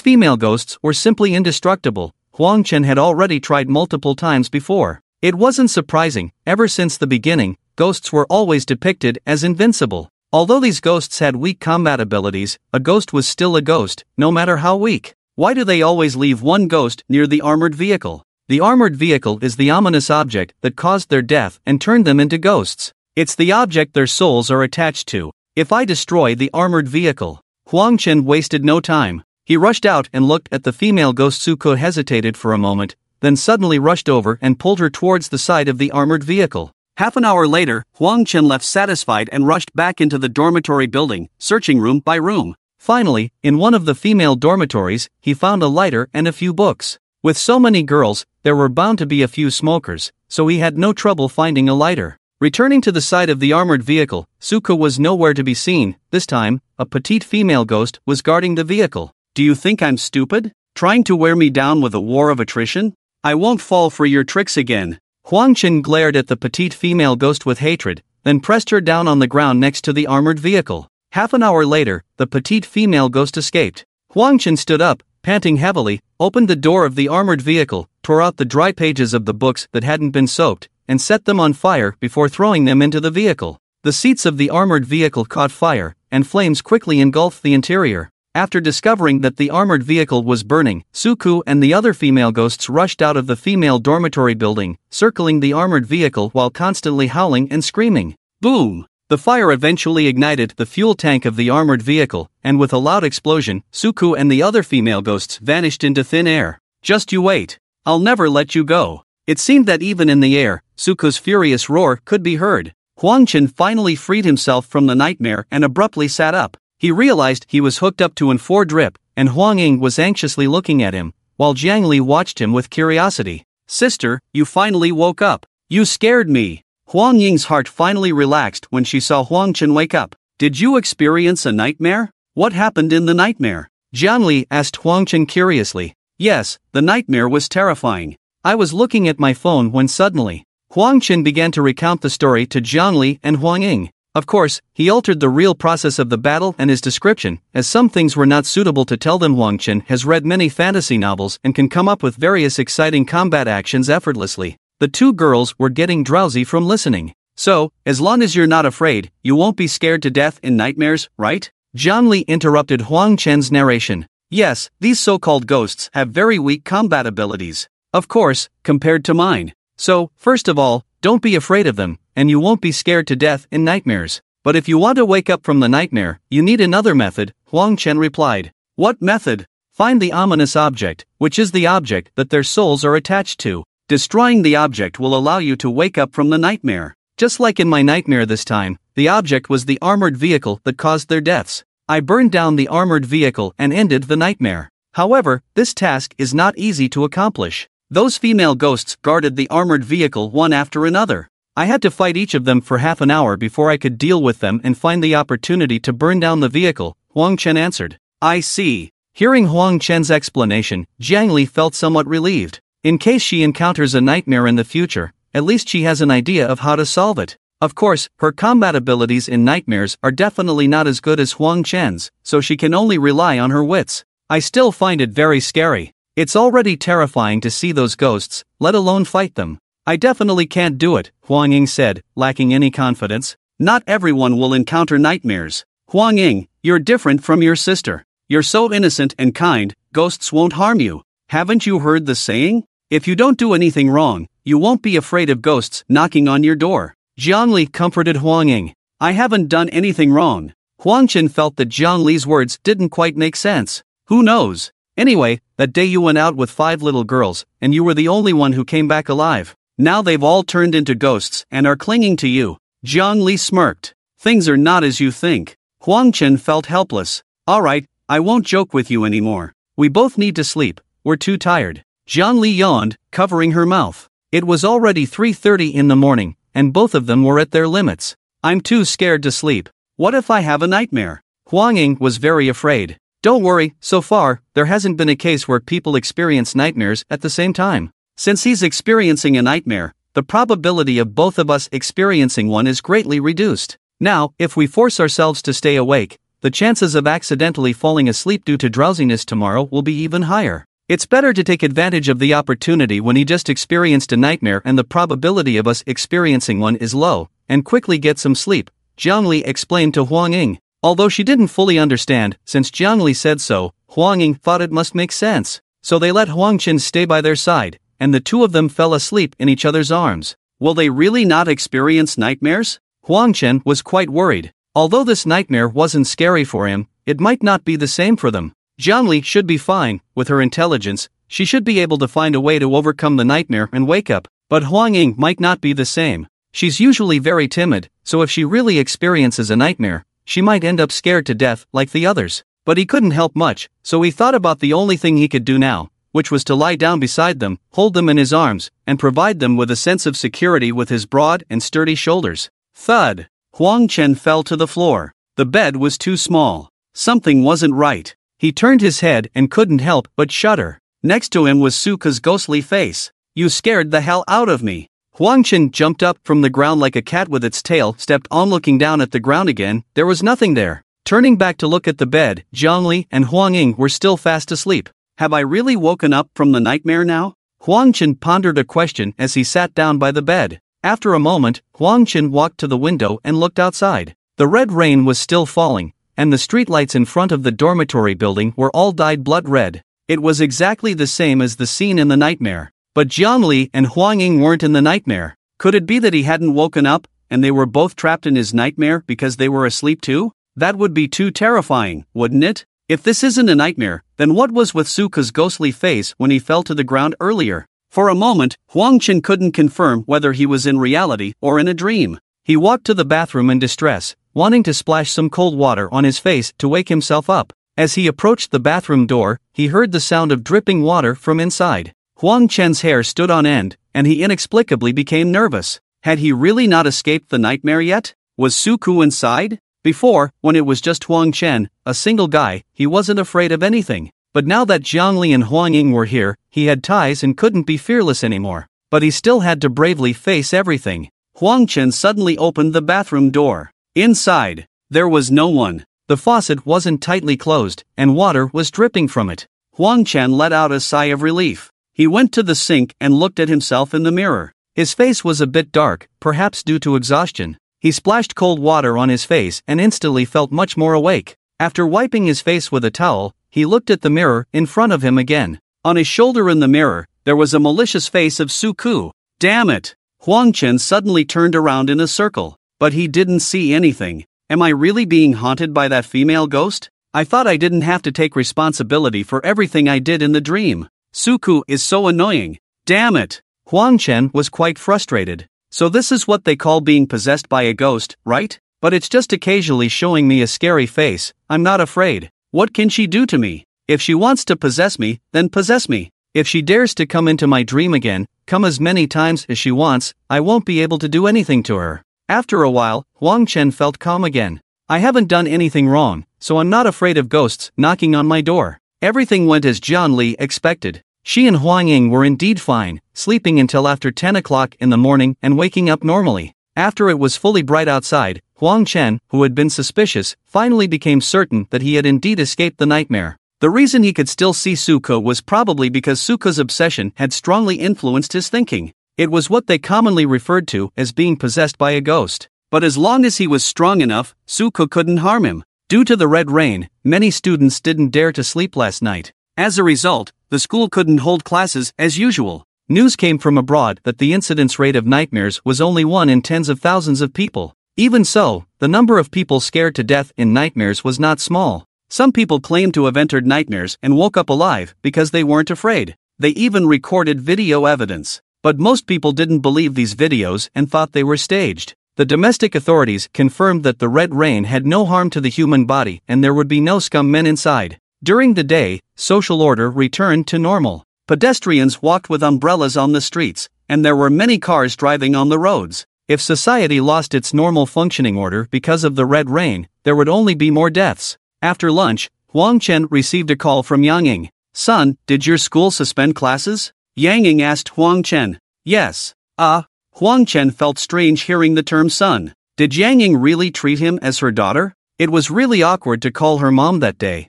female ghosts were simply indestructible. Huang Chen had already tried multiple times before. It wasn't surprising. Ever since the beginning, ghosts were always depicted as invincible. Although these ghosts had weak combat abilities, a ghost was still a ghost, no matter how weak. Why do they always leave one ghost near the armored vehicle? The armored vehicle is the ominous object that caused their death and turned them into ghosts. It's the object their souls are attached to. If I destroy the armored vehicle... Huang Chen wasted no time. He rushed out and looked at the female ghost. Suko hesitated for a moment, then suddenly rushed over and pulled her towards the side of the armored vehicle. Half an hour later, Huang Chen left satisfied and rushed back into the dormitory building, searching room by room. Finally, in one of the female dormitories, he found a lighter and a few books. With so many girls, there were bound to be a few smokers, so he had no trouble finding a lighter. Returning to the side of the armored vehicle, Suko was nowhere to be seen. This time, a petite female ghost was guarding the vehicle. Do you think I'm stupid? Trying to wear me down with a war of attrition? I won't fall for your tricks again. Huang Chen glared at the petite female ghost with hatred, then pressed her down on the ground next to the armored vehicle. Half an hour later, the petite female ghost escaped. Huang Chen stood up, panting heavily, opened the door of the armored vehicle, tore out the dry pages of the books that hadn't been soaked, and set them on fire before throwing them into the vehicle. The seats of the armored vehicle caught fire, and flames quickly engulfed the interior. After discovering that the armored vehicle was burning, Suko and the other female ghosts rushed out of the female dormitory building, circling the armored vehicle while constantly howling and screaming. Boom! The fire eventually ignited the fuel tank of the armored vehicle, and with a loud explosion, Suko and the other female ghosts vanished into thin air. Just you wait. I'll never let you go. It seemed that even in the air, Suko's furious roar could be heard. Huang Chen finally freed himself from the nightmare and abruptly sat up. He realized he was hooked up to an 4 drip, and Huang Ying was anxiously looking at him, while Jiang Li watched him with curiosity. Sister, you finally woke up. You scared me. Huang Ying's heart finally relaxed when she saw Huang Chen wake up. Did you experience a nightmare? What happened in the nightmare? Jiang Li asked Huang Chen curiously. Yes, the nightmare was terrifying. I was looking at my phone when suddenly, Huang Chen began to recount the story to Jiang Li and Huang Ying. Of course, he altered the real process of the battle and his description, as some things were not suitable to tell them. Huang Chen has read many fantasy novels and can come up with various exciting combat actions effortlessly. The two girls were getting drowsy from listening. So, as long as you're not afraid, you won't be scared to death in nightmares, right? Jiang Li interrupted Huang Chen's narration. Yes, these so-called ghosts have very weak combat abilities. Of course, compared to mine. So, first of all, don't be afraid of them, and you won't be scared to death in nightmares. But if you want to wake up from the nightmare, you need another method, Huang Chen replied. What method? Find the ominous object, which is the object that their souls are attached to. Destroying the object will allow you to wake up from the nightmare. Just like in my nightmare this time, the object was the armored vehicle that caused their deaths. I burned down the armored vehicle and ended the nightmare. However, this task is not easy to accomplish. Those female ghosts guarded the armored vehicle one after another. I had to fight each of them for half an hour before I could deal with them and find the opportunity to burn down the vehicle, Huang Chen answered. I see. Hearing Huang Chen's explanation, Jiang Li felt somewhat relieved. In case she encounters a nightmare in the future, at least she has an idea of how to solve it. Of course, her combat abilities in nightmares are definitely not as good as Huang Chen's, so she can only rely on her wits. I still find it very scary. It's already terrifying to see those ghosts, let alone fight them. I definitely can't do it, Huang Ying said, lacking any confidence. Not everyone will encounter nightmares. Huang Ying, you're different from your sister. You're so innocent and kind, ghosts won't harm you. Haven't you heard the saying? If you don't do anything wrong, you won't be afraid of ghosts knocking on your door. Jiang Li comforted Huang Ying. I haven't done anything wrong. Huang Chen felt that Jiang Li's words didn't quite make sense. Who knows? Anyway, that day you went out with 5 little girls, and you were the only one who came back alive. Now they've all turned into ghosts and are clinging to you. Jiang Li smirked. Things are not as you think. Huang Chen felt helpless. Alright, I won't joke with you anymore. We both need to sleep, we're too tired. Jiang Li yawned, covering her mouth. It was already 3:30 in the morning, and both of them were at their limits. I'm too scared to sleep. What if I have a nightmare? Huang Ying was very afraid. Don't worry, so far, there hasn't been a case where people experience nightmares at the same time. Since he's experiencing a nightmare, the probability of both of us experiencing one is greatly reduced. Now, if we force ourselves to stay awake, the chances of accidentally falling asleep due to drowsiness tomorrow will be even higher. It's better to take advantage of the opportunity when he just experienced a nightmare and the probability of us experiencing one is low, and quickly get some sleep, Jiangli explained to Huang Ying. Although she didn't fully understand, since Jiangli said so, Huang Ying thought it must make sense. So they let Huang Chen stay by their side, and the two of them fell asleep in each other's arms. Will they really not experience nightmares? Huang Chen was quite worried. Although this nightmare wasn't scary for him, it might not be the same for them. Jiangli should be fine. With her intelligence, she should be able to find a way to overcome the nightmare and wake up. But Huang Ying might not be the same. She's usually very timid, so if she really experiences a nightmare, she might end up scared to death like the others. But he couldn't help much, so he thought about the only thing he could do now, which was to lie down beside them, hold them in his arms, and provide them with a sense of security with his broad and sturdy shoulders. Thud! Huang Chen fell to the floor. The bed was too small. Something wasn't right. He turned his head and couldn't help but shudder. Next to him was Suka's ghostly face. You scared the hell out of me. Huang Chen jumped up from the ground like a cat with its tail stepped on. Looking down at the ground again, there was nothing there. Turning back to look at the bed, Jiangli and Huang Ying were still fast asleep. Have I really woken up from the nightmare now? Huang Chen pondered a question as he sat down by the bed. After a moment, Huang Chen walked to the window and looked outside. The red rain was still falling, and the streetlights in front of the dormitory building were all dyed blood red. It was exactly the same as the scene in the nightmare. But Jiangli and Huang Ying weren't in the nightmare. Could it be that he hadn't woken up, and they were both trapped in his nightmare because they were asleep too? That would be too terrifying, wouldn't it? If this isn't a nightmare, then what was with Suka's ghostly face when he fell to the ground earlier? For a moment, Huang Chen couldn't confirm whether he was in reality or in a dream. He walked to the bathroom in distress, wanting to splash some cold water on his face to wake himself up. As he approached the bathroom door, he heard the sound of dripping water from inside. Huang Chen's hair stood on end, and he inexplicably became nervous. Had he really not escaped the nightmare yet? Was Suku inside? Before, when it was just Huang Chen, a single guy, he wasn't afraid of anything. But now that Jiangli and Huang Ying were here, he had ties and couldn't be fearless anymore. But he still had to bravely face everything. Huang Chen suddenly opened the bathroom door. Inside, there was no one. The faucet wasn't tightly closed, and water was dripping from it. Huang Chen let out a sigh of relief. He went to the sink and looked at himself in the mirror. His face was a bit dark, perhaps due to exhaustion. He splashed cold water on his face and instantly felt much more awake. After wiping his face with a towel, he looked at the mirror in front of him again. On his shoulder in the mirror, there was a malicious face of Suku. Damn it! Huang Chen suddenly turned around in a circle. But he didn't see anything. Am I really being haunted by that female ghost? I thought I didn't have to take responsibility for everything I did in the dream. Suku is so annoying. Damn it! Huang Chen was quite frustrated. So this is what they call being possessed by a ghost, right? But it's just occasionally showing me a scary face. I'm not afraid. What can she do to me? If she wants to possess me, then possess me. If she dares to come into my dream again, come as many times as she wants, I won't be able to do anything to her. After a while, Huang Chen felt calm again. I haven't done anything wrong, so I'm not afraid of ghosts knocking on my door. Everything went as John Li expected. She and Huang Ying were indeed fine, sleeping until after 10 o'clock in the morning and waking up normally. After it was fully bright outside, Huang Chen, who had been suspicious, finally became certain that he had indeed escaped the nightmare. The reason he could still see Suko was probably because Suko's obsession had strongly influenced his thinking. It was what they commonly referred to as being possessed by a ghost. But as long as he was strong enough, Suko couldn't harm him. Due to the red rain, many students didn't dare to sleep last night. As a result, the school couldn't hold classes as usual. News came from abroad that the incidence rate of nightmares was only 1 in tens of thousands of people. Even so, the number of people scared to death in nightmares was not small. Some people claimed to have entered nightmares and woke up alive because they weren't afraid. They even recorded video evidence. But most people didn't believe these videos and thought they were staged. The domestic authorities confirmed that the red rain had no harm to the human body and there would be no scum men inside. During the day, social order returned to normal. Pedestrians walked with umbrellas on the streets, and there were many cars driving on the roads. If society lost its normal functioning order because of the red rain, there would only be more deaths. After lunch, Huang Chen received a call from Yang Ying. Son, did your school suspend classes? Yang Ying asked Huang Chen. Yes. Huang Chen felt strange hearing the term son. Did Yang Ying really treat him as her daughter? It was really awkward to call her mom that day.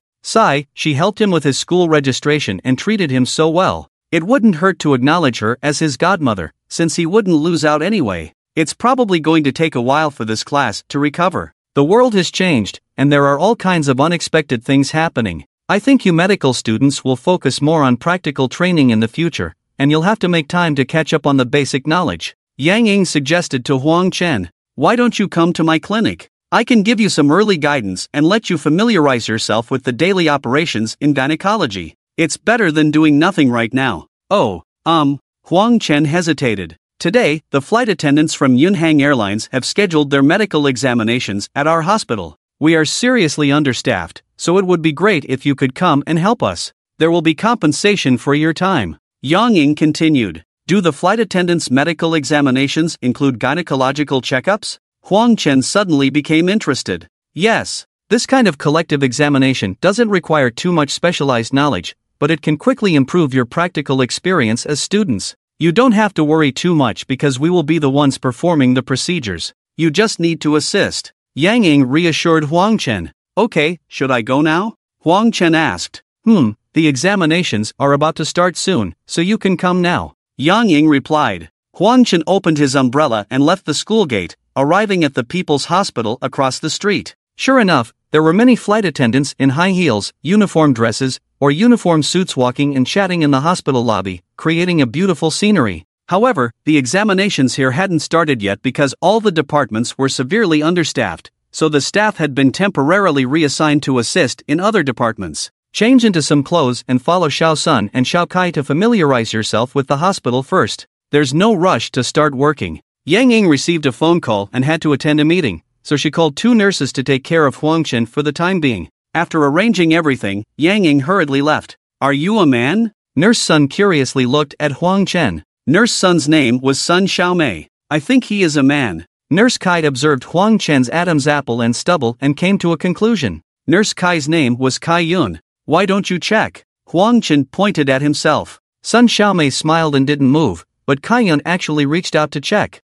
She helped him with his school registration and treated him so well. It wouldn't hurt to acknowledge her as his godmother, since he wouldn't lose out anyway. It's probably going to take a while for this class to recover. The world has changed, and there are all kinds of unexpected things happening. I think you medical students will focus more on practical training in the future, and you'll have to make time to catch up on the basic knowledge. Yang Ying suggested to Huang Chen, why don't you come to my clinic? I can give you some early guidance and let you familiarize yourself with the daily operations in gynecology. It's better than doing nothing right now. Huang Chen hesitated. Today, the flight attendants from Yunhang Airlines have scheduled their medical examinations at our hospital. We are seriously understaffed, so it would be great if you could come and help us. There will be compensation for your time. Yang Ying continued. Do the flight attendants' medical examinations include gynecological checkups? Huang Chen suddenly became interested. Yes. This kind of collective examination doesn't require too much specialized knowledge, but it can quickly improve your practical experience as students. You don't have to worry too much because we will be the ones performing the procedures. You just need to assist. Yang Ying reassured Huang Chen. Okay, should I go now? Huang Chen asked. The examinations are about to start soon, so you can come now. Yang Ying replied. Huang Chen opened his umbrella and left the school gate, arriving at the People's Hospital across the street. Sure enough, there were many flight attendants in high heels, uniform dresses, or uniform suits walking and chatting in the hospital lobby, creating a beautiful scenery. However, the examinations here hadn't started yet because all the departments were severely understaffed, so the staff had been temporarily reassigned to assist in other departments. Change into some clothes and follow Xiao Sun and Xiao Kai to familiarize yourself with the hospital first. There's no rush to start working. Yang Ying received a phone call and had to attend a meeting, so she called 2 nurses to take care of Huang Chen for the time being. After arranging everything, Yang Ying hurriedly left. Are you a man? Nurse Sun curiously looked at Huang Chen. Nurse Sun's name was Sun Xiaomei. I think he is a man. Nurse Kai observed Huang Chen's Adam's apple and stubble and came to a conclusion. Nurse Kai's name was Kai Yun. Why don't you check? Huang Chen pointed at himself. Sun Xiaomei smiled and didn't move, but Kai Yun actually reached out to check.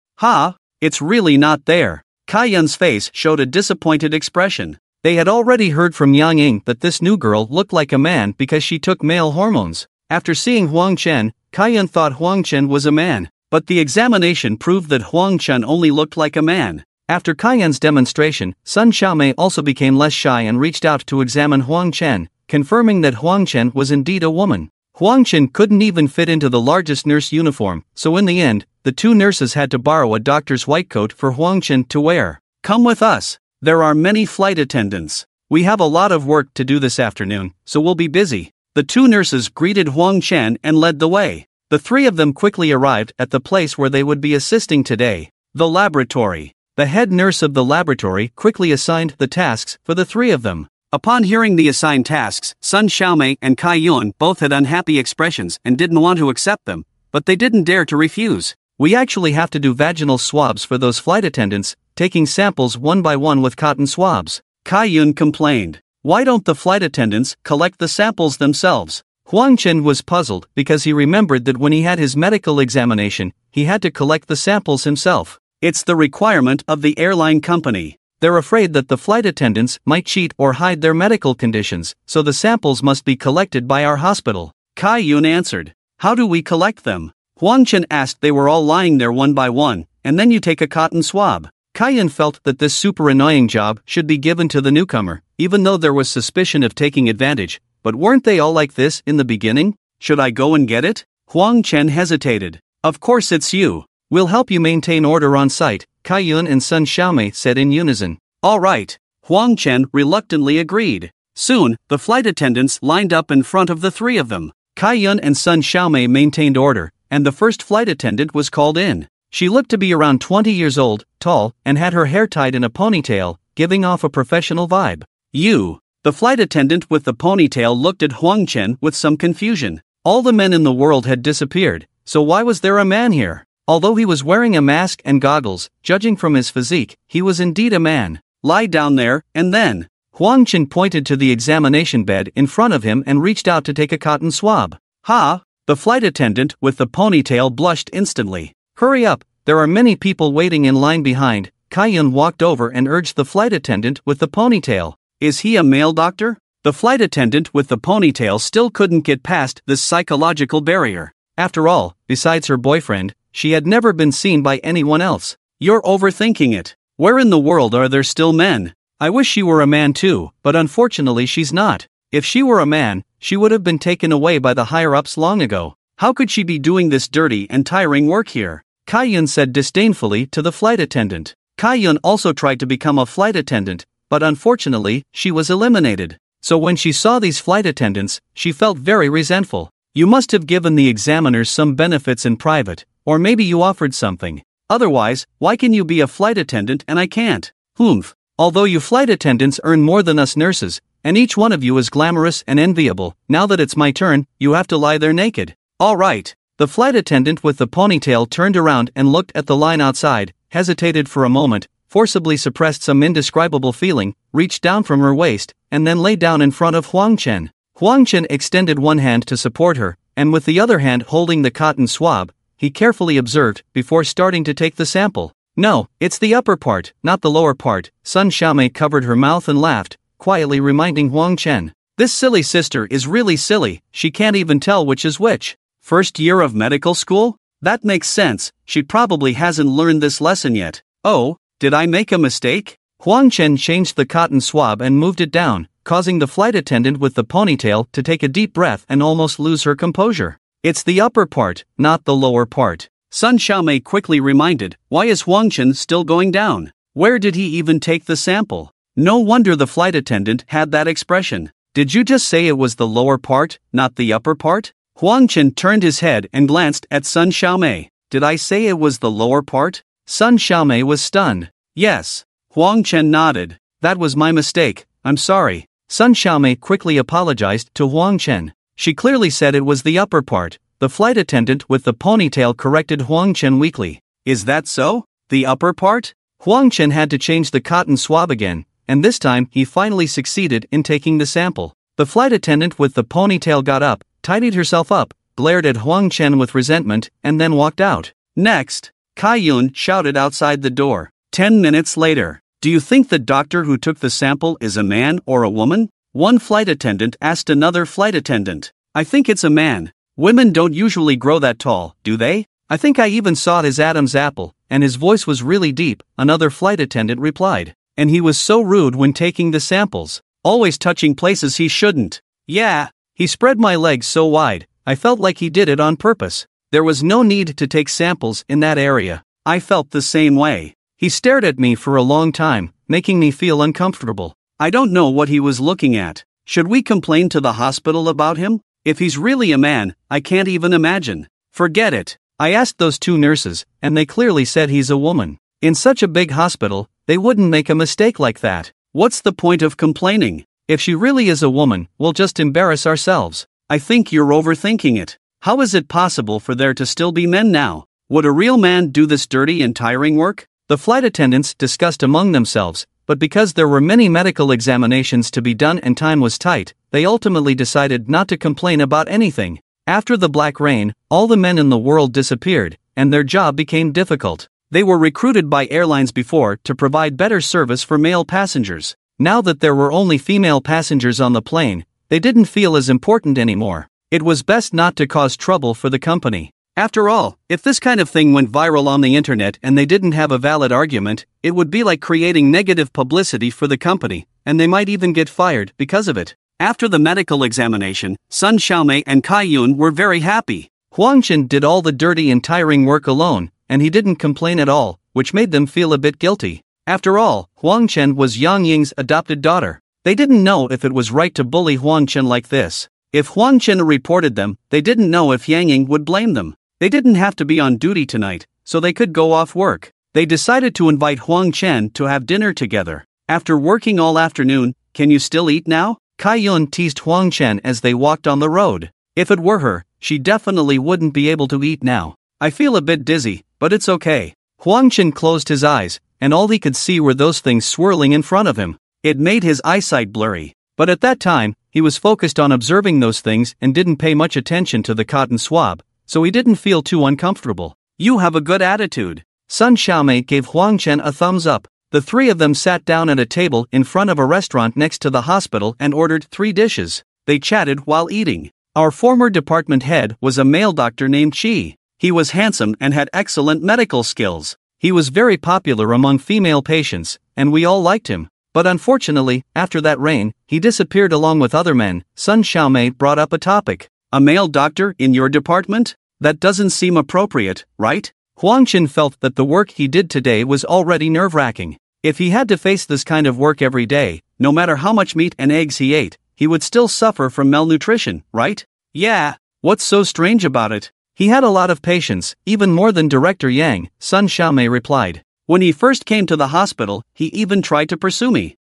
It's really not there. Kai Yun's face showed a disappointed expression. They had already heard from Yang Ying that this new girl looked like a man because she took male hormones. After seeing Huang Chen, Kai Yun thought Huang Chen was a man, but the examination proved that Huang Chen only looked like a man. After Kai Yun's demonstration, Sun Xiaomei also became less shy and reached out to examine Huang Chen, confirming that Huang Chen was indeed a woman. Huang Chen couldn't even fit into the largest nurse uniform, so in the end, the 2 nurses had to borrow a doctor's white coat for Huang Chen to wear. Come with us. There are many flight attendants. We have a lot of work to do this afternoon, so we'll be busy. The 2 nurses greeted Huang Chen and led the way. The 3 of them quickly arrived at the place where they would be assisting today, the laboratory. The head nurse of the laboratory quickly assigned the tasks for the 3 of them. Upon hearing the assigned tasks, Sun Xiaomei and Kai Yun both had unhappy expressions and didn't want to accept them, but they didn't dare to refuse. We actually have to do vaginal swabs for those flight attendants, taking samples one by one with cotton swabs. Kai Yun complained. Why don't the flight attendants collect the samples themselves? Huang Chen was puzzled because he remembered that when he had his medical examination, he had to collect the samples himself. It's the requirement of the airline company. They're afraid that the flight attendants might cheat or hide their medical conditions, so the samples must be collected by our hospital. Kai Yun answered. How do we collect them? Huang Chen asked. They were all lying there one by one, and then you take a cotton swab. Kai Yun felt that this super annoying job should be given to the newcomer, even though there was suspicion of taking advantage. But weren't they all like this in the beginning? Should I go and get it? Huang Chen hesitated. Of course it's you. We'll help you maintain order on site, Kai Yun and Sun Xiaomei said in unison. All right. Huang Chen reluctantly agreed. Soon, the flight attendants lined up in front of the 3 of them. Kai Yun and Sun Xiaomei maintained order, and the first flight attendant was called in. She looked to be around 20 years old, tall, and had her hair tied in a ponytail, giving off a professional vibe. You. The flight attendant with the ponytail looked at Huang Chen with some confusion. All the men in the world had disappeared, so why was there a man here? Although he was wearing a mask and goggles, judging from his physique, he was indeed a man. Lie down there, and then. Huang Chen pointed to the examination bed in front of him and reached out to take a cotton swab. Ha! The flight attendant with the ponytail blushed instantly. Hurry up, there are many people waiting in line behind. Kaiyun walked over and urged the flight attendant with the ponytail. Is he a male doctor? The flight attendant with the ponytail still couldn't get past this psychological barrier. After all, besides her boyfriend, she had never been seen by anyone else. You're overthinking it. Where in the world are there still men? I wish she were a man too, but unfortunately she's not. If she were a man, she would have been taken away by the higher-ups long ago. How could she be doing this dirty and tiring work here? Kaiyun said disdainfully to the flight attendant. Kaiyun also tried to become a flight attendant, but unfortunately, she was eliminated. So when she saw these flight attendants, she felt very resentful. You must have given the examiners some benefits in private, or maybe you offered something. Otherwise, why can you be a flight attendant and I can't? Humph. Although you flight attendants earn more than us nurses, and each one of you is glamorous and enviable, now that it's my turn, you have to lie there naked. All right. The flight attendant with the ponytail turned around and looked at the line outside, hesitated for a moment, forcibly suppressed some indescribable feeling, reached down from her waist, and then lay down in front of Huang Chen. Huang Chen extended one hand to support her, and with the other hand holding the cotton swab, he carefully observed before starting to take the sample. No, it's the upper part, not the lower part. Sun Xiaomei covered her mouth and laughed, quietly reminding Huang Chen. This silly sister is really silly, she can't even tell which is which. First year of medical school? That makes sense, she probably hasn't learned this lesson yet. Oh, did I make a mistake? Huang Chen changed the cotton swab and moved it down, causing the flight attendant with the ponytail to take a deep breath and almost lose her composure. It's the upper part, not the lower part. Sun Xiaomei quickly reminded, why is Huang Chen still going down? Where did he even take the sample? No wonder the flight attendant had that expression. Did you just say it was the lower part, not the upper part? Huang Chen turned his head and glanced at Sun Xiaomei. Did I say it was the lower part? Sun Xiaomei was stunned. Yes. Huang Chen nodded. That was my mistake, I'm sorry. Sun Xiaomei quickly apologized to Huang Chen. She clearly said it was the upper part. The flight attendant with the ponytail corrected Huang Chen weakly. Is that so? The upper part? Huang Chen had to change the cotton swab again, and this time he finally succeeded in taking the sample. The flight attendant with the ponytail got up, tidied herself up, glared at Huang Chen with resentment, and then walked out. Next, Kaiyun shouted outside the door. 10 minutes later. Do you think the doctor who took the sample is a man or a woman? One flight attendant asked another flight attendant. I think it's a man. Women don't usually grow that tall, do they? I think I even saw his Adam's apple, and his voice was really deep, another flight attendant replied. And he was so rude when taking the samples. Always touching places he shouldn't. Yeah, he spread my legs so wide, I felt like he did it on purpose. There was no need to take samples in that area. I felt the same way. He stared at me for a long time, making me feel uncomfortable. I don't know what he was looking at. Should we complain to the hospital about him? If he's really a man, I can't even imagine. Forget it. I asked those two nurses, and they clearly said he's a woman. In such a big hospital, they wouldn't make a mistake like that. What's the point of complaining? If she really is a woman, we'll just embarrass ourselves. I think you're overthinking it. How is it possible for there to still be men now? Would a real man do this dirty and tiring work? The flight attendants discussed among themselves, but because there were many medical examinations to be done and time was tight, they ultimately decided not to complain about anything. After the black rain, all the men in the world disappeared, and their job became difficult. They were recruited by airlines before to provide better service for male passengers. Now that there were only female passengers on the plane, they didn't feel as important anymore. It was best not to cause trouble for the company. After all, if this kind of thing went viral on the internet and they didn't have a valid argument, it would be like creating negative publicity for the company, and they might even get fired because of it. After the medical examination, Sun Xiaomei and Kaiyun were very happy. Huang Chen did all the dirty and tiring work alone, and he didn't complain at all, which made them feel a bit guilty. After all, Huang Chen was Yang Ying's adopted daughter. They didn't know if it was right to bully Huang Chen like this. If Huang Chen reported them, they didn't know if Yang Ying would blame them. They didn't have to be on duty tonight, so they could go off work. They decided to invite Huang Chen to have dinner together. After working all afternoon, can you still eat now? Kaiyun teased Huang Chen as they walked on the road. If it were her, she definitely wouldn't be able to eat now. I feel a bit dizzy, but it's okay. Huang Chen closed his eyes, and all he could see were those things swirling in front of him. It made his eyesight blurry. But at that time, he was focused on observing those things and didn't pay much attention to the cotton swab, so he didn't feel too uncomfortable. You have a good attitude. Sun Xiaomei gave Huang Chen a thumbs up. The three of them sat down at a table in front of a restaurant next to the hospital and ordered 3 dishes. They chatted while eating. Our former department head was a male doctor named Qi. He was handsome and had excellent medical skills. He was very popular among female patients, and we all liked him. But unfortunately, after that reign, he disappeared along with other men. Sun Xiaomei brought up a topic. A male doctor in your department? That doesn't seem appropriate, right? Huang Chen felt that the work he did today was already nerve-wracking. If he had to face this kind of work every day, no matter how much meat and eggs he ate, he would still suffer from malnutrition, right? Yeah, what's so strange about it? He had a lot of patience, even more than Director Yang, Sun Xiaomei replied. When he first came to the hospital, he even tried to pursue me.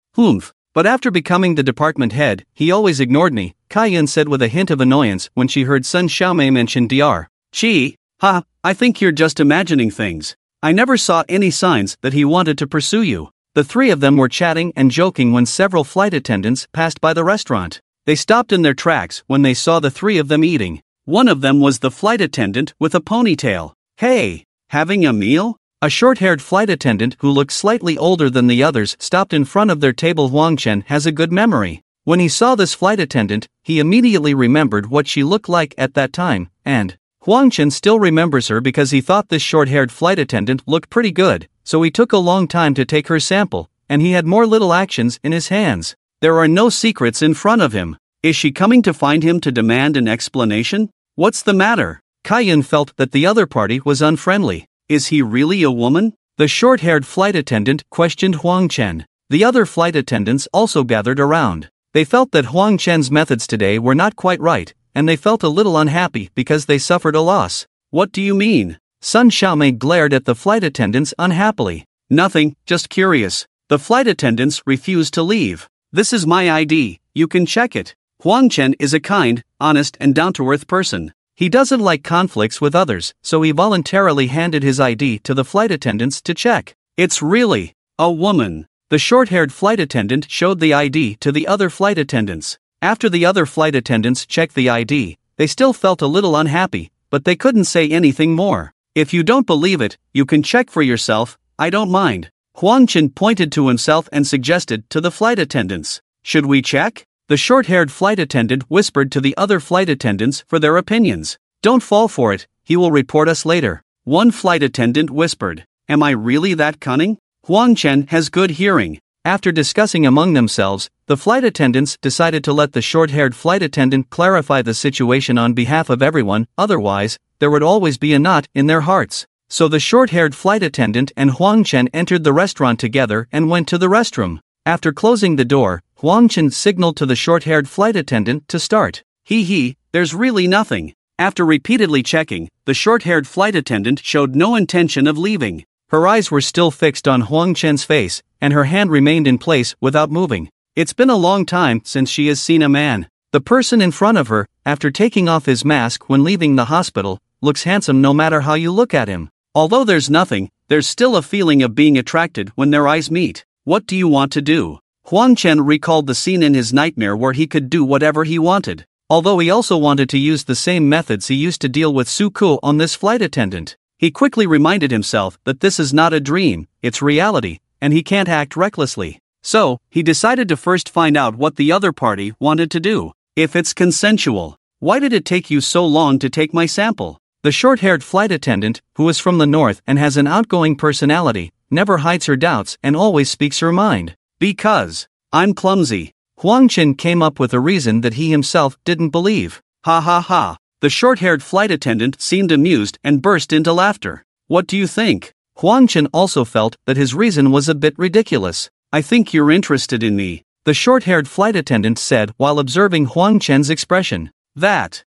But after becoming the department head, he always ignored me, Kaiyun said with a hint of annoyance when she heard Sun Xiaomei mention Dr. Qi. I think you're just imagining things. I never saw any signs that he wanted to pursue you. The three of them were chatting and joking when several flight attendants passed by the restaurant. They stopped in their tracks when they saw the three of them eating. One of them was the flight attendant with a ponytail. Hey, having a meal? A short-haired flight attendant who looked slightly older than the others stopped in front of their table. Huang Chen has a good memory. When he saw this flight attendant, he immediately remembered what she looked like at that time, and Huang Chen still remembers her because he thought this short-haired flight attendant looked pretty good, so he took a long time to take her sample, and he had more little actions in his hands. There are no secrets in front of him. Is she coming to find him to demand an explanation? What's the matter? Kaiyun felt that the other party was unfriendly. Is he really a woman? The short-haired flight attendant questioned Huang Chen. The other flight attendants also gathered around. They felt that Huang Chen's methods today were not quite right, and they felt a little unhappy because they suffered a loss. What do you mean? Sun Xiaomei glared at the flight attendants unhappily. Nothing, just curious. The flight attendants refused to leave. This is my ID, you can check it. Huang Chen is a kind, honest and down-to-earth person. He doesn't like conflicts with others, so he voluntarily handed his ID to the flight attendants to check. It's really a woman. The short-haired flight attendant showed the ID to the other flight attendants. After the other flight attendants checked the ID, they still felt a little unhappy, but they couldn't say anything more. If you don't believe it, you can check for yourself, I don't mind. Huang Chen pointed to himself and suggested to the flight attendants. Should we check? The short-haired flight attendant whispered to the other flight attendants for their opinions. Don't fall for it, he will report us later. One flight attendant whispered. Am I really that cunning? Huang Chen has good hearing. After discussing among themselves, the flight attendants decided to let the short-haired flight attendant clarify the situation on behalf of everyone, otherwise, there would always be a knot in their hearts. So the short-haired flight attendant and Huang Chen entered the restaurant together and went to the restroom. After closing the door, Huang Chen signaled to the short-haired flight attendant to start. There's really nothing. After repeatedly checking, the short-haired flight attendant showed no intention of leaving. Her eyes were still fixed on Huang Chen's face, and her hand remained in place without moving. It's been a long time since she has seen a man. The person in front of her, after taking off his mask when leaving the hospital, looks handsome no matter how you look at him. Although there's nothing, there's still a feeling of being attracted when their eyes meet. What do you want to do? Huang Chen recalled the scene in his nightmare where he could do whatever he wanted. Although he also wanted to use the same methods he used to deal with Su Ku on this flight attendant. He quickly reminded himself that this is not a dream, it's reality, and he can't act recklessly. So, he decided to first find out what the other party wanted to do. If it's consensual, why did it take you so long to take my sample? The short-haired flight attendant, who is from the north and has an outgoing personality, never hides her doubts and always speaks her mind. Because I'm clumsy. Huang Chen came up with a reason that he himself didn't believe. Ha ha ha. The short-haired flight attendant seemed amused and burst into laughter. What do you think? Huang Chen also felt that his reason was a bit ridiculous. I think you're interested in me, the short-haired flight attendant said while observing Huang Chen's expression. That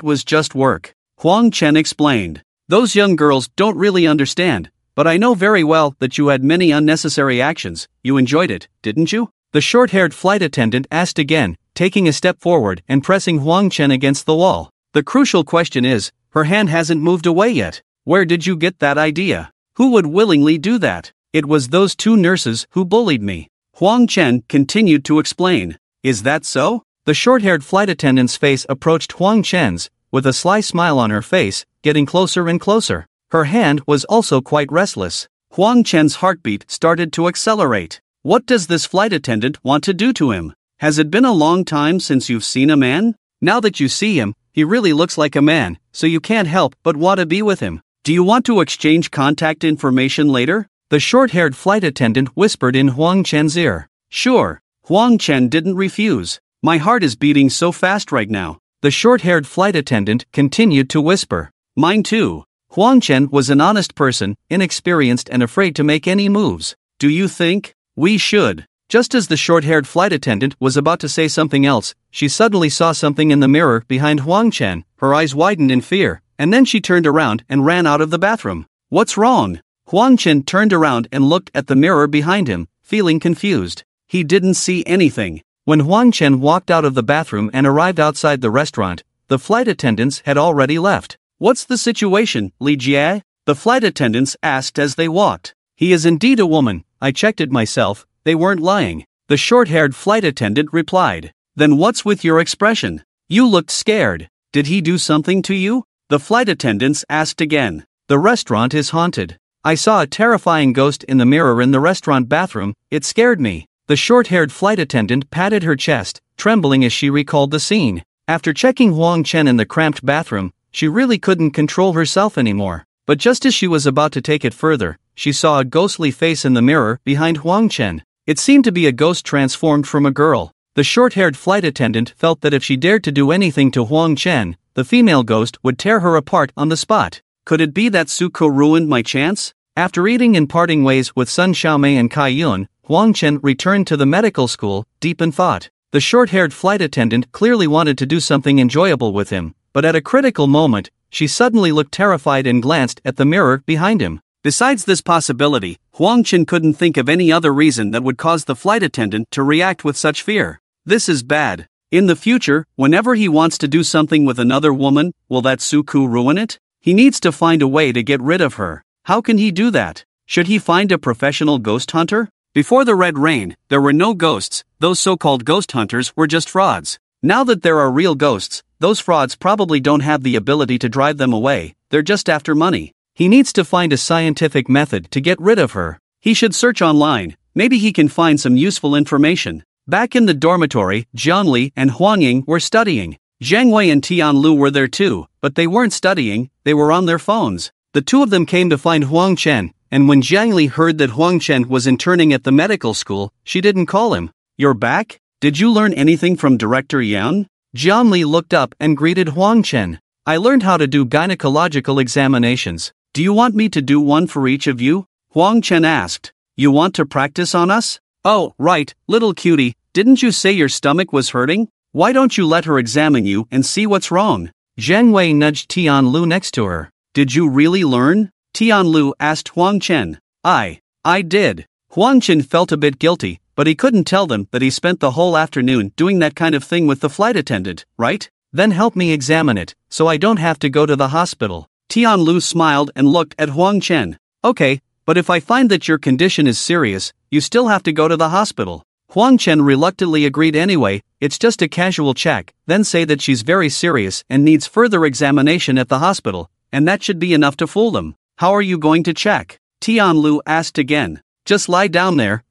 was just work. Huang Chen explained. Those young girls don't really understand, but I know very well that you had many unnecessary actions. You enjoyed it, didn't you? The short-haired flight attendant asked again, taking a step forward and pressing Huang Chen against the wall. The crucial question is, her hand hasn't moved away yet. Where did you get that idea? Who would willingly do that? It was those two nurses who bullied me. Huang Chen continued to explain. Is that so? The short-haired flight attendant's face approached Huang Chen's, with a sly smile on her face, getting closer and closer. Her hand was also quite restless. Huang Chen's heartbeat started to accelerate. What does this flight attendant want to do to him? Has it been a long time since you've seen a man? Now that you see him, he really looks like a man, so you can't help but want to be with him. Do you want to exchange contact information later? The short-haired flight attendant whispered in Huang Chen's ear. Sure. Huang Chen didn't refuse. My heart is beating so fast right now. The short-haired flight attendant continued to whisper. Mine too. Huang Chen was an honest person, inexperienced and afraid to make any moves. Do you think we should? Just as the short-haired flight attendant was about to say something else, she suddenly saw something in the mirror behind Huang Chen. Her eyes widened in fear, and then she turned around and ran out of the bathroom. What's wrong? Huang Chen turned around and looked at the mirror behind him, feeling confused. He didn't see anything. When Huang Chen walked out of the bathroom and arrived outside the restaurant, the flight attendants had already left. What's the situation, Li Jie? The flight attendants asked as they walked. He is indeed a woman. I checked it myself. They weren't lying. The short-haired flight attendant replied. Then what's with your expression? You looked scared. Did he do something to you? The flight attendants asked again. The restaurant is haunted. I saw a terrifying ghost in the mirror in the restaurant bathroom. It scared me. The short-haired flight attendant patted her chest, trembling as she recalled the scene. After checking Huang Chen in the cramped bathroom, she really couldn't control herself anymore. But just as she was about to take it further, she saw a ghostly face in the mirror behind Huang Chen. It seemed to be a ghost transformed from a girl. The short-haired flight attendant felt that if she dared to do anything to Huang Chen, the female ghost would tear her apart on the spot. Could it be that Suko ruined my chance? After eating and parting ways with Sun Xiaomei and Kai Yun, Huang Chen returned to the medical school, deep in thought. The short-haired flight attendant clearly wanted to do something enjoyable with him, but at a critical moment, she suddenly looked terrified and glanced at the mirror behind him. Besides this possibility, Huang Chen couldn't think of any other reason that would cause the flight attendant to react with such fear. This is bad. In the future, whenever he wants to do something with another woman, will that Suku ruin it? He needs to find a way to get rid of her. How can he do that? Should he find a professional ghost hunter? Before the Red Rain, there were no ghosts. Those so-called ghost hunters were just frauds. Now that there are real ghosts, those frauds probably don't have the ability to drive them away. They're just after money. He needs to find a scientific method to get rid of her. He should search online. Maybe he can find some useful information. Back in the dormitory, Jiang Li and Huang Ying were studying. Zhang Wei and Tian Lu were there too, but they weren't studying, they were on their phones. The two of them came to find Huang Chen, and when Jiang Li heard that Huang Chen was interning at the medical school, she didn't call him. You're back? Did you learn anything from Director Yan? Jiang Li looked up and greeted Huang Chen. I learned how to do gynecological examinations. Do you want me to do one for each of you? Huang Chen asked. You want to practice on us? Oh, right, little cutie, didn't you say your stomach was hurting? Why don't you let her examine you and see what's wrong? Zhang Wei nudged Tian Lu next to her. Did you really learn? Tian Lu asked Huang Chen. I did. Huang Chen felt a bit guilty, but he couldn't tell them that he spent the whole afternoon doing that kind of thing with the flight attendant, right? Then help me examine it, so I don't have to go to the hospital. Tian Lu smiled and looked at Huang Chen. Okay, but if I find that your condition is serious, you still have to go to the hospital. Huang Chen reluctantly agreed anyway. It's just a casual check, then say that she's very serious and needs further examination at the hospital, and that should be enough to fool them. How are you going to check? Tian Lu asked again. Just lie down there,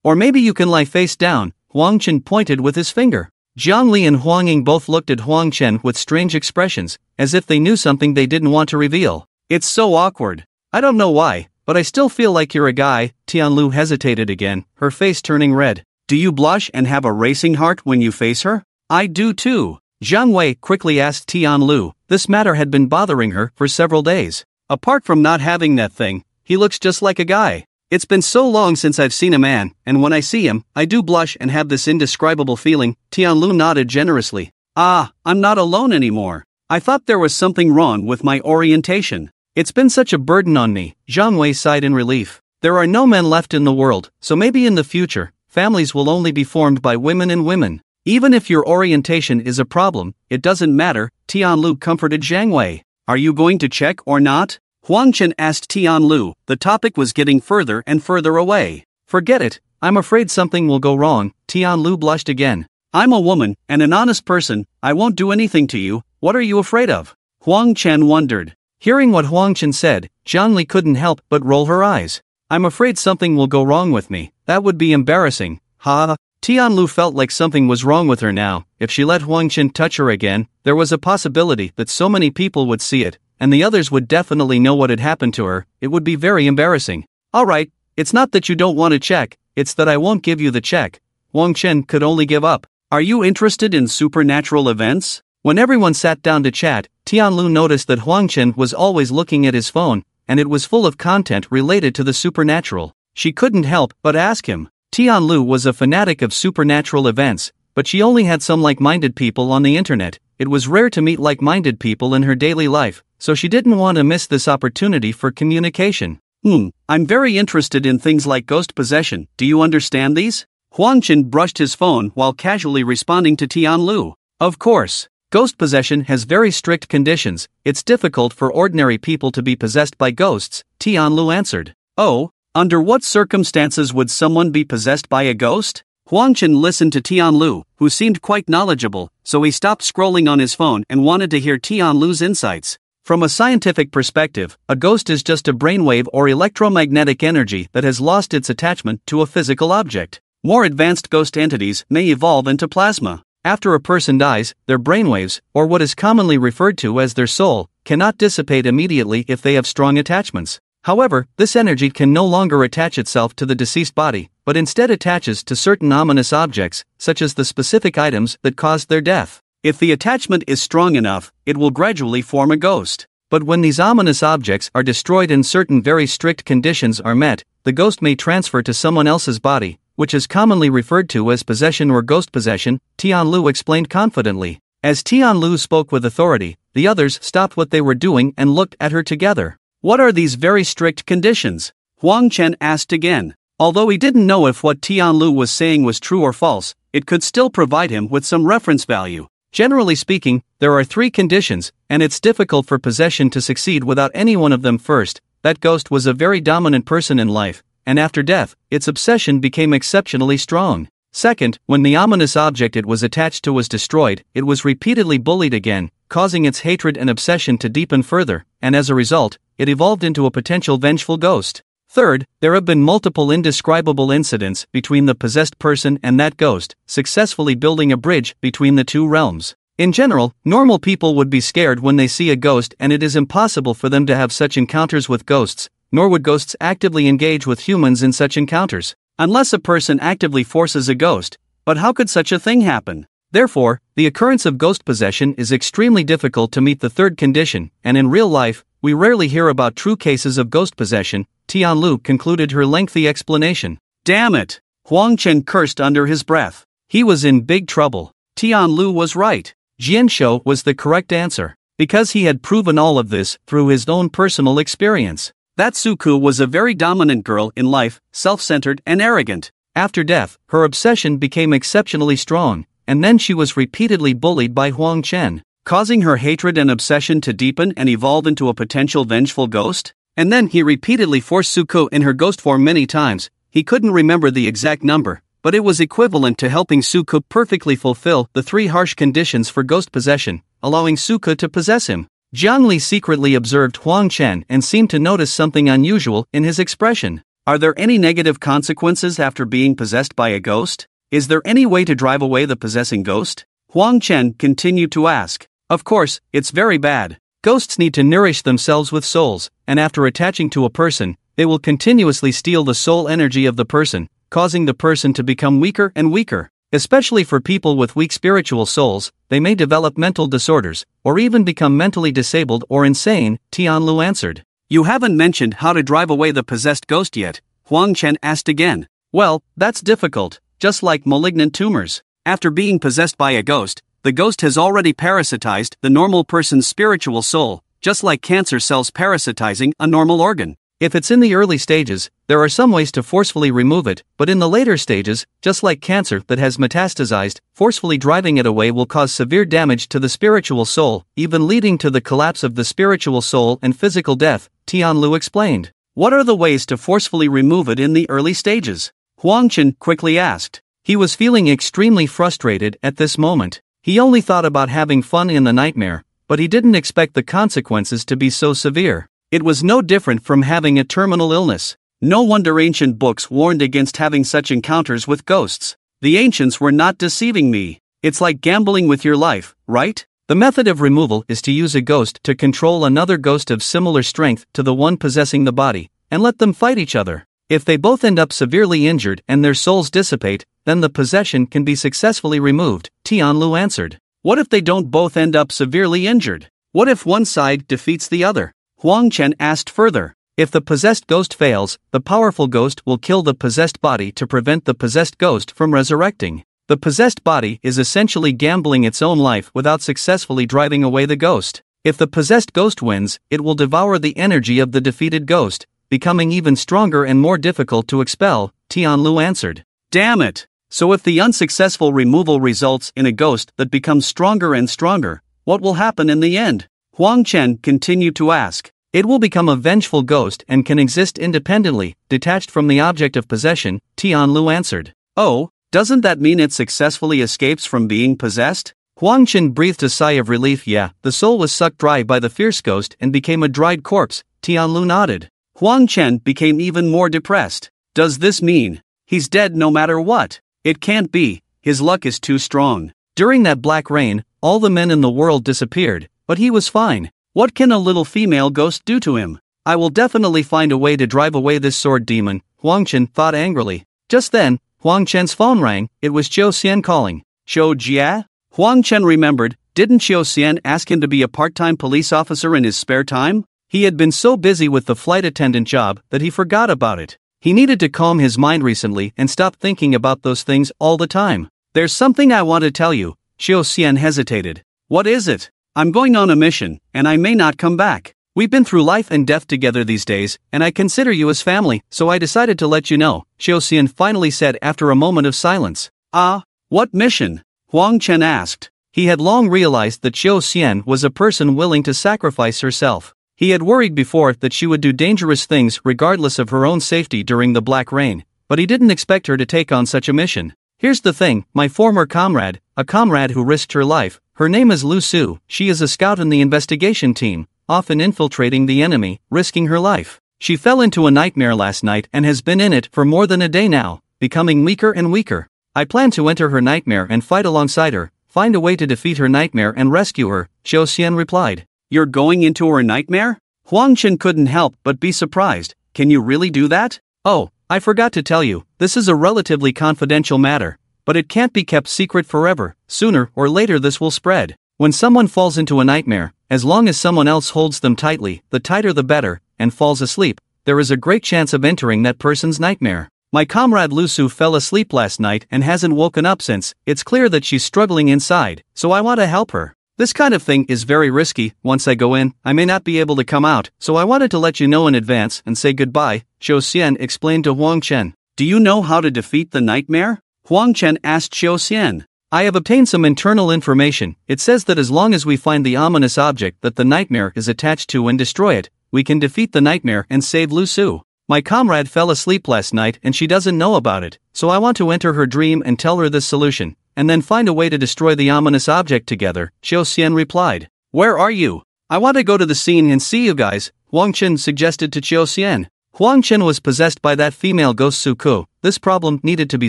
or maybe you can lie face down, Huang Chen pointed with his finger. Jiang Li and Huang Ying both looked at Huang Chen with strange expressions, as if they knew something they didn't want to reveal. It's so awkward. I don't know why, but I still feel like you're a guy. Tian Lu hesitated again, her face turning red. Do you blush and have a racing heart when you face her? I do too. Zhang Wei quickly asked Tian Lu. This matter had been bothering her for several days. Apart from not having that thing, he looks just like a guy. It's been so long since I've seen a man, and when I see him, I do blush and have this indescribable feeling. Tian Lu nodded generously. I'm not alone anymore. I thought there was something wrong with my orientation. It's been such a burden on me. Zhang Wei sighed in relief. There are no men left in the world, so maybe in the future, families will only be formed by women and women. Even if your orientation is a problem, it doesn't matter. Tian Lu comforted Zhang Wei. Are you going to check or not? Huang Chen asked Tian Lu. The topic was getting further and further away. Forget it, I'm afraid something will go wrong. Tian Lu blushed again. I'm a woman, and an honest person, I won't do anything to you, what are you afraid of? Huang Chen wondered. Hearing what Huang Chen said, Zhang Li couldn't help but roll her eyes. I'm afraid something will go wrong with me, that would be embarrassing, ha. Tian Lu felt like something was wrong with her now. If she let Huang Chen touch her again, there was a possibility that so many people would see it, and the others would definitely know what had happened to her. It would be very embarrassing. Alright, it's not that you don't want to check, it's that I won't give you the check. Huang Chen could only give up. Are you interested in supernatural events? When everyone sat down to chat, Tian Lu noticed that Huang Chen was always looking at his phone, and it was full of content related to the supernatural. She couldn't help but ask him. Tian Lu was a fanatic of supernatural events, but she only had some like-minded people on the internet. It was rare to meet like-minded people in her daily life, so she didn't want to miss this opportunity for communication. I'm very interested in things like ghost possession, do you understand these? Huang Chen brushed his phone while casually responding to Tian Lu. Of course. Ghost possession has very strict conditions, it's difficult for ordinary people to be possessed by ghosts, Tian Lu answered. Oh? Under what circumstances would someone be possessed by a ghost? Huang Chen listened to Tian Lu, who seemed quite knowledgeable, so he stopped scrolling on his phone and wanted to hear Tian Lu's insights. From a scientific perspective, a ghost is just a brainwave or electromagnetic energy that has lost its attachment to a physical object. More advanced ghost entities may evolve into plasma. After a person dies, their brainwaves, or what is commonly referred to as their soul, cannot dissipate immediately if they have strong attachments. However, this energy can no longer attach itself to the deceased body, but instead attaches to certain ominous objects, such as the specific items that caused their death. If the attachment is strong enough, it will gradually form a ghost. But when these ominous objects are destroyed and certain very strict conditions are met, the ghost may transfer to someone else's body, which is commonly referred to as possession or ghost possession, Tian Lu explained confidently. As Tian Lu spoke with authority, the others stopped what they were doing and looked at her together. What are these very strict conditions? Huang Chen asked again. Although he didn't know if what Tian Lu was saying was true or false, it could still provide him with some reference value. Generally speaking, there are 3 conditions, and it's difficult for possession to succeed without any one of them. First, that ghost was a very dominant person in life, and after death, its obsession became exceptionally strong. Second, when the ominous object it was attached to was destroyed, it was repeatedly bullied again, causing its hatred and obsession to deepen further, and as a result, it evolved into a potential vengeful ghost. Third, there have been multiple indescribable incidents between the possessed person and that ghost, successfully building a bridge between the 2 realms. In general, normal people would be scared when they see a ghost, and it is impossible for them to have such encounters with ghosts, nor would ghosts actively engage with humans in such encounters, unless a person actively forces a ghost. But how could such a thing happen? Therefore, the occurrence of ghost possession is extremely difficult to meet the 3rd condition, and in real life, we rarely hear about true cases of ghost possession, Tian Lu concluded her lengthy explanation. Damn it! Huang Chen cursed under his breath. He was in big trouble. Tian Lu was right. Jian Shou was the correct answer, because he had proven all of this through his own personal experience. That Suku was a very dominant girl in life, self-centered and arrogant. After death, her obsession became exceptionally strong, and then she was repeatedly bullied by Huang Chen, causing her hatred and obsession to deepen and evolve into a potential vengeful ghost. And then he repeatedly forced Suku in her ghost form many times. He couldn't remember the exact number, but it was equivalent to helping Suku perfectly fulfill the 3 harsh conditions for ghost possession, allowing Suku to possess him. Zhang Li secretly observed Huang Chen and seemed to notice something unusual in his expression. Are there any negative consequences after being possessed by a ghost? Is there any way to drive away the possessing ghost? Huang Chen continued to ask. Of course, it's very bad. Ghosts need to nourish themselves with souls, and after attaching to a person, they will continuously steal the soul energy of the person, causing the person to become weaker and weaker. Especially for people with weak spiritual souls, they may develop mental disorders, or even become mentally disabled or insane, Tian Lu answered. You haven't mentioned how to drive away the possessed ghost yet, Huang Chen asked again. Well, that's difficult, just like malignant tumors. After being possessed by a ghost, the ghost has already parasitized the normal person's spiritual soul, just like cancer cells parasitizing a normal organ. If it's in the early stages, there are some ways to forcefully remove it, but in the later stages, just like cancer that has metastasized, forcefully driving it away will cause severe damage to the spiritual soul, even leading to the collapse of the spiritual soul and physical death, Tianlu explained. What are the ways to forcefully remove it in the early stages? Huang Chen quickly asked. He was feeling extremely frustrated at this moment. He only thought about having fun in the nightmare, but he didn't expect the consequences to be so severe. It was no different from having a terminal illness. No wonder ancient books warned against having such encounters with ghosts. The ancients were not deceiving me. It's like gambling with your life, right? The method of removal is to use a ghost to control another ghost of similar strength to the one possessing the body, and let them fight each other. If they both end up severely injured and their souls dissipate, then the possession can be successfully removed, Tianlu answered. What if they don't both end up severely injured? What if one side defeats the other? Huang Chen asked further. If the possessed ghost fails, the powerful ghost will kill the possessed body to prevent the possessed ghost from resurrecting. The possessed body is essentially gambling its own life without successfully driving away the ghost. If the possessed ghost wins, it will devour the energy of the defeated ghost, becoming even stronger and more difficult to expel, Tianlu answered. Damn it! So if the unsuccessful removal results in a ghost that becomes stronger and stronger, what will happen in the end? Huang Chen continued to ask. It will become a vengeful ghost and can exist independently, detached from the object of possession, Tianlu answered. Oh, doesn't that mean it successfully escapes from being possessed? Huang Chen breathed a sigh of relief. Yeah, the soul was sucked dry by the fierce ghost and became a dried corpse, Tianlu nodded. Huang Chen became even more depressed. Does this mean he's dead no matter what? It can't be, his luck is too strong. During that black rain, all the men in the world disappeared, but he was fine. What can a little female ghost do to him? I will definitely find a way to drive away this sword demon, Huang Chen thought angrily. Just then, Huang Chen's phone rang. It was Qiu Xian calling. Qiu Jia? Huang Chen remembered, didn't Qiu Xian ask him to be a part-time police officer in his spare time? He had been so busy with the flight attendant job that he forgot about it. He needed to calm his mind recently and stop thinking about those things all the time. There's something I want to tell you, Qiu Xian hesitated. What is it? I'm going on a mission, and I may not come back. We've been through life and death together these days, and I consider you as family, so I decided to let you know, Qiu Xian finally said after a moment of silence. Ah, what mission? Huang Chen asked. He had long realized that Qiu Xian was a person willing to sacrifice herself. He had worried before that she would do dangerous things regardless of her own safety during the black rain, but he didn't expect her to take on such a mission. Here's the thing, my former comrade, a comrade who risked her life, her name is Lu Su. She is a scout in the investigation team, often infiltrating the enemy, risking her life. She fell into a nightmare last night and has been in it for more than a day now, becoming weaker and weaker. I plan to enter her nightmare and fight alongside her, find a way to defeat her nightmare and rescue her, Qiu Xian replied. You're going into her nightmare? Huang Chen couldn't help but be surprised. Can you really do that? Oh, I forgot to tell you, this is a relatively confidential matter, but it can't be kept secret forever. Sooner or later this will spread. When someone falls into a nightmare, as long as someone else holds them tightly, the tighter the better, and falls asleep, there is a great chance of entering that person's nightmare. My comrade Lu Su fell asleep last night and hasn't woken up since. It's clear that she's struggling inside, so I want to help her. This kind of thing is very risky. Once I go in, I may not be able to come out, so I wanted to let you know in advance and say goodbye, Qiu Xian explained to Huang Chen. Do you know how to defeat the nightmare? Huang Chen asked Qiu Xian. I have obtained some internal information. It says that as long as we find the ominous object that the nightmare is attached to and destroy it, we can defeat the nightmare and save Lu Su. My comrade fell asleep last night and she doesn't know about it, so I want to enter her dream and tell her this solution, and then find a way to destroy the ominous object together, Qiu Xian replied. Where are you? I want to go to the scene and see you guys, Huang Chen suggested to Qiu Xian. Huang Chen was possessed by that female ghost Su Ku. This problem needed to be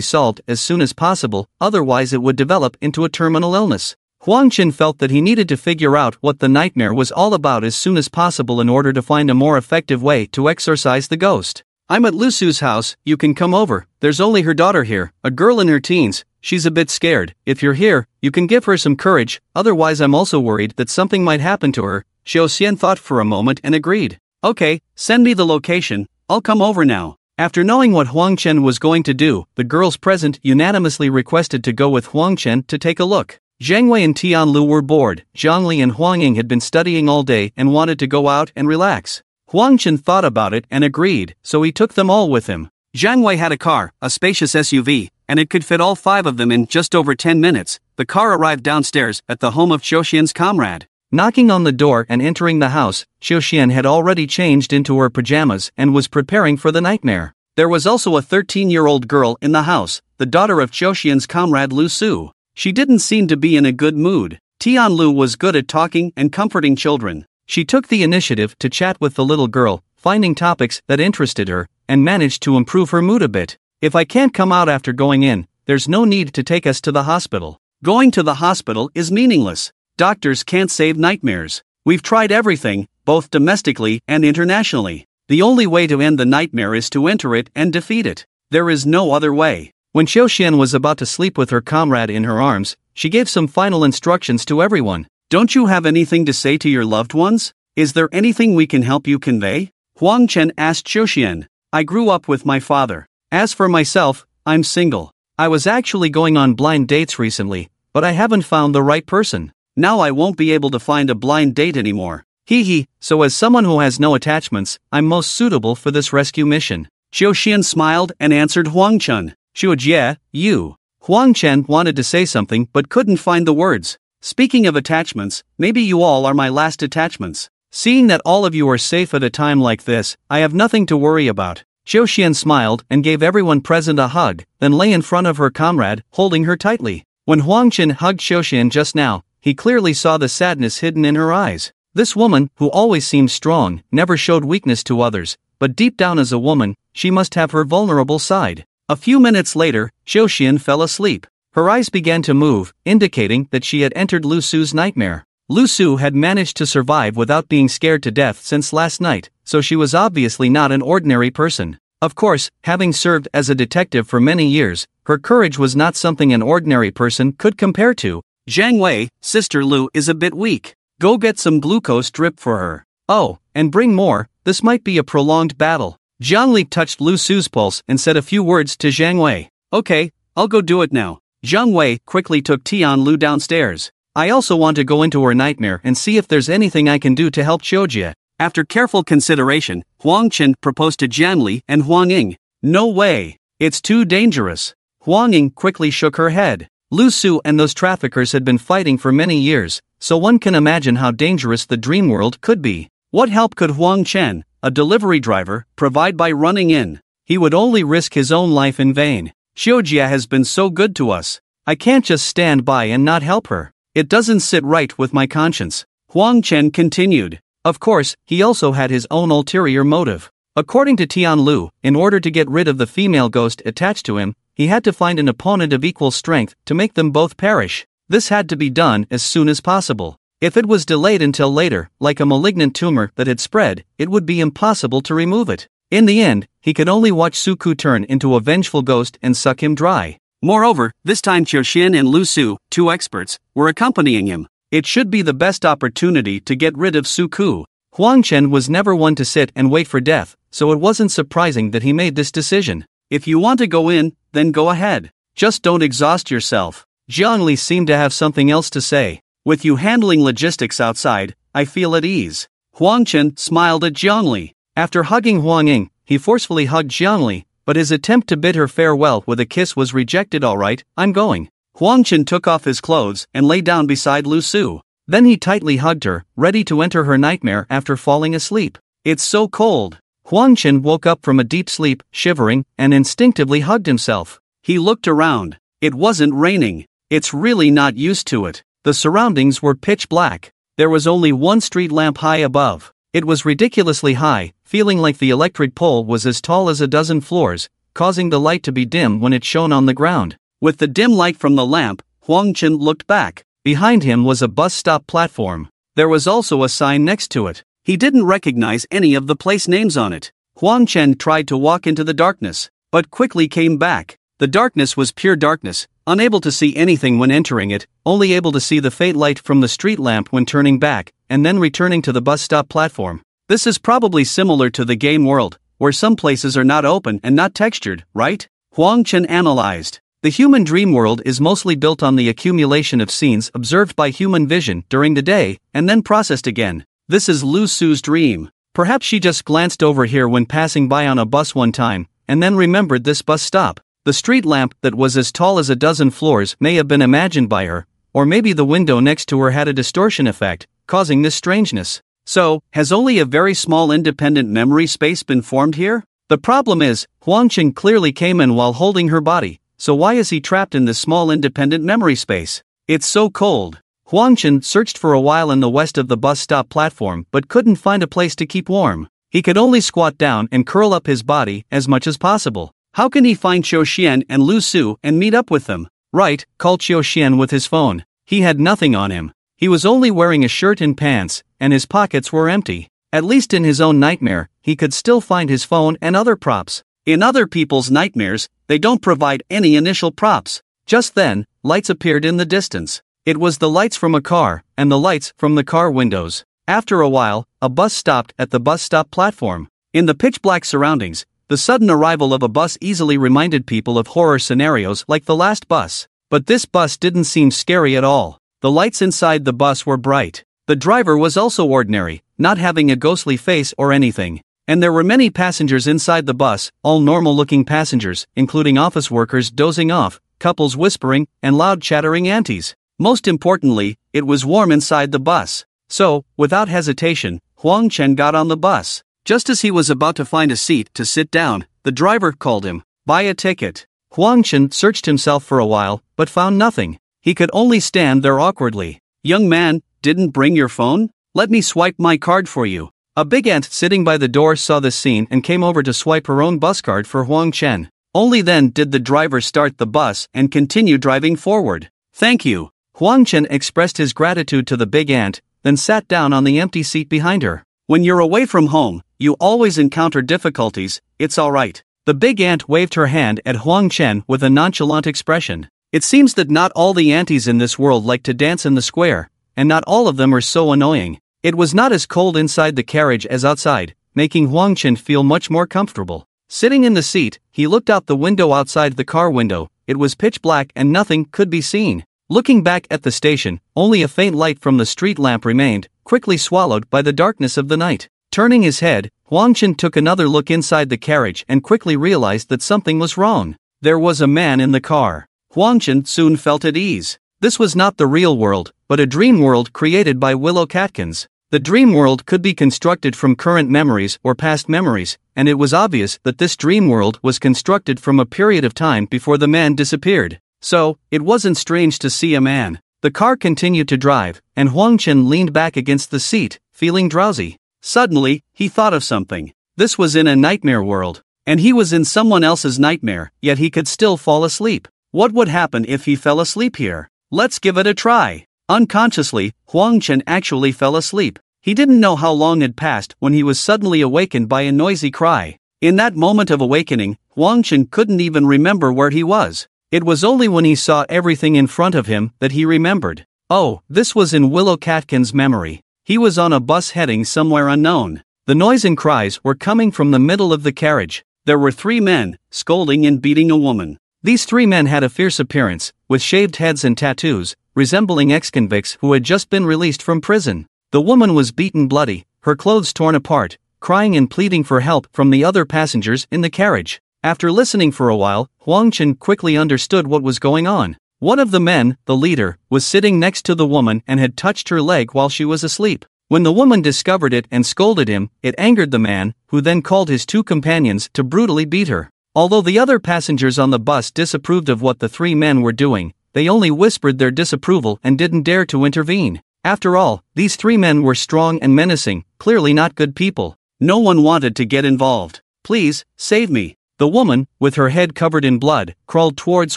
solved as soon as possible, otherwise it would develop into a terminal illness. Huang Chen felt that he needed to figure out what the nightmare was all about as soon as possible in order to find a more effective way to exorcise the ghost. I'm at Lu Su's house, you can come over. There's only her daughter here, a girl in her teens. She's a bit scared. If you're here, you can give her some courage, otherwise I'm also worried that something might happen to her. Qiu Xian thought for a moment and agreed. Okay, send me the location, I'll come over now. After knowing what Huang Chen was going to do, the girls present unanimously requested to go with Huang Chen to take a look. Zhang Wei and Tianlu were bored. Zhangli and Huang Ying had been studying all day and wanted to go out and relax. Huang Chen thought about it and agreed, so he took them all with him. Zhang Wei had a car, a spacious SUV, and it could fit all 5 of them in just over 10 minutes. The car arrived downstairs at the home of Qiu Xian's comrade. Knocking on the door and entering the house, Xiaoxian had already changed into her pajamas and was preparing for the nightmare. There was also a 13-year-old girl in the house, the daughter of Xiaoxian's comrade Lu Su. She didn't seem to be in a good mood. Tianlu was good at talking and comforting children. She took the initiative to chat with the little girl, finding topics that interested her, and managed to improve her mood a bit. If I can't come out after going in, there's no need to take us to the hospital. Going to the hospital is meaningless. Doctors can't save nightmares. We've tried everything, both domestically and internationally. The only way to end the nightmare is to enter it and defeat it. There is no other way. When Xiaoxian was about to sleep with her comrade in her arms, she gave some final instructions to everyone. Don't you have anything to say to your loved ones? Is there anything we can help you convey? Huang Chen asked Xiaoxian. I grew up with my father. As for myself, I'm single. I was actually going on blind dates recently, but I haven't found the right person. Now I won't be able to find a blind date anymore. Hee, so as someone who has no attachments, I'm most suitable for this rescue mission. Xiaoxian smiled and answered Huang Chen. Xiaojie, you. Huang Chen wanted to say something but couldn't find the words. Speaking of attachments, maybe you all are my last attachments. Seeing that all of you are safe at a time like this, I have nothing to worry about. Xiaoxian smiled and gave everyone present a hug, then lay in front of her comrade, holding her tightly. When Huang Chen hugged Xiaoxian just now, he clearly saw the sadness hidden in her eyes. This woman, who always seemed strong, never showed weakness to others, but deep down as a woman, she must have her vulnerable side. A few minutes later, Xiaoxian fell asleep. Her eyes began to move, indicating that she had entered Lu Su's nightmare. Lu Su had managed to survive without being scared to death since last night, so she was obviously not an ordinary person. Of course, having served as a detective for many years, her courage was not something an ordinary person could compare to. Zhang Wei, Sister Lu is a bit weak. Go get some glucose drip for her. Oh, and bring more, this might be a prolonged battle. Zhang Li touched Lu Su's pulse and said a few words to Zhang Wei. Okay, I'll go do it now. Zhang Wei quickly took Tian Lu downstairs. I also want to go into her nightmare and see if there's anything I can do to help Xiaojie. After careful consideration, Huang Chen proposed to Jian Li and Huang Ying. No way. It's too dangerous. Huang Ying quickly shook her head. Lu Su and those traffickers had been fighting for many years, so one can imagine how dangerous the dream world could be. What help could Huang Chen, a delivery driver, provide by running in? He would only risk his own life in vain. Xiaojie has been so good to us. I can't just stand by and not help her. It doesn't sit right with my conscience. Huang Chen continued. Of course, he also had his own ulterior motive. According to Tian Lu, in order to get rid of the female ghost attached to him, he had to find an opponent of equal strength to make them both perish. This had to be done as soon as possible. If it was delayed until later, like a malignant tumor that had spread, it would be impossible to remove it. In the end, he could only watch Suku turn into a vengeful ghost and suck him dry. Moreover, this time Xiaoxian and Lu Su, two experts, were accompanying him. It should be the best opportunity to get rid of Suku. Huang Chen was never one to sit and wait for death, so it wasn't surprising that he made this decision. If you want to go in, then go ahead. Just don't exhaust yourself. Jiang Li seemed to have something else to say. With you handling logistics outside, I feel at ease. Huang Chen smiled at Jiang Li. After hugging Huang Ying, he forcefully hugged Jiang Li, but his attempt to bid her farewell with a kiss was rejected. Alright, I'm going. Huang Chen took off his clothes and lay down beside Lu Su. Then he tightly hugged her, ready to enter her nightmare after falling asleep. It's so cold. Huang Chen woke up from a deep sleep, shivering, and instinctively hugged himself. He looked around. It wasn't raining. It's really not used to it. The surroundings were pitch black. There was only one street lamp high above. It was ridiculously high, feeling like the electric pole was as tall as a dozen floors, causing the light to be dim when it shone on the ground. With the dim light from the lamp, Huang Chen looked back. Behind him was a bus stop platform. There was also a sign next to it. He didn't recognize any of the place names on it. Huang Chen tried to walk into the darkness, but quickly came back. The darkness was pure darkness, unable to see anything when entering it, only able to see the faint light from the street lamp when turning back, and then returning to the bus stop platform. This is probably similar to the game world, where some places are not open and not textured, right? Huang Chen analyzed. The human dream world is mostly built on the accumulation of scenes observed by human vision during the day, and then processed again. This is Lu Su's dream. Perhaps she just glanced over here when passing by on a bus one time, and then remembered this bus stop. The street lamp that was as tall as a dozen floors may have been imagined by her, or maybe the window next to her had a distortion effect, causing this strangeness. So, has only a very small independent memory space been formed here? The problem is, Huang Chen clearly came in while holding her body, so why is he trapped in this small independent memory space? It's so cold. Huang Chen searched for a while in the west of the bus stop platform but couldn't find a place to keep warm. He could only squat down and curl up his body as much as possible. How can he find Qiu Xian and Lu Su and meet up with them? Right, called Qiu Xian with his phone. He had nothing on him. He was only wearing a shirt and pants, and his pockets were empty. At least in his own nightmare, he could still find his phone and other props. In other people's nightmares, they don't provide any initial props. Just then, lights appeared in the distance. It was the lights from a car, and the lights from the car windows. After a while, a bus stopped at the bus stop platform. In the pitch-black surroundings, the sudden arrival of a bus easily reminded people of horror scenarios like the last bus. But this bus didn't seem scary at all. The lights inside the bus were bright. The driver was also ordinary, not having a ghostly face or anything. And there were many passengers inside the bus, all normal-looking passengers, including office workers dozing off, couples whispering, and loud chattering aunties. Most importantly, it was warm inside the bus. So, without hesitation, Huang Chen got on the bus. Just as he was about to find a seat to sit down, the driver called him, "Buy a ticket." Huang Chen searched himself for a while, but found nothing. He could only stand there awkwardly. "Young man, didn't bring your phone? Let me swipe my card for you." A big aunt sitting by the door saw this scene and came over to swipe her own bus card for Huang Chen. Only then did the driver start the bus and continue driving forward. "Thank you." Huang Chen expressed his gratitude to the big aunt, then sat down on the empty seat behind her. When you're away from home, you always encounter difficulties. It's alright. The big aunt waved her hand at Huang Chen with a nonchalant expression. It seems that not all the aunties in this world like to dance in the square, and not all of them are so annoying. It was not as cold inside the carriage as outside, making Huang Chen feel much more comfortable. Sitting in the seat, he looked out the window outside the car window. It was pitch black and nothing could be seen. Looking back at the station, only a faint light from the street lamp remained, quickly swallowed by the darkness of the night. Turning his head, Huang Chen took another look inside the carriage and quickly realized that something was wrong. There was a man in the car. Huang Chen soon felt at ease. This was not the real world, but a dream world created by Willow Catkins. The dream world could be constructed from current memories or past memories, and it was obvious that this dream world was constructed from a period of time before the man disappeared. So, it wasn't strange to see a man. The car continued to drive, and Huang Chen leaned back against the seat, feeling drowsy. Suddenly, he thought of something. This was in a nightmare world, and he was in someone else's nightmare, yet he could still fall asleep. What would happen if he fell asleep here? Let's give it a try. Unconsciously, Huang Chen actually fell asleep. He didn't know how long had passed when he was suddenly awakened by a noisy cry. In that moment of awakening, Huang Chen couldn't even remember where he was. It was only when he saw everything in front of him that he remembered. Oh, this was in Willow Catkin's memory. He was on a bus heading somewhere unknown. The noise and cries were coming from the middle of the carriage. There were 3 men, scolding and beating a woman. These 3 men had a fierce appearance, with shaved heads and tattoos, resembling ex-convicts who had just been released from prison. The woman was beaten bloody, her clothes torn apart, crying and pleading for help from the other passengers in the carriage. After listening for a while, Huang Chen quickly understood what was going on. One of the men, the leader, was sitting next to the woman and had touched her leg while she was asleep. When the woman discovered it and scolded him, it angered the man, who then called his 2 companions to brutally beat her. Although the other passengers on the bus disapproved of what the 3 men were doing, they only whispered their disapproval and didn't dare to intervene. After all, these 3 men were strong and menacing, clearly not good people. No one wanted to get involved. "Please, save me." The woman, with her head covered in blood, crawled towards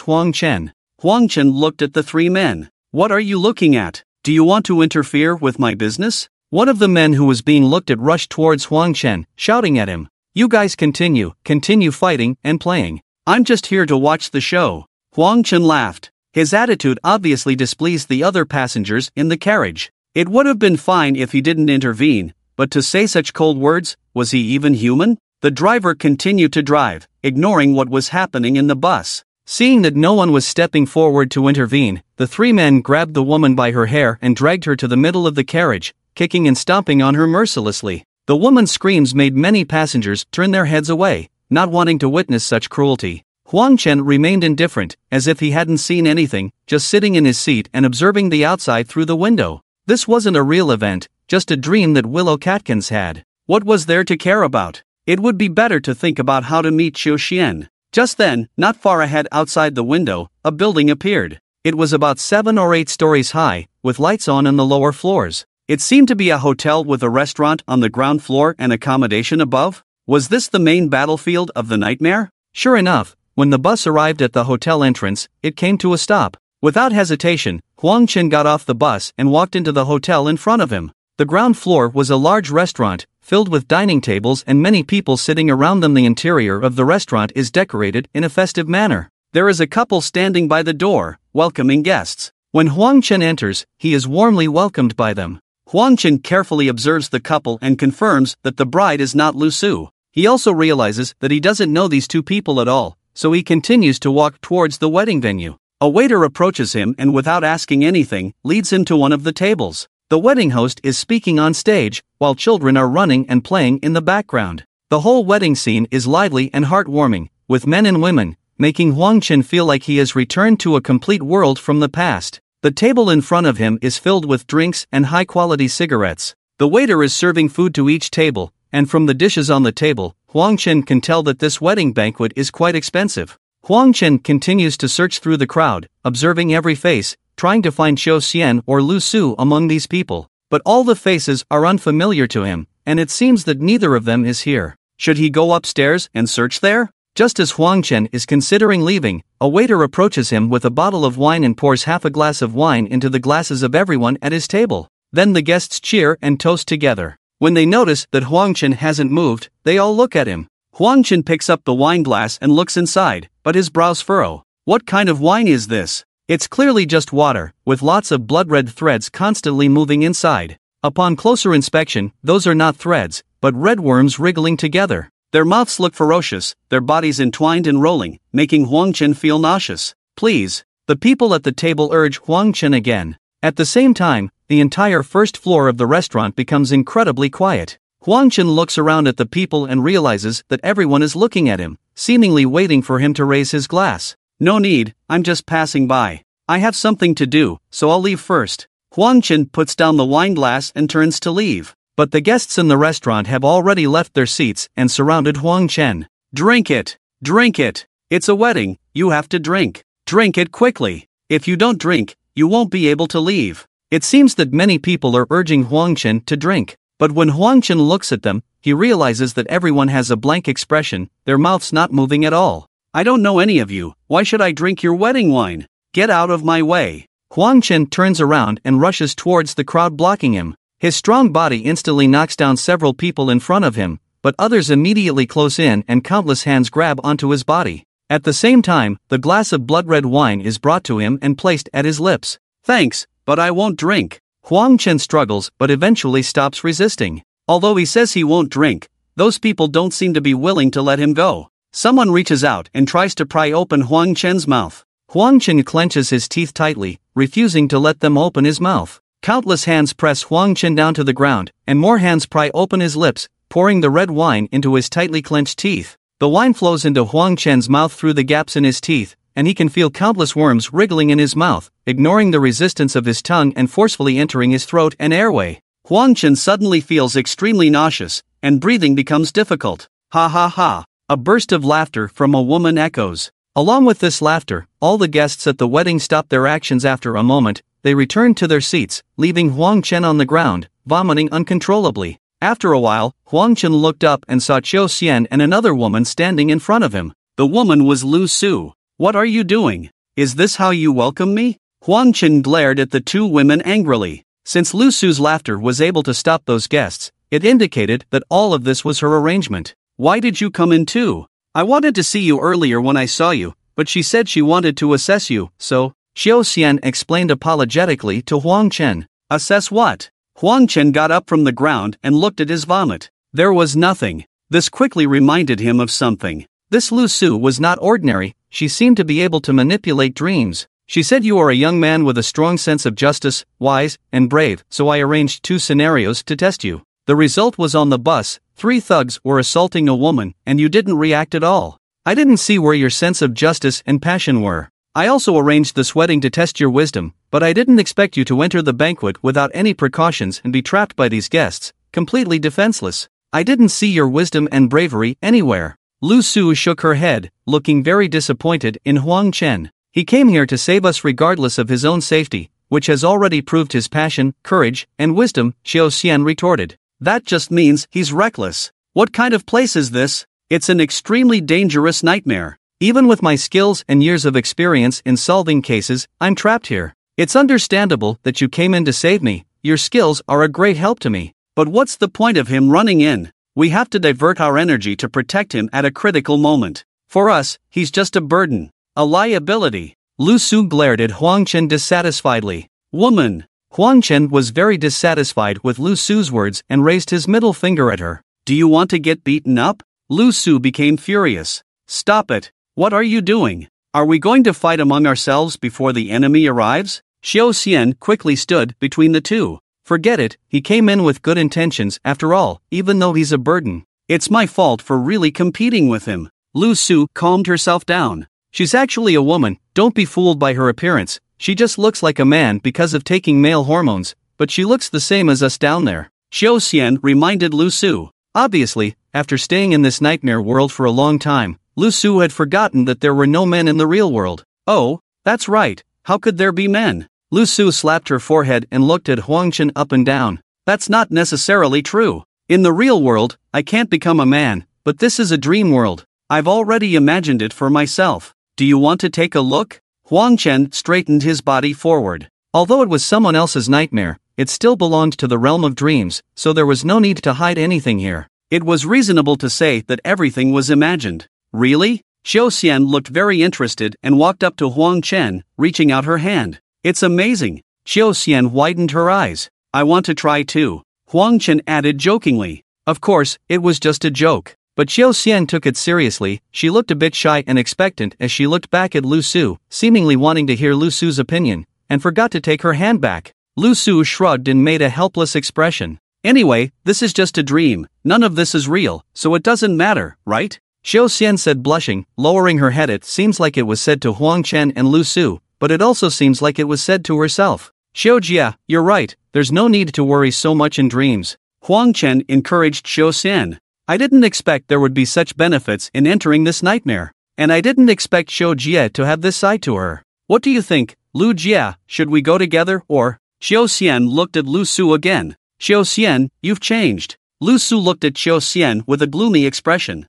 Huang Chen. Huang Chen looked at the 3 men. "What are you looking at? Do you want to interfere with my business?" One of the men who was being looked at rushed towards Huang Chen, shouting at him. "You guys continue fighting and playing. I'm just here to watch the show." Huang Chen laughed. His attitude obviously displeased the other passengers in the carriage. It would have been fine if he didn't intervene, but to say such cold words, was he even human? The driver continued to drive, ignoring what was happening in the bus. Seeing that no one was stepping forward to intervene, the 3 men grabbed the woman by her hair and dragged her to the middle of the carriage, kicking and stomping on her mercilessly. The woman's screams made many passengers turn their heads away, not wanting to witness such cruelty. Huang Chen remained indifferent, as if he hadn't seen anything, just sitting in his seat and observing the outside through the window. This wasn't a real event, just a dream that Willow Catkins had. What was there to care about? It would be better to think about how to meet Xiu Xian. Just then, not far ahead outside the window, a building appeared. It was about 7 or 8 stories high, with lights on in the lower floors. It seemed to be a hotel with a restaurant on the ground floor and accommodation above. Was this the main battlefield of the nightmare? Sure enough, when the bus arrived at the hotel entrance, it came to a stop. Without hesitation, Huang Chen got off the bus and walked into the hotel in front of him. The ground floor was a large restaurant, filled with dining tables and many people sitting around them. The interior of the restaurant is decorated in a festive manner. There is a couple standing by the door, welcoming guests. When Huang Chen enters, he is warmly welcomed by them. Huang Chen carefully observes the couple and confirms that the bride is not Lu Su. He also realizes that he doesn't know these two people at all, so he continues to walk towards the wedding venue. A waiter approaches him and without asking anything, leads him to one of the tables. The wedding host is speaking on stage, while children are running and playing in the background. The whole wedding scene is lively and heartwarming, with men and women, making Huang Chen feel like he has returned to a complete world from the past. The table in front of him is filled with drinks and high-quality cigarettes. The waiter is serving food to each table, and from the dishes on the table, Huang Chen can tell that this wedding banquet is quite expensive. Huang Chen continues to search through the crowd, observing every face, trying to find Xiu Xian or Lu Su among these people. But all the faces are unfamiliar to him, and it seems that neither of them is here. Should he go upstairs and search there? Just as Huang Chen is considering leaving, a waiter approaches him with a bottle of wine and pours half a glass of wine into the glasses of everyone at his table. Then the guests cheer and toast together. When they notice that Huang Chen hasn't moved, they all look at him. Huang Chen picks up the wine glass and looks inside, but his brows furrow. What kind of wine is this? It's clearly just water, with lots of blood-red threads constantly moving inside. Upon closer inspection, those are not threads, but red worms wriggling together. Their mouths look ferocious, their bodies entwined and rolling, making Huang Chen feel nauseous. Please. The people at the table urge Huang Chen again. At the same time, the entire first floor of the restaurant becomes incredibly quiet. Huang Chen looks around at the people and realizes that everyone is looking at him, seemingly waiting for him to raise his glass. No need, I'm just passing by. I have something to do, so I'll leave first. Huang Chen puts down the wine glass and turns to leave. But the guests in the restaurant have already left their seats and surrounded Huang Chen. Drink it! Drink it! It's a wedding, you have to drink. Drink it quickly. If you don't drink, you won't be able to leave. It seems that many people are urging Huang Chen to drink. But when Huang Chen looks at them, he realizes that everyone has a blank expression, their mouths not moving at all. I don't know any of you, why should I drink your wedding wine? Get out of my way. Huang Chen turns around and rushes towards the crowd blocking him. His strong body instantly knocks down several people in front of him, but others immediately close in and countless hands grab onto his body. At the same time, the glass of blood-red wine is brought to him and placed at his lips. Thanks, but I won't drink. Huang Chen struggles but eventually stops resisting. Although he says he won't drink, those people don't seem to be willing to let him go. Someone reaches out and tries to pry open Huang Chen's mouth. Huang Chen clenches his teeth tightly, refusing to let them open his mouth. Countless hands press Huang Chen down to the ground, and more hands pry open his lips, pouring the red wine into his tightly clenched teeth. The wine flows into Huang Chen's mouth through the gaps in his teeth, and he can feel countless worms wriggling in his mouth, ignoring the resistance of his tongue and forcefully entering his throat and airway. Huang Chen suddenly feels extremely nauseous, and breathing becomes difficult. Ha ha ha! A burst of laughter from a woman echoes. Along with this laughter, all the guests at the wedding stop their actions. After a moment, they return to their seats, leaving Huang Chen on the ground, vomiting uncontrollably. After a while, Huang Chen looked up and saw Xiu Xian and another woman standing in front of him. The woman was Lu Su. What are you doing? Is this how you welcome me? Huang Chen glared at the two women angrily. Since Lu Su's laughter was able to stop those guests, it indicated that all of this was her arrangement. Why did you come in too? I wanted to see you earlier when I saw you, but she said she wanted to assess you, so... Xiu Xian explained apologetically to Huang Chen. Assess what? Huang Chen got up from the ground and looked at his vomit. There was nothing. This quickly reminded him of something. This Lu Su was not ordinary. She seemed to be able to manipulate dreams. She said you are a young man with a strong sense of justice, wise, and brave, so I arranged 2 scenarios to test you. The result was on the bus, 3 thugs were assaulting a woman, and you didn't react at all. I didn't see where your sense of justice and passion were. I also arranged this wedding to test your wisdom, but I didn't expect you to enter the banquet without any precautions and be trapped by these guests, completely defenseless. I didn't see your wisdom and bravery anywhere." Lu Su shook her head, looking very disappointed in Huang Chen. "He came here to save us regardless of his own safety, which has already proved his passion, courage, and wisdom," Xiao Xian retorted. "That just means he's reckless. What kind of place is this? It's an extremely dangerous nightmare. Even with my skills and years of experience in solving cases, I'm trapped here. It's understandable that you came in to save me, your skills are a great help to me. But what's the point of him running in? We have to divert our energy to protect him at a critical moment. For us, he's just a burden, a liability." Lu Su glared at Huang Chen dissatisfiedly. "Woman!" Huang Chen was very dissatisfied with Lu Su's words and raised his middle finger at her. "Do you want to get beaten up?" Lu Su became furious. "Stop it. What are you doing? Are we going to fight among ourselves before the enemy arrives?" Xiao Xian quickly stood between the two. "Forget it, he came in with good intentions after all, even though he's a burden. It's my fault for really competing with him." Lu Su calmed herself down. "She's actually a woman, don't be fooled by her appearance. She just looks like a man because of taking male hormones, but she looks the same as us down there." Xiao Xian reminded Lu Su. Obviously, after staying in this nightmare world for a long time, Lu Su had forgotten that there were no men in the real world. "Oh, that's right, how could there be men?" Lu Su slapped her forehead and looked at Huang Chen up and down. "That's not necessarily true. In the real world, I can't become a man, but this is a dream world. I've already imagined it for myself. Do you want to take a look?" Huang Chen straightened his body forward. Although it was someone else's nightmare, it still belonged to the realm of dreams, so there was no need to hide anything here. It was reasonable to say that everything was imagined. "Really?" Xiao Xian looked very interested and walked up to Huang Chen, reaching out her hand. "It's amazing." Xiao Xian widened her eyes. "I want to try too," Huang Chen added jokingly. Of course, it was just a joke. But Xiao Xian took it seriously. She looked a bit shy and expectant as she looked back at Lu Su, seemingly wanting to hear Lu Su's opinion, and forgot to take her hand back. Lu Su shrugged and made a helpless expression. "Anyway, this is just a dream, none of this is real, so it doesn't matter, right?" Xiao Xian said, blushing, lowering her head. "It seems like it was said to Huang Chen and Lu Su, but it also seems like it was said to herself." "Xiao Jia, you're right, there's no need to worry so much in dreams," Huang Chen encouraged Xiao Xian. "I didn't expect there would be such benefits in entering this nightmare, and I didn't expect Xiao Jia to have this side to her. What do you think, Lu Jia, should we go together or?" Xiao Xian looked at Lu Su again. "Xiao Xian, you've changed." Lu Su looked at Xiao Xian with a gloomy expression.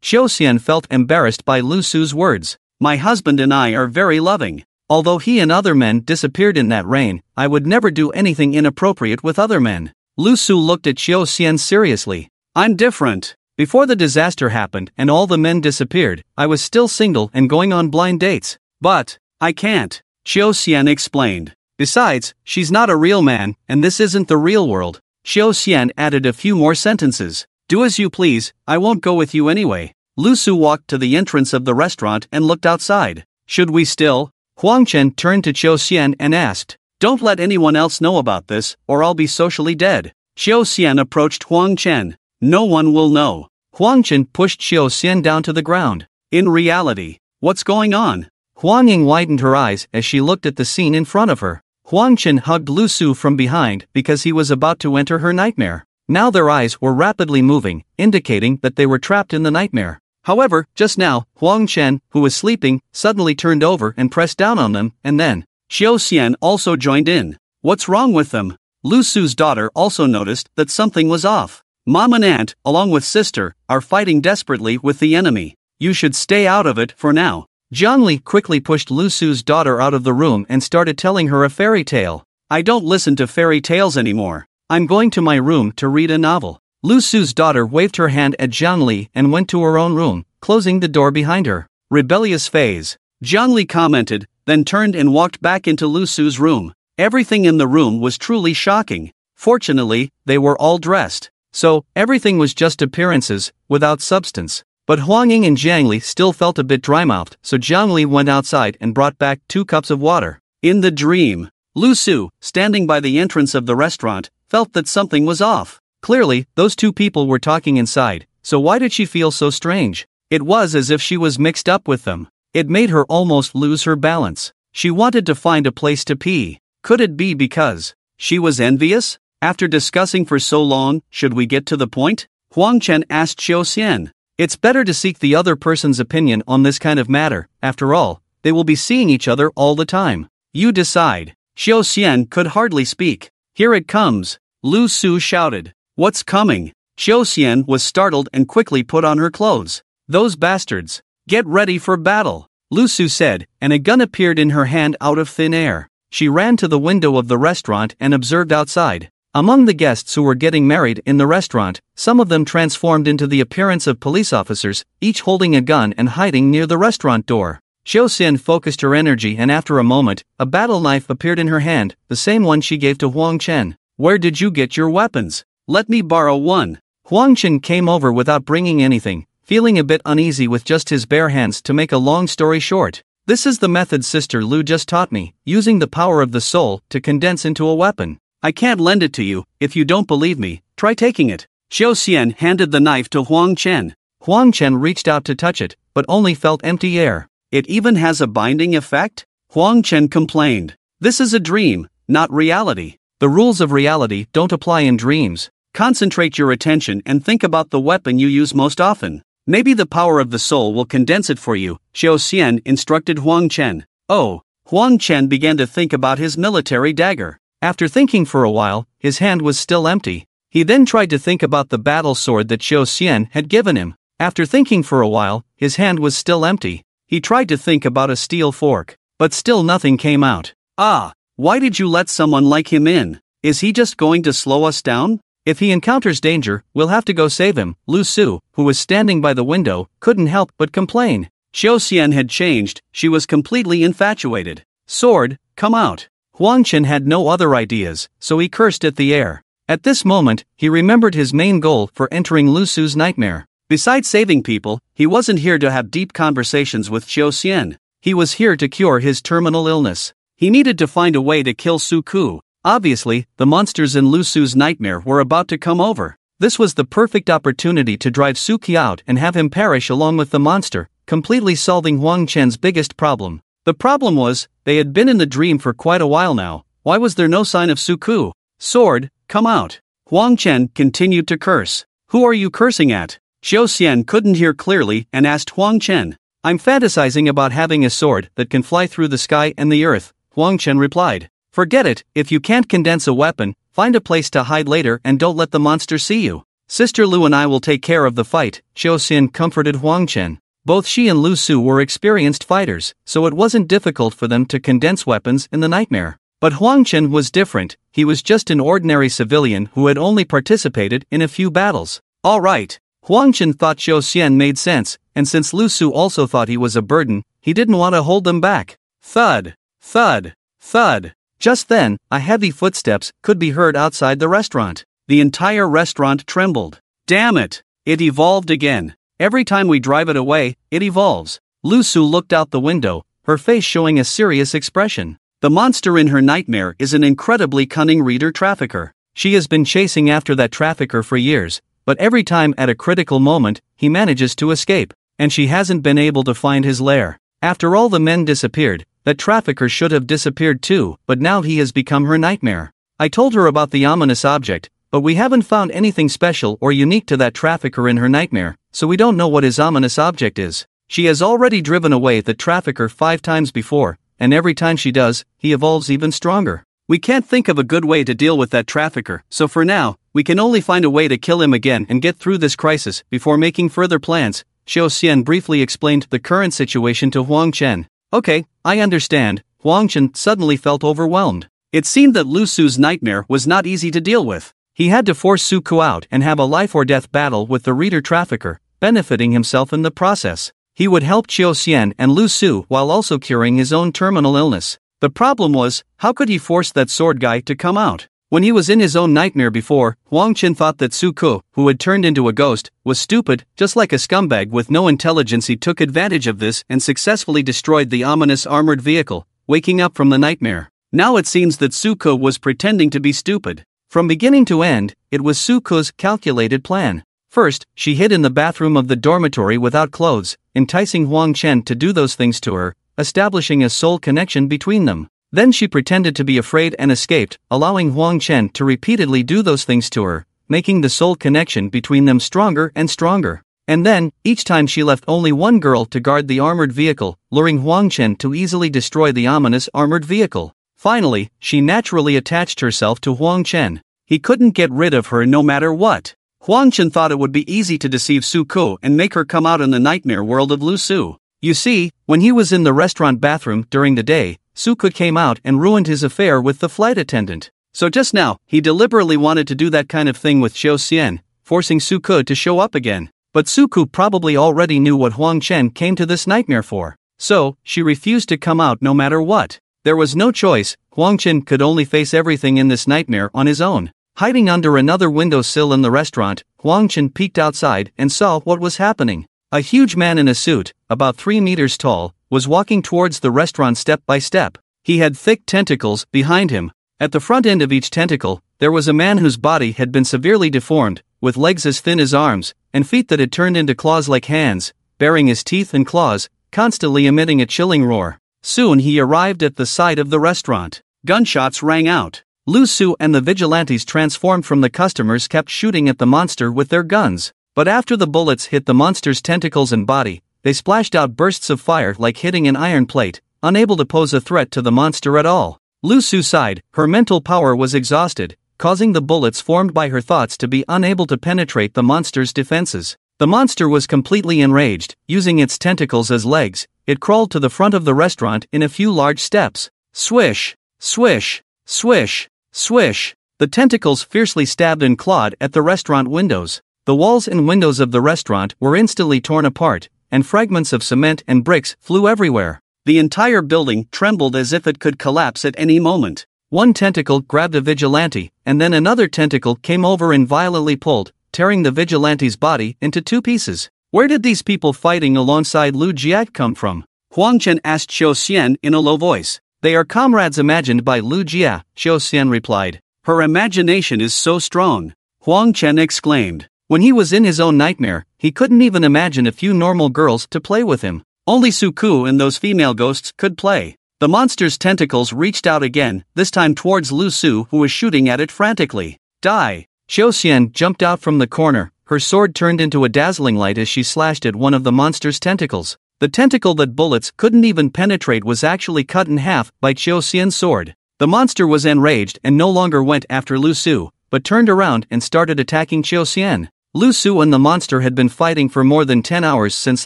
Xiao Xian felt embarrassed by Lu Su's words. "My husband and I are very loving. Although he and other men disappeared in that rain, I would never do anything inappropriate with other men." Lu Su looked at Xiao Xian seriously. "I'm different. Before the disaster happened and all the men disappeared, I was still single and going on blind dates. But I can't," Xiao Xian explained. "Besides, she's not a real man, and this isn't the real world." Xiao Xian added a few more sentences. "Do as you please, I won't go with you anyway." Lu Su walked to the entrance of the restaurant and looked outside. "Should we still?" Huang Chen turned to Xiao Xian and asked. "Don't let anyone else know about this, or I'll be socially dead." Xiao Xian approached Huang Chen. "No one will know." Huang Chen pushed Xiao Xian down to the ground. "In reality, what's going on?" Huang Ying widened her eyes as she looked at the scene in front of her. Huang Chen hugged Lu Su from behind because he was about to enter her nightmare. Now their eyes were rapidly moving, indicating that they were trapped in the nightmare. However, just now, Huang Chen, who was sleeping, suddenly turned over and pressed down on them, and then Xiao Xian also joined in. "What's wrong with them?" Lu Su's daughter also noticed that something was off. "Mom and aunt, along with sister, are fighting desperately with the enemy. You should stay out of it for now." Zhangli quickly pushed Lu Su's daughter out of the room and started telling her a fairy tale. "I don't listen to fairy tales anymore. I'm going to my room to read a novel." Lu Su's daughter waved her hand at Zhangli and went to her own room, closing the door behind her. "Rebellious phase," Zhangli commented, then turned and walked back into Lu Su's room. Everything in the room was truly shocking. Fortunately, they were all dressed, so everything was just appearances, without substance. But Huang Ying and Zhangli still felt a bit dry-mouthed, so Zhangli went outside and brought back 2 cups of water. In the dream, Lu Su, standing by the entrance of the restaurant, felt that something was off. Clearly, those 2 people were talking inside, so why did she feel so strange? It was as if she was mixed up with them. It made her almost lose her balance. She wanted to find a place to pee. Could it be because she was envious? After discussing for so long, should we get to the point? Huang Chen asked Xiao Xian. It's better to seek the other person's opinion on this kind of matter. After all, they will be seeing each other all the time. You decide. Xiao Xian could hardly speak. Here it comes, Lu Su shouted. What's coming? Xiao Xian was startled and quickly put on her clothes. Those bastards. Get ready for battle, Lu Su said, and a gun appeared in her hand out of thin air. She ran to the window of the restaurant and observed outside. Among the guests who were getting married in the restaurant, some of them transformed into the appearance of police officers, each holding a gun and hiding near the restaurant door. Xiao Xian focused her energy and after a moment, a battle knife appeared in her hand, the same one she gave to Huang Chen. Where did you get your weapons? Let me borrow one. Huang Chen came over without bringing anything, feeling a bit uneasy with just his bare hands. To make a long story short, this is the method Sister Lu just taught me, using the power of the soul to condense into a weapon. I can't lend it to you. If you don't believe me, try taking it. Xiao Xian handed the knife to Huang Chen. Huang Chen reached out to touch it, but only felt empty air. It even has a binding effect? Huang Chen complained. This is a dream, not reality. The rules of reality don't apply in dreams. Concentrate your attention and think about the weapon you use most often. Maybe the power of the soul will condense it for you, Xiao Xian instructed Huang Chen. Oh, Huang Chen began to think about his military dagger. After thinking for a while, his hand was still empty. He then tried to think about the battle sword that Xiao Xian had given him. After thinking for a while, his hand was still empty. He tried to think about a steel fork, but still nothing came out. Ah, why did you let someone like him in? Is he just going to slow us down? If he encounters danger, we'll have to go save him. Lu Su, who was standing by the window, couldn't help but complain. Xiao Xian had changed, she was completely infatuated. Sword, come out. Huang Chen had no other ideas, so he cursed at the air. At this moment, he remembered his main goal for entering Lu Su's nightmare. Besides saving people, he wasn't here to have deep conversations with Xiao Xian. He was here to cure his terminal illness. He needed to find a way to kill Su Ku. Obviously, the monsters in Lu Su's nightmare were about to come over. This was the perfect opportunity to drive Su Ku out and have him perish along with the monster, completely solving Huang Chen's biggest problem. The problem was, they had been in the dream for quite a while now. Why was there no sign of Su Ku? Sword, come out. Huang Chen continued to curse. Who are you cursing at? Xiao Xian couldn't hear clearly and asked Huang Chen. I'm fantasizing about having a sword that can fly through the sky and the earth, Huang Chen replied. Forget it, if you can't condense a weapon, find a place to hide later and don't let the monster see you. Sister Lu and I will take care of the fight, Xiao Xian comforted Huang Chen. Both she and Lu Su were experienced fighters, so it wasn't difficult for them to condense weapons in the nightmare. But Huang Chen was different, he was just an ordinary civilian who had only participated in a few battles. Alright. Huang Chen thought Xiao Xian made sense, and since Lu Su also thought he was a burden, he didn't want to hold them back. Thud, thud, thud. Just then, a heavy footsteps could be heard outside the restaurant. The entire restaurant trembled. Damn it! It evolved again. Every time we drive it away, it evolves. Lu Su looked out the window, her face showing a serious expression. The monster in her nightmare is an incredibly cunning reader trafficker. She has been chasing after that trafficker for years, but every time at a critical moment, he manages to escape, and she hasn't been able to find his lair. After all the men disappeared, that trafficker should have disappeared too, but now he has become her nightmare. I told her about the ominous object, but we haven't found anything special or unique to that trafficker in her nightmare, so we don't know what his ominous object is. She has already driven away the trafficker 5 times before, and every time she does, he evolves even stronger. We can't think of a good way to deal with that trafficker, so for now, we can only find a way to kill him again and get through this crisis before making further plans. Xiao Xian briefly explained the current situation to Huang Chen. Okay, I understand. Huang Chen suddenly felt overwhelmed. It seemed that Lu Su's nightmare was not easy to deal with. He had to force Su Ku out and have a life-or-death battle with the reader trafficker, benefiting himself in the process. He would help Xiao Xian and Lu Su while also curing his own terminal illness. The problem was, how could he force that sword guy to come out? When he was in his own nightmare before, Huang Chen thought that Su Ku, who had turned into a ghost, was stupid, just like a scumbag with no intelligence. He took advantage of this and successfully destroyed the ominous armored vehicle, waking up from the nightmare. Now it seems that Su Ku was pretending to be stupid. From beginning to end, it was Su Ku's calculated plan. First, she hid in the bathroom of the dormitory without clothes, enticing Huang Chen to do those things to her, establishing a soul connection between them. Then she pretended to be afraid and escaped, allowing Huang Chen to repeatedly do those things to her, making the soul connection between them stronger and stronger. And then, each time she left only one girl to guard the armored vehicle, luring Huang Chen to easily destroy the ominous armored vehicle. Finally, she naturally attached herself to Huang Chen. He couldn't get rid of her no matter what. Huang Chen thought it would be easy to deceive Su Ku and make her come out in the nightmare world of Lu Su. You see, when he was in the restaurant bathroom during the day, Su Ku came out and ruined his affair with the flight attendant. So just now, he deliberately wanted to do that kind of thing with Xiao Xian, forcing Su Ku to show up again. But Su Ku probably already knew what Huang Chen came to this nightmare for. So, she refused to come out no matter what. There was no choice. Huang Chen could only face everything in this nightmare on his own. Hiding under another windowsill in the restaurant, Huang Chen peeked outside and saw what was happening. A huge man in a suit, about 3 meters tall, was walking towards the restaurant step by step. He had thick tentacles behind him. At the front end of each tentacle, there was a man whose body had been severely deformed, with legs as thin as arms, and feet that had turned into claws like hands, baring his teeth and claws, constantly emitting a chilling roar. Soon he arrived at the side of the restaurant. Gunshots rang out. Lu Su and the vigilantes transformed from the customers kept shooting at the monster with their guns. But after the bullets hit the monster's tentacles and body, they splashed out bursts of fire like hitting an iron plate, unable to pose a threat to the monster at all. Lu Su sighed. Her mental power was exhausted, causing the bullets formed by her thoughts to be unable to penetrate the monster's defenses. The monster was completely enraged. Using its tentacles as legs, it crawled to the front of the restaurant in a few large steps. Swish! Swish! Swish! Swish! The tentacles fiercely stabbed and clawed at the restaurant windows. The walls and windows of the restaurant were instantly torn apart, and fragments of cement and bricks flew everywhere. The entire building trembled as if it could collapse at any moment. One tentacle grabbed a vigilante, and then another tentacle came over and violently pulled, tearing the vigilante's body into 2 pieces. Where did these people fighting alongside Lu Jia come from? Huang Chen asked Xiao Xian in a low voice. They are comrades imagined by Lu Jia, Xiao Xian replied. Her imagination is so strong, Huang Chen exclaimed. When he was in his own nightmare, he couldn't even imagine a few normal girls to play with him. Only Su Ku and those female ghosts could play. The monster's tentacles reached out again, this time towards Lu Su, who was shooting at it frantically. Die! Xiao Xian jumped out from the corner, her sword turned into a dazzling light as she slashed at one of the monster's tentacles. The tentacle that bullets couldn't even penetrate was actually cut in half by Xiao Xian's sword. The monster was enraged and no longer went after Lu Su, but turned around and started attacking Xiao Xian. Lu Su and the monster had been fighting for more than 10 hours since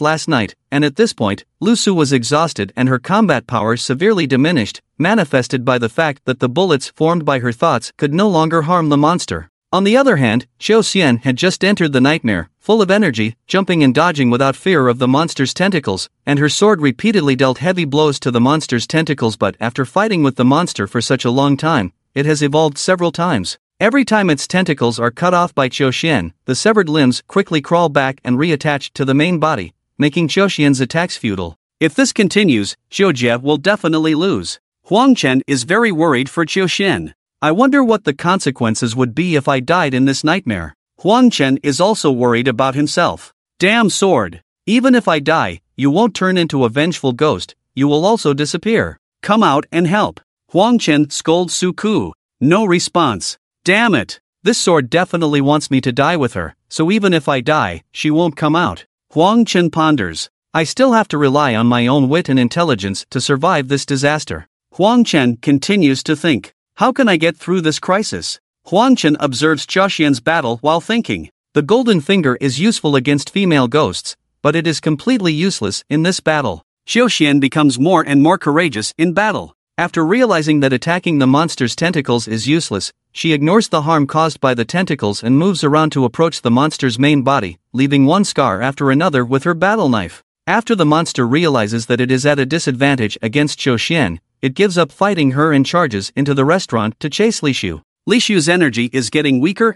last night, and at this point, Lu Su was exhausted and her combat power severely diminished, manifested by the fact that the bullets formed by her thoughts could no longer harm the monster. On the other hand, Xiao Xian had just entered the nightmare, full of energy, jumping and dodging without fear of the monster's tentacles, and her sword repeatedly dealt heavy blows to the monster's tentacles, but after fighting with the monster for such a long time, it has evolved several times. Every time its tentacles are cut off by Xiao Xian, the severed limbs quickly crawl back and reattach to the main body, making Xiao Xian's attacks futile. If this continues, Xiao Jie will definitely lose. Huang Chen is very worried for Xiao Xian. I wonder what the consequences would be if I died in this nightmare. Huang Chen is also worried about himself. Damn sword! Even if I die, you won't turn into a vengeful ghost, you will also disappear. Come out and help. Huang Chen scolds Su Ku. No response. Damn it! This sword definitely wants me to die with her, so even if I die, she won't come out. Huang Chen ponders. I still have to rely on my own wit and intelligence to survive this disaster. Huang Chen continues to think. How can I get through this crisis? Huang Chen observes Xiao Xian's battle while thinking. The golden finger is useful against female ghosts, but it is completely useless in this battle. Xiao Xian becomes more and more courageous in battle. After realizing that attacking the monster's tentacles is useless, she ignores the harm caused by the tentacles and moves around to approach the monster's main body, leaving one scar after another with her battle knife. After the monster realizes that it is at a disadvantage against Xiao Xian, it gives up fighting her and charges into the restaurant to chase Li Xiu. Li Xiu's energy is getting weaker,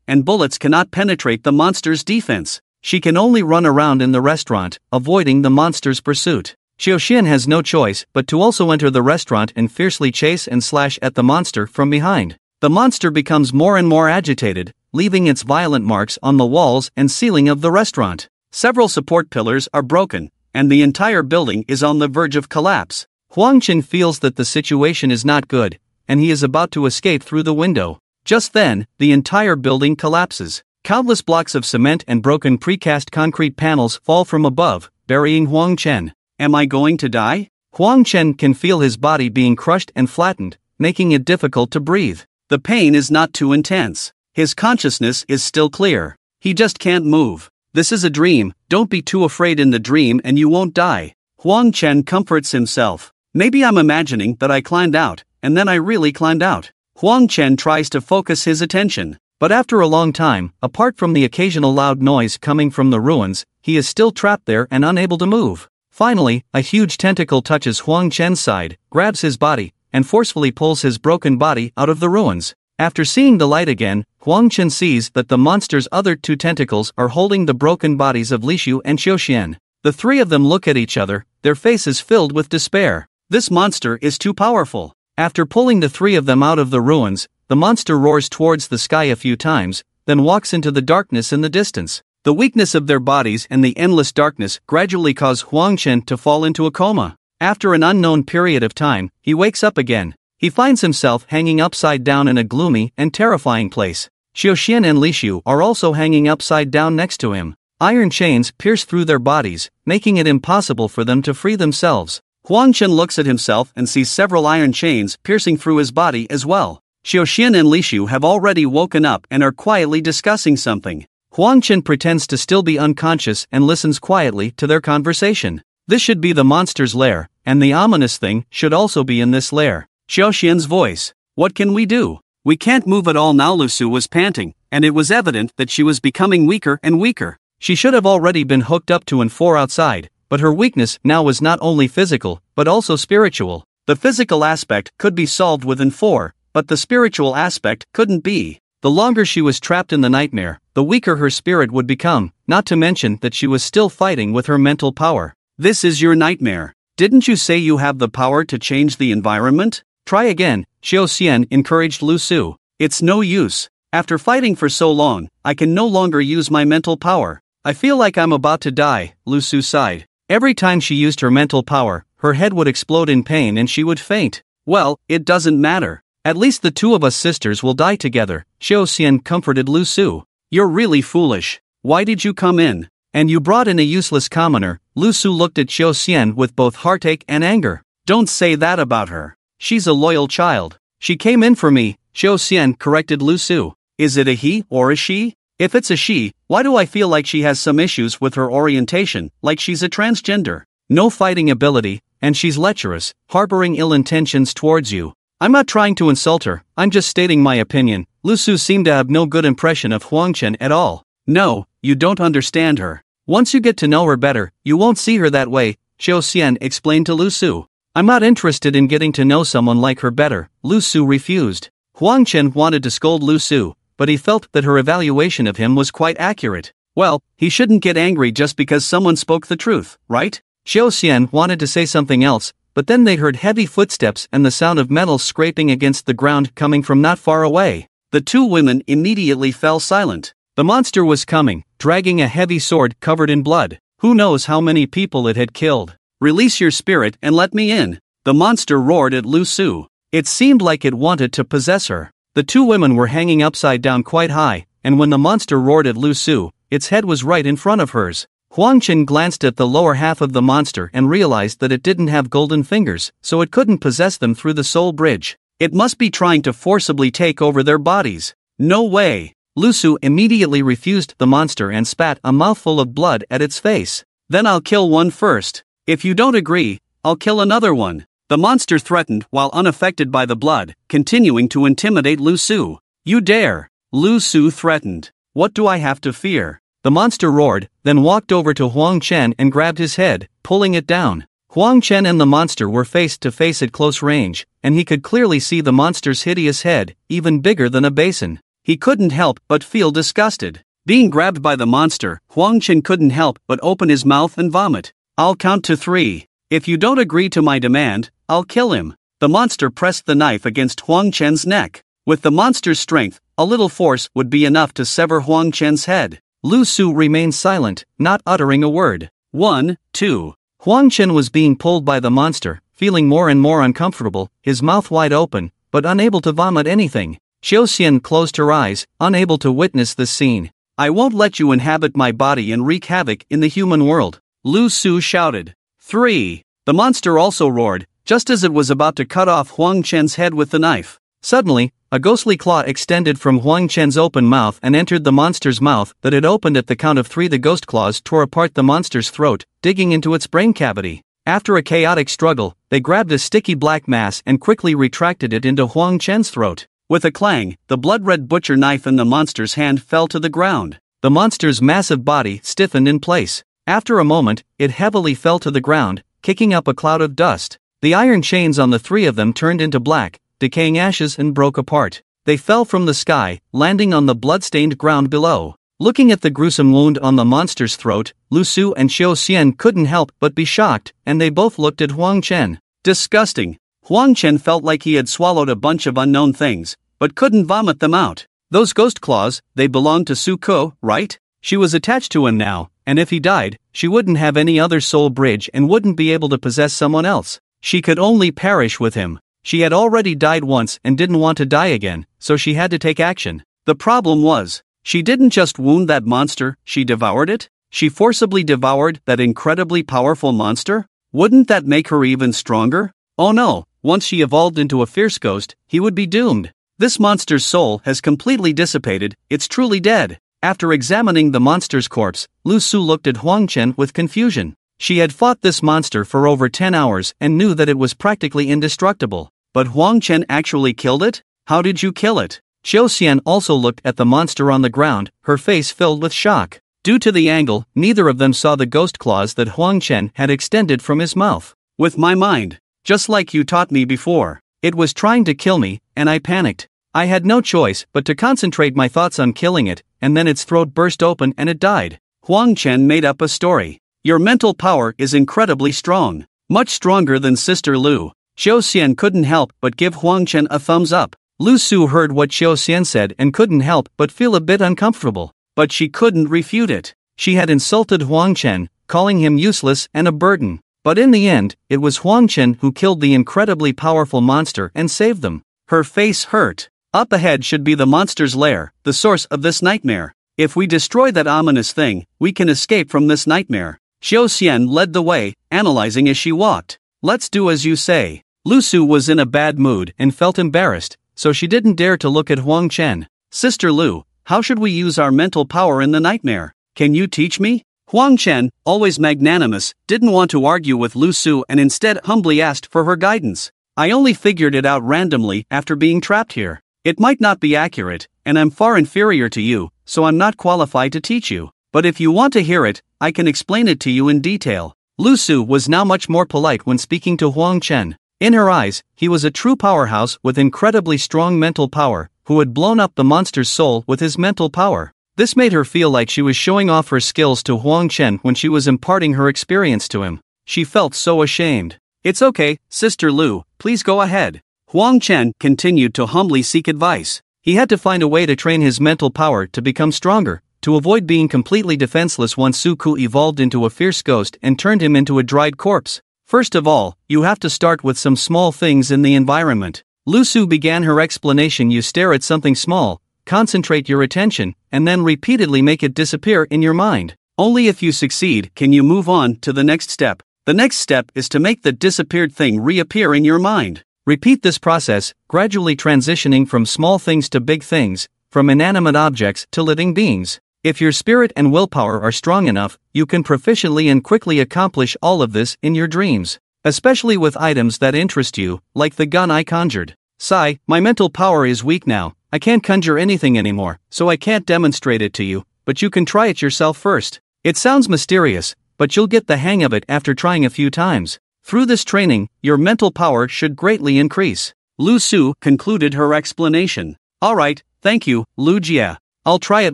and bullets cannot penetrate the monster's defense. She can only run around in the restaurant, avoiding the monster's pursuit. Xiao Xian has no choice but to also enter the restaurant and fiercely chase and slash at the monster from behind. The monster becomes more and more agitated, leaving its violent marks on the walls and ceiling of the restaurant. Several support pillars are broken, and the entire building is on the verge of collapse. Huang Chen feels that the situation is not good, and he is about to escape through the window. Just then, the entire building collapses. Countless blocks of cement and broken precast concrete panels fall from above, burying Huang Chen. Am I going to die? Huang Chen can feel his body being crushed and flattened, making it difficult to breathe. The pain is not too intense. His consciousness is still clear. He just can't move. This is a dream, don't be too afraid in the dream and you won't die. Huang Chen comforts himself. Maybe I'm imagining that I climbed out, and then I really climbed out. Huang Chen tries to focus his attention, but after a long time, apart from the occasional loud noise coming from the ruins, he is still trapped there and unable to move. Finally, a huge tentacle touches Huang Chen's side, grabs his body, and forcefully pulls his broken body out of the ruins. After seeing the light again, Huang Chen sees that the monster's other two tentacles are holding the broken bodies of Li Shu and Xiaoxian. The three of them look at each other, their faces filled with despair. This monster is too powerful. After pulling the three of them out of the ruins, the monster roars towards the sky a few times, then walks into the darkness in the distance. The weakness of their bodies and the endless darkness gradually cause Huang Chen to fall into a coma. After an unknown period of time, he wakes up again. He finds himself hanging upside down in a gloomy and terrifying place. Xiaoxian and Li Shu are also hanging upside down next to him. Iron chains pierce through their bodies, making it impossible for them to free themselves. Huang Chen looks at himself and sees several iron chains piercing through his body as well. Xiaoxian and Li Shu have already woken up and are quietly discussing something. Huang Chen pretends to still be unconscious and listens quietly to their conversation. This should be the monster's lair, and the ominous thing should also be in this lair. Xiaoxian's voice. What can we do? We can't move at all now. Lu Su was panting, and it was evident that she was becoming weaker and weaker. She should have already been hooked up to N4 outside, but her weakness now was not only physical, but also spiritual. The physical aspect could be solved with N4, but the spiritual aspect couldn't be. The longer she was trapped in the nightmare, the weaker her spirit would become, not to mention that she was still fighting with her mental power. This is your nightmare. Didn't you say you have the power to change the environment? Try again, Xiaoxian encouraged Lu Su. It's no use. After fighting for so long, I can no longer use my mental power. I feel like I'm about to die, Lu Su sighed. Every time she used her mental power, her head would explode in pain and she would faint. Well, it doesn't matter. At least the two of us sisters will die together, Xiaoxian comforted Lu Su. You're really foolish. Why did you come in? And you brought in a useless commoner. Lu Su looked at Xiaoxian with both heartache and anger. Don't say that about her. She's a loyal child. She came in for me, Xiaoxian corrected Lu Su. Is it a he or a she? If it's a she, why do I feel like she has some issues with her orientation, like she's a transgender? No fighting ability, and she's lecherous, harboring ill intentions towards you. I'm not trying to insult her, I'm just stating my opinion. Lu Su seemed to have no good impression of Huang Chen at all. No, you don't understand her. Once you get to know her better, you won't see her that way, Xiaoxian explained to Lu Su. I'm not interested in getting to know someone like her better, Lu Su refused. Huang Chen wanted to scold Lu Su, but he felt that her evaluation of him was quite accurate. Well, he shouldn't get angry just because someone spoke the truth, right? Xiaoxian wanted to say something else, but then they heard heavy footsteps and the sound of metal scraping against the ground coming from not far away. The two women immediately fell silent. The monster was coming, dragging a heavy sword covered in blood. Who knows how many people it had killed? Release your spirit and let me in. The monster roared at Lu Su. It seemed like it wanted to possess her. The two women were hanging upside down quite high, and when the monster roared at Lu Su, its head was right in front of hers. Huang Chen glanced at the lower half of the monster and realized that it didn't have golden fingers, so it couldn't possess them through the soul bridge. It must be trying to forcibly take over their bodies. No way! Lu Su immediately refused the monster and spat a mouthful of blood at its face. Then I'll kill one first. If you don't agree, I'll kill another one. The monster threatened while unaffected by the blood, continuing to intimidate Lu Su. You dare! Lu Su threatened. What do I have to fear? The monster roared, then walked over to Huang Chen and grabbed his head, pulling it down. Huang Chen and the monster were face to face at close range, and he could clearly see the monster's hideous head, even bigger than a basin. He couldn't help but feel disgusted. Being grabbed by the monster, Huang Chen couldn't help but open his mouth and vomit. I'll count to 3. If you don't agree to my demand, I'll kill him. The monster pressed the knife against Huang Chen's neck. With the monster's strength, a little force would be enough to sever Huang Chen's head. Lu Su remained silent, not uttering a word. 1, 2. Huang Chen was being pulled by the monster, feeling more and more uncomfortable, his mouth wide open, but unable to vomit anything. Xiao Xian closed her eyes, unable to witness this scene. I won't let you inhabit my body and wreak havoc in the human world, Lu Su shouted. 3. The monster also roared, just as it was about to cut off Huang Chen's head with the knife. Suddenly, a ghostly claw extended from Huang Chen's open mouth and entered the monster's mouth that had opened at the count of 3. The ghost claws tore apart the monster's throat, digging into its brain cavity. After a chaotic struggle, they grabbed a sticky black mass and quickly retracted it into Huang Chen's throat. With a clang, the blood-red butcher knife in the monster's hand fell to the ground. The monster's massive body stiffened in place. After a moment, it heavily fell to the ground, kicking up a cloud of dust. The iron chains on the 3 of them turned into black, decaying ashes and broke apart. They fell from the sky, landing on the blood-stained ground below. Looking at the gruesome wound on the monster's throat, Lu Su and Xiao Xian couldn't help but be shocked, and they both looked at Huang Chen. Disgusting. Huang Chen felt like he had swallowed a bunch of unknown things, but couldn't vomit them out. Those ghost claws, they belonged to Su Ko, right? She was attached to him now, and if he died, she wouldn't have any other soul bridge and wouldn't be able to possess someone else. She could only perish with him. She had already died once and didn't want to die again, so she had to take action. The problem was, she didn't just wound that monster, she devoured it? She forcibly devoured that incredibly powerful monster? Wouldn't that make her even stronger? Oh no, once she evolved into a fierce ghost, he would be doomed. This monster's soul has completely dissipated, it's truly dead. After examining the monster's corpse, Lu Su looked at Huang Chen with confusion. She had fought this monster for over 10 hours and knew that it was practically indestructible. But Huang Chen actually killed it? How did you kill it? Xiao Xian also looked at the monster on the ground, her face filled with shock. Due to the angle, neither of them saw the ghost claws that Huang Chen had extended from his mouth. With my mind. Just like you taught me before. It was trying to kill me, and I panicked. I had no choice but to concentrate my thoughts on killing it, and then its throat burst open and it died. Huang Chen made up a story. Your mental power is incredibly strong. Much stronger than Sister Lu. Xiao Xian couldn't help but give Huang Chen a thumbs up. Lu Su heard what Xiao Xian said and couldn't help but feel a bit uncomfortable. But she couldn't refute it. She had insulted Huang Chen, calling him useless and a burden. But in the end, it was Huang Chen who killed the incredibly powerful monster and saved them. Her face hurt. Up ahead should be the monster's lair, the source of this nightmare. If we destroy that ominous thing, we can escape from this nightmare. Xiao Xian led the way, analyzing as she walked. Let's do as you say. Lu Su was in a bad mood and felt embarrassed, so she didn't dare to look at Huang Chen. Sister Lu, how should we use our mental power in the nightmare? Can you teach me? Huang Chen, always magnanimous, didn't want to argue with Lu Su and instead humbly asked for her guidance. I only figured it out randomly after being trapped here. It might not be accurate, and I'm far inferior to you, so I'm not qualified to teach you. But if you want to hear it, I can explain it to you in detail. Lu Su was now much more polite when speaking to Huang Chen. In her eyes, he was a true powerhouse with incredibly strong mental power, who had blown up the monster's soul with his mental power. This made her feel like she was showing off her skills to Huang Chen when she was imparting her experience to him. She felt so ashamed. It's okay, Sister Lu, please go ahead. Huang Chen continued to humbly seek advice. He had to find a way to train his mental power to become stronger, to avoid being completely defenseless once Su Ku evolved into a fierce ghost and turned him into a dried corpse. First of all, you have to start with some small things in the environment. Lu Su began her explanation. You stare at something small, concentrate your attention, and then repeatedly make it disappear in your mind. Only if you succeed can you move on to the next step. The next step is to make the disappeared thing reappear in your mind. Repeat this process, gradually transitioning from small things to big things, from inanimate objects to living beings. If your spirit and willpower are strong enough, you can proficiently and quickly accomplish all of this in your dreams. Especially with items that interest you, like the gun I conjured. Sigh, my mental power is weak now. I can't conjure anything anymore, so I can't demonstrate it to you, but you can try it yourself first. It sounds mysterious, but you'll get the hang of it after trying a few times. Through this training, your mental power should greatly increase. Lu Su concluded her explanation. Alright, thank you, Lu Jia. I'll try it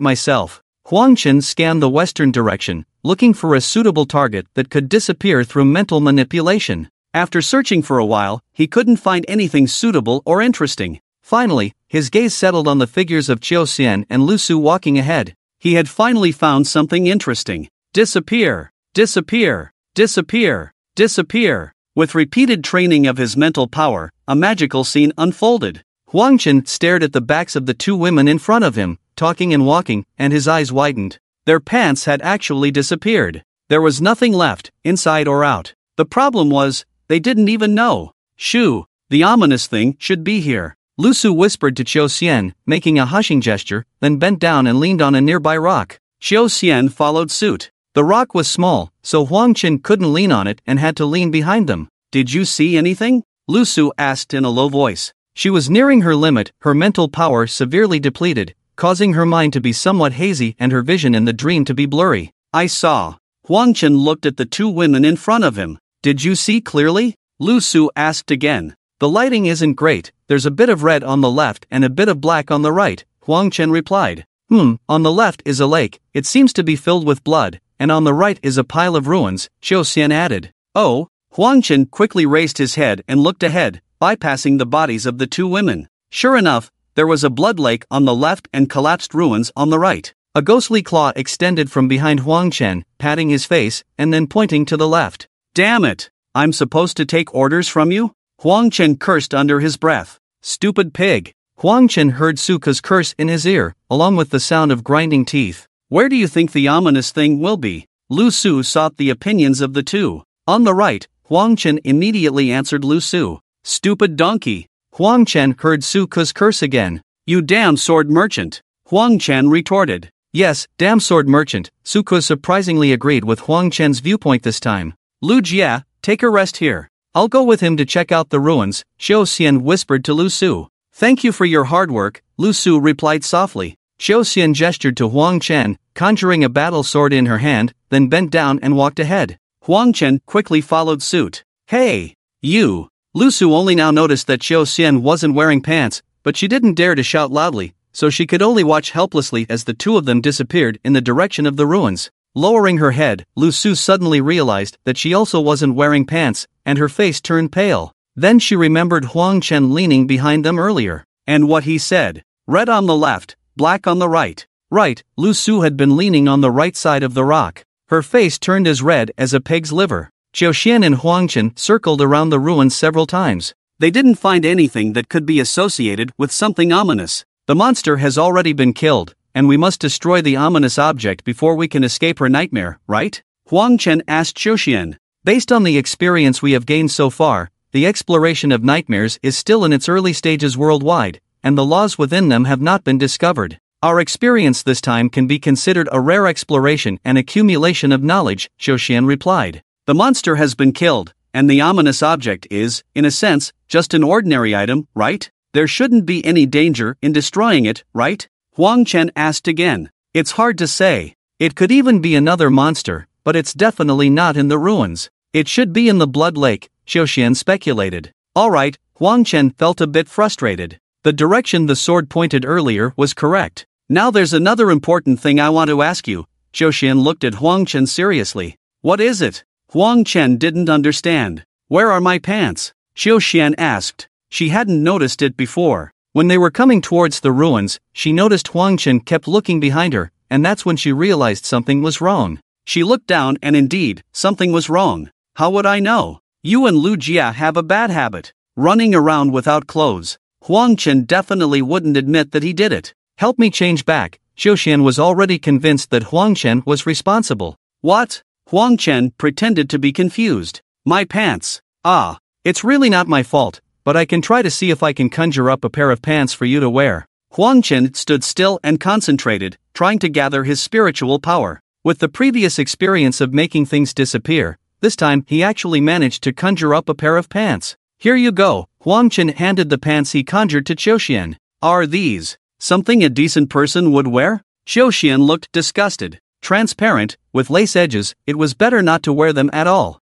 myself. Huang Chen scanned the western direction, looking for a suitable target that could disappear through mental manipulation. After searching for a while, he couldn't find anything suitable or interesting. Finally, his gaze settled on the figures of Qiu Xian and Lu Su walking ahead. He had finally found something interesting. Disappear, disappear, disappear, disappear. With repeated training of his mental power, a magical scene unfolded. Huang Chen stared at the backs of the two women in front of him, talking and walking, and his eyes widened. Their pants had actually disappeared. There was nothing left, inside or out. The problem was, they didn't even know. Shoo, the ominous thing should be here. Lu Su whispered to Qiu Xian, making a hushing gesture, then bent down and leaned on a nearby rock. Qiu Xian followed suit. The rock was small, so Huang Chen couldn't lean on it and had to lean behind them. Did you see anything? Lu Su asked in a low voice. She was nearing her limit, her mental power severely depleted, causing her mind to be somewhat hazy and her vision in the dream to be blurry. I saw. Huang Chen looked at the two women in front of him. Did you see clearly? Lu Su asked again. The lighting isn't great, there's a bit of red on the left and a bit of black on the right, Huang Chen replied. On the left is a lake, it seems to be filled with blood, and on the right is a pile of ruins, Qiu Xian added. Oh, Huang Chen quickly raised his head and looked ahead, bypassing the bodies of the two women. Sure enough, there was a blood lake on the left and collapsed ruins on the right. A ghostly claw extended from behind Huang Chen, patting his face, and then pointing to the left. Damn it! I'm supposed to take orders from you? Huang Chen cursed under his breath. Stupid pig. Huang Chen heard Suka's curse in his ear, along with the sound of grinding teeth. Where do you think the ominous thing will be? Lu Su sought the opinions of the two. On the right, Huang Chen immediately answered Lu Su. Stupid donkey. Huang Chen heard Suka's curse again. You damn sword merchant. Huang Chen retorted. Yes, damn sword merchant. Suka surprisingly agreed with Huang Chen's viewpoint this time. Lu Jia, take a rest here. I'll go with him to check out the ruins, Qiu Xian whispered to Lu Su. Thank you for your hard work, Lu Su replied softly. Qiu Xian gestured to Huang Chen, conjuring a battle sword in her hand, then bent down and walked ahead. Huang Chen quickly followed suit. Hey! You! Lu Su only now noticed that Qiu Xian wasn't wearing pants, but she didn't dare to shout loudly, so she could only watch helplessly as the two of them disappeared in the direction of the ruins. Lowering her head, Lu Su suddenly realized that she also wasn't wearing pants, and her face turned pale. Then she remembered Huang Chen leaning behind them earlier, and what he said. Red on the left, black on the right. Right, Lu Su had been leaning on the right side of the rock. Her face turned as red as a pig's liver. Qiu Xian and Huang Chen circled around the ruins several times. They didn't find anything that could be associated with something ominous. The monster has already been killed, and we must destroy the ominous object before we can escape her nightmare, right? Huang Chen asked Qiu Xian. Based on the experience we have gained so far, the exploration of nightmares is still in its early stages worldwide, and the laws within them have not been discovered. Our experience this time can be considered a rare exploration and accumulation of knowledge, Qiu Xian replied. The monster has been killed, and the ominous object is, in a sense, just an ordinary item, right? There shouldn't be any danger in destroying it, right? Huang Chen asked again. It's hard to say. It could even be another monster, but it's definitely not in the ruins. It should be in the blood lake, Qiu Xian speculated. Alright, Huang Chen felt a bit frustrated. The direction the sword pointed earlier was correct. Now there's another important thing I want to ask you. Qiu Xian looked at Huang Chen seriously. What is it? Huang Chen didn't understand. Where are my pants? Qiu Xian asked. She hadn't noticed it before. When they were coming towards the ruins, she noticed Huang Chen kept looking behind her, and that's when she realized something was wrong. She looked down and indeed, something was wrong. How would I know? You and Lu Jia have a bad habit. Running around without clothes. Huang Chen definitely wouldn't admit that he did it. Help me change back. Qiu Xian was already convinced that Huang Chen was responsible. What? Huang Chen pretended to be confused. My pants. Ah, it's really not my fault, but I can try to see if I can conjure up a pair of pants for you to wear. Huang Chen stood still and concentrated, trying to gather his spiritual power. With the previous experience of making things disappear, this time he actually managed to conjure up a pair of pants. Here you go. Huang Chen handed the pants he conjured to Qiu Xian. Are these something a decent person would wear? Qiu Xian looked disgusted. Transparent, with lace edges, it was better not to wear them at all.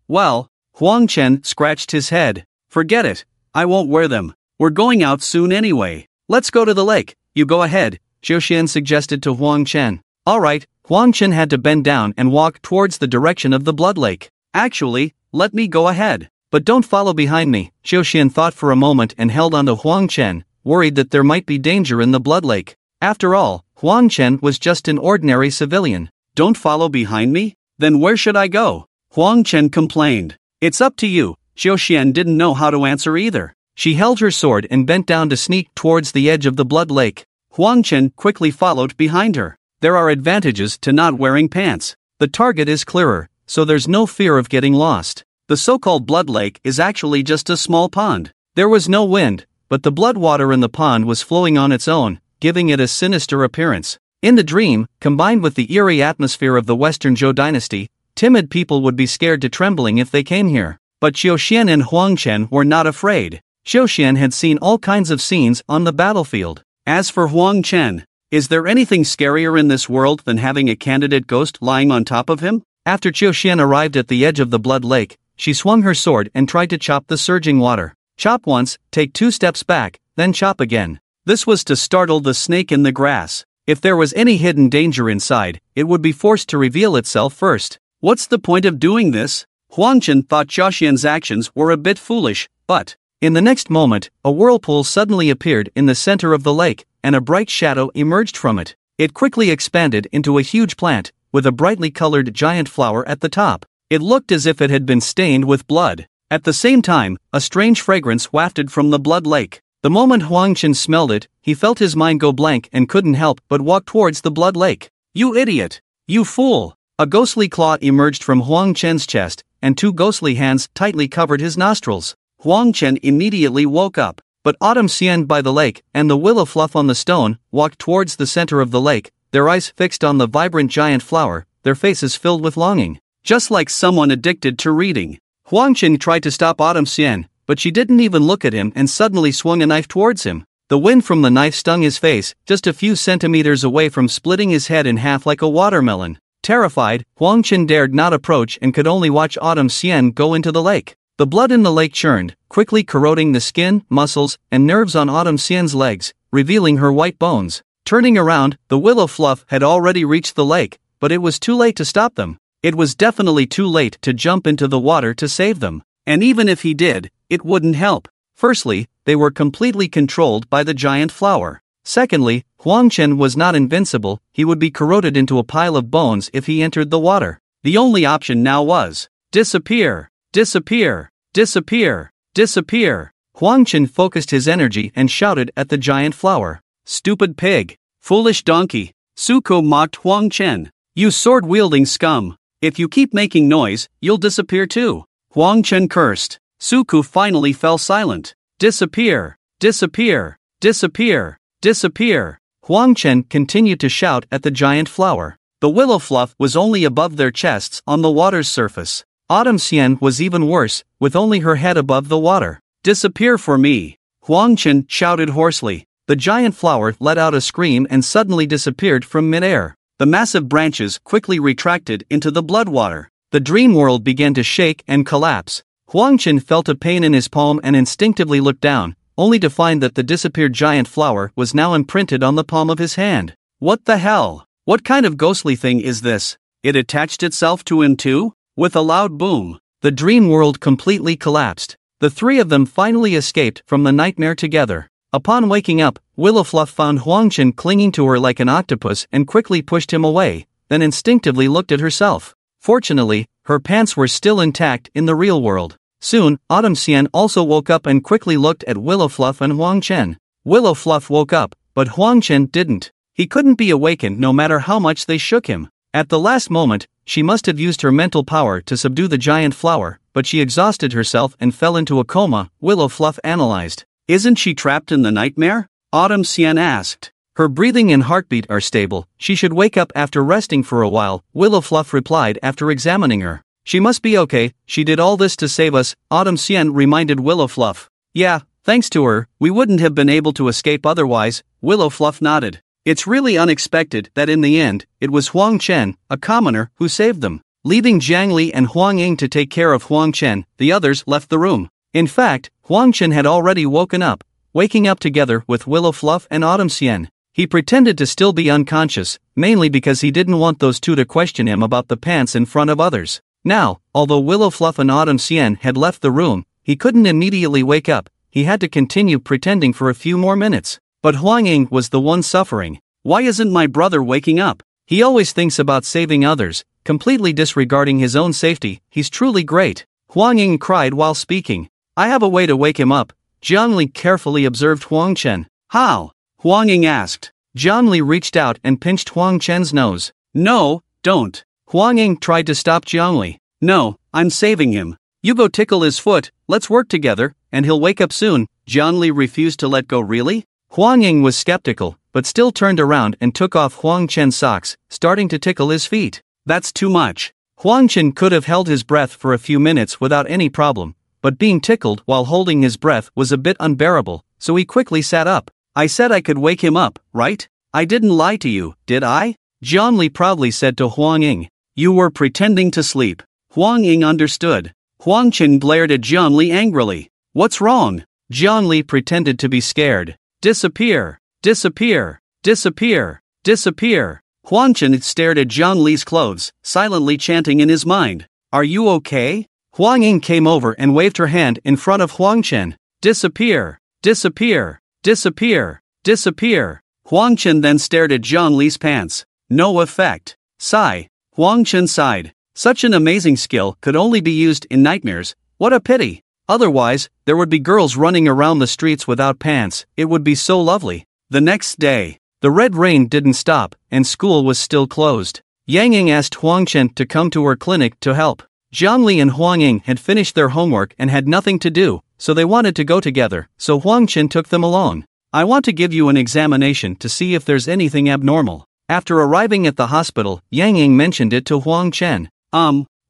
Well, Huang Chen scratched his head. Forget it, I won't wear them. We're going out soon anyway. Let's go to the lake. You go ahead, Qiu Xian suggested to Huang Chen. Alright, Huang Chen had to bend down and walk towards the direction of the blood lake. Actually, let me go ahead. But don't follow behind me, Qiu Xian thought for a moment and held onto Huang Chen, worried that there might be danger in the blood lake. After all, Huang Chen was just an ordinary civilian. "Don't follow behind me? Then where should I go?" Huang Chen complained. "It's up to you." Xiao Xian didn't know how to answer either. She held her sword and bent down to sneak towards the edge of the blood lake. Huang Chen quickly followed behind her. There are advantages to not wearing pants. The target is clearer, so there's no fear of getting lost. The so-called blood lake is actually just a small pond. There was no wind, but the blood water in the pond was flowing on its own, giving it a sinister appearance. In the dream, combined with the eerie atmosphere of the Western Zhou dynasty, timid people would be scared to trembling if they came here. But Xiao Xian and Huang Chen were not afraid. Xiao Xian had seen all kinds of scenes on the battlefield. As for Huang Chen, is there anything scarier in this world than having a candidate ghost lying on top of him? After Xiao Xian arrived at the edge of the blood lake, she swung her sword and tried to chop the surging water. Chop once, take 2 steps back, then chop again. This was to startle the snake in the grass. If there was any hidden danger inside, it would be forced to reveal itself first. What's the point of doing this? Huang Chen thought Xiao Xian's actions were a bit foolish, but in the next moment, a whirlpool suddenly appeared in the center of the lake, and a bright shadow emerged from it. It quickly expanded into a huge plant, with a brightly colored giant flower at the top. It looked as if it had been stained with blood. At the same time, a strange fragrance wafted from the blood lake. The moment Huang Chen smelled it, he felt his mind go blank and couldn't help but walk towards the blood lake. "You idiot! You fool!" A ghostly claw emerged from Huang Chen's chest, and 2 ghostly hands tightly covered his nostrils. Huang Chen immediately woke up, but Autumn Xian by the lake and the willow fluff on the stone walked towards the center of the lake, their eyes fixed on the vibrant giant flower, their faces filled with longing. Just like someone addicted to reading. Huang Chen tried to stop Autumn Xian, but she didn't even look at him and suddenly swung a knife towards him. The wind from the knife stung his face, just a few centimeters away from splitting his head in half like a watermelon. Terrified, Huang Chen dared not approach and could only watch Autumn Xian go into the lake. The blood in the lake churned, quickly corroding the skin, muscles, and nerves on Autumn Xian's legs, revealing her white bones. Turning around, the willow fluff had already reached the lake, but it was too late to stop them. It was definitely too late to jump into the water to save them. And even if he did, it wouldn't help. Firstly, they were completely controlled by the giant flower. Secondly, Huang Chen was not invincible, he would be corroded into a pile of bones if he entered the water. The only option now was disappear, disappear, disappear, disappear. Huang Chen focused his energy and shouted at the giant flower. "Stupid pig! Foolish donkey!" Suko mocked Huang Chen. "You sword-wielding scum! If you keep making noise, you'll disappear too." Huang Chen cursed. Suku finally fell silent. "Disappear! Disappear! Disappear! Disappear!" Huang Chen continued to shout at the giant flower. The willow fluff was only above their chests on the water's surface. Autumn Xian was even worse, with only her head above the water. "Disappear for me!" Huang Chen shouted hoarsely. The giant flower let out a scream and suddenly disappeared from midair. The massive branches quickly retracted into the blood water. The dream world began to shake and collapse. Huang Chen felt a pain in his palm and instinctively looked down, only to find that the disappeared giant flower was now imprinted on the palm of his hand. What the hell? What kind of ghostly thing is this? It attached itself to him too? With a loud boom, the dream world completely collapsed. The 3 of them finally escaped from the nightmare together. Upon waking up, Willowfluff found Huang Chen clinging to her like an octopus and quickly pushed him away, then instinctively looked at herself. Fortunately, her pants were still intact in the real world. Soon, Autumn Xian also woke up and quickly looked at Willowfluff and Huang Chen. Willowfluff woke up, but Huang Chen didn't. He couldn't be awakened no matter how much they shook him. At the last moment, she must have used her mental power to subdue the giant flower, but she exhausted herself and fell into a coma, Willowfluff analyzed. "Isn't she trapped in the nightmare?" Autumn Xian asked. "Her breathing and heartbeat are stable, she should wake up after resting for a while," Willowfluff replied after examining her. "She must be okay, she did all this to save us," Autumn Xian reminded Willowfluff. "Yeah, thanks to her, we wouldn't have been able to escape otherwise," Willowfluff nodded. "It's really unexpected that in the end, it was Huang Chen, a commoner, who saved them." Leaving Jiang Li and Huang Ying to take care of Huang Chen, the others left the room. In fact, Huang Chen had already woken up, waking up together with Willowfluff and Autumn Xian. He pretended to still be unconscious, mainly because he didn't want those two to question him about the pants in front of others. Now, although Willowfluff and Autumn Xian had left the room, he couldn't immediately wake up. he had to continue pretending for a few more minutes. But Huang Ying was the one suffering. Why isn't my brother waking up? He always thinks about saving others, completely disregarding his own safety. He's truly great. Huang Ying cried while speaking. I have a way to wake him up. Jiang Li carefully observed Huang Chen. How? Huang Ying asked. Jiang Li reached out and pinched Huang Chen's nose. No, don't. Huang Ying tried to stop Jiang Li. No, I'm saving him. You go tickle his foot, let's work together, and he'll wake up soon. Jiang Li refused to let go. Really? Huang Ying was skeptical, but still turned around and took off Huang Chen's socks, starting to tickle his feet. That's too much. Huang Chen could have held his breath for a few minutes without any problem, but being tickled while holding his breath was a bit unbearable, so he quickly sat up. I said I could wake him up, right? I didn't lie to you, did I? Jiang Li proudly said to Huang Ying. You were pretending to sleep. Huang Ying understood. Huang Chen glared at Jiang Li angrily. What's wrong? Jiang Li pretended to be scared. Disappear! Disappear! Disappear! Disappear! Huang Chen stared at Jiang Li's clothes, silently chanting in his mind. Are you okay? Huang Ying came over and waved her hand in front of Huang Chen. Disappear! Disappear! Disappear! Disappear! Huang Chen then stared at Jiang Li's pants. No effect. Sigh. Huang Chen sighed. Such an amazing skill could only be used in nightmares. What a pity. Otherwise, there would be girls running around the streets without pants. It would be so lovely. The next day, the red rain didn't stop, and school was still closed. Yang Ying asked Huang Chen to come to her clinic to help. Jiang Li and Huang Ying had finished their homework and had nothing to do, so they wanted to go together, so Huang Chen took them along. I want to give you an examination to see if there's anything abnormal. After arriving at the hospital, Yang Ying mentioned it to Huang Chen.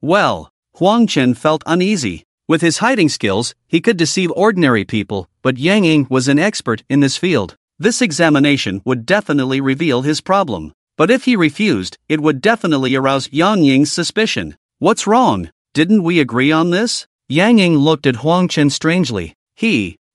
Well, Huang Chen felt uneasy. With his hiding skills, he could deceive ordinary people, but Yang Ying was an expert in this field. This examination would definitely reveal his problem. But if he refused, it would definitely arouse Yang Ying's suspicion. What's wrong? Didn't we agree on this? Yang Ying looked at Huang Chen strangely.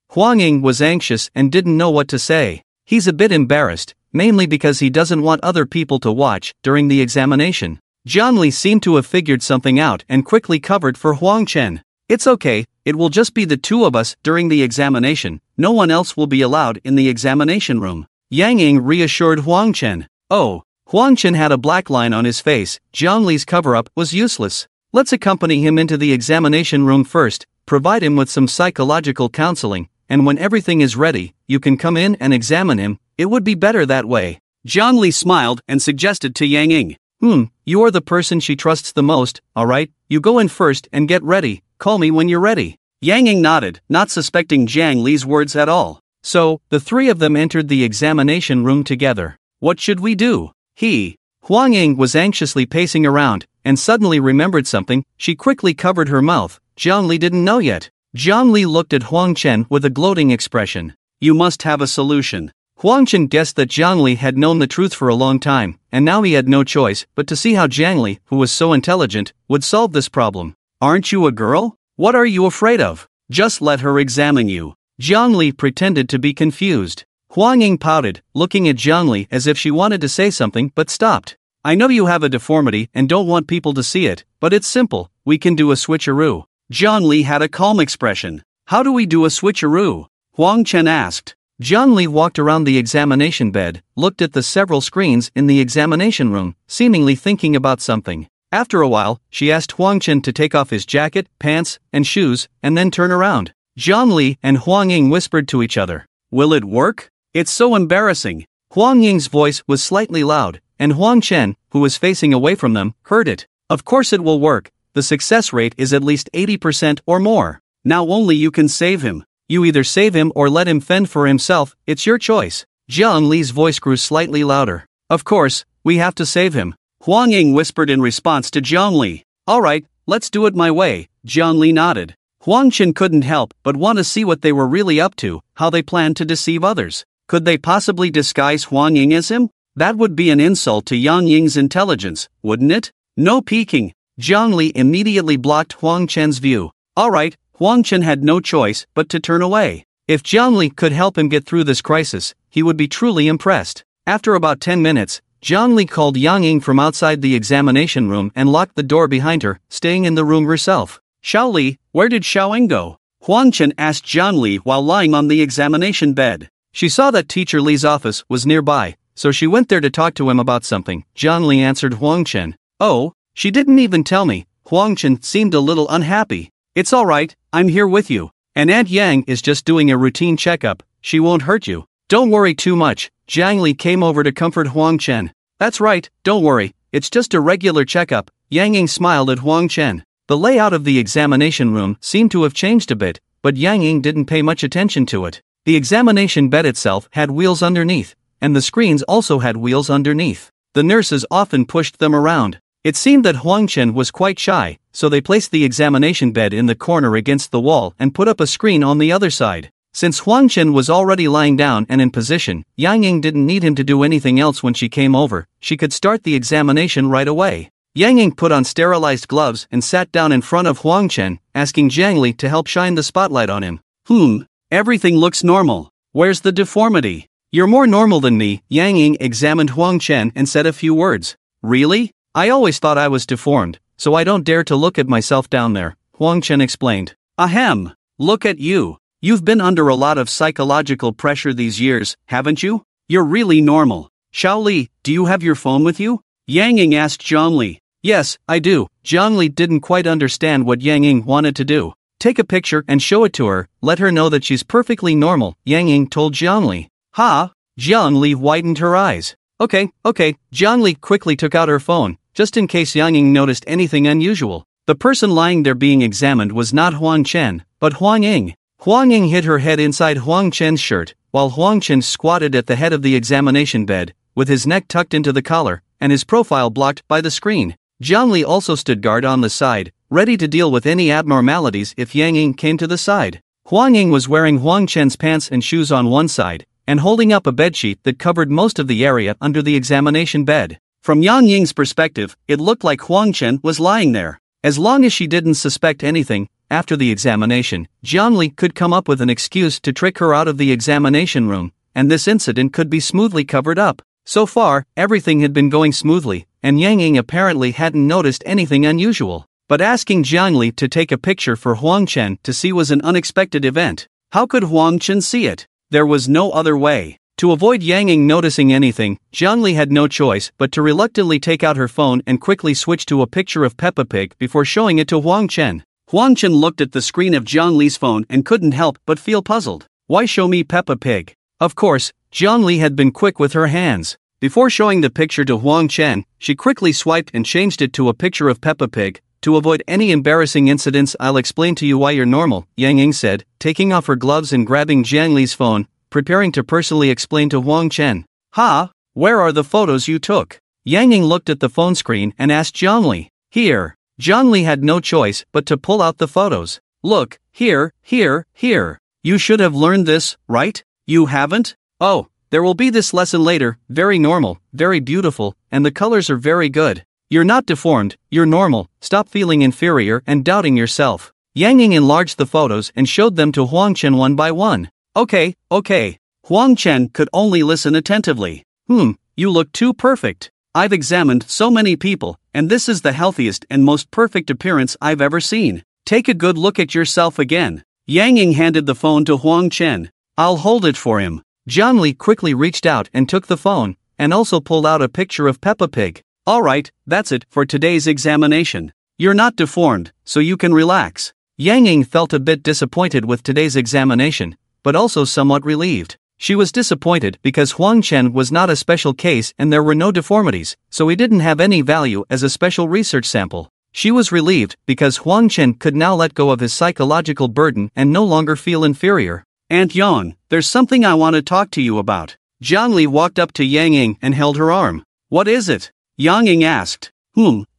Huang Ying was anxious and didn't know what to say. He's a bit embarrassed, mainly because he doesn't want other people to watch during the examination. Jiang Li seemed to have figured something out and quickly covered for Huang Chen. It's okay, it will just be the two of us during the examination. No one else will be allowed in the examination room. Yang Ying reassured Huang Chen. Oh, Huang Chen had a black line on his face. Jiang Li's cover-up was useless. Let's accompany him into the examination room first, provide him with some psychological counseling, and when everything is ready, you can come in and examine him. It would be better that way. Jiang Li smiled and suggested to Yang Ying. You are the person she trusts the most, alright? You go in first and get ready. Call me when you're ready. Yang Ying nodded, not suspecting Jiang Li's words at all. So, the three of them entered the examination room together. What should we do? Huang Ying was anxiously pacing around, and suddenly remembered something. She quickly covered her mouth. Jiang Li didn't know yet. Jiang Li looked at Huang Chen with a gloating expression. You must have a solution. Huang Chen guessed that Jiang Li had known the truth for a long time, and now he had no choice but to see how Jiang Li, who was so intelligent, would solve this problem. Aren't you a girl? What are you afraid of? Just let her examine you. Jiang Li pretended to be confused. Huang Ying pouted, looking at Jiang Li as if she wanted to say something but stopped. I know you have a deformity and don't want people to see it, but it's simple. We can do a switcheroo. Jiang Li had a calm expression. How do we do a switcheroo? Huang Chen asked. Jiang Li walked around the examination bed, looked at the several screens in the examination room, seemingly thinking about something. After a while, she asked Huang Chen to take off his jacket, pants, and shoes, and then turn around. Jiang Li and Huang Ying whispered to each other. Will it work? It's so embarrassing. Huang Ying's voice was slightly loud, and Huang Chen, who was facing away from them, heard it. Of course it will work. The success rate is at least 80% or more. Now only you can save him. You either save him or let him fend for himself, it's your choice. Jiang Li's voice grew slightly louder. Of course, we have to save him. Huang Ying whispered in response to Jiang Li. Alright, let's do it my way. Jiang Li nodded. Huang Chen couldn't help but want to see what they were really up to, how they planned to deceive others. Could they possibly disguise Huang Ying as him? That would be an insult to Yang Ying's intelligence, wouldn't it? No peeking. Jiang Li immediately blocked Huang Chen's view. Alright, Huang Chen had no choice but to turn away. If Jiang Li could help him get through this crisis, he would be truly impressed. After about 10 minutes, Jiang Li called Yang Ying from outside the examination room and locked the door behind her, staying in the room herself. Xiao Li, where did Xiao Ying go? Huang Chen asked Jiang Li while lying on the examination bed. She saw that Teacher Li's office was nearby, so she went there to talk to him about something. Jiang Li answered Huang Chen. Oh, she didn't even tell me. Huang Chen seemed a little unhappy. It's alright, I'm here with you. And Aunt Yang is just doing a routine checkup, she won't hurt you. Don't worry too much. Jiang Li came over to comfort Huang Chen. That's right, don't worry, it's just a regular checkup. Yang Ying smiled at Huang Chen. The layout of the examination room seemed to have changed a bit, but Yang Ying didn't pay much attention to it. The examination bed itself had wheels underneath, and the screens also had wheels underneath. The nurses often pushed them around. It seemed that Huang Chen was quite shy, so they placed the examination bed in the corner against the wall and put up a screen on the other side. Since Huang Chen was already lying down and in position, Yang Ying didn't need him to do anything else when she came over. She could start the examination right away. Yang Ying put on sterilized gloves and sat down in front of Huang Chen, asking Jiang Li to help shine the spotlight on him. Everything looks normal. Where's the deformity? You're more normal than me. Yang Ying examined Huang Chen and said a few words. Really? I always thought I was deformed, so I don't dare to look at myself down there, Huang Chen explained. Ahem. Look at you. You've been under a lot of psychological pressure these years, haven't you? You're really normal. Xiao Li, do you have your phone with you? Yang Ying asked Jiang Li. Yes, I do. Jiang Li didn't quite understand what Yang Ying wanted to do. Take a picture and show it to her, let her know that she's perfectly normal, Yang Ying told Jiang Li. Ha! Jiang Li widened her eyes. Okay. Jiang Li quickly took out her phone, just in case Yang Ying noticed anything unusual. The person lying there being examined was not Huang Chen, but Huang Ying. Huang Ying hid her head inside Huang Chen's shirt, while Huang Chen squatted at the head of the examination bed, with his neck tucked into the collar, and his profile blocked by the screen. Jiang Li also stood guard on the side, ready to deal with any abnormalities if Yang Ying came to the side. Huang Ying was wearing Huang Chen's pants and shoes on one side, and holding up a bedsheet that covered most of the area under the examination bed. From Yang Ying's perspective, it looked like Huang Chen was lying there. As long as she didn't suspect anything, after the examination, Jiang Li could come up with an excuse to trick her out of the examination room, and this incident could be smoothly covered up. So far, everything had been going smoothly, and Yang Ying apparently hadn't noticed anything unusual. But asking Jiang Li to take a picture for Huang Chen to see was an unexpected event. How could Huang Chen see it? There was no other way. To avoid Yang Ying noticing anything, Jiang Li had no choice but to reluctantly take out her phone and quickly switch to a picture of Peppa Pig before showing it to Huang Chen. Huang Chen looked at the screen of Jiang Li's phone and couldn't help but feel puzzled. Why show me Peppa Pig? Of course, Jiang Li had been quick with her hands. Before showing the picture to Huang Chen, she quickly swiped and changed it to a picture of Peppa Pig. To avoid any embarrassing incidents, I'll explain to you why you're normal, Yang Ying said, taking off her gloves and grabbing Jiang Li's phone, preparing to personally explain to Huang Chen. Where are the photos you took? Yang Ying looked at the phone screen and asked Jiang Li. Here. Jiang Li had no choice but to pull out the photos. Look, here. You should have learned this, right? You haven't? Oh, there will be this lesson later. Very normal, very beautiful, and the colors are very good. You're not deformed, you're normal. Stop feeling inferior and doubting yourself. Yang Ying enlarged the photos and showed them to Huang Chen one by one. Okay. Huang Chen could only listen attentively. You look too perfect. I've examined so many people, and this is the healthiest and most perfect appearance I've ever seen. Take a good look at yourself again. Yang Ying handed the phone to Huang Chen. I'll hold it for him. Jiang Li quickly reached out and took the phone, and also pulled out a picture of Peppa Pig. Alright, that's it for today's examination. You're not deformed, so you can relax. Yang Ying felt a bit disappointed with today's examination, but also somewhat relieved. She was disappointed because Huang Chen was not a special case and there were no deformities, so he didn't have any value as a special research sample. She was relieved because Huang Chen could now let go of his psychological burden and no longer feel inferior. Aunt Yang, there's something I want to talk to you about. Jiang Li walked up to Yang Ying and held her arm. What is it? Yang Ying asked.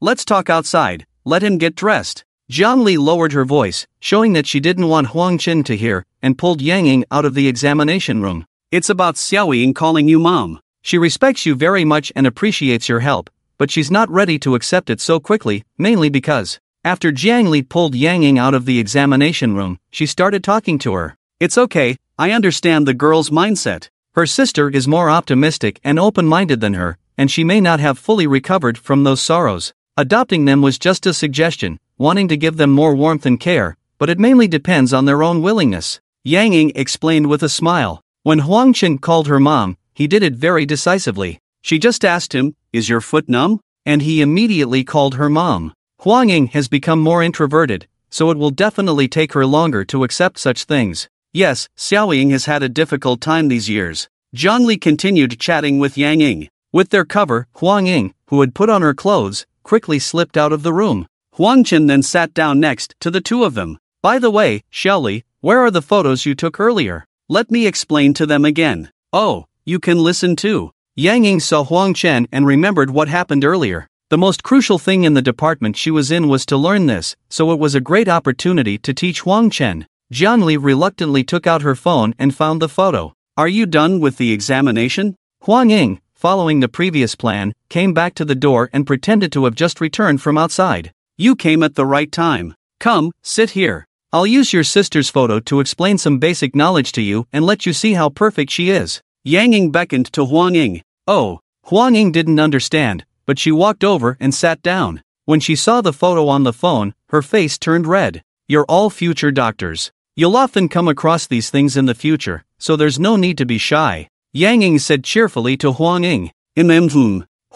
Let's talk outside. Let him get dressed. Jiang Li lowered her voice, showing that she didn't want Huang Chen to hear, and pulled Yang Ying out of the examination room. It's about Xiao Ying calling you mom. She respects you very much and appreciates your help, but she's not ready to accept it so quickly, mainly because, after Jiang Li pulled Yang Ying out of the examination room, she started talking to her. It's okay, I understand the girl's mindset. Her sister is more optimistic and open-minded than her, and she may not have fully recovered from those sorrows. Adopting them was just a suggestion, wanting to give them more warmth and care, but it mainly depends on their own willingness. Yang Ying explained with a smile. When Huang Chen called her mom, he did it very decisively. She just asked him, "Is your foot numb?" And he immediately called her mom. Huang Ying has become more introverted, so it will definitely take her longer to accept such things. Yes, Xiao Ying has had a difficult time these years. Zhongli continued chatting with Yang Ying. With their cover, Huang Ying, who had put on her clothes, quickly slipped out of the room. Huang Chen then sat down next to the two of them. "By the way, Xiaoli, where are the photos you took earlier? Let me explain to them again." "Oh, you can listen too." Yang Ying saw Huang Chen and remembered what happened earlier. The most crucial thing in the department she was in was to learn this, so it was a great opportunity to teach Huang Chen. Zhongli reluctantly took out her phone and found the photo. "Are you done with the examination?" Huang Ying, following the previous plan, came back to the door and pretended to have just returned from outside. "You came at the right time. Come, sit here. I'll use your sister's photo to explain some basic knowledge to you and let you see how perfect she is." Yang Ying beckoned to Huang Ying. "Oh." Huang Ying didn't understand, but she walked over and sat down. When she saw the photo on the phone, her face turned red. "You're all future doctors. You'll often come across these things in the future, so there's no need to be shy," Yang Ying said cheerfully to Huang Ying.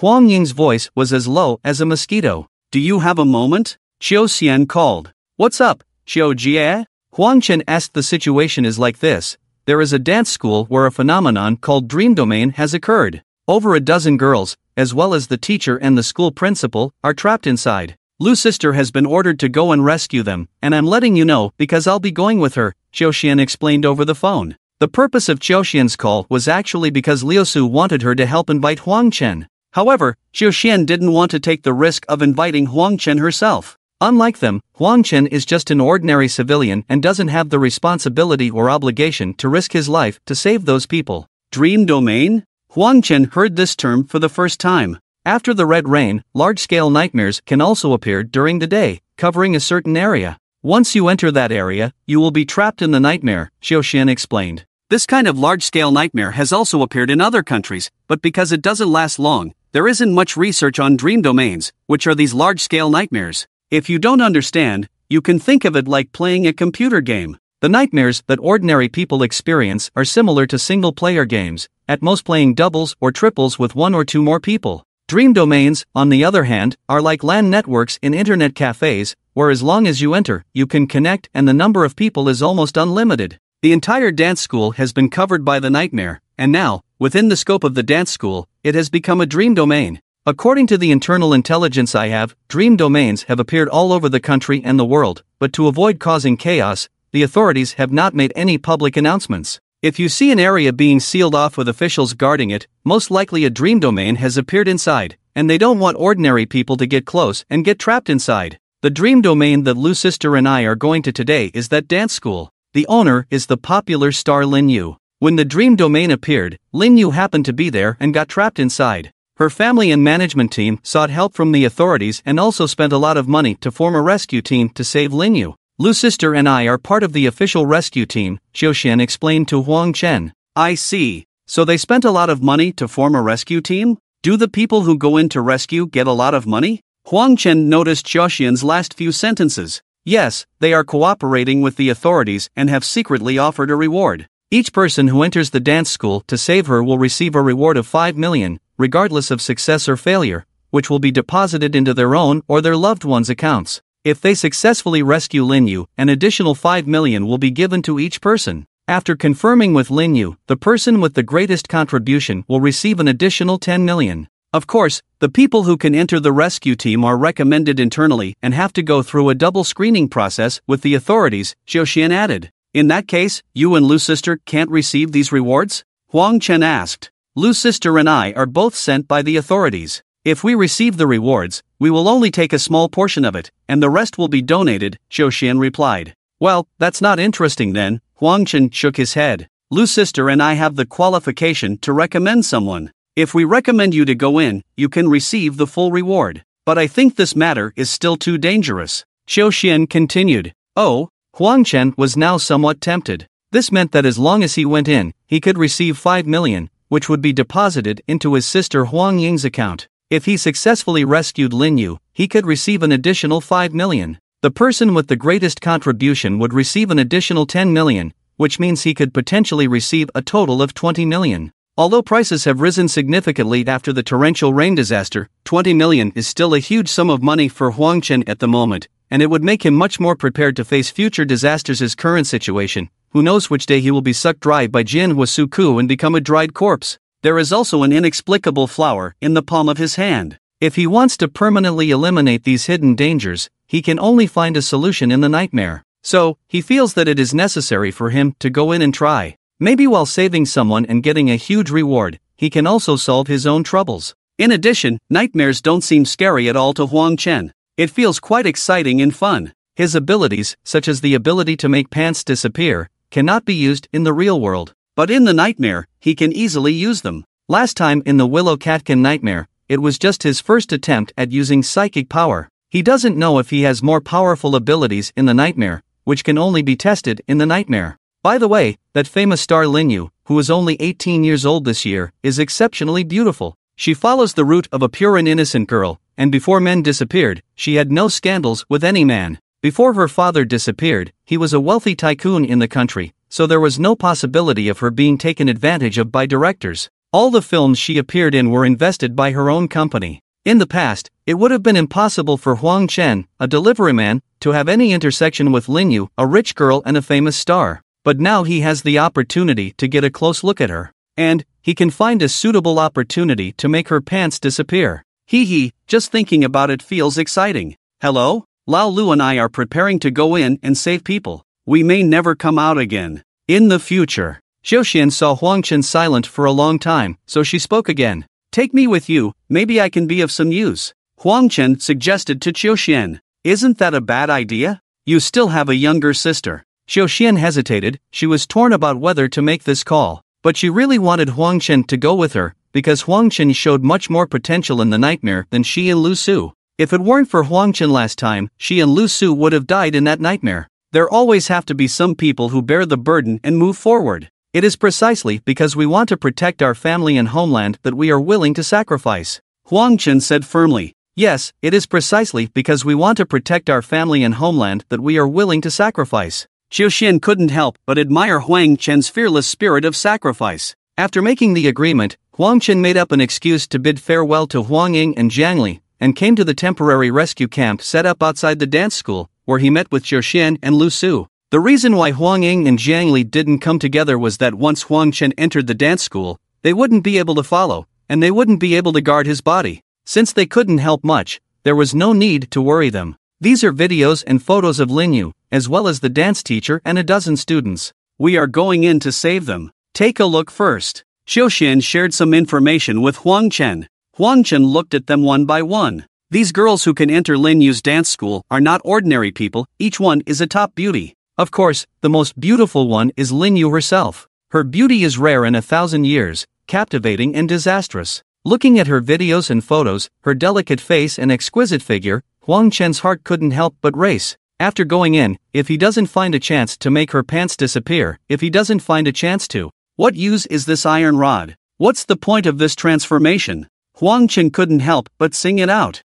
Huang Ying's voice was as low as a mosquito. "Do you have a moment?" Qiu Xian called. "What's up, Qiu Jie?" Huang Chen asked. "The situation is like this. There is a dance school where a phenomenon called dream domain has occurred. Over a dozen girls, as well as the teacher and the school principal, are trapped inside. Lu's sister has been ordered to go and rescue them, and I'm letting you know because I'll be going with her," Qiu Xian explained over the phone. The purpose of Qiu Xian's call was actually because Liu Su wanted her to help invite Huang Chen. However, Qiu Xian didn't want to take the risk of inviting Huang Chen herself. Unlike them, Huang Chen is just an ordinary civilian and doesn't have the responsibility or obligation to risk his life to save those people. Dream domain? Huang Chen heard this term for the first time. After the red rain, large-scale nightmares can also appear during the day, covering a certain area. Once you enter that area, you will be trapped in the nightmare, Qiu Xian explained. This kind of large-scale nightmare has also appeared in other countries, but because it doesn't last long, there isn't much research on dream domains, which are these large-scale nightmares. If you don't understand, you can think of it like playing a computer game. The nightmares that ordinary people experience are similar to single-player games, at most playing doubles or triples with one or two more people. Dream domains, on the other hand, are like LAN networks in internet cafes, where as long as you enter, you can connect and the number of people is almost unlimited. The entire dance school has been covered by the nightmare, and now, within the scope of the dance school, it has become a dream domain. According to the internal intelligence I have, dream domains have appeared all over the country and the world, but to avoid causing chaos, the authorities have not made any public announcements. If you see an area being sealed off with officials guarding it, most likely a dream domain has appeared inside, and they don't want ordinary people to get close and get trapped inside. The dream domain that Lu's sister and I are going to today is that dance school. The owner is the popular star Lin Yu. When the dream domain appeared, Lin Yu happened to be there and got trapped inside. Her family and management team sought help from the authorities and also spent a lot of money to form a rescue team to save Lin Yu. Lu's sister and I are part of the official rescue team, Qiu Xian explained to Huang Chen. I see. So they spent a lot of money to form a rescue team? Do the people who go in to rescue get a lot of money? Huang Chen noticed Qiu Xian's last few sentences. Yes, they are cooperating with the authorities and have secretly offered a reward. Each person who enters the dance school to save her will receive a reward of 5 million, regardless of success or failure, which will be deposited into their own or their loved ones' accounts. If they successfully rescue Lin Yu, an additional 5 million will be given to each person. After confirming with Lin Yu, the person with the greatest contribution will receive an additional 10 million. Of course, the people who can enter the rescue team are recommended internally and have to go through a double screening process with the authorities, Qiu Xian added. In that case, you and Lu's sister can't receive these rewards? Huang Chen asked. Lu's sister and I are both sent by the authorities. If we receive the rewards, we will only take a small portion of it, and the rest will be donated, Qiu Xian replied. Well, that's not interesting then, Huang Chen shook his head. Lu's sister and I have the qualification to recommend someone. If we recommend you to go in, you can receive the full reward. But I think this matter is still too dangerous. Qiu Xian continued. Oh, Huang Chen was now somewhat tempted. This meant that as long as he went in, he could receive 5 million, which would be deposited into his sister Huang Ying's account. If he successfully rescued Lin Yu, he could receive an additional 5 million. The person with the greatest contribution would receive an additional 10 million, which means he could potentially receive a total of 20 million. Although prices have risen significantly after the torrential rain disaster, 20 million is still a huge sum of money for Huang Chen at the moment, and it would make him much more prepared to face future disasters. His current situation, who knows which day he will be sucked dry by Jin Wasuku and become a dried corpse. There is also an inexplicable flower in the palm of his hand. If he wants to permanently eliminate these hidden dangers, he can only find a solution in the nightmare. So, he feels that it is necessary for him to go in and try. Maybe while saving someone and getting a huge reward, he can also solve his own troubles. In addition, nightmares don't seem scary at all to Huang Chen. It feels quite exciting and fun. His abilities, such as the ability to make pants disappear, cannot be used in the real world. But in the nightmare, he can easily use them. Last time in the Willow Catkin nightmare, it was just his first attempt at using psychic power. He doesn't know if he has more powerful abilities in the nightmare, which can only be tested in the nightmare. By the way, that famous star Lin Yu, who is only 18 years old this year, is exceptionally beautiful. She follows the route of a pure and innocent girl, and before men disappeared, she had no scandals with any man. Before her father disappeared, he was a wealthy tycoon in the country, so there was no possibility of her being taken advantage of by directors. All the films she appeared in were invested by her own company. In the past, it would have been impossible for Huang Chen, a deliveryman, to have any intersection with Lin Yu, a rich girl and a famous star. But now he has the opportunity to get a close look at her. And he can find a suitable opportunity to make her pants disappear. Hee, just thinking about it feels exciting. Hello? Lao Lu and I are preparing to go in and save people. We may never come out again. In the future. Xiaoxian saw Huang Chen silent for a long time, so she spoke again. Take me with you, maybe I can be of some use. Huang Chen suggested to Xiaoxian. Isn't that a bad idea? You still have a younger sister. Xiaoxian hesitated. She was torn about whether to make this call. But she really wanted Huang Chen to go with her, because Huang Chen showed much more potential in the nightmare than she and Lu Su. If it weren't for Huang Chen last time, she and Lu Su would have died in that nightmare. There always have to be some people who bear the burden and move forward. It is precisely because we want to protect our family and homeland that we are willing to sacrifice. Huang Chen said firmly. Yes, it is precisely because we want to protect our family and homeland that we are willing to sacrifice. Xiaoxian couldn't help but admire Huang Chen's fearless spirit of sacrifice. After making the agreement, Huang Chen made up an excuse to bid farewell to Huang Ying and Jiang Li, and came to the temporary rescue camp set up outside the dance school, where he met with Xiaoxian and Lu Su. The reason why Huang Ying and Jiang Li didn't come together was that once Huang Chen entered the dance school, they wouldn't be able to follow, and they wouldn't be able to guard his body. Since they couldn't help much, there was no need to worry them. These are videos and photos of Lin Yu, as well as the dance teacher and a dozen students. We are going in to save them. Take a look first. Xiaoxian shared some information with Huang Chen. Huang Chen looked at them one by one. These girls who can enter Lin Yu's dance school are not ordinary people, each one is a top beauty. Of course, the most beautiful one is Lin Yu herself. Her beauty is rare in 1,000 years, captivating and disastrous. Looking at her videos and photos, her delicate face and exquisite figure, Huang Chen's heart couldn't help but race. After going in, if he doesn't find a chance to make her pants disappear, if he doesn't find a chance to, what use is this iron rod? What's the point of this transformation? Huang Chen couldn't help but sing it out.